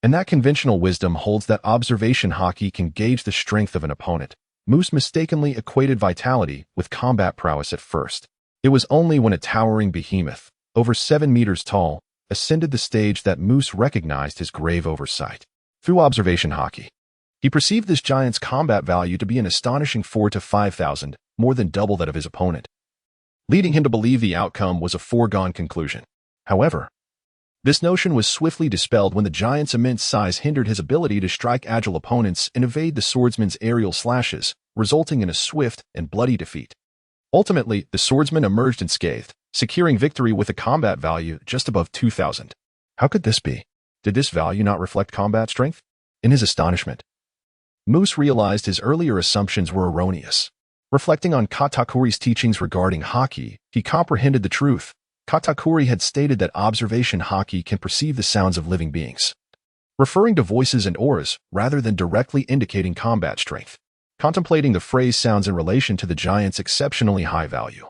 and that conventional wisdom holds that observation haki can gauge the strength of an opponent. Moose mistakenly equated vitality with combat prowess at first. It was only when a towering behemoth, over 7 meters tall, ascended the stage that Moose recognized his grave oversight. Through observation haki, he perceived this giant's combat value to be an astonishing 4,000 to 5,000, more than double that of his opponent, leading him to believe the outcome was a foregone conclusion. However, this notion was swiftly dispelled when the giant's immense size hindered his ability to strike agile opponents and evade the swordsman's aerial slashes, resulting in a swift and bloody defeat. Ultimately, the swordsman emerged unscathed, securing victory with a combat value just above 2,000. How could this be? Did this value not reflect combat strength? In his astonishment, Moose realized his earlier assumptions were erroneous. Reflecting on Katakuri's teachings regarding haki, he comprehended the truth. Katakuri had stated that observation haki can perceive the sounds of living beings, referring to voices and auras rather than directly indicating combat strength. Contemplating the phrase sounds in relation to the giant's exceptionally high value,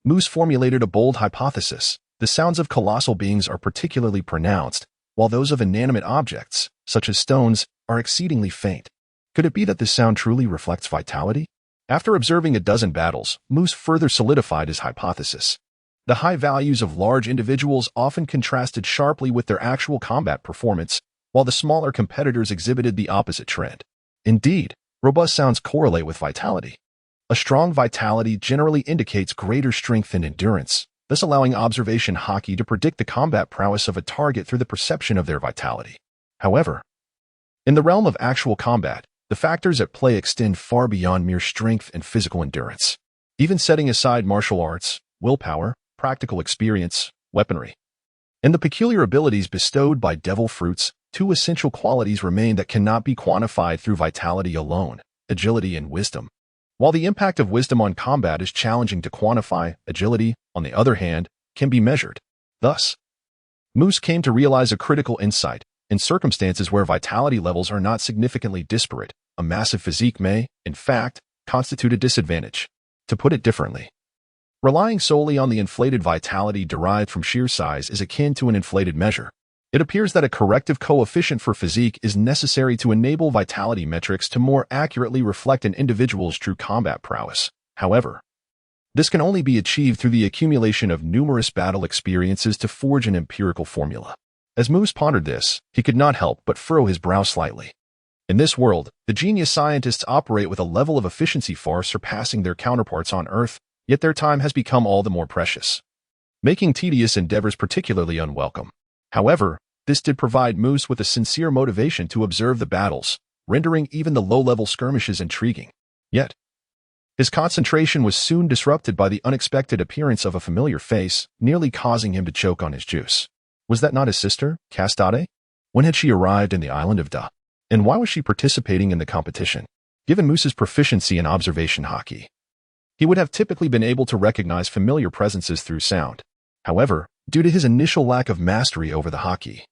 Moose formulated a bold hypothesis. The sounds of colossal beings are particularly pronounced, while those of inanimate objects, such as stones, are exceedingly faint. Could it be that this sound truly reflects vitality? After observing a dozen battles, Moose further solidified his hypothesis. The high values of large individuals often contrasted sharply with their actual combat performance, while the smaller competitors exhibited the opposite trend. Indeed, robust sounds correlate with vitality. A strong vitality generally indicates greater strength and endurance, thus allowing observation haki to predict the combat prowess of a target through the perception of their vitality. However, in the realm of actual combat, the factors at play extend far beyond mere strength and physical endurance. Even setting aside martial arts, willpower, practical experience, weaponry, and the peculiar abilities bestowed by devil fruits, two essential qualities remain that cannot be quantified through vitality alone: agility and wisdom. While the impact of wisdom on combat is challenging to quantify, agility, on the other hand, can be measured. Thus, Moose came to realize a critical insight. In circumstances where vitality levels are not significantly disparate, a massive physique may, in fact, constitute a disadvantage. To put it differently, relying solely on the inflated vitality derived from sheer size is akin to an inflated measure. It appears that a corrective coefficient for physique is necessary to enable vitality metrics to more accurately reflect an individual's true combat prowess. However, this can only be achieved through the accumulation of numerous battle experiences to forge an empirical formula. As Moose pondered this, he could not help but furrow his brow slightly. In this world, the genius scientists operate with a level of efficiency far surpassing their counterparts on Earth, yet their time has become all the more precious, making tedious endeavors particularly unwelcome. However, this did provide Moose with a sincere motivation to observe the battles, rendering even the low-level skirmishes intriguing. Yet, his concentration was soon disrupted by the unexpected appearance of a familiar face, nearly causing him to choke on his juice. Was that not his sister, Castade? When had she arrived in the island of Da? And why was she participating in the competition? Given Moose's proficiency in observation hockey, he would have typically been able to recognize familiar presences through sound. However, due to his initial lack of mastery over the hockey,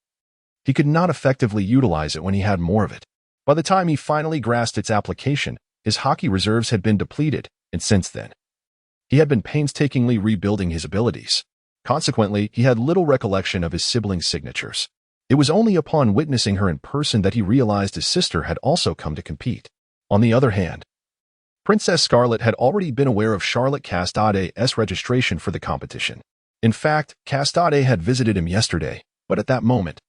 he could not effectively utilize it when he had more of it. By the time he finally grasped its application, his hockey reserves had been depleted, and since then, he had been painstakingly rebuilding his abilities. Consequently, he had little recollection of his siblings' signatures. It was only upon witnessing her in person that he realized his sister had also come to compete. On the other hand, Princess Scarlet had already been aware of Charlotte Castade's registration for the competition. In fact, Castade had visited him yesterday, but at that moment,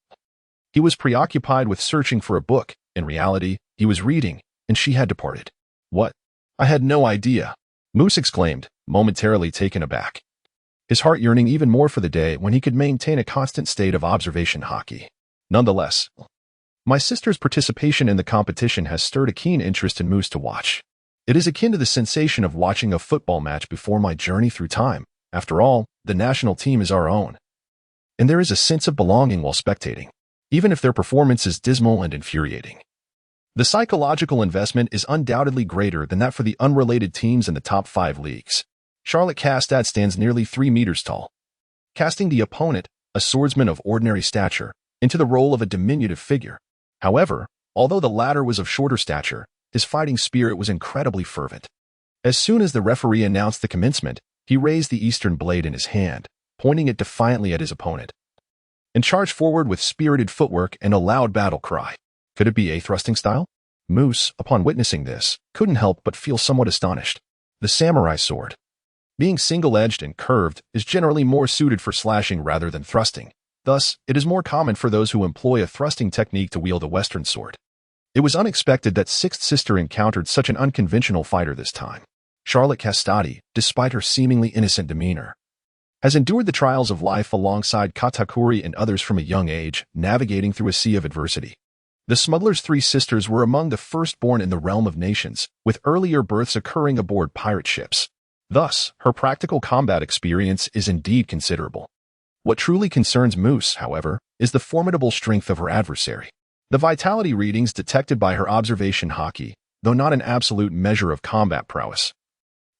he was preoccupied with searching for a book. In reality, he was reading, and she had departed. What? I had no idea, Moose exclaimed, momentarily taken aback, his heart yearning even more for the day when he could maintain a constant state of observation hockey. Nonetheless, my sister's participation in the competition has stirred a keen interest in Moose to watch. It is akin to the sensation of watching a football match before my journey through time. After all, the national team is our own. And there is a sense of belonging while spectating, even if their performance is dismal and infuriating. The psychological investment is undoubtedly greater than that for the unrelated teams in the top 5 leagues. Charlotte Castade stands nearly 3 meters tall, casting the opponent, a swordsman of ordinary stature, into the role of a diminutive figure. However, although the latter was of shorter stature, his fighting spirit was incredibly fervent. As soon as the referee announced the commencement, he raised the eastern blade in his hand, pointing it defiantly at his opponent, and charged forward with spirited footwork and a loud battle cry. Could it be a thrusting style? Moose, upon witnessing this, couldn't help but feel somewhat astonished. The samurai sword, being single-edged and curved, is generally more suited for slashing rather than thrusting. Thus, it is more common for those who employ a thrusting technique to wield a Western sword. It was unexpected that Sixth Sister encountered such an unconventional fighter this time. Charlotte Castade, despite her seemingly innocent demeanor, has endured the trials of life alongside Katakuri and others from a young age, navigating through a sea of adversity. The smuggler's 3 sisters were among the firstborn in the realm of nations, with earlier births occurring aboard pirate ships. Thus, her practical combat experience is indeed considerable. What truly concerns Moose, however, is the formidable strength of her adversary. The vitality readings detected by her observation hockey, though not an absolute measure of combat prowess,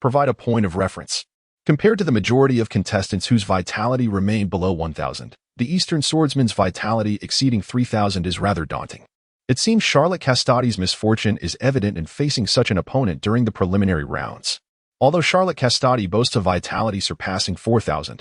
provide a point of reference. Compared to the majority of contestants whose vitality remained below 1,000, the Eastern swordsman's vitality exceeding 3,000 is rather daunting. It seems Charlotte Castade's misfortune is evident in facing such an opponent during the preliminary rounds. Although Charlotte Castade boasts a vitality surpassing 4,000,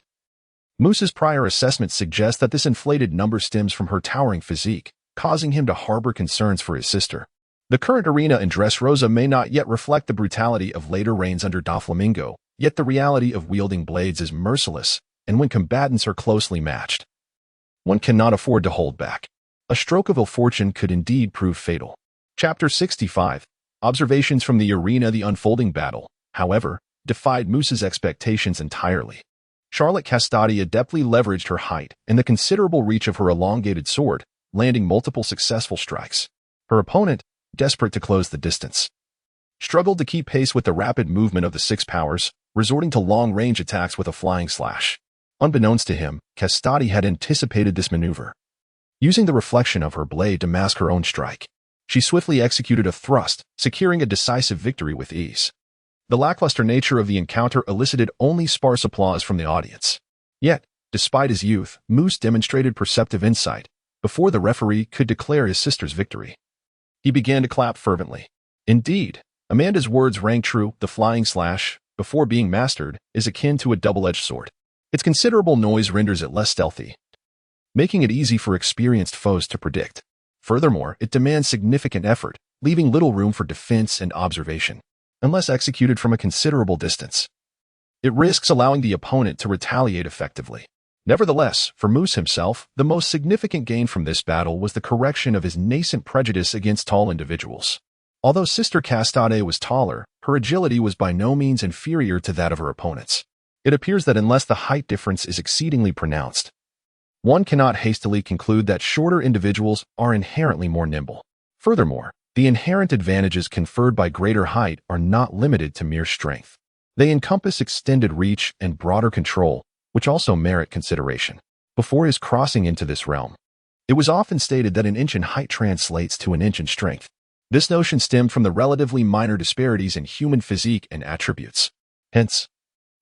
Moose's prior assessments suggest that this inflated number stems from her towering physique, causing him to harbor concerns for his sister. The current arena in Dressrosa may not yet reflect the brutality of later reigns under Doflamingo, yet the reality of wielding blades is merciless, and when combatants are closely matched, one cannot afford to hold back. A stroke of ill fortune could indeed prove fatal. Chapter 65. Observations from the arena. The unfolding battle, however, defied Moose's expectations entirely. Charlotte Castade adeptly leveraged her height and the considerable reach of her elongated sword, landing multiple successful strikes. Her opponent, desperate to close the distance, struggled to keep pace with the rapid movement of the 6 powers, resorting to long-range attacks with a flying slash. Unbeknownst to him, Castade had anticipated this maneuver. Using the reflection of her blade to mask her own strike, she swiftly executed a thrust, securing a decisive victory with ease. The lackluster nature of the encounter elicited only sparse applause from the audience. Yet, despite his youth, Moose demonstrated perceptive insight. Before the referee could declare his sister's victory, he began to clap fervently. Indeed, Amanda's words rang true. The flying slash, before being mastered, is akin to a double-edged sword. Its considerable noise renders it less stealthy, making it easy for experienced foes to predict. Furthermore, it demands significant effort, leaving little room for defense and observation. Unless executed from a considerable distance, it risks allowing the opponent to retaliate effectively. Nevertheless, for Moose himself, the most significant gain from this battle was the correction of his nascent prejudice against tall individuals. Although Sister Castade was taller, her agility was by no means inferior to that of her opponents. It appears that unless the height difference is exceedingly pronounced, one cannot hastily conclude that shorter individuals are inherently more nimble. Furthermore, the inherent advantages conferred by greater height are not limited to mere strength. They encompass extended reach and broader control, which also merit consideration. before his crossing into this realm. It was often stated that an inch in height translates to an inch in strength. This notion stemmed from the relatively minor disparities in human physique and attributes. Hence,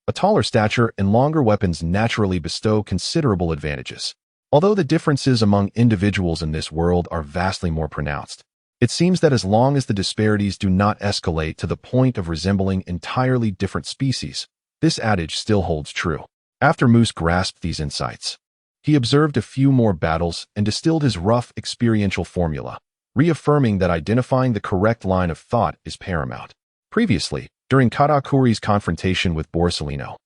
a taller stature and longer weapons naturally bestow considerable advantages. Although the differences among individuals in this world are vastly more pronounced, it seems that as long as the disparities do not escalate to the point of resembling entirely different species, this adage still holds true. After Moose grasped these insights, he observed a few more battles and distilled his rough experiential formula, reaffirming that identifying the correct line of thought is paramount. Previously, during Katakuri's confrontation with Borsalino,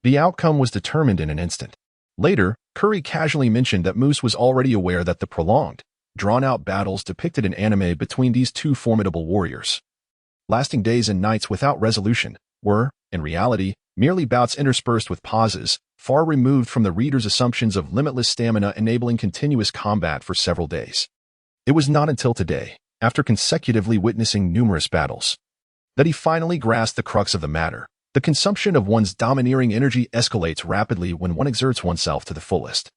the outcome was determined in an instant. Later, Curry casually mentioned that Moose was already aware that the prolonged, drawn-out battles depicted in anime between these two formidable warriors, lasting days and nights without resolution, were, in reality, merely bouts interspersed with pauses, far removed from the reader's assumptions of limitless stamina enabling continuous combat for several days. It was not until today, after consecutively witnessing numerous battles, that he finally grasped the crux of the matter. The consumption of one's domineering energy escalates rapidly when one exerts oneself to the fullest.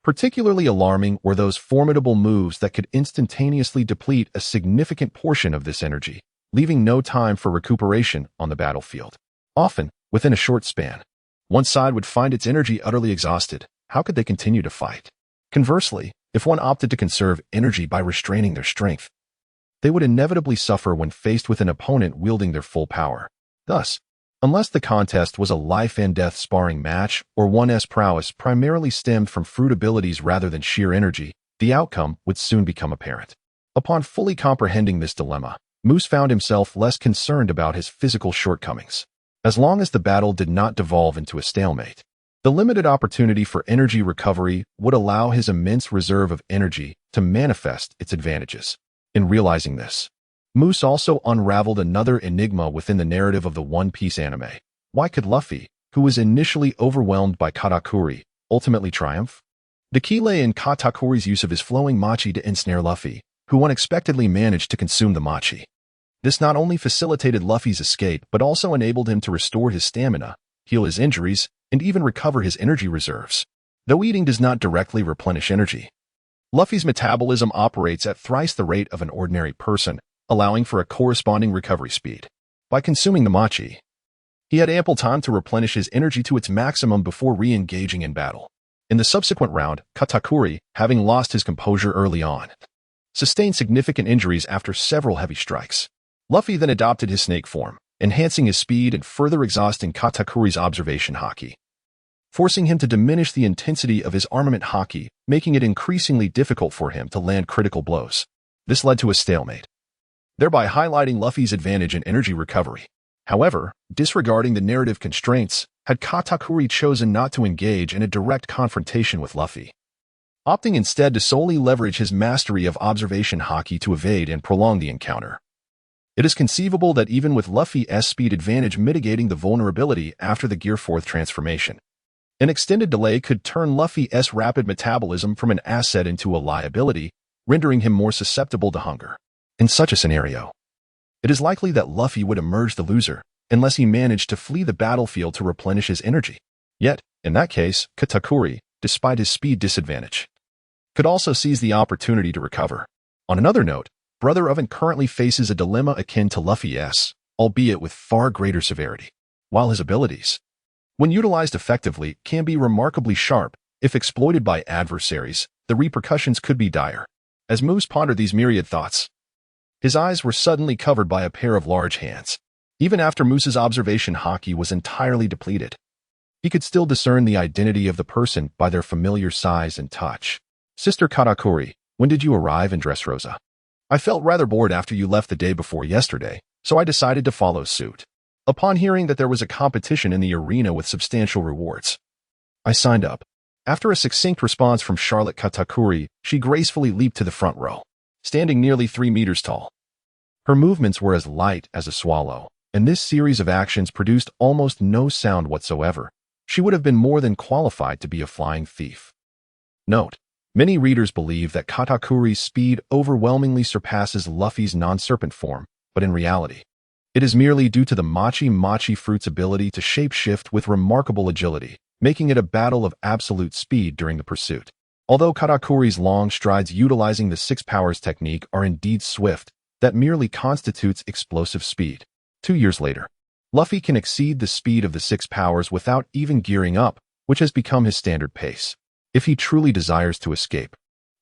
Particularly alarming were those formidable moves that could instantaneously deplete a significant portion of this energy, leaving no time for recuperation on the battlefield. Often, within a short span, one side would find its energy utterly exhausted. How could they continue to fight? Conversely, if one opted to conserve energy by restraining their strength, they would inevitably suffer when faced with an opponent wielding their full power. Thus, unless the contest was a life-and-death sparring match or one's prowess primarily stemmed from fruit abilities rather than sheer energy, the outcome would soon become apparent. Upon fully comprehending this dilemma, Moose found himself less concerned about his physical shortcomings. As long as the battle did not devolve into a stalemate, the limited opportunity for energy recovery would allow his immense reserve of energy to manifest its advantages. In realizing this, Moose also unraveled another enigma within the narrative of the One Piece anime. Why could Luffy, who was initially overwhelmed by Katakuri, ultimately triumph? The key lay in Katakuri's use of his flowing machi to ensnare Luffy, who unexpectedly managed to consume the machi. This not only facilitated Luffy's escape but also enabled him to restore his stamina, heal his injuries, and even recover his energy reserves. Though eating does not directly replenish energy, Luffy's metabolism operates at thrice the rate of an ordinary person, allowing for a corresponding recovery speed. By consuming the machi, he had ample time to replenish his energy to its maximum before re-engaging in battle. In the subsequent round, Katakuri, having lost his composure early on, sustained significant injuries after several heavy strikes. Luffy then adopted his snake form, enhancing his speed and further exhausting Katakuri's observation haki, forcing him to diminish the intensity of his armament haki, making it increasingly difficult for him to land critical blows. This led to a stalemate, thereby highlighting Luffy's advantage in energy recovery. However, disregarding the narrative constraints, had Katakuri chosen not to engage in a direct confrontation with Luffy, opting instead to solely leverage his mastery of observation haki to evade and prolong the encounter, it is conceivable that even with Luffy's speed advantage mitigating the vulnerability after the Gear 4th transformation, an extended delay could turn Luffy's rapid metabolism from an asset into a liability, rendering him more susceptible to hunger. In such a scenario, it is likely that Luffy would emerge the loser, unless he managed to flee the battlefield to replenish his energy. Yet, in that case, Katakuri, despite his speed disadvantage, could also seize the opportunity to recover. On another note, Brother Oven currently faces a dilemma akin to Luffy's, albeit with far greater severity. While his abilities, when utilized effectively, can be remarkably sharp, if exploited by adversaries, the repercussions could be dire. As Moose pondered these myriad thoughts, his eyes were suddenly covered by a pair of large hands. Even after Moose's observation haki was entirely depleted, he could still discern the identity of the person by their familiar size and touch. Sister Katakuri, when did you arrive in Dressrosa? I felt rather bored after you left the day before yesterday, so I decided to follow suit. Upon hearing that there was a competition in the arena with substantial rewards, I signed up. After a succinct response from Charlotte Katakuri, she gracefully leaped to the front row, standing nearly 3 meters tall. Her movements were as light as a swallow, and this series of actions produced almost no sound whatsoever. She would have been more than qualified to be a flying thief. Note: many readers believe that Katakuri's speed overwhelmingly surpasses Luffy's non-serpent form, but in reality, it is merely due to the Machi fruit's ability to shape-shift with remarkable agility, making it a battle of absolute speed during the pursuit. Although Katakuri's long strides utilizing the six powers technique are indeed swift, that merely constitutes explosive speed. 2 years later, Luffy can exceed the speed of the six powers without even gearing up, which has become his standard pace. If he truly desires to escape,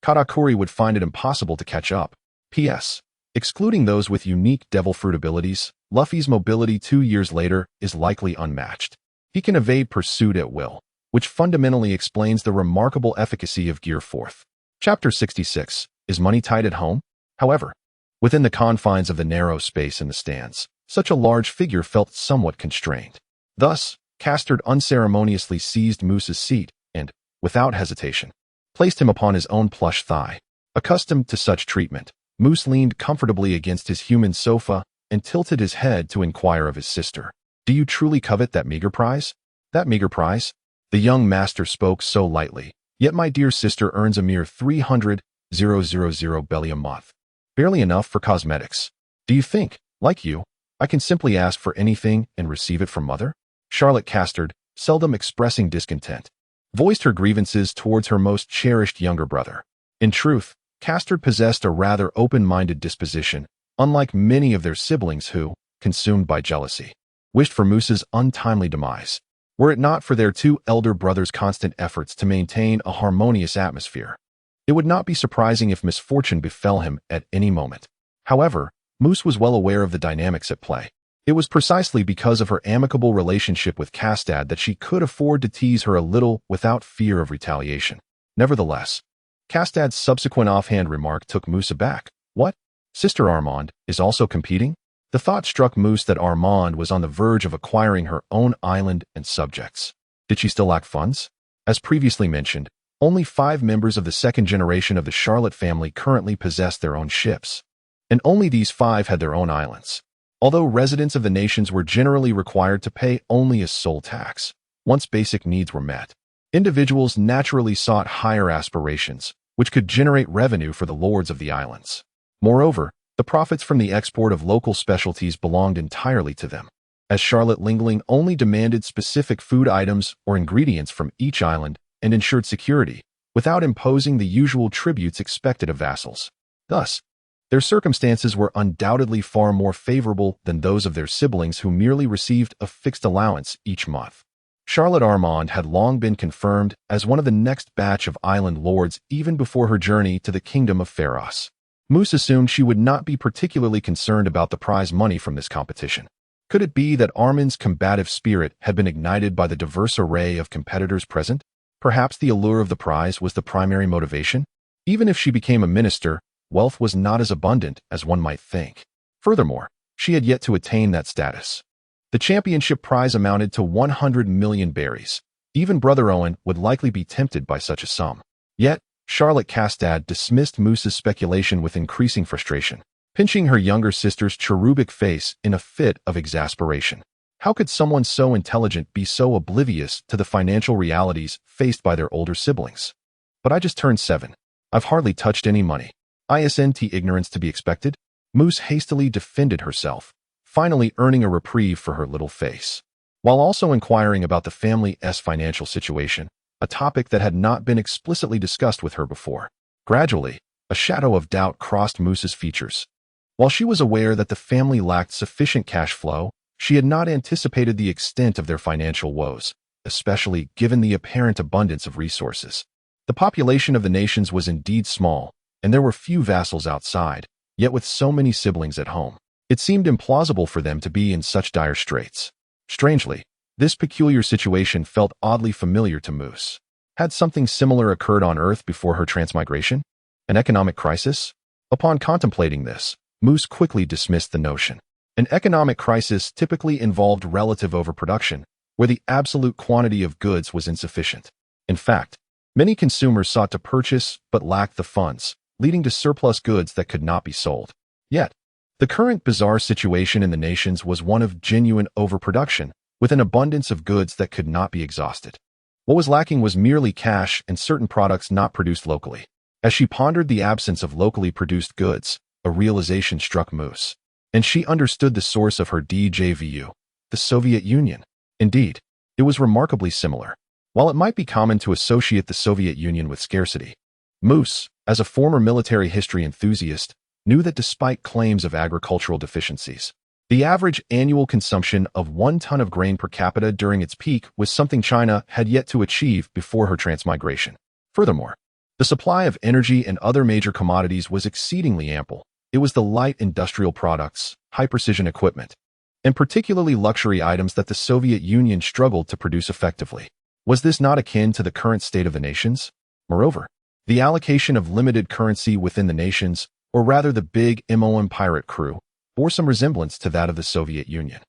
Katakuri would find it impossible to catch up. P.S. Excluding those with unique devil fruit abilities, Luffy's mobility 2 years later is likely unmatched. He can evade pursuit at will, which fundamentally explains the remarkable efficacy of Gear 4th. Chapter 66. Is money tight at home? However, within the confines of the narrow space in the stands, such a large figure felt somewhat constrained. Thus, Castard unceremoniously seized Moose's seat and, without hesitation, placed him upon his own plush thigh. Accustomed to such treatment, Moose leaned comfortably against his human sofa and tilted his head to inquire of his sister. Do you truly covet that meager prize? That meager prize? The young master spoke so lightly, yet my dear sister earns a mere 300,000 belly a month. Barely enough for cosmetics. Do you think, like you, I can simply ask for anything and receive it from mother? Charlotte Castard, seldom expressing discontent, voiced her grievances towards her most cherished younger brother. In truth, Castard possessed a rather open-minded disposition, unlike many of their siblings who, consumed by jealousy, wished for Moose's untimely demise. Were it not for their two elder brothers' constant efforts to maintain a harmonious atmosphere, it would not be surprising if misfortune befell him at any moment. However, Moose was well aware of the dynamics at play. It was precisely because of her amicable relationship with Castad that she could afford to tease her a little without fear of retaliation. Nevertheless, Castad's subsequent offhand remark took Moose aback. What? Sister Armand is also competing? The thought struck Moose that Armand was on the verge of acquiring her own island and subjects. Did she still lack funds? As previously mentioned, only 5 members of the second generation of the Charlotte family currently possessed their own ships, and only these 5 had their own islands. Although residents of the nations were generally required to pay only a sole tax, once basic needs were met, individuals naturally sought higher aspirations, which could generate revenue for the lords of the islands. Moreover, the profits from the export of local specialties belonged entirely to them, as Charlotte Lingling only demanded specific food items or ingredients from each island and ensured security, without imposing the usual tributes expected of vassals. Thus, their circumstances were undoubtedly far more favorable than those of their siblings who merely received a fixed allowance each month. Charlotte Armand had long been confirmed as one of the next batch of island lords even before her journey to the kingdom of Pharos. Moose assumed she would not be particularly concerned about the prize money from this competition. Could it be that Armand's combative spirit had been ignited by the diverse array of competitors present? Perhaps the allure of the prize was the primary motivation? Even if she became a minister, wealth was not as abundant as one might think. Furthermore, she had yet to attain that status. The championship prize amounted to 100 million berries. Even Brother Owen would likely be tempted by such a sum. Yet, Charlotte Castad dismissed Moose's speculation with increasing frustration, pinching her younger sister's cherubic face in a fit of exasperation. How could someone so intelligent be so oblivious to the financial realities faced by their older siblings? But I just turned 7. I've hardly touched any money. Isn't ignorance to be expected? Moose hastily defended herself, finally earning a reprieve for her little face, while also inquiring about the family's financial situation, a topic that had not been explicitly discussed with her before. Gradually, a shadow of doubt crossed Moose's features. While she was aware that the family lacked sufficient cash flow, she had not anticipated the extent of their financial woes, especially given the apparent abundance of resources. The population of the nations was indeed small, and there were few vassals outside, yet with so many siblings at home, it seemed implausible for them to be in such dire straits. Strangely, this peculiar situation felt oddly familiar to Moose. Had something similar occurred on Earth before her transmigration? An economic crisis? Upon contemplating this, Moose quickly dismissed the notion. An economic crisis typically involved relative overproduction, where the absolute quantity of goods was insufficient. In fact, many consumers sought to purchase but lacked the funds, leading to surplus goods that could not be sold. Yet, the current bizarre situation in the nations was one of genuine overproduction, with an abundance of goods that could not be exhausted. What was lacking was merely cash and certain products not produced locally. As she pondered the absence of locally produced goods, a realization struck Moose, and she understood the source of her déjà vu: the Soviet Union. Indeed, it was remarkably similar. While it might be common to associate the Soviet Union with scarcity, Moose, as a former military history enthusiast, knew that despite claims of agricultural deficiencies, the average annual consumption of 1 ton of grain per capita during its peak was something China had yet to achieve before her transmigration. Furthermore, the supply of energy and other major commodities was exceedingly ample. It was the light industrial products, high-precision equipment, and particularly luxury items that the Soviet Union struggled to produce effectively. Was this not akin to the current state of the nations? Moreover, the allocation of limited currency within the nations, or rather the big MOM pirate crew, bore some resemblance to that of the Soviet Union.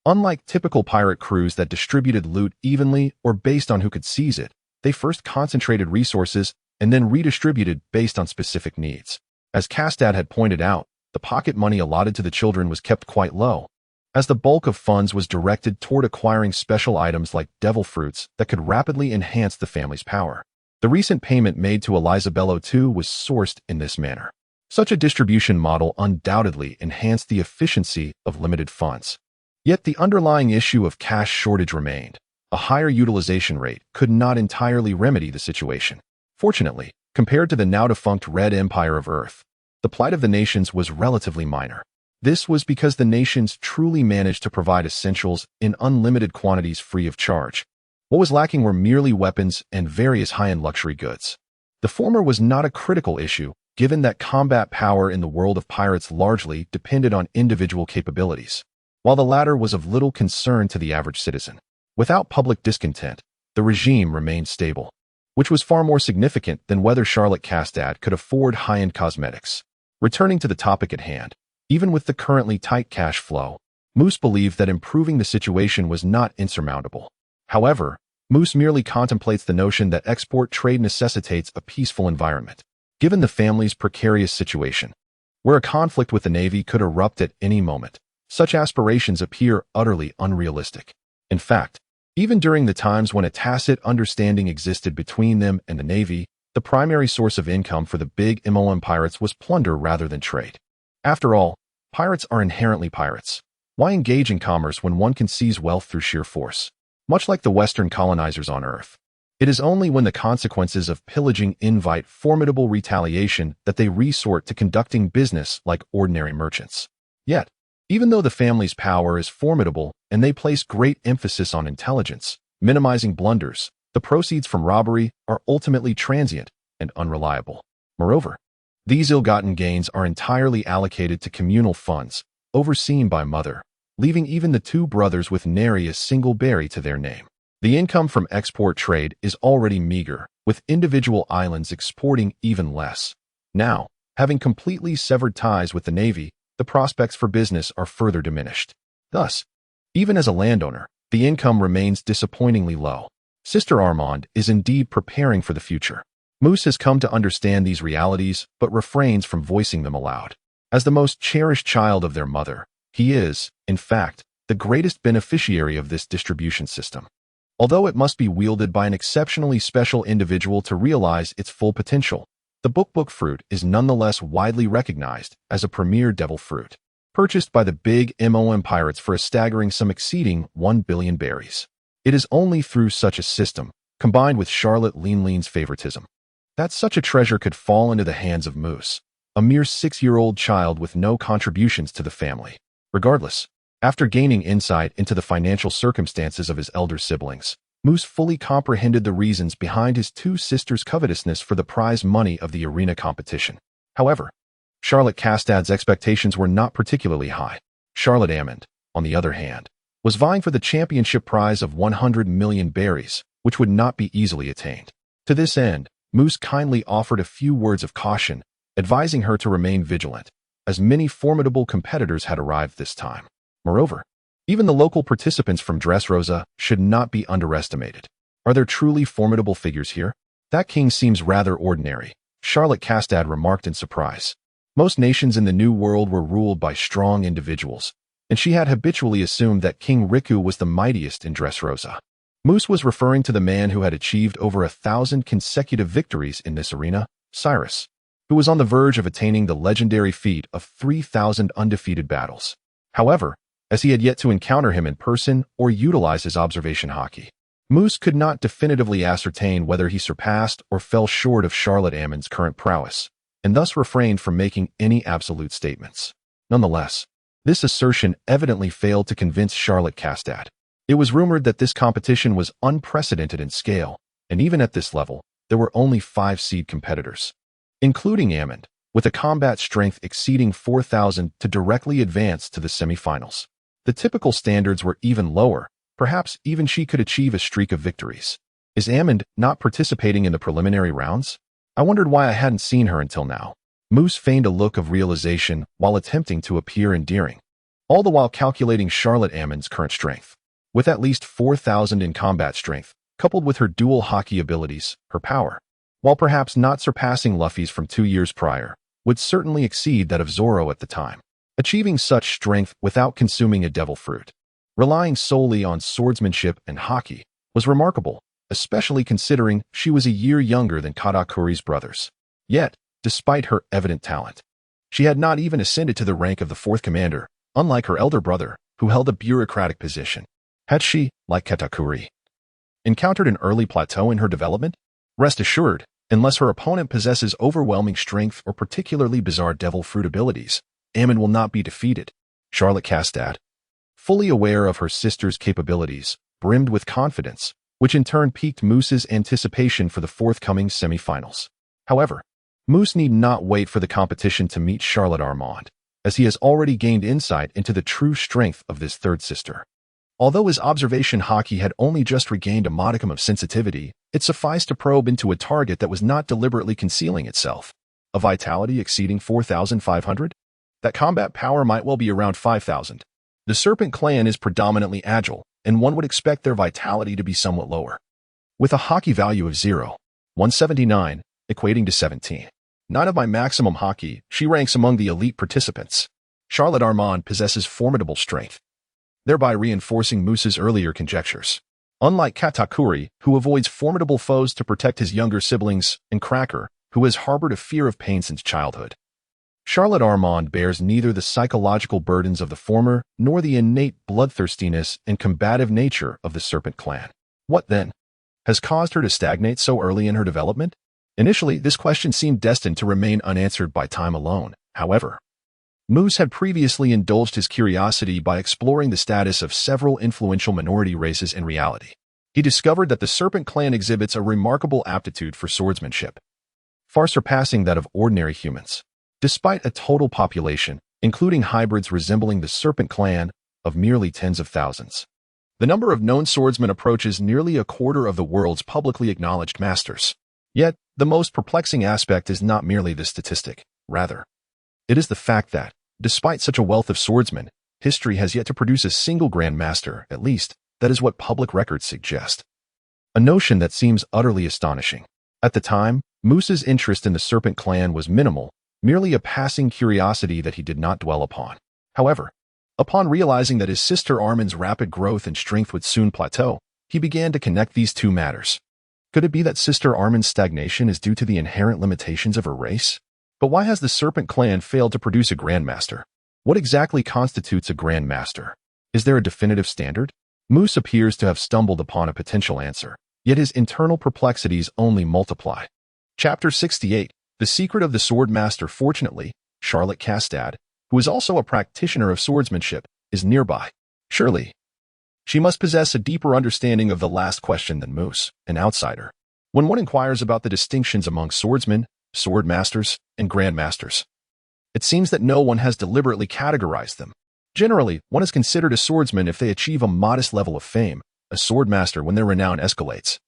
Unlike typical pirate crews that distributed loot evenly or based on who could seize it, they first concentrated resources and then redistributed based on specific needs. As Kastad had pointed out, the pocket money allotted to the children was kept quite low, as the bulk of funds was directed toward acquiring special items like devil fruits that could rapidly enhance the family's power. The recent payment made to Elizabello II was sourced in this manner. Such a distribution model undoubtedly enhanced the efficiency of limited funds. Yet the underlying issue of cash shortage remained. A higher utilization rate could not entirely remedy the situation. Fortunately, compared to the now-defunct Red Empire of Earth, the plight of the nations was relatively minor. This was because the nations truly managed to provide essentials in unlimited quantities free of charge. What was lacking were merely weapons and various high-end luxury goods. The former was not a critical issue, given that combat power in the world of pirates largely depended on individual capabilities, while the latter was of little concern to the average citizen. Without public discontent, the regime remained stable, which was far more significant than whether Charlotte Kastad could afford high-end cosmetics. Returning to the topic at hand, even with the currently tight cash flow, Moose believed that improving the situation was not insurmountable. However, Moose merely contemplates the notion that export trade necessitates a peaceful environment. Given the family's precarious situation, where a conflict with the Navy could erupt at any moment, such aspirations appear utterly unrealistic. In fact, even during the times when a tacit understanding existed between them and the Navy, the primary source of income for the big MOM pirates was plunder rather than trade. After all, pirates are inherently pirates. Why engage in commerce when one can seize wealth through sheer force? Much like the Western colonizers on Earth, it is only when the consequences of pillaging invite formidable retaliation that they resort to conducting business like ordinary merchants. Yet, even though the family's power is formidable and they place great emphasis on intelligence, minimizing blunders, the proceeds from robbery are ultimately transient and unreliable. Moreover, these ill-gotten gains are entirely allocated to communal funds, overseen by Mother, leaving even the two brothers with nary a single berry to their name. The income from export trade is already meager, with individual islands exporting even less. Now, having completely severed ties with the Navy, the prospects for business are further diminished. Thus, even as a landowner, the income remains disappointingly low. Sister Armand is indeed preparing for the future. Moose has come to understand these realities but refrains from voicing them aloud. As the most cherished child of their mother, he is, in fact, the greatest beneficiary of this distribution system. Although it must be wielded by an exceptionally special individual to realize its full potential, the book fruit is nonetheless widely recognized as a premier devil fruit, purchased by the big MOM pirates for a staggering sum exceeding 1 billion berries. It is only through such a system, combined with Charlotte Lean's favoritism, that such a treasure could fall into the hands of Moose, a mere 6-year-old child with no contributions to the family. Regardless, after gaining insight into the financial circumstances of his elder siblings, Moose fully comprehended the reasons behind his two sisters' covetousness for the prize money of the arena competition. However, Charlotte Kastad's expectations were not particularly high. Charlotte Ammond, on the other hand, was vying for the championship prize of 100 million berries, which would not be easily attained. To this end, Moose kindly offered a few words of caution, advising her to remain vigilant, as many formidable competitors had arrived this time. Moreover, even the local participants from Dressrosa should not be underestimated. Are there truly formidable figures here? That king seems rather ordinary, Charlotte Kastad remarked in surprise. Most nations in the New World were ruled by strong individuals, and she had habitually assumed that King Riku was the mightiest in Dressrosa. Moose was referring to the man who had achieved over 1,000 consecutive victories in this arena, Cyrus, who was on the verge of attaining the legendary feat of 3,000 undefeated battles. However, as he had yet to encounter him in person or utilize his observation hockey, Moose could not definitively ascertain whether he surpassed or fell short of Charlotte Ammon's current prowess, and thus refrained from making any absolute statements. Nonetheless, this assertion evidently failed to convince Charlotte Castad. It was rumored that this competition was unprecedented in scale, and even at this level, there were only 5 seed competitors, including Ammon, with a combat strength exceeding 4,000 to directly advance to the semifinals. The typical standards were even lower. Perhaps even she could achieve a streak of victories. Is Ammon not participating in the preliminary rounds? I wondered why I hadn't seen her until now. Moose feigned a look of realization while attempting to appear endearing, all the while calculating Charlotte Ammon's current strength. With at least 4,000 in combat strength, coupled with her dual hockey abilities, her power, while perhaps not surpassing Luffy's from 2 years prior, would certainly exceed that of Zoro at the time. Achieving such strength without consuming a devil fruit, relying solely on swordsmanship and hockey, was remarkable, especially considering she was a year younger than Katakuri's brothers. Yet, despite her evident talent, she had not even ascended to the rank of the 4th commander, unlike her elder brother, who held a bureaucratic position. Had she, like Katakuri, encountered an early plateau in her development? Rest assured, unless her opponent possesses overwhelming strength or particularly bizarre devil fruit abilities, Ammon will not be defeated. Charlotte Castad, fully aware of her sister's capabilities, brimmed with confidence, which in turn piqued Moose's anticipation for the forthcoming semifinals. However, Moose need not wait for the competition to meet Charlotte Armand, as he has already gained insight into the true strength of this third sister. Although his observation hockey had only just regained a modicum of sensitivity, it sufficed to probe into a target that was not deliberately concealing itself. A vitality exceeding 4,500? That combat power might well be around 5,000. The Serpent clan is predominantly agile, and one would expect their vitality to be somewhat lower. With a hockey value of 0.179, equating to 17. 9 of my maximum hockey, she ranks among the elite participants. Charlotte Armand possesses formidable strength, thereby reinforcing Moose's earlier conjectures. Unlike Katakuri, who avoids formidable foes to protect his younger siblings, and Cracker, who has harbored a fear of pain since childhood, Charlotte Armand bears neither the psychological burdens of the former nor the innate bloodthirstiness and combative nature of the Serpent clan. What, then, has caused her to stagnate so early in her development? Initially, this question seemed destined to remain unanswered by time alone. However, Moose had previously indulged his curiosity by exploring the status of several influential minority races in reality. He discovered that the Serpent clan exhibits a remarkable aptitude for swordsmanship, far surpassing that of ordinary humans. Despite a total population, including hybrids resembling the Serpent clan, of merely tens of thousands, the number of known swordsmen approaches nearly a quarter of the world's publicly acknowledged masters. Yet, the most perplexing aspect is not merely this statistic. Rather, it is the fact that, despite such a wealth of swordsmen, history has yet to produce a single Grand Master, at least, that is what public records suggest. A notion that seems utterly astonishing. At the time, Moose's interest in the Serpent clan was minimal, merely a passing curiosity that he did not dwell upon. However, upon realizing that his sister Armin's rapid growth and strength would soon plateau, he began to connect these two matters. Could it be that Sister Armin's stagnation is due to the inherent limitations of her race? But why has the Serpent clan failed to produce a Grandmaster? What exactly constitutes a Grandmaster? Is there a definitive standard? Moose appears to have stumbled upon a potential answer, yet his internal perplexities only multiply. Chapter 68, The Secret of the Swordmaster. Fortunately, Charlotte Castad, who is also a practitioner of swordsmanship, is nearby. Surely, she must possess a deeper understanding of the last question than Moose, an outsider. When one inquires about the distinctions among swordsmen, swordmasters, and grandmasters, it seems that no one has deliberately categorized them. Generally, one is considered a swordsman if they achieve a modest level of fame, a swordmaster when their renown escalates,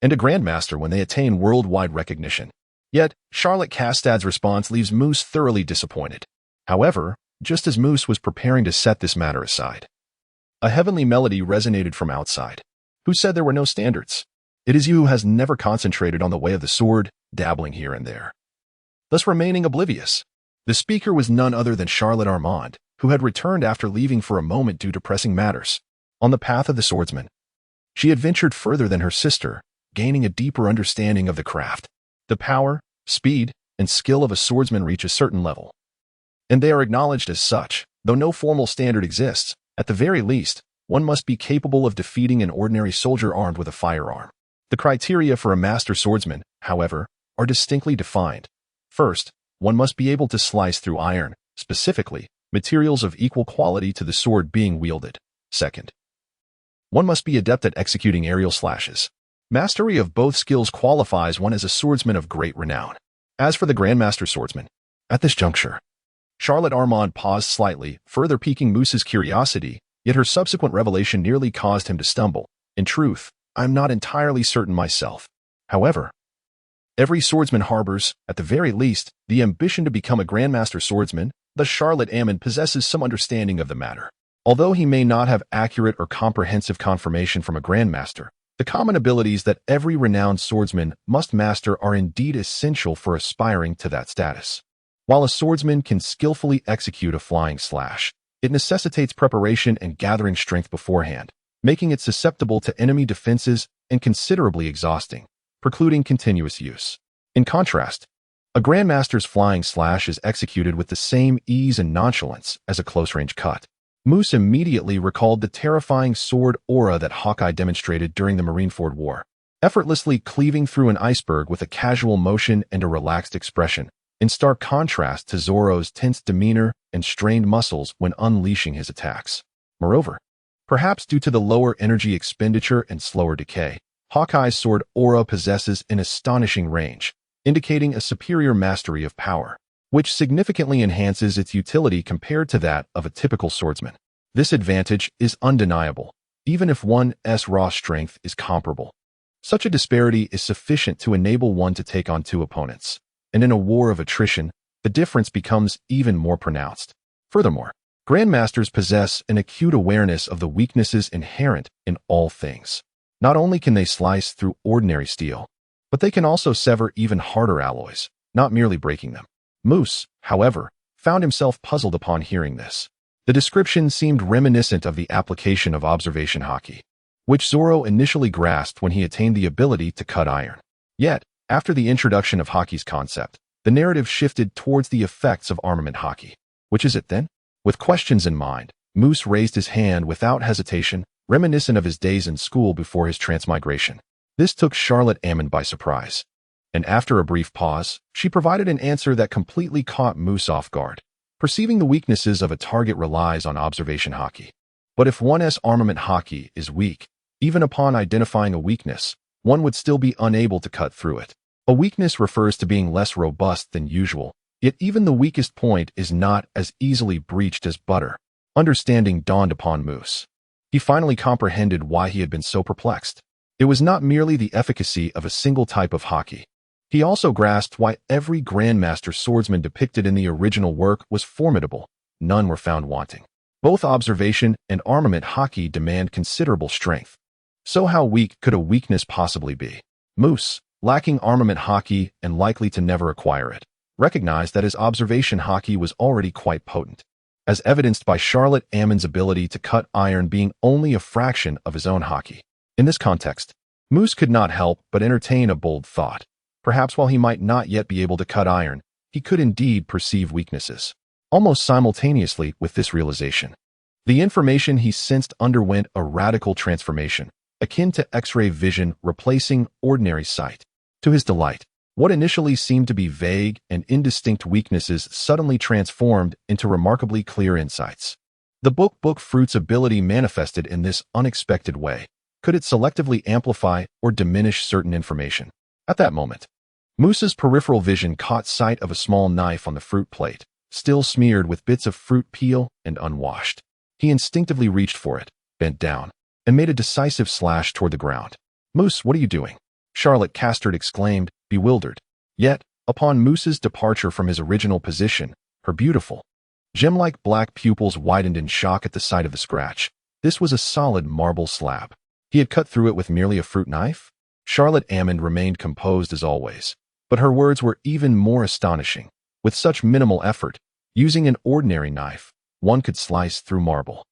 and a grandmaster when they attain worldwide recognition. Yet, Charlotte Castad's response leaves Moose thoroughly disappointed. However, just as Moose was preparing to set this matter aside, a heavenly melody resonated from outside. Who said there were no standards? It is you who has never concentrated on the way of the sword, dabbling here and there, thus remaining oblivious. The speaker was none other than Charlotte Armand, who had returned after leaving for a moment due to pressing matters. On the path of the swordsman, she had ventured further than her sister, gaining a deeper understanding of the craft. The power, speed, and skill of a swordsman reach a certain level, and they are acknowledged as such, though no formal standard exists. At the very least, one must be capable of defeating an ordinary soldier armed with a firearm. The criteria for a master swordsman, however, are distinctly defined. First, one must be able to slice through iron, specifically, materials of equal quality to the sword being wielded. Second, one must be adept at executing aerial slashes. Mastery of both skills qualifies one as a swordsman of great renown. As for the Grandmaster Swordsman, at this juncture, Charlotte Armand paused slightly, further piquing Moose's curiosity, yet her subsequent revelation nearly caused him to stumble. In truth, I'm not entirely certain myself. However, every swordsman harbors, at the very least, the ambition to become a Grandmaster Swordsman. Thus Charlotte Armand possesses some understanding of the matter. Although he may not have accurate or comprehensive confirmation from a Grandmaster, the common abilities that every renowned swordsman must master are indeed essential for aspiring to that status. While a swordsman can skillfully execute a flying slash, it necessitates preparation and gathering strength beforehand, making it susceptible to enemy defenses and considerably exhausting, precluding continuous use. In contrast, a Grandmaster's flying slash is executed with the same ease and nonchalance as a close-range cut. Moose immediately recalled the terrifying sword aura that Hawkeye demonstrated during the Marineford War, effortlessly cleaving through an iceberg with a casual motion and a relaxed expression, in stark contrast to Zorro's tense demeanor and strained muscles when unleashing his attacks. Moreover, perhaps due to the lower energy expenditure and slower decay, Hawkeye's sword aura possesses an astonishing range, indicating a superior mastery of power, which significantly enhances its utility compared to that of a typical swordsman. This advantage is undeniable, even if one's raw strength is comparable. Such a disparity is sufficient to enable one to take on two opponents, and in a war of attrition, the difference becomes even more pronounced. Furthermore, Grandmasters possess an acute awareness of the weaknesses inherent in all things. Not only can they slice through ordinary steel, but they can also sever even harder alloys, not merely breaking them. Moose, however, found himself puzzled upon hearing this. The description seemed reminiscent of the application of observation hockey, which Zorro initially grasped when he attained the ability to cut iron. Yet, after the introduction of hockey's concept, the narrative shifted towards the effects of armament hockey. Which is it then? With questions in mind, Moose raised his hand without hesitation, reminiscent of his days in school before his transmigration. This took Charlotte Armand by surprise, and after a brief pause, she provided an answer that completely caught Moose off guard. Perceiving the weaknesses of a target relies on observation hockey. But if one's armament hockey is weak, even upon identifying a weakness, one would still be unable to cut through it. A weakness refers to being less robust than usual, yet even the weakest point is not as easily breached as butter. Understanding dawned upon Moose. He finally comprehended why he had been so perplexed. It was not merely the efficacy of a single type of hockey. He also grasped why every Grandmaster swordsman depicted in the original work was formidable. None were found wanting. Both observation and armament hockey demand considerable strength. So how weak could a weakness possibly be? Moose, lacking armament hockey and likely to never acquire it, recognized that his observation hockey was already quite potent, as evidenced by Charlotte Armand's ability to cut iron being only a fraction of his own hockey. In this context, Moose could not help but entertain a bold thought. Perhaps while he might not yet be able to cut iron, he could indeed perceive weaknesses. Almost simultaneously with this realization, the information he sensed underwent a radical transformation, akin to X-ray vision replacing ordinary sight. To his delight, what initially seemed to be vague and indistinct weaknesses suddenly transformed into remarkably clear insights. The book fruit's ability manifested in this unexpected way. Could it selectively amplify or diminish certain information? At that moment, Moose's peripheral vision caught sight of a small knife on the fruit plate, still smeared with bits of fruit peel and unwashed. He instinctively reached for it, bent down, and made a decisive slash toward the ground. "Moose, what are you doing?" Charlotte Castard exclaimed, bewildered. Yet, upon Moose's departure from his original position, her beautiful, gem-like black pupils widened in shock at the sight of the scratch. This was a solid marble slab. He had cut through it with merely a fruit knife? Charlotte Armand remained composed as always, but her words were even more astonishing. With such minimal effort, using an ordinary knife, one could slice through marble.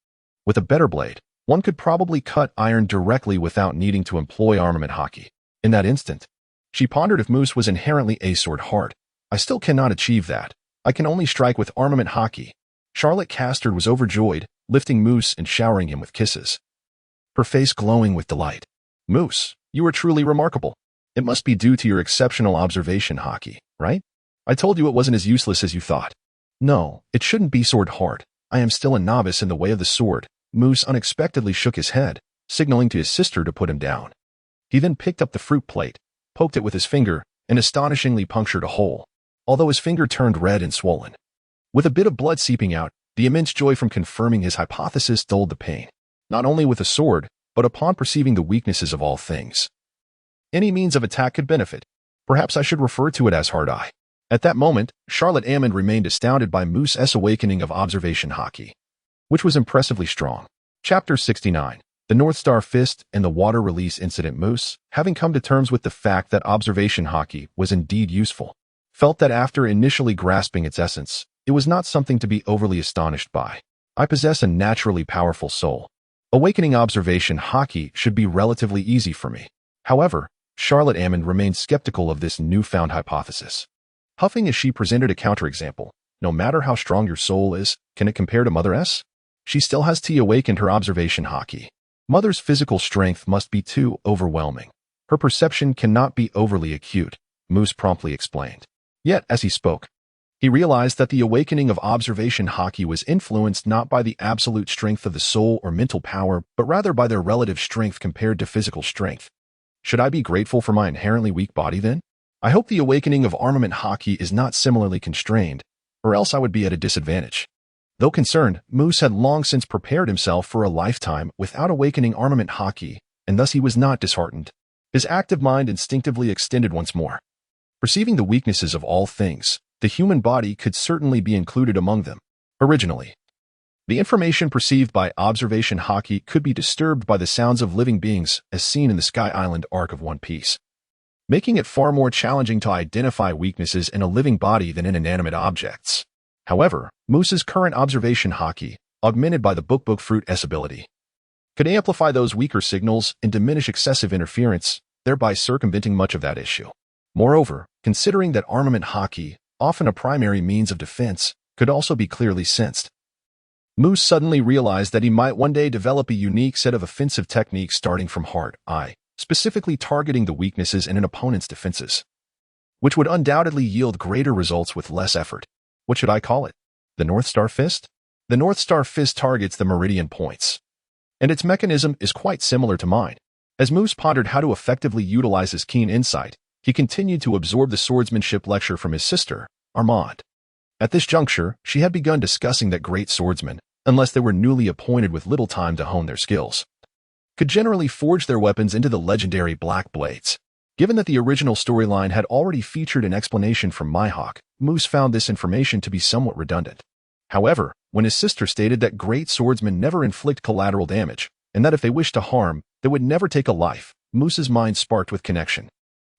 With a better blade, one could probably cut iron directly without needing to employ armament hockey. In that instant, she pondered if Moose was inherently a sword hard. "I still cannot achieve that. I can only strike with armament hockey." Charlotte Castard was overjoyed, lifting Moose and showering him with kisses. her face glowing with delight. Moose, you are truly remarkable. It must be due to your exceptional observation hockey, right? I told you it wasn't as useless as you thought. No, it shouldn't be sword hard. I am still a novice in the way of the sword. Moose unexpectedly shook his head, signaling to his sister to put him down. He then picked up the fruit plate, poked it with his finger, and astonishingly punctured a hole, although his finger turned red and swollen. With a bit of blood seeping out, the immense joy from confirming his hypothesis dulled the pain, not only with a sword, but upon perceiving the weaknesses of all things. Any means of attack could benefit. Perhaps I should refer to it as hard eye. At that moment, Charlotte Ammond remained astounded by Moose's awakening of observation hockey, which was impressively strong. Chapter 69. The North Star Fist and the Water Release Incident. Moose, having come to terms with the fact that observation hockey was indeed useful, felt that after initially grasping its essence, it was not something to be overly astonished by. I possess a naturally powerful soul. Awakening observation hockey should be relatively easy for me. However, Charlotte Ammond remained skeptical of this newfound hypothesis. Huffing as she presented a counterexample, no matter how strong your soul is, can it compare to Mother S? She still has awakened her observation hockey. Mother's physical strength must be too overwhelming. Her perception cannot be overly acute, Moose promptly explained. Yet, as he spoke, he realized that the awakening of observation hockey was influenced not by the absolute strength of the soul or mental power, but rather by their relative strength compared to physical strength. Should I be grateful for my inherently weak body then? I hope the awakening of armament hockey is not similarly constrained, or else I would be at a disadvantage. Though concerned, Moose had long since prepared himself for a lifetime without awakening armament hockey, and thus he was not disheartened. His active mind instinctively extended once more. Perceiving the weaknesses of all things, the human body could certainly be included among them. Originally, the information perceived by observation hockey could be disturbed by the sounds of living beings as seen in the Sky Island arc of One Piece, making it far more challenging to identify weaknesses in a living body than in inanimate objects. However, Moose's current observation hockey, augmented by the book fruit S ability, could amplify those weaker signals and diminish excessive interference, thereby circumventing much of that issue. Moreover, considering that armament hockey, often a primary means of defense, could also be clearly sensed, Moose suddenly realized that he might one day develop a unique set of offensive techniques starting from heart eye, specifically targeting the weaknesses in an opponent's defenses, which would undoubtedly yield greater results with less effort. What should I call it? The North Star Fist? The North Star Fist targets the meridian points, and its mechanism is quite similar to mine. As Moose pondered how to effectively utilize his keen insight, he continued to absorb the swordsmanship lecture from his sister, Armand. At this juncture, she had begun discussing that great swordsmen, unless they were newly appointed with little time to hone their skills, could generally forge their weapons into the legendary black blades. Given that the original storyline had already featured an explanation from Mihawk, Moose found this information to be somewhat redundant. However, when his sister stated that great swordsmen never inflict collateral damage, and that if they wished to harm, they would never take a life, Moose's mind sparked with connection.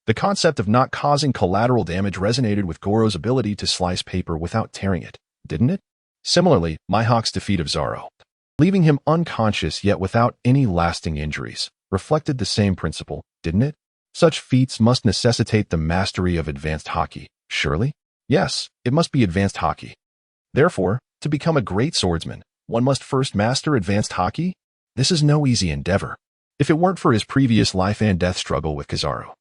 The concept of not causing collateral damage resonated with Goro's ability to slice paper without tearing it, didn't it? Similarly, Mihawk's defeat of Zoro, leaving him unconscious yet without any lasting injuries, reflected the same principle, didn't it? Such feats must necessitate the mastery of advanced hockey, surely? Yes, it must be advanced hockey. Therefore, to become a great swordsman, one must first master advanced hockey? This is no easy endeavor. If it weren't for his previous life and death struggle with Kizaru,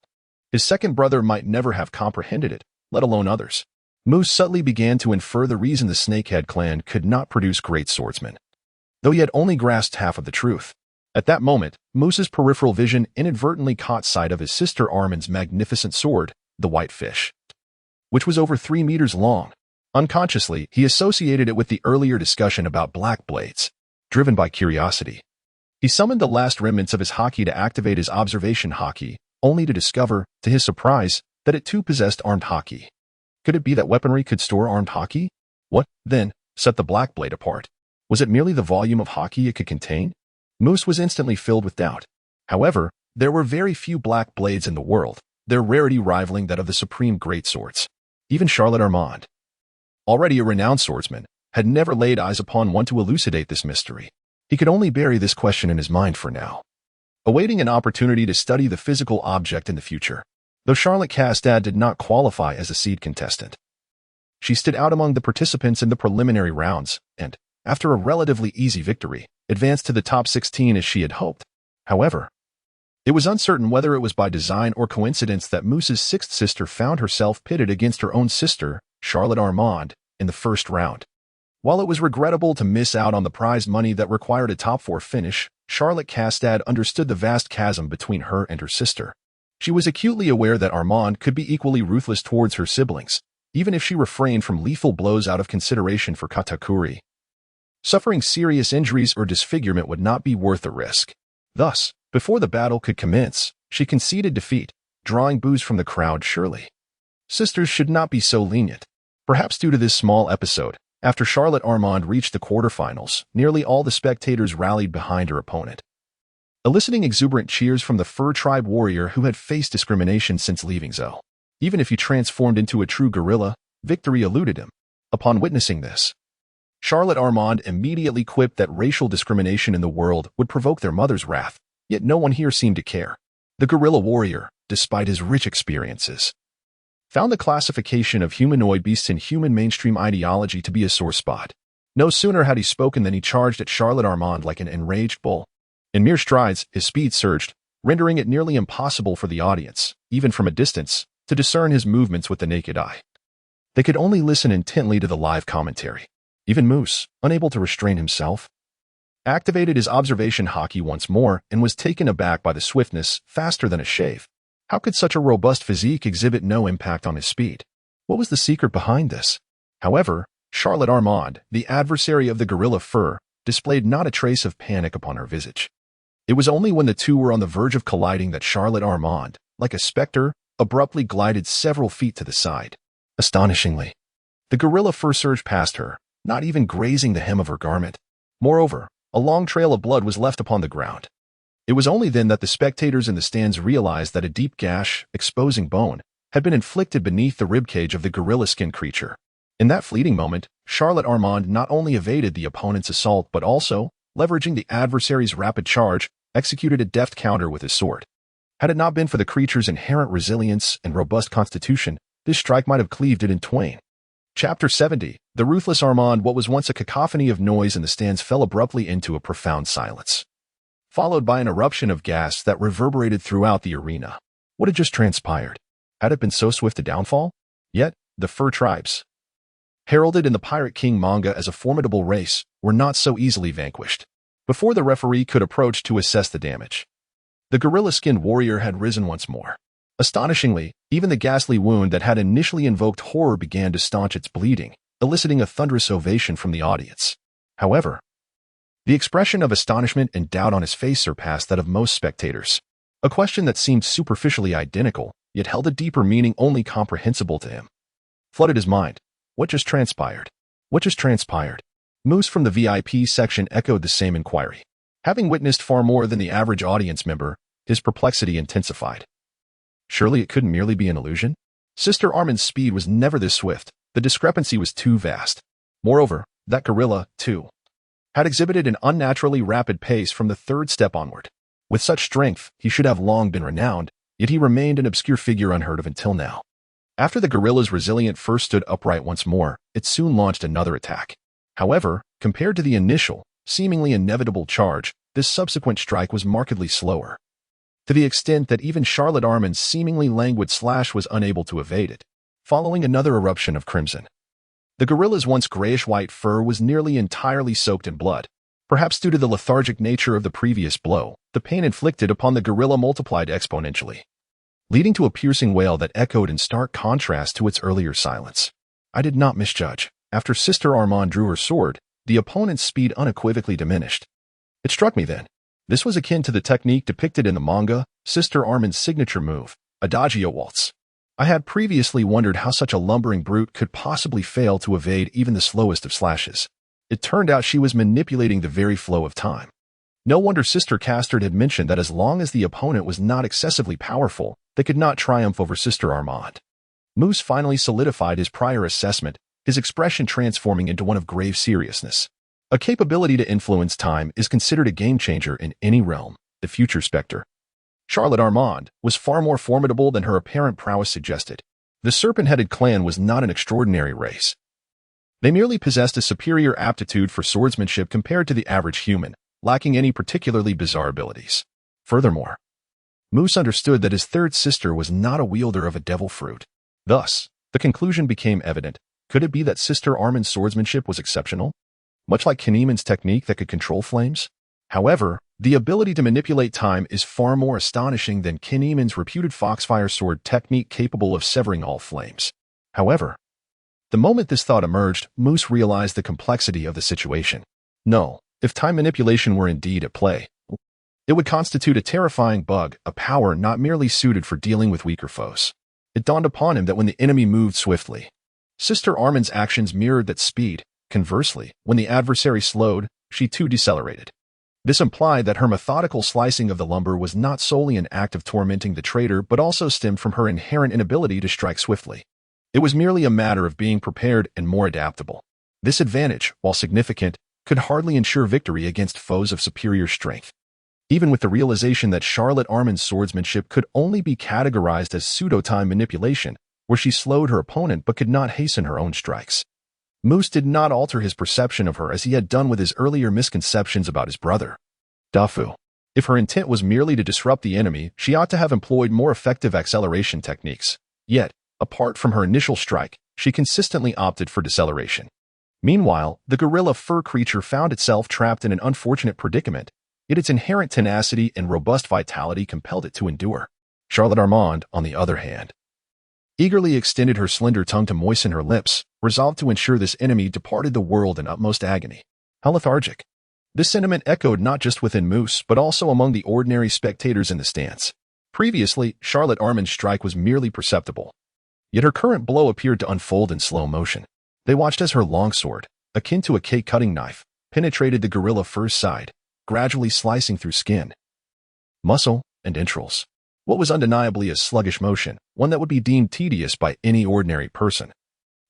his second brother might never have comprehended it, let alone others. Moose subtly began to infer the reason the Snakehead clan could not produce great swordsmen, though he had only grasped half of the truth. At that moment, Moose's peripheral vision inadvertently caught sight of his sister Armin's magnificent sword, the White Fish, which was over 3 meters long. Unconsciously, he associated it with the earlier discussion about black blades. Driven by curiosity, he summoned the last remnants of his hockey to activate his observation hockey, only to discover, to his surprise, that it too possessed armed hockey. Could it be that weaponry could store armed hockey? What, then, set the black blade apart? Was it merely the volume of hockey it could contain? Moose was instantly filled with doubt. However, there were very few black blades in the world, their rarity rivaling that of the supreme greatswords. Even Charlotte Armand, already a renowned swordsman, had never laid eyes upon one to elucidate this mystery. He could only bury this question in his mind for now, awaiting an opportunity to study the physical object in the future. Though Charlotte Castad did not qualify as a seed contestant, she stood out among the participants in the preliminary rounds and, after a relatively easy victory, advanced to the top 16 as she had hoped. However, it was uncertain whether it was by design or coincidence that Moose's sixth sister found herself pitted against her own sister, Charlotte Armand, in the first round. While it was regrettable to miss out on the prize money that required a top-4 finish, Charlotte Castad understood the vast chasm between her and her sister. She was acutely aware that Armand could be equally ruthless towards her siblings, even if she refrained from lethal blows out of consideration for Katakuri. Suffering serious injuries or disfigurement would not be worth the risk. Thus, before the battle could commence, she conceded defeat, drawing boos from the crowd surely. Sisters should not be so lenient. Perhaps due to this small episode, after Charlotte Armand reached the quarterfinals, nearly all the spectators rallied behind her opponent, eliciting exuberant cheers from the fur tribe warrior who had faced discrimination since leaving Zoo. Even if he transformed into a true gorilla, victory eluded him. Upon witnessing this, Charlotte Armand immediately quipped that racial discrimination in the world would provoke their mother's wrath, yet no one here seemed to care. The gorilla warrior, despite his rich experiences, found the classification of humanoid beasts in human mainstream ideology to be a sore spot. No sooner had he spoken than he charged at Charlotte Armand like an enraged bull. In mere strides, his speed surged, rendering it nearly impossible for the audience, even from a distance, to discern his movements with the naked eye. They could only listen intently to the live commentary. Even Moose, unable to restrain himself, activated his observation hockey once more and was taken aback by the swiftness, faster than a shave. How could such a robust physique exhibit no impact on his speed? What was the secret behind this? However, Charlotte Armand, the adversary of the gorilla fur, displayed not a trace of panic upon her visage. It was only when the two were on the verge of colliding that Charlotte Armand, like a specter, abruptly glided several feet to the side. Astonishingly, the gorilla fur surged past her, not even grazing the hem of her garment. Moreover, a long trail of blood was left upon the ground. It was only then that the spectators in the stands realized that a deep gash, exposing bone, had been inflicted beneath the ribcage of the gorilla-skinned creature. In that fleeting moment, Charlotte Armand not only evaded the opponent's assault but also, leveraging the adversary's rapid charge, executed a deft counter with his sword. Had it not been for the creature's inherent resilience and robust constitution, this strike might have cleaved it in twain. Chapter 70. The ruthless Armand. What was once a cacophony of noise in the stands fell abruptly into a profound silence, followed by an eruption of gas that reverberated throughout the arena. What had just transpired? Had it been so swift a downfall? Yet, the fur tribes, heralded in the Pirate King manga as a formidable race, were not so easily vanquished. Before the referee could approach to assess the damage, the gorilla-skinned warrior had risen once more. Astonishingly, even the ghastly wound that had initially invoked horror began to staunch its bleeding, eliciting a thunderous ovation from the audience. However, the expression of astonishment and doubt on his face surpassed that of most spectators. A question that seemed superficially identical, yet held a deeper meaning only comprehensible to him, flooded his mind. What just transpired? What just transpired? Moose from the VIP section echoed the same inquiry. Having witnessed far more than the average audience member, his perplexity intensified. Surely it couldn't merely be an illusion? Sister Armand's speed was never this swift. The discrepancy was too vast. Moreover, that gorilla, too, had exhibited an unnaturally rapid pace from the third step onward. With such strength, he should have long been renowned, yet he remained an obscure figure unheard of until now. After the gorilla's resilient first stood upright once more, it soon launched another attack. However, compared to the initial, seemingly inevitable charge, this subsequent strike was markedly slower, to the extent that even Charlotte Armand's seemingly languid slash was unable to evade it. Following another eruption of crimson, the gorilla's once grayish-white fur was nearly entirely soaked in blood. Perhaps due to the lethargic nature of the previous blow, the pain inflicted upon the gorilla multiplied exponentially, leading to a piercing wail that echoed in stark contrast to its earlier silence. I did not misjudge. After Sister Armand drew her sword, the opponent's speed unequivocally diminished. It struck me then. This was akin to the technique depicted in the manga, Sister Armand's signature move, Adagio Waltz. I had previously wondered how such a lumbering brute could possibly fail to evade even the slowest of slashes. It turned out she was manipulating the very flow of time. No wonder Sister Castard had mentioned that as long as the opponent was not excessively powerful, they could not triumph over Sister Armand. Moose finally solidified his prior assessment, his expression transforming into one of grave seriousness. A capability to influence time is considered a game-changer in any realm. The future specter, Charlotte Armand, was far more formidable than her apparent prowess suggested. The serpent-headed clan was not an extraordinary race. They merely possessed a superior aptitude for swordsmanship compared to the average human, lacking any particularly bizarre abilities. Furthermore, Moose understood that his third sister was not a wielder of a devil fruit. Thus, the conclusion became evident. Could it be that Sister Armin's swordsmanship was exceptional? Much like Kinemon's technique that could control flames? However, the ability to manipulate time is far more astonishing than Kinemon's reputed foxfire sword technique capable of severing all flames. However, the moment this thought emerged, Moose realized the complexity of the situation. No, if time manipulation were indeed at play, it would constitute a terrifying bug, a power not merely suited for dealing with weaker foes. It dawned upon him that when the enemy moved swiftly, Sister Armin's actions mirrored that speed. Conversely, when the adversary slowed, she too decelerated. This implied that her methodical slicing of the lumber was not solely an act of tormenting the traitor but also stemmed from her inherent inability to strike swiftly. It was merely a matter of being prepared and more adaptable. This advantage, while significant, could hardly ensure victory against foes of superior strength. Even with the realization that Charlotte Armin's swordsmanship could only be categorized as pseudo-time manipulation, where she slowed her opponent but could not hasten her own strikes, Moose did not alter his perception of her as he had done with his earlier misconceptions about his brother. Dafu. If her intent was merely to disrupt the enemy, she ought to have employed more effective acceleration techniques. Yet, apart from her initial strike, she consistently opted for deceleration. Meanwhile, the gorilla fur creature found itself trapped in an unfortunate predicament, yet its inherent tenacity and robust vitality compelled it to endure. Charlotte Armand, on the other hand, eagerly extended her slender tongue to moisten her lips, resolved to ensure this enemy departed the world in utmost agony. How lethargic! This sentiment echoed not just within Moose, but also among the ordinary spectators in the stands. Previously, Charlotte Armin's strike was merely perceptible, yet her current blow appeared to unfold in slow motion. They watched as her longsword, akin to a cake-cutting knife, penetrated the gorilla fur's side, gradually slicing through skin, muscle, and entrails. What was undeniably a sluggish motion, one that would be deemed tedious by any ordinary person,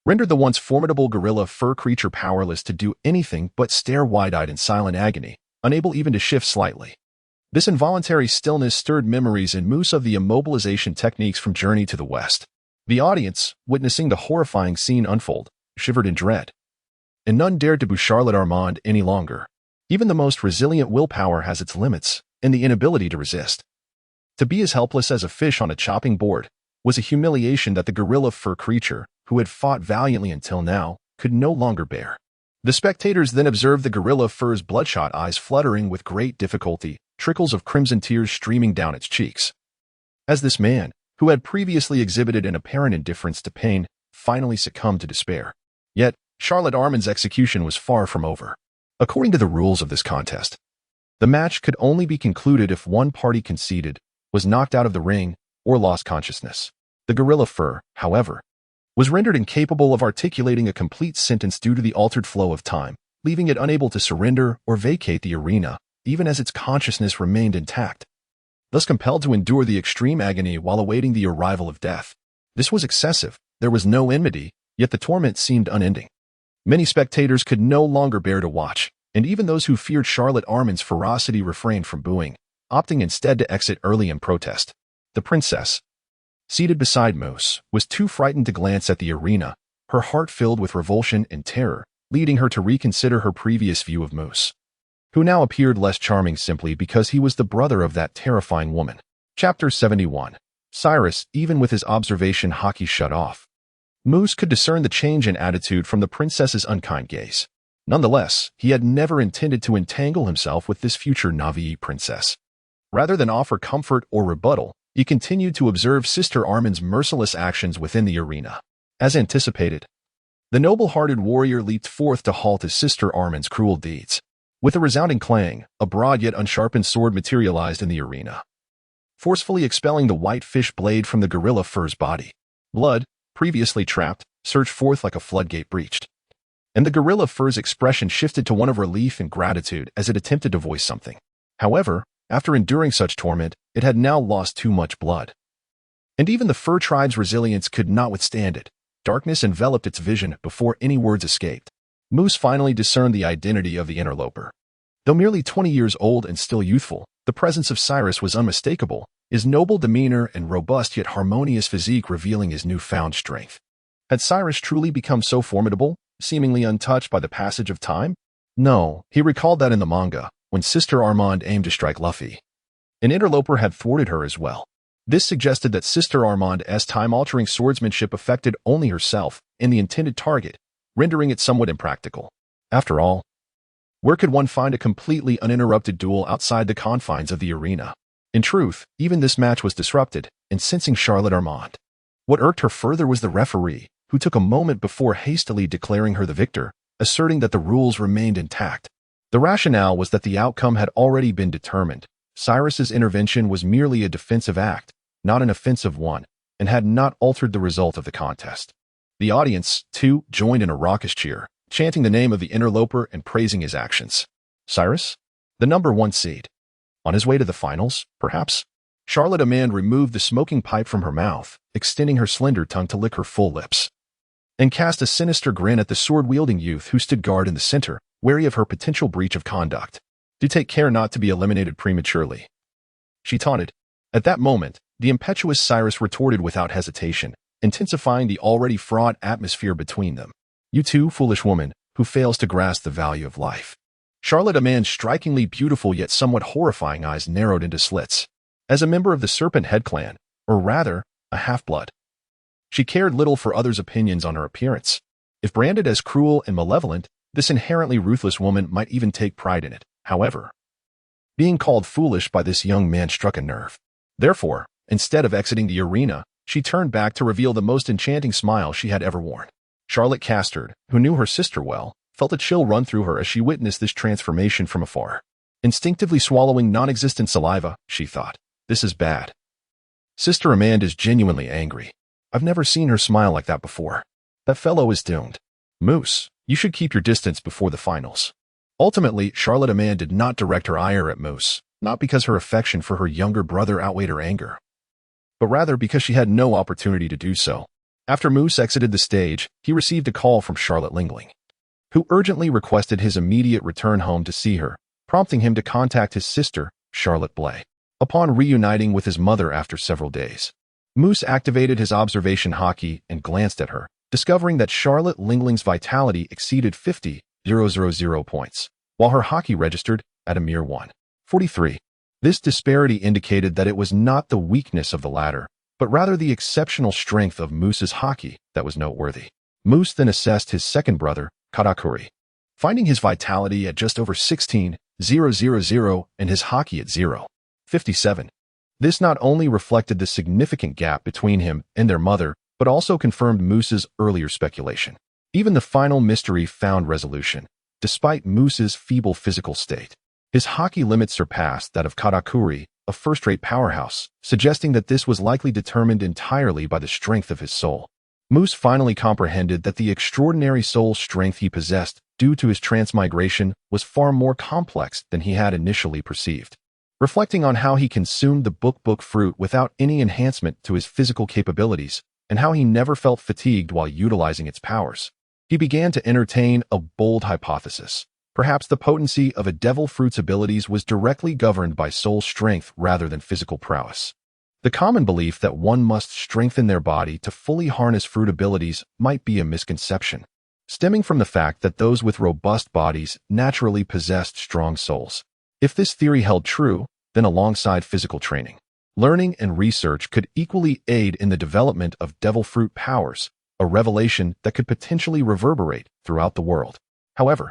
rendered the once formidable gorilla fur creature powerless to do anything but stare wide-eyed in silent agony, unable even to shift slightly. This involuntary stillness stirred memories in Moose of the immobilization techniques from Journey to the West. The audience, witnessing the horrifying scene unfold, shivered in dread. And none dared to boo Charlotte Armand any longer. Even the most resilient willpower has its limits, and the inability to resist. To be as helpless as a fish on a chopping board was a humiliation that the gorilla fur creature, who had fought valiantly until now, could no longer bear. The spectators then observed the gorilla fur's bloodshot eyes fluttering with great difficulty, trickles of crimson tears streaming down its cheeks. As this man, who had previously exhibited an apparent indifference to pain, finally succumbed to despair. Yet, Charlotte Armin's execution was far from over. According to the rules of this contest, the match could only be concluded if one party conceded, was knocked out of the ring, or lost consciousness. The gorilla fur, however, was rendered incapable of articulating a complete sentence due to the altered flow of time, leaving it unable to surrender or vacate the arena, even as its consciousness remained intact. Thus compelled to endure the extreme agony while awaiting the arrival of death. This was excessive, there was no enmity, yet the torment seemed unending. Many spectators could no longer bear to watch, and even those who feared Charlotte Armin's ferocity refrained from booing, opting instead to exit early in protest. The princess, seated beside Moose, was too frightened to glance at the arena, her heart filled with revulsion and terror, leading her to reconsider her previous view of Moose, who now appeared less charming simply because he was the brother of that terrifying woman. Chapter 71. Cyrus, even with his observation hockey shut off, Moose could discern the change in attitude from the princess's unkind gaze. Nonetheless, he had never intended to entangle himself with this future Navii princess. Rather than offer comfort or rebuttal, he continued to observe Sister Armin's merciless actions within the arena. As anticipated, the noble-hearted warrior leaped forth to halt his Sister Armin's cruel deeds. With a resounding clang, a broad yet unsharpened sword materialized in the arena, forcefully expelling the white fish blade from the gorilla fur's body. Blood, previously trapped, surged forth like a floodgate breached, and the gorilla fur's expression shifted to one of relief and gratitude as it attempted to voice something. However, after enduring such torment, it had now lost too much blood. And even the fur tribe's resilience could not withstand it. Darkness enveloped its vision before any words escaped. Moose finally discerned the identity of the interloper. Though merely 20 years old and still youthful, the presence of Cyrus was unmistakable, his noble demeanor and robust yet harmonious physique revealing his newfound strength. Had Cyrus truly become so formidable, seemingly untouched by the passage of time? No, he recalled that in the manga, when Sister Armand aimed to strike Luffy, An interloper had thwarted her as well. This suggested that Sister Armand's time-altering swordsmanship affected only herself and the intended target, rendering it somewhat impractical. After all, where could one find a completely uninterrupted duel outside the confines of the arena? In truth, even this match was disrupted, incensing Charlotte Armand. What irked her further was the referee, who took a moment before hastily declaring her the victor, asserting that the rules remained intact. The rationale was that the outcome had already been determined. Cyrus's intervention was merely a defensive act, not an offensive one, and had not altered the result of the contest. The audience, too, joined in a raucous cheer, chanting the name of the interloper and praising his actions. Cyrus? The number 1 seed. On his way to the finals, perhaps? Charlotte Amand removed the smoking pipe from her mouth, extending her slender tongue to lick her full lips, and cast a sinister grin at the sword-wielding youth who stood guard in the center, wary of her potential breach of conduct. Do take care not to be eliminated prematurely, she taunted. At that moment, the impetuous Cyrus retorted without hesitation, intensifying the already fraught atmosphere between them. You too, foolish woman, who fails to grasp the value of life. Charlotte Amand's strikingly beautiful yet somewhat horrifying eyes narrowed into slits. As a member of the Serpent Head clan, or rather, a half-blood, she cared little for others' opinions on her appearance. If branded as cruel and malevolent, this inherently ruthless woman might even take pride in it. However, being called foolish by this young man struck a nerve. Therefore, instead of exiting the arena, she turned back to reveal the most enchanting smile she had ever worn. Charlotte Castard, who knew her sister well, felt a chill run through her as she witnessed this transformation from afar. Instinctively swallowing non-existent saliva, she thought, this is bad. Sister Amand is genuinely angry. I've never seen her smile like that before. That fellow is doomed. Moose, you should keep your distance before the finals. Ultimately, Charlotte Amand did not direct her ire at Moose, not because her affection for her younger brother outweighed her anger, but rather because she had no opportunity to do so. After Moose exited the stage, he received a call from Charlotte Lingling, who urgently requested his immediate return home to see her, prompting him to contact his sister, Charlotte Blay. Upon reuniting with his mother after several days, Moose activated his observation hockey and glanced at her, discovering that Charlotte Lingling's vitality exceeded 50,000 points, while her hockey registered at a mere 143. This disparity indicated that it was not the weakness of the latter, but rather the exceptional strength of Moose's hockey that was noteworthy. Moose then assessed his second brother, Katakuri, finding his vitality at just over 16,000 and his hockey at 0.57. This not only reflected the significant gap between him and their mother, but also confirmed Moose's earlier speculation. Even the final mystery found resolution, despite Moose's feeble physical state. His hockey limit surpassed that of Katakuri, a first-rate powerhouse, suggesting that this was likely determined entirely by the strength of his soul. Moose finally comprehended that the extraordinary soul strength he possessed due to his transmigration was far more complex than he had initially perceived. Reflecting on how he consumed the book fruit without any enhancement to his physical capabilities, and how he never felt fatigued while utilizing its powers, he began to entertain a bold hypothesis. Perhaps the potency of a devil fruit's abilities was directly governed by soul strength rather than physical prowess. The common belief that one must strengthen their body to fully harness fruit abilities might be a misconception, stemming from the fact that those with robust bodies naturally possessed strong souls. If this theory held true, then alongside physical training, learning and research could equally aid in the development of devil fruit powers, a revelation that could potentially reverberate throughout the world. However,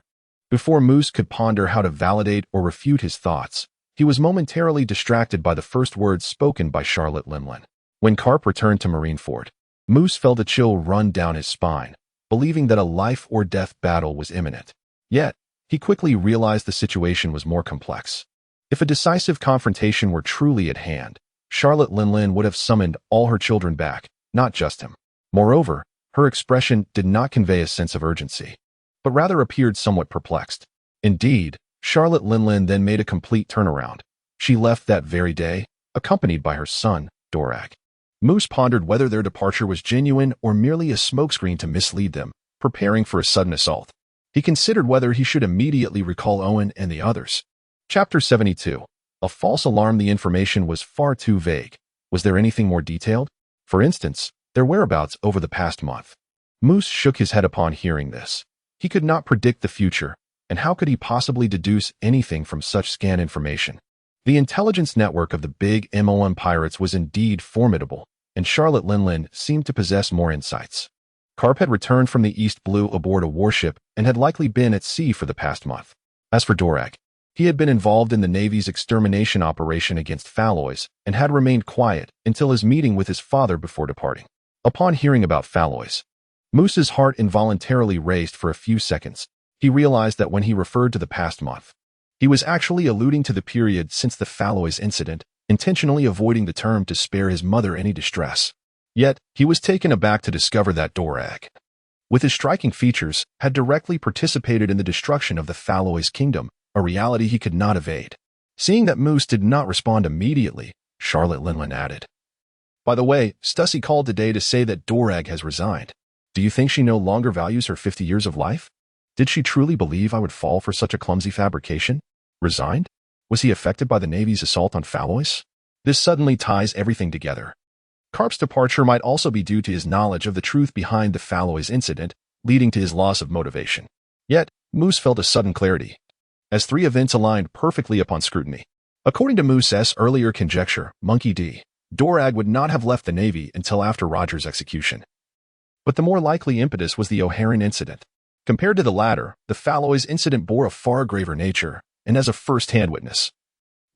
before Moose could ponder how to validate or refute his thoughts, he was momentarily distracted by the first words spoken by Charlotte Limlin. When Carp returned to Marineford, Moose felt a chill run down his spine, believing that a life-or-death battle was imminent. Yet, he quickly realized the situation was more complex. If a decisive confrontation were truly at hand, Charlotte Linlin would have summoned all her children back, not just him. Moreover, her expression did not convey a sense of urgency, but rather appeared somewhat perplexed. Indeed, Charlotte Linlin then made a complete turnaround. She left that very day, accompanied by her son, Dorag. Moose pondered whether their departure was genuine or merely a smokescreen to mislead them, preparing for a sudden assault. He considered whether he should immediately recall Owen and the others. Chapter 72. A false alarm. The information was far too vague. Was there anything more detailed? For instance, their whereabouts over the past month. Moose shook his head upon hearing this. He could not predict the future, and how could he possibly deduce anything from such scant information? The intelligence network of the big MOM pirates was indeed formidable, and Charlotte Linlin seemed to possess more insights. Karp had returned from the East Blue aboard a warship and had likely been at sea for the past month. As for Dorag, he had been involved in the Navy's extermination operation against Falloys and had remained quiet until his meeting with his father before departing. Upon hearing about Falloys, Moose's heart involuntarily raced for a few seconds. He realized that when he referred to the past month, he was actually alluding to the period since the Falloys incident, intentionally avoiding the term to spare his mother any distress. Yet, he was taken aback to discover that Dorag, with his striking features, had directly participated in the destruction of the Falloys kingdom, a reality he could not evade. Seeing that Moose did not respond immediately, Charlotte Linlin added, "By the way, Stussy called today to say that Dorag has resigned. Do you think she no longer values her 50 years of life? Did she truly believe I would fall for such a clumsy fabrication? Resigned? Was he affected by the Navy's assault on Falloys? This suddenly ties everything together." Karp's departure might also be due to his knowledge of the truth behind the Falloys incident, leading to his loss of motivation. Yet, Moose felt a sudden clarity, as three events aligned perfectly upon scrutiny. According to Moose's earlier conjecture, Monkey D, Dorag would not have left the Navy until after Roger's execution. But the more likely impetus was the O'Haran incident. Compared to the latter, the Falloys incident bore a far graver nature, and as a first-hand witness,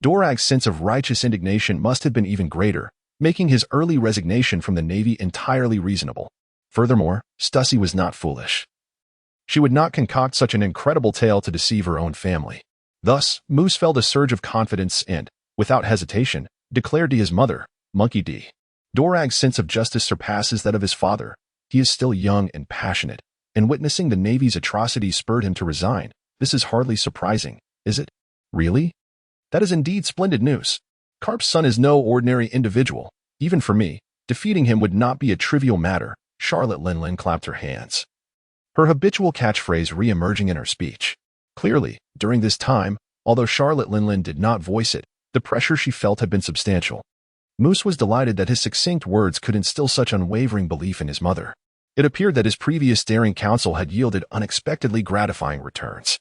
Dorag's sense of righteous indignation must have been even greater, making his early resignation from the Navy entirely reasonable. Furthermore, Stussy was not foolish. She would not concoct such an incredible tale to deceive her own family. Thus, Moose felt a surge of confidence and, without hesitation, declared to his mother, Monkey D, "Dorag's sense of justice surpasses that of his father. He is still young and passionate, and witnessing the Navy's atrocities spurred him to resign. This is hardly surprising, is it? Really? That is indeed splendid news. Karp's son is no ordinary individual. Even for me, defeating him would not be a trivial matter." Charlotte Linlin clapped her hands, her habitual catchphrase re-emerging in her speech. Clearly, during this time, although Charlotte Linlin did not voice it, the pressure she felt had been substantial. Moose was delighted that his succinct words could instill such unwavering belief in his mother. It appeared that his previous daring counsel had yielded unexpectedly gratifying returns.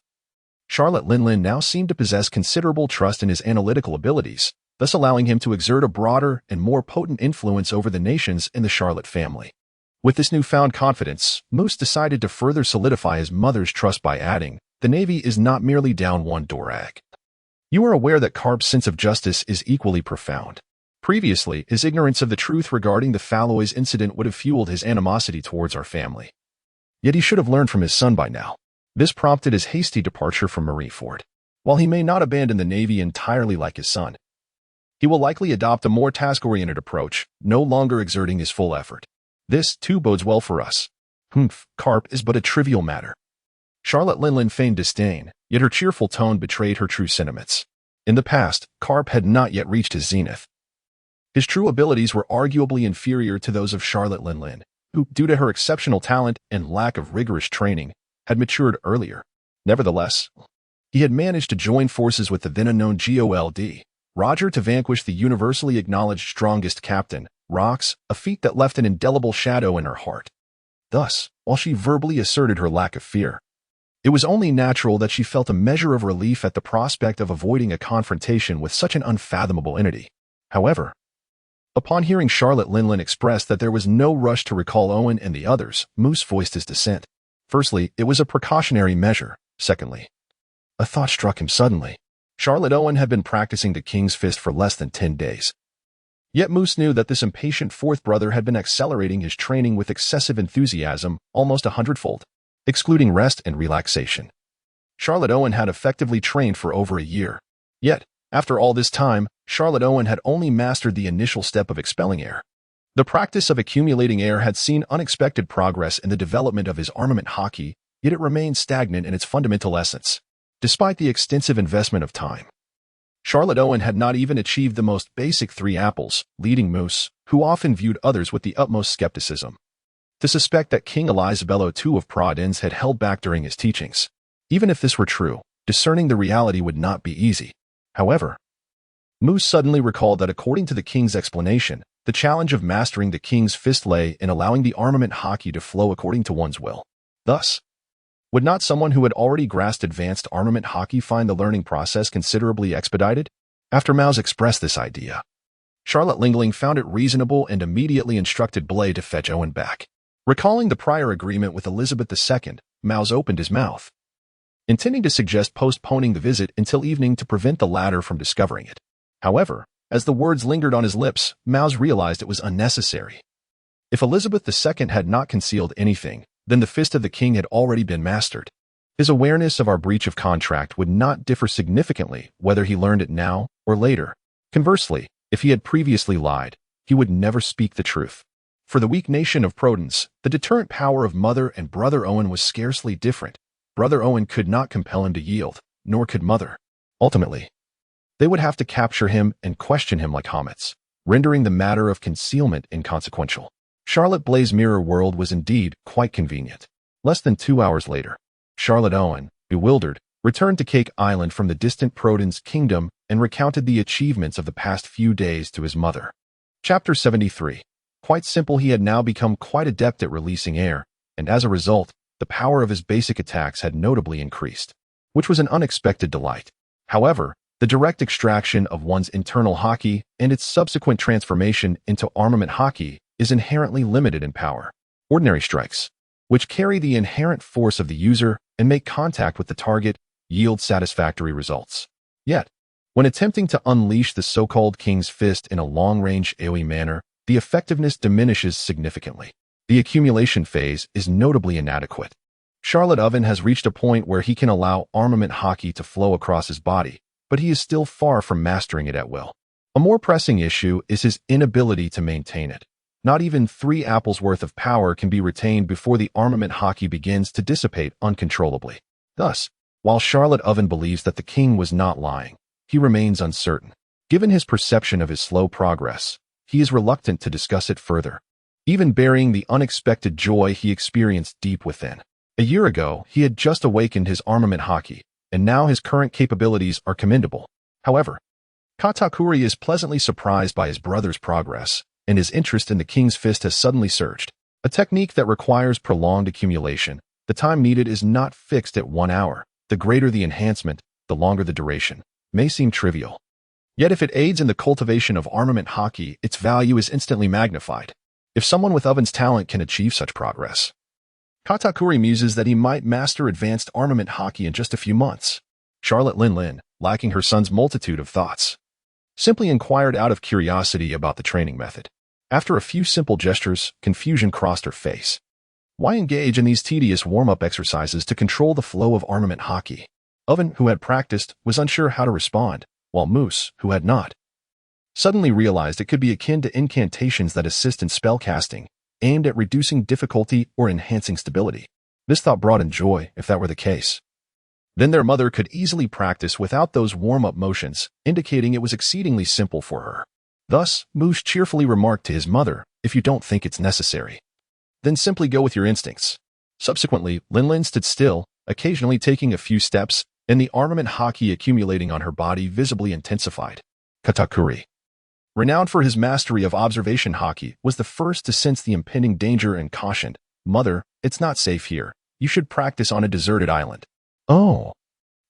Charlotte Linlin now seemed to possess considerable trust in his analytical abilities, thus allowing him to exert a broader and more potent influence over the nations in the Charlotte family. With this newfound confidence, Moose decided to further solidify his mother's trust by adding, "The Navy is not merely down one Dorag. You are aware that Karp's sense of justice is equally profound. Previously, his ignorance of the truth regarding the Falloys incident would have fueled his animosity towards our family. Yet he should have learned from his son by now. This prompted his hasty departure from Marineford. While he may not abandon the Navy entirely like his son, he will likely adopt a more task-oriented approach, no longer exerting his full effort. This, too, bodes well for us. Karp is but a trivial matter." Charlotte Linlin feigned disdain, yet her cheerful tone betrayed her true sentiments. In the past, Karp had not yet reached his zenith. His true abilities were arguably inferior to those of Charlotte Linlin, who, due to her exceptional talent and lack of rigorous training, had matured earlier. Nevertheless, he had managed to join forces with the then-unknown GOLD, Roger, to vanquish the universally acknowledged strongest captain, Rox, a feat that left an indelible shadow in her heart. Thus, while she verbally asserted her lack of fear, it was only natural that she felt a measure of relief at the prospect of avoiding a confrontation with such an unfathomable entity. However, upon hearing Charlotte Linlin express that there was no rush to recall Owen and the others, Moose voiced his dissent. Firstly, it was a precautionary measure. Secondly, a thought struck him suddenly. Charlotte Owen had been practicing the King's Fist for less than 10 days. Yet Moose knew that this impatient fourth brother had been accelerating his training with excessive enthusiasm, almost 100-fold, excluding rest and relaxation. Charlotte Owen had effectively trained for over a year. Yet, after all this time, Charlotte Owen had only mastered the initial step of expelling air. The practice of accumulating air had seen unexpected progress in the development of his armament hockey, yet it remained stagnant in its fundamental essence. Despite the extensive investment of time, Charlotte Owen had not even achieved the most basic 3 apples, leading Moose, who often viewed others with the utmost skepticism, to suspect that King Elisabello II of Providence had held back during his teachings. Even if this were true, discerning the reality would not be easy. However, Moose suddenly recalled that according to the King's explanation, the challenge of mastering the King's Fist lay in allowing the armament hockey to flow according to one's will. Thus, would not someone who had already grasped advanced armament hockey find the learning process considerably expedited? After Mouse expressed this idea, Charlotte Lingling found it reasonable and immediately instructed Blay to fetch Owen back. Recalling the prior agreement with Elizabeth II, Mouse opened his mouth, intending to suggest postponing the visit until evening to prevent the latter from discovering it. However, as the words lingered on his lips, Mouse realized it was unnecessary. If Elizabeth II had not concealed anything, then the fist of the king had already been mastered. His awareness of our breach of contract would not differ significantly whether he learned it now or later. Conversely, if he had previously lied, he would never speak the truth. For the weak nation of Prudence, the deterrent power of Mother and Brother Owen was scarcely different. Brother Owen could not compel him to yield, nor could Mother. Ultimately, they would have to capture him and question him like Hamets, rendering the matter of concealment inconsequential. Charlotte Blay's mirror world was indeed quite convenient. Less than 2 hours later, Charlotte Owen, bewildered, returned to Cake Island from the distant Prudence kingdom and recounted the achievements of the past few days to his mother. Chapter 73. Quite simple, he had now become quite adept at releasing air, and as a result, the power of his basic attacks had notably increased, which was an unexpected delight. However, the direct extraction of one's internal haki and its subsequent transformation into armament haki is inherently limited in power. Ordinary strikes, which carry the inherent force of the user and make contact with the target, yield satisfactory results. Yet, when attempting to unleash the so-called King's Fist in a long-range AoE manner, the effectiveness diminishes significantly. The accumulation phase is notably inadequate. Charlotte Owen has reached a point where he can allow armament haki to flow across his body, but he is still far from mastering it at will. A more pressing issue is his inability to maintain it. Not even 3 apples worth of power can be retained before the armament haki begins to dissipate uncontrollably. Thus, while Charlotte Owen believes that the king was not lying, he remains uncertain. Given his perception of his slow progress, he is reluctant to discuss it further, even burying the unexpected joy he experienced deep within. A year ago, he had just awakened his armament haki, and now his current capabilities are commendable. However, Katakuri is pleasantly surprised by his brother's progress, and his interest in the King's Fist has suddenly surged. A technique that requires prolonged accumulation, the time needed is not fixed at 1 hour. The greater the enhancement, the longer the duration. May seem trivial. Yet if it aids in the cultivation of armament haki, its value is instantly magnified. If someone with Owen's talent can achieve such progress, Katakuri muses that he might master advanced armament haki in just a few months. Charlotte Lin, lacking her son's multitude of thoughts, simply inquired out of curiosity about the training method. After a few simple gestures, confusion crossed her face. Why engage in these tedious warm-up exercises to control the flow of armament haki? Owen, who had practiced, was unsure how to respond, while Moose, who had not, suddenly realized it could be akin to incantations that assist in spellcasting, aimed at reducing difficulty or enhancing stability. This thought brought in joy, if that were the case. Then their mother could easily practice without those warm-up motions, indicating it was exceedingly simple for her. Thus, Moose cheerfully remarked to his mother, "If you don't think it's necessary, then simply go with your instincts." Subsequently, Lin stood still, occasionally taking a few steps, and the armament haki accumulating on her body visibly intensified. Katakuri, renowned for his mastery of observation haki, was the first to sense the impending danger and cautioned, "Mother, it's not safe here. You should practice on a deserted island." "Oh,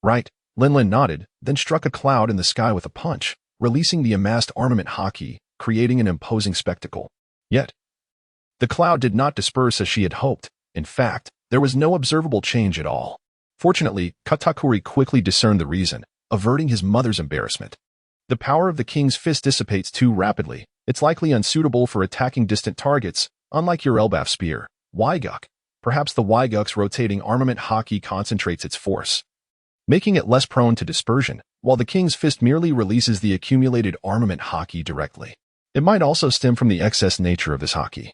right." Lin nodded, then struck a cloud in the sky with a punch, releasing the amassed armament haki, creating an imposing spectacle. Yet, the cloud did not disperse as she had hoped. In fact, there was no observable change at all. Fortunately, Katakuri quickly discerned the reason, averting his mother's embarrassment. The power of the King's Fist dissipates too rapidly. It's likely unsuitable for attacking distant targets, unlike your Elbaf spear, Wyguk. Perhaps the Wyguk's rotating armament haki concentrates its force, making it less prone to dispersion, while the King's Fist merely releases the accumulated armament haki directly. It might also stem from the excess nature of this haki,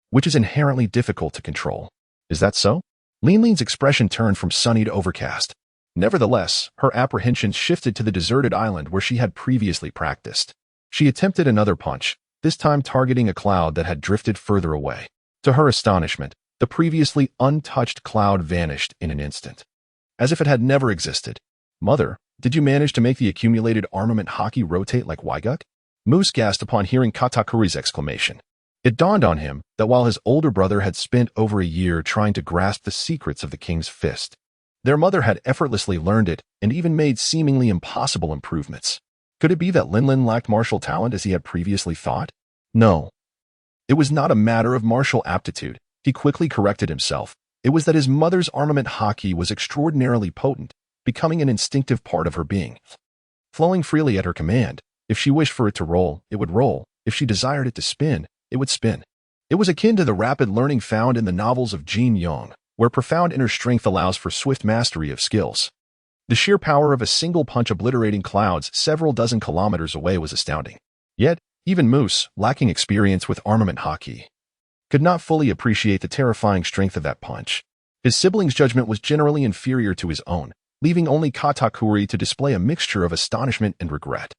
which is inherently difficult to control. Is that so? Lin's expression turned from sunny to overcast. Nevertheless, her apprehensions shifted to the deserted island where she had previously practiced. She attempted another punch, this time targeting a cloud that had drifted further away. To her astonishment, the previously untouched cloud vanished in an instant, as if it had never existed. "Mother, did you manage to make the accumulated armament haki rotate like Wyguk?" Moose gasped upon hearing Katakuri's exclamation. It dawned on him that while his older brother had spent over a year trying to grasp the secrets of the King's Fist, their mother had effortlessly learned it and even made seemingly impossible improvements. Could it be that Lin lacked martial talent as he had previously thought? No. It was not a matter of martial aptitude. He quickly corrected himself. It was that his mother's armament haki was extraordinarily potent, becoming an instinctive part of her being. Flowing freely at her command, if she wished for it to roll, it would roll. If she desired it to spin, it would spin. It was akin to the rapid learning found in the novels of Jin Yong, where profound inner strength allows for swift mastery of skills. The sheer power of a single punch obliterating clouds several dozen kilometers away was astounding. Yet, even Moose, lacking experience with armament haki, could not fully appreciate the terrifying strength of that punch. His sibling's judgment was generally inferior to his own, leaving only Katakuri to display a mixture of astonishment and regret.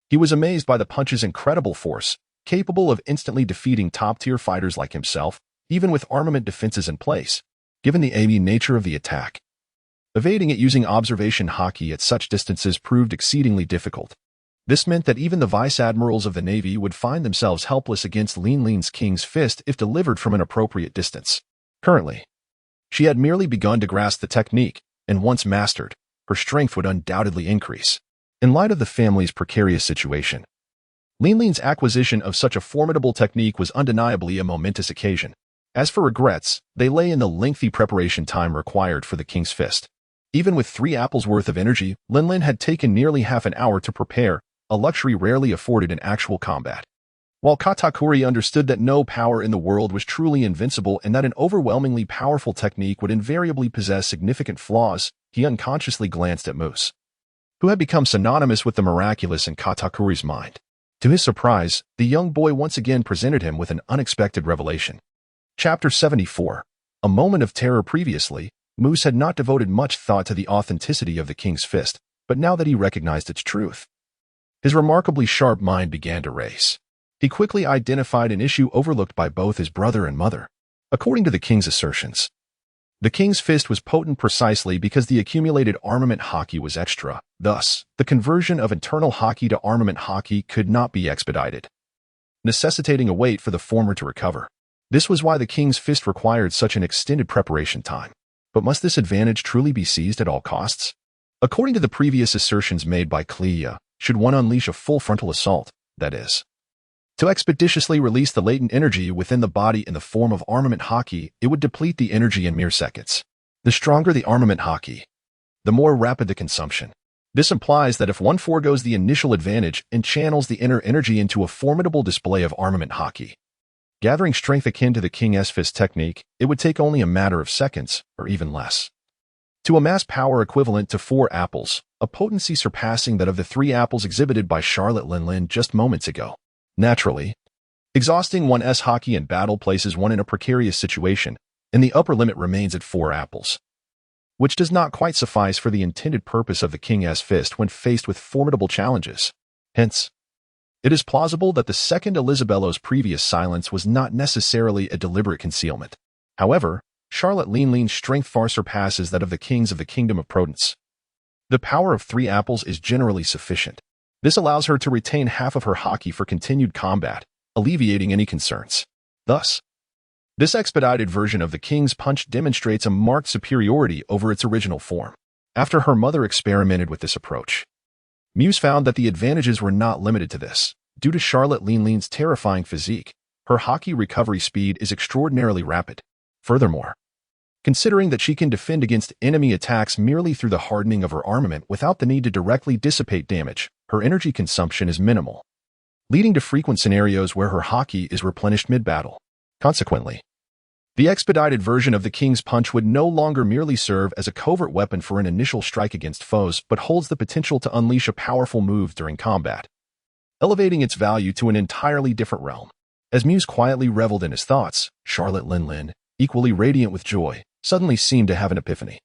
He was amazed by the punch's incredible force, capable of instantly defeating top-tier fighters like himself, even with armament defenses in place, given the AB nature of the attack. Evading it using observation haki at such distances proved exceedingly difficult. This meant that even the vice-admirals of the Navy would find themselves helpless against Lin's King's Fist if delivered from an appropriate distance. Currently, she had merely begun to grasp the technique, and once mastered, her strength would undoubtedly increase. In light of the family's precarious situation, Lin's acquisition of such a formidable technique was undeniably a momentous occasion. As for regrets, they lay in the lengthy preparation time required for the King's Fist. Even with 3 apples worth of energy, Lin had taken nearly half an hour to prepare, a luxury rarely afforded in actual combat. While Katakuri understood that no power in the world was truly invincible and that an overwhelmingly powerful technique would invariably possess significant flaws, he unconsciously glanced at Moose, who had become synonymous with the miraculous in Katakuri's mind. To his surprise, the young boy once again presented him with an unexpected revelation. Chapter 74. A moment of terror. Previously, Moose had not devoted much thought to the authenticity of the King's Fist, but now that he recognized its truth, his remarkably sharp mind began to race. He quickly identified an issue overlooked by both his brother and mother. According to the King's assertions, the King's Fist was potent precisely because the accumulated armament haki was extra. Thus, the conversion of internal haki to armament haki could not be expedited, necessitating a wait for the former to recover. This was why the King's Fist required such an extended preparation time. But must this advantage truly be seized at all costs? According to the previous assertions made by Clea, should one unleash a full frontal assault, that is, to expeditiously release the latent energy within the body in the form of armament haki, it would deplete the energy in mere seconds. The stronger the armament haki, the more rapid the consumption. This implies that if one forgoes the initial advantage and channels the inner energy into a formidable display of armament haki, gathering strength akin to the King's Fist technique, it would take only a matter of seconds, or even less, to amass power equivalent to 4 apples, a potency surpassing that of the 3 apples exhibited by Charlotte Lin just moments ago. Naturally, exhausting one's haki in battle places one in a precarious situation, and the upper limit remains at 4 apples, which does not quite suffice for the intended purpose of the King's Fist when faced with formidable challenges. Hence, it is plausible that the second Elisabello's previous silence was not necessarily a deliberate concealment. However, Charlotte Lin's strength far surpasses that of the kings of the Kingdom of Prudence. The power of 3 apples is generally sufficient. This allows her to retain half of her haki for continued combat, alleviating any concerns. Thus, this expedited version of the King's Punch demonstrates a marked superiority over its original form. After her mother experimented with this approach, Muse found that the advantages were not limited to this. Due to Charlotte Lin's terrifying physique, her haki recovery speed is extraordinarily rapid. Furthermore, considering that she can defend against enemy attacks merely through the hardening of her armament without the need to directly dissipate damage, her energy consumption is minimal, leading to frequent scenarios where her haki is replenished mid-battle. Consequently, the expedited version of the King's Punch would no longer merely serve as a covert weapon for an initial strike against foes, but holds the potential to unleash a powerful move during combat, elevating its value to an entirely different realm. As Muse quietly reveled in his thoughts, Charlotte Lin, equally radiant with joy, suddenly seemed to have an epiphany.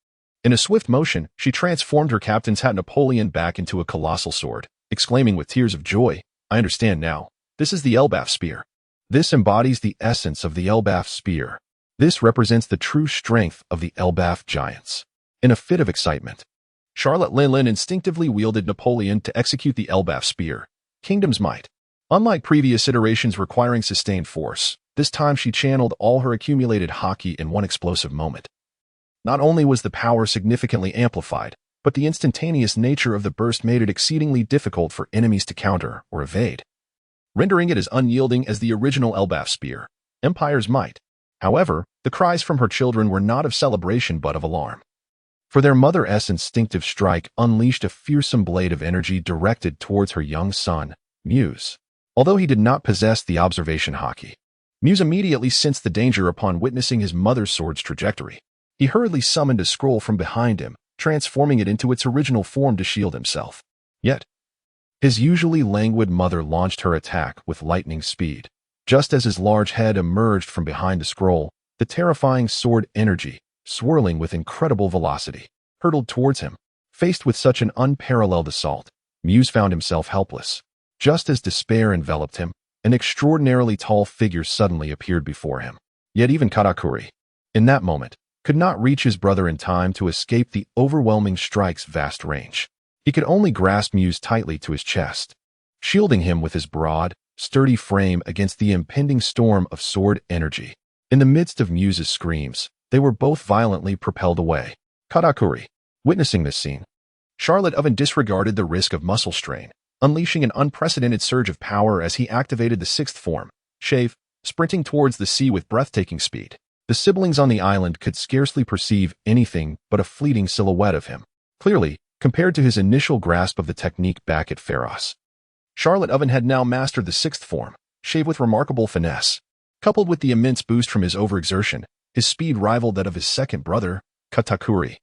In a swift motion, she transformed her captain's hat Napoleon back into a colossal sword, exclaiming with tears of joy, "I understand now. This is the Elbaf spear. This embodies the essence of the Elbaf spear. This represents the true strength of the Elbaf giants." In a fit of excitement, Charlotte Lin instinctively wielded Napoleon to execute the Elbaf spear, Kingdom's Might. Unlike previous iterations requiring sustained force, this time she channeled all her accumulated haki in one explosive moment. Not only was the power significantly amplified, but the instantaneous nature of the burst made it exceedingly difficult for enemies to counter or evade, rendering it as unyielding as the original Elbaf spear, Empire's Might. However, the cries from her children were not of celebration but of alarm. For their mother's instinctive strike unleashed a fearsome blade of energy directed towards her young son, Muse. Although he did not possess the observation haki, Muse immediately sensed the danger upon witnessing his mother's sword's trajectory. He hurriedly summoned a scroll from behind him, transforming it into its original form to shield himself. Yet, his usually languid mother launched her attack with lightning speed. Just as his large head emerged from behind the scroll, the terrifying sword energy, swirling with incredible velocity, hurtled towards him. Faced with such an unparalleled assault, Muse found himself helpless. Just as despair enveloped him, an extraordinarily tall figure suddenly appeared before him. Yet even Katakuri, in that moment, could not reach his brother in time to escape the overwhelming strike's vast range. He could only grasp Muse tightly to his chest, shielding him with his broad, sturdy frame against the impending storm of sword energy. In the midst of Muse's screams, they were both violently propelled away. Katakuri, witnessing this scene, Charlotte Oven disregarded the risk of muscle strain, unleashing an unprecedented surge of power as he activated the sixth form, Shave, sprinting towards the sea with breathtaking speed. The siblings on the island could scarcely perceive anything but a fleeting silhouette of him. Clearly, compared to his initial grasp of the technique back at Pharos, Charlotte Oven had now mastered the sixth form, Shave, with remarkable finesse. Coupled with the immense boost from his overexertion, his speed rivaled that of his second brother, Katakuri,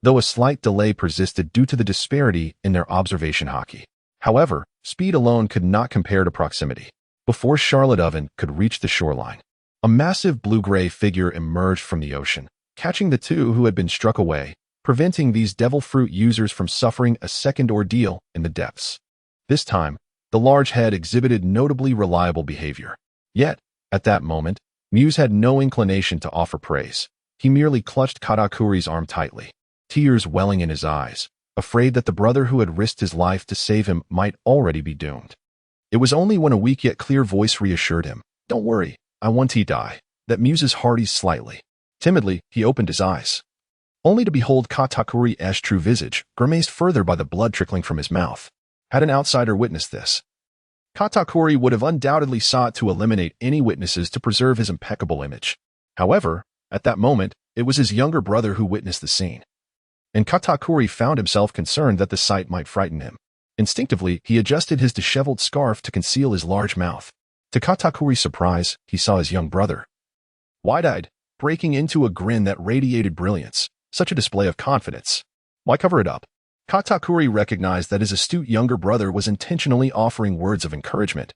though a slight delay persisted due to the disparity in their observation haki. However, speed alone could not compare to proximity. Before Charlotte Oven could reach the shoreline, a massive blue-gray figure emerged from the ocean, catching the two who had been struck away, preventing these devil fruit users from suffering a second ordeal in the depths. This time, the large head exhibited notably reliable behavior. Yet, at that moment, Muse had no inclination to offer praise. He merely clutched Katakuri's arm tightly, tears welling in his eyes, afraid that the brother who had risked his life to save him might already be doomed. It was only when a weak yet clear voice reassured him, "Don't worry, I won't die," that Muse's heart eased slightly. Timidly, he opened his eyes, only to behold Katakuri's true visage, grimaced further by the blood trickling from his mouth. Had an outsider witnessed this, Katakuri would have undoubtedly sought to eliminate any witnesses to preserve his impeccable image. However, at that moment, it was his younger brother who witnessed the scene, and Katakuri found himself concerned that the sight might frighten him. Instinctively, he adjusted his disheveled scarf to conceal his large mouth. To Katakuri's surprise, he saw his young brother, wide-eyed, breaking into a grin that radiated brilliance. Such a display of confidence. Why cover it up? Katakuri recognized that his astute younger brother was intentionally offering words of encouragement,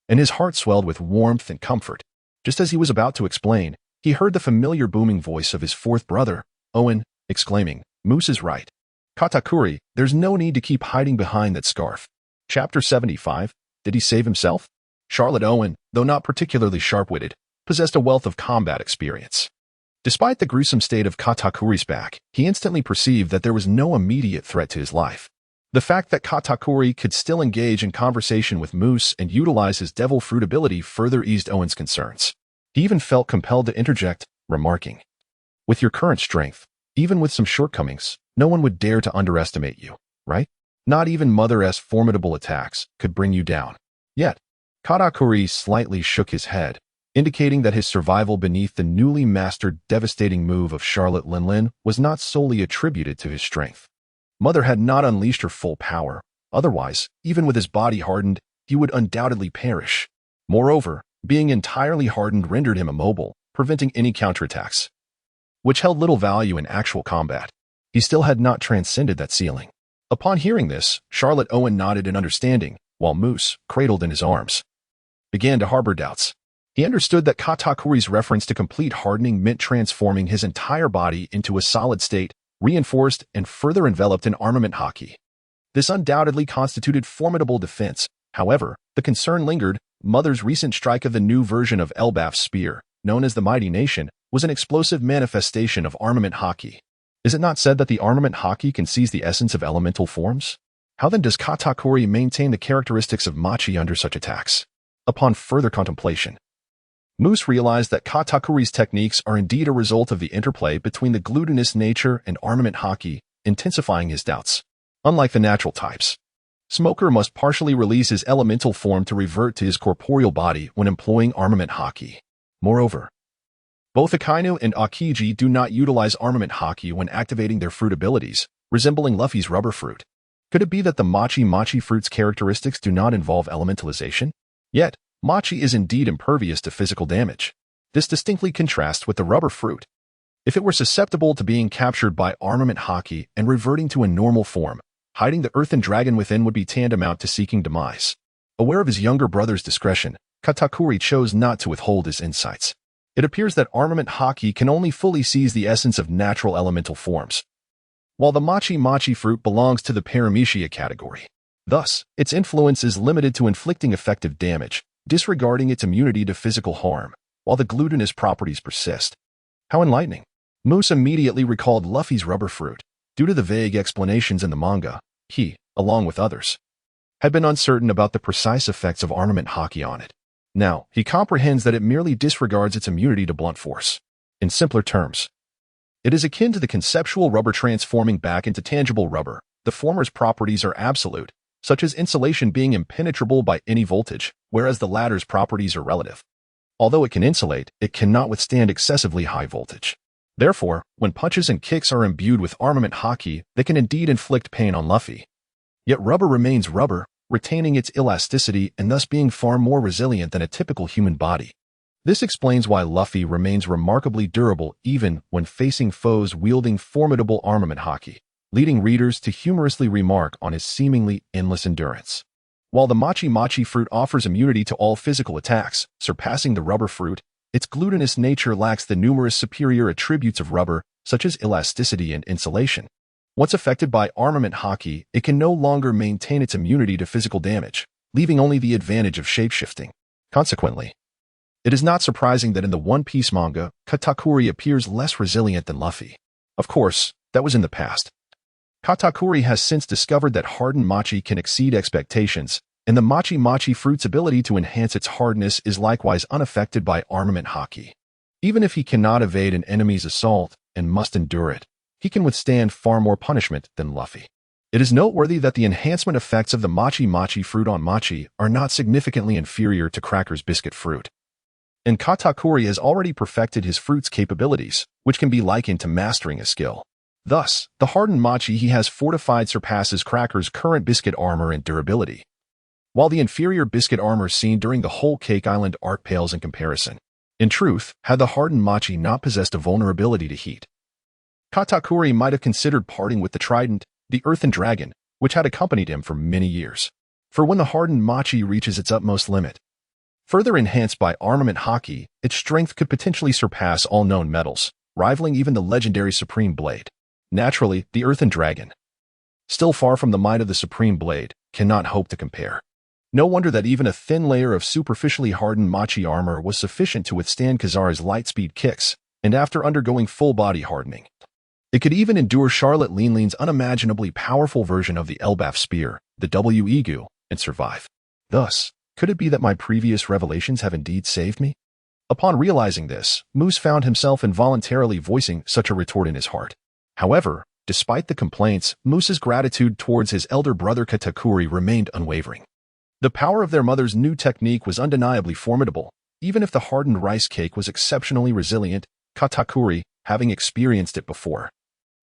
and his heart swelled with warmth and comfort. Just as he was about to explain, he heard the familiar booming voice of his fourth brother, Owen, exclaiming, "Moose is right. Katakuri, there's no need to keep hiding behind that scarf." Chapter 75. Did he save himself? Charlotte Owen, though not particularly sharp-witted, possessed a wealth of combat experience. Despite the gruesome state of Katakuri's back, he instantly perceived that there was no immediate threat to his life. The fact that Katakuri could still engage in conversation with Moose and utilize his devil fruit ability further eased Owen's concerns. He even felt compelled to interject, remarking, "With your current strength, even with some shortcomings, no one would dare to underestimate you, right? Not even Mother's formidable attacks could bring you down." Yet, Katakuri slightly shook his head, indicating that his survival beneath the newly mastered devastating move of Charlotte Linlin was not solely attributed to his strength. Mother had not unleashed her full power. Otherwise, even with his body hardened, he would undoubtedly perish. Moreover, being entirely hardened rendered him immobile, preventing any counterattacks, which held little value in actual combat. He still had not transcended that ceiling. Upon hearing this, Charlotte Owen nodded in understanding, while Moose, cradled in his arms, began to harbor doubts. He understood that Katakuri's reference to complete hardening meant transforming his entire body into a solid state, reinforced and further enveloped in armament haki. This undoubtedly constituted formidable defense. However, the concern lingered. Mother's recent strike of the new version of Elbaf's spear, known as the Mighty Nation, was an explosive manifestation of armament haki. Is it not said that the armament haki can seize the essence of elemental forms? How then does Katakuri maintain the characteristics of Machi under such attacks? Upon further contemplation, Moose realized that Katakuri's techniques are indeed a result of the interplay between the glutinous nature and armament haki, intensifying his doubts. Unlike the natural types, Smoker must partially release his elemental form to revert to his corporeal body when employing armament haki. Moreover, both Akainu and Akiji do not utilize armament haki when activating their fruit abilities, resembling Luffy's rubber fruit. Could it be that the Machi fruit's characteristics do not involve elementalization? Yet, Machi is indeed impervious to physical damage. This distinctly contrasts with the rubber fruit. If it were susceptible to being captured by armament haki and reverting to a normal form, hiding the earthen dragon within would be tantamount to seeking demise. Aware of his younger brother's discretion, Katakuri chose not to withhold his insights. It appears that armament haki can only fully seize the essence of natural elemental forms, while the Machi fruit belongs to the paramecia category. Thus, its influence is limited to inflicting effective damage, disregarding its immunity to physical harm, while the glutinous properties persist. How enlightening. Moose immediately recalled Luffy's rubber fruit. Due to the vague explanations in the manga, he, along with others, had been uncertain about the precise effects of armament haki on it. Now, he comprehends that it merely disregards its immunity to blunt force. In simpler terms, it is akin to the conceptual rubber transforming back into tangible rubber. The former's properties are absolute, such as insulation being impenetrable by any voltage, whereas the latter's properties are relative. Although it can insulate, it cannot withstand excessively high voltage. Therefore, when punches and kicks are imbued with armament haki, they can indeed inflict pain on Luffy. Yet rubber remains rubber, retaining its elasticity and thus being far more resilient than a typical human body. This explains why Luffy remains remarkably durable even when facing foes wielding formidable armament haki, leading readers to humorously remark on his seemingly endless endurance. While the Machi fruit offers immunity to all physical attacks, surpassing the rubber fruit, its glutinous nature lacks the numerous superior attributes of rubber, such as elasticity and insulation. Once affected by armament haki, it can no longer maintain its immunity to physical damage, leaving only the advantage of shapeshifting. Consequently, it is not surprising that in the One Piece manga, Katakuri appears less resilient than Luffy. Of course, that was in the past. Katakuri has since discovered that hardened Machi can exceed expectations, and the Machi fruit's ability to enhance its hardness is likewise unaffected by armament haki. Even if he cannot evade an enemy's assault and must endure it, he can withstand far more punishment than Luffy. It is noteworthy that the enhancement effects of the Machi fruit on Machi are not significantly inferior to Cracker's biscuit fruit. And Katakuri has already perfected his fruit's capabilities, which can be likened to mastering a skill. Thus, the hardened Machi he has fortified surpasses Cracker's current biscuit armor and durability, while the inferior biscuit armor seen during the whole Cake Island arc pales in comparison. In truth, had the hardened Machi not possessed a vulnerability to heat, Katakuri might have considered parting with the trident, the earthen dragon, which had accompanied him for many years. For when the hardened Machi reaches its utmost limit, further enhanced by armament haki, its strength could potentially surpass all known metals, rivaling even the legendary Supreme Blade. Naturally, the earthen dragon, still far from the might of the Supreme Blade, cannot hope to compare. No wonder that even a thin layer of superficially hardened Machi armor was sufficient to withstand Kizaru's light-speed kicks, and after undergoing full-body hardening, it could even endure Charlotte Linlin's unimaginably powerful version of the Elbaf Spear, the W-Egu, and survive. Thus, could it be that my previous revelations have indeed saved me? Upon realizing this, Moose found himself involuntarily voicing such a retort in his heart. However, despite the complaints, Moose's gratitude towards his elder brother Katakuri remained unwavering. The power of their mother's new technique was undeniably formidable. Even if the hardened rice cake was exceptionally resilient, Katakuri, having experienced it before,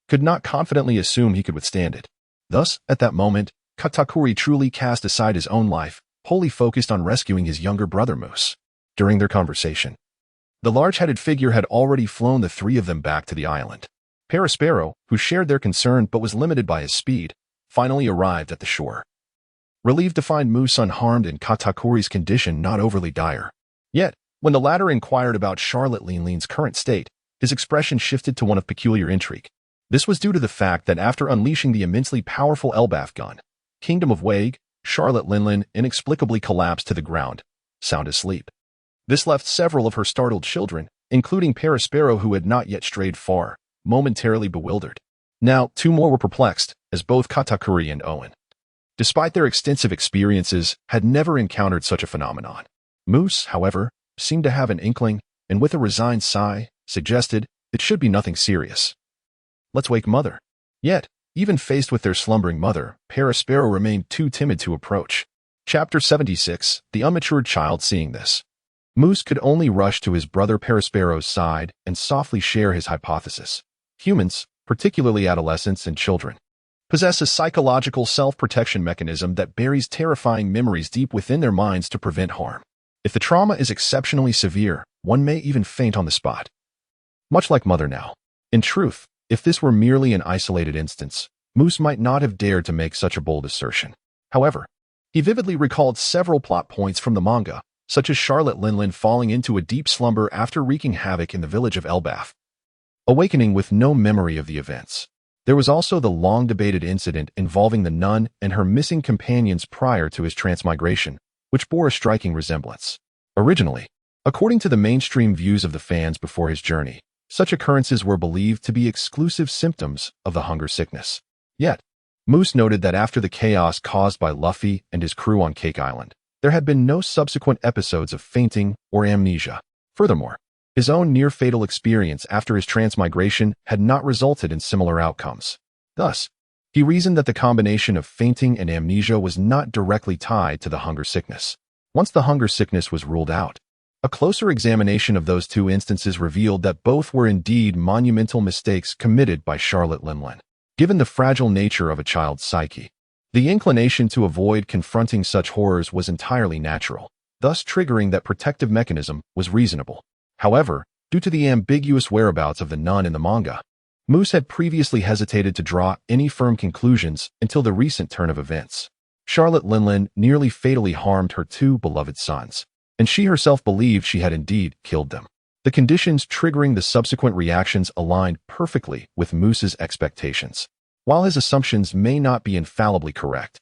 could not confidently assume he could withstand it. Thus, at that moment, Katakuri truly cast aside his own life, wholly focused on rescuing his younger brother Moose. During their conversation, the large-headed figure had already flown the three of them back to the island. Paraspero, who shared their concern but was limited by his speed, finally arrived at the shore. Relieved to find Moose unharmed and Katakuri's condition not overly dire. Yet, when the latter inquired about Charlotte Linlin's current state, his expression shifted to one of peculiar intrigue. This was due to the fact that after unleashing the immensely powerful Elbaf gun, Kingdom of Wage, Charlotte Linlin inexplicably collapsed to the ground, sound asleep. This left several of her startled children, including Paraspero who had not yet strayed far, momentarily bewildered. Now, two more were perplexed, as both Katakuri and Owen, despite their extensive experiences, had never encountered such a phenomenon. Moose, however, seemed to have an inkling, and with a resigned sigh, suggested, it should be nothing serious. Let's wake Mother. Yet, Even faced with their slumbering mother, Paraspero remained too timid to approach. Chapter 76. The unmatured child seeing this. Moose could only rush to his brother Paraspero's side and softly share his hypothesis. Humans, particularly adolescents and children, possess a psychological self-protection mechanism that buries terrifying memories deep within their minds to prevent harm. If the trauma is exceptionally severe, one may even faint on the spot. Much like Mother now. In truth, if this were merely an isolated instance, Moose might not have dared to make such a bold assertion. However, he vividly recalled several plot points from the manga, such as Charlotte Linlin falling into a deep slumber after wreaking havoc in the village of Elbath, awakening with no memory of the events. There was also the long-debated incident involving the nun and her missing companions prior to his transmigration, which bore a striking resemblance. Originally, according to the mainstream views of the fans before his journey, such occurrences were believed to be exclusive symptoms of the hunger sickness. Yet, Moose noted that after the chaos caused by Luffy and his crew on Cake Island, there had been no subsequent episodes of fainting or amnesia. Furthermore, his own near-fatal experience after his transmigration had not resulted in similar outcomes. Thus, he reasoned that the combination of fainting and amnesia was not directly tied to the hunger sickness. Once the hunger sickness was ruled out, a closer examination of those two instances revealed that both were indeed monumental mistakes committed by Charlotte Linlin. Given the fragile nature of a child's psyche, the inclination to avoid confronting such horrors was entirely natural, thus triggering that protective mechanism was reasonable. However, due to the ambiguous whereabouts of the nun in the manga, Moose had previously hesitated to draw any firm conclusions until the recent turn of events. Charlotte Linlin nearly fatally harmed her two beloved sons, and she herself believed she had indeed killed them. The conditions triggering the subsequent reactions aligned perfectly with Moose's expectations. While his assumptions may not be infallibly correct,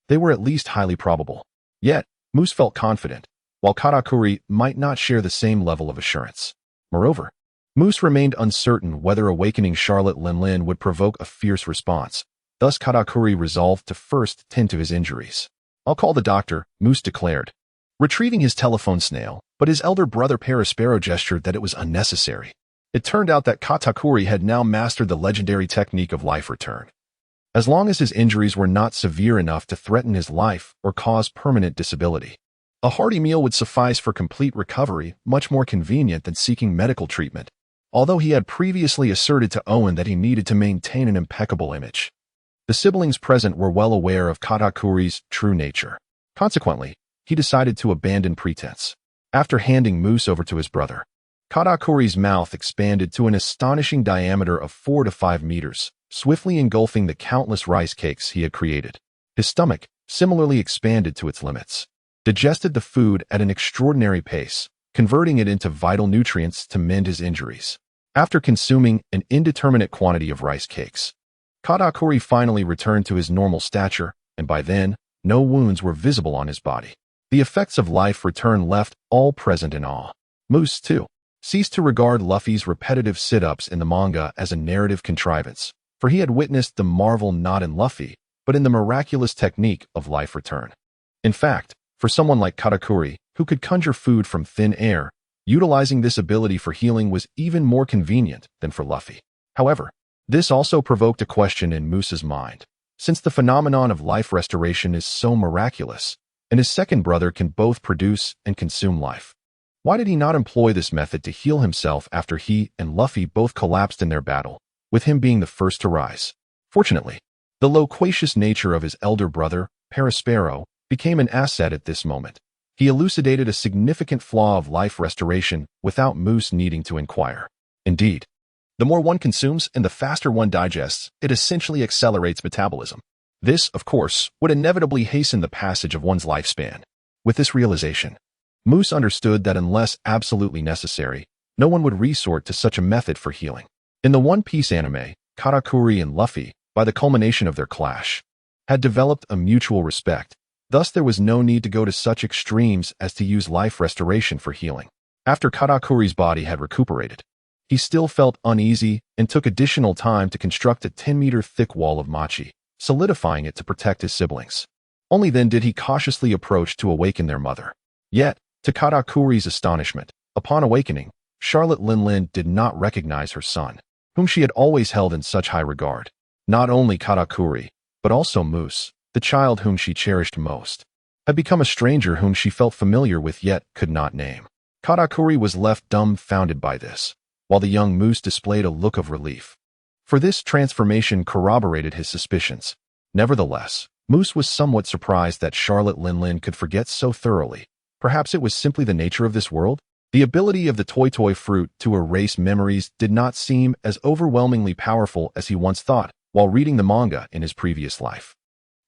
they were at least highly probable. Yet, Moose felt confident, while Katakuri might not share the same level of assurance. Moreover, Moose remained uncertain whether awakening Charlotte Linlin would provoke a fierce response. Thus Katakuri resolved to first tend to his injuries. "I'll call the doctor," Moose declared, retrieving his telephone snail, but his elder brother Paraspero gestured that it was unnecessary. It turned out that Katakuri had now mastered the legendary technique of life return. As long as his injuries were not severe enough to threaten his life or cause permanent disability, a hearty meal would suffice for complete recovery, much more convenient than seeking medical treatment, although he had previously asserted to Owen that he needed to maintain an impeccable image. The siblings present were well aware of Katakuri's true nature. Consequently, he decided to abandon pretense. After handing Moose over to his brother, Katakuri's mouth expanded to an astonishing diameter of 4 to 5 meters, swiftly engulfing the countless rice cakes he had created. His stomach similarly expanded to its limits, digested the food at an extraordinary pace, converting it into vital nutrients to mend his injuries. After consuming an indeterminate quantity of rice cakes, Katakuri finally returned to his normal stature, and by then, no wounds were visible on his body. The effects of life return left all present in awe. Moose, too, ceased to regard Luffy's repetitive sit-ups in the manga as a narrative contrivance, for he had witnessed the marvel not in Luffy, but in the miraculous technique of life return. In fact, for someone like Katakuri, who could conjure food from thin air, utilizing this ability for healing was even more convenient than for Luffy. However, this also provoked a question in Moose's mind. Since the phenomenon of life restoration is so miraculous, and his second brother can both produce and consume life, why did he not employ this method to heal himself after he and Luffy both collapsed in their battle, with him being the first to rise? Fortunately, the loquacious nature of his elder brother, Paraspero, became an asset at this moment. He elucidated a significant flaw of life restoration without Moose needing to inquire. Indeed, the more one consumes and the faster one digests, it essentially accelerates metabolism. This, of course, would inevitably hasten the passage of one's lifespan. With this realization, Moose understood that unless absolutely necessary, no one would resort to such a method for healing. In the One Piece anime, Katakuri and Luffy, by the culmination of their clash, had developed a mutual respect. Thus there was no need to go to such extremes as to use life restoration for healing. After Katakuri's body had recuperated, he still felt uneasy and took additional time to construct a 10-meter thick wall of machi, solidifying it to protect his siblings. Only then did he cautiously approach to awaken their mother. Yet, to Katakuri's astonishment, upon awakening, Charlotte Linlin did not recognize her son, whom she had always held in such high regard. Not only Katakuri, but also Moose, the child whom she cherished most, had become a stranger whom she felt familiar with yet could not name. Katakuri was left dumbfounded by this, while the young Moose displayed a look of relief. For this transformation corroborated his suspicions. Nevertheless, Moose was somewhat surprised that Charlotte Linlin could forget so thoroughly. Perhaps it was simply the nature of this world? The ability of the toy fruit to erase memories did not seem as overwhelmingly powerful as he once thought while reading the manga in his previous life.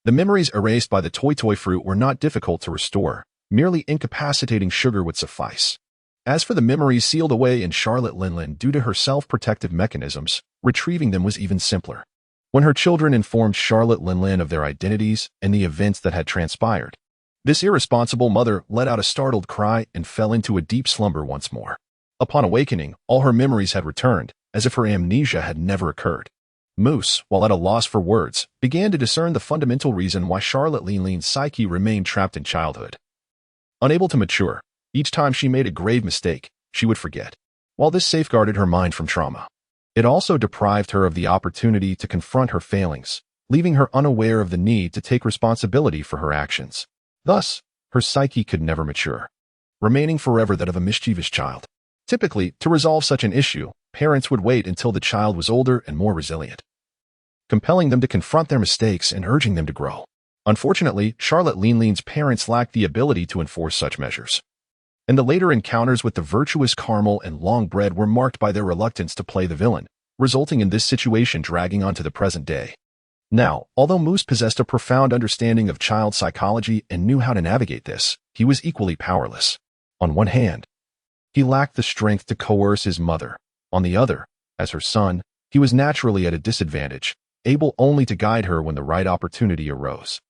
The memories erased by the toy fruit were not difficult to restore. Merely incapacitating sugar would suffice. As for the memories sealed away in Charlotte Linlin due to her self-protective mechanisms, retrieving them was even simpler. When her children informed Charlotte Linlin of their identities and the events that had transpired, this irresponsible mother let out a startled cry and fell into a deep slumber once more. Upon awakening, all her memories had returned, as if her amnesia had never occurred. Moose, while at a loss for words, began to discern the fundamental reason why Charlotte Linlin's psyche remained trapped in childhood. Unable to mature, each time she made a grave mistake, she would forget. While this safeguarded her mind from trauma, it also deprived her of the opportunity to confront her failings, leaving her unaware of the need to take responsibility for her actions. Thus, her psyche could never mature, remaining forever that of a mischievous child. Typically, to resolve such an issue, parents would wait until the child was older and more resilient, compelling them to confront their mistakes and urging them to grow. Unfortunately, Charlotte Linlin's parents lacked the ability to enforce such measures, and the later encounters with the virtuous Carmel and Longbread were marked by their reluctance to play the villain, resulting in this situation dragging on to the present day. Now, although Moose possessed a profound understanding of child psychology and knew how to navigate this, he was equally powerless. On one hand, he lacked the strength to coerce his mother. On the other, as her son, he was naturally at a disadvantage, able only to guide her when the right opportunity arose.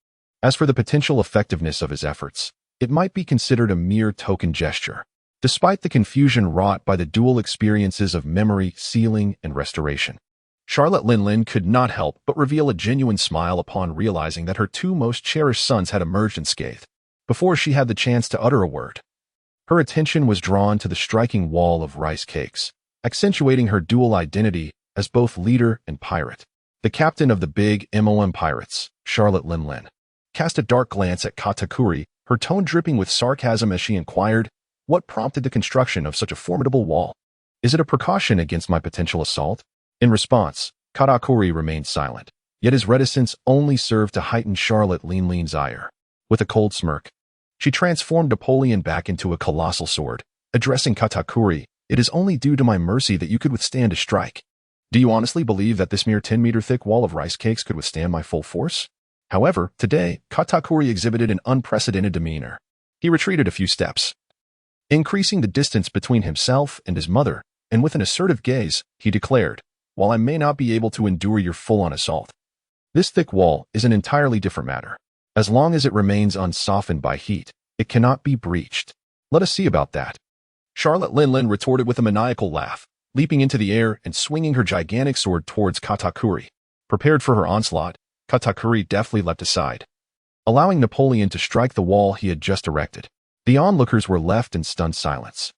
As for the potential effectiveness of his efforts, it might be considered a mere token gesture. Despite the confusion wrought by the dual experiences of memory, sealing, and restoration, Charlotte Linlin could not help but reveal a genuine smile upon realizing that her two most cherished sons had emerged unscathed. Before she had the chance to utter a word, her attention was drawn to the striking wall of rice cakes, accentuating her dual identity as both leader and pirate. The captain of the Big MOM pirates, Charlotte Linlin, cast a dark glance at Katakuri, her tone dripping with sarcasm as she inquired, "What prompted the construction of such a formidable wall? Is it a precaution against my potential assault?" In response, Katakuri remained silent, yet his reticence only served to heighten Charlotte Linlin's ire. With a cold smirk, she transformed Napoleon back into a colossal sword. Addressing Katakuri, "It is only due to my mercy that you could withstand a strike. Do you honestly believe that this mere 10-meter thick wall of rice cakes could withstand my full force?" However, today, Katakuri exhibited an unprecedented demeanor. He retreated a few steps, increasing the distance between himself and his mother, and with an assertive gaze, he declared, "While I may not be able to endure your full-on assault, this thick wall is an entirely different matter. As long as it remains unsoftened by heat, it cannot be breached. Let us see about that." Charlotte Linlin retorted with a maniacal laugh, leaping into the air and swinging her gigantic sword towards Katakuri. Prepared for her onslaught, Katakuri deftly leapt aside, allowing Napoleon to strike the wall he had just erected. The onlookers were left in stunned silence.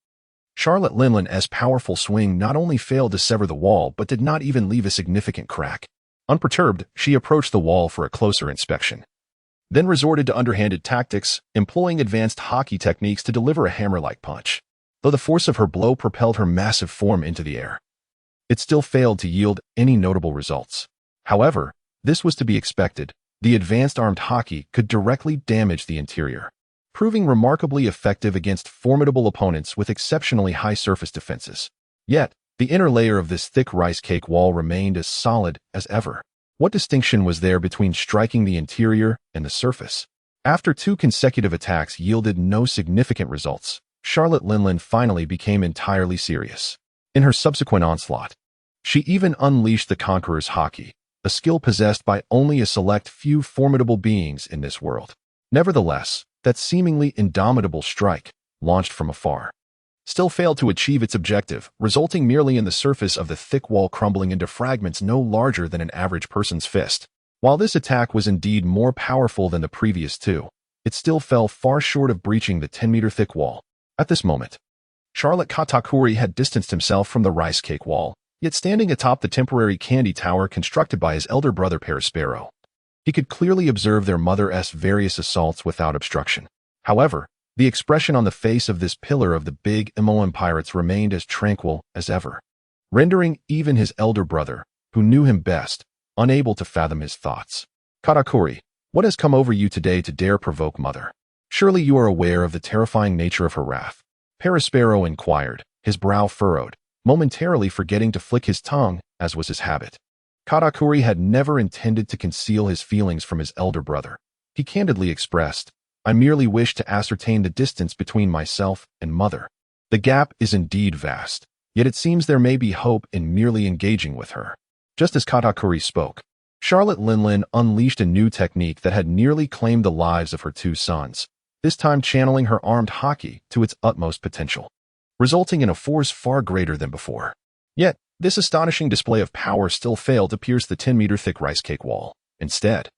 Charlotte Linlin's powerful swing not only failed to sever the wall but did not even leave a significant crack. Unperturbed, she approached the wall for a closer inspection, then resorted to underhanded tactics, employing advanced hockey techniques to deliver a hammer-like punch. Though the force of her blow propelled her massive form into the air, it still failed to yield any notable results. However, this was to be expected. The advanced armed hockey could directly damage the interior, proving remarkably effective against formidable opponents with exceptionally high surface defenses. Yet, the inner layer of this thick rice cake wall remained as solid as ever. What distinction was there between striking the interior and the surface? After 2 consecutive attacks yielded no significant results, Charlotte Linlin finally became entirely serious. In her subsequent onslaught, she even unleashed the Conqueror's Hockey, a skill possessed by only a select few formidable beings in this world. Nevertheless, that seemingly indomitable strike, launched from afar, still failed to achieve its objective, resulting merely in the surface of the thick wall crumbling into fragments no larger than an average person's fist. While this attack was indeed more powerful than the previous 2, it still fell far short of breaching the 10-meter thick wall. At this moment, Charlotte Katakuri had distanced himself from the rice cake wall, yet standing atop the temporary candy tower constructed by his elder brother Paraspero. He could clearly observe their mother's various assaults without obstruction. However, the expression on the face of this pillar of the big Imoan pirates remained as tranquil as ever, rendering even his elder brother, who knew him best, unable to fathom his thoughts. Katakuri, what has come over you today to dare provoke mother? Surely you are aware of the terrifying nature of her wrath. Paraspero inquired, his brow furrowed, momentarily forgetting to flick his tongue, as was his habit. Katakuri had never intended to conceal his feelings from his elder brother. He candidly expressed, I merely wish to ascertain the distance between myself and mother. The gap is indeed vast, yet it seems there may be hope in merely engaging with her. Just as Katakuri spoke, Charlotte Linlin unleashed a new technique that had nearly claimed the lives of her two sons, this time channeling her armed haki to its utmost potential, resulting in a force far greater than before. Yet, this astonishing display of power still failed to pierce the 10-meter-thick rice cake wall. Instead,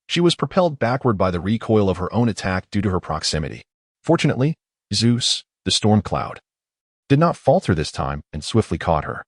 she was propelled backward by the recoil of her own attack due to her proximity. Fortunately, Zeus, the storm cloud, did not falter this time and swiftly caught her,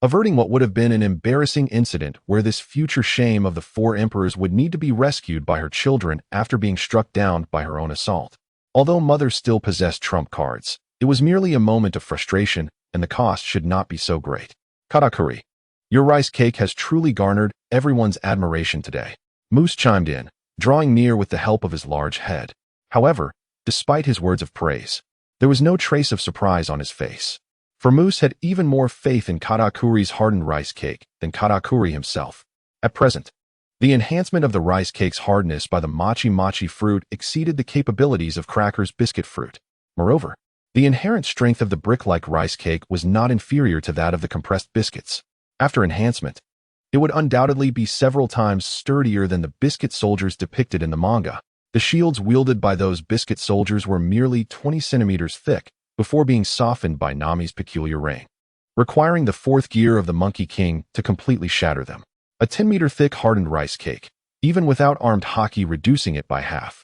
averting what would have been an embarrassing incident where this future shame of the four emperors would need to be rescued by her children after being struck down by her own assault. Although mother still possessed trump cards, it was merely a moment of frustration, and the cost should not be so great. Katakuri, your rice cake has truly garnered everyone's admiration today. Moose chimed in, drawing near with the help of his large head. However, despite his words of praise, there was no trace of surprise on his face. For Moose had even more faith in Katakuri's hardened rice cake than Katakuri himself. At present, the enhancement of the rice cake's hardness by the mochi fruit exceeded the capabilities of Cracker's biscuit fruit. Moreover, the inherent strength of the brick-like rice cake was not inferior to that of the compressed biscuits. After enhancement, it would undoubtedly be several times sturdier than the biscuit soldiers depicted in the manga. The shields wielded by those biscuit soldiers were merely 20 centimeters thick before being softened by Nami's peculiar ring, requiring the fourth gear of the Monkey King to completely shatter them. A 10-meter-thick hardened rice cake, even without armed haki reducing it by half,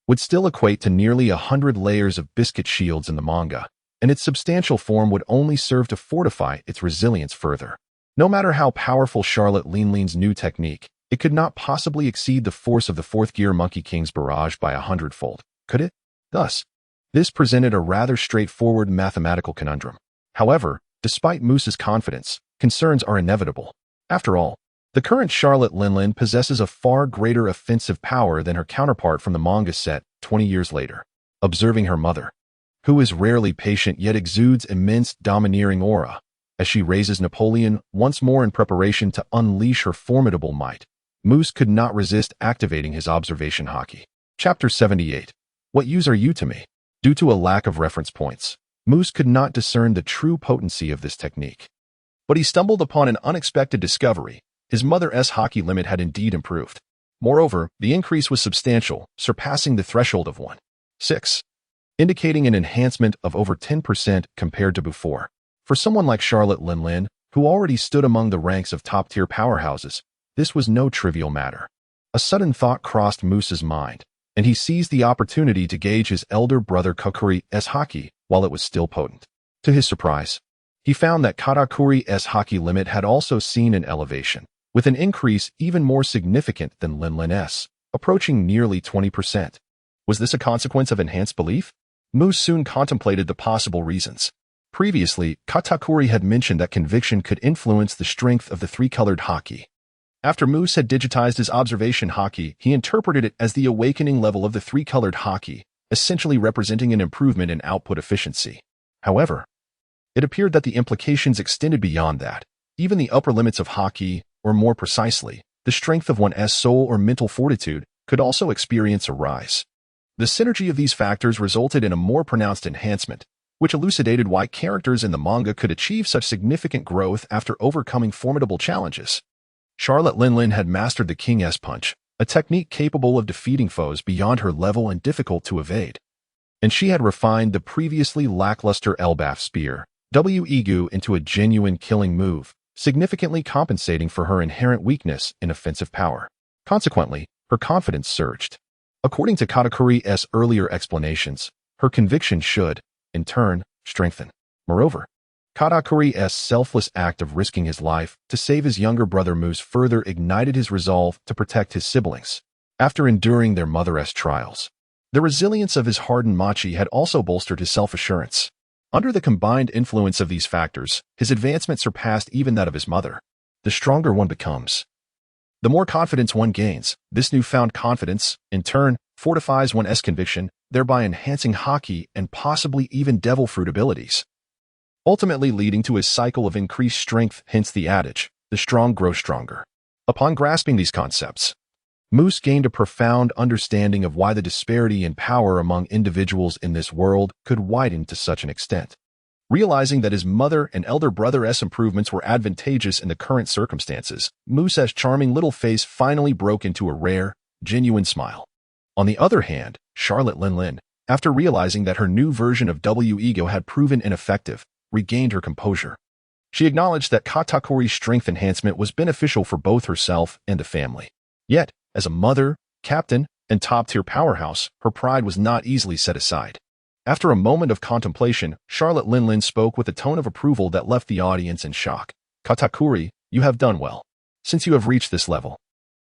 would still equate to nearly 100 layers of biscuit shields in the manga, and its substantial form would only serve to fortify its resilience further. No matter how powerful Charlotte Linlin's new technique, it could not possibly exceed the force of the fourth gear Monkey King's barrage by 100-fold, could it? Thus, this presented a rather straightforward mathematical conundrum. However, despite Moose's confidence, concerns are inevitable. After all, the current Charlotte Linlin possesses a far greater offensive power than her counterpart from the manga set 20 years later. Observing her mother, who is rarely patient yet exudes immense domineering aura, as she raises Napoleon once more in preparation to unleash her formidable might, Moose could not resist activating his observation haki. Chapter 78. What use are you to me? Due to a lack of reference points, Moose could not discern the true potency of this technique. But he stumbled upon an unexpected discovery. His mother's haki limit had indeed improved. Moreover, the increase was substantial, surpassing the threshold of 1.6, indicating an enhancement of over 10% compared to before. For someone like Charlotte Linlin, who already stood among the ranks of top-tier powerhouses, this was no trivial matter. A sudden thought crossed Moose's mind, and he seized the opportunity to gauge his elder brother Katakuri's haki while it was still potent. To his surprise, he found that Katakuri's haki limit had also seen an elevation, with an increase even more significant than Linlin's, approaching nearly 20%. Was this a consequence of enhanced belief? Moose soon contemplated the possible reasons. Previously, Katakuri had mentioned that conviction could influence the strength of the three-colored haki. After Moose had digitized his observation haki, he interpreted it as the awakening level of the three-colored haki, essentially representing an improvement in output efficiency. However, it appeared that the implications extended beyond that. Even the upper limits of haki, or more precisely, the strength of one's soul or mental fortitude, could also experience a rise. The synergy of these factors resulted in a more pronounced enhancement, which elucidated why characters in the manga could achieve such significant growth after overcoming formidable challenges. Charlotte Linlin had mastered the King's Punch, a technique capable of defeating foes beyond her level and difficult to evade. And she had refined the previously lackluster Elbaf Spear, W-Egu, into a genuine killing move, significantly compensating for her inherent weakness in offensive power. Consequently, her confidence surged. According to Katakuri's earlier explanations, her conviction should, in turn, strengthen. Moreover, Katakuri's selfless act of risking his life to save his younger brother Moose further ignited his resolve to protect his siblings. After enduring their mother's trials, the resilience of his hardened machi had also bolstered his self-assurance. Under the combined influence of these factors, his advancement surpassed even that of his mother. The stronger one becomes, the more confidence one gains. This newfound confidence, in turn, fortifies one's conviction, thereby enhancing haki and possibly even devil fruit abilities, ultimately leading to a cycle of increased strength, hence the adage, the strong grow stronger. Upon grasping these concepts, Moose gained a profound understanding of why the disparity in power among individuals in this world could widen to such an extent. Realizing that his mother and elder brother's improvements were advantageous in the current circumstances, Moose's charming little face finally broke into a rare, genuine smile. On the other hand, Charlotte Linlin, after realizing that her new version of W-Ego had proven ineffective, regained her composure. She acknowledged that Katakuri's strength enhancement was beneficial for both herself and the family. Yet, as a mother, captain, and top-tier powerhouse, her pride was not easily set aside. After a moment of contemplation, Charlotte Linlin spoke with a tone of approval that left the audience in shock. Katakuri, you have done well. Since you have reached this level,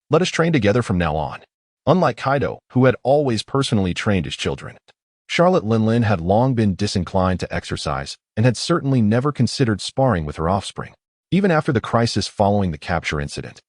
let us train together from now on. Unlike Kaido, who had always personally trained his children, Charlotte Linlin had long been disinclined to exercise and had certainly never considered sparring with her offspring, even after the crisis following the capture incident.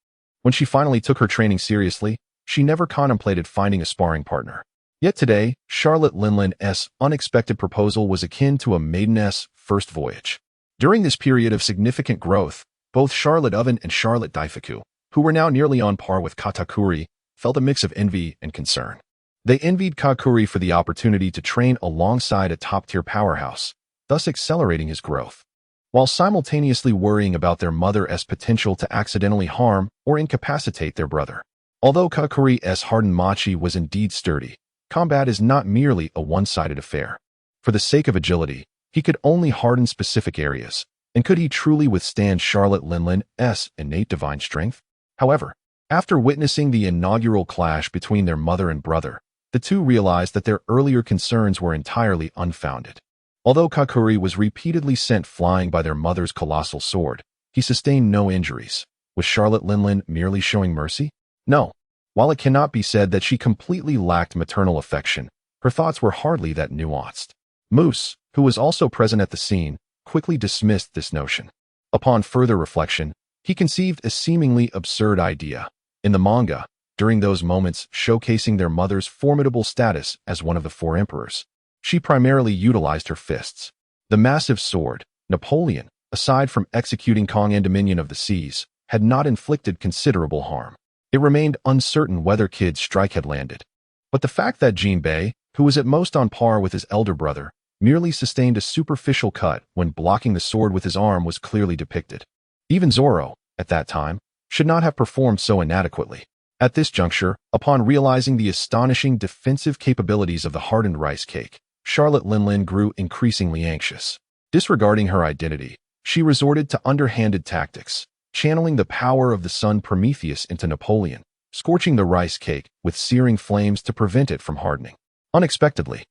When she finally took her training seriously, she never contemplated finding a sparring partner. Yet today, Charlotte Linlin's unexpected proposal was akin to a maiden's first voyage. During this period of significant growth, both Charlotte Oven and Charlotte Daifuku, who were now nearly on par with Katakuri, felt a mix of envy and concern. They envied Katakuri for the opportunity to train alongside a top-tier powerhouse, thus accelerating his growth, while simultaneously worrying about their mother's potential to accidentally harm or incapacitate their brother. Although Katakuri's hardened machi was indeed sturdy, combat is not merely a one-sided affair. For the sake of agility, he could only harden specific areas, and could he truly withstand Charlotte Linlin's innate divine strength? However, after witnessing the inaugural clash between their mother and brother, the two realized that their earlier concerns were entirely unfounded. Although Katakuri was repeatedly sent flying by their mother's colossal sword, he sustained no injuries. Was Charlotte Linlin merely showing mercy? No. While it cannot be said that she completely lacked maternal affection, her thoughts were hardly that nuanced. Moose, who was also present at the scene, quickly dismissed this notion. Upon further reflection, he conceived a seemingly absurd idea. In the manga, during those moments showcasing their mother's formidable status as one of the four emperors, she primarily utilized her fists. The massive sword, Napoleon, aside from executing Kong and Dominion of the Seas, had not inflicted considerable harm. It remained uncertain whether Kid's strike had landed. But the fact that Jinbei, who was at most on par with his elder brother, merely sustained a superficial cut when blocking the sword with his arm was clearly depicted. Even Zoro, at that time, should not have performed so inadequately. At this juncture, upon realizing the astonishing defensive capabilities of the hardened rice cake, Charlotte Linlin grew increasingly anxious. Disregarding her identity, she resorted to underhanded tactics, channeling the power of the sun Prometheus into Napoleon, scorching the rice cake with searing flames to prevent it from hardening. Unexpectedly,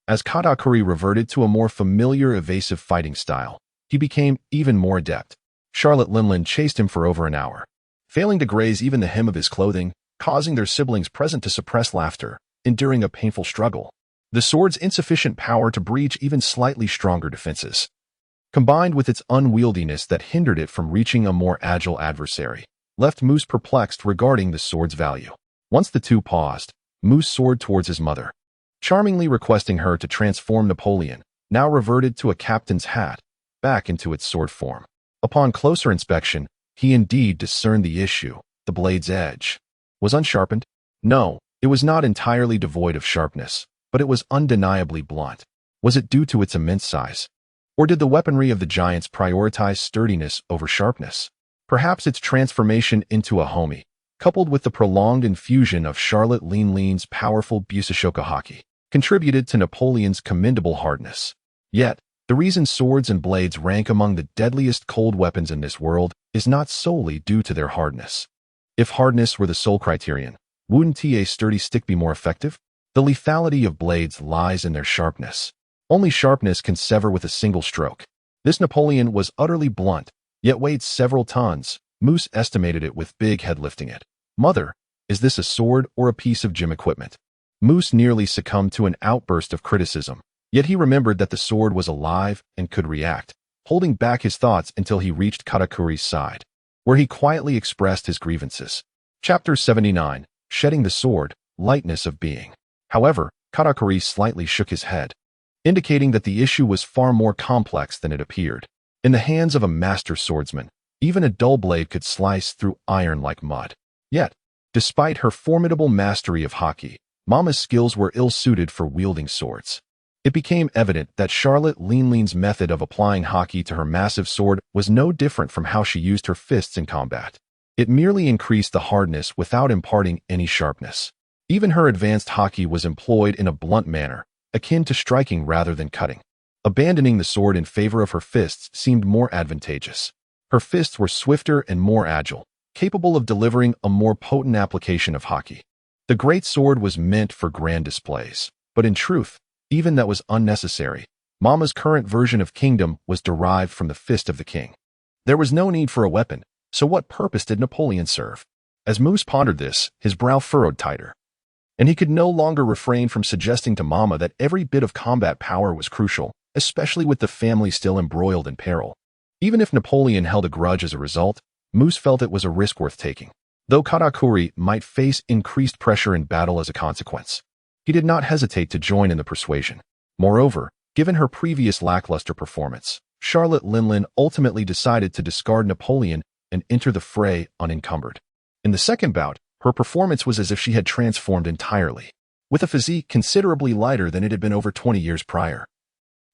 as Katakuri reverted to a more familiar evasive fighting style, he became even more adept. Charlotte Linlin chased him for over an hour, failing to graze even the hem of his clothing, causing their siblings present to suppress laughter, enduring a painful struggle. The sword's insufficient power to breach even slightly stronger defenses, combined with its unwieldiness that hindered it from reaching a more agile adversary, left Moose perplexed regarding the sword's value. Once the two paused, Moose soared towards his mother, charmingly requesting her to transform Napoleon, now reverted to a captain's hat, back into its sword form. Upon closer inspection, he indeed discerned the issue. The blade's edge was unsharpened. No, it was not entirely devoid of sharpness, but it was undeniably blunt. Was it due to its immense size? Or did the weaponry of the giants prioritize sturdiness over sharpness? Perhaps its transformation into a homie, coupled with the prolonged infusion of Charlotte Linlin's powerful Busashoku haki, contributed to Napoleon's commendable hardness. Yet, the reason swords and blades rank among the deadliest cold weapons in this world is not solely due to their hardness. If hardness were the sole criterion, wouldn't a sturdy stick be more effective? The lethality of blades lies in their sharpness. Only sharpness can sever with a single stroke. This Napoleon was utterly blunt, yet weighed several tons. Moose estimated it with Big Head lifting it. "Mother, is this a sword or a piece of gym equipment?" Moose nearly succumbed to an outburst of criticism, yet he remembered that the sword was alive and could react, holding back his thoughts until he reached Katakuri's side, where he quietly expressed his grievances. Chapter 79, Shedding the Sword, Lightness of Being. However, Katakuri slightly shook his head, indicating that the issue was far more complex than it appeared. In the hands of a master swordsman, even a dull blade could slice through iron like mud. Yet, despite her formidable mastery of haki, Mama's skills were ill-suited for wielding swords. It became evident that Charlotte Linlin's method of applying haki to her massive sword was no different from how she used her fists in combat. It merely increased the hardness without imparting any sharpness. Even her advanced haki was employed in a blunt manner, akin to striking rather than cutting. Abandoning the sword in favor of her fists seemed more advantageous. Her fists were swifter and more agile, capable of delivering a more potent application of haki. The great sword was meant for grand displays, but in truth, even that was unnecessary. Mama's current version of kingdom was derived from the fist of the king. There was no need for a weapon, so what purpose did Napoleon serve? As Moose pondered this, his brow furrowed tighter, and he could no longer refrain from suggesting to Mama that every bit of combat power was crucial, especially with the family still embroiled in peril. Even if Napoleon held a grudge as a result, Moose felt it was a risk worth taking, though Katakuri might face increased pressure in battle as a consequence. He did not hesitate to join in the persuasion. Moreover, given her previous lackluster performance, Charlotte Linlin ultimately decided to discard Napoleon and enter the fray unencumbered. In the second bout, her performance was as if she had transformed entirely, with a physique considerably lighter than it had been over 20 years prior.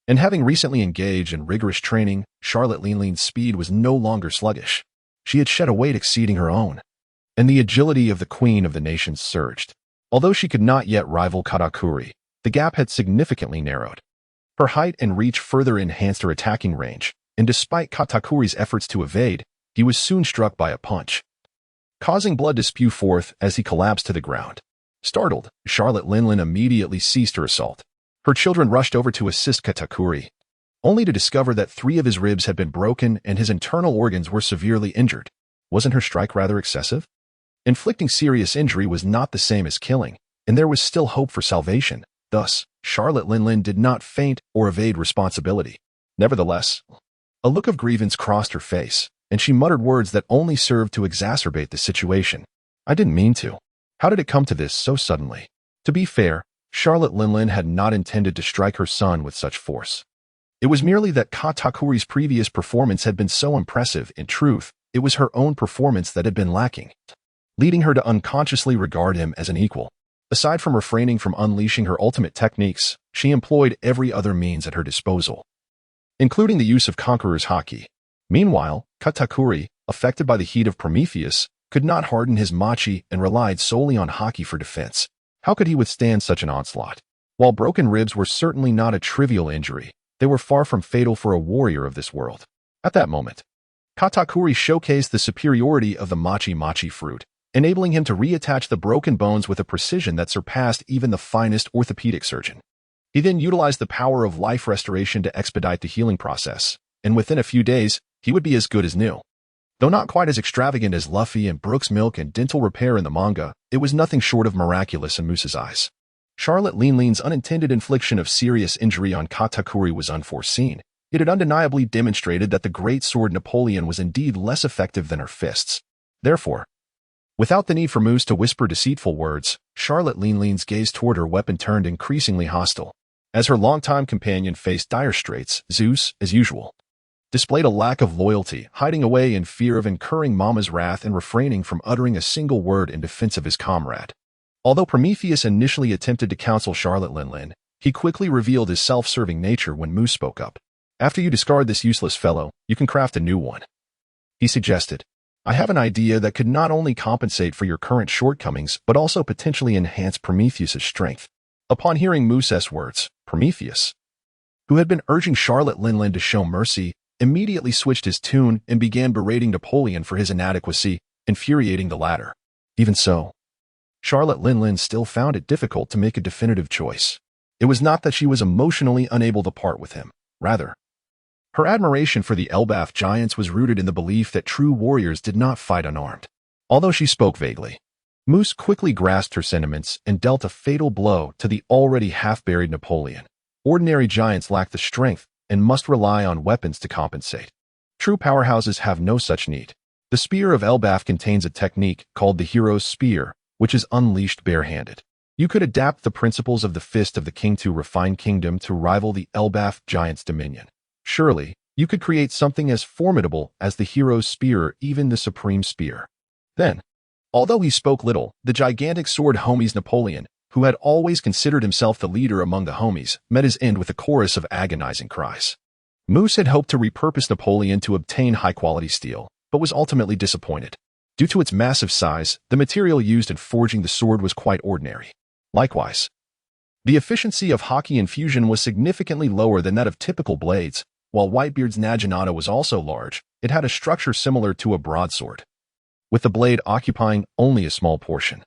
And having recently engaged in rigorous training, Charlotte Linlin's speed was no longer sluggish. She had shed a weight exceeding her own, and the agility of the queen of the nations surged. Although she could not yet rival Katakuri, the gap had significantly narrowed. Her height and reach further enhanced her attacking range, and despite Katakuri's efforts to evade, he was soon struck by a punch, causing blood to spew forth as he collapsed to the ground. Startled, Charlotte Linlin immediately ceased her assault. Her children rushed over to assist Katakuri, only to discover that 3 of his ribs had been broken and his internal organs were severely injured. Wasn't her strike rather excessive? Inflicting serious injury was not the same as killing, and there was still hope for salvation. Thus, Charlotte Linlin did not faint or evade responsibility. Nevertheless, a look of grievance crossed her face, and she muttered words that only served to exacerbate the situation. "I didn't mean to. How did it come to this so suddenly?" To be fair, Charlotte Linlin had not intended to strike her son with such force. It was merely that Katakuri's previous performance had been so impressive. In truth, it was her own performance that had been lacking, leading her to unconsciously regard him as an equal. Aside from refraining from unleashing her ultimate techniques, she employed every other means at her disposal, including the use of Conqueror's haki. Meanwhile, Katakuri, affected by the heat of Prometheus, could not harden his machi and relied solely on haki for defense. How could he withstand such an onslaught? While broken ribs were certainly not a trivial injury, they were far from fatal for a warrior of this world. At that moment, Katakuri showcased the superiority of the machi fruit, enabling him to reattach the broken bones with a precision that surpassed even the finest orthopedic surgeon. He then utilized the power of life restoration to expedite the healing process, and within a few days, he would be as good as new. Though not quite as extravagant as Luffy and Brooks Milk and dental repair in the manga, it was nothing short of miraculous in Moose's eyes. Charlotte Linlin's unintended infliction of serious injury on Katakuri was unforeseen. It had undeniably demonstrated that the great sword Napoleon was indeed less effective than her fists. Therefore, without the need for Moose to whisper deceitful words, Charlotte Linlin's gaze toward her weapon turned increasingly hostile. As her longtime companion faced dire straits, Zeus, as usual, displayed a lack of loyalty, hiding away in fear of incurring Mama's wrath and refraining from uttering a single word in defense of his comrade. Although Prometheus initially attempted to counsel Charlotte Linlin, he quickly revealed his self-serving nature when Moose spoke up. "After you discard this useless fellow, you can craft a new one," he suggested. "I have an idea that could not only compensate for your current shortcomings, but also potentially enhance Prometheus's strength." Upon hearing Moose's words, Prometheus, who had been urging Charlotte Linlin to show mercy, immediately switched his tune and began berating Napoleon for his inadequacy, infuriating the latter. Even so, Charlotte Linlin still found it difficult to make a definitive choice. It was not that she was emotionally unable to part with him. Rather, Her admiration for the Elbaf giants was rooted in the belief that true warriors did not fight unarmed. Although she spoke vaguely, Moose quickly grasped her sentiments and dealt a fatal blow to the already half-buried Napoleon. Ordinary giants lack the strength and must rely on weapons to compensate. True powerhouses have no such need. The spear of Elbaf contains a technique called the hero's spear, which is unleashed barehanded. You could adapt the principles of the fist of the king to refine kingdom to rival the Elbaf giant's dominion. Surely, you could create something as formidable as the hero's spear or even the supreme spear. Then, although he spoke little, the gigantic sword homies Napoleon, who had always considered himself the leader among the homies, met his end with a chorus of agonizing cries. Moose had hoped to repurpose Napoleon to obtain high-quality steel, but was ultimately disappointed. Due to its massive size, the material used in forging the sword was quite ordinary. Likewise, the efficiency of hockey infusion was significantly lower than that of typical blades. While Whitebeard's naginata was also large, it had a structure similar to a broadsword, with the blade occupying only a small portion.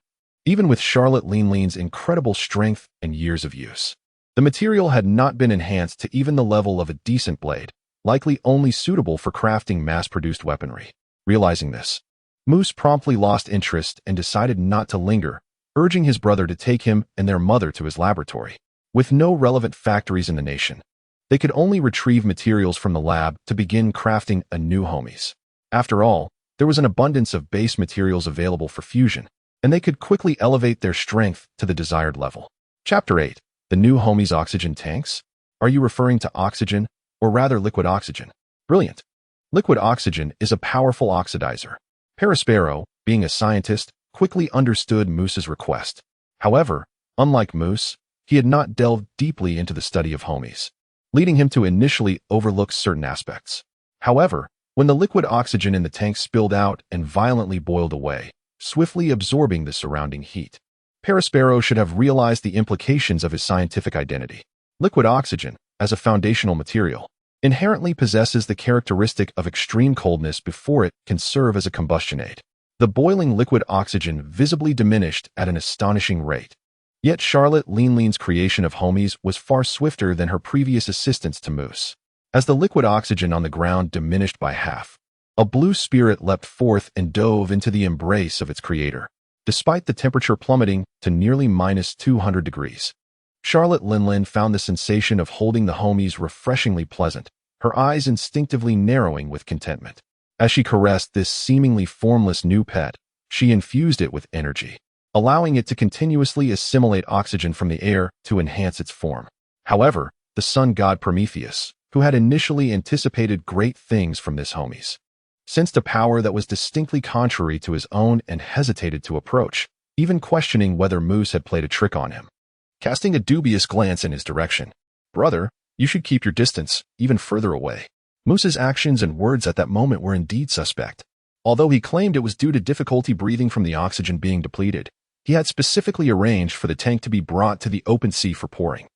Even with Charlotte Leanlean's incredible strength and years of use, the material had not been enhanced to even the level of a decent blade, likely only suitable for crafting mass-produced weaponry. Realizing this, Moose promptly lost interest and decided not to linger, urging his brother to take him and their mother to his laboratory. With no relevant factories in the nation, they could only retrieve materials from the lab to begin crafting a new homies. After all, there was an abundance of base materials available for fusion, and they could quickly elevate their strength to the desired level. Chapter 8. The new homies oxygen tanks? Are you referring to oxygen, or rather liquid oxygen? Brilliant. Liquid oxygen is a powerful oxidizer. Paraspero, being a scientist, quickly understood Moose's request. However, unlike Moose, he had not delved deeply into the study of homies, leading him to initially overlook certain aspects. However, when the liquid oxygen in the tank spilled out and violently boiled away, swiftly absorbing the surrounding heat, Paraspero should have realized the implications of his scientific identity. Liquid oxygen, as a foundational material, inherently possesses the characteristic of extreme coldness before it can serve as a combustion aid. The boiling liquid oxygen visibly diminished at an astonishing rate. Yet Charlotte Leanlean's creation of homies was far swifter than her previous assistance to Moose. As the liquid oxygen on the ground diminished by half, a blue spirit leapt forth and dove into the embrace of its creator, despite the temperature plummeting to nearly -200 degrees. Charlotte Leanlean found the sensation of holding the homies refreshingly pleasant, her eyes instinctively narrowing with contentment. As she caressed this seemingly formless new pet, she infused it with energy, allowing it to continuously assimilate oxygen from the air to enhance its form. However, the sun god Prometheus, who had initially anticipated great things from this homies, sensed a power that was distinctly contrary to his own and hesitated to approach, even questioning whether Moose had played a trick on him. Casting a dubious glance in his direction, "Brother, you should keep your distance, even further away." Moose's actions and words at that moment were indeed suspect. Although he claimed it was due to difficulty breathing from the oxygen being depleted, he had specifically arranged for the tank to be brought to the open sea for pouring.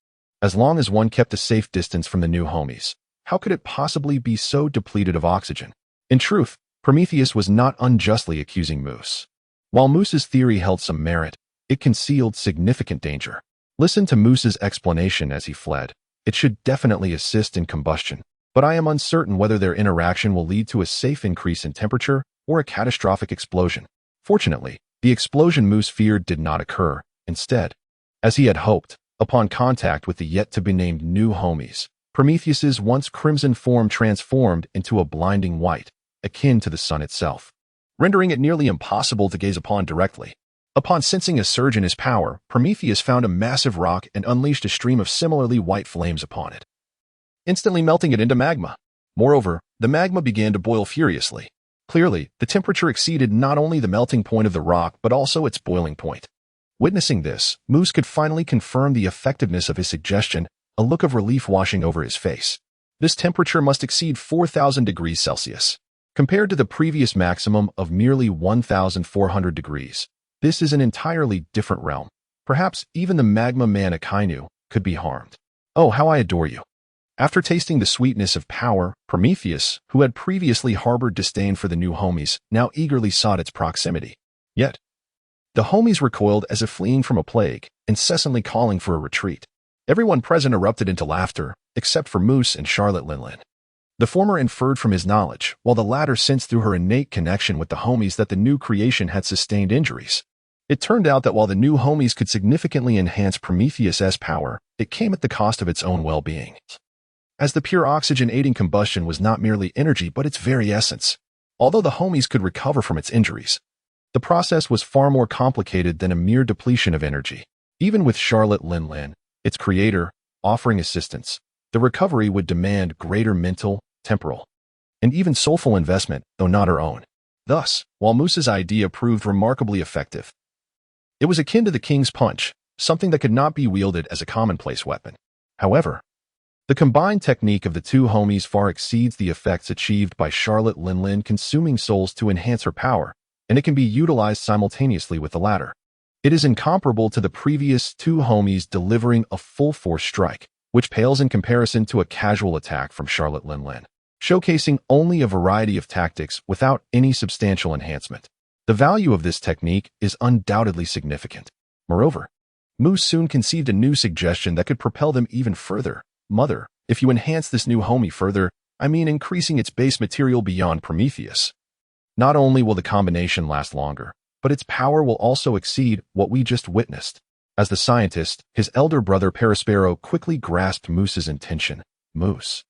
As long as one kept a safe distance from the new homies, how could it possibly be so depleted of oxygen? In truth, Prometheus was not unjustly accusing Moose. While Moose's theory held some merit, it concealed significant danger. Listen to Moose's explanation as he fled. "It should definitely assist in combustion, but I am uncertain whether their interaction will lead to a safe increase in temperature or a catastrophic explosion." Fortunately, the explosion Moose feared did not occur. Instead, as he had hoped, upon contact with the yet-to-be-named new homies, Prometheus's once crimson form transformed into a blinding white, akin to the sun itself, rendering it nearly impossible to gaze upon directly. Upon sensing a surge in his power, Prometheus found a massive rock and unleashed a stream of similarly white flames upon it, instantly melting it into magma. Moreover, the magma began to boil furiously. Clearly, the temperature exceeded not only the melting point of the rock but also its boiling point. Witnessing this, Moose could finally confirm the effectiveness of his suggestion, a look of relief washing over his face. This temperature must exceed 4,000 degrees Celsius. Compared to the previous maximum of merely 1,400 degrees, this is an entirely different realm. Perhaps even the magma man Akainu could be harmed. "Oh, how I adore you." After tasting the sweetness of power, Prometheus, who had previously harbored disdain for the new homies, now eagerly sought its proximity. Yet, the homies recoiled as if fleeing from a plague, incessantly calling for a retreat. Everyone present erupted into laughter, except for Moose and Charlotte Leanlean. The former inferred from his knowledge, while the latter sensed through her innate connection with the homies that the new creation had sustained injuries. It turned out that while the new homies could significantly enhance Prometheus's power, it came at the cost of its own well-being. As the pure oxygen aiding combustion was not merely energy but its very essence. Although the homies could recover from its injuries, the process was far more complicated than a mere depletion of energy. Even with Charlotte Linlin, its creator, offering assistance, the recovery would demand greater mental, temporal, and even soulful investment, though not her own. Thus, while Moose's idea proved remarkably effective, it was akin to the king's punch, something that could not be wielded as a commonplace weapon. However, the combined technique of the two homies far exceeds the effects achieved by Charlotte Linlin consuming souls to enhance her power, and it can be utilized simultaneously with the latter. It is incomparable to the previous two homies delivering a full-force strike, which pales in comparison to a casual attack from Charlotte Linlin, showcasing only a variety of tactics without any substantial enhancement. The value of this technique is undoubtedly significant. Moreover, Moose soon conceived a new suggestion that could propel them even further. Mother, if you enhance this new homie further, I mean increasing its base material beyond Prometheus, not only will the combination last longer, but its power will also exceed what we just witnessed. As the scientist, his elder brother Paraspero quickly grasped Moose's intention. Moose,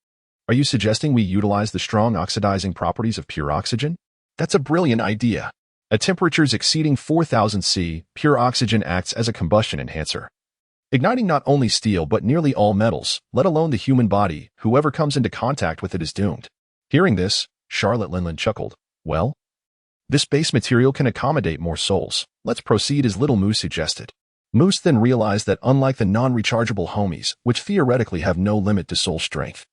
are you suggesting we utilize the strong oxidizing properties of pure oxygen? That's a brilliant idea. At temperatures exceeding 4000 C, pure oxygen acts as a combustion enhancer, igniting not only steel but nearly all metals, let alone the human body. Whoever comes into contact with it is doomed. Hearing this, Charlotte Linlin chuckled. Well, this base material can accommodate more souls. Let's proceed as little Moose suggested. Moose then realized that unlike the non-rechargeable homies, which theoretically have no limit to soul strength,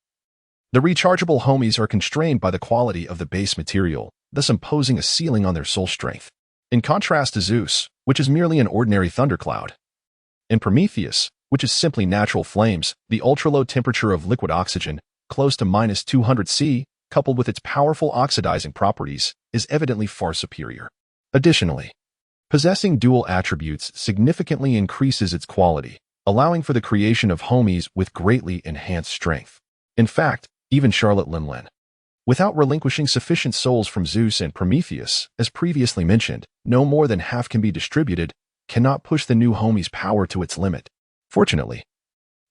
the rechargeable homies are constrained by the quality of the base material, thus imposing a ceiling on their soul strength. In contrast to Zeus, which is merely an ordinary thundercloud, and Prometheus, which is simply natural flames, the ultra-low temperature of liquid oxygen, close to -200 C, coupled with its powerful oxidizing properties, is evidently far superior. Additionally, possessing dual attributes significantly increases its quality, allowing for the creation of homies with greatly enhanced strength. In fact, even Charlotte Linlin, without relinquishing sufficient souls from Zeus and Prometheus, as previously mentioned, no more than half can be distributed, cannot push the new homie's power to its limit. Fortunately,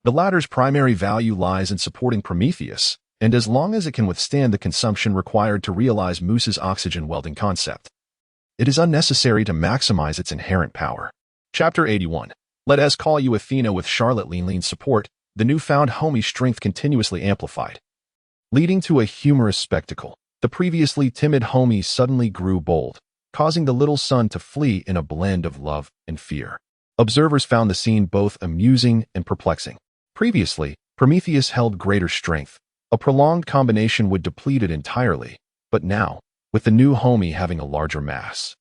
the latter's primary value lies in supporting Prometheus, and as long as it can withstand the consumption required to realize Moose's oxygen welding concept, it is unnecessary to maximize its inherent power. Chapter 81. Let us call you Athena. With Charlotte Linlin's support, the newfound homie's strength continuously amplified, leading to a humorous spectacle. The previously timid homie suddenly grew bold, causing the little son to flee in a blend of love and fear. Observers found the scene both amusing and perplexing. Previously, Prometheus held greater strength. A prolonged combination would deplete it entirely, but now, with the new homie having a larger mass,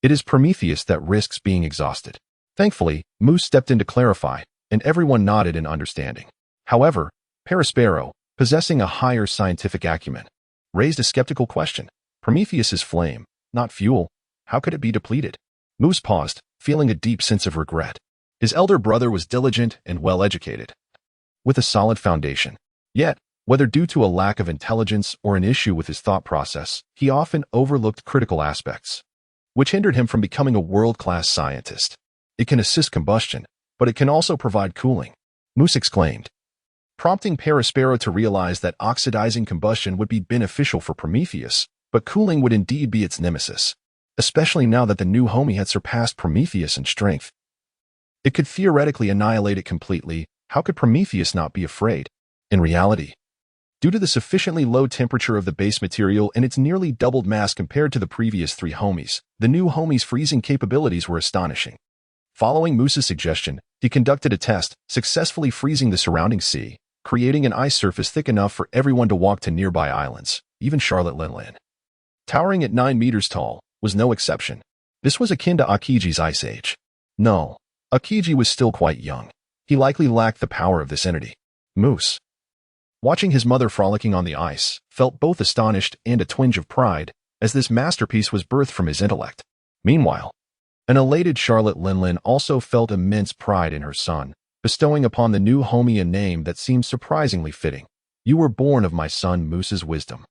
it is Prometheus that risks being exhausted. Thankfully, Moose stepped in to clarify, and everyone nodded in understanding. However, Paraspero, possessing a higher scientific acumen, raised a skeptical question. Prometheus's flame, not fuel, how could it be depleted? Moose paused, feeling a deep sense of regret. His elder brother was diligent and well-educated, with a solid foundation. Yet, whether due to a lack of intelligence or an issue with his thought process, he often overlooked critical aspects, which hindered him from becoming a world-class scientist. It can assist combustion, but it can also provide cooling, Moose exclaimed, prompting Paraspero to realize that oxidizing combustion would be beneficial for Prometheus, but cooling would indeed be its nemesis, especially now that the new homie had surpassed Prometheus in strength. It could theoretically annihilate it completely. How could Prometheus not be afraid? In reality, due to the sufficiently low temperature of the base material and its nearly doubled mass compared to the previous three homies, the new homie's freezing capabilities were astonishing. Following Moose's suggestion, he conducted a test, successfully freezing the surrounding sea, creating an ice surface thick enough for everyone to walk to nearby islands. Even Charlotte Linlin, towering at 9 meters tall, was no exception. This was akin to Akiji's ice age. No, Akiji was still quite young. He likely lacked the power of this entity. Moose, watching his mother frolicking on the ice, felt both astonished and a twinge of pride, as this masterpiece was birthed from his intellect. Meanwhile, an elated Charlotte Linlin also felt immense pride in her son, bestowing upon the new homie a name that seemed surprisingly fitting. You were born of my son Moose's wisdom.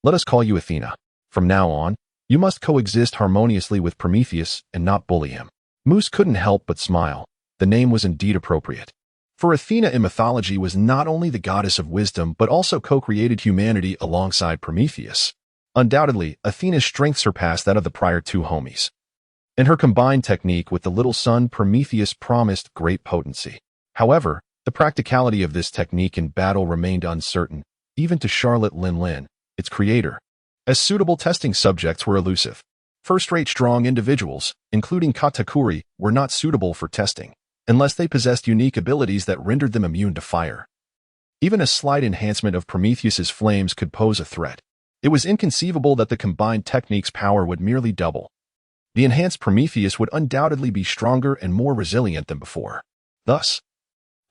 Let us call you Athena. From now on, you must coexist harmoniously with Prometheus and not bully him." Moose couldn't help but smile. The name was indeed appropriate. For Athena in mythology was not only the goddess of wisdom but also co-created humanity alongside Prometheus. Undoubtedly, Athena's strength surpassed that of the prior two homies. And her combined technique with the little son Prometheus promised great potency. However, the practicality of this technique in battle remained uncertain, even to Charlotte Lin, its creator, as suitable testing subjects were elusive. First-rate strong individuals, including Katakuri, were not suitable for testing, unless they possessed unique abilities that rendered them immune to fire. Even a slight enhancement of Prometheus's flames could pose a threat. It was inconceivable that the combined technique's power would merely double. The enhanced Prometheus would undoubtedly be stronger and more resilient than before. Thus,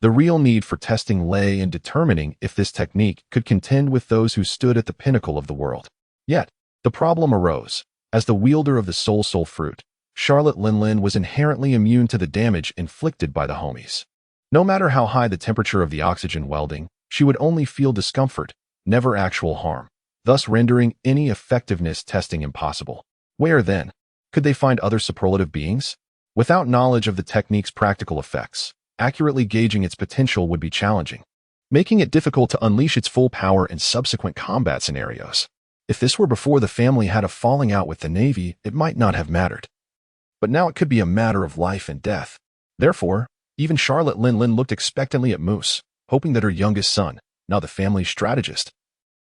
the real need for testing lay in determining if this technique could contend with those who stood at the pinnacle of the world. Yet, the problem arose. As the wielder of the soul fruit, Charlotte Lin was inherently immune to the damage inflicted by the homies. No matter how high the temperature of the oxygen welding, she would only feel discomfort, never actual harm, thus rendering any effectiveness testing impossible. Where, then, could they find other superlative beings? Without knowledge of the technique's practical effects, accurately gauging its potential would be challenging, making it difficult to unleash its full power in subsequent combat scenarios. If this were before the family had a falling out with the Navy, it might not have mattered. But now it could be a matter of life and death. Therefore, even Charlotte Lin looked expectantly at Moose, hoping that her youngest son, now the family's strategist,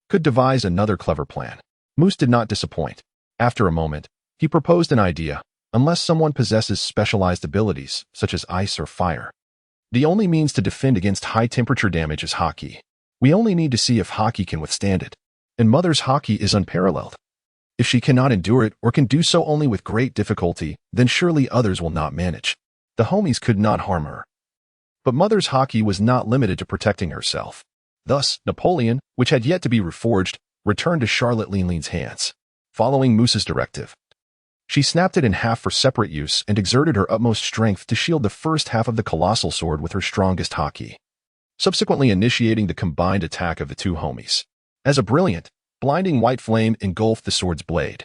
could devise another clever plan. Moose did not disappoint. After a moment, he proposed an idea. Unless someone possesses specialized abilities, such as ice or fire, the only means to defend against high-temperature damage is hockey. We only need to see if hockey can withstand it. And Mother's hockey is unparalleled. If she cannot endure it or can do so only with great difficulty, then surely others will not manage. The homies could not harm her. But Mother's hockey was not limited to protecting herself. Thus, Napoleon, which had yet to be reforged, returned to Charlotte Lin's hands. Following Moose's directive, she snapped it in half for separate use and exerted her utmost strength to shield the first half of the colossal sword with her strongest hockey, subsequently initiating the combined attack of the two homies. As a brilliant, blinding white flame engulfed the sword's blade.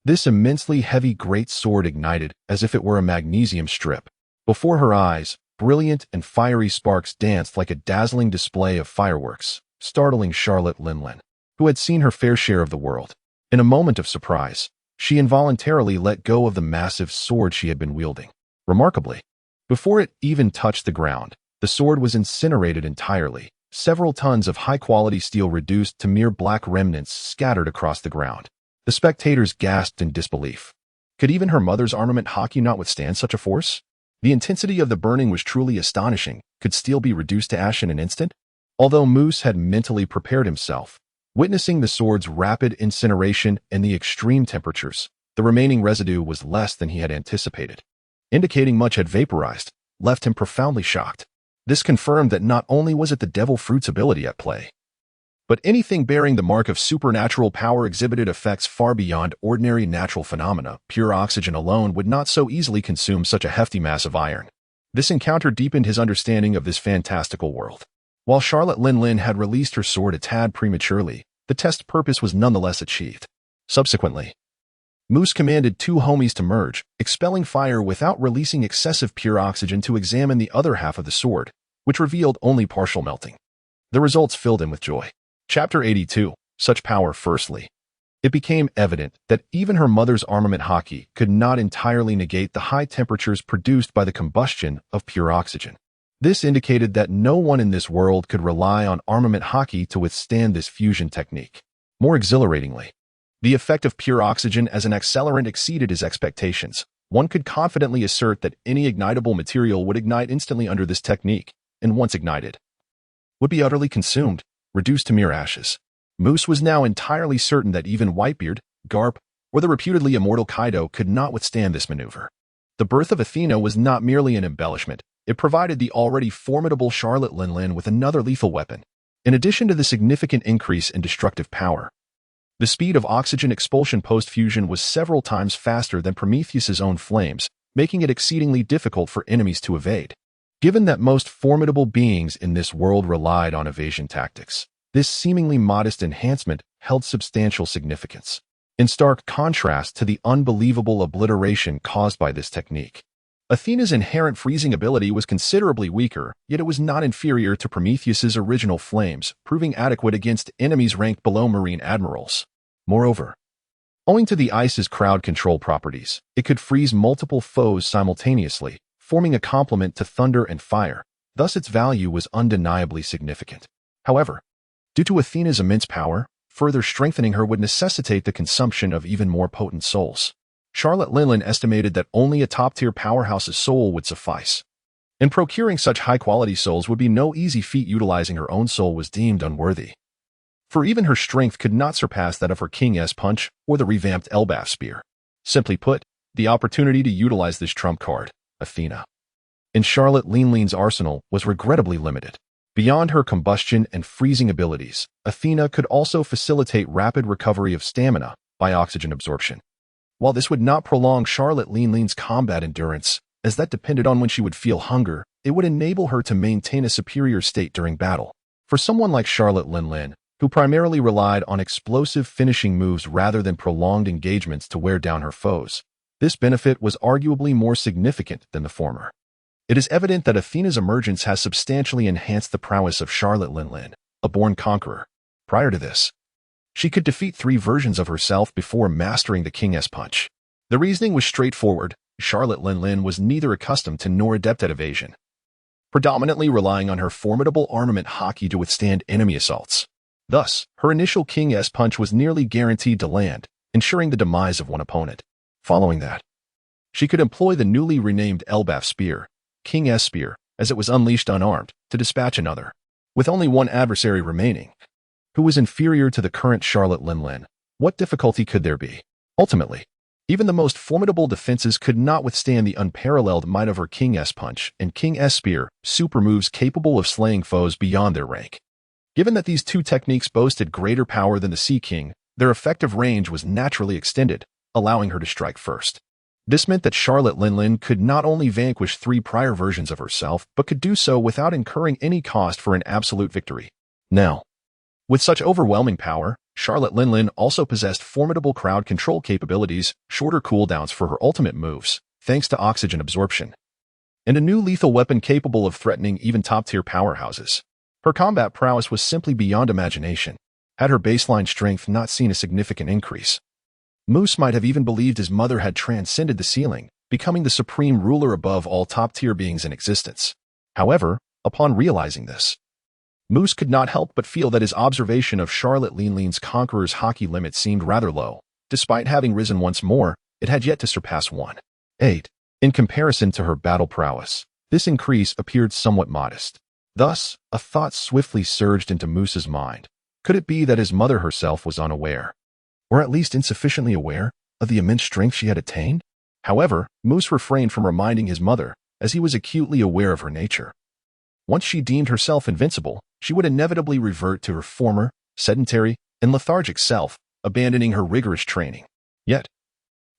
This immensely heavy great sword ignited as if it were a magnesium strip. Before her eyes, brilliant and fiery sparks danced like a dazzling display of fireworks, startling Charlotte Lin, who had seen her fair share of the world. In a moment of surprise, she involuntarily let go of the massive sword she had been wielding. Remarkably, before it even touched the ground, the sword was incinerated entirely. Several tons of high-quality steel reduced to mere black remnants scattered across the ground. The spectators gasped in disbelief. Could even her mother's armament hockey not withstand such a force? The intensity of the burning was truly astonishing. Could steel be reduced to ash in an instant? Although Moose had mentally prepared himself, witnessing the sword's rapid incineration and the extreme temperatures, the remaining residue was less than he had anticipated, indicating much had vaporized, left him profoundly shocked. This confirmed that not only was it the devil fruit's ability at play, but anything bearing the mark of supernatural power exhibited effects far beyond ordinary natural phenomena. Pure oxygen alone would not so easily consume such a hefty mass of iron. This encounter deepened his understanding of this fantastical world. While Charlotte Lin had released her sword a tad prematurely, the test purpose was nonetheless achieved. Subsequently, Moose commanded two homies to merge, expelling fire without releasing excessive pure oxygen to examine the other half of the sword, which revealed only partial melting. The results filled him with joy. Chapter 82. Such power. Firstly, it became evident that even her mother's armament hockey could not entirely negate the high temperatures produced by the combustion of pure oxygen. This indicated that no one in this world could rely on armament hockey to withstand this fusion technique. More exhilaratingly, the effect of pure oxygen as an accelerant exceeded his expectations. One could confidently assert that any ignitable material would ignite instantly under this technique, and once ignited, would be utterly consumed, reduced to mere ashes. Moose was now entirely certain that even Whitebeard, Garp, or the reputedly immortal Kaido could not withstand this maneuver. The birth of Athena was not merely an embellishment. It provided the already formidable Charlotte Lin with another lethal weapon. In addition to the significant increase in destructive power, the speed of oxygen expulsion post-fusion was several times faster than Prometheus's own flames, making it exceedingly difficult for enemies to evade. Given that most formidable beings in this world relied on evasion tactics, This seemingly modest enhancement held substantial significance, in stark contrast to the unbelievable obliteration caused by this technique. Athena's inherent freezing ability was considerably weaker, yet it was not inferior to Prometheus's original flames, proving adequate against enemies ranked below marine admirals. Moreover, owing to the ice's crowd control properties, it could freeze multiple foes simultaneously, forming a complement to thunder and fire. Thus, its value was undeniably significant. However, due to Athena's immense power, further strengthening her would necessitate the consumption of even more potent souls. Charlotte Linlin estimated that only a top-tier powerhouse's soul would suffice. And procuring such high-quality souls would be no easy feat. Utilizing her own soul was deemed unworthy, for even her strength could not surpass that of her King's Punch or the revamped Elbaf Spear. Simply put, the opportunity to utilize this trump card, Athena, in Charlotte Linlin's arsenal was regrettably limited. Beyond her combustion and freezing abilities, Athena could also facilitate rapid recovery of stamina by oxygen absorption. While this would not prolong Charlotte Linlin's combat endurance, as that depended on when she would feel hunger, it would enable her to maintain a superior state during battle. For someone like Charlotte Linlin, who primarily relied on explosive finishing moves rather than prolonged engagements to wear down her foes, this benefit was arguably more significant than the former. It is evident that Athena's emergence has substantially enhanced the prowess of Charlotte Linlin, a born conqueror. Prior to this, she could defeat 3 versions of herself before mastering the King's Punch. The reasoning was straightforward. Charlotte Linlin was neither accustomed to nor adept at evasion, predominantly relying on her formidable armament haki to withstand enemy assaults. Thus, her initial King's Punch was nearly guaranteed to land, ensuring the demise of one opponent. Following that, she could employ the newly renamed Elbaf Spear, King's Spear, as it was unleashed unarmed, to dispatch another. With only one adversary remaining, who was inferior to the current Charlotte Linlin, what difficulty could there be? Ultimately, even the most formidable defenses could not withstand the unparalleled might of her King's Punch and King's Spear, super moves capable of slaying foes beyond their rank. Given that these 2 techniques boasted greater power than the Sea King, their effective range was naturally extended, allowing her to strike first. This meant that Charlotte Linlin could not only vanquish 3 prior versions of herself, but could do so without incurring any cost for an absolute victory. Now, with such overwhelming power, Charlotte Linlin also possessed formidable crowd control capabilities, shorter cooldowns for her ultimate moves, thanks to oxygen absorption, and a new lethal weapon capable of threatening even top-tier powerhouses. Her combat prowess was simply beyond imagination. Had her baseline strength not seen a significant increase, Moose might have even believed his mother had transcended the ceiling, becoming the supreme ruler above all top-tier beings in existence. However, upon realizing this, Moose could not help but feel that his observation of Charlotte Linlin's conqueror's haki limit seemed rather low. Despite having risen once more, it had yet to surpass 1.8. In comparison to her battle prowess, this increase appeared somewhat modest. Thus, a thought swiftly surged into Moose's mind. Could it be that his mother herself was unaware, or at least insufficiently aware, of the immense strength she had attained? However, Moose refrained from reminding his mother, as he was acutely aware of her nature. Once she deemed herself invincible, she would inevitably revert to her former, sedentary, and lethargic self, abandoning her rigorous training. Yet,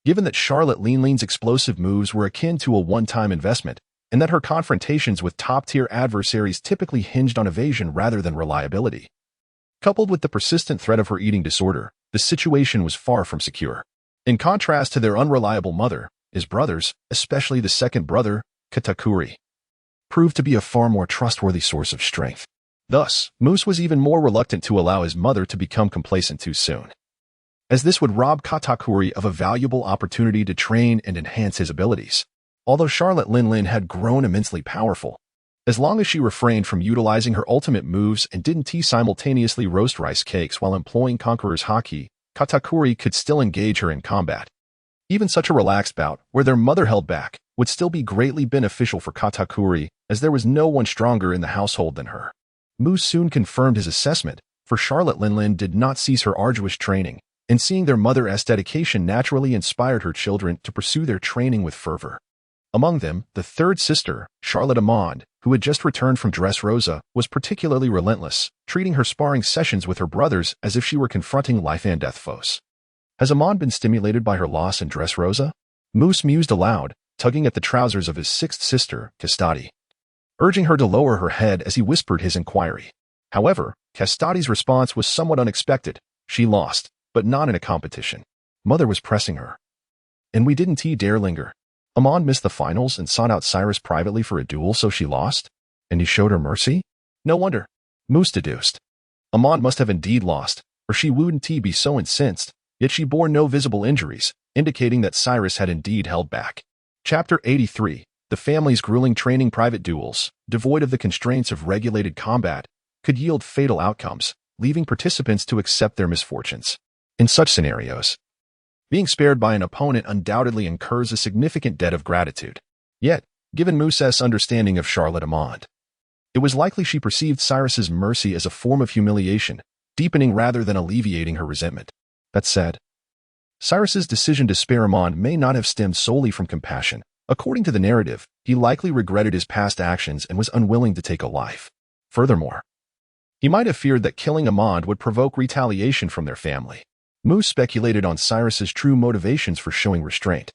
given that Charlotte Linlin's explosive moves were akin to a one-time investment, and that her confrontations with top-tier adversaries typically hinged on evasion rather than reliability, coupled with the persistent threat of her eating disorder, the situation was far from secure. In contrast to their unreliable mother, his brothers, especially the second brother, Katakuri, proved to be a far more trustworthy source of strength. Thus, Moose was even more reluctant to allow his mother to become complacent too soon, as this would rob Katakuri of a valuable opportunity to train and enhance his abilities. Although Charlotte Linlin had grown immensely powerful, as long as she refrained from utilizing her ultimate moves and didn't simultaneously roast rice cakes while employing Conqueror's haki, Katakuri could still engage her in combat. Even such a relaxed bout, where their mother held back, would still be greatly beneficial for Katakuri, as there was no one stronger in the household than her. Moose soon confirmed his assessment, for Charlotte Linlin did not cease her arduous training, and seeing their mother's dedication naturally inspired her children to pursue their training with fervor. Among them, the third sister, Charlotte Amand, who had just returned from Dressrosa, was particularly relentless, treating her sparring sessions with her brothers as if she were confronting life-and-death foes. Has Amand been stimulated by her loss in Dressrosa? Moose mused aloud, tugging at the trousers of his sixth sister, Kastati, urging her to lower her head as he whispered his inquiry. However, Castati's response was somewhat unexpected. She lost, but not in a competition. Mother was pressing her. And we didn't dare linger. Amand missed the finals and sought out Cyrus privately for a duel, so she lost? And he showed her mercy? No wonder. Moose deduced. Amand must have indeed lost, or she wouldn't be so incensed, yet she bore no visible injuries, indicating that Cyrus had indeed held back. Chapter 83. The family's grueling training. Private duels, devoid of the constraints of regulated combat, could yield fatal outcomes, leaving participants to accept their misfortunes. In such scenarios, being spared by an opponent undoubtedly incurs a significant debt of gratitude. Yet, given Moose's understanding of Charlotte Amand, it was likely she perceived Cyrus's mercy as a form of humiliation, deepening rather than alleviating her resentment. That said, Cyrus's decision to spare Amand may not have stemmed solely from compassion. According to the narrative, he likely regretted his past actions and was unwilling to take a life. Furthermore, he might have feared that killing Amand would provoke retaliation from their family. Moose speculated on Cyrus's true motivations for showing restraint.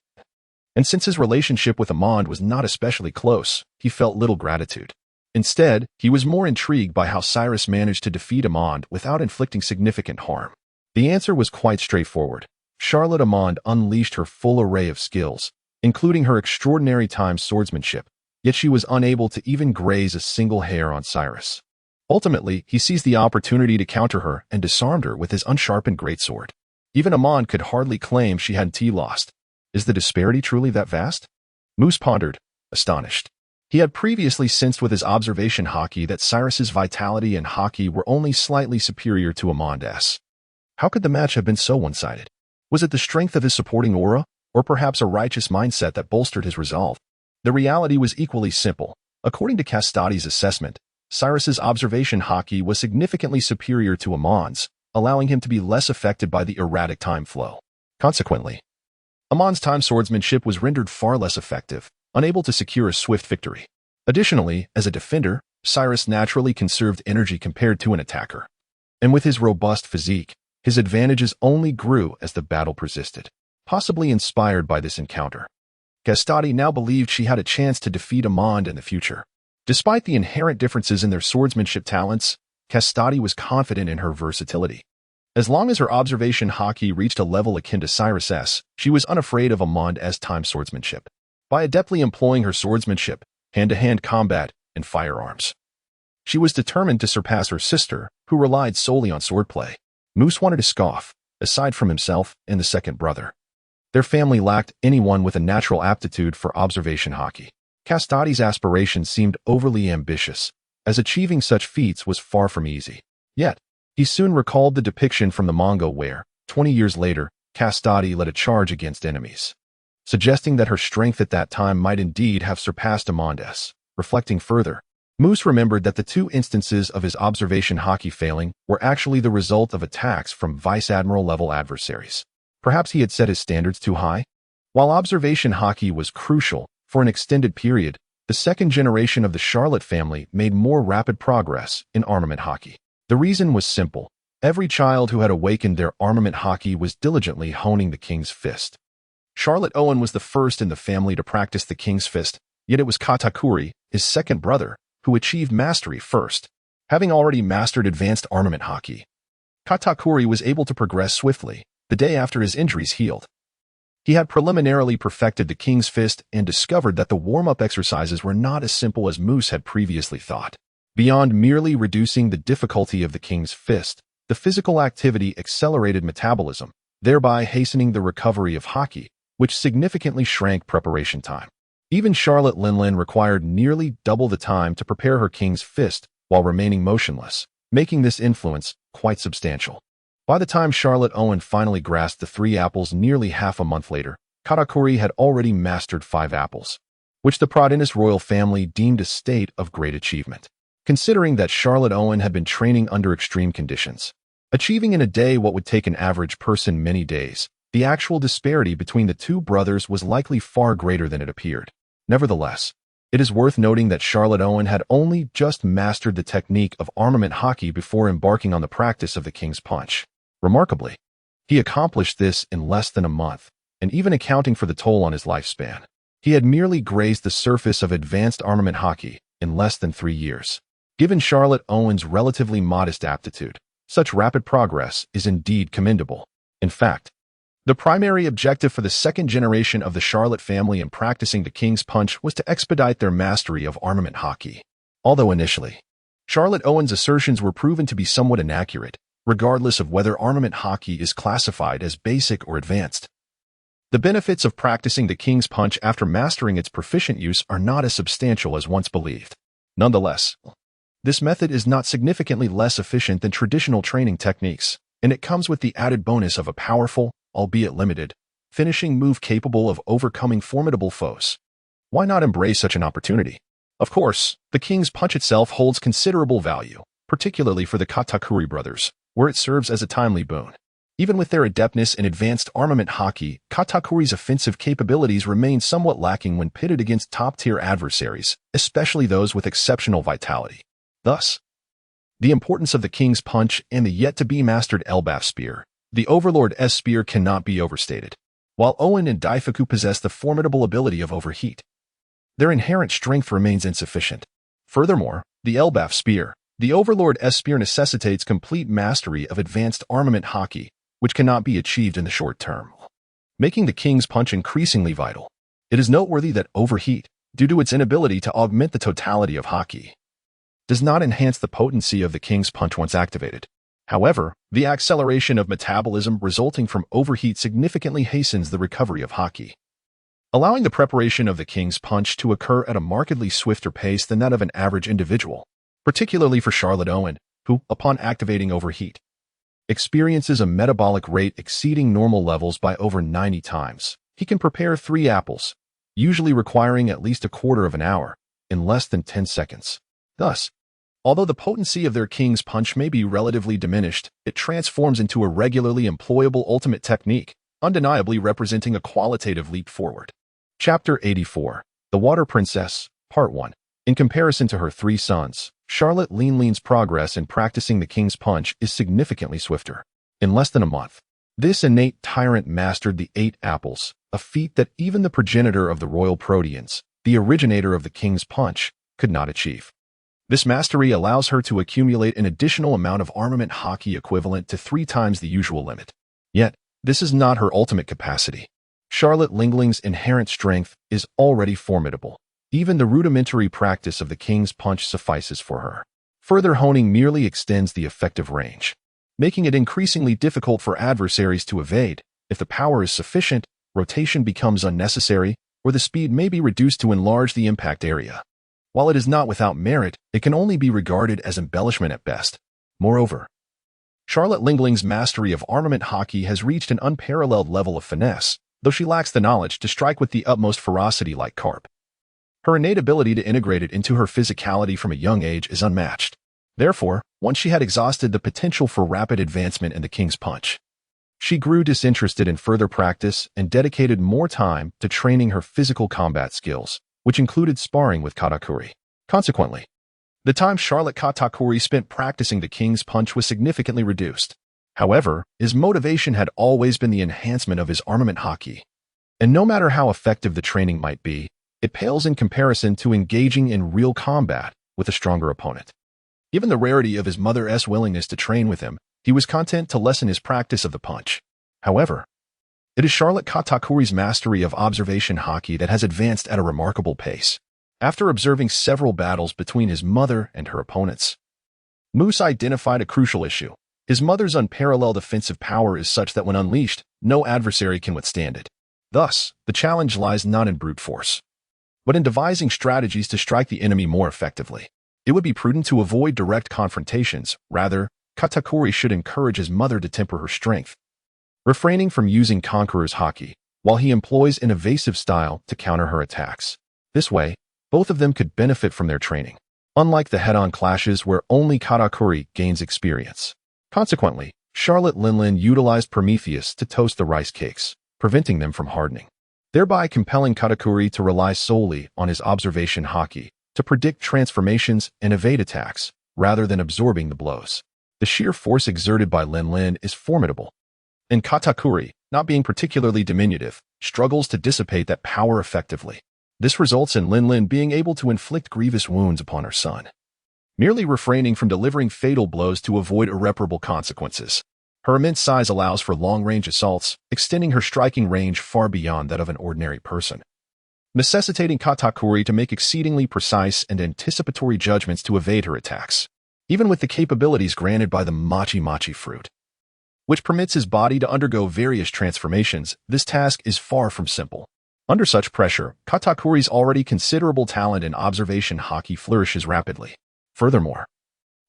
And since his relationship with Amand was not especially close, he felt little gratitude. Instead, he was more intrigued by how Cyrus managed to defeat Amand without inflicting significant harm. The answer was quite straightforward. Charlotte Amand unleashed her full array of skills, including her extraordinary timed swordsmanship, yet she was unable to even graze a single hair on Cyrus. Ultimately, he seized the opportunity to counter her and disarmed her with his unsharpened greatsword. Even Amand could hardly claim she hadn't lost. Is the disparity truly that vast? Moose pondered, astonished. He had previously sensed with his observation haki that Cyrus's vitality and haki were only slightly superior to Amand's. How could the match have been so one-sided? Was it the strength of his supporting aura, or perhaps a righteous mindset that bolstered his resolve? The reality was equally simple. According to Castati's assessment, Cyrus's observation haki was significantly superior to Amand's, allowing him to be less affected by the erratic time flow. Consequently, Amand's time swordsmanship was rendered far less effective, unable to secure a swift victory. Additionally, as a defender, Cyrus naturally conserved energy compared to an attacker. And with his robust physique, his advantages only grew as the battle persisted. Possibly inspired by this encounter, Castati now believed she had a chance to defeat Amand in the future. Despite the inherent differences in their swordsmanship talents, Castati was confident in her versatility. As long as her observation haki reached a level akin to Cyrus's, she was unafraid of Amand's time swordsmanship. By adeptly employing her swordsmanship, hand-to-hand combat, and firearms, she was determined to surpass her sister, who relied solely on swordplay. Moose wanted to scoff, aside from himself and the second brother. Their family lacked anyone with a natural aptitude for observation haki. Castati's aspirations seemed overly ambitious, as achieving such feats was far from easy. Yet, he soon recalled the depiction from the manga where, 20 years later, Castati led a charge against enemies, suggesting that her strength at that time might indeed have surpassed Amand's. Reflecting further, Moose remembered that the two instances of his observation haki failing were actually the result of attacks from Vice Admiral-level adversaries. Perhaps he had set his standards too high? While observation haki was crucial for an extended period, the second generation of the Charlotte family made more rapid progress in armament haki. The reason was simple. Every child who had awakened their armament haki was diligently honing the King's Fist. Charlotte Owen was the first in the family to practice the King's Fist, yet it was Katakuri, his second brother, who achieved mastery first. Having already mastered advanced armament haki, Katakuri was able to progress swiftly the day after his injuries healed. He had preliminarily perfected the King's Fist and discovered that the warm-up exercises were not as simple as Moose had previously thought. Beyond merely reducing the difficulty of the King's Fist, the physical activity accelerated metabolism, thereby hastening the recovery of haki, which significantly shrank preparation time. Even Charlotte Linlin required nearly double the time to prepare her King's Fist while remaining motionless, making this influence quite substantial. By the time Charlotte Owen finally grasped the 3 apples nearly half a month later, Katakuri had already mastered 5 apples, which the Prodinis royal family deemed a state of great achievement. Considering that Charlotte Owen had been training under extreme conditions, achieving in a day what would take an average person many days, the actual disparity between the two brothers was likely far greater than it appeared. Nevertheless, it is worth noting that Charlotte Owen had only just mastered the technique of armament haki before embarking on the practice of the King's Punch. Remarkably, he accomplished this in less than a month, and even accounting for the toll on his lifespan, he had merely grazed the surface of advanced armament haki in less than 3 years. Given Charlotte Owen's relatively modest aptitude, such rapid progress is indeed commendable. In fact, the primary objective for the second generation of the Charlotte family in practicing the King's Punch was to expedite their mastery of armament hockey. Although initially, Charlotte Owen's assertions were proven to be somewhat inaccurate, regardless of whether armament hockey is classified as basic or advanced. The benefits of practicing the King's Punch after mastering its proficient use are not as substantial as once believed. Nonetheless, this method is not significantly less efficient than traditional training techniques, and it comes with the added bonus of a powerful, albeit limited, finishing move capable of overcoming formidable foes. Why not embrace such an opportunity? Of course, the King's Punch itself holds considerable value, particularly for the Katakuri brothers, where it serves as a timely boon. Even with their adeptness in advanced armament hockey, Katakuri's offensive capabilities remain somewhat lacking when pitted against top-tier adversaries, especially those with exceptional vitality. Thus, the importance of the King's Punch and the yet-to-be-mastered Elbaf Spear, the Overlord S Spear, cannot be overstated. While Owen and Daifuku possess the formidable ability of overheat, their inherent strength remains insufficient. Furthermore, the Elbaf Spear, the Overlord S Spear, necessitates complete mastery of advanced armament hockey, which cannot be achieved in the short term, making the King's Punch increasingly vital. It is noteworthy that overheat, due to its inability to augment the totality of hockey, does not enhance the potency of the King's Punch once activated. However, the acceleration of metabolism resulting from overheat significantly hastens the recovery of hockey, allowing the preparation of the King's Punch to occur at a markedly swifter pace than that of an average individual, particularly for Charlotte Owen, who, upon activating overheat, experiences a metabolic rate exceeding normal levels by over 90 times. He can prepare 3 apples, usually requiring at least a quarter of an hour, in less than 10 seconds. Thus, although the potency of their King's Punch may be relatively diminished, it transforms into a regularly employable ultimate technique, undeniably representing a qualitative leap forward. Chapter 84. The Water Princess, Part 1. In comparison to her 3 sons, Charlotte Linlin's progress in practicing the King's Punch is significantly swifter. In less than a month, this innate tyrant mastered the 8 apples, a feat that even the progenitor of the royal Proteans, the originator of the King's Punch, could not achieve. This mastery allows her to accumulate an additional amount of armament hockey equivalent to 3 times the usual limit. Yet, this is not her ultimate capacity. Charlotte Lingling's inherent strength is already formidable. Even the rudimentary practice of the King's Punch suffices for her. Further honing merely extends the effective range, making it increasingly difficult for adversaries to evade. If the power is sufficient, rotation becomes unnecessary, or the speed may be reduced to enlarge the impact area. While it is not without merit, it can only be regarded as embellishment at best. Moreover, Charlotte Lingling's mastery of armament hockey has reached an unparalleled level of finesse, though she lacks the knowledge to strike with the utmost ferocity like Carp. Her innate ability to integrate it into her physicality from a young age is unmatched. Therefore, once she had exhausted the potential for rapid advancement in the King's Punch, she grew disinterested in further practice and dedicated more time to training her physical combat skills, which included sparring with Katakuri. Consequently, the time Charlotte Katakuri spent practicing the King's Punch was significantly reduced. However, his motivation had always been the enhancement of his armament hockey. And no matter how effective the training might be, it pales in comparison to engaging in real combat with a stronger opponent. Given the rarity of his mother's willingness to train with him, he was content to lessen his practice of the punch. However, it is Charlotte Katakuri's mastery of observation hockey that has advanced at a remarkable pace. After observing several battles between his mother and her opponents, Moose identified a crucial issue. His mother's unparalleled offensive power is such that when unleashed, no adversary can withstand it. Thus, the challenge lies not in brute force, but in devising strategies to strike the enemy more effectively. It would be prudent to avoid direct confrontations. Rather, Katakuri should encourage his mother to temper her strength, refraining from using conqueror's hockey, while he employs an evasive style to counter her attacks. This way, both of them could benefit from their training, unlike the head-on clashes where only Katakuri gains experience. Consequently, Charlotte Linlin utilized Prometheus to toast the rice cakes, preventing them from hardening, thereby compelling Katakuri to rely solely on his observation hockey to predict transformations and evade attacks, rather than absorbing the blows. The sheer force exerted by Linlin is formidable, and Katakuri, not being particularly diminutive, struggles to dissipate that power effectively. This results in Linlin being able to inflict grievous wounds upon her son. merely refraining from delivering fatal blows to avoid irreparable consequences. Her immense size allows for long-range assaults, extending her striking range far beyond that of an ordinary person, necessitating Katakuri to make exceedingly precise and anticipatory judgments to evade her attacks. Even with the capabilities granted by the mochi-mochi fruit, which permits his body to undergo various transformations, this task is far from simple. Under such pressure, Katakuri's already considerable talent in observation haki flourishes rapidly. Furthermore,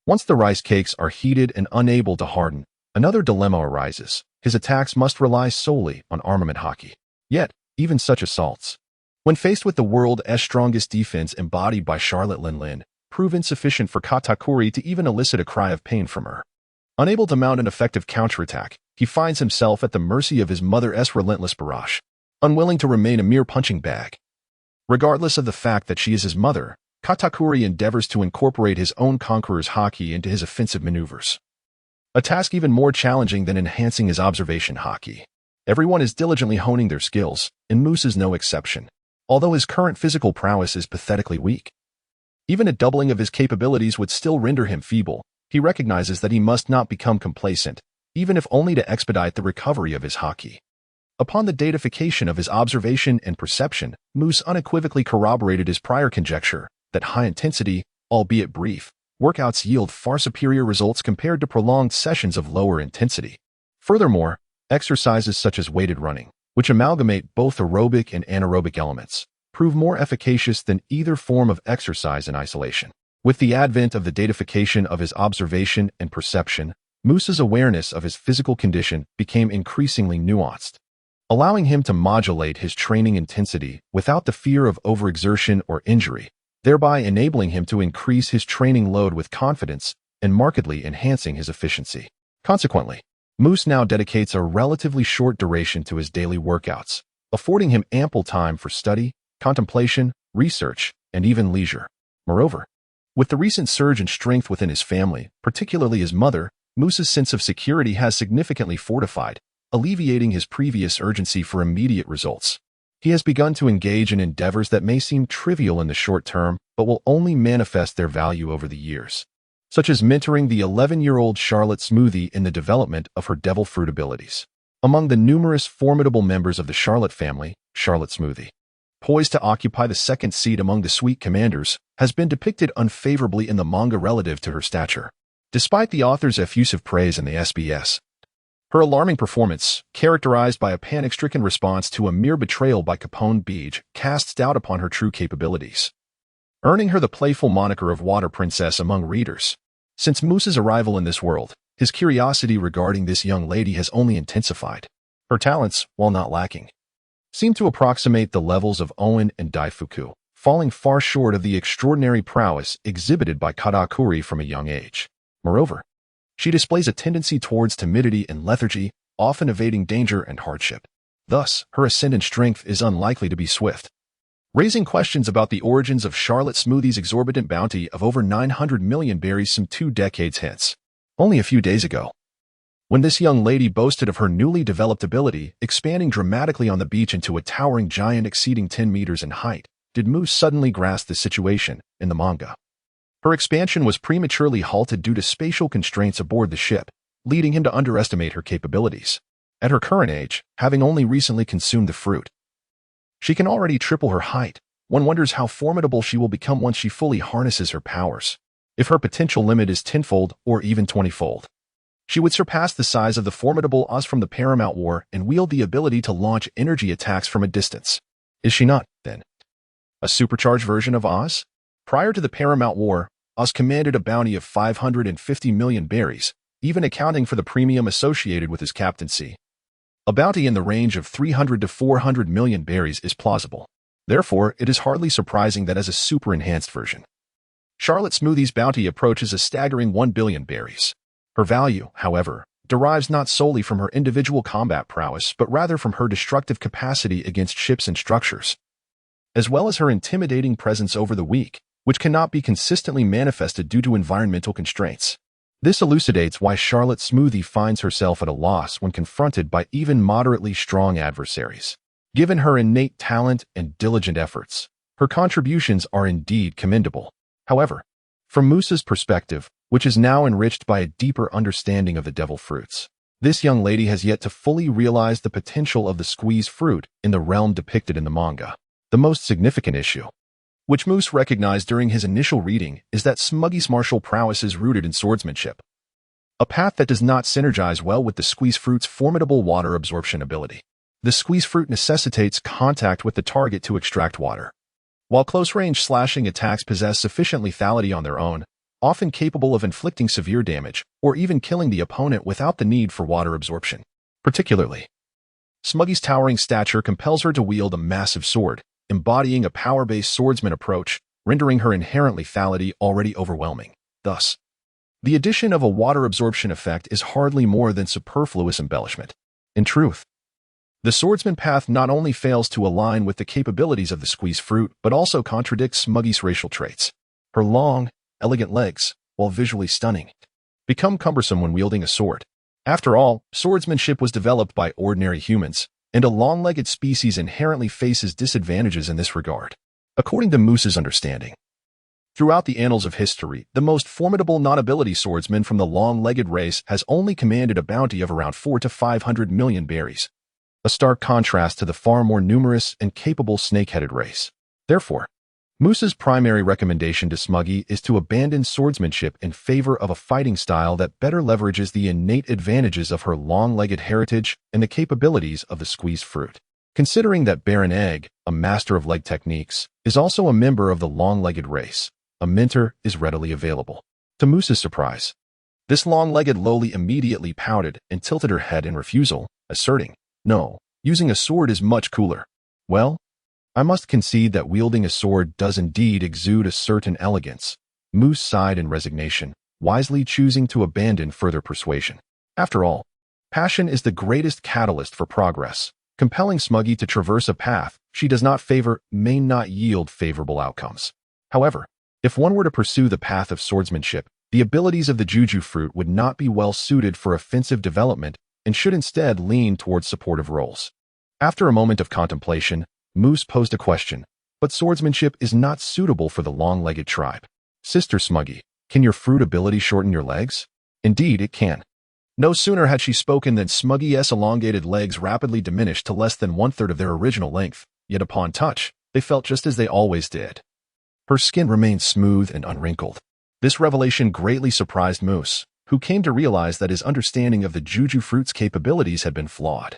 once the rice cakes are heated and unable to harden, another dilemma arises. His attacks must rely solely on armament haki. Yet, even such assaults, when faced with the world's strongest defense embodied by Charlotte Lin, prove insufficient for Katakuri to even elicit a cry of pain from her. Unable to mount an effective counterattack, he finds himself at the mercy of his mother's relentless barrage, unwilling to remain a mere punching bag. Regardless of the fact that she is his mother, Katakuri endeavors to incorporate his own conqueror's haki into his offensive maneuvers, a task even more challenging than enhancing his observation haki. Everyone is diligently honing their skills, and Moose is no exception. Although his current physical prowess is pathetically weak, even a doubling of his capabilities would still render him feeble. He recognizes that he must not become complacent, even if only to expedite the recovery of his haki. Upon the datification of his observation and perception, Moose unequivocally corroborated his prior conjecture that high-intensity, albeit brief, workouts yield far superior results compared to prolonged sessions of lower intensity. Furthermore, exercises such as weighted running, which amalgamate both aerobic and anaerobic elements, prove more efficacious than either form of exercise in isolation. With the advent of the datification of his observation and perception, Moose's awareness of his physical condition became increasingly nuanced, allowing him to modulate his training intensity without the fear of overexertion or injury, thereby enabling him to increase his training load with confidence and markedly enhancing his efficiency. Consequently, Moose now dedicates a relatively short duration to his daily workouts, affording him ample time for study, contemplation, research, and even leisure. Moreover, with the recent surge in strength within his family, particularly his mother, Moose's sense of security has significantly fortified, alleviating his previous urgency for immediate results. He has begun to engage in endeavors that may seem trivial in the short term, but will only manifest their value over the years, such as mentoring the 11-year-old Charlotte Smoothie in the development of her devil fruit abilities. Among the numerous formidable members of the Charlotte family, Charlotte Smoothie, poised to occupy the second seat among the Sweet Commanders, has been depicted unfavorably in the manga relative to her stature. Despite the author's effusive praise in the SBS, her alarming performance, characterized by a panic-stricken response to a mere betrayal by Capone Beach, casts doubt upon her true capabilities, earning her the playful moniker of Water Princess among readers. Since Moose's arrival in this world, his curiosity regarding this young lady has only intensified. Her talents, while not lacking, seem to approximate the levels of Owen and Daifuku, falling far short of the extraordinary prowess exhibited by Katakuri from a young age. Moreover, she displays a tendency towards timidity and lethargy, often evading danger and hardship. Thus, her ascendant strength is unlikely to be swift, raising questions about the origins of Charlotte Smoothie's exorbitant bounty of over 900 million berries some 2 decades hence. Only a few days ago, when this young lady boasted of her newly developed ability, expanding dramatically on the beach into a towering giant exceeding 10 meters in height, did Moose suddenly grasp the situation in the manga. Her expansion was prematurely halted due to spatial constraints aboard the ship, leading him to underestimate her capabilities. At her current age, having only recently consumed the fruit, she can already triple her height. One wonders how formidable she will become once she fully harnesses her powers. If her potential limit is 10-fold or even 20-fold, she would surpass the size of the formidable Oz from the Paramount War and wield the ability to launch energy attacks from a distance. Is she not, then, a supercharged version of Oz? Prior to the Paramount War, Oz commanded a bounty of 550 million berries, even accounting for the premium associated with his captaincy. A bounty in the range of 300 to 400 million berries is plausible. Therefore, it is hardly surprising that as a super-enhanced version, Charlotte Smoothie's bounty approaches a staggering 1 billion berries. Her value, however, derives not solely from her individual combat prowess but rather from her destructive capacity against ships and structures, as well as her intimidating presence over the weak, which cannot be consistently manifested due to environmental constraints. This elucidates why Charlotte Smoothie finds herself at a loss when confronted by even moderately strong adversaries. Given her innate talent and diligent efforts, her contributions are indeed commendable. However, From Moose's perspective, which is now enriched by a deeper understanding of the devil fruits, this young lady has yet to fully realize the potential of the squeeze fruit in the realm depicted in the manga. The most significant issue, which Moose recognized during his initial reading, is that Smuggy's martial prowess is rooted in swordsmanship, a path that does not synergize well with the squeeze fruit's formidable water absorption ability. The squeeze fruit necessitates contact with the target to extract water, while close-range slashing attacks possess sufficient lethality on their own, often capable of inflicting severe damage or even killing the opponent without the need for water absorption. Particularly, Smuggy's towering stature compels her to wield a massive sword, embodying a power-based swordsman approach, rendering her inherent lethality already overwhelming. Thus, the addition of a water absorption effect is hardly more than superfluous embellishment. In truth, the swordsman path not only fails to align with the capabilities of the squeeze fruit, but also contradicts Smuggy's racial traits. Her long, elegant legs, while visually stunning, become cumbersome when wielding a sword. After all, swordsmanship was developed by ordinary humans, and a long-legged species inherently faces disadvantages in this regard. According to Moose's understanding, throughout the annals of history, the most formidable non-ability swordsman from the long-legged race has only commanded a bounty of around 400 to 500 million berries, a stark contrast to the far more numerous and capable snake-headed race. Therefore, Moose's primary recommendation to Smuggy is to abandon swordsmanship in favor of a fighting style that better leverages the innate advantages of her long-legged heritage and the capabilities of the squeeze fruit. Considering that Baron Egg, a master of leg techniques, is also a member of the long-legged race, a mentor is readily available. To Moose's surprise, this long-legged lowly immediately pouted and tilted her head in refusal, asserting, "No, using a sword is much cooler." Well, I must concede that wielding a sword does indeed exude a certain elegance. Moose sighed in resignation, wisely choosing to abandon further persuasion. After all, passion is the greatest catalyst for progress. Compelling Smuggy to traverse a path she does not favor may not yield favorable outcomes. However, if one were to pursue the path of swordsmanship, the abilities of the juju fruit would not be well suited for offensive development and should instead lean towards supportive roles. After a moment of contemplation, Moose posed a question, but swordsmanship is not suitable for the long-legged tribe. Sister Smuggy, can your fruit ability shorten your legs? Indeed, it can. No sooner had she spoken than Smuggy's elongated legs rapidly diminished to less than one-third of their original length, yet upon touch, they felt just as they always did. Her skin remained smooth and unwrinkled. This revelation greatly surprised Moose, who came to realize that his understanding of the juju fruit's capabilities had been flawed.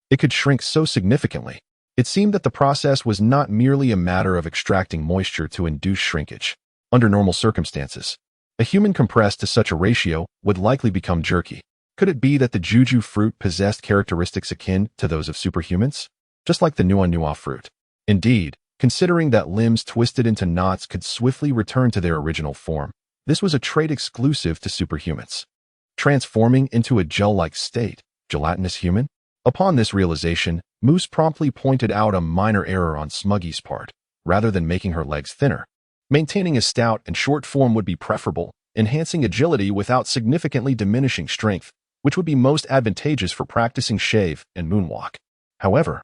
It could shrink so significantly. It seemed that the process was not merely a matter of extracting moisture to induce shrinkage. Under normal circumstances, a human compressed to such a ratio would likely become jerky. Could it be that the juju fruit possessed characteristics akin to those of superhumans? Just like the nua fruit. Indeed, considering that limbs twisted into knots could swiftly return to their original form, this was a trait exclusive to superhumans. Transforming into a gel-like state, gelatinous human? Upon this realization, Moose promptly pointed out a minor error on Smuggy's part. Rather than making her legs thinner, maintaining a stout and short form would be preferable, enhancing agility without significantly diminishing strength, which would be most advantageous for practicing shave and moonwalk. However,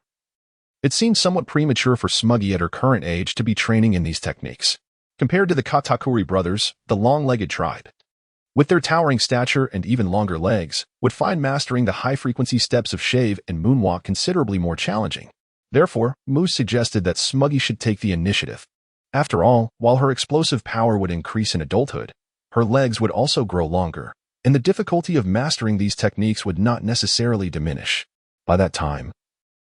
it seemed somewhat premature for Smuggy at her current age to be training in these techniques. Compared to the Katakuri brothers, the long-legged tribe, with their towering stature and even longer legs, would find mastering the high-frequency steps of shave and moonwalk considerably more challenging. Therefore, Moose suggested that Smuggy should take the initiative. After all, while her explosive power would increase in adulthood, her legs would also grow longer, and the difficulty of mastering these techniques would not necessarily diminish. By that time,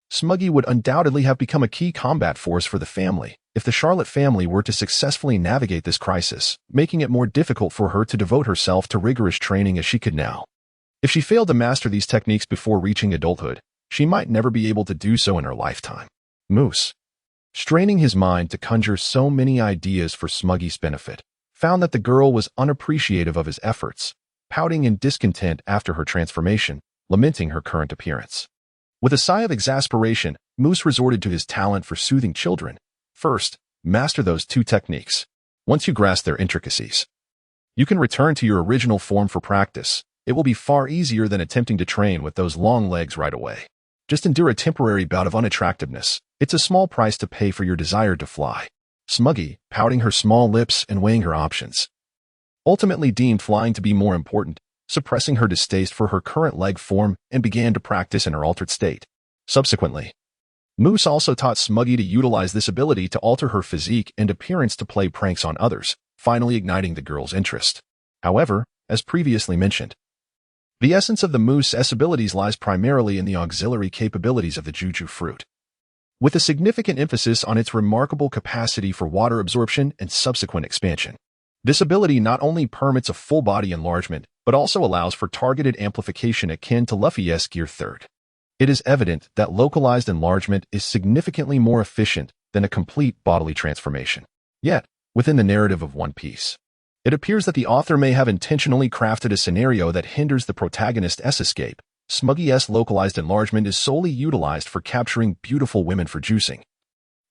Smuggy would undoubtedly have become a key combat force for the family if the Charlotte family were to successfully navigate this crisis, making it more difficult for her to devote herself to rigorous training as she could now. If she failed to master these techniques before reaching adulthood, she might never be able to do so in her lifetime. Moose, straining his mind to conjure so many ideas for Smuggy's benefit, found that the girl was unappreciative of his efforts, pouting in discontent after her transformation, lamenting her current appearance. With a sigh of exasperation, Moose resorted to his talent for soothing children. First, master those two techniques. Once you grasp their intricacies, you can return to your original form for practice. It will be far easier than attempting to train with those long legs right away. Just endure a temporary bout of unattractiveness. It's a small price to pay for your desire to fly. Smuggy, pouting her small lips and weighing her options, ultimately deemed flying to be more important, suppressing her distaste for her current leg form and began to practice in her altered state. Subsequently, Moose also taught Smuggy to utilize this ability to alter her physique and appearance to play pranks on others, finally igniting the girl's interest. However, as previously mentioned, the essence of the Moose's abilities lies primarily in the auxiliary capabilities of the Juju fruit, with a significant emphasis on its remarkable capacity for water absorption and subsequent expansion. This ability not only permits a full-body enlargement, but also allows for targeted amplification akin to Luffy's Gear 3rd. It is evident that localized enlargement is significantly more efficient than a complete bodily transformation. Yet, within the narrative of One Piece, it appears that the author may have intentionally crafted a scenario that hinders the protagonist's escape. Smuggy's localized enlargement is solely utilized for capturing beautiful women for juicing.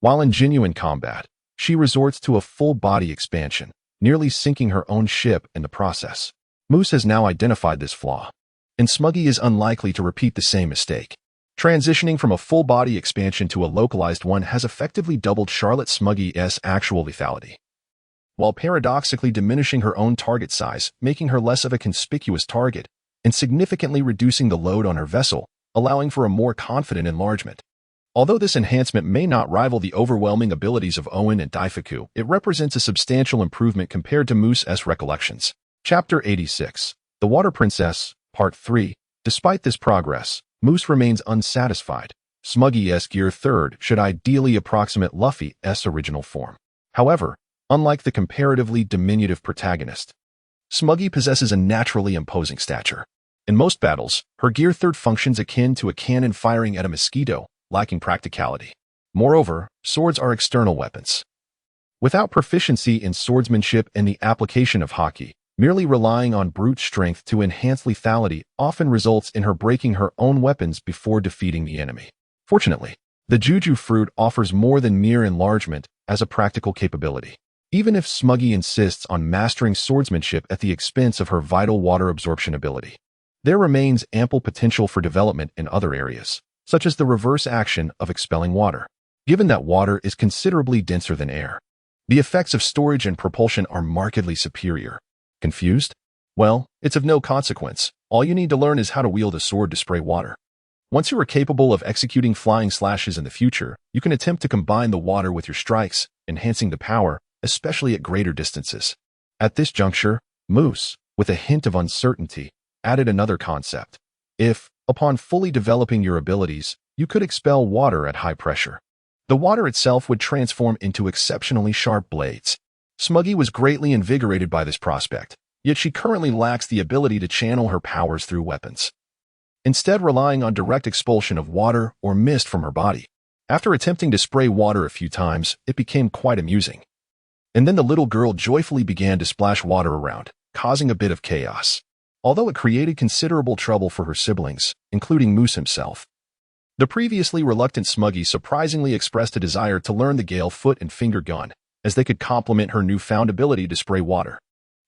While in genuine combat, she resorts to a full-body expansion, nearly sinking her own ship in the process. Moose has now identified this flaw, and Smuggy is unlikely to repeat the same mistake. Transitioning from a full-body expansion to a localized one has effectively doubled Charlotte Smuggy's actual lethality, while paradoxically diminishing her own target size, making her less of a conspicuous target, and significantly reducing the load on her vessel, allowing for a more confident enlargement. Although this enhancement may not rival the overwhelming abilities of Owen and Daifuku, it represents a substantial improvement compared to Moose's recollections. Chapter 86. The Water Princess, Part 3. Despite this progress, Moose remains unsatisfied. Smuggy's Gear 3rd should ideally approximate Luffy's original form. However, unlike the comparatively diminutive protagonist, Smuggy possesses a naturally imposing stature. In most battles, her Gear 3rd functions akin to a cannon firing at a mosquito, lacking practicality. Moreover, swords are external weapons. Without proficiency in swordsmanship and the application of haki, merely relying on brute strength to enhance lethality often results in her breaking her own weapons before defeating the enemy. Fortunately, the Juju fruit offers more than mere enlargement as a practical capability. Even if Smuggy insists on mastering swordsmanship at the expense of her vital water absorption ability, there remains ample potential for development in other areas, such as the reverse action of expelling water. Given that water is considerably denser than air, the effects of storage and propulsion are markedly superior. Confused? Well, it's of no consequence. All you need to learn is how to wield a sword to spray water. Once you are capable of executing flying slashes in the future, you can attempt to combine the water with your strikes, enhancing the power, especially at greater distances. At this juncture, Moose, with a hint of uncertainty, added another concept. If, upon fully developing your abilities, you could expel water at high pressure, the water itself would transform into exceptionally sharp blades. Smuggy was greatly invigorated by this prospect, yet she currently lacks the ability to channel her powers through weapons, instead relying on direct expulsion of water or mist from her body. After attempting to spray water a few times, it became quite amusing. And then the little girl joyfully began to splash water around, causing a bit of chaos. Although it created considerable trouble for her siblings, including Moose himself, the previously reluctant Smuggy surprisingly expressed a desire to learn the Gale Foot and Finger Gun, as they could complement her newfound ability to spray water.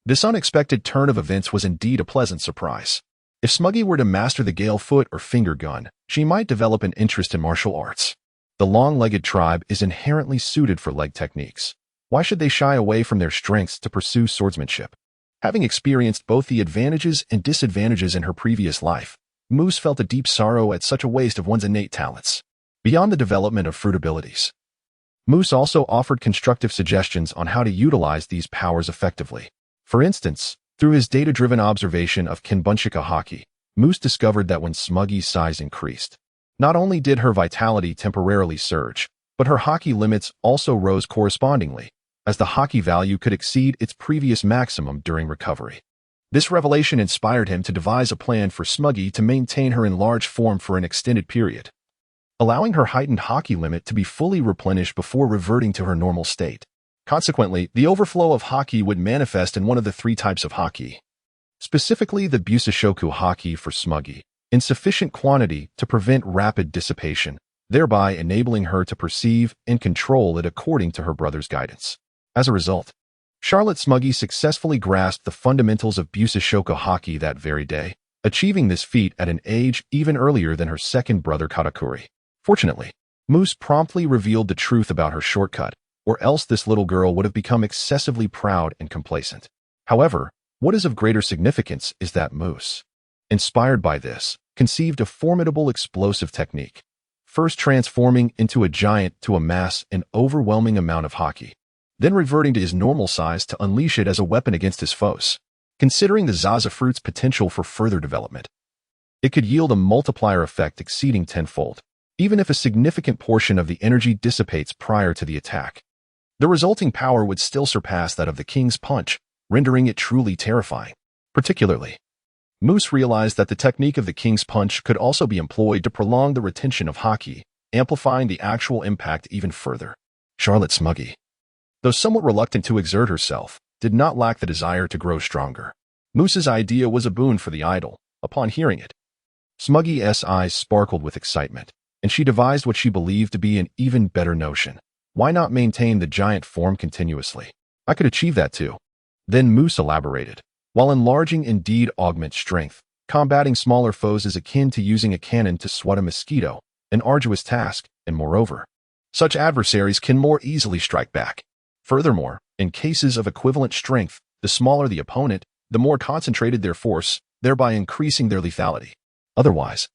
This unexpected turn of events was indeed a pleasant surprise. If Smuggy were to master the Gale Foot or Finger Gun, she might develop an interest in martial arts. The long-legged tribe is inherently suited for leg techniques. Why should they shy away from their strengths to pursue swordsmanship? Having experienced both the advantages and disadvantages in her previous life, Moose felt a deep sorrow at such a waste of one's innate talents. Beyond the development of fruit abilities, Moose also offered constructive suggestions on how to utilize these powers effectively. For instance, through his data-driven observation of Kinbunshika haki, Moose discovered that when Smuggy's size increased, not only did her vitality temporarily surge, but her haki limits also rose correspondingly, as the haki value could exceed its previous maximum during recovery. This revelation inspired him to devise a plan for Smuggy to maintain her enlarged form for an extended period, allowing her heightened haki limit to be fully replenished before reverting to her normal state. Consequently, the overflow of haki would manifest in one of the three types of haki, specifically the Busashoku haki for Smuggy, in sufficient quantity to prevent rapid dissipation, thereby enabling her to perceive and control it according to her brother's guidance. As a result, Charlotte Smuggy successfully grasped the fundamentals of Busashoku haki that very day, achieving this feat at an age even earlier than her second brother Katakuri. Fortunately, Moose promptly revealed the truth about her shortcut, or else this little girl would have become excessively proud and complacent. However, What is of greater significance is that Moose, inspired by this, conceived a formidable explosive technique, first transforming into a giant to amass an overwhelming amount of haki, then reverting to his normal size to unleash it as a weapon against his foes. Considering the zaza fruit's potential for further development, it could yield a multiplier effect exceeding tenfold, even if a significant portion of the energy dissipates prior to the attack. The resulting power would still surpass that of the king's punch, rendering it truly terrifying. Particularly, Moose realized that the technique of the king's punch could also be employed to prolong the retention of haki, amplifying the actual impact even further. Charlotte Smuggy, though somewhat reluctant to exert herself, did not lack the desire to grow stronger. Moose's idea was a boon for the idol. Upon hearing it, Smuggy's eyes sparkled with excitement, and she devised what she believed to be an even better notion. Why not maintain the giant form continuously? I could achieve that too. Then Moose elaborated. While enlarging indeed augments strength, combating smaller foes is akin to using a cannon to swat a mosquito, an arduous task, and moreover, such adversaries can more easily strike back. Furthermore, in cases of equivalent strength, the smaller the opponent, the more concentrated their force, thereby increasing their lethality. Otherwise,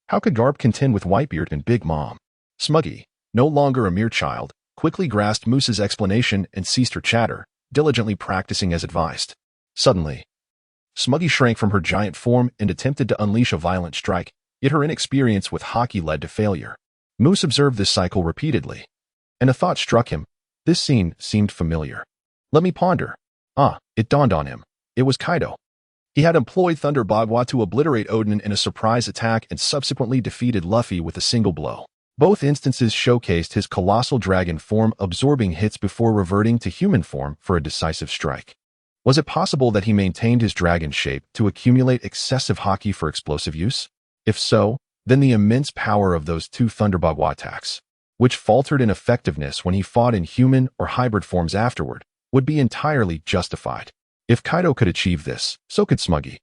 how could Garp contend with Whitebeard and Big Mom? Smuggy, no longer a mere child, quickly grasped Moose's explanation and ceased her chatter, diligently practicing as advised. Suddenly, Smuggy shrank from her giant form and attempted to unleash a violent strike, yet her inexperience with haki led to failure. Moose observed this cycle repeatedly, and a thought struck him. This scene seemed familiar. Let me ponder. It dawned on him. It was Kaido. He had employed Thunder Bagua to obliterate Odin in a surprise attack and subsequently defeated Luffy with a single blow. Both instances showcased his colossal dragon form absorbing hits before reverting to human form for a decisive strike. Was it possible that he maintained his dragon shape to accumulate excessive haki for explosive use? If so, then the immense power of those two Thunder Bagua attacks, which faltered in effectiveness when he fought in human or hybrid forms afterward, would be entirely justified. If Kaido could achieve this, so could Smuggy.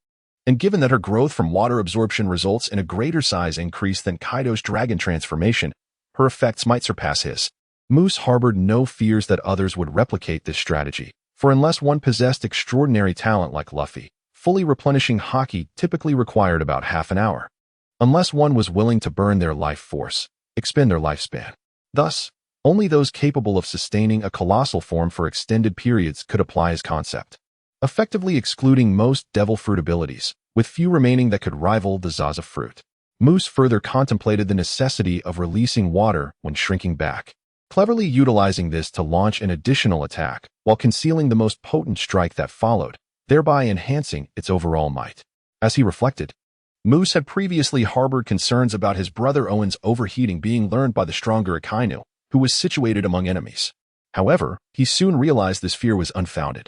And given that her growth from water absorption results in a greater size increase than Kaido's dragon transformation, her effects might surpass his. Moose harbored no fears that others would replicate this strategy, for unless one possessed extraordinary talent like Luffy, fully replenishing haki typically required about half an hour. Unless one was willing to burn their life force, expend their lifespan. Thus, only those capable of sustaining a colossal form for extended periods could apply his concept, effectively excluding most devil fruit abilities, with few remaining that could rival the Zaza fruit. Moose further contemplated the necessity of releasing water when shrinking back, cleverly utilizing this to launch an additional attack while concealing the most potent strike that followed, thereby enhancing its overall might. As he reflected, Moose had previously harbored concerns about his brother Owen's overheating being learned by the stronger Akainu, who was situated among enemies. However, he soon realized this fear was unfounded.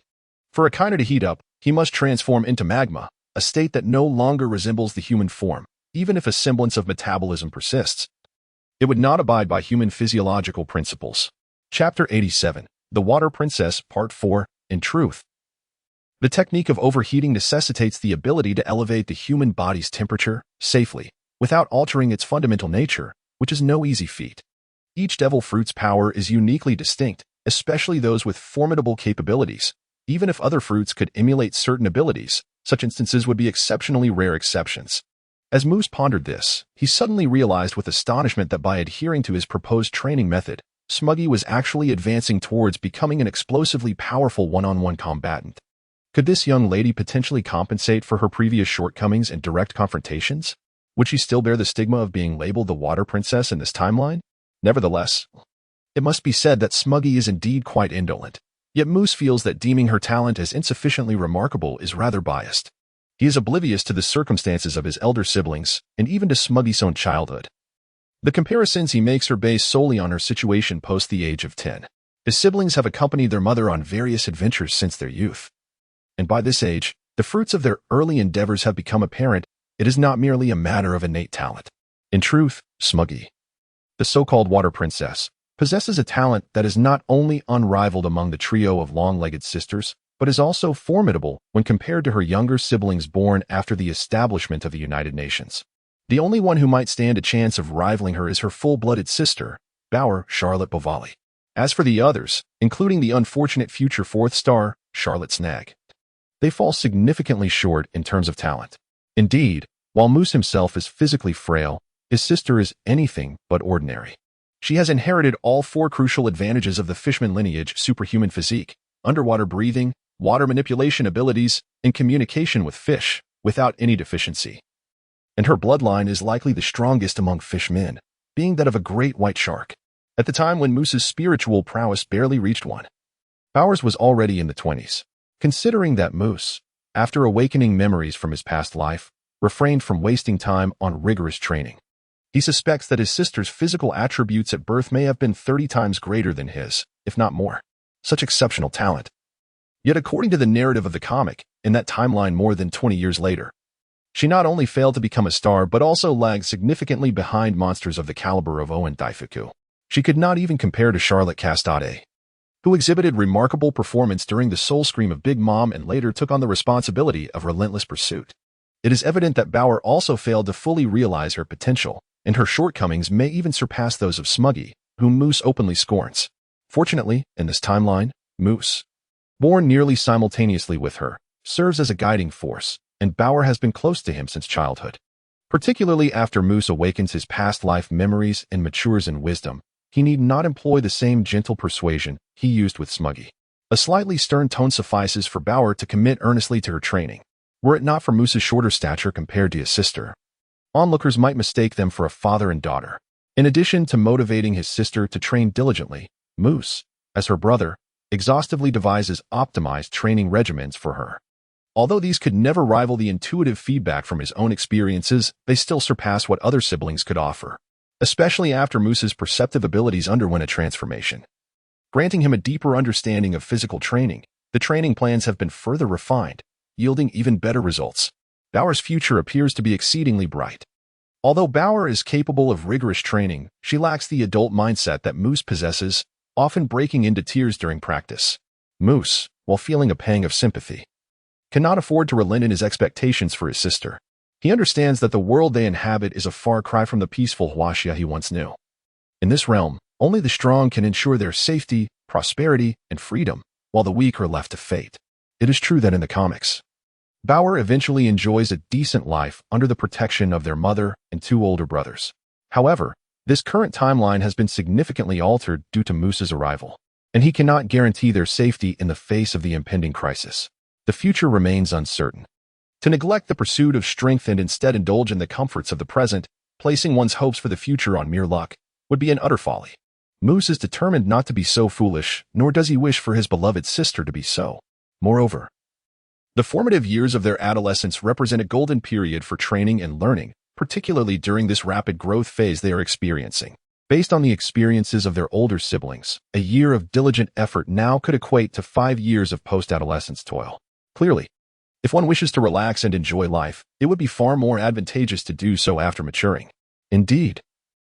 For Akainu to heat up, he must transform into magma, a state that no longer resembles the human form, even if a semblance of metabolism persists. It would not abide by human physiological principles. Chapter 87, The Water Princess, Part 4, In truth, the technique of overheating necessitates the ability to elevate the human body's temperature safely, without altering its fundamental nature, which is no easy feat. Each devil fruit's power is uniquely distinct, especially those with formidable capabilities. Even if other fruits could emulate certain abilities, such instances would be exceptionally rare exceptions. As Moose pondered this, he suddenly realized with astonishment that by adhering to his proposed training method, Smuggy was actually advancing towards becoming an explosively powerful one-on-one combatant. Could this young lady potentially compensate for her previous shortcomings in direct confrontations? Would she still bear the stigma of being labeled the Water Princess in this timeline? Nevertheless, it must be said that Smuggy is indeed quite indolent. Yet Moose feels that deeming her talent as insufficiently remarkable is rather biased. He is oblivious to the circumstances of his elder siblings, and even to Smuggy's own childhood. The comparisons he makes are based solely on her situation post the age of 10. His siblings have accompanied their mother on various adventures since their youth. And by this age, the fruits of their early endeavors have become apparent. It is not merely a matter of innate talent. In truth, Smuggy, the so-called Water Princess, possesses a talent that is not only unrivaled among the trio of long-legged sisters, but is also formidable when compared to her younger siblings born after the establishment of the United Nations. The only one who might stand a chance of rivaling her is her full-blooded sister, Bower Charlotte Bovali. As for the others, including the unfortunate future fourth star, Charlotte Snag, they fall significantly short in terms of talent. Indeed, while Moose himself is physically frail, his sister is anything but ordinary. She has inherited all four crucial advantages of the Fishman lineage: superhuman physique, underwater breathing, water manipulation abilities, and communication with fish, without any deficiency. And her bloodline is likely the strongest among fishmen, being that of a great white shark. At the time when Moose's spiritual prowess barely reached one, Bowers was already in the 20s. Considering that Moose, after awakening memories from his past life, refrained from wasting time on rigorous training, he suspects that his sister's physical attributes at birth may have been 30 times greater than his, if not more. Such exceptional talent. Yet according to the narrative of the comic, in that timeline more than 20 years later, she not only failed to become a star but also lagged significantly behind monsters of the caliber of Owen Daifuku. She could not even compare to Charlotte Castade, who exhibited remarkable performance during the Soul Scream of Big Mom and later took on the responsibility of Relentless Pursuit. It is evident that Bauer also failed to fully realize her potential, and her shortcomings may even surpass those of Smuggy, whom Moose openly scorns. Fortunately, in this timeline, Moose, born nearly simultaneously with her, serves as a guiding force, and Bauer has been close to him since childhood. Particularly after Moose awakens his past life memories and matures in wisdom, he need not employ the same gentle persuasion he used with Smuggy. A slightly stern tone suffices for Bauer to commit earnestly to her training. Were it not for Moose's shorter stature compared to his sister, onlookers might mistake them for a father and daughter. In addition to motivating his sister to train diligently, Moose, as her brother, exhaustively devises optimized training regimens for her. Although these could never rival the intuitive feedback from his own experiences, they still surpass what other siblings could offer, especially after Moose's perceptive abilities underwent a transformation. Granting him a deeper understanding of physical training, the training plans have been further refined, yielding even better results. Bauer's future appears to be exceedingly bright. Although Bauer is capable of rigorous training, she lacks the adult mindset that Moose possesses, often breaking into tears during practice. Moose, while feeling a pang of sympathy, cannot afford to relent in his expectations for his sister. He understands that the world they inhabit is a far cry from the peaceful Huaxia he once knew. In this realm, only the strong can ensure their safety, prosperity, and freedom, while the weak are left to fate. It is true that in the comics, Bauer eventually enjoys a decent life under the protection of their mother and two older brothers. However, this current timeline has been significantly altered due to Moose's arrival, and he cannot guarantee their safety in the face of the impending crisis. The future remains uncertain. To neglect the pursuit of strength and instead indulge in the comforts of the present, placing one's hopes for the future on mere luck, would be an utter folly. Moose is determined not to be so foolish, nor does he wish for his beloved sister to be so. Moreover, the formative years of their adolescence represent a golden period for training and learning, particularly during this rapid growth phase they are experiencing. Based on the experiences of their older siblings, a year of diligent effort now could equate to 5 years of post-adolescence toil. Clearly, if one wishes to relax and enjoy life, it would be far more advantageous to do so after maturing. Indeed,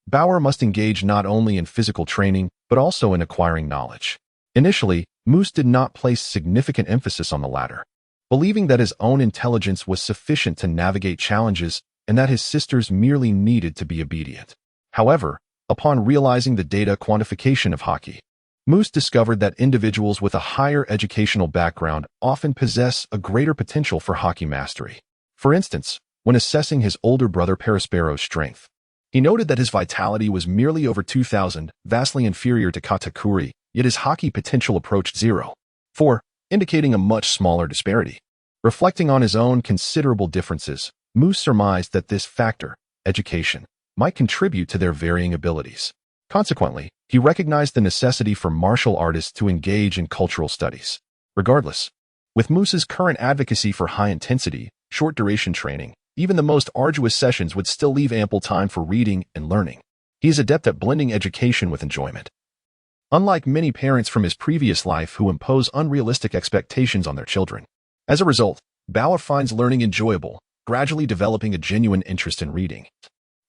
Bauer must engage not only in physical training, but also in acquiring knowledge. Initially, Moose did not place significant emphasis on the latter, believing that his own intelligence was sufficient to navigate challenges and that his sisters merely needed to be obedient. However, upon realizing the data quantification of hockey, Moose discovered that individuals with a higher educational background often possess a greater potential for hockey mastery. For instance, when assessing his older brother Perospero's strength, he noted that his vitality was merely over 2,000, vastly inferior to Katakuri, yet his hockey potential approached 0.4, indicating a much smaller disparity. Reflecting on his own considerable differences, Moose surmised that this factor, education, might contribute to their varying abilities. Consequently, he recognized the necessity for martial artists to engage in cultural studies. Regardless, with Moose's current advocacy for high-intensity, short-duration training, even the most arduous sessions would still leave ample time for reading and learning. He is adept at blending education with enjoyment. Unlike many parents from his previous life who impose unrealistic expectations on their children. As a result, Bauer finds learning enjoyable, gradually developing a genuine interest in reading,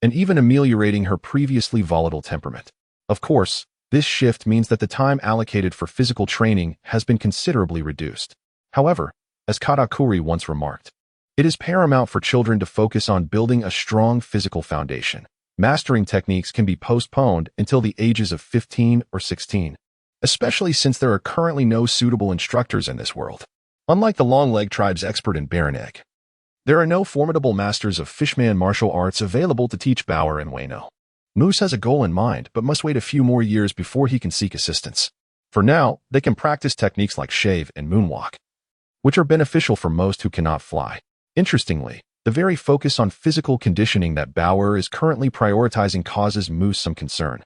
and even ameliorating her previously volatile temperament. Of course, this shift means that the time allocated for physical training has been considerably reduced. However, as Katakuri once remarked, it is paramount for children to focus on building a strong physical foundation. Mastering techniques can be postponed until the ages of 15 or 16, especially since there are currently no suitable instructors in this world. Unlike the long-leg tribe's expert in bear and egg, there are no formidable masters of fishman martial arts available to teach Bauer and Ueno. Moose has a goal in mind, but must wait a few more years before he can seek assistance. For now, they can practice techniques like shave and moonwalk, which are beneficial for most who cannot fly. Interestingly, the very focus on physical conditioning that Bauer is currently prioritizing causes Moose some concern,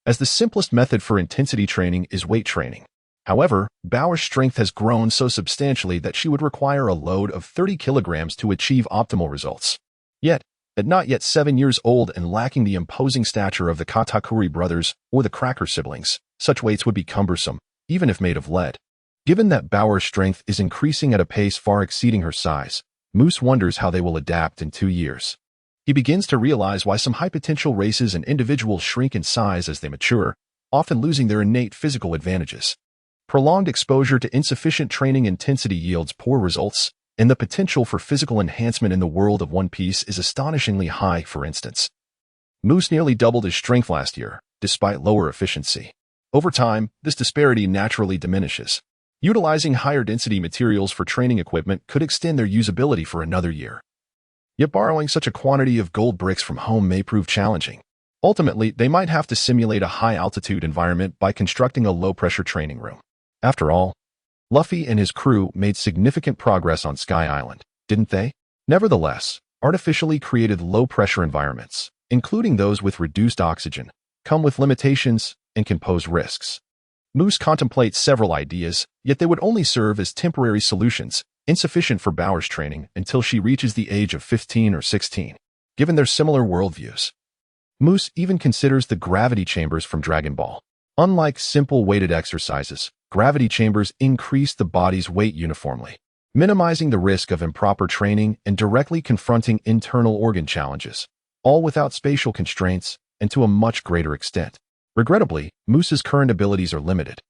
as the simplest method for intensity training is weight training. However, Bauer's strength has grown so substantially that she would require a load of 30 kilograms to achieve optimal results. Yet, at not yet 7 years old and lacking the imposing stature of the Katakuri brothers or the Cracker siblings, such weights would be cumbersome, even if made of lead. Given that Bauer's strength is increasing at a pace far exceeding her size, Moose wonders how they will adapt in 2 years. He begins to realize why some high-potential races and individuals shrink in size as they mature, often losing their innate physical advantages. Prolonged exposure to insufficient training intensity yields poor results, and the potential for physical enhancement in the world of One Piece is astonishingly high. For instance, Moose nearly doubled his strength last year, despite lower efficiency. Over time, this disparity naturally diminishes. Utilizing higher-density materials for training equipment could extend their usability for another year. Yet borrowing such a quantity of gold bricks from home may prove challenging. Ultimately, they might have to simulate a high-altitude environment by constructing a low-pressure training room. After all, Luffy and his crew made significant progress on Sky Island, didn't they? Nevertheless, artificially created low-pressure environments, including those with reduced oxygen, come with limitations and can pose risks. Moose contemplates several ideas, yet they would only serve as temporary solutions, insufficient for Bauer's training until she reaches the age of 15 or 16, given their similar worldviews. Moose even considers the gravity chambers from Dragon Ball. Unlike simple weighted exercises, gravity chambers increase the body's weight uniformly, minimizing the risk of improper training and directly confronting internal organ challenges, all without spatial constraints and to a much greater extent. Regrettably, Moose's current abilities are limited,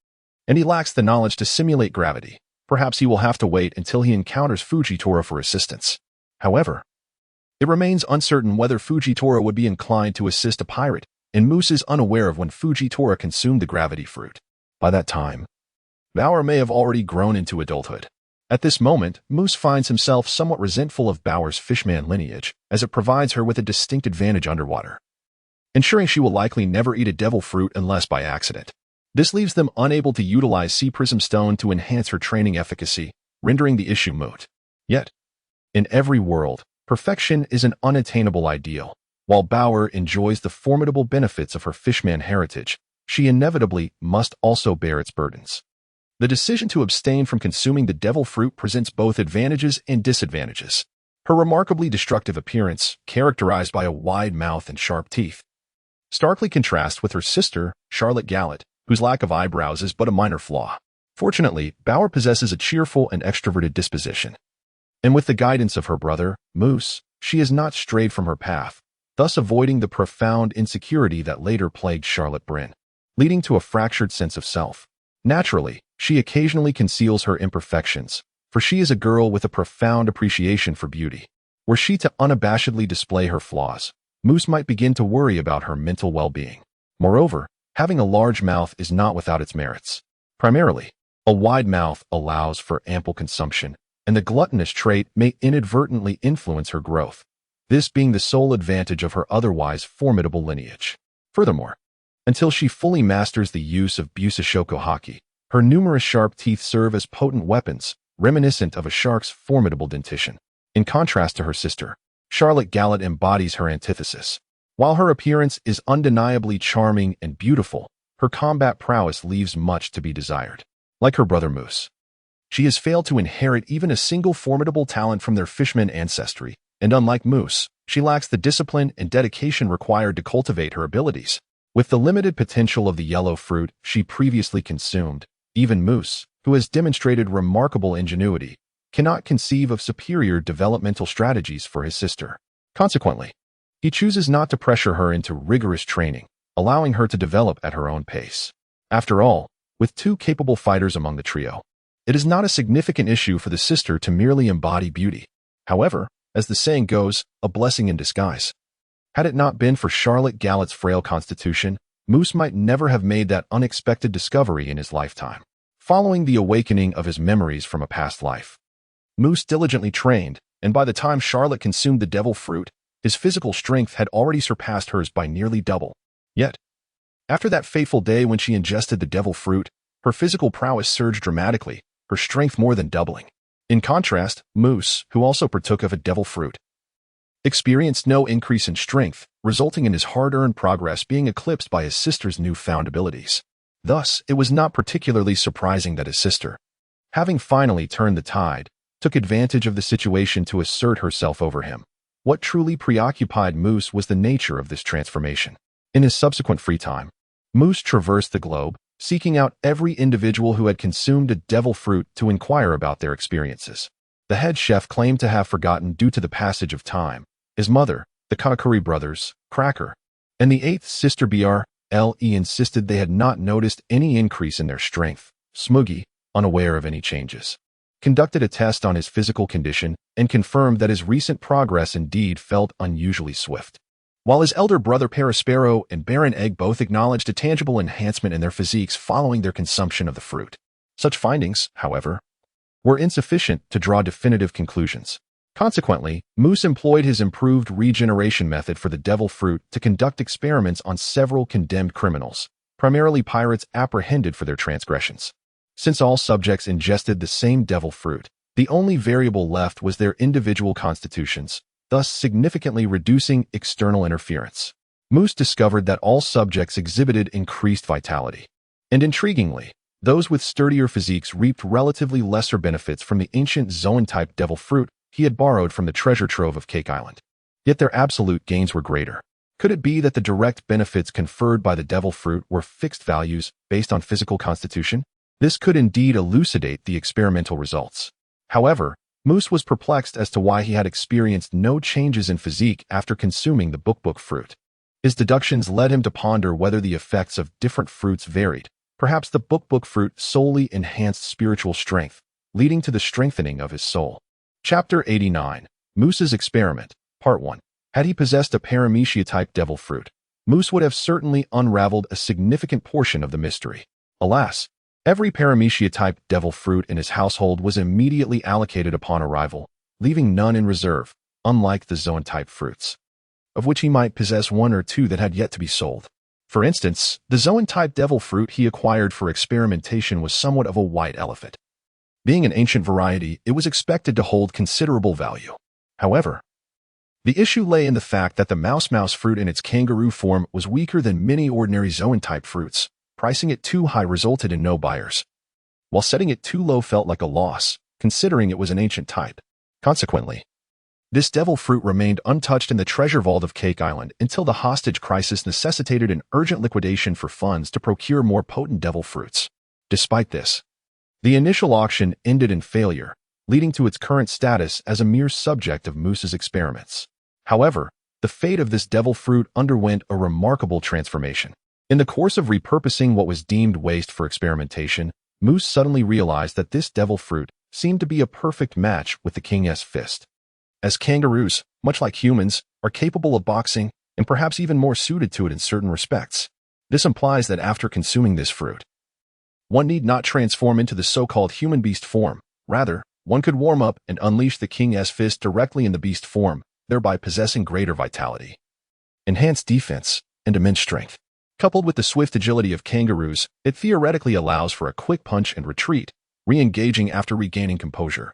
and he lacks the knowledge to simulate gravity. Perhaps he will have to wait until he encounters Fujitora for assistance. However, it remains uncertain whether Fujitora would be inclined to assist a pirate, and Moose is unaware of when Fujitora consumed the gravity fruit. By that time, Bauer may have already grown into adulthood. At this moment, Moose finds himself somewhat resentful of Bauer's fishman lineage, as it provides her with a distinct advantage underwater, ensuring she will likely never eat a devil fruit unless by accident. This leaves them unable to utilize Sea Prism Stone to enhance her training efficacy, rendering the issue moot. Yet, in every world, perfection is an unattainable ideal. While Bauer enjoys the formidable benefits of her fishman heritage, she inevitably must also bear its burdens. The decision to abstain from consuming the devil fruit presents both advantages and disadvantages. Her remarkably destructive appearance, characterized by a wide mouth and sharp teeth, starkly contrasts with her sister, Charlotte Gallet, whose lack of eyebrows is but a minor flaw. Fortunately, Bauer possesses a cheerful and extroverted disposition, and with the guidance of her brother, Moose, she has not strayed from her path, thus avoiding the profound insecurity that later plagued Charlotte Bryn, leading to a fractured sense of self. Naturally, she occasionally conceals her imperfections, for she is a girl with a profound appreciation for beauty. Were she to unabashedly display her flaws, Moose might begin to worry about her mental well-being. Moreover, having a large mouth is not without its merits. Primarily, a wide mouth allows for ample consumption, and the gluttonous trait may inadvertently influence her growth, this being the sole advantage of her otherwise formidable lineage. Furthermore, until she fully masters the use of Busashoko Haki, her numerous sharp teeth serve as potent weapons, reminiscent of a shark's formidable dentition. In contrast to her sister, Charlotte Gallet embodies her antithesis. While her appearance is undeniably charming and beautiful, her combat prowess leaves much to be desired. Like her brother Moose, she has failed to inherit even a single formidable talent from their fishman ancestry, and unlike Moose, she lacks the discipline and dedication required to cultivate her abilities. With the limited potential of the yellow fruit she previously consumed, even Moose, who has demonstrated remarkable ingenuity, cannot conceive of superior developmental strategies for his sister. Consequently, he chooses not to pressure her into rigorous training, allowing her to develop at her own pace. After all, with two capable fighters among the trio, it is not a significant issue for the sister to merely embody beauty. However, as the saying goes, a blessing in disguise. Had it not been for Charlotte Gallet's frail constitution, Moose might never have made that unexpected discovery in his lifetime. following the awakening of his memories from a past life. Moose diligently trained, and by the time Charlotte consumed the devil fruit, his physical strength had already surpassed hers by nearly double. Yet, after that fateful day when she ingested the devil fruit, her physical prowess surged dramatically, her strength more than doubling. In contrast, Moose, who also partook of a devil fruit, experienced no increase in strength, resulting in his hard-earned progress being eclipsed by his sister's newfound abilities. Thus, it was not particularly surprising that his sister, having finally turned the tide, took advantage of the situation to assert herself over him. What truly preoccupied Moose was the nature of this transformation. In his subsequent free time, Moose traversed the globe, seeking out every individual who had consumed a devil fruit to inquire about their experiences. The head chef claimed to have forgotten due to the passage of time. His mother, the Katakuri brothers, Cracker, and the eighth sister Br. L.E. insisted they had not noticed any increase in their strength. Smoogie, unaware of any changes, conducted a test on his physical condition and confirmed that his recent progress indeed felt unusually swift. While his elder brother Paraspero and Baron Egg both acknowledged a tangible enhancement in their physiques following their consumption of the fruit. Such findings, however, were insufficient to draw definitive conclusions. Consequently, Moose employed his improved regeneration method for the devil fruit to conduct experiments on several condemned criminals, primarily pirates apprehended for their transgressions. Since all subjects ingested the same devil fruit, the only variable left was their individual constitutions, thus significantly reducing external interference. Moose discovered that all subjects exhibited increased vitality. And intriguingly, those with sturdier physiques reaped relatively lesser benefits from the ancient Zoan-type devil fruit he had borrowed from the treasure trove of Cake Island. Yet their absolute gains were greater. Could it be that the direct benefits conferred by the devil fruit were fixed values based on physical constitution? This could indeed elucidate the experimental results. However, Moose was perplexed as to why he had experienced no changes in physique after consuming the book fruit. His deductions led him to ponder whether the effects of different fruits varied. Perhaps the book fruit solely enhanced spiritual strength, leading to the strengthening of his soul. Chapter 89. Moose's Experiment, Part 1. Had he possessed a paramecia-type devil fruit, Moose would have certainly unraveled a significant portion of the mystery. Alas, every paramecia-type devil fruit in his household was immediately allocated upon arrival, leaving none in reserve, unlike the Zoan-type fruits, of which he might possess one or two that had yet to be sold. For instance, the Zoan-type devil fruit he acquired for experimentation was somewhat of a white elephant. Being an ancient variety, it was expected to hold considerable value. However, the issue lay in the fact that the mouse fruit in its kangaroo form was weaker than many ordinary Zoan-type fruits. Pricing it too high resulted in no buyers, while setting it too low felt like a loss, considering it was an ancient type. Consequently, this devil fruit remained untouched in the treasure vault of Cake Island until the hostage crisis necessitated an urgent liquidation for funds to procure more potent devil fruits. Despite this, the initial auction ended in failure, leading to its current status as a mere subject of Moose's experiments. However, the fate of this devil fruit underwent a remarkable transformation. In the course of repurposing what was deemed waste for experimentation, Moose suddenly realized that this devil fruit seemed to be a perfect match with the king's fist. As kangaroos, much like humans, are capable of boxing and perhaps even more suited to it in certain respects, this implies that after consuming this fruit, one need not transform into the so-called human beast form. Rather, one could warm up and unleash the king's fist directly in the beast form, thereby possessing greater vitality, enhanced defense, and immense strength. Coupled with the swift agility of kangaroos, it theoretically allows for a quick punch and retreat, re-engaging after regaining composure,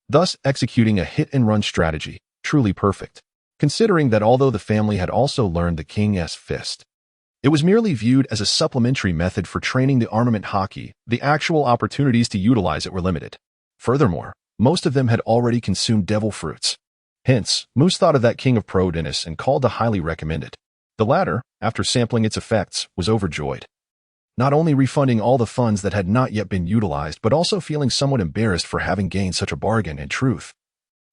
thus executing a hit-and-run strategy, truly perfect. Considering that although the family had also learned the king's fist, it was merely viewed as a supplementary method for training the armament hockey, the actual opportunities to utilize it were limited. Furthermore, most of them had already consumed devil fruits. Hence, Moose thought of that king of Pro Dennis and called to highly recommend it. The latter, after sampling its effects, was overjoyed, not only refunding all the funds that had not yet been utilized but also feeling somewhat embarrassed for having gained such a bargain. In truth,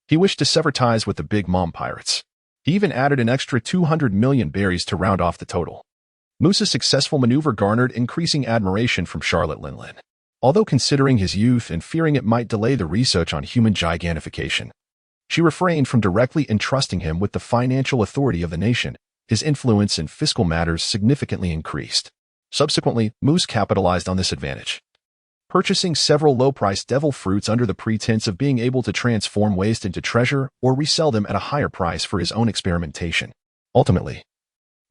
he wished to sever ties with the Big Mom pirates. He even added an extra 200 million berries to round off the total. Moose's successful maneuver garnered increasing admiration from Charlotte Linlin. Although considering his youth and fearing it might delay the research on human gigantification, she refrained from directly entrusting him with the financial authority of the nation. His influence in fiscal matters significantly increased. Subsequently, Moose capitalized on this advantage. purchasing several low-priced devil fruits under the pretense of being able to transform waste into treasure or resell them at a higher price for his own experimentation. Ultimately,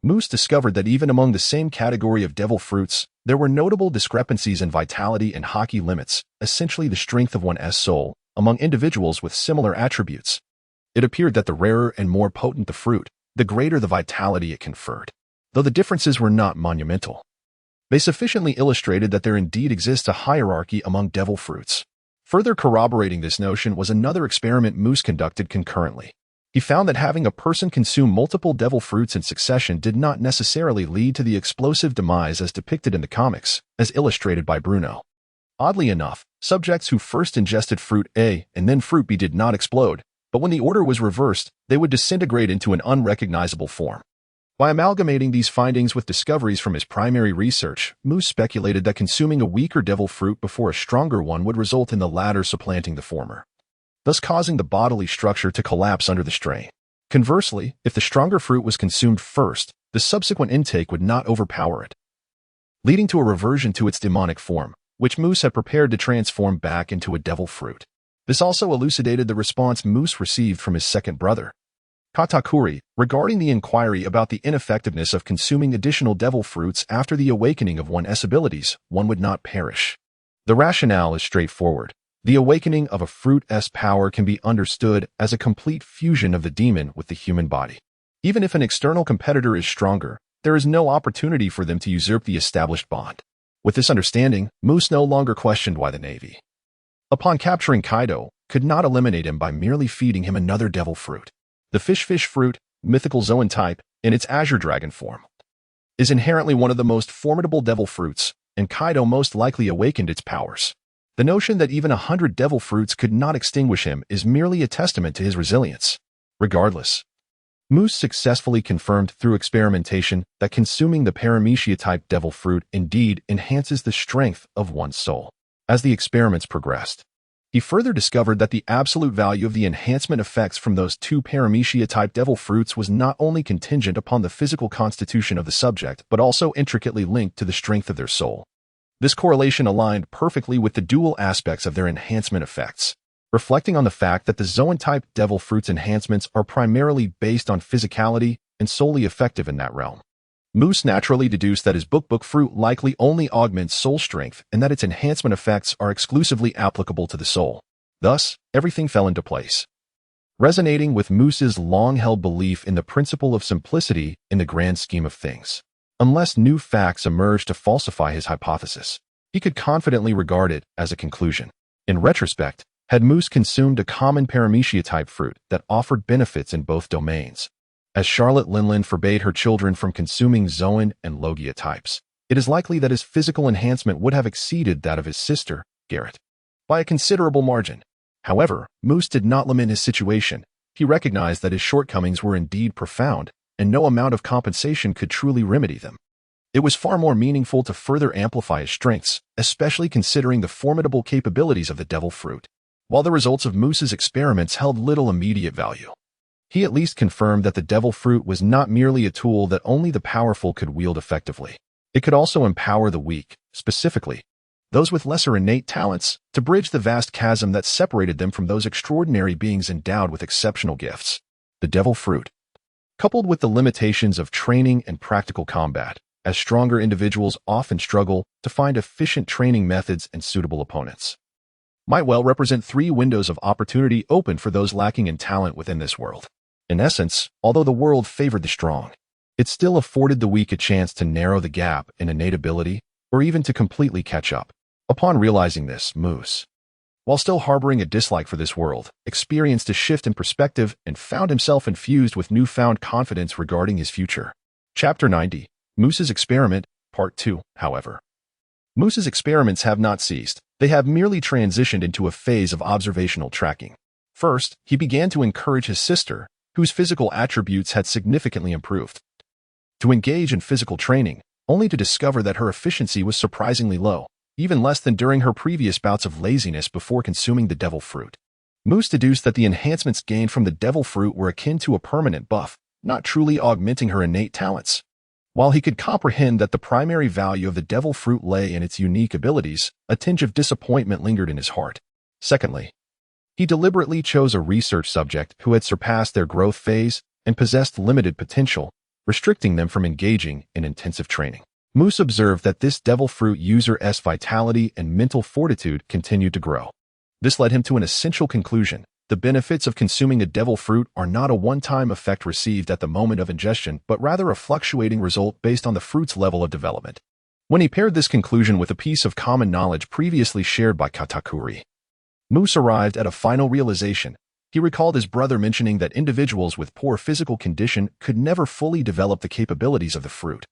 Moose discovered that even among the same category of devil fruits, there were notable discrepancies in vitality and hockey limits, essentially the strength of one's soul, among individuals with similar attributes. It appeared that the rarer and more potent the fruit, the greater the vitality it conferred. Though the differences were not monumental, they sufficiently illustrated that there indeed exists a hierarchy among devil fruits. Further corroborating this notion was another experiment Moose conducted concurrently. He found that having a person consume multiple devil fruits in succession did not necessarily lead to the explosive demise as depicted in the comics, as illustrated by Bruno. Oddly enough, subjects who first ingested fruit A and then fruit B did not explode, but when the order was reversed, they would disintegrate into an unrecognizable form. By amalgamating these findings with discoveries from his primary research, Moose speculated that consuming a weaker devil fruit before a stronger one would result in the latter supplanting the former, thus causing the bodily structure to collapse under the strain. Conversely, if the stronger fruit was consumed first, the subsequent intake would not overpower it, leading to a reversion to its demonic form, which Moose had prepared to transform back into a devil fruit. This also elucidated the response Moose received from his second brother, Katakuri, regarding the inquiry about the ineffectiveness of consuming additional devil fruits after the awakening of one's abilities. One would not perish. The rationale is straightforward. The awakening of a fruit's power can be understood as a complete fusion of the demon with the human body. Even if an external competitor is stronger, there is no opportunity for them to usurp the established bond. With this understanding, Moose no longer questioned why the Navy, upon capturing Kaido, could not eliminate him by merely feeding him another devil fruit. The fish fruit, mythical Zoan type, in its azure dragon form, is inherently one of the most formidable devil fruits, and Kaido most likely awakened its powers. The notion that even 100 devil fruits could not extinguish him is merely a testament to his resilience. Regardless, Moose successfully confirmed through experimentation that consuming the paramecia-type devil fruit indeed enhances the strength of one's soul. As the experiments progressed, he further discovered that the absolute value of the enhancement effects from those two paramecia-type devil fruits was not only contingent upon the physical constitution of the subject, but also intricately linked to the strength of their soul. This correlation aligned perfectly with the dual aspects of their enhancement effects, reflecting on the fact that the Zoan-type devil fruits enhancements are primarily based on physicality and solely effective in that realm. Moose naturally deduced that his book fruit likely only augments soul strength and that its enhancement effects are exclusively applicable to the soul. Thus, everything fell into place, resonating with Moose's long-held belief in the principle of simplicity in the grand scheme of things. Unless new facts emerged to falsify his hypothesis, he could confidently regard it as a conclusion. In retrospect, had Moose consumed a common paramecia-type fruit that offered benefits in both domains, as Charlotte Linlin forbade her children from consuming Zoan and Logia types, it is likely that his physical enhancement would have exceeded that of his sister, Garrett, by a considerable margin. However, Moose did not lament his situation. He recognized that his shortcomings were indeed profound, and no amount of compensation could truly remedy them. It was far more meaningful to further amplify his strengths, especially considering the formidable capabilities of the devil fruit. While the results of Moose's experiments held little immediate value, he at least confirmed that the devil fruit was not merely a tool that only the powerful could wield effectively. It could also empower the weak, specifically those with lesser innate talents, to bridge the vast chasm that separated them from those extraordinary beings endowed with exceptional gifts. The devil fruit, coupled with the limitations of training and practical combat, as stronger individuals often struggle to find efficient training methods and suitable opponents, might well represent three windows of opportunity open for those lacking in talent within this world. In essence, although the world favored the strong, it still afforded the weak a chance to narrow the gap in innate ability or even to completely catch up. Upon realizing this, Moose, while still harboring a dislike for this world, experienced a shift in perspective and found himself infused with newfound confidence regarding his future. Chapter 90, Moose's Experiment, Part 2, however. Moose's experiments have not ceased. They have merely transitioned into a phase of observational tracking. First, he began to encourage his sister, whose physical attributes had significantly improved, to engage in physical training, only to discover that her efficiency was surprisingly low, even less than during her previous bouts of laziness before consuming the devil fruit. Moose deduced that the enhancements gained from the devil fruit were akin to a permanent buff, not truly augmenting her innate talents. While he could comprehend that the primary value of the devil fruit lay in its unique abilities, a tinge of disappointment lingered in his heart. Secondly, he deliberately chose a research subject who had surpassed their growth phase and possessed limited potential, restricting them from engaging in intensive training. Moose observed that this devil fruit user's vitality and mental fortitude continued to grow. This led him to an essential conclusion. The benefits of consuming a devil fruit are not a one-time effect received at the moment of ingestion, but rather a fluctuating result based on the fruit's level of development. When he paired this conclusion with a piece of common knowledge previously shared by Katakuri, Moose arrived at a final realization. He recalled his brother mentioning that individuals with poor physical condition could never fully develop the capabilities of the fruit,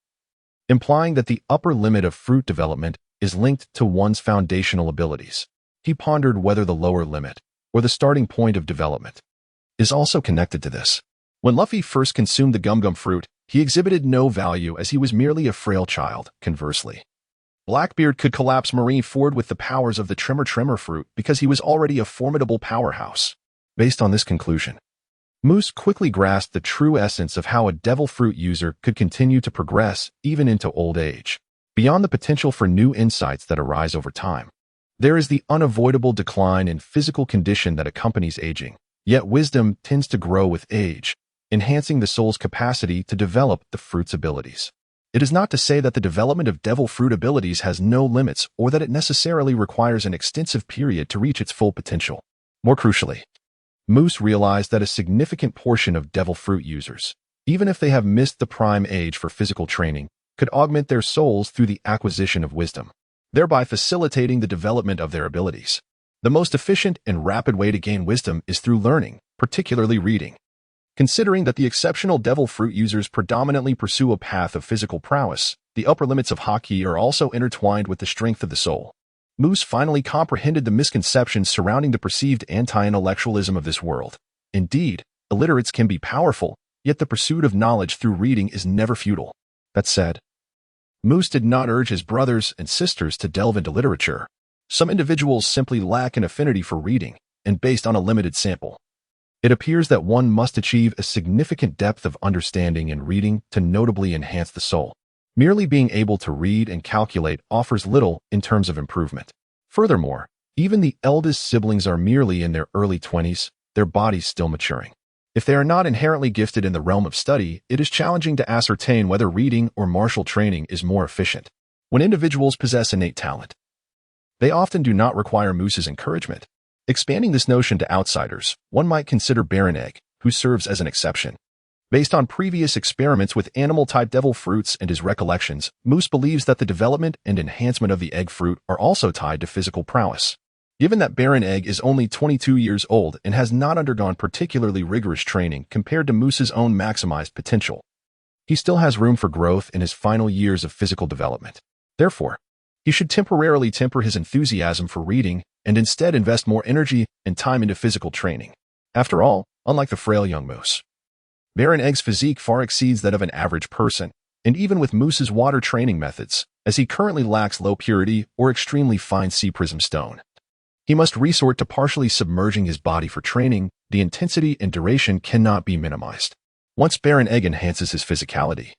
implying that the upper limit of fruit development is linked to one's foundational abilities. He pondered whether the lower limit, or the starting point of development, is also connected to this. When Luffy first consumed the gum fruit, he exhibited no value as he was merely a frail child. Conversely, Blackbeard could collapse Marineford with the powers of the Tremor fruit because he was already a formidable powerhouse. Based on this conclusion, Moose quickly grasped the true essence of how a devil fruit user could continue to progress even into old age. Beyond the potential for new insights that arise over time, there is the unavoidable decline in physical condition that accompanies aging. Yet wisdom tends to grow with age, enhancing the soul's capacity to develop the fruit's abilities. It is not to say that the development of devil fruit abilities has no limits or that it necessarily requires an extensive period to reach its full potential. More crucially, Moose realized that a significant portion of devil fruit users, even if they have missed the prime age for physical training, could augment their souls through the acquisition of wisdom, thereby facilitating the development of their abilities. The most efficient and rapid way to gain wisdom is through learning, particularly reading. Considering that the exceptional devil fruit users predominantly pursue a path of physical prowess, the upper limits of haki are also intertwined with the strength of the soul. Moose finally comprehended the misconceptions surrounding the perceived anti-intellectualism of this world. Indeed, illiterates can be powerful, yet the pursuit of knowledge through reading is never futile. That said, Moose did not urge his brothers and sisters to delve into literature. Some individuals simply lack an affinity for reading, and based on a limited sample, it appears that one must achieve a significant depth of understanding in reading to notably enhance the soul. Merely being able to read and calculate offers little in terms of improvement. Furthermore, even the eldest siblings are merely in their early 20s, their bodies still maturing. If they are not inherently gifted in the realm of study, it is challenging to ascertain whether reading or martial training is more efficient. When individuals possess innate talent, they often do not require Moose's encouragement. Expanding this notion to outsiders, one might consider Baron Egg, who serves as an exception. Based on previous experiments with animal-type devil fruits and his recollections, Moose believes that the development and enhancement of the egg fruit are also tied to physical prowess. Given that Baron Egg is only 22 years old and has not undergone particularly rigorous training compared to Moose's own maximized potential, he still has room for growth in his final years of physical development. Therefore, he should temporarily temper his enthusiasm for reading and instead invest more energy and time into physical training. After all, unlike the frail young Moose, Baron Egg's physique far exceeds that of an average person, and even with Moose's water training methods, as he currently lacks low purity or extremely fine sea prism stone, he must resort to partially submerging his body for training. The intensity and duration cannot be minimized. Once Baron Egg enhances his physicality,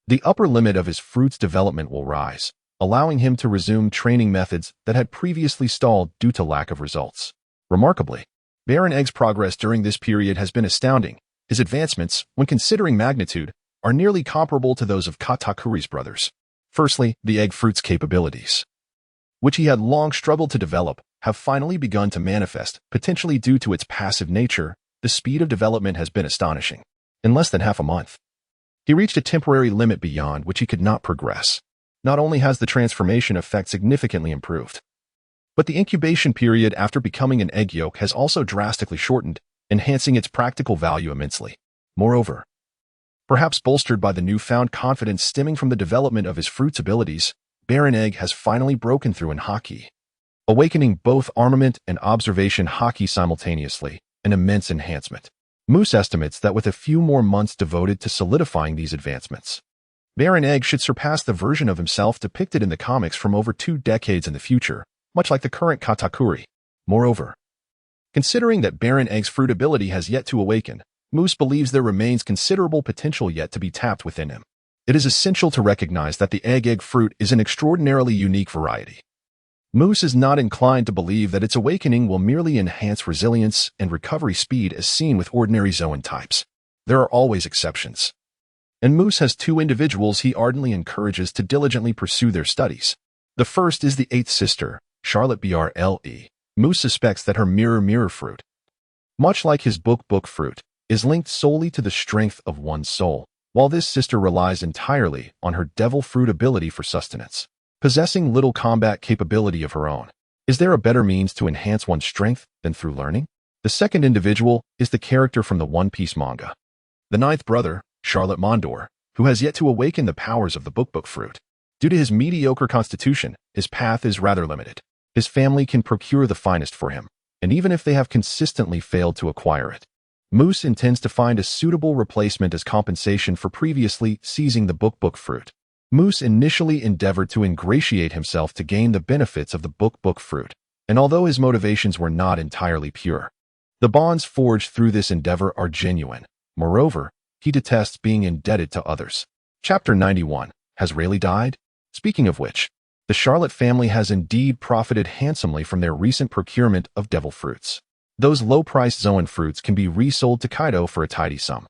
the upper limit of his fruit's development will rise, allowing him to resume training methods that had previously stalled due to lack of results. Remarkably, Baron Egg's progress during this period has been astounding. His advancements, when considering magnitude, are nearly comparable to those of Katakuri's brothers. Firstly, the egg fruit's capabilities, which he had long struggled to develop, have finally begun to manifest, potentially due to its passive nature. The speed of development has been astonishing. In less than half a month, he reached a temporary limit beyond which he could not progress. Not only has the transformation effect significantly improved, but the incubation period after becoming an egg yolk has also drastically shortened, enhancing its practical value immensely. Moreover, perhaps bolstered by the newfound confidence stemming from the development of his fruit's abilities, Baron Egg has finally broken through in haki, awakening both armament and observation haki simultaneously, an immense enhancement. Moose estimates that with a few more months devoted to solidifying these advancements, Baron Egg should surpass the version of himself depicted in the comics from over 2 decades in the future, much like the current Katakuri. Moreover, considering that Baron Egg's fruit ability has yet to awaken, Moose believes there remains considerable potential yet to be tapped within him. it is essential to recognize that the egg fruit is an extraordinarily unique variety. Moose is not inclined to believe that its awakening will merely enhance resilience and recovery speed as seen with ordinary zoan types. There are always exceptions. And Moose has two individuals he ardently encourages to diligently pursue their studies. The first is the eighth sister, Charlotte Bre. Moose suspects that her mirror fruit, much like his book fruit, is linked solely to the strength of one's soul, while this sister relies entirely on her devil fruit ability for sustenance, possessing little combat capability of her own. Is there a better means to enhance one's strength than through learning? The second individual is the character from the One Piece manga. The ninth brother, Charlotte Mondor, who has yet to awaken the powers of the book fruit. Due to his mediocre constitution, his path is rather limited. His family can procure the finest for him, and even if they have consistently failed to acquire it, Moose intends to find a suitable replacement as compensation for previously seizing the book fruit. Moose initially endeavored to ingratiate himself to gain the benefits of the book fruit, and although his motivations were not entirely pure, the bonds forged through this endeavor are genuine. Moreover, he detests being indebted to others. Chapter 91. Has Rayleigh died? Speaking of which, the Charlotte family has indeed profited handsomely from their recent procurement of devil fruits. Those low-priced zoan fruits can be resold to Kaido for a tidy sum.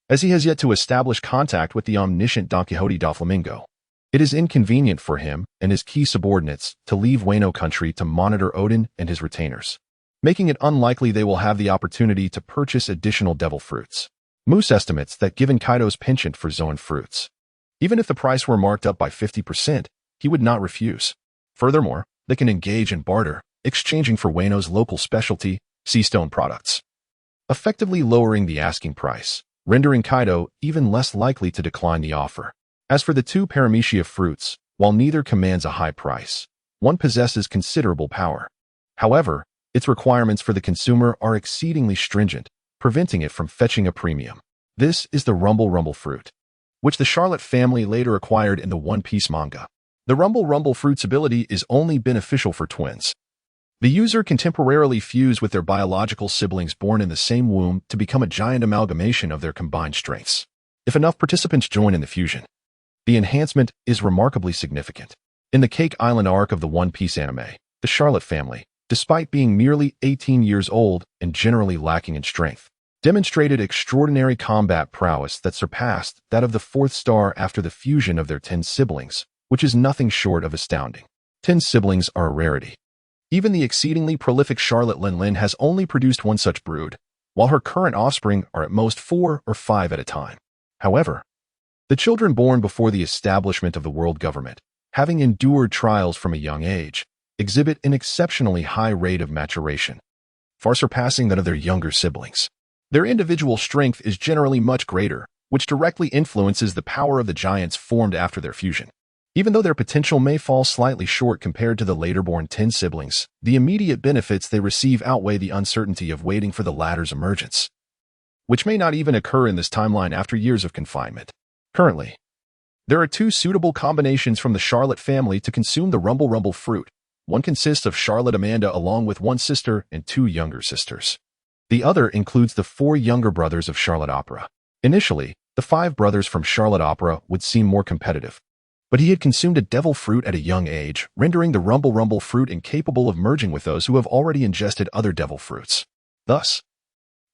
As he has yet to establish contact with the omniscient Don Quixote Doflamingo, it is inconvenient for him and his key subordinates to leave Wano country to monitor Odin and his retainers, making it unlikely they will have the opportunity to purchase additional devil fruits. Moose estimates that given Kaido's penchant for zoan fruits, even if the price were marked up by 50%, he would not refuse. Furthermore, they can engage in barter, exchanging for Wano's local specialty, seastone products, effectively lowering the asking price, rendering Kaido even less likely to decline the offer. As for the two paramecia fruits, while neither commands a high price, one possesses considerable power. However, its requirements for the consumer are exceedingly stringent, preventing it from fetching a premium. This is the Rumble fruit, which the Charlotte family later acquired in the One Piece manga. The Rumble fruit's ability is only beneficial for twins. The user can temporarily fuse with their biological siblings born in the same womb to become a giant amalgamation of their combined strengths. If enough participants join in the fusion, the enhancement is remarkably significant. In the Cake Island arc of the One Piece anime, the Charlotte family, despite being merely 18 years old and generally lacking in strength, demonstrated extraordinary combat prowess that surpassed that of the fourth star after the fusion of their 10 siblings, which is nothing short of astounding. 10 siblings are a rarity. Even the exceedingly prolific Charlotte Lin has only produced one such brood, while her current offspring are at most 4 or 5 at a time. However, the children born before the establishment of the world government, having endured trials from a young age, exhibit an exceptionally high rate of maturation, far surpassing that of their younger siblings. Their individual strength is generally much greater, which directly influences the power of the giants formed after their fusion. Even though their potential may fall slightly short compared to the later-born 10 siblings, the immediate benefits they receive outweigh the uncertainty of waiting for the latter's emergence, which may not even occur in this timeline after years of confinement. Currently, there are 2 suitable combinations from the Charlotte family to consume the Rumble fruit. One consists of Charlotte Amanda along with one sister and 2 younger sisters. The other includes the 4 younger brothers of Charlotte Opera. Initially, the 5 brothers from Charlotte Opera would seem more competitive, but he had consumed a devil fruit at a young age, rendering the Rumble fruit incapable of merging with those who have already ingested other devil fruits. Thus,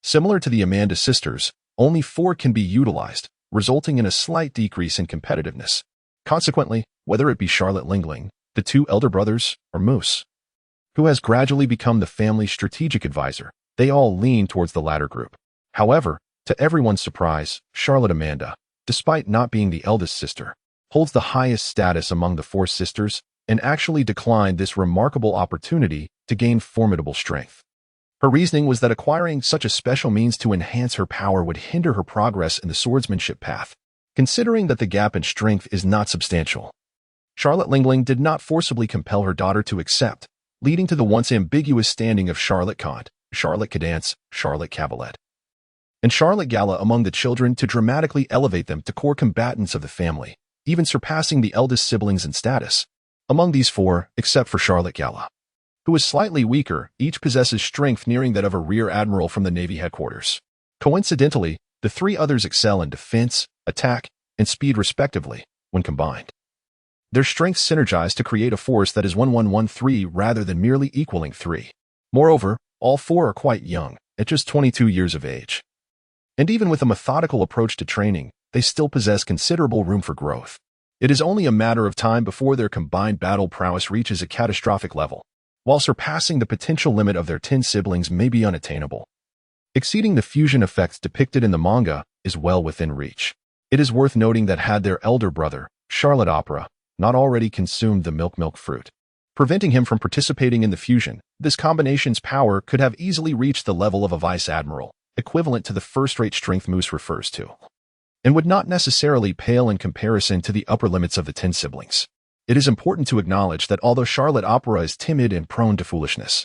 similar to the Amanda sisters, only 4 can be utilized, resulting in a slight decrease in competitiveness. Consequently, whether it be Charlotte Lingling, the 2 elder brothers, or Moose, who has gradually become the family's strategic advisor, they all lean towards the latter group. However, to everyone's surprise, Charlotte Amanda, despite not being the eldest sister, holds the highest status among the 4 sisters and actually declined this remarkable opportunity to gain formidable strength. Her reasoning was that acquiring such a special means to enhance her power would hinder her progress in the swordsmanship path, considering that the gap in strength is not substantial. Charlotte Lingling did not forcibly compel her daughter to accept, leading to the once ambiguous standing of Charlotte Kant, Charlotte Cadance, Charlotte Cavalet, and Charlotte Gala among the children to dramatically elevate them to core combatants of the family, even surpassing the eldest siblings in status. Among these 4, except for Charlotte Gala, who is slightly weaker, each possesses strength nearing that of a rear admiral from the Navy headquarters. Coincidentally, the 3 others excel in defense, attack, and speed respectively, when combined. Their strengths synergize to create a force that is 1113 rather than merely equaling 3. Moreover, all four are quite young, at just 22 years of age. And even with a methodical approach to training, they still possess considerable room for growth. It is only a matter of time before their combined battle prowess reaches a catastrophic level, while surpassing the potential limit of their 10 siblings may be unattainable. Exceeding the fusion effects depicted in the manga is well within reach. It is worth noting that had their elder brother, Charlotte Opera, not already consumed the milk fruit, preventing him from participating in the fusion, this combination's power could have easily reached the level of a vice admiral, equivalent to the first-rate strength Moose refers to, and would not necessarily pale in comparison to the upper limits of the 10 siblings. It is important to acknowledge that although Charlotte Opera is timid and prone to foolishness,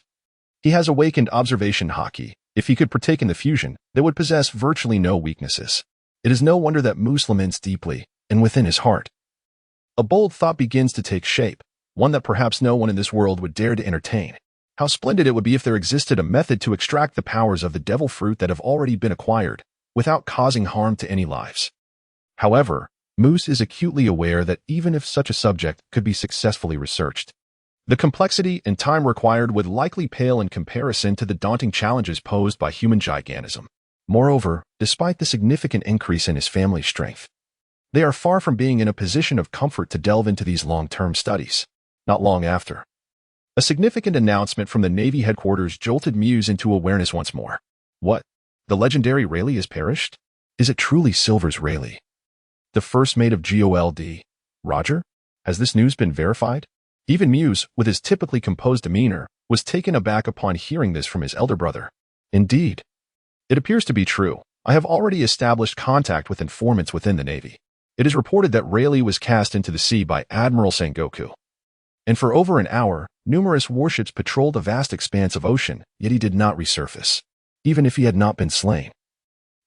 he has awakened observation haki. If he could partake in the fusion, they would possess virtually no weaknesses. It is no wonder that Moose laments deeply, and within his heart, a bold thought begins to take shape, one that perhaps no one in this world would dare to entertain. How splendid it would be if there existed a method to extract the powers of the devil fruit that have already been acquired, without causing harm to any lives. However, Moose is acutely aware that even if such a subject could be successfully researched, the complexity and time required would likely pale in comparison to the daunting challenges posed by human gigantism. Moreover, despite the significant increase in his family's strength, they are far from being in a position of comfort to delve into these long-term studies. Not long after, a significant announcement from the Navy headquarters jolted Muse into awareness once more. What? The legendary Rayleigh has perished? Is it truly Silver's Rayleigh, the first mate of GOLD? Roger? Has this news been verified? Even Muse, with his typically composed demeanor, was taken aback upon hearing this from his elder brother. Indeed. It appears to be true. I have already established contact with informants within the Navy. It is reported that Rayleigh was cast into the sea by Admiral Sengoku, and for over an hour, numerous warships patrolled a vast expanse of ocean, yet he did not resurface, even if he had not been slain.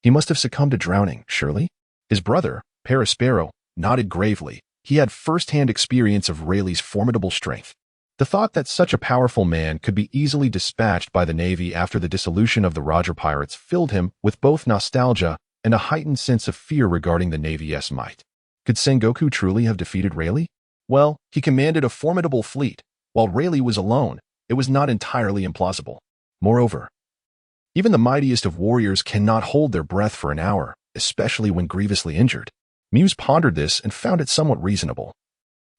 He must have succumbed to drowning, surely? His brother, Paraspero, nodded gravely. He had first-hand experience of Rayleigh's formidable strength. The thought that such a powerful man could be easily dispatched by the Navy after the dissolution of the Roger Pirates filled him with both nostalgia and a heightened sense of fear regarding the Navy's might. Could Sengoku truly have defeated Rayleigh? Well, he commanded a formidable fleet. While Rayleigh was alone, it was not entirely implausible. Moreover, even the mightiest of warriors cannot hold their breath for an hour, especially when grievously injured. Muse pondered this and found it somewhat reasonable,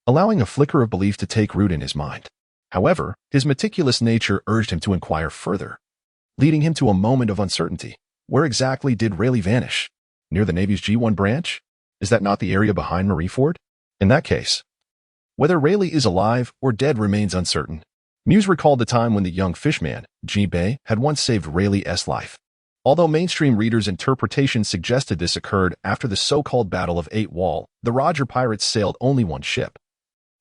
allowing a flicker of belief to take root in his mind. However, his meticulous nature urged him to inquire further, leading him to a moment of uncertainty. Where exactly did Rayleigh vanish? Near the Navy's G1 branch? Is that not the area behind Mareeford? In that case, whether Rayleigh is alive or dead remains uncertain. Muse recalled the time when the young fishman, Jinbei, had once saved Rayleigh's life. Although mainstream readers' interpretations suggested this occurred after the so-called Battle of Eight Wall, the Roger Pirates sailed only one ship.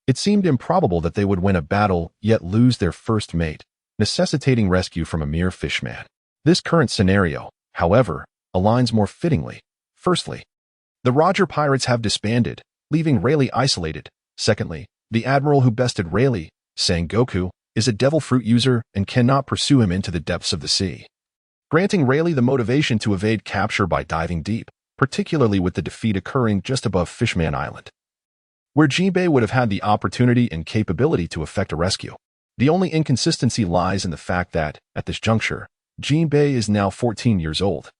It seemed improbable that they would win a battle yet lose their first mate, necessitating rescue from a mere fishman. This current scenario, however, aligns more fittingly. Firstly, the Roger Pirates have disbanded, leaving Rayleigh isolated. Secondly, the admiral who bested Rayleigh, Sengoku, is a devil fruit user and cannot pursue him into the depths of the sea, granting Rayleigh the motivation to evade capture by diving deep, particularly with the defeat occurring just above Fishman Island, where Jinbei would have had the opportunity and capability to effect a rescue. The only inconsistency lies in the fact that, at this juncture, Jinbei is now 14 years old,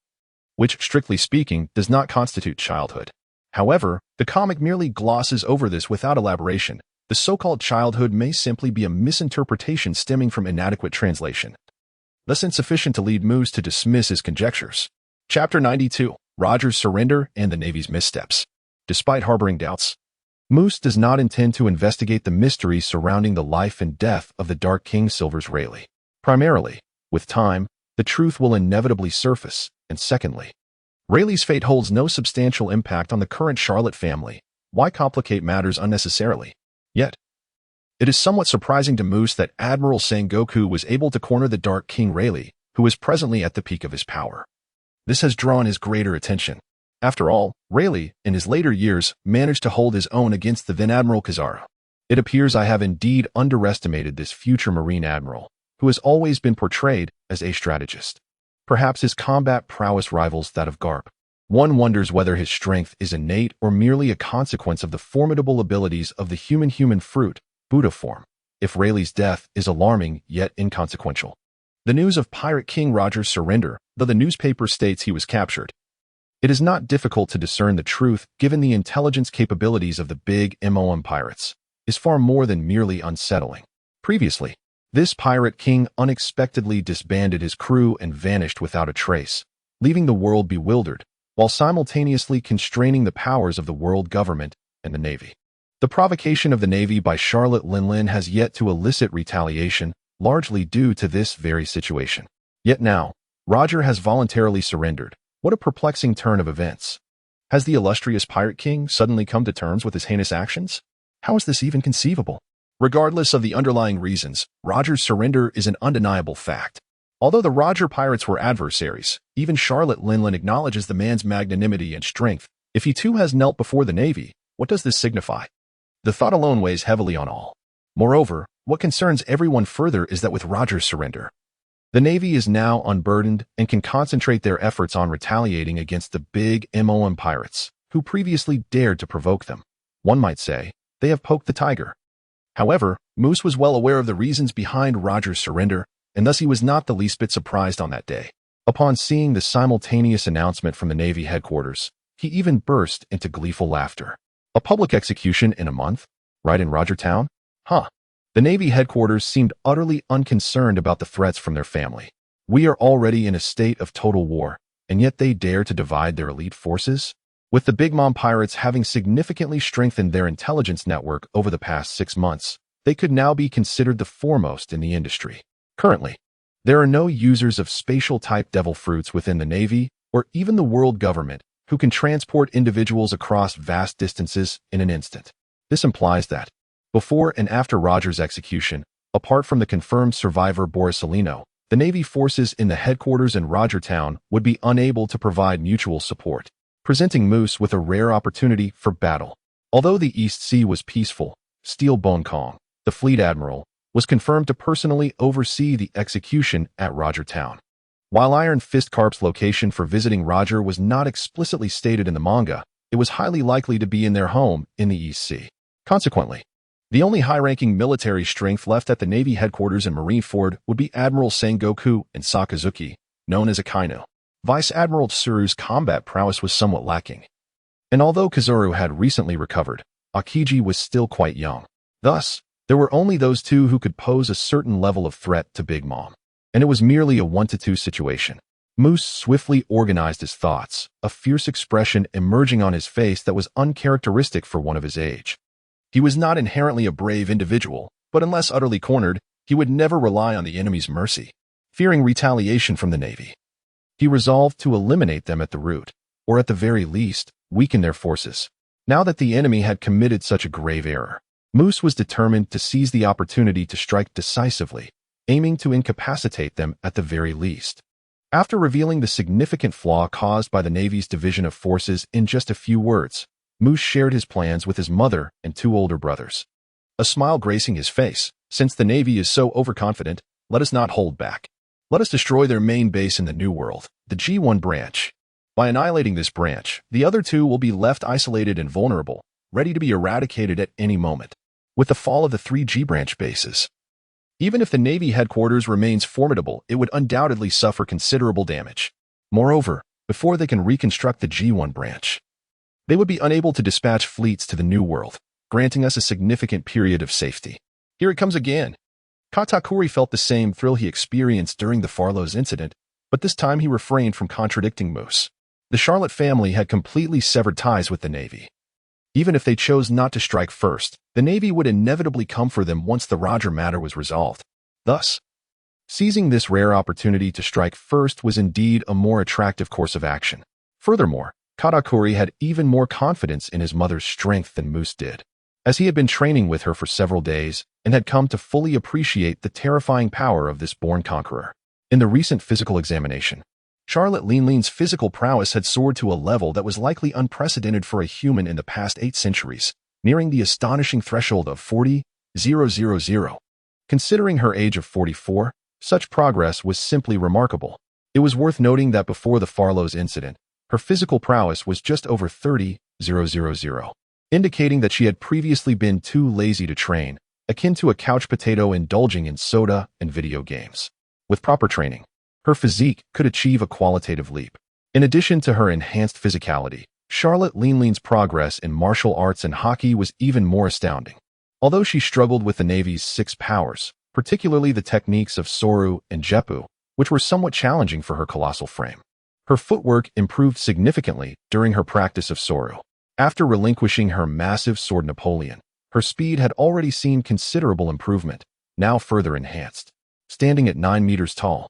which, strictly speaking, does not constitute childhood. However, the comic merely glosses over this without elaboration. The so-called childhood may simply be a misinterpretation stemming from inadequate translation, thus insufficient to lead Muse to dismiss his conjectures. Chapter 92, Roger's Surrender and the Navy's Missteps. Despite harboring doubts, Muse does not intend to investigate the mysteries surrounding the life and death of the Dark King Silver's Rayleigh. Primarily, with time, the truth will inevitably surface, and secondly, Rayleigh's fate holds no substantial impact on the current Charlotte family. Why complicate matters unnecessarily? Yet, it is somewhat surprising to Muse that Admiral Sengoku was able to corner the Dark King Rayleigh, who is presently at the peak of his power. This has drawn his greater attention. After all, Rayleigh, in his later years, managed to hold his own against the then Admiral Kizaru. It appears I have indeed underestimated this future Marine Admiral, who has always been portrayed as a strategist. Perhaps his combat prowess rivals that of Garp. One wonders whether his strength is innate or merely a consequence of the formidable abilities of the human fruit, Buddha form. If Rayleigh's death is alarming yet inconsequential. The news of Pirate King Roger's surrender, though the newspaper states he was captured. It is not difficult to discern the truth given the intelligence capabilities of the big MOM pirates, is far more than merely unsettling. Previously, this pirate king unexpectedly disbanded his crew and vanished without a trace, leaving the world bewildered, while simultaneously constraining the powers of the world government and the Navy. The provocation of the Navy by Charlotte Linlin has yet to elicit retaliation, largely due to this very situation. Yet now, Roger has voluntarily surrendered. What a perplexing turn of events. Has the illustrious pirate king suddenly come to terms with his heinous actions? How is this even conceivable? Regardless of the underlying reasons, Roger's surrender is an undeniable fact. Although the Roger pirates were adversaries, even Charlotte Linlin acknowledges the man's magnanimity and strength. If he too has knelt before the Navy, what does this signify? The thought alone weighs heavily on all. Moreover, what concerns everyone further is that with Roger's surrender, the Navy is now unburdened and can concentrate their efforts on retaliating against the big MOM pirates, who previously dared to provoke them. One might say, they have poked the tiger. However, Moose was well aware of the reasons behind Roger's surrender, and thus he was not the least bit surprised on that day. Upon seeing the simultaneous announcement from the Navy headquarters, he even burst into gleeful laughter. A public execution in a month? Right in Rogertown? Huh. The Navy headquarters seemed utterly unconcerned about the threats from their family. We are already in a state of total war, and yet they dare to divide their elite forces? With the Big Mom pirates having significantly strengthened their intelligence network over the past 6 months, they could now be considered the foremost in the industry. Currently, there are no users of spatial-type devil fruits within the Navy or even the world government who can transport individuals across vast distances in an instant. This implies that, before and after Roger's execution, apart from the confirmed survivor Borisolino, the Navy forces in the headquarters in Rogertown would be unable to provide mutual support, presenting Moose with a rare opportunity for battle. Although the East Sea was peaceful, Steel Bone Kong, the fleet admiral, was confirmed to personally oversee the execution at Rogertown. While Iron Fist Carp's location for visiting Roger was not explicitly stated in the manga, it was highly likely to be in their home in the East Sea. Consequently, the only high-ranking military strength left at the Navy headquarters in Marineford would be Admiral Sengoku and Sakazuki, known as Akainu. Vice Admiral Tsuru's combat prowess was somewhat lacking. And although Kazuru had recently recovered, Akiji was still quite young. Thus, there were only those two who could pose a certain level of threat to Big Mom. And it was merely a 1-to-2 situation. Moose swiftly organized his thoughts, a fierce expression emerging on his face that was uncharacteristic for one of his age. He was not inherently a brave individual, but unless utterly cornered, he would never rely on the enemy's mercy. Fearing retaliation from the Navy, he resolved to eliminate them at the root, or at the very least, weaken their forces. Now that the enemy had committed such a grave error, Moose was determined to seize the opportunity to strike decisively, aiming to incapacitate them at the very least. After revealing the significant flaw caused by the Navy's division of forces in just a few words, Moose shared his plans with his mother and 2 older brothers. A smile gracing his face. Since the Navy is so overconfident, let us not hold back. Let us destroy their main base in the New World, the G1 branch. By annihilating this branch, the other 2 will be left isolated and vulnerable, ready to be eradicated at any moment. With the fall of the 3 G branch bases, even if the Navy headquarters remains formidable, it would undoubtedly suffer considerable damage. Moreover, before they can reconstruct the G1 branch, they would be unable to dispatch fleets to the New World, granting us a significant period of safety. Here it comes again. Katakuri felt the same thrill he experienced during the Farlow's incident, but this time he refrained from contradicting Moose. The Charlotte family had completely severed ties with the Navy. Even if they chose not to strike first, the Navy would inevitably come for them once the Roger matter was resolved. Thus, seizing this rare opportunity to strike first was indeed a more attractive course of action. Furthermore, Katakuri had even more confidence in his mother's strength than Moose did, as he had been training with her for several days and had come to fully appreciate the terrifying power of this born conqueror. In the recent physical examination, Charlotte Linlin's physical prowess had soared to a level that was likely unprecedented for a human in the past 8 centuries, nearing the astonishing threshold of 40,000. Considering her age of 44, such progress was simply remarkable. It was worth noting that before the Farlow's incident, Her physical prowess was just over 30,000, indicating that she had previously been too lazy to train, akin to a couch potato indulging in soda and video games. With proper training, her physique could achieve a qualitative leap. In addition to her enhanced physicality, Charlotte Linlin's progress in martial arts and hockey was even more astounding. Although she struggled with the Navy's 6 powers, particularly the techniques of Soru and Jeppu, which were somewhat challenging for her colossal frame, her footwork improved significantly during her practice of Soru. After relinquishing her massive sword Napoleon, her speed had already seen considerable improvement, now further enhanced. Standing at 9 meters tall,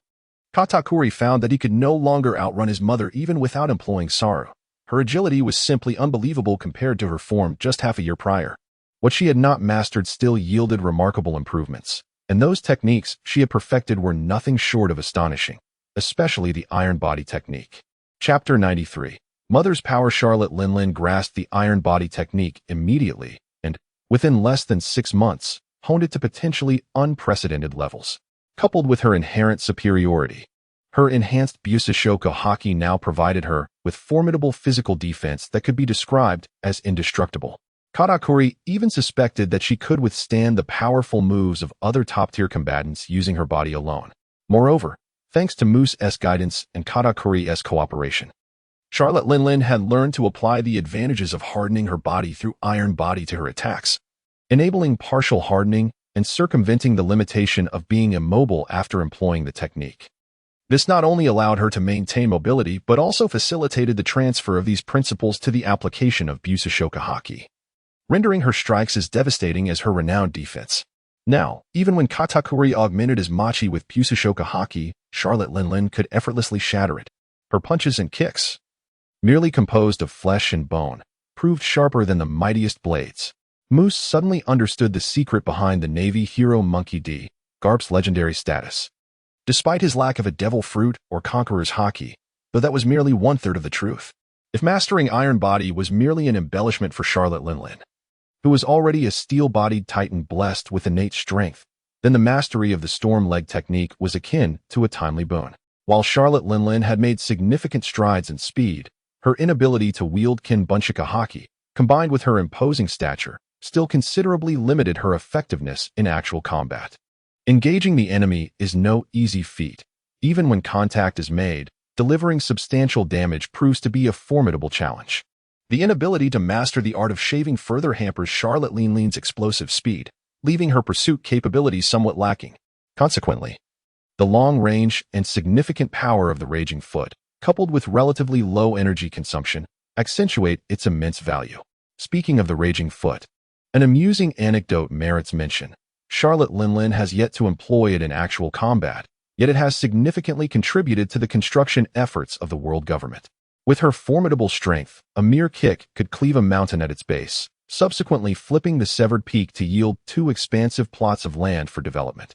Katakuri found that he could no longer outrun his mother even without employing Saru. Her agility was simply unbelievable compared to her form just half a year prior. What she had not mastered still yielded remarkable improvements, and those techniques she had perfected were nothing short of astonishing, especially the iron body technique. Chapter 93. Mother's Power. Charlotte Linlin grasped the iron body technique immediately and, within less than 6 months, honed it to potentially unprecedented levels. Coupled with her inherent superiority, her enhanced Busashoka haki now provided her with formidable physical defense that could be described as indestructible. Katakuri even suspected that she could withstand the powerful moves of other top-tier combatants using her body alone. Moreover, thanks to Moose's guidance and Katakuri's cooperation, Charlotte Linlin had learned to apply the advantages of hardening her body through iron body to her attacks, enabling partial hardening and circumventing the limitation of being immobile after employing the technique. This not only allowed her to maintain mobility, but also facilitated the transfer of these principles to the application of Busashoka haki, rendering her strikes as devastating as her renowned defense. Now, even when Katakuri augmented his machi with Busashoka haki, Charlotte Linlin could effortlessly shatter it. Her punches and kicks, merely composed of flesh and bone, proved sharper than the mightiest blades. Moose suddenly understood the secret behind the Navy hero Monkey D. Garp's legendary status. Despite his lack of a devil fruit or conqueror's haki, though that was merely 1/3 of the truth. If mastering iron body was merely an embellishment for Charlotte Linlin, who was already a steel-bodied titan blessed with innate strength, then the mastery of the storm leg technique was akin to a timely boon. While Charlotte Linlin had made significant strides in speed, her inability to wield Kinbunshika haki, combined with her imposing stature, still considerably limited her effectiveness in actual combat. Engaging the enemy is no easy feat. Even when contact is made, delivering substantial damage proves to be a formidable challenge. The inability to master the art of shaving further hampers Charlotte Linlin's explosive speed, leaving her pursuit capabilities somewhat lacking. Consequently, the long range and significant power of the Raging Foot, coupled with relatively low energy consumption, accentuate its immense value. Speaking of the Raging Foot, an amusing anecdote merits mention. Charlotte Linlin has yet to employ it in actual combat, yet it has significantly contributed to the construction efforts of the world government. With her formidable strength, a mere kick could cleave a mountain at its base, subsequently flipping the severed peak to yield 2 expansive plots of land for development.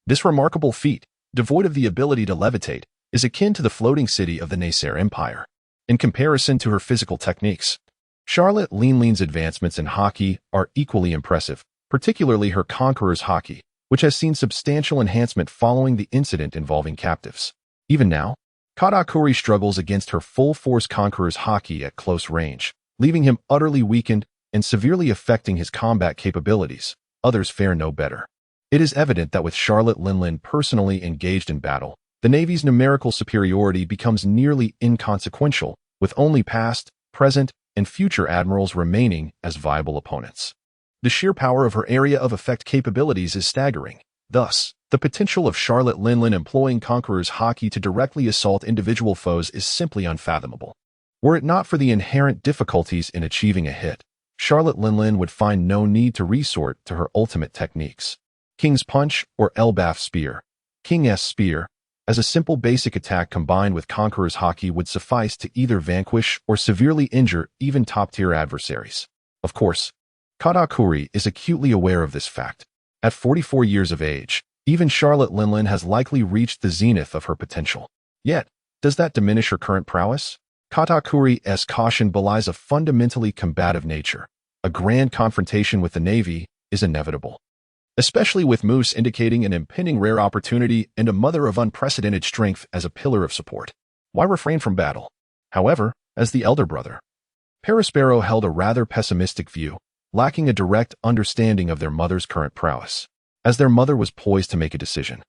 This remarkable feat, devoid of the ability to levitate, is akin to the floating city of the Nasser Empire. In comparison to her physical techniques, Charlotte Linlin's advancements in hockey are equally impressive, particularly her conqueror's haki, which has seen substantial enhancement following the incident involving captives. Even now, Katakuri struggles against her full-force conqueror's haki at close range, leaving him utterly weakened and severely affecting his combat capabilities. Others fare no better. It is evident that with Charlotte Linlin personally engaged in battle, the Navy's numerical superiority becomes nearly inconsequential, with only past, present, and future admirals remaining as viable opponents. The sheer power of her area of effect capabilities is staggering. Thus, the potential of Charlotte Linlin employing Conqueror's haki to directly assault individual foes is simply unfathomable. Were it not for the inherent difficulties in achieving a hit, Charlotte Linlin would find no need to resort to her ultimate techniques. King's Punch or Elbaf Spear. King's Spear, as a simple basic attack combined with Conqueror's haki, would suffice to either vanquish or severely injure even top-tier adversaries. Of course, Katakuri is acutely aware of this fact. At 44 years of age, even Charlotte Linlin has likely reached the zenith of her potential. Yet, does that diminish her current prowess? Katakuri's caution belies a fundamentally combative nature. A grand confrontation with the Navy is inevitable, especially with Moose indicating an impending rare opportunity and a mother of unprecedented strength as a pillar of support. Why refrain from battle? However, As the elder brother, Paraspero held a rather pessimistic view, lacking a direct understanding of their mother's current prowess. As their mother was poised to make a decision,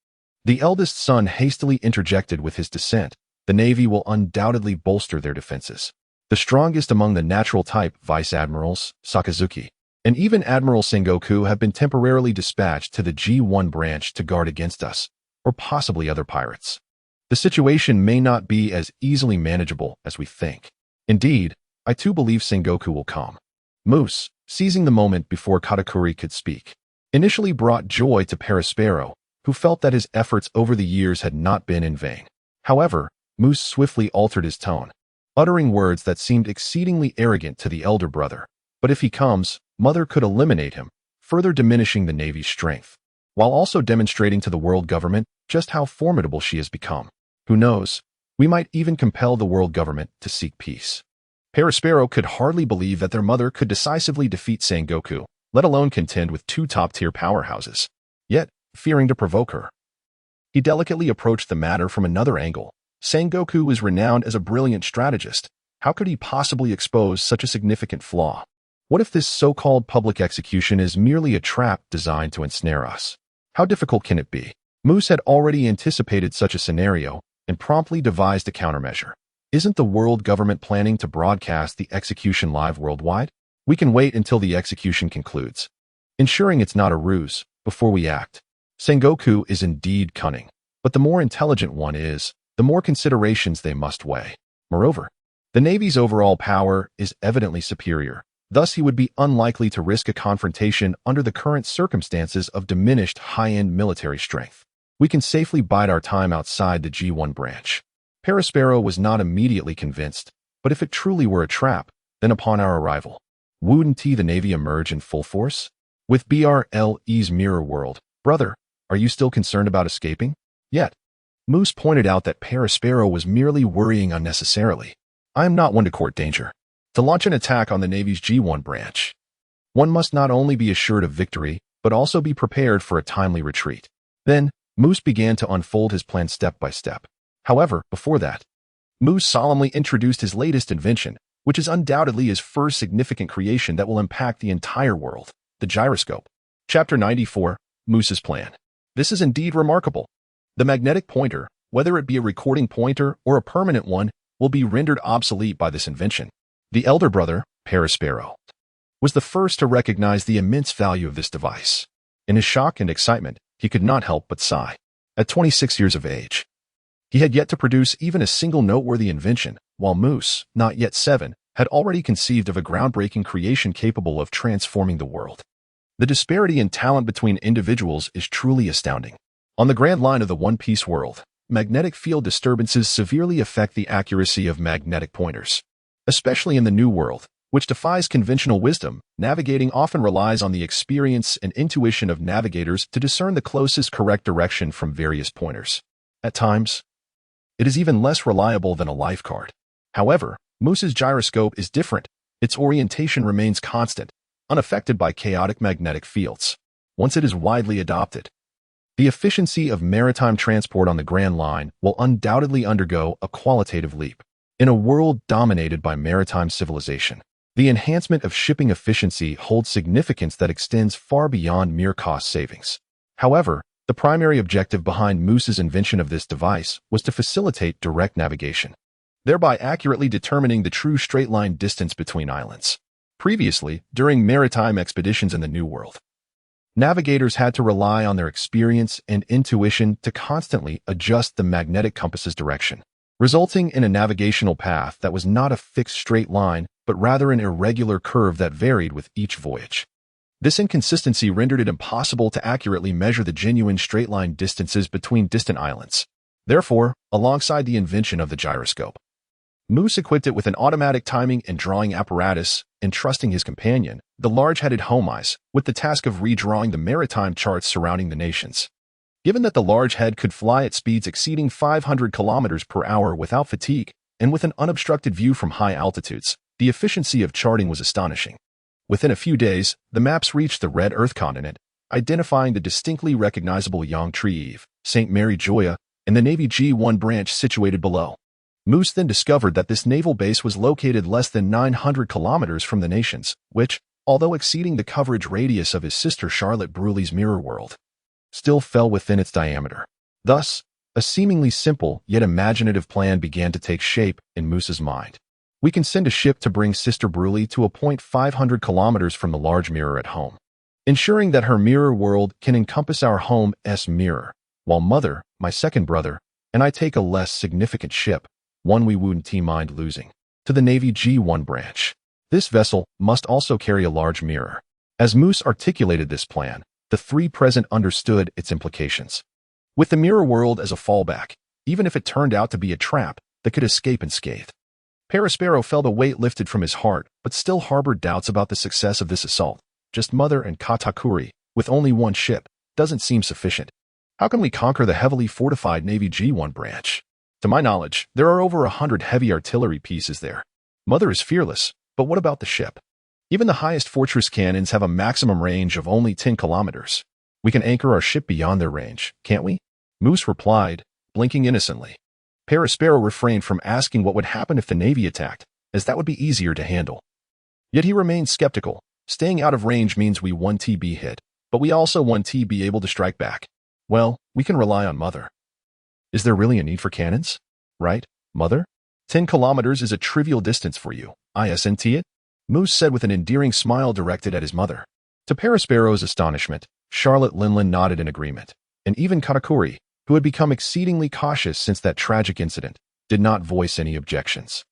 the eldest son hastily interjected with his dissent. The Navy will undoubtedly bolster their defenses. The strongest among the natural type Vice Admirals, Sakazuki, and even Admiral Sengoku have been temporarily dispatched to the G1 branch to guard against us, or possibly other pirates. The situation may not be as easily manageable as we think. Indeed, I too believe Sengoku will come. Moose, seizing the moment before Katakuri could speak, initially brought joy to Paraspero, who felt that his efforts over the years had not been in vain. However, Moose swiftly altered his tone, uttering words that seemed exceedingly arrogant to the elder brother. But if he comes, Mother could eliminate him, further diminishing the Navy's strength, while also demonstrating to the world government just how formidable she has become. Who knows, we might even compel the world government to seek peace. Paraspero could hardly believe that their mother could decisively defeat Sengoku, let alone contend with two top-tier powerhouses. Yet, fearing to provoke her, he delicately approached the matter from another angle. Sengoku is renowned as a brilliant strategist. How could he possibly expose such a significant flaw? What if this so-called public execution is merely a trap designed to ensnare us? How difficult can it be? Moose had already anticipated such a scenario and promptly devised a countermeasure. Isn't the world government planning to broadcast the execution live worldwide? We can wait until the execution concludes, ensuring it's not a ruse, before we act. Sengoku is indeed cunning, but the more intelligent one is, the more considerations they must weigh. Moreover, the Navy's overall power is evidently superior. Thus, he would be unlikely to risk a confrontation under the current circumstances of diminished high-end military strength. We can safely bide our time outside the G1 branch. Paraspero was not immediately convinced, but if it truly were a trap, then upon our arrival, wouldn't the Navy emerge in full force? With BRLE's mirror world, brother, are you still concerned about escaping? Yet, Moose pointed out that Paraspero was merely worrying unnecessarily. I am not one to court danger. To launch an attack on the Navy's G1 branch, one must not only be assured of victory, but also be prepared for a timely retreat. Then, Moose began to unfold his plan step by step. However, before that, Moose solemnly introduced his latest invention, which is undoubtedly his first significant creation that will impact the entire world, the gyroscope. Chapter 94, Moose's Plan. This is indeed remarkable. The magnetic pointer, whether it be a recording pointer or a permanent one, will be rendered obsolete by this invention. The elder brother, Paraspero, was the first to recognize the immense value of this device. In his shock and excitement, he could not help but sigh. At 26 years of age, he had yet to produce even a single noteworthy invention, while Moose, not yet 7, had already conceived of a groundbreaking creation capable of transforming the world. The disparity in talent between individuals is truly astounding. On the grand line of the one-piece world, magnetic field disturbances severely affect the accuracy of magnetic pointers. Especially in the New World, which defies conventional wisdom, navigating often relies on the experience and intuition of navigators to discern the closest correct direction from various pointers. At times, it is even less reliable than a life card. However, Moose's gyroscope is different. Its orientation remains constant, unaffected by chaotic magnetic fields. Once it is widely adopted, the efficiency of maritime transport on the Grand Line will undoubtedly undergo a qualitative leap. In a world dominated by maritime civilization, the enhancement of shipping efficiency holds significance that extends far beyond mere cost savings. However, the primary objective behind Moose's invention of this device was to facilitate direct navigation, thereby accurately determining the true straight-line distance between islands. Previously, during maritime expeditions in the New World, navigators had to rely on their experience and intuition to constantly adjust the magnetic compass's direction, resulting in a navigational path that was not a fixed straight line, but rather an irregular curve that varied with each voyage. This inconsistency rendered it impossible to accurately measure the genuine straight-line distances between distant islands. Therefore, alongside the invention of the gyroscope, Moose equipped it with an automatic timing and drawing apparatus, entrusting his companion, the large-headed Demise, with the task of redrawing the maritime charts surrounding the nations. Given that the large head could fly at speeds exceeding 500 kilometers per hour without fatigue, and with an unobstructed view from high altitudes, the efficiency of charting was astonishing. Within a few days, the maps reached the Red Earth continent, identifying the distinctly recognizable Yangtze, St. Mary Joya, and the Navy G1 branch situated below. Moose then discovered that this naval base was located less than 900 kilometers from the nations, which, although exceeding the coverage radius of his sister Charlotte Bruley's mirror world, still fell within its diameter. Thus, a seemingly simple yet imaginative plan began to take shape in Moose's mind. We can send a ship to bring Sister Bruley to a point 500 kilometers from the large mirror at home, ensuring that her mirror world can encompass our home's mirror, while Mother, my second brother, and I take a less significant ship, one we wouldn't mind losing, to the Navy G1 branch. This vessel must also carry a large mirror. As Moose articulated this plan, the three present understood its implications. With the mirror world as a fallback, even if it turned out to be a trap that could escape unscathed, Paraspero felt a weight lifted from his heart, but still harbored doubts about the success of this assault. Just Mother and Katakuri, with only one ship, doesn't seem sufficient. How can we conquer the heavily fortified Navy G1 branch? To my knowledge, there are over 100 heavy artillery pieces there. Mother is fearless, but what about the ship? Even the highest fortress cannons have a maximum range of only 10 kilometers. We can anchor our ship beyond their range, can't we? Moose replied, blinking innocently. Paraspero refrained from asking what would happen if the Navy attacked, as that would be easier to handle. Yet he remained skeptical. Staying out of range means we want to be hit, but we also want to be able to strike back. Well, we can rely on Mother. Is there really a need for cannons? Right, Mother? 10 kilometers is a trivial distance for you, isn't it? Moose said with an endearing smile directed at his mother. To Paraspero's astonishment, Charlotte Linlin nodded in agreement, and even Katakuri, who had become exceedingly cautious since that tragic incident, did not voice any objections.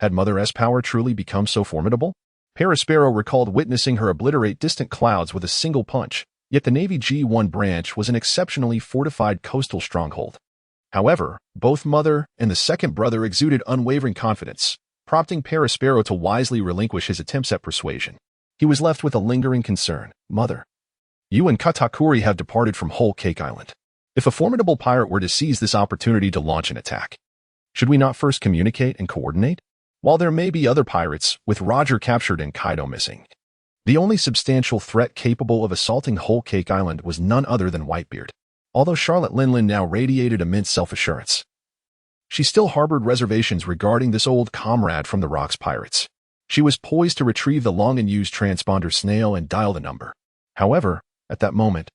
Had Mother's power truly become so formidable? Paraspero recalled witnessing her obliterate distant clouds with a single punch, yet the Navy G1 branch was an exceptionally fortified coastal stronghold. However, both Mother and the second brother exuded unwavering confidence, prompting Paraspero to wisely relinquish his attempts at persuasion. He was left with a lingering concern. Mother, you and Katakuri have departed from Whole Cake Island. If a formidable pirate were to seize this opportunity to launch an attack, should we not first communicate and coordinate? While there may be other pirates, with Roger captured and Kaido missing, the only substantial threat capable of assaulting Whole Cake Island was none other than Whitebeard. Although Charlotte Linlin now radiated immense self-assurance, she still harbored reservations regarding this old comrade from the Rocks pirates. She was poised to retrieve the long-unused transponder snail and dial the number. However, at that moment,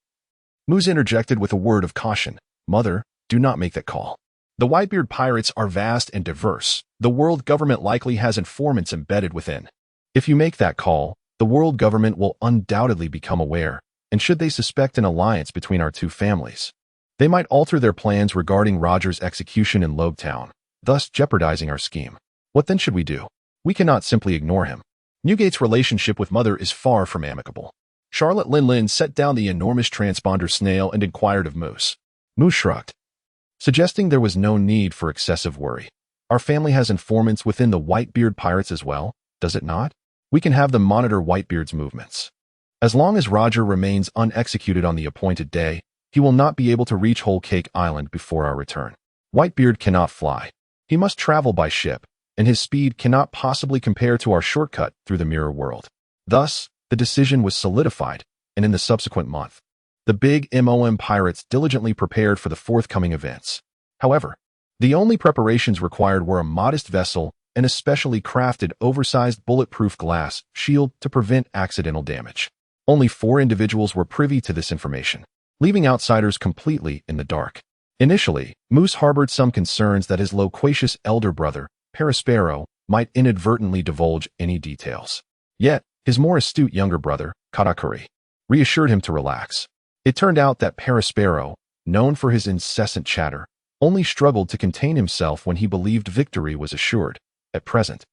Moose interjected with a word of caution. Mother, do not make that call. The Whitebeard pirates are vast and diverse. The world government likely has informants embedded within. If you make that call, the world government will undoubtedly become aware, and should they suspect an alliance between our two families, they might alter their plans regarding Roger's execution in Lobetown, thus jeopardizing our scheme. What then should we do? We cannot simply ignore him. Newgate's relationship with Mother is far from amicable. Charlotte Linlin set down the enormous transponder snail and inquired of Moose. Moose shrugged, suggesting there was no need for excessive worry. Our family has informants within the Whitebeard pirates as well, does it not? We can have them monitor Whitebeard's movements. As long as Roger remains unexecuted on the appointed day, he will not be able to reach Whole Cake Island before our return. Whitebeard cannot fly. He must travel by ship, and his speed cannot possibly compare to our shortcut through the mirror world. Thus, the decision was solidified, and in the subsequent month, the big MOM pirates diligently prepared for the forthcoming events. However, the only preparations required were a modest vessel and a specially crafted oversized bulletproof glass shield to prevent accidental damage. Only 4 individuals were privy to this information, leaving outsiders completely in the dark. Initially, Moose harbored some concerns that his loquacious elder brother, Paraspero, might inadvertently divulge any details. Yet, his more astute younger brother, Katakuri, reassured him to relax. It turned out that Paraspero, known for his incessant chatter, only struggled to contain himself when he believed victory was assured. At present,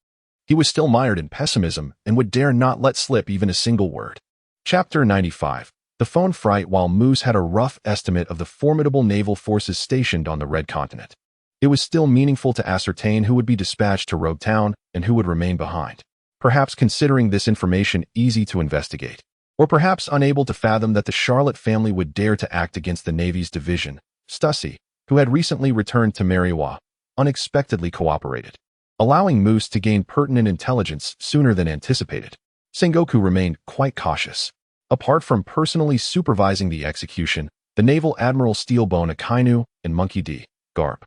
he was still mired in pessimism and would dare not let slip even a single word. Chapter 95. The phone fright. While Moose had a rough estimate of the formidable naval forces stationed on the Red Continent, it was still meaningful to ascertain who would be dispatched to Rogue Town and who would remain behind. Perhaps considering this information easy to investigate, or perhaps unable to fathom that the Charlotte family would dare to act against the Navy's division, Stussy, who had recently returned to Mariwa, unexpectedly cooperated, allowing Moose to gain pertinent intelligence sooner than anticipated. Sengoku remained quite cautious. Apart from personally supervising the execution, the Naval Admiral Steelbone Akainu and Monkey D. Garp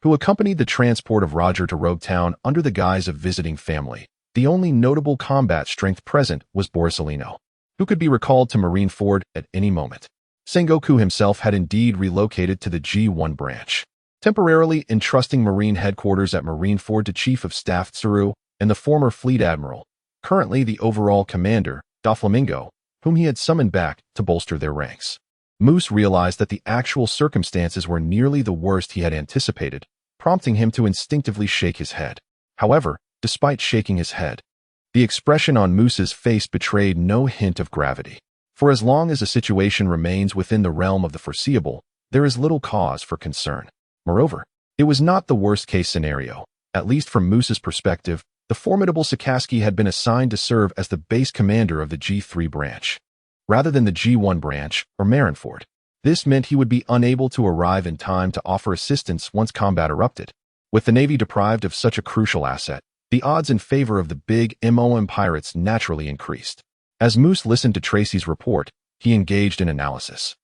who accompanied the transport of Roger to Rogue Town under the guise of visiting family. The only notable combat strength present was Borsalino, who could be recalled to Marineford at any moment. Sengoku himself had indeed relocated to the G1 branch, temporarily entrusting Marine headquarters at Marineford to Chief of Staff Tsuru and the former Fleet Admiral, currently the overall commander, Doflamingo, whom he had summoned back to bolster their ranks. Moose realized that the actual circumstances were nearly the worst he had anticipated, prompting him to instinctively shake his head. However, despite shaking his head, the expression on Moose's face betrayed no hint of gravity. For as long as a situation remains within the realm of the foreseeable, there is little cause for concern. Moreover, it was not the worst-case scenario. At least from Moose's perspective, the formidable Sakaski had been assigned to serve as the base commander of the G3 branch, rather than the G1 branch or Marineford. This meant he would be unable to arrive in time to offer assistance once combat erupted. With the Navy deprived of such a crucial asset, the odds in favor of the big MOM pirates naturally increased. As Moose listened to Tracy's report, he engaged in analysis.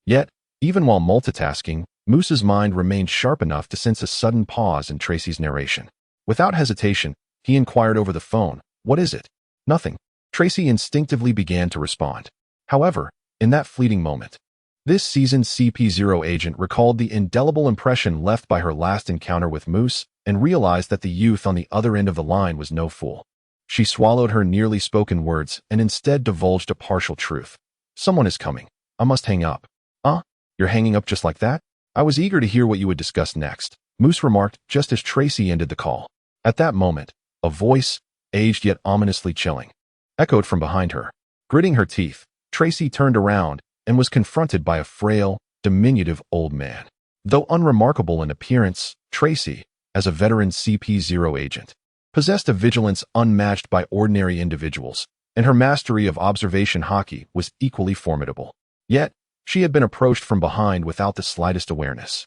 Yet, even while multitasking, Moose's mind remained sharp enough to sense a sudden pause in Tracy's narration. Without hesitation, he inquired over the phone, "What is it?" "Nothing." Tracy instinctively began to respond. However, in that fleeting moment, this seasoned CP0 agent recalled the indelible impression left by her last encounter with Moose and realized that the youth on the other end of the line was no fool. She swallowed her nearly spoken words and instead divulged a partial truth. "Someone is coming. I must hang up." You're hanging up just like that?" "I was eager to hear what you would discuss next," Moose remarked just as Tracy ended the call. At that moment, a voice, aged yet ominously chilling, echoed from behind her. Gritting her teeth, Tracy turned around and was confronted by a frail, diminutive old man. Though unremarkable in appearance, Tracy, as a veteran CP0 agent, possessed a vigilance unmatched by ordinary individuals, and her mastery of observation hockey was equally formidable. Yet, she had been approached from behind without the slightest awareness.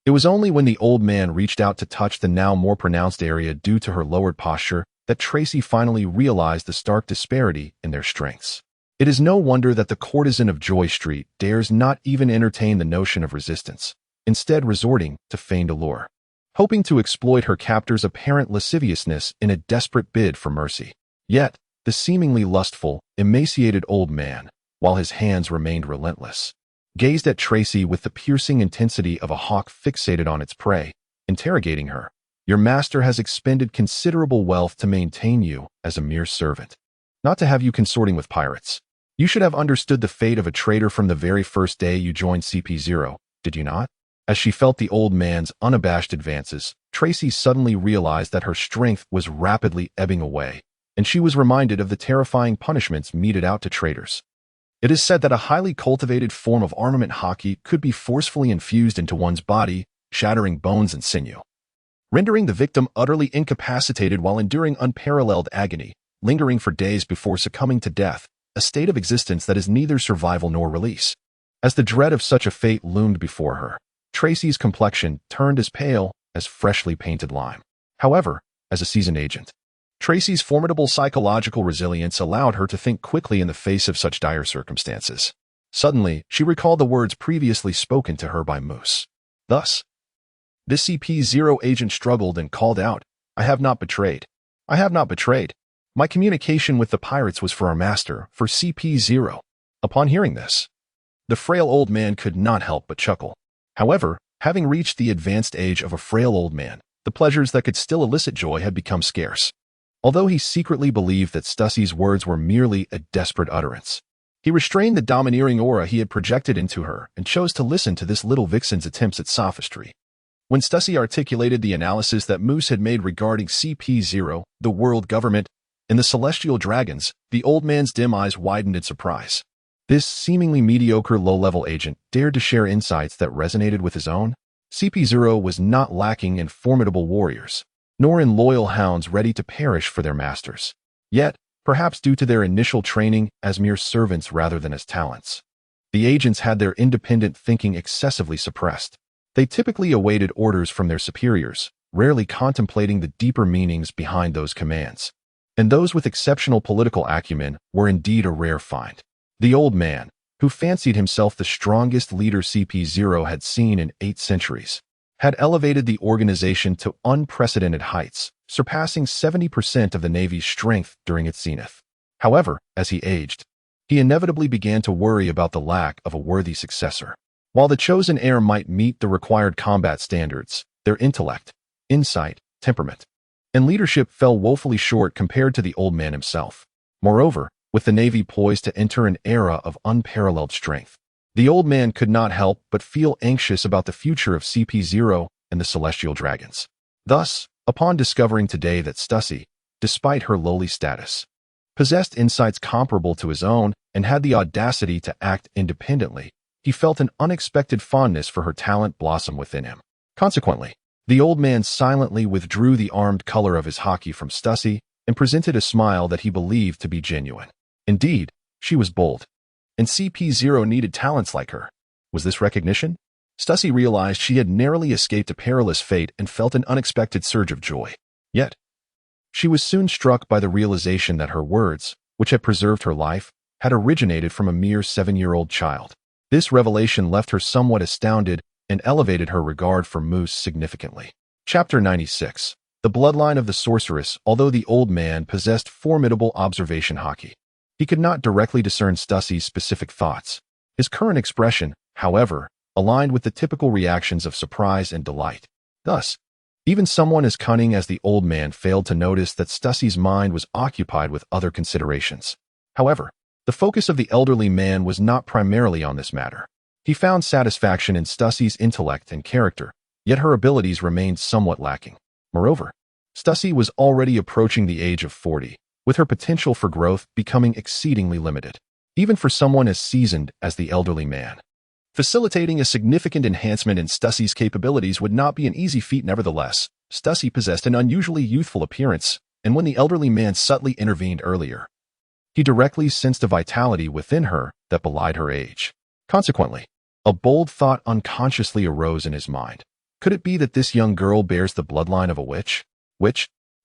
It was only when the old man reached out to touch the now more pronounced area due to her lowered posture that Tracy finally realized the stark disparity in their strengths. It is no wonder that the courtesan of Joy Street dares not even entertain the notion of resistance, instead resorting to feigned allure, hoping to exploit her captor's apparent lasciviousness in a desperate bid for mercy. Yet, the seemingly lustful, emaciated old man, while his hands remained relentless, gazed at Tracy with the piercing intensity of a hawk fixated on its prey, interrogating her. "Your master has expended considerable wealth to maintain you as a mere servant, not to have you consorting with pirates. You should have understood the fate of a traitor from the very first day you joined CP0, did you not?" As she felt the old man's unabashed advances, Tracy suddenly realized that her strength was rapidly ebbing away, and she was reminded of the terrifying punishments meted out to traitors. It is said that a highly cultivated form of armament hockey could be forcefully infused into one's body, shattering bones and sinew, rendering the victim utterly incapacitated while enduring unparalleled agony, lingering for days before succumbing to death, a state of existence that is neither survival nor release. As the dread of such a fate loomed before her, Tracy's complexion turned as pale as freshly painted lime. However, as a seasoned agent, Tracy's formidable psychological resilience allowed her to think quickly in the face of such dire circumstances. Suddenly, she recalled the words previously spoken to her by Moose. Thus, this CP0 agent struggled and called out, "I have not betrayed. I have not betrayed. My communication with the pirates was for our master, for CP0. Upon hearing this, the frail old man could not help but chuckle. However, having reached the advanced age of a frail old man, the pleasures that could still elicit joy had become scarce. Although he secretly believed that Stussie's words were merely a desperate utterance, he restrained the domineering aura he had projected into her and chose to listen to this little vixen's attempts at sophistry. When Stussie articulated the analysis that Moose had made regarding CP0, the world government, and the celestial dragons, the old man's dim eyes widened in surprise. This seemingly mediocre low-level agent dared to share insights that resonated with his own. CP0 was not lacking in formidable warriors, nor in loyal hounds ready to perish for their masters. Yet, perhaps due to their initial training as mere servants rather than as talents, the agents had their independent thinking excessively suppressed. They typically awaited orders from their superiors, rarely contemplating the deeper meanings behind those commands. And those with exceptional political acumen were indeed a rare find. The old man, who fancied himself the strongest leader CP0 had seen in 8 centuries, had elevated the organization to unprecedented heights, surpassing 70% of the Navy's strength during its zenith. However, as he aged, he inevitably began to worry about the lack of a worthy successor. While the chosen heir might meet the required combat standards, their intellect, insight, temperament, and leadership fell woefully short compared to the old man himself. Moreover, with the Navy poised to enter an era of unparalleled strength, the old man could not help but feel anxious about the future of CP0 and the Celestial Dragons. Thus, upon discovering today that Stussy, despite her lowly status, possessed insights comparable to his own and had the audacity to act independently, he felt an unexpected fondness for her talent blossom within him. Consequently, the old man silently withdrew the armed color of his hockey from Stussy and presented a smile that he believed to be genuine. Indeed, she was bold, and CP0 needed talents like her. Was this recognition? Stussy realized she had narrowly escaped a perilous fate and felt an unexpected surge of joy. Yet, she was soon struck by the realization that her words, which had preserved her life, had originated from a mere 7-year-old child. This revelation left her somewhat astounded and elevated her regard for Moose significantly. Chapter 96. The Bloodline of the Sorceress. Although the old man possessed formidable observation hockey, he could not directly discern Stussy's specific thoughts. His current expression, however, aligned with the typical reactions of surprise and delight. Thus, even someone as cunning as the old man failed to notice that Stussy's mind was occupied with other considerations. However, the focus of the elderly man was not primarily on this matter. He found satisfaction in Stussy's intellect and character, yet her abilities remained somewhat lacking. Moreover, Stussy was already approaching the age of 40, with her potential for growth becoming exceedingly limited, even for someone as seasoned as the elderly man. Facilitating a significant enhancement in Stussy's capabilities would not be an easy feat. Nevertheless, Stussy possessed an unusually youthful appearance, and when the elderly man subtly intervened earlier, he directly sensed a vitality within her that belied her age. Consequently, a bold thought unconsciously arose in his mind. Could it be that this young girl bears the bloodline of a witch?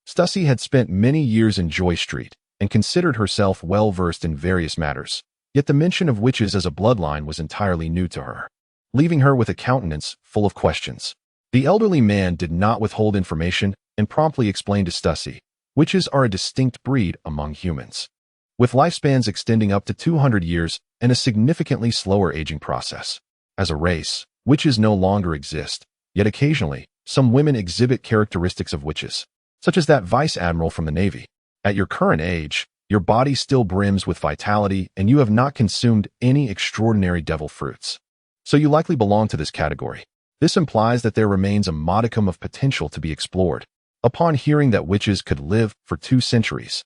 Stussy had spent many years in Joy Street and considered herself well-versed in various matters, yet the mention of witches as a bloodline was entirely new to her, leaving her with a countenance full of questions. The elderly man did not withhold information and promptly explained to Stussy, witches are a distinct breed among humans, with lifespans extending up to 200 years and a significantly slower aging process. As a race, witches no longer exist, yet occasionally, some women exhibit characteristics of witches, such as that vice admiral from the Navy. At your current age, your body still brims with vitality and you have not consumed any extraordinary devil fruits. So you likely belong to this category. This implies that there remains a modicum of potential to be explored. Upon hearing that witches could live for 2 centuries,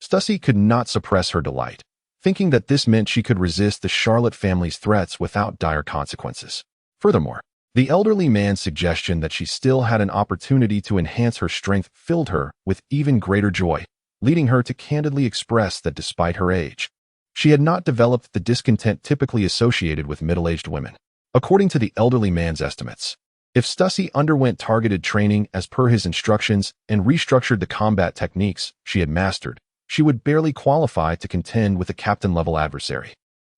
Stussy could not suppress her delight, thinking that this meant she could resist the Charlotte family's threats without dire consequences. Furthermore, the elderly man's suggestion that she still had an opportunity to enhance her strength filled her with even greater joy, leading her to candidly express that despite her age, she had not developed the discontent typically associated with middle-aged women. According to the elderly man's estimates, if Stussy underwent targeted training as per his instructions and restructured the combat techniques she had mastered, she would barely qualify to contend with a captain-level adversary,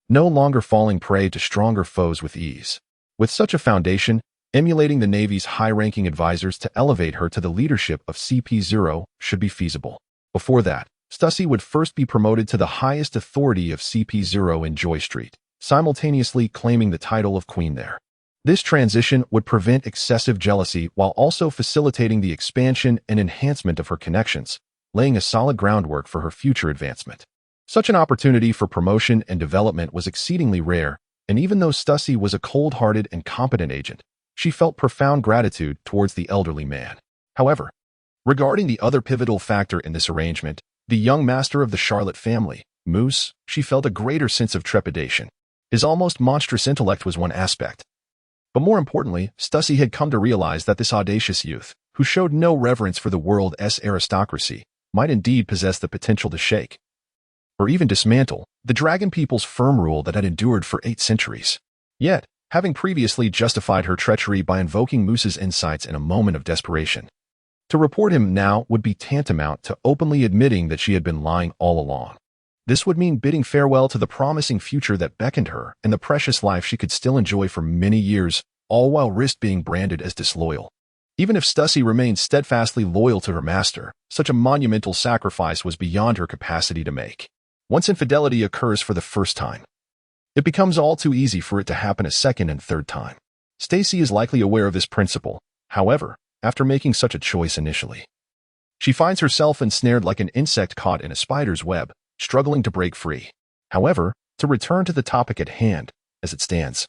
no longer falling prey to stronger foes with ease. With such a foundation, emulating the Navy's high-ranking advisors to elevate her to the leadership of CP0 should be feasible. Before that, Stussy would first be promoted to the highest authority of CP0 in Joy Street, simultaneously claiming the title of queen there. This transition would prevent excessive jealousy while also facilitating the expansion and enhancement of her connections, laying a solid groundwork for her future advancement. Such an opportunity for promotion and development was exceedingly rare, and even though Stussy was a cold-hearted and competent agent, she felt profound gratitude towards the elderly man. However, regarding the other pivotal factor in this arrangement, the young master of the Charlotte family, Moose, she felt a greater sense of trepidation. His almost monstrous intellect was one aspect. But more importantly, Stussy had come to realize that this audacious youth, who showed no reverence for the world's aristocracy, might indeed possess the potential to shake, or even dismantle, the dragon people's firm rule that had endured for 8 centuries. Yet, having previously justified her treachery by invoking Moose's insights in a moment of desperation, to report him now would be tantamount to openly admitting that she had been lying all along. This would mean bidding farewell to the promising future that beckoned her and the precious life she could still enjoy for many years all while risk being branded as disloyal. Even if Stussy remained steadfastly loyal to her master, such a monumental sacrifice was beyond her capacity to make. Once infidelity occurs for the first time, it becomes all too easy for it to happen a second and third time. Stacy is likely aware of this principle, however, after making such a choice initially. She finds herself ensnared like an insect caught in a spider's web, struggling to break free. However, to return to the topic at hand, as it stands,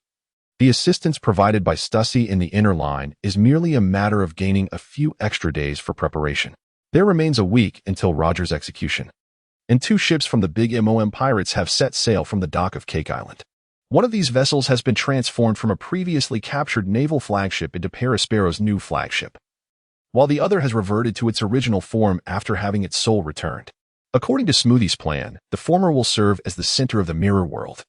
the assistance provided by Stussy in the inner line is merely a matter of gaining a few extra days for preparation. There remains a week until Roger's execution, and 2 ships from the Big MOM pirates have set sail from the dock of Cake Island. One of these vessels has been transformed from a previously captured naval flagship into Paraspero's new flagship, while the other has reverted to its original form after having its soul returned. According to Smoothie's plan, the former will serve as the center of the mirror world.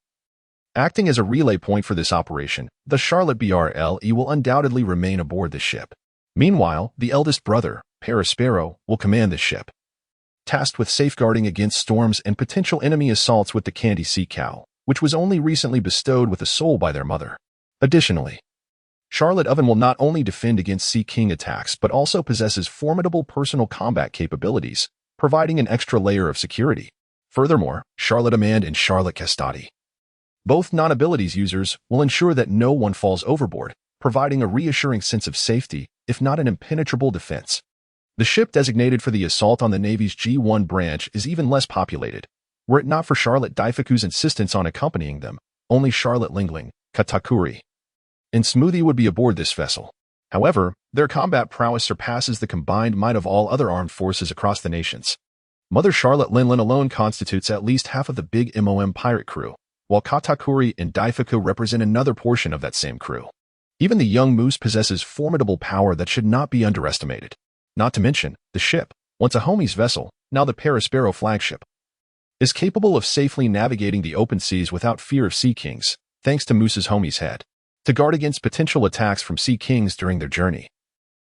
Acting as a relay point for this operation, the Charlotte BRLE will undoubtedly remain aboard this ship. Meanwhile, the eldest brother, Paraspero, will command this ship, tasked with safeguarding against storms and potential enemy assaults with the Candy Sea Cow, which was only recently bestowed with a soul by their mother. Additionally, Charlotte Oven will not only defend against Sea King attacks but also possesses formidable personal combat capabilities, providing an extra layer of security. Furthermore, Charlotte Amand and Charlotte Castati, both non-abilities users, will ensure that no one falls overboard, providing a reassuring sense of safety, if not an impenetrable defense. The ship designated for the assault on the Navy's G1 branch is even less populated. Were it not for Charlotte Daifuku's insistence on accompanying them, only Charlotte Lingling, Katakuri, and Smoothie would be aboard this vessel. However, their combat prowess surpasses the combined might of all other armed forces across the nations. Mother Charlotte Linlin alone constitutes at least half of the Big MOM pirate crew, while Katakuri and Daifuku represent another portion of that same crew. Even the young Moose possesses formidable power that should not be underestimated. Not to mention, the ship, once a Homie's vessel, now the Paraspero flagship, is capable of safely navigating the open seas without fear of Sea Kings, thanks to Moose's Homie's head, to guard against potential attacks from Sea Kings during their journey.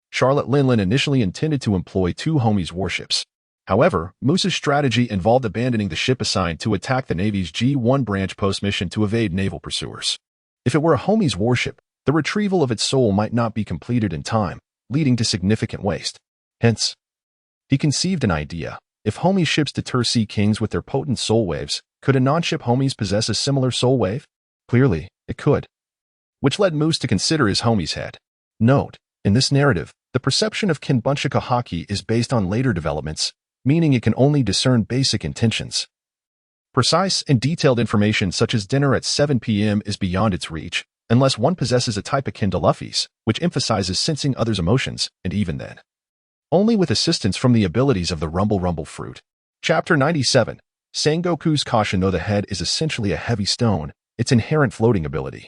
Charlotte Linlin initially intended to employ 2 Homie's warships. However, Moose's strategy involved abandoning the ship assigned to attack the Navy's G1 branch post-mission to evade naval pursuers. If it were a Homie's warship, the retrieval of its soul might not be completed in time, leading to significant waste. Hence, he conceived an idea. If Homie ships deter Sea Kings with their potent soul waves, could a non-ship Homies possess a similar soul wave? Clearly, it could, which led Moose to consider his Homie's head. Note, in this narrative, the perception of Kinbunshika Haki is based on later developments, meaning it can only discern basic intentions. Precise and detailed information such as dinner at 7 p.m. is beyond its reach, unless one possesses a type akin to Luffy's, which emphasizes sensing others' emotions, and even then, only with assistance from the abilities of the Rumble fruit. Chapter 97. Sengoku's caution. Though the head is essentially a heavy stone, its inherent floating ability,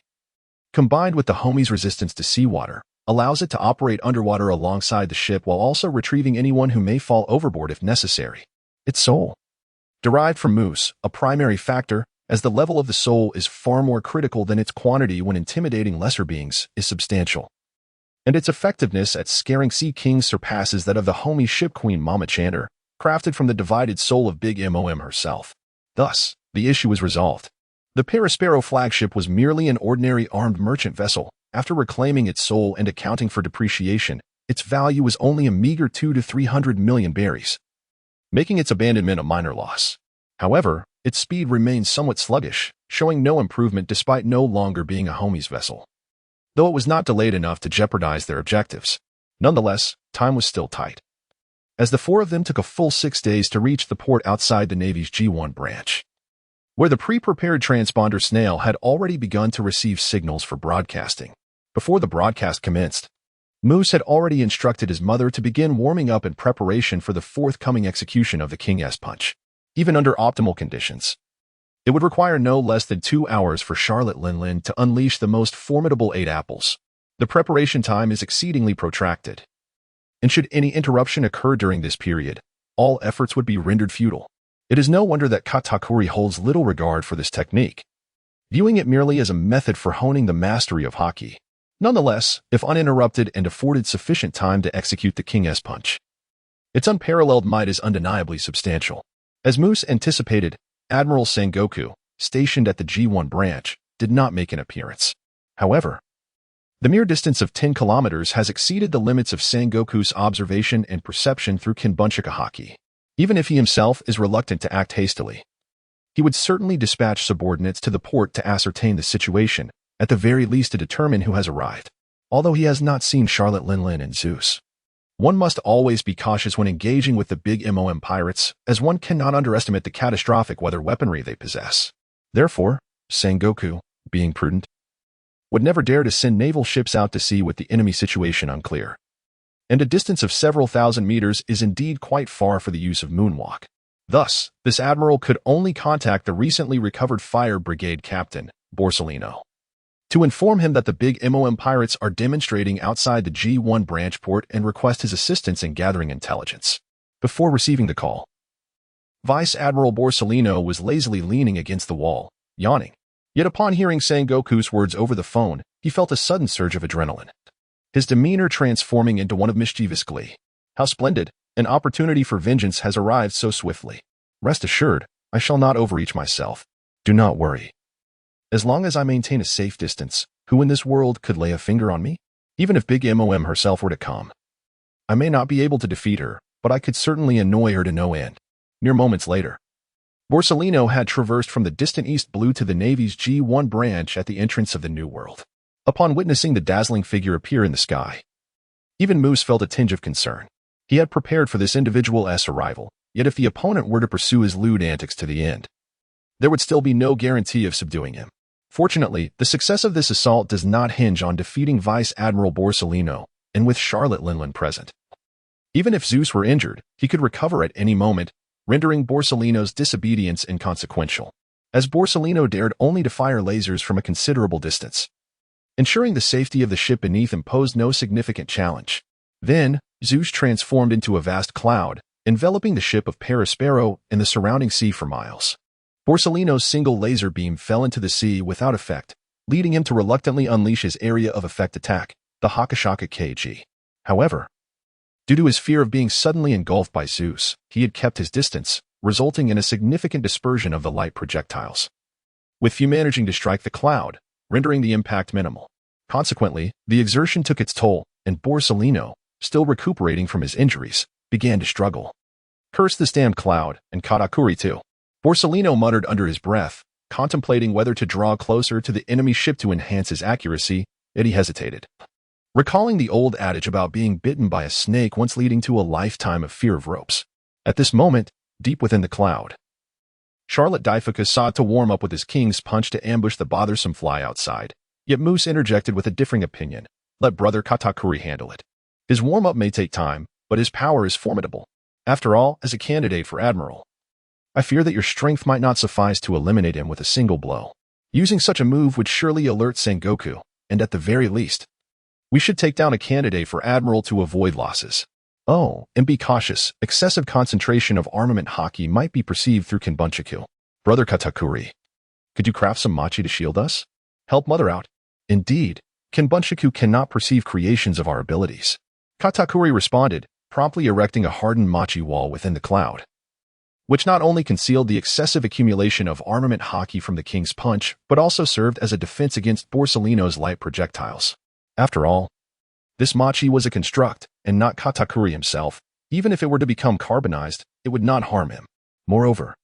combined with the Homie's resistance to seawater, allows it to operate underwater alongside the ship while also retrieving anyone who may fall overboard if necessary. Its soul, derived from Moose, a primary factor, as the level of the soul is far more critical than its quantity when intimidating lesser beings, is substantial. And its effectiveness at scaring Sea Kings surpasses that of the Homie ship queen Mama Chanter, crafted from the divided soul of Big MOM herself. Thus, the issue is resolved. The Paraspero flagship was merely an ordinary armed merchant vessel. After reclaiming its soul and accounting for depreciation, its value was only a meager 200 to 300 million berries, making its abandonment a minor loss. However, its speed remained somewhat sluggish, showing no improvement despite no longer being a Homie's vessel. Though it was not delayed enough to jeopardize their objectives, nonetheless, time was still tight, as the 4 of them took a full 6 days to reach the port outside the Navy's G1 branch, where the pre-prepared transponder snail had already begun to receive signals for broadcasting. Before the broadcast commenced, Moose had already instructed his mother to begin warming up in preparation for the forthcoming execution of the King S Punch. Even under optimal conditions, it would require no less than 2 hours for Charlotte Linlin to unleash the most formidable 8 apples. The preparation time is exceedingly protracted, and should any interruption occur during this period, all efforts would be rendered futile. It is no wonder that Katakuri holds little regard for this technique, viewing it merely as a method for honing the mastery of Haki. Nonetheless, if uninterrupted and afforded sufficient time to execute the King S Punch, its unparalleled might is undeniably substantial. As Moose anticipated, Admiral Sengoku, stationed at the G1 branch, did not make an appearance. However, The mere distance of 10 kilometers has exceeded the limits of Sengoku's observation and perception through Kinbunchika Haki. Even if he himself is reluctant to act hastily, he would certainly dispatch subordinates to the port to ascertain the situation, at the very least to determine who has arrived. Although he has not seen Charlotte Linlin and Zeus, one must always be cautious when engaging with the big MOM pirates, as one cannot underestimate the catastrophic weather weaponry they possess. Therefore, Sengoku, being prudent, would never dare to send naval ships out to sea with the enemy situation unclear. And a distance of several thousand meters is indeed quite far for the use of moonwalk. Thus, this admiral could only contact the recently recovered fire brigade captain, Borsellino, to inform him that the big MOM pirates are demonstrating outside the G1 branch port and request his assistance in gathering intelligence. Before receiving the call, Vice Admiral Borsellino was lazily leaning against the wall, yawning. Yet upon hearing Sengoku's words over the phone, he felt a sudden surge of adrenaline, his demeanor transforming into one of mischievous glee. How splendid! An opportunity for vengeance has arrived so swiftly. Rest assured, I shall not overreach myself. Do not worry. As long as I maintain a safe distance, who in this world could lay a finger on me? Even if Big MOM herself were to come, I may not be able to defeat her, but I could certainly annoy her to no end. Mere moments later, Borsellino had traversed from the distant East Blue to the Navy's G1 branch at the entrance of the New World. Upon witnessing the dazzling figure appear in the sky, even Moose felt a tinge of concern. He had prepared for this individual's arrival, yet if the opponent were to pursue his lewd antics to the end, there would still be no guarantee of subduing him. Fortunately, the success of this assault does not hinge on defeating Vice Admiral Borsellino, and with Charlotte Linlin present. Even if Zeus were injured, he could recover at any moment, rendering Borsellino's disobedience inconsequential, as Borsellino dared only to fire lasers from a considerable distance. Ensuring the safety of the ship beneath imposed no significant challenge. Then, Zeus transformed into a vast cloud, enveloping the ship of Perispero and the surrounding sea for miles. Borsellino's single laser beam fell into the sea without effect, leading him to reluctantly unleash his area of effect attack, the Hakashaka KG. However, due to his fear of being suddenly engulfed by Zeus, he had kept his distance, resulting in a significant dispersion of the light projectiles, with few managing to strike the cloud, rendering the impact minimal. Consequently, the exertion took its toll, and Borsellino, still recuperating from his injuries, began to struggle. Curse this damned cloud, and Katakuri too. Borsellino muttered under his breath, contemplating whether to draw closer to the enemy ship to enhance his accuracy, yet he hesitated. Recalling the old adage about being bitten by a snake once leading to a lifetime of fear of ropes. At this moment, deep within the cloud, Charlotte Daifuka sought to warm up with his king's punch to ambush the bothersome fly outside, yet Moose interjected with a differing opinion. Let brother Katakuri handle it. His warm-up may take time, but his power is formidable. After all, as a candidate for admiral, I fear that your strength might not suffice to eliminate him with a single blow. Using such a move would surely alert Sengoku, and at the very least, we should take down a candidate for admiral to avoid losses. Oh, and be cautious. Excessive concentration of armament haki might be perceived through Kinbunchaku. Brother Katakuri, could you craft some machi to shield us? Help mother out. Indeed, Kinbunchaku cannot perceive creations of our abilities. Katakuri responded, promptly erecting a hardened machi wall within the cloud, which not only concealed the excessive accumulation of armament haki from the king's punch, but also served as a defense against Borsellino's light projectiles. After all, this machi was a construct, and not Katakuri himself. Even if it were to become carbonized, it would not harm him. Moreover,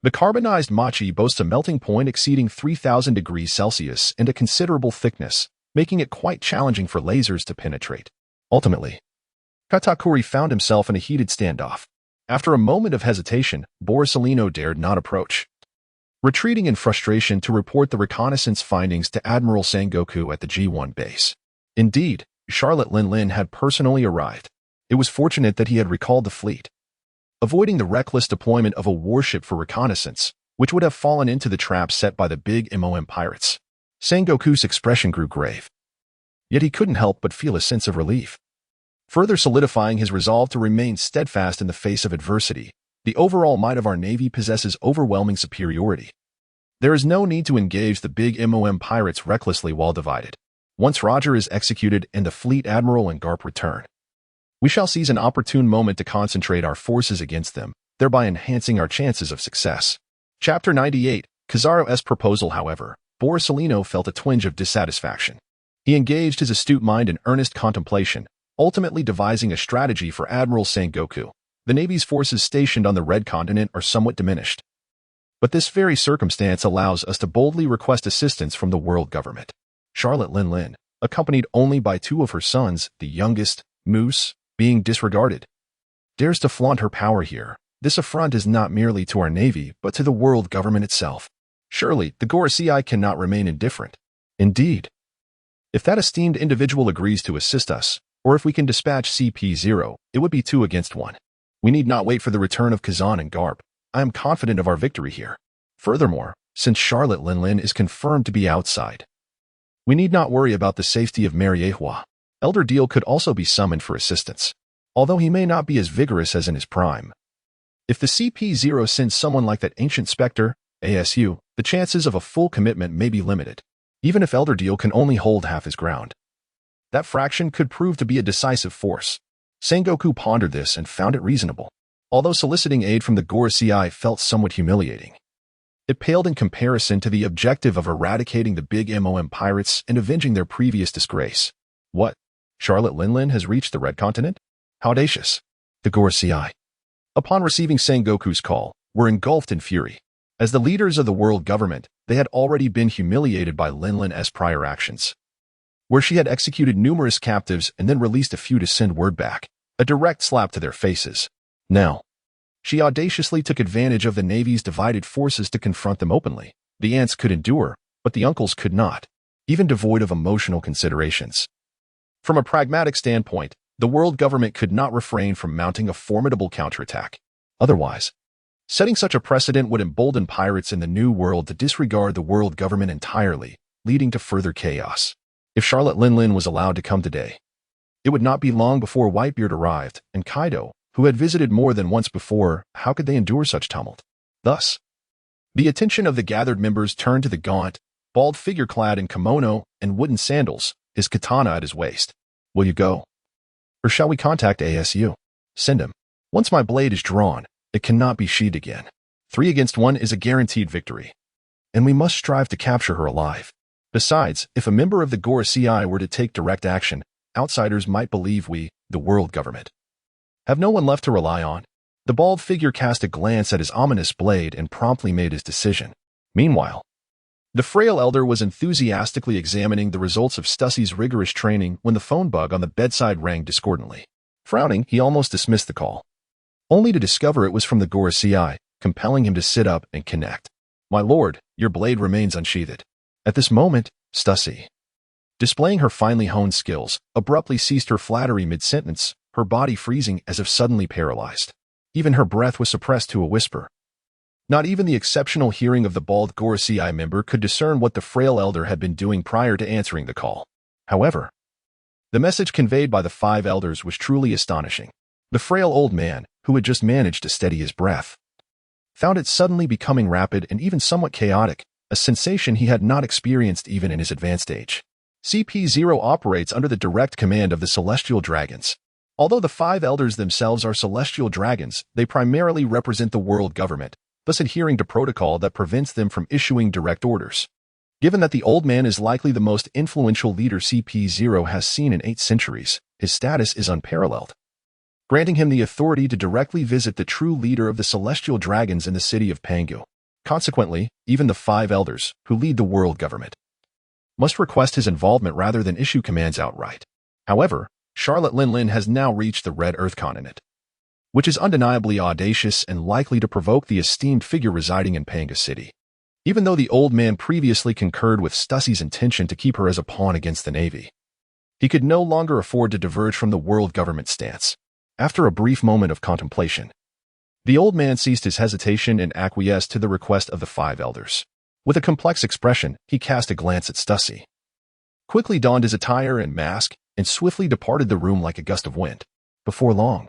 the carbonized machi boasts a melting point exceeding 3,000 degrees Celsius and a considerable thickness, making it quite challenging for lasers to penetrate. Ultimately, Katakuri found himself in a heated standoff. After a moment of hesitation, Borsellino dared not approach, retreating in frustration to report the reconnaissance findings to Admiral Sengoku at the G1 base. Indeed, Charlotte Linlin had personally arrived. It was fortunate that he had recalled the fleet, avoiding the reckless deployment of a warship for reconnaissance, which would have fallen into the trap set by the big MOM pirates. Sengoku's expression grew grave, yet he couldn't help but feel a sense of relief. Further solidifying his resolve to remain steadfast in the face of adversity, the overall might of our Navy possesses overwhelming superiority. There is no need to engage the big MOM pirates recklessly while divided. Once Roger is executed and the fleet admiral and Garp return, we shall seize an opportune moment to concentrate our forces against them, thereby enhancing our chances of success. Chapter 98, Kizaru's proposal. However, Borsellino felt a twinge of dissatisfaction. He engaged his astute mind in earnest contemplation, ultimately devising a strategy for Admiral Sengoku. The Navy's forces stationed on the Red Continent are somewhat diminished. But this very circumstance allows us to boldly request assistance from the world government. Charlotte Lin, accompanied only by two of her sons, the youngest, Moose, being disregarded, dares to flaunt her power here. This affront is not merely to our Navy, but to the world government itself. Surely, the Gorosei cannot remain indifferent. Indeed, if that esteemed individual agrees to assist us, or if we can dispatch CP0, it would be 2 against 1. We need not wait for the return of Kazan and Garp. I am confident of our victory here. Furthermore, since Charlotte Lin is confirmed to be outside, we need not worry about the safety of Mariehua. Elder Deal could also be summoned for assistance, although he may not be as vigorous as in his prime. If the CP0 sends someone like that ancient specter, ASU, the chances of a full commitment may be limited, even if Elder Deal can only hold half his ground. That fraction could prove to be a decisive force. Sengoku pondered this and found it reasonable, although soliciting aid from the Gorosei felt somewhat humiliating. It paled in comparison to the objective of eradicating the big MOM pirates and avenging their previous disgrace. What? Charlotte Lin has reached the Red Continent? How audacious! The Gorosei, upon receiving Sengoku's call, were engulfed in fury. As the leaders of the world government, they had already been humiliated by Lin's prior actions, where she had executed numerous captives and then released a few to send word back, a direct slap to their faces. Now, she audaciously took advantage of the Navy's divided forces to confront them openly. The aunts could endure, but the uncles could not, even devoid of emotional considerations. From a pragmatic standpoint, the world government could not refrain from mounting a formidable counterattack. Otherwise, setting such a precedent would embolden pirates in the New World to disregard the world government entirely, leading to further chaos. If Charlotte Lin was allowed to come today, it would not be long before Whitebeard arrived, and Kaido, who had visited more than once before, how could they endure such tumult? Thus, the attention of the gathered members turned to the gaunt, bald figure clad in kimono and wooden sandals, his katana at his waist. Will you go? Or shall we contact ASU? Send him. Once my blade is drawn, it cannot be sheathed again. 3 against 1 is a guaranteed victory, and we must strive to capture her alive. Besides, if a member of the Gorosei were to take direct action, outsiders might believe we, the world government, have no one left to rely on. The bald figure cast a glance at his ominous blade and promptly made his decision. Meanwhile, the frail elder was enthusiastically examining the results of Stussie's rigorous training when the phone bug on the bedside rang discordantly. Frowning, he almost dismissed the call, only to discover it was from the Gorosei, compelling him to sit up and connect. My lord, your blade remains unsheathed. At this moment, Stussie, displaying her finely honed skills, abruptly ceased her flattery mid-sentence, her body freezing as if suddenly paralyzed. Even her breath was suppressed to a whisper. Not even the exceptional hearing of the bald Gorosei member could discern what the frail elder had been doing prior to answering the call. However, the message conveyed by the 5 elders was truly astonishing. The frail old man, who had just managed to steady his breath, found it suddenly becoming rapid and even somewhat chaotic, a sensation he had not experienced even in his advanced age. CP0 operates under the direct command of the Celestial Dragons. Although the 5 elders themselves are celestial dragons, they primarily represent the world government, thus adhering to protocol that prevents them from issuing direct orders. Given that the old man is likely the most influential leader CP0 has seen in 8 centuries, his status is unparalleled, granting him the authority to directly visit the true leader of the celestial dragons in the city of Pangu. Consequently, even the 5 elders, who lead the world government, must request his involvement rather than issue commands outright. However, Charlotte Lin has now reached the Red Earth continent, which is undeniably audacious and likely to provoke the esteemed figure residing in Panga City. Even though the old man previously concurred with Stussie's intention to keep her as a pawn against the Navy, he could no longer afford to diverge from the world government stance. After a brief moment of contemplation, the old man ceased his hesitation and acquiesced to the request of the 5 elders. With a complex expression, he cast a glance at Stussie, quickly donned his attire and mask, and swiftly departed the room like a gust of wind. Before long,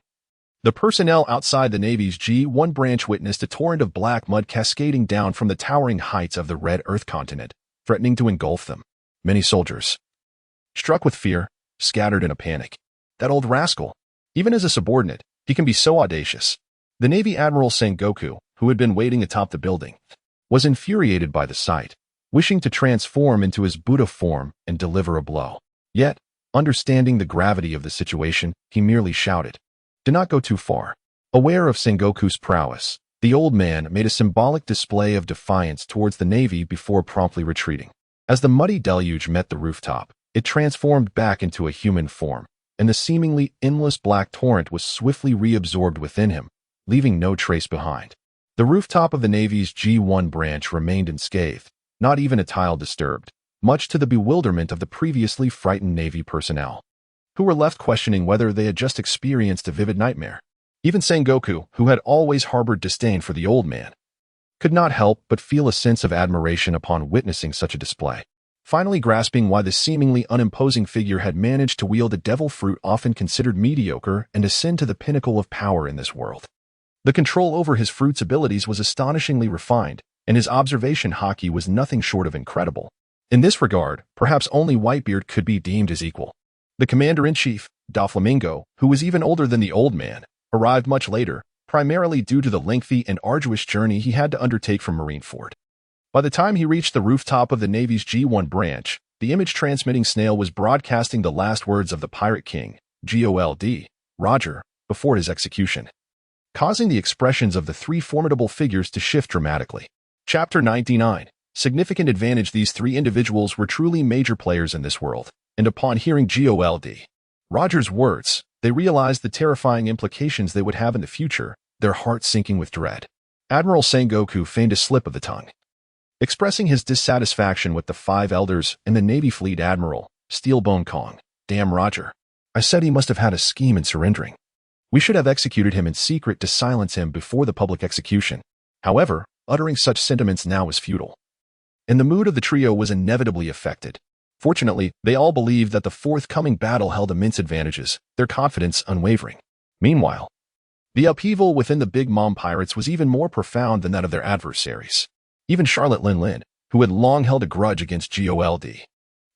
the personnel outside the Navy's G1 branch witnessed a torrent of black mud cascading down from the towering heights of the Red Earth continent, threatening to engulf them. Many soldiers, struck with fear, scattered in a panic. That old rascal! Even as a subordinate, he can be so audacious. The Navy Admiral Sengoku, who had been waiting atop the building, was infuriated by the sight. wishing to transform into his Buddha form and deliver a blow. Yet, understanding the gravity of the situation, he merely shouted, "Do not go too far." Aware of Sengoku's prowess, the old man made a symbolic display of defiance towards the Navy before promptly retreating. As the muddy deluge met the rooftop, it transformed back into a human form, and the seemingly endless black torrent was swiftly reabsorbed within him, leaving no trace behind. The rooftop of the Navy's G1 branch remained unscathed, not even a tile disturbed, much to the bewilderment of the previously frightened Navy personnel, who were left questioning whether they had just experienced a vivid nightmare. Even Sengoku, who had always harbored disdain for the old man, could not help but feel a sense of admiration upon witnessing such a display. Finally grasping why the seemingly unimposing figure had managed to wield a devil fruit often considered mediocre and ascend to the pinnacle of power in this world. The control over his fruit's abilities was astonishingly refined, and his observation haki was nothing short of incredible. In this regard, perhaps only Whitebeard could be deemed his equal. The commander-in-chief, Doflamingo, who was even older than the old man, arrived much later, primarily due to the lengthy and arduous journey he had to undertake from Marineford. By the time he reached the rooftop of the Navy's G1 branch, the image-transmitting snail was broadcasting the last words of the Pirate King, GOLD, Roger, before his execution, causing the expressions of the three formidable figures to shift dramatically. Chapter 99. Significant advantage. These three individuals were truly major players in this world, and upon hearing GOLD, Roger's words, they realized the terrifying implications they would have in the future, their hearts sinking with dread. Admiral Sengoku feigned a slip of the tongue, expressing his dissatisfaction with the five elders and the Navy Fleet Admiral, Steelbone Kong. "Damn Roger. I said he must have had a scheme in surrendering. We should have executed him in secret to silence him before the public execution." However, uttering such sentiments now was futile, and the mood of the trio was inevitably affected. Fortunately, they all believed that the forthcoming battle held immense advantages, their confidence unwavering. Meanwhile, the upheaval within the Big Mom Pirates was even more profound than that of their adversaries. Even Charlotte Lin, who had long held a grudge against GOLD,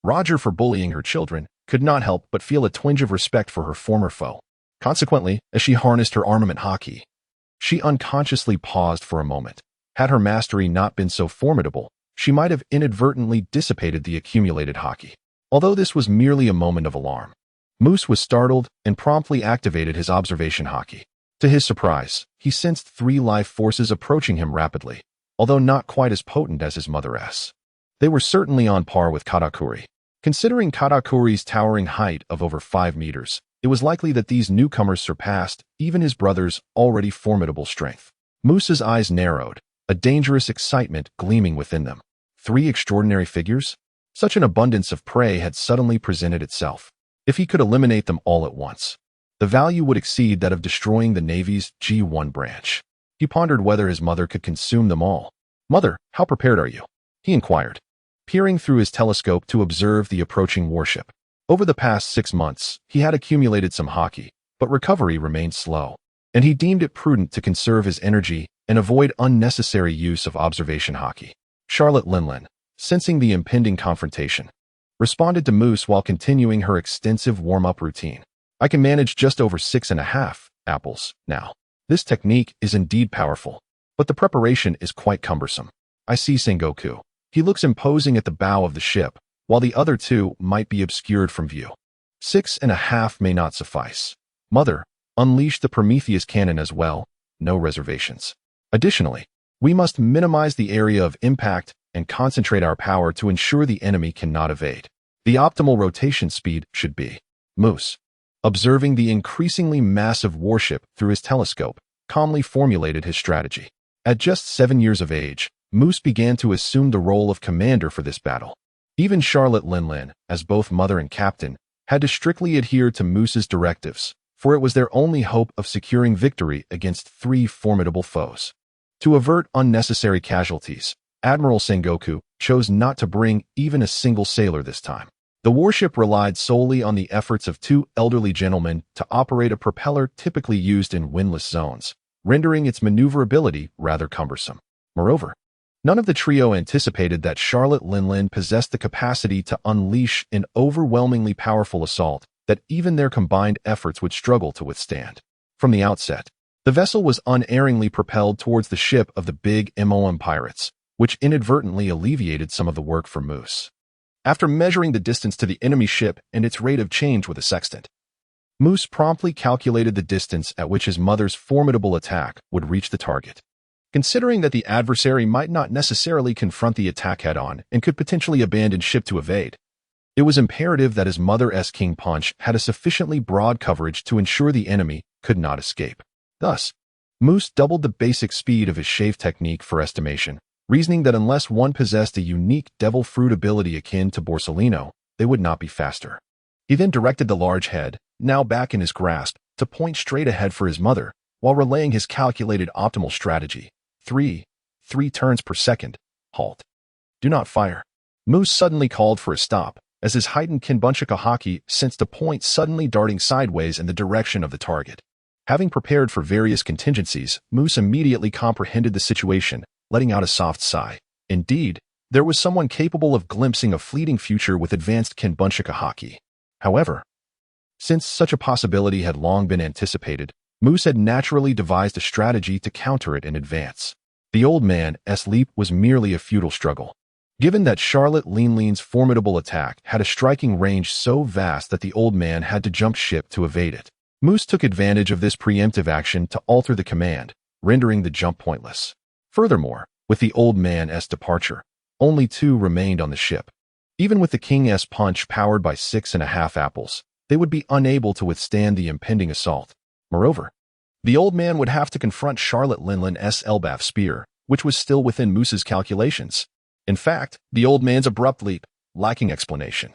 Roger for bullying her children, could not help but feel a twinge of respect for her former foe. Consequently, as she harnessed her armament haki, she unconsciously paused for a moment. Had her mastery not been so formidable, she might have inadvertently dissipated the accumulated haki. Although this was merely a moment of alarm, Moose was startled and promptly activated his observation haki. To his surprise, he sensed three life forces approaching him rapidly, although not quite as potent as his mother-s. They were certainly on par with Katakuri. Considering Katakuri's towering height of over 5 meters, it was likely that these newcomers surpassed even his brother's already formidable strength. Moose's eyes narrowed, a dangerous excitement gleaming within them. 3 extraordinary figures? Such an abundance of prey had suddenly presented itself. If he could eliminate them all at once, the value would exceed that of destroying the Navy's G1 branch. He pondered whether his mother could consume them all. "Mother, how prepared are you?" he inquired, peering through his telescope to observe the approaching warship. Over the past 6 months, he had accumulated some haki, but recovery remained slow, and he deemed it prudent to conserve his energy and avoid unnecessary use of observation haki. Charlotte Lin, sensing the impending confrontation, responded to Moose while continuing her extensive warm-up routine. "I can manage just over 6.5 apples now. This technique is indeed powerful, but the preparation is quite cumbersome. I see Sengoku. He looks imposing at the bow of the ship, while the other 2 might be obscured from view. 6.5 may not suffice. Mother, unleash the Prometheus cannon as well, no reservations. Additionally, we must minimize the area of impact and concentrate our power to ensure the enemy cannot evade. The optimal rotation speed should be." Moose, observing the increasingly massive warship through his telescope, calmly formulated his strategy. At just 7 years of age, Moose began to assume the role of commander for this battle. Even Charlotte Lin, as both mother and captain, had to strictly adhere to Moose's directives, for it was their only hope of securing victory against 3 formidable foes. To avert unnecessary casualties, Admiral Sengoku chose not to bring even a single sailor this time. The warship relied solely on the efforts of 2 elderly gentlemen to operate a propeller typically used in windless zones, rendering its maneuverability rather cumbersome. Moreover, none of the trio anticipated that Charlotte Lin possessed the capacity to unleash an overwhelmingly powerful assault that even their combined efforts would struggle to withstand. From the outset, the vessel was unerringly propelled towards the ship of the Big Mom Pirates, which inadvertently alleviated some of the work for Moose. After measuring the distance to the enemy ship and its rate of change with a sextant, Moose promptly calculated the distance at which his mother's formidable attack would reach the target. Considering that the adversary might not necessarily confront the attack head-on and could potentially abandon ship to evade, it was imperative that his mother's king punch had a sufficiently broad coverage to ensure the enemy could not escape. Thus, Moose doubled the basic speed of his shave technique for estimation, reasoning that unless one possessed a unique devil fruit ability akin to Borsellino, they would not be faster. He then directed the large head, now back in his grasp, to point straight ahead for his mother, while relaying his calculated optimal strategy. 3 turns per second. Halt. Do not fire. Moose suddenly called for a stop, as his heightened Kinbunchika haki sensed a point suddenly darting sideways in the direction of the target. Having prepared for various contingencies, Moose immediately comprehended the situation, letting out a soft sigh. Indeed, there was someone capable of glimpsing a fleeting future with advanced Kinbunchika haki. However, since such a possibility had long been anticipated, Moose had naturally devised a strategy to counter it in advance. The old man's leap was merely a futile struggle. Given that Charlotte Linlein's formidable attack had a striking range so vast that the old man had to jump ship to evade it, Moose took advantage of this preemptive action to alter the command, rendering the jump pointless. Furthermore, with the old man's departure, only 2 remained on the ship. Even with the king's punch powered by 6.5 apples, they would be unable to withstand the impending assault. Moreover, the old man would have to confront Charlotte Linlein's Elbaf spear, which was still within Moose's calculations. In fact, the old man's abrupt leap, lacking explanation,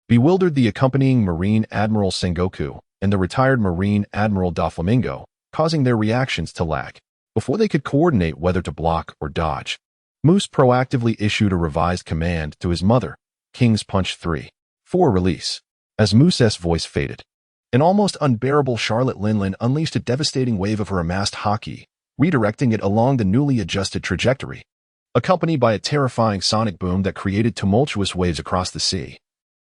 bewildered the accompanying Marine Admiral Sengoku and the retired Marine Admiral Doflamingo, causing their reactions to lag. Before they could coordinate whether to block or dodge, Moose proactively issued a revised command to his mother, King's Punch 3, for release. As Moose's voice faded, an almost unbearable Charlotte Linlein unleashed a devastating wave of her amassed haki, redirecting it along the newly adjusted trajectory, accompanied by a terrifying sonic boom that created tumultuous waves across the sea.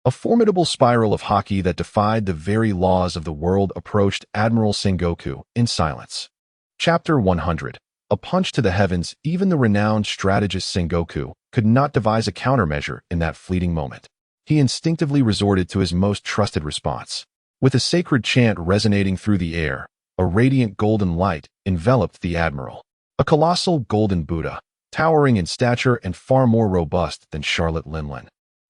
A formidable spiral of haki that defied the very laws of the world approached Admiral Sengoku in silence. Chapter 100. A punch to the heavens. Even the renowned strategist Sengoku could not devise a countermeasure in that fleeting moment. He instinctively resorted to his most trusted response. With a sacred chant resonating through the air, a radiant golden light enveloped the admiral. A colossal golden Buddha, towering in stature and far more robust than Charlotte Linlein,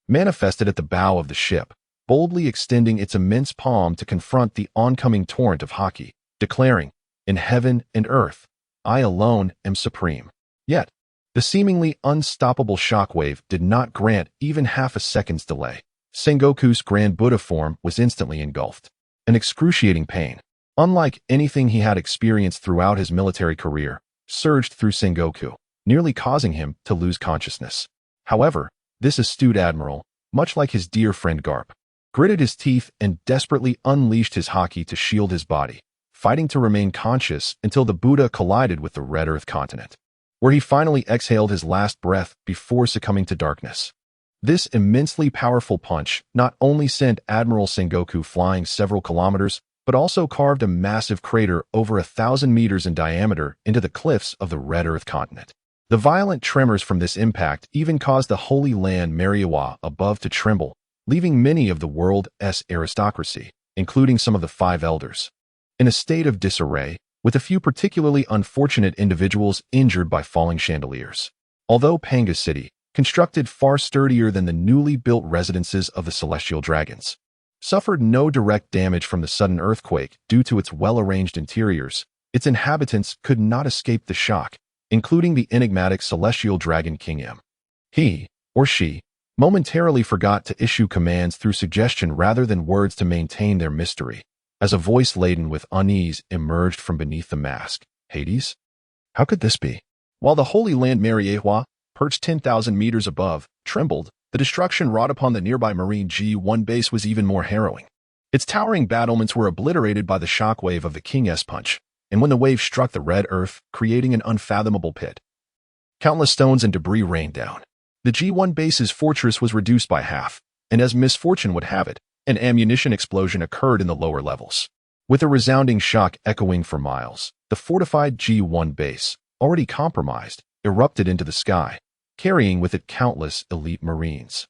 manifested at the bow of the ship, boldly extending its immense palm to confront the oncoming torrent of haki, declaring, "In heaven and earth, I alone am supreme." Yet, the seemingly unstoppable shockwave did not grant even half a second's delay. Sengoku's grand Buddha form was instantly engulfed. An excruciating pain, unlike anything he had experienced throughout his military career, surged through Sengoku, nearly causing him to lose consciousness. However, this astute admiral, much like his dear friend Garp, gritted his teeth and desperately unleashed his haki to shield his body, fighting to remain conscious until the Buddha collided with the red earth continent, where he finally exhaled his last breath before succumbing to darkness. This immensely powerful punch not only sent Admiral Sengoku flying several kilometers, but also carved a massive crater over 1,000 meters in diameter into the cliffs of the red earth continent. The violent tremors from this impact even caused the Holy Land Mariawa above to tremble, leaving many of the world's aristocracy, including some of the 5 elders, in a state of disarray, with a few particularly unfortunate individuals injured by falling chandeliers. Although Panga City, constructed far sturdier than the newly built residences of the celestial dragons, suffered no direct damage from the sudden earthquake due to its well-arranged interiors, its inhabitants could not escape the shock, including the enigmatic celestial dragon King M. He, or she, momentarily forgot to issue commands through suggestion rather than words to maintain their mystery, as a voice laden with unease emerged from beneath the mask. "Hades? How could this be?" While the Holy Land Mariehua, perched 10,000 meters above, trembled, the destruction wrought upon the nearby Marine G1 base was even more harrowing. Its towering battlements were obliterated by the shockwave of the King's punch, and when the wave struck the red earth, creating an unfathomable pit, countless stones and debris rained down. The G1 base's fortress was reduced by half, and as misfortune would have it, an ammunition explosion occurred in the lower levels. With a resounding shock echoing for miles, the fortified G1 base, already compromised, erupted into the sky, carrying with it countless elite Marines.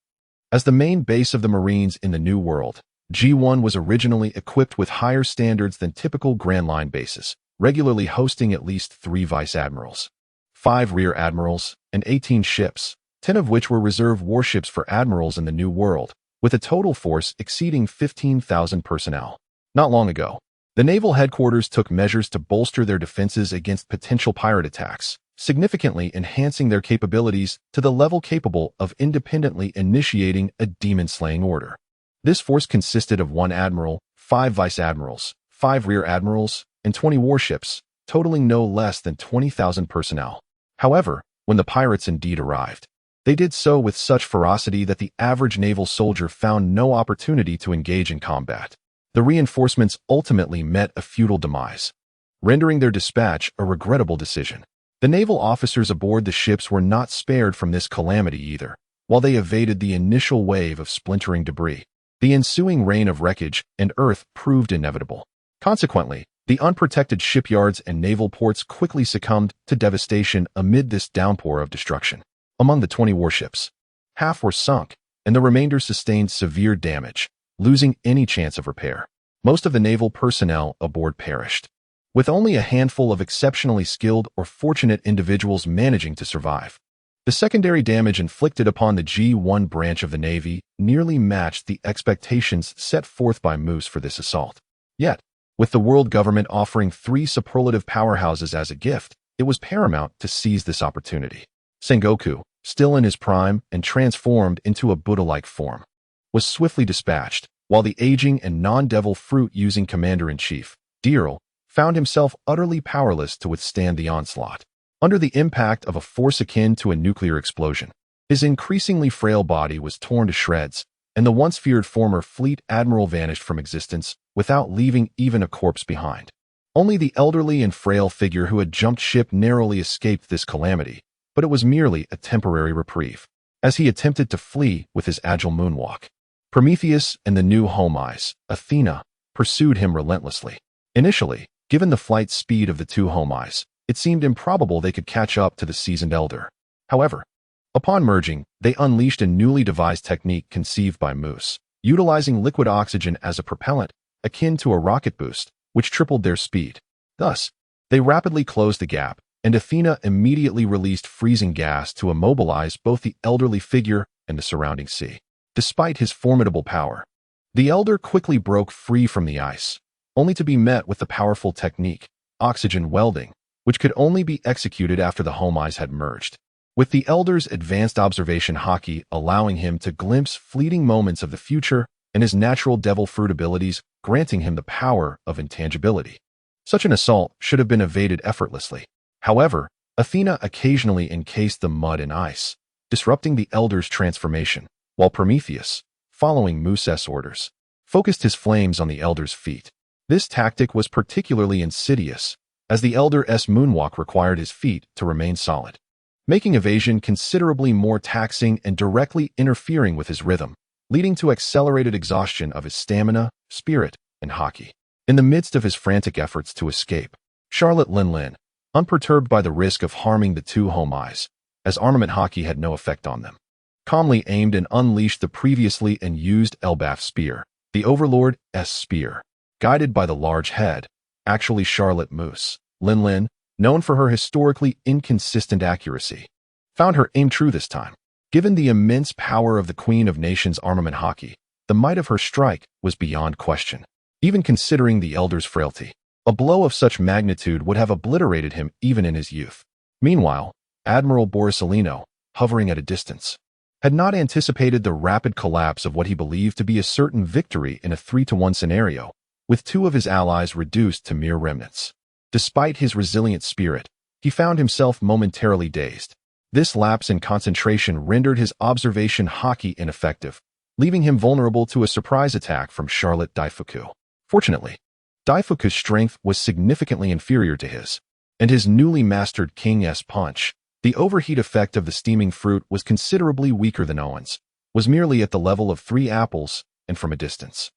As the main base of the Marines in the New World, G1 was originally equipped with higher standards than typical Grand Line bases, regularly hosting at least 3 vice admirals, 5 rear admirals, and 18 ships, 10 of which were reserve warships for admirals in the New World, with a total force exceeding 15,000 personnel. Not long ago, the naval headquarters took measures to bolster their defenses against potential pirate attacks, significantly enhancing their capabilities to the level capable of independently initiating a demon-slaying order. This force consisted of 1 admiral, 5 vice admirals, 5 rear admirals, and 20 warships, totaling no less than 20,000 personnel. However, when the pirates indeed arrived, they did so with such ferocity that the average naval soldier found no opportunity to engage in combat. The reinforcements ultimately met a futile demise, rendering their dispatch a regrettable decision. The naval officers aboard the ships were not spared from this calamity either. While they evaded the initial wave of splintering debris, the ensuing rain of wreckage and earth proved inevitable. Consequently, the unprotected shipyards and naval ports quickly succumbed to devastation amid this downpour of destruction. Among the 20 warships, half were sunk, and the remainder sustained severe damage, losing any chance of repair. Most of the naval personnel aboard perished, with only a handful of exceptionally skilled or fortunate individuals managing to survive. The secondary damage inflicted upon the G1 branch of the Navy nearly matched the expectations set forth by Moose for this assault. Yet, with the world government offering 3 superlative powerhouses as a gift, it was paramount to seize this opportunity. Sengoku, still in his prime and transformed into a Buddha-like form, was swiftly dispatched, while the aging and non-devil fruit-using commander-in-chief, Deerl, found himself utterly powerless to withstand the onslaught. Under the impact of a force akin to a nuclear explosion, his increasingly frail body was torn to shreds, and the once feared former fleet admiral vanished from existence without leaving even a corpse behind. Only the elderly and frail figure who had jumped ship narrowly escaped this calamity, but it was merely a temporary reprieve, as he attempted to flee with his agile moonwalk. Prometheus and the new Homais, Athena, pursued him relentlessly. Initially, given the flight speed of the 2 Homais, it seemed improbable they could catch up to the seasoned elder. However, upon merging, they unleashed a newly devised technique conceived by Moose, utilizing liquid oxygen as a propellant, akin to a rocket boost, which tripled their speed. Thus, they rapidly closed the gap, and Athena immediately released freezing gas to immobilize both the elderly figure and the surrounding sea. Despite his formidable power, the elder quickly broke free from the ice, only to be met with the powerful technique, oxygen welding, which could only be executed after the Homais had merged, with the elder's advanced observation haki allowing him to glimpse fleeting moments of the future and his natural devil fruit abilities granting him the power of intangibility. Such an assault should have been evaded effortlessly. However, Athena occasionally encased the mud in ice, disrupting the elder's transformation, while Prometheus, following Moose's orders, focused his flames on the elder's feet. This tactic was particularly insidious, as the elder's moonwalk required his feet to remain solid, making evasion considerably more taxing and directly interfering with his rhythm, leading to accelerated exhaustion of his stamina, spirit, and haki. In the midst of his frantic efforts to escape, Charlotte Linlin, unperturbed by the risk of harming the 2 Homais, as armament haki had no effect on them, calmly aimed and unleashed the previously unused Elbaf spear, the Overlord's spear. Guided by the large head, actually Charlotte Moose, Linlin, known for her historically inconsistent accuracy, found her aim true this time. Given the immense power of the Queen of Nations armament haki, the might of her strike was beyond question. Even considering the elder's frailty, a blow of such magnitude would have obliterated him even in his youth. Meanwhile, Admiral Borsellino, hovering at a distance, had not anticipated the rapid collapse of what he believed to be a certain victory in a 3-to-1 scenario, with 2 of his allies reduced to mere remnants. Despite his resilient spirit, he found himself momentarily dazed. This lapse in concentration rendered his observation haki ineffective, leaving him vulnerable to a surprise attack from Charlotte Daifuku. Fortunately, Daifuku's strength was significantly inferior to his, and his newly mastered King's punch, the overheat effect of the steaming fruit was considerably weaker than Owen's, was merely at the level of 3 apples and from a distance.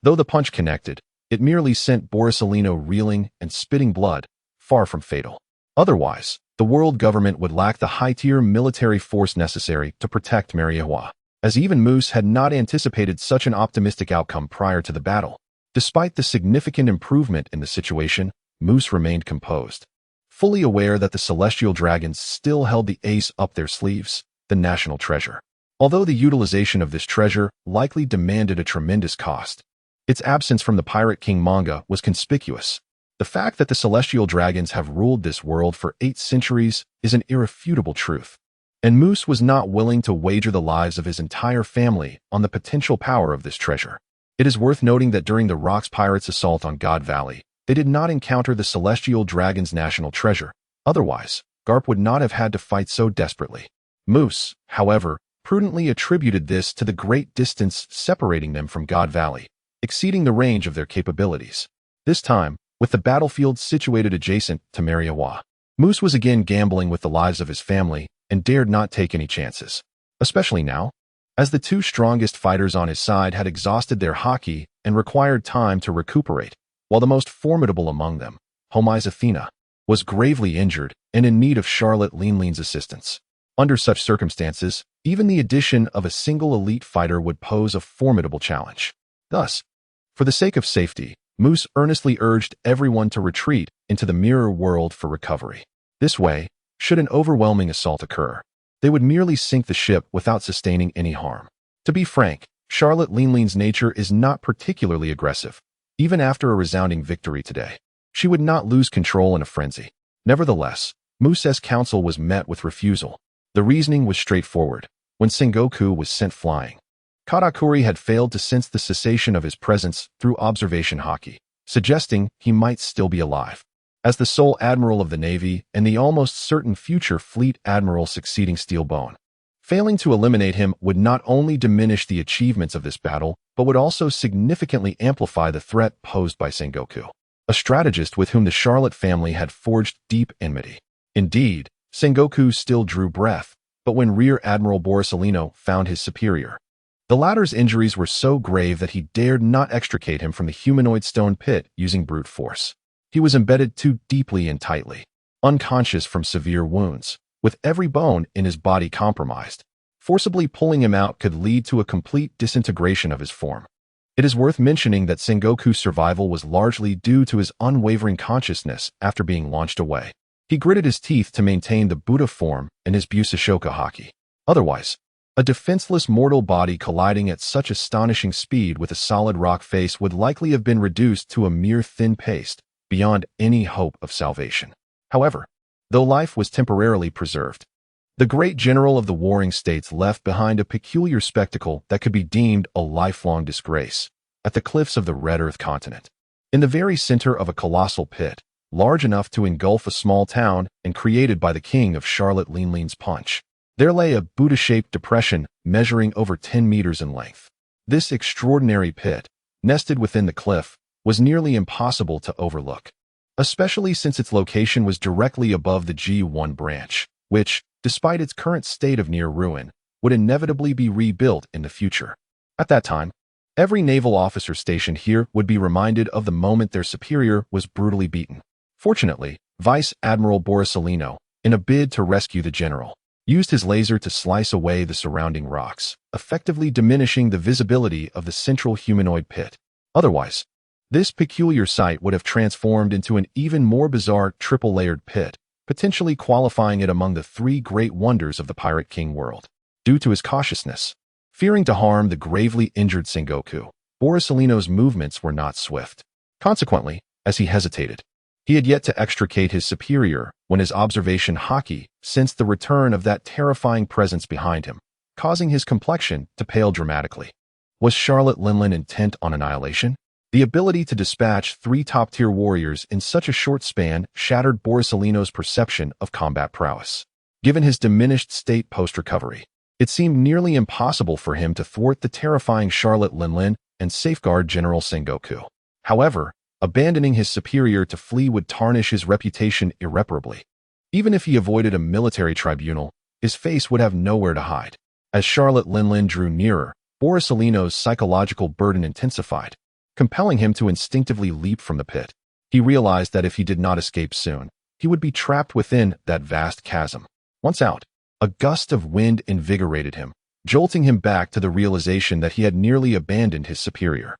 Though the punch connected, it merely sent Borsellino reeling and spitting blood, far from fatal. Otherwise, the world government would lack the high-tier military force necessary to protect Mariahua, as even Moose had not anticipated such an optimistic outcome prior to the battle. Despite the significant improvement in the situation, Moose remained composed, fully aware that the celestial dragons still held the ace up their sleeves, the national treasure. Although the utilization of this treasure likely demanded a tremendous cost, its absence from the Pirate King manga was conspicuous. The fact that the celestial dragons have ruled this world for 8 centuries is an irrefutable truth, and Moose was not willing to wager the lives of his entire family on the potential power of this treasure. It is worth noting that during the Rocks Pirates' assault on God Valley, they did not encounter the celestial dragon's national treasure. Otherwise, Garp would not have had to fight so desperately. Moose, however, prudently attributed this to the great distance separating them from God Valley, exceeding the range of their capabilities. This time, with the battlefield situated adjacent to Mariahua, Moose was again gambling with the lives of his family and dared not take any chances, especially now, as the 2 strongest fighters on his side had exhausted their haki and required time to recuperate, while the most formidable among them, Homai's Athena, was gravely injured and in need of Charlotte Linlein's assistance. Under such circumstances, even the addition of a single elite fighter would pose a formidable challenge. Thus, for the sake of safety, Moose earnestly urged everyone to retreat into the mirror world for recovery. This way, should an overwhelming assault occur, they would merely sink the ship without sustaining any harm. To be frank, Charlotte Linlein's nature is not particularly aggressive. Even after a resounding victory today, she would not lose control in a frenzy. Nevertheless, Moose's counsel was met with refusal. The reasoning was straightforward. When Sengoku was sent flying, Katakuri had failed to sense the cessation of his presence through observation haki, suggesting he might still be alive. As the sole admiral of the Navy and the almost certain future fleet admiral succeeding Steelbone, failing to eliminate him would not only diminish the achievements of this battle, but would also significantly amplify the threat posed by Sengoku, a strategist with whom the Charlotte family had forged deep enmity. Indeed, Sengoku still drew breath, but when Rear Admiral Borsalino found his superior, the latter's injuries were so grave that he dared not extricate him from the humanoid stone pit using brute force. He was embedded too deeply and tightly, unconscious from severe wounds, with every bone in his body compromised. Forcibly pulling him out could lead to a complete disintegration of his form. It is worth mentioning that Sengoku's survival was largely due to his unwavering consciousness after being launched away. He gritted his teeth to maintain the Buddha form in his Busashoka haki. Otherwise, a defenseless mortal body colliding at such astonishing speed with a solid rock face would likely have been reduced to a mere thin paste, beyond any hope of salvation. However, though life was temporarily preserved, the great general of the warring states left behind a peculiar spectacle that could be deemed a lifelong disgrace. At the cliffs of the Red Earth continent, in the very center of a colossal pit, large enough to engulf a small town and created by the king of Charlotte Linlein's punch, there lay a Buddha-shaped depression measuring over 10 meters in length. This extraordinary pit, nested within the cliff, was nearly impossible to overlook, especially since its location was directly above the G1 branch, which, despite its current state of near ruin, would inevitably be rebuilt in the future. At that time, every naval officer stationed here would be reminded of the moment their superior was brutally beaten. Fortunately, Vice Admiral Borsalino, in a bid to rescue the general, used his laser to slice away the surrounding rocks, effectively diminishing the visibility of the central humanoid pit. Otherwise, this peculiar sight would have transformed into an even more bizarre triple-layered pit, potentially qualifying it among the 3 great wonders of the Pirate King world. Due to his cautiousness, fearing to harm the gravely injured Sengoku, Borsalino's movements were not swift. Consequently, as he hesitated, he had yet to extricate his superior when his observation haki sensed the return of that terrifying presence behind him, causing his complexion to pale dramatically. Was Charlotte Linlein intent on annihilation? The ability to dispatch 3 top-tier warriors in such a short span shattered Borsalino's perception of combat prowess. Given his diminished state post-recovery, it seemed nearly impossible for him to thwart the terrifying Charlotte Linlein and safeguard General Sengoku. However, abandoning his superior to flee would tarnish his reputation irreparably. Even if he avoided a military tribunal, his face would have nowhere to hide. As Charlotte Linlein drew nearer, Borsalino's psychological burden intensified, compelling him to instinctively leap from the pit. He realized that if he did not escape soon, he would be trapped within that vast chasm. Once out, a gust of wind invigorated him, jolting him back to the realization that he had nearly abandoned his superior.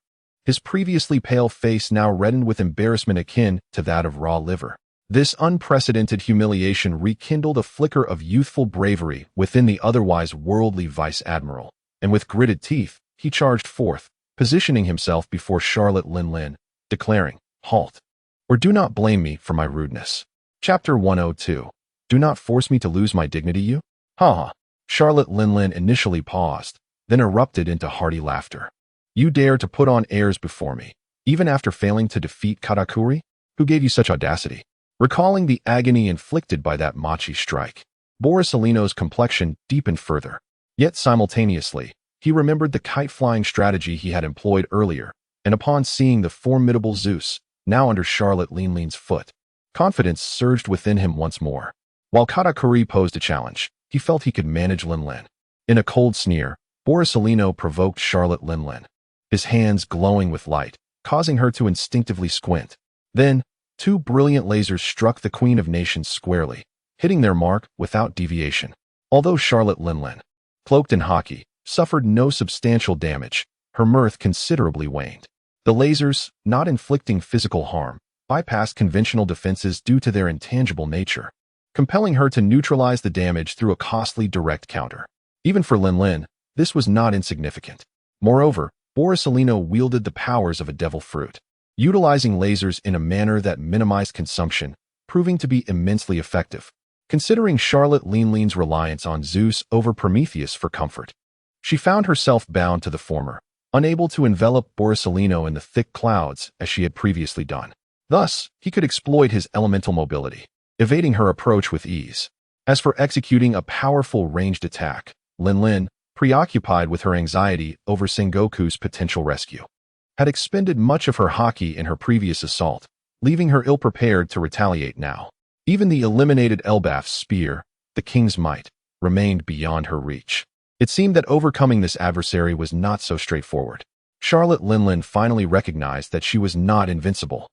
His previously pale face now reddened with embarrassment akin to that of raw liver. This unprecedented humiliation rekindled a flicker of youthful bravery within the otherwise worldly vice admiral, and with gritted teeth, he charged forth, positioning himself before Charlotte Linlin, declaring, "Halt, or do not blame me for my rudeness." Chapter 102. Do not force me to lose my dignity, you? Ha ha. Charlotte Linlin initially paused, then erupted into hearty laughter. You dare to put on airs before me, even after failing to defeat Katakuri? Who gave you such audacity? Recalling the agony inflicted by that machi strike, Borisolino's complexion deepened further. Yet simultaneously, he remembered the kite-flying strategy he had employed earlier, and upon seeing the formidable Zeus, now under Charlotte Linlin's foot, confidence surged within him once more. While Katakuri posed a challenge, he felt he could manage Linlin. In a cold sneer, Borisolino provoked Charlotte Linlin, his hands glowing with light, causing her to instinctively squint. Then, two brilliant lasers struck the Queen of Nations squarely, hitting their mark without deviation. Although Charlotte Linlin, cloaked in haki, suffered no substantial damage, her mirth considerably waned. The lasers, not inflicting physical harm, bypassed conventional defenses due to their intangible nature, compelling her to neutralize the damage through a costly direct counter. Even for Linlin, this was not insignificant. Moreover, Borisolino wielded the powers of a devil fruit, utilizing lasers in a manner that minimized consumption, proving to be immensely effective. Considering Charlotte Linlin's reliance on Zeus over Prometheus for comfort, she found herself bound to the former, unable to envelop Borisolino in the thick clouds as she had previously done. Thus, he could exploit his elemental mobility, evading her approach with ease. As for executing a powerful ranged attack, Linlin, preoccupied with her anxiety over Sengoku's potential rescue, had expended much of her haki in her previous assault, leaving her ill-prepared to retaliate now. Even the eliminated Elbaf's spear, the king's might, remained beyond her reach. It seemed that overcoming this adversary was not so straightforward. Charlotte Linlin finally recognized that she was not invincible.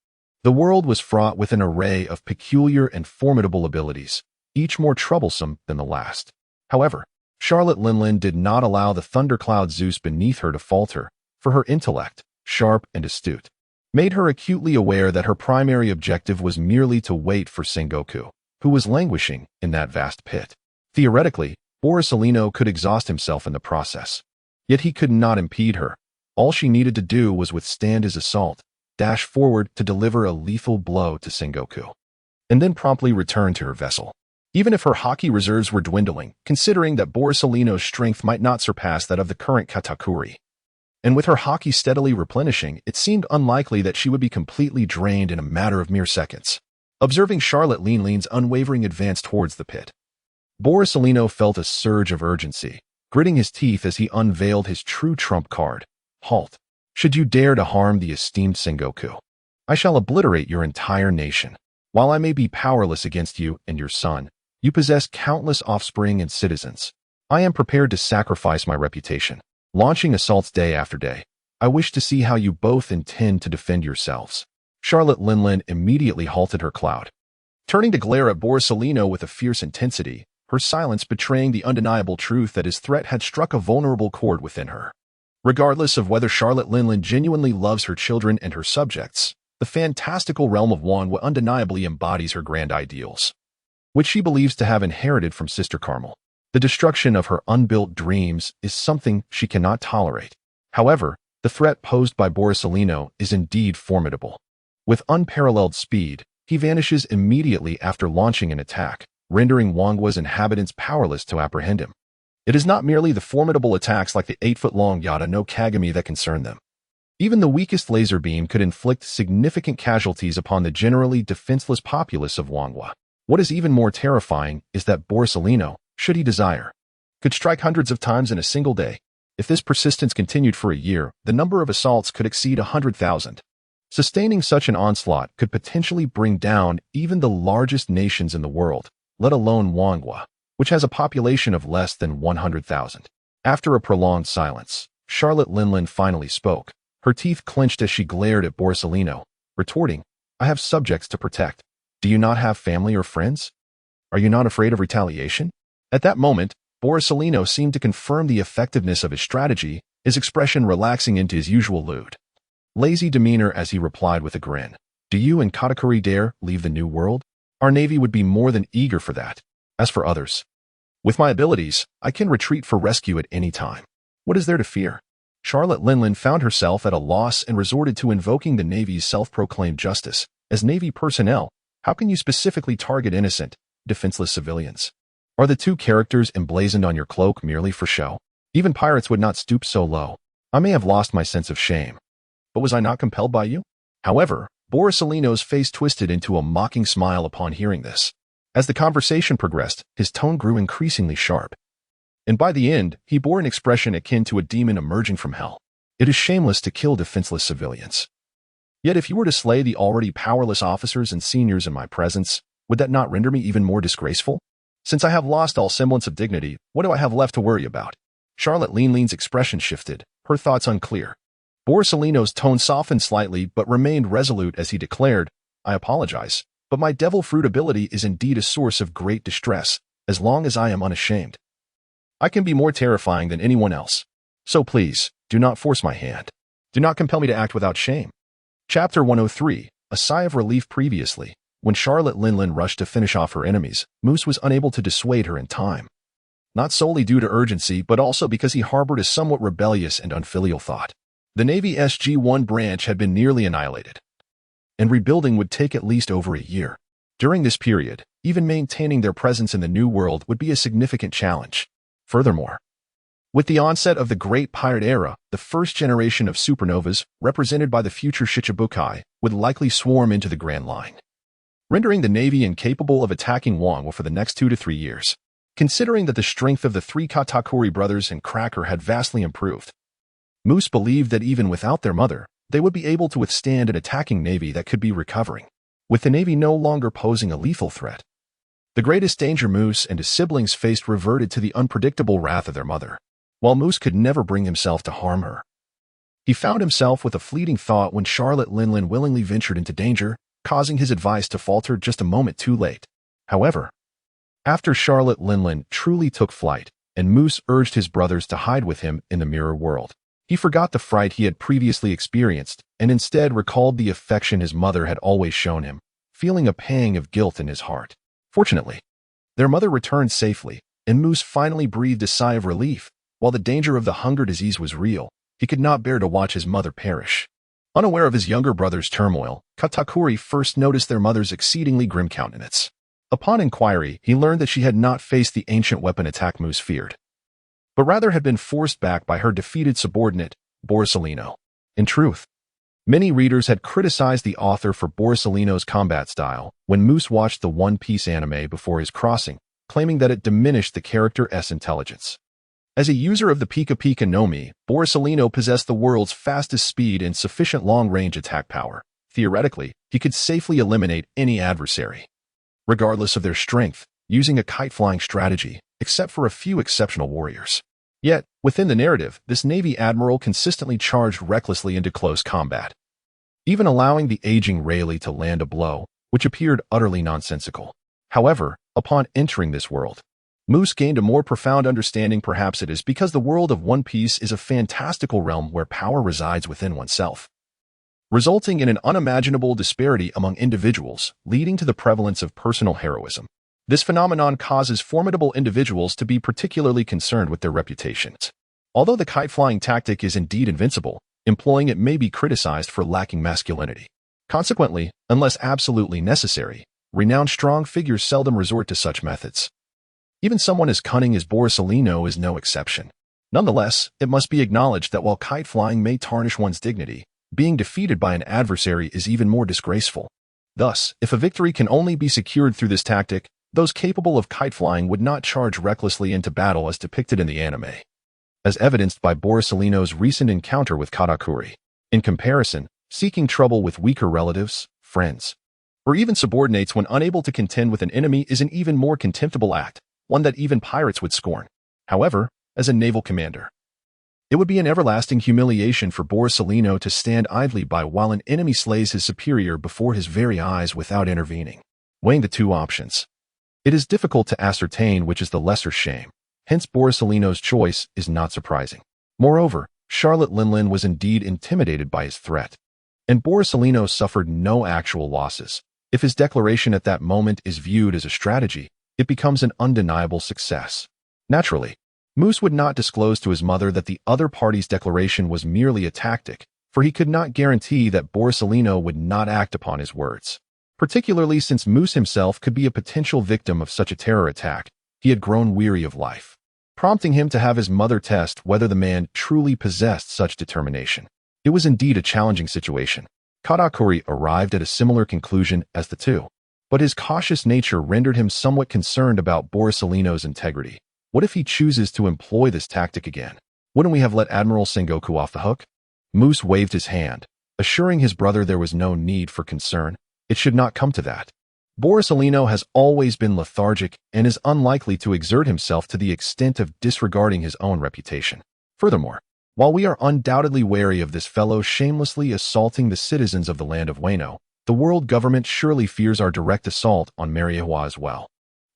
The world was fraught with an array of peculiar and formidable abilities, each more troublesome than the last. However, Charlotte Linlin did not allow the thundercloud Zeus beneath her to falter, for her intellect, sharp and astute, made her acutely aware that her primary objective was merely to wait for Sengoku, who was languishing in that vast pit. Theoretically, Borisolino could exhaust himself in the process. Yet he could not impede her. All she needed to do was withstand his assault, dash forward to deliver a lethal blow to Sengoku, and then promptly return to her vessel. Even if her haki reserves were dwindling, considering that Borisolino's strength might not surpass that of the current Katakuri, and with her haki steadily replenishing, it seemed unlikely that she would be completely drained in a matter of mere seconds. Observing Charlotte Linlin's unwavering advance towards the pit, Borisolino felt a surge of urgency, gritting his teeth as he unveiled his true trump card. Halt. Should you dare to harm the esteemed Sengoku, I shall obliterate your entire nation. While I may be powerless against you and your son, you possess countless offspring and citizens. I am prepared to sacrifice my reputation, launching assaults day after day. I wish to see how you both intend to defend yourselves. Charlotte Linlin immediately halted her cloud, turning to glare at Borisolino with a fierce intensity, her silence betraying the undeniable truth that his threat had struck a vulnerable chord within her. Regardless of whether Charlotte Linlin genuinely loves her children and her subjects, the fantastical realm of Wanwa undeniably embodies her grand ideals, which she believes to have inherited from Sister Carmel. The destruction of her unbuilt dreams is something she cannot tolerate. However, the threat posed by Borisolino is indeed formidable. With unparalleled speed, he vanishes immediately after launching an attack, rendering Wangwa's inhabitants powerless to apprehend him. It is not merely the formidable attacks like the 8-foot-long Yada no Kagami that concern them. Even the weakest laser beam could inflict significant casualties upon the generally defenseless populace of Wangwa. What is even more terrifying is that Borisolino, should he desire, could strike hundreds of times in a single day. If this persistence continued for a year, the number of assaults could exceed 100,000. Sustaining such an onslaught could potentially bring down even the largest nations in the world, let alone Wangwa, which has a population of less than 100,000. After a prolonged silence, Charlotte Linlin finally spoke, her teeth clenched as she glared at Borisolino, retorting, I have subjects to protect. Do you not have family or friends? Are you not afraid of retaliation? At that moment, Borsalino seemed to confirm the effectiveness of his strategy, his expression relaxing into his usual lewd, lazy demeanor as he replied with a grin. Do you and Katakuri dare leave the New World? Our navy would be more than eager for that. As for others, with my abilities, I can retreat for rescue at any time. What is there to fear? Charlotte Linlin found herself at a loss and resorted to invoking the Navy's self-proclaimed justice. As Navy personnel, how can you specifically target innocent, defenseless civilians? Are the two characters emblazoned on your cloak merely for show? Even pirates would not stoop so low. I may have lost my sense of shame. But was I not compelled by you? However, Borsalino's face twisted into a mocking smile upon hearing this. As the conversation progressed, his tone grew increasingly sharp. And by the end, he bore an expression akin to a demon emerging from hell. It is shameless to kill defenseless civilians. Yet if you were to slay the already powerless officers and seniors in my presence, would that not render me even more disgraceful? Since I have lost all semblance of dignity, what do I have left to worry about? Charlotte Linlin's expression shifted, her thoughts unclear. Borsalino's tone softened slightly but remained resolute as he declared, I apologize, but my devil fruit ability is indeed a source of great distress, as long as I am unashamed. I can be more terrifying than anyone else. So please, do not force my hand. Do not compel me to act without shame. Chapter 103, A Sigh of Relief. Previously, when Charlotte Linlin rushed to finish off her enemies, Moose was unable to dissuade her in time. Not solely due to urgency, but also because he harbored a somewhat rebellious and unfilial thought. The Navy SG-1 branch had been nearly annihilated, and rebuilding would take at least over a year. During this period, even maintaining their presence in the New World would be a significant challenge. Furthermore, with the onset of the Great Pirate Era, the first generation of supernovas, represented by the future Shichibukai, would likely swarm into the Grand Line, rendering the Navy incapable of attacking Wongwa for the next 2 to 3 years. Considering that the strength of the three Katakuri brothers and Cracker had vastly improved, Moose believed that even without their mother, they would be able to withstand an attacking Navy that could be recovering, with the Navy no longer posing a lethal threat. The greatest danger Moose and his siblings faced reverted to the unpredictable wrath of their mother. While Moose could never bring himself to harm her, he found himself with a fleeting thought when Charlotte Linlin willingly ventured into danger, causing his advice to falter just a moment too late. However, after Charlotte Linlin truly took flight, and Moose urged his brothers to hide with him in the mirror world, he forgot the fright he had previously experienced and instead recalled the affection his mother had always shown him, feeling a pang of guilt in his heart. Fortunately, their mother returned safely, and Moose finally breathed a sigh of relief. While the danger of the hunger disease was real, he could not bear to watch his mother perish. Unaware of his younger brother's turmoil, Katakuri first noticed their mother's exceedingly grim countenance. Upon inquiry, he learned that she had not faced the ancient weapon attack Moose feared, but rather had been forced back by her defeated subordinate, Borsalino. In truth, many readers had criticized the author for Borsalino's combat style when Moose watched the One Piece anime before his crossing, claiming that it diminished the character's intelligence. As a user of the Pika Pika no Mi, Borsalino possessed the world's fastest speed and sufficient long-range attack power. Theoretically, he could safely eliminate any adversary, regardless of their strength, using a kite-flying strategy, except for a few exceptional warriors. Yet, within the narrative, this Navy admiral consistently charged recklessly into close combat, even allowing the aging Rayleigh to land a blow, which appeared utterly nonsensical. However, upon entering this world, Moose gained a more profound understanding. Perhaps it is because the world of One Piece is a fantastical realm where power resides within oneself, resulting in an unimaginable disparity among individuals, leading to the prevalence of personal heroism. This phenomenon causes formidable individuals to be particularly concerned with their reputations. Although the kite-flying tactic is indeed invincible, employing it may be criticized for lacking masculinity. Consequently, unless absolutely necessary, renowned strong figures seldom resort to such methods. Even someone as cunning as Borsalino is no exception. Nonetheless, it must be acknowledged that while kite-flying may tarnish one's dignity, being defeated by an adversary is even more disgraceful. Thus, if a victory can only be secured through this tactic, those capable of kite-flying would not charge recklessly into battle as depicted in the anime, as evidenced by Borsalino's recent encounter with Katakuri. In comparison, seeking trouble with weaker relatives, friends, or even subordinates when unable to contend with an enemy is an even more contemptible act, one that even pirates would scorn. However, as a naval commander, it would be an everlasting humiliation for Borsalino to stand idly by while an enemy slays his superior before his very eyes without intervening. weighing the two options. It is difficult to ascertain which is the lesser shame, hence Borsellino's choice is not surprising. Moreover, Charlotte Linlin was indeed intimidated by his threat, and Borsellino suffered no actual losses. If his declaration at that moment is viewed as a strategy, it becomes an undeniable success. Naturally, Moose would not disclose to his mother that the other party's declaration was merely a tactic, for he could not guarantee that Borsellino would not act upon his words. Particularly since Moose himself could be a potential victim of such a terror attack, he had grown weary of life, prompting him to have his mother test whether the man truly possessed such determination. It was indeed a challenging situation. Katakuri arrived at a similar conclusion as the two, but his cautious nature rendered him somewhat concerned about Borsellino's integrity. What if he chooses to employ this tactic again? Wouldn't we have let Admiral Sengoku off the hook? Moose waved his hand, assuring his brother there was no need for concern. It should not come to that. Borsellino has always been lethargic and is unlikely to exert himself to the extent of disregarding his own reputation. Furthermore, while we are undoubtedly wary of this fellow shamelessly assaulting the citizens of the land of Wano, the world government surely fears our direct assault on Mariewa as well,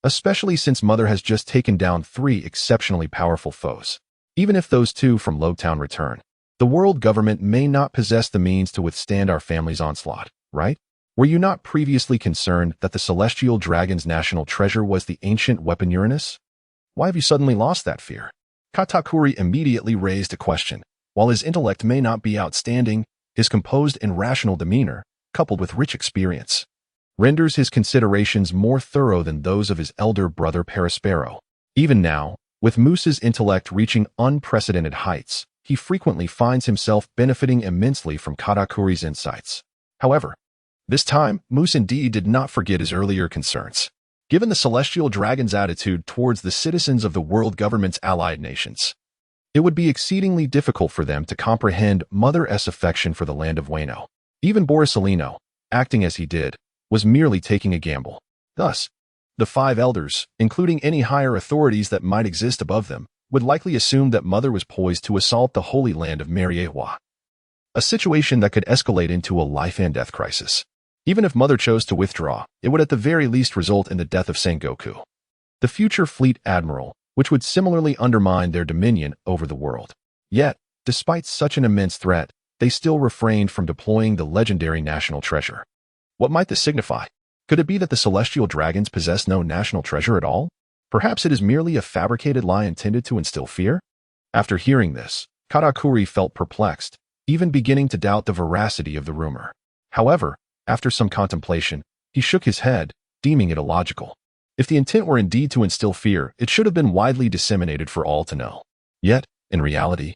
especially since Mother has just taken down 3 exceptionally powerful foes. Even if those 2 from Lowtown return, the world government may not possess the means to withstand our family's onslaught, right? Were you not previously concerned that the celestial dragon's national treasure was the ancient weapon Uranus? Why have you suddenly lost that fear? Katakuri immediately raised a question. While his intellect may not be outstanding, his composed and rational demeanor, coupled with rich experience, renders his considerations more thorough than those of his elder brother Perispero. Even now, with Moose's intellect reaching unprecedented heights, he frequently finds himself benefiting immensely from Katakuri's insights. However, this time, Moose indeed did not forget his earlier concerns. Given the celestial dragon's attitude towards the citizens of the world government's allied nations, it would be exceedingly difficult for them to comprehend Mother's affection for the land of Wano. Even Borsellino, acting as he did, was merely taking a gamble. Thus, the 5 elders, including any higher authorities that might exist above them, would likely assume that Mother was poised to assault the holy land of Mariewa, a situation that could escalate into a life-and-death crisis. Even if Mother chose to withdraw, it would at the very least result in the death of Sengoku, the future fleet admiral, which would similarly undermine their dominion over the world. Yet, despite such an immense threat, they still refrained from deploying the legendary national treasure. What might this signify? Could it be that the celestial dragons possess no national treasure at all? Perhaps it is merely a fabricated lie intended to instill fear? After hearing this, Katakuri felt perplexed, even beginning to doubt the veracity of the rumor. However, after some contemplation, he shook his head, deeming it illogical. If the intent were indeed to instill fear, it should have been widely disseminated for all to know. Yet, in reality,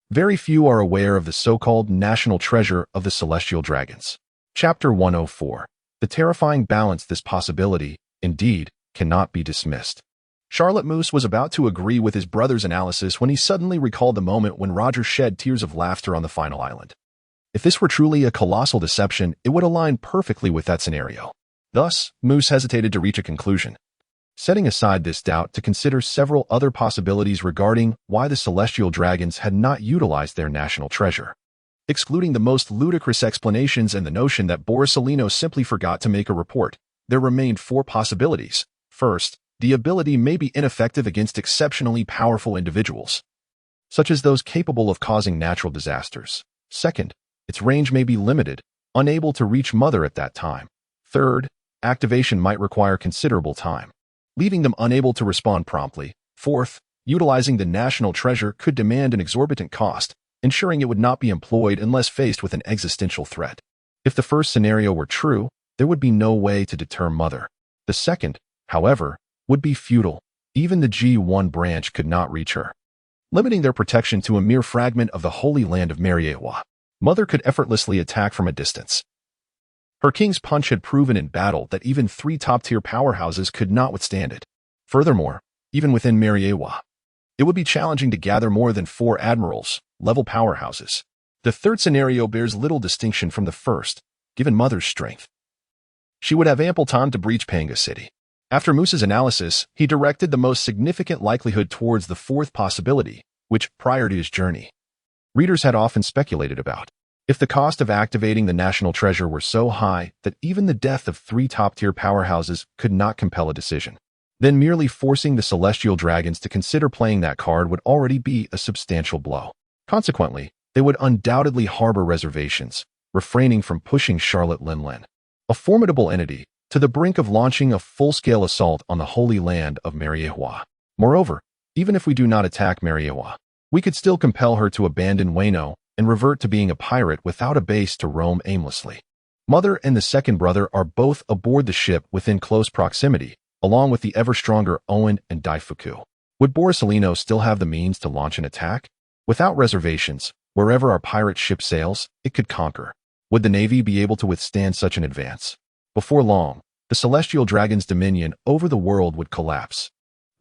very few are aware of the so-called national treasure of the celestial dragons. Chapter 104. The terrifying balance. This possibility, indeed, cannot be dismissed. Charlotte Moose was about to agree with his brother's analysis when he suddenly recalled the moment when Roger shed tears of laughter on the final island. If this were truly a colossal deception, it would align perfectly with that scenario. Thus, Moose hesitated to reach a conclusion, setting aside this doubt to consider several other possibilities regarding why the celestial dragons had not utilized their national treasure. Excluding the most ludicrous explanations and the notion that Borsellino simply forgot to make a report, there remained 4 possibilities. First, the ability may be ineffective against exceptionally powerful individuals, such as those capable of causing natural disasters. Second, its range may be limited, unable to reach Mother at that time. Third, activation might require considerable time, leaving them unable to respond promptly. Fourth, utilizing the national treasure could demand an exorbitant cost, ensuring it would not be employed unless faced with an existential threat. If the first scenario were true, there would be no way to deter Mother. The second, however, would be futile. Even the G1 branch could not reach her, limiting their protection to a mere fragment of the holy land of Mariewa. Mother could effortlessly attack from a distance. Her king's punch had proven in battle that even 3 top-tier powerhouses could not withstand it. Furthermore, even within Mariewa, it would be challenging to gather more than 4 admirals-level powerhouses. The third scenario bears little distinction from the first, given Mother's strength. She would have ample time to breach Panga City. After Moose's analysis, he directed the most significant likelihood towards the 4th possibility, which, prior to his journey, readers had often speculated about. If the cost of activating the national treasure were so high that even the death of three top-tier powerhouses could not compel a decision, then merely forcing the celestial dragons to consider playing that card would already be a substantial blow. Consequently, they would undoubtedly harbor reservations, refraining from pushing Charlotte Linlin, a formidable entity, to the brink of launching a full-scale assault on the Holy Land of Mariehua. Moreover, even if we do not attack Mariehua, we could still compel her to abandon Wano and revert to being a pirate without a base to roam aimlessly. Mother and the second brother are both aboard the ship within close proximity, along with the ever-stronger Owen and Daifuku. Would Borsalino still have the means to launch an attack? Without reservations, wherever our pirate ship sails, it could conquer. Would the Navy be able to withstand such an advance? Before long, the celestial dragon's dominion over the world would collapse.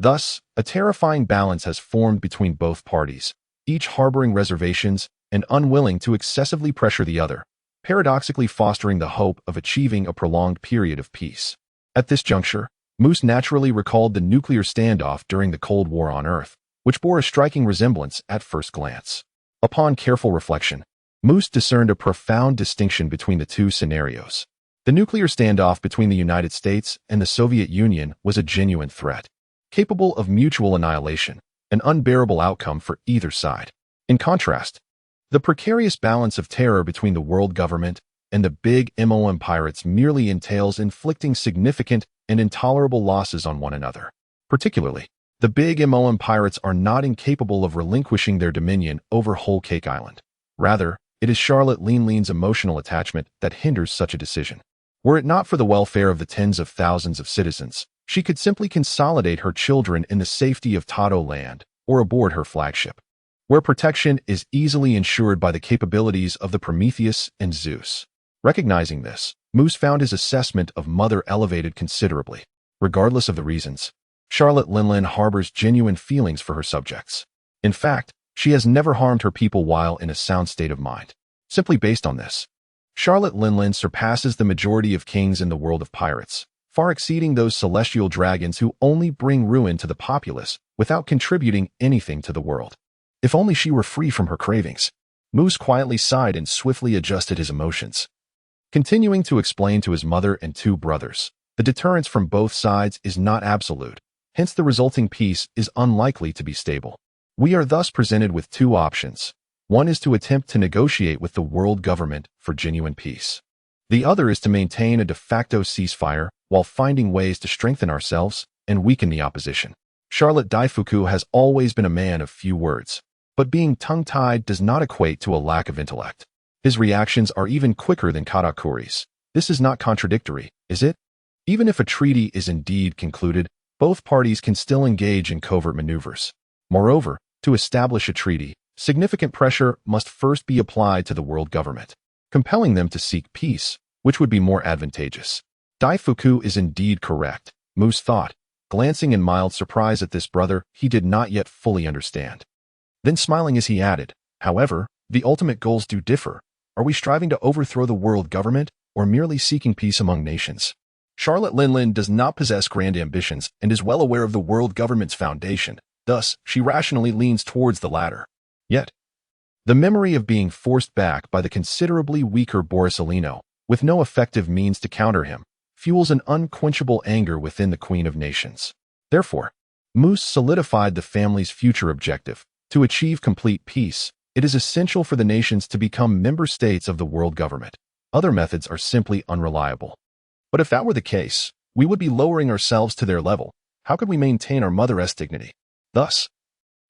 Thus, a terrifying balance has formed between both parties, each harboring reservations and unwilling to excessively pressure the other, paradoxically fostering the hope of achieving a prolonged period of peace. At this juncture, Moose naturally recalled the nuclear standoff during the Cold War on Earth, which bore a striking resemblance at first glance. Upon careful reflection, Moose discerned a profound distinction between the two scenarios. The nuclear standoff between the United States and the Soviet Union was a genuine threat, capable of mutual annihilation, an unbearable outcome for either side. In contrast, the precarious balance of terror between the world government and the big MOM pirates merely entails inflicting significant and intolerable losses on one another. Particularly, the big MOM pirates are not incapable of relinquishing their dominion over Whole Cake Island. Rather, it is Charlotte Linlin's emotional attachment that hinders such a decision. Were it not for the welfare of the tens of thousands of citizens, she could simply consolidate her children in the safety of Tato Land or aboard her flagship, where protection is easily ensured by the capabilities of the Prometheus and Zeus. Recognizing this, Moose found his assessment of Mother elevated considerably. Regardless of the reasons, Charlotte Linlin harbors genuine feelings for her subjects. In fact, she has never harmed her people while in a sound state of mind. Simply based on this, Charlotte Linlin surpasses the majority of kings in the world of pirates, far exceeding those celestial dragons who only bring ruin to the populace without contributing anything to the world. If only she were free from her cravings. Moose quietly sighed and swiftly adjusted his emotions. Continuing to explain to his mother and two brothers, the deterrence from both sides is not absolute, hence the resulting peace is unlikely to be stable. We are thus presented with two options. One is to attempt to negotiate with the world government for genuine peace. The other is to maintain a de facto ceasefire while finding ways to strengthen ourselves and weaken the opposition. Charlotte Daifuku has always been a man of few words, but being tongue-tied does not equate to a lack of intellect. His reactions are even quicker than Katakuri's. This is not contradictory, is it? Even if a treaty is indeed concluded, both parties can still engage in covert maneuvers. Moreover, to establish a treaty, significant pressure must first be applied to the world government, compelling them to seek peace, which would be more advantageous. Daifuku is indeed correct, Moose thought, glancing in mild surprise at this brother he did not yet fully understand. Then smiling as he added, however, the ultimate goals do differ. Are we striving to overthrow the world government or merely seeking peace among nations? Charlotte Linlin does not possess grand ambitions and is well aware of the world government's foundation. Thus, she rationally leans towards the latter. Yet, the memory of being forced back by the considerably weaker Borsalino, with no effective means to counter him, fuels an unquenchable anger within the Queen of Nations. Therefore, Moose solidified the family's future objective. To achieve complete peace, it is essential for the nations to become member states of the world government. Other methods are simply unreliable. But if that were the case, we would be lowering ourselves to their level. How could we maintain our mother-esque dignity? Thus,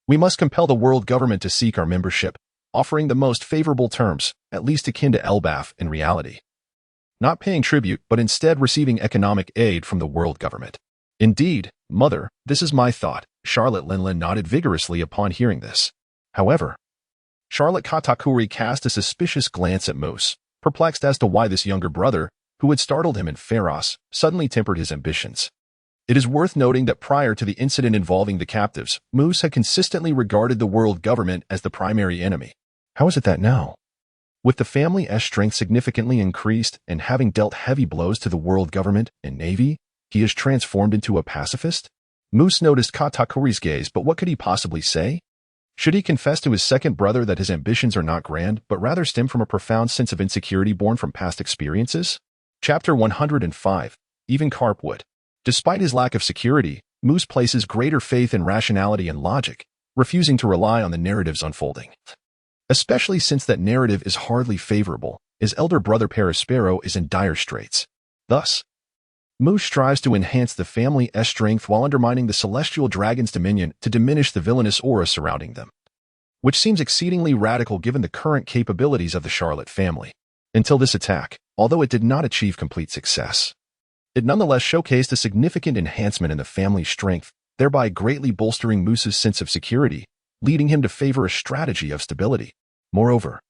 we must compel the world government to seek our membership, offering the most favorable terms, at least akin to Elbaf in reality. Not paying tribute, but instead receiving economic aid from the world government. Indeed, Mother, this is my thought. Charlotte Linlin nodded vigorously upon hearing this. However, Charlotte Katakuri cast a suspicious glance at Moose, perplexed as to why this younger brother, who had startled him in Pharos, suddenly tempered his ambitions. It is worth noting that prior to the incident involving the captives, Moose had consistently regarded the world government as the primary enemy. How is it that now, with the family's strength significantly increased and having dealt heavy blows to the world government and navy, he is transformed into a pacifist? Moose noticed Katakuri's gaze, but what could he possibly say? Should he confess to his second brother that his ambitions are not grand, but rather stem from a profound sense of insecurity born from past experiences? Chapter 105. Even Carp would. Despite his lack of security, Moose places greater faith in rationality and logic, refusing to rely on the narrative's unfolding. Especially since that narrative is hardly favorable, his elder brother Paraspero is in dire straits. Thus, Moose strives to enhance the family's strength while undermining the celestial dragon's dominion to diminish the villainous aura surrounding them, which seems exceedingly radical given the current capabilities of the Charlotte family. Until this attack, although it did not achieve complete success, it nonetheless showcased a significant enhancement in the family's strength, thereby greatly bolstering Moose's sense of security, leading him to favor a strategy of stability. Moreover,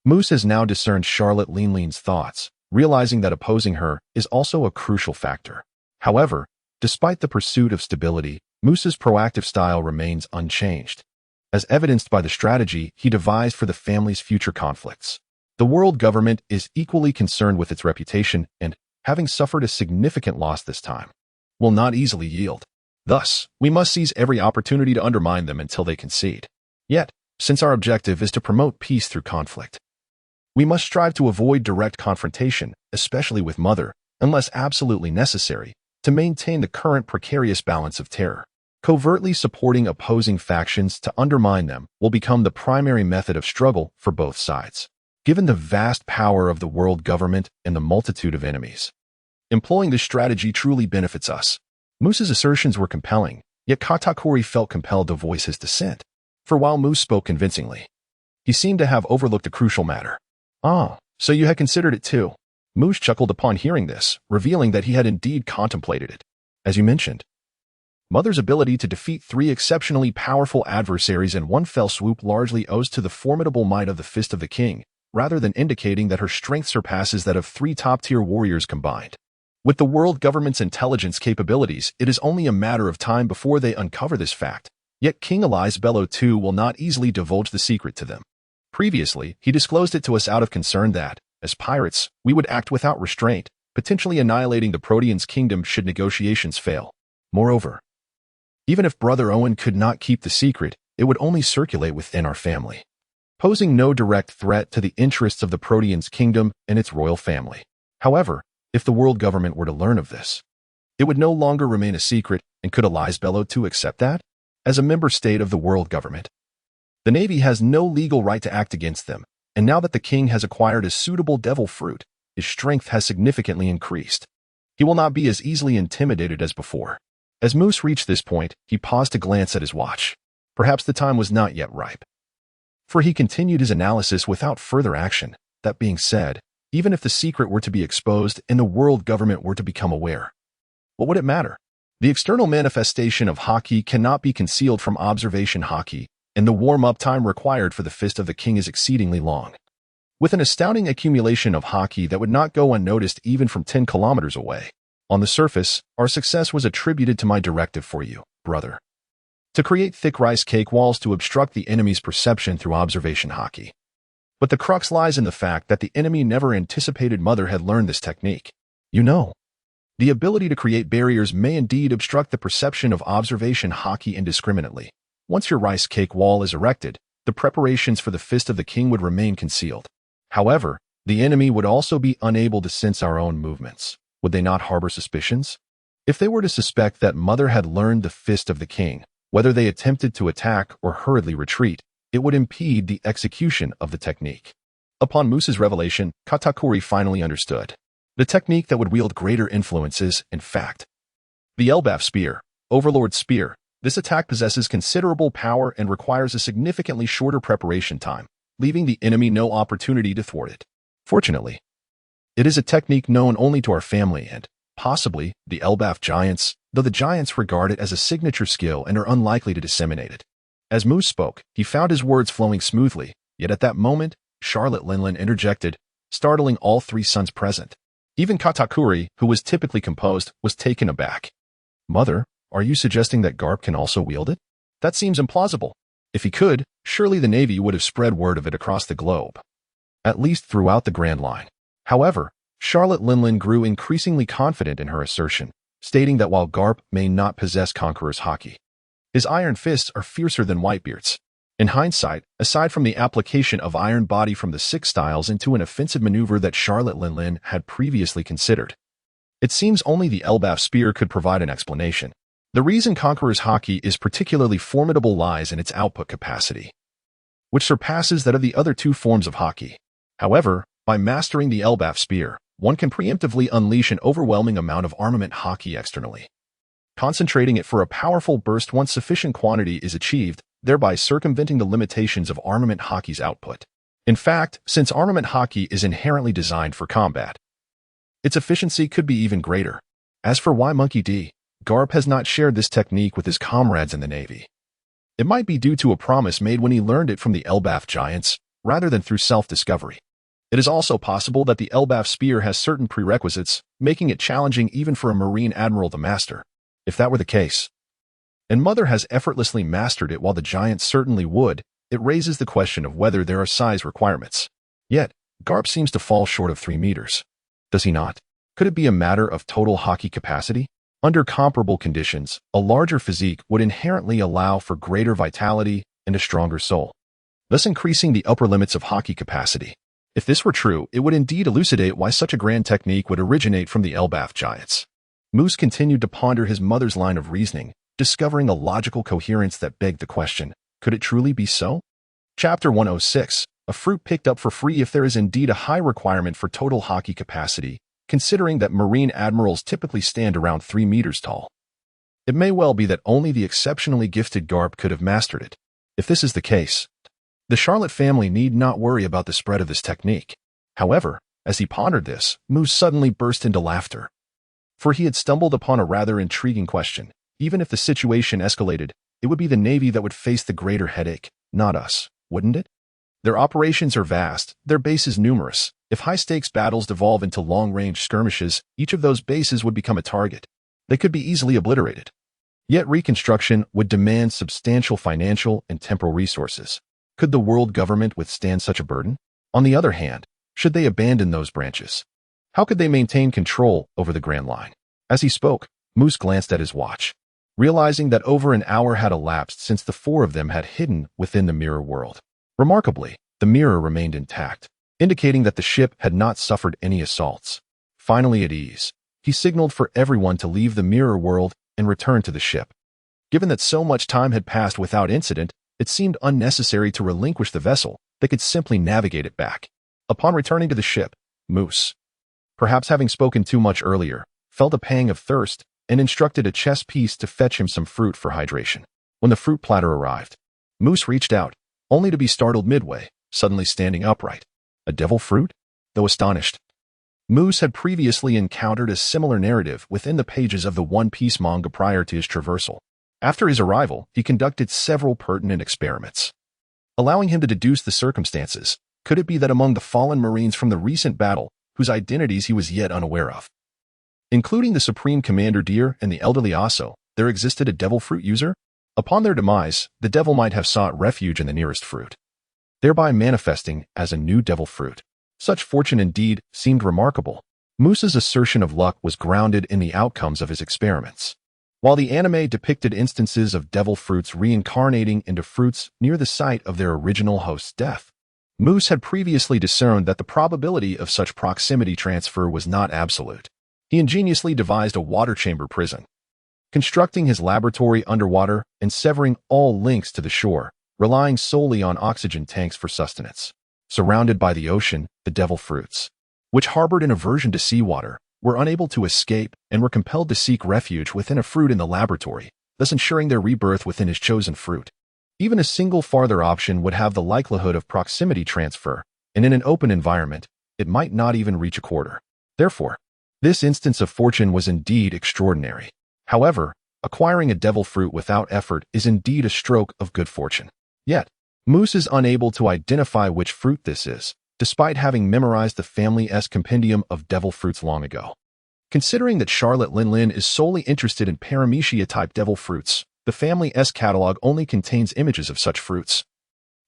Moose has now discerned Charlotte Linlein's thoughts, realizing that opposing her is also a crucial factor. However, despite the pursuit of stability, Moose's proactive style remains unchanged, as evidenced by the strategy he devised for the family's future conflicts. The world government is equally concerned with its reputation and, having suffered a significant loss this time, will not easily yield. Thus, we must seize every opportunity to undermine them until they concede. Yet, since our objective is to promote peace through conflict, we must strive to avoid direct confrontation, especially with Mother, unless absolutely necessary, to maintain the current precarious balance of terror. Covertly supporting opposing factions to undermine them will become the primary method of struggle for both sides. Given the vast power of the world government and the multitude of enemies, employing this strategy truly benefits us. Moose's assertions were compelling, yet Katakuri felt compelled to voice his dissent. For while Moose spoke convincingly, he seemed to have overlooked a crucial matter. "Ah, so you had considered it too." Moose chuckled upon hearing this, revealing that he had indeed contemplated it. As you mentioned, Mother's ability to defeat 3 exceptionally powerful adversaries in one fell swoop largely owes to the formidable might of the Fist of the King, rather than indicating that her strength surpasses that of 3 top-tier warriors combined. With the world government's intelligence capabilities, it is only a matter of time before they uncover this fact. Yet King Elias Bello II will not easily divulge the secret to them. Previously, he disclosed it to us out of concern that, as pirates, we would act without restraint, potentially annihilating the Protean's kingdom should negotiations fail. Moreover, even if Brother Owen could not keep the secret, it would only circulate within our family, posing no direct threat to the interests of the Protean's kingdom and its royal family. However, if the world government were to learn of this, it would no longer remain a secret, and could Elias Bello II accept that? As a member state of the world government, the Navy has no legal right to act against them, and now that the king has acquired a suitable devil fruit, his strength has significantly increased. He will not be as easily intimidated as before. As Moose reached this point, he paused to glance at his watch. Perhaps the time was not yet ripe, for he continued his analysis without further action. That being said, even if the secret were to be exposed and the world government were to become aware, what would it matter? The external manifestation of Haki cannot be concealed from observation Haki, and the warm-up time required for the Fist of the King is exceedingly long. With an astounding accumulation of Haki that would not go unnoticed even from 10 kilometers away. On the surface, our success was attributed to my directive for you, brother, to create thick rice cake walls to obstruct the enemy's perception through observation Haki. But the crux lies in the fact that the enemy never anticipated Mother had learned this technique. You know, the ability to create barriers may indeed obstruct the perception of observation Haki indiscriminately. Once your rice cake wall is erected, the preparations for the Fist of the King would remain concealed. However, the enemy would also be unable to sense our own movements. Would they not harbor suspicions? If they were to suspect that Mother had learned the Fist of the King, whether they attempted to attack or hurriedly retreat, it would impede the execution of the technique. Upon Moose's revelation, Katakuri finally understood. The technique that would wield greater influences, in fact, the Elbaf Spear, Overlord Spear. This attack possesses considerable power and requires a significantly shorter preparation time, leaving the enemy no opportunity to thwart it. Fortunately, it is a technique known only to our family and, possibly, the Elbaf giants, though the giants regard it as a signature skill and are unlikely to disseminate it. As Moose spoke, he found his words flowing smoothly, yet at that moment, Charlotte Linlein interjected, startling all 3 sons present. Even Katakuri, who was typically composed, was taken aback. "Mother, are you suggesting that Garp can also wield it? That seems implausible. If he could, surely the Navy would have spread word of it across the globe, at least throughout the Grand Line." However, Charlotte Linlein grew increasingly confident in her assertion, stating that while Garp may not possess Conqueror's Haki, his iron fists are fiercer than Whitebeard's. In hindsight, aside from the application of iron body from the six styles into an offensive maneuver that Charlotte Linlin had previously considered, it seems only the Elbaf spear could provide an explanation. The reason Conqueror's hockey is particularly formidable lies in its output capacity, which surpasses that of the other two forms of hockey. However, by mastering the Elbaf spear, one can preemptively unleash an overwhelming amount of armament hockey externally, concentrating it for a powerful burst once sufficient quantity is achieved, thereby circumventing the limitations of armament hockey's output. In fact, since armament hockey is inherently designed for combat, its efficiency could be even greater. As for why Monkey D. Garp has not shared this technique with his comrades in the Navy, it might be due to a promise made when he learned it from the Elbaf giants, rather than through self-discovery. It is also possible that the Elbaf spear has certain prerequisites, making it challenging even for a Marine Admiral to master. If that were the case, and Mother has effortlessly mastered it while the giants certainly would, it raises the question of whether there are size requirements. Yet, Garp seems to fall short of 3 meters. Does he not? Could it be a matter of total hockey capacity? Under comparable conditions, a larger physique would inherently allow for greater vitality and a stronger soul, thus increasing the upper limits of hockey capacity. If this were true, it would indeed elucidate why such a grand technique would originate from the Elbaf giants. Moose continued to ponder his mother's line of reasoning, discovering a logical coherence that begged the question, could it truly be so? Chapter 106, a fruit picked up for free. If there is indeed a high requirement for total hockey capacity, considering that Marine admirals typically stand around 3 meters tall, it may well be that only the exceptionally gifted Garp could have mastered it. If this is the case, the Charlotte family need not worry about the spread of this technique. However, as he pondered this, Moose suddenly burst into laughter. For he had stumbled upon a rather intriguing question. Even if the situation escalated, it would be the Navy that would face the greater headache, not us, wouldn't it? Their operations are vast, their bases numerous. If high-stakes battles devolve into long-range skirmishes, each of those bases would become a target. They could be easily obliterated. Yet reconstruction would demand substantial financial and temporal resources. Could the world government withstand such a burden? On the other hand, should they abandon those branches? How could they maintain control over the Grand Line? As he spoke, Moose glanced at his watch, realizing that over an hour had elapsed since the four of them had hidden within the mirror world. Remarkably, the mirror remained intact, indicating that the ship had not suffered any assaults. Finally at ease, he signaled for everyone to leave the mirror world and return to the ship. Given that so much time had passed without incident, it seemed unnecessary to relinquish the vessel. They could simply navigate it back. Upon returning to the ship, Moose, perhaps having spoken too much earlier, felt a pang of thirst and instructed a chess piece to fetch him some fruit for hydration. When the fruit platter arrived, Moose reached out, only to be startled midway, suddenly standing upright. A devil fruit? Though astonished, Moose had previously encountered a similar narrative within the pages of the One Piece manga prior to his traversal. After his arrival, he conducted several pertinent experiments, allowing him to deduce the circumstances. Could it be that among the fallen Marines from the recent battle, whose identities he was yet unaware of, including the Supreme Commander Deer and the elderly Aso, there existed a devil fruit user? Upon their demise, the devil might have sought refuge in the nearest fruit, thereby manifesting as a new devil fruit. Such fortune indeed seemed remarkable. Moose's assertion of luck was grounded in the outcomes of his experiments. While the anime depicted instances of devil fruits reincarnating into fruits near the site of their original host's death, Moose had previously discerned that the probability of such proximity transfer was not absolute. He ingeniously devised a water chamber prison, constructing his laboratory underwater and severing all links to the shore, relying solely on oxygen tanks for sustenance. Surrounded by the ocean, the devil fruits, which harbored an aversion to seawater, were unable to escape and were compelled to seek refuge within a fruit in the laboratory, thus ensuring their rebirth within his chosen fruit. Even a single farther option would have the likelihood of proximity transfer, and in an open environment, it might not even reach a quarter. Therefore, this instance of fortune was indeed extraordinary. However, acquiring a devil fruit without effort is indeed a stroke of good fortune. Yet, Moose is unable to identify which fruit this is, despite having memorized the family-esque compendium of devil fruits long ago. Considering that Charlotte Linlin is solely interested in paramecia-type devil fruits, the family-esque catalog only contains images of such fruits.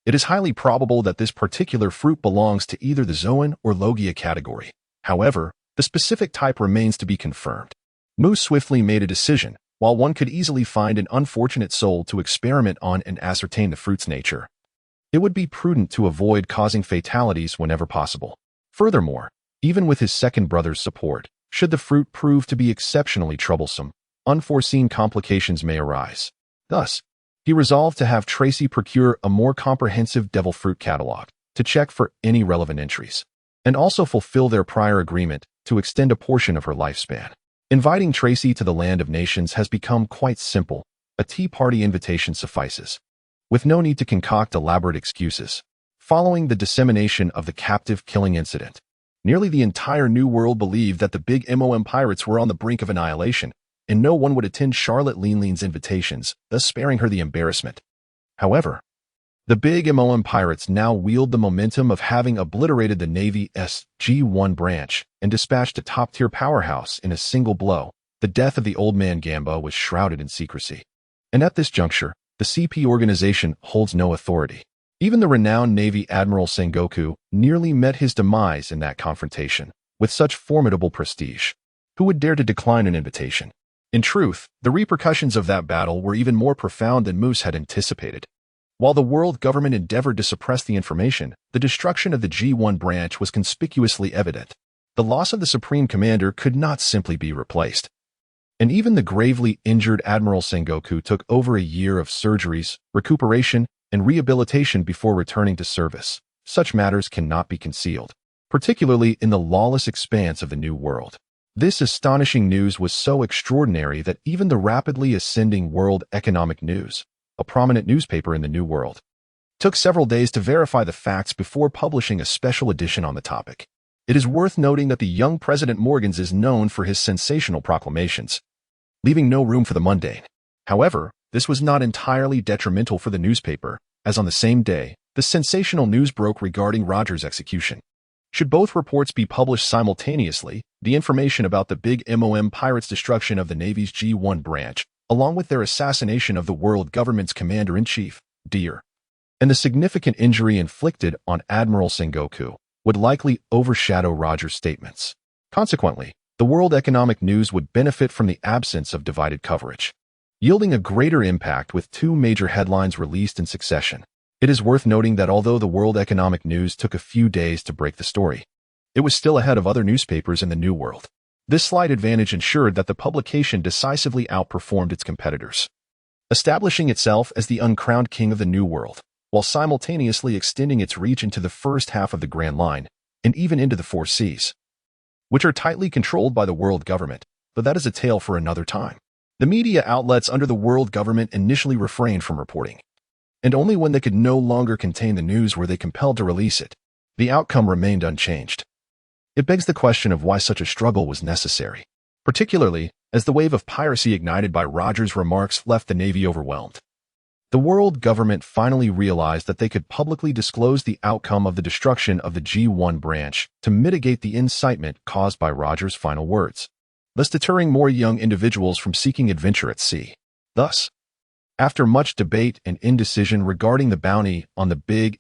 It is highly probable that this particular fruit belongs to either the Zoan or Logia category. However, the specific type remains to be confirmed. Moose swiftly made a decision. While one could easily find an unfortunate soul to experiment on and ascertain the fruit's nature, it would be prudent to avoid causing fatalities whenever possible. Furthermore, even with his second brother's support, should the fruit prove to be exceptionally troublesome, unforeseen complications may arise. Thus, he resolved to have Tracy procure a more comprehensive devil fruit catalog to check for any relevant entries, and also fulfill their prior agreement to extend a portion of her lifespan. Inviting Tracy to the land of nations has become quite simple. A tea party invitation suffices, with no need to concoct elaborate excuses. Following the dissemination of the captive killing incident, nearly the entire New World believed that the Big MOM pirates were on the brink of annihilation, and no one would attend Charlotte Leanlean's invitations, thus sparing her the embarrassment. However, the Big MOM pirates now wield the momentum of having obliterated the Navy's G1 branch and dispatched a top-tier powerhouse in a single blow. The death of the old man Gamba was shrouded in secrecy, and at this juncture, the CP organization holds no authority. Even the renowned Navy Admiral Sengoku nearly met his demise in that confrontation, with such formidable prestige. Who would dare to decline an invitation? In truth, the repercussions of that battle were even more profound than Moose had anticipated. While the world government endeavored to suppress the information, the destruction of the G1 branch was conspicuously evident. The loss of the Supreme Commander could not simply be replaced. And even the gravely injured Admiral Sengoku took over a year of surgeries, recuperation, and rehabilitation before returning to service. Such matters cannot be concealed, particularly in the lawless expanse of the New World. This astonishing news was so extraordinary that even the rapidly ascending World Economic News, a prominent newspaper in the New World, took several days to verify the facts before publishing a special edition on the topic. It is worth noting that the young President Morgans is known for his sensational proclamations, leaving no room for the mundane. However, this was not entirely detrimental for the newspaper, as on the same day, the sensational news broke regarding Rogers' execution. Should both reports be published simultaneously, the information about the Big MOM pirates' destruction of the Navy's G1 branch, along with their assassination of the world government's commander-in-chief, Deere, and the significant injury inflicted on Admiral Sengoku, would likely overshadow Rogers' statements. Consequently, the World Economic News would benefit from the absence of divided coverage, yielding a greater impact with two major headlines released in succession. It is worth noting that although the World Economic News took a few days to break the story, it was still ahead of other newspapers in the New World. This slight advantage ensured that the publication decisively outperformed its competitors, establishing itself as the uncrowned king of the New World, while simultaneously extending its reach into the first half of the Grand Line, and even into the Four Seas, which are tightly controlled by the world government, but that is a tale for another time. The media outlets under the world government initially refrained from reporting, and only when they could no longer contain the news were they compelled to release it. The outcome remained unchanged. It begs the question of why such a struggle was necessary, particularly as the wave of piracy ignited by Rogers' remarks left the Navy overwhelmed. The world government finally realized that they could publicly disclose the outcome of the destruction of the G1 branch to mitigate the incitement caused by Rogers' final words, thus deterring more young individuals from seeking adventure at sea. Thus, after much debate and indecision regarding the bounty on the Big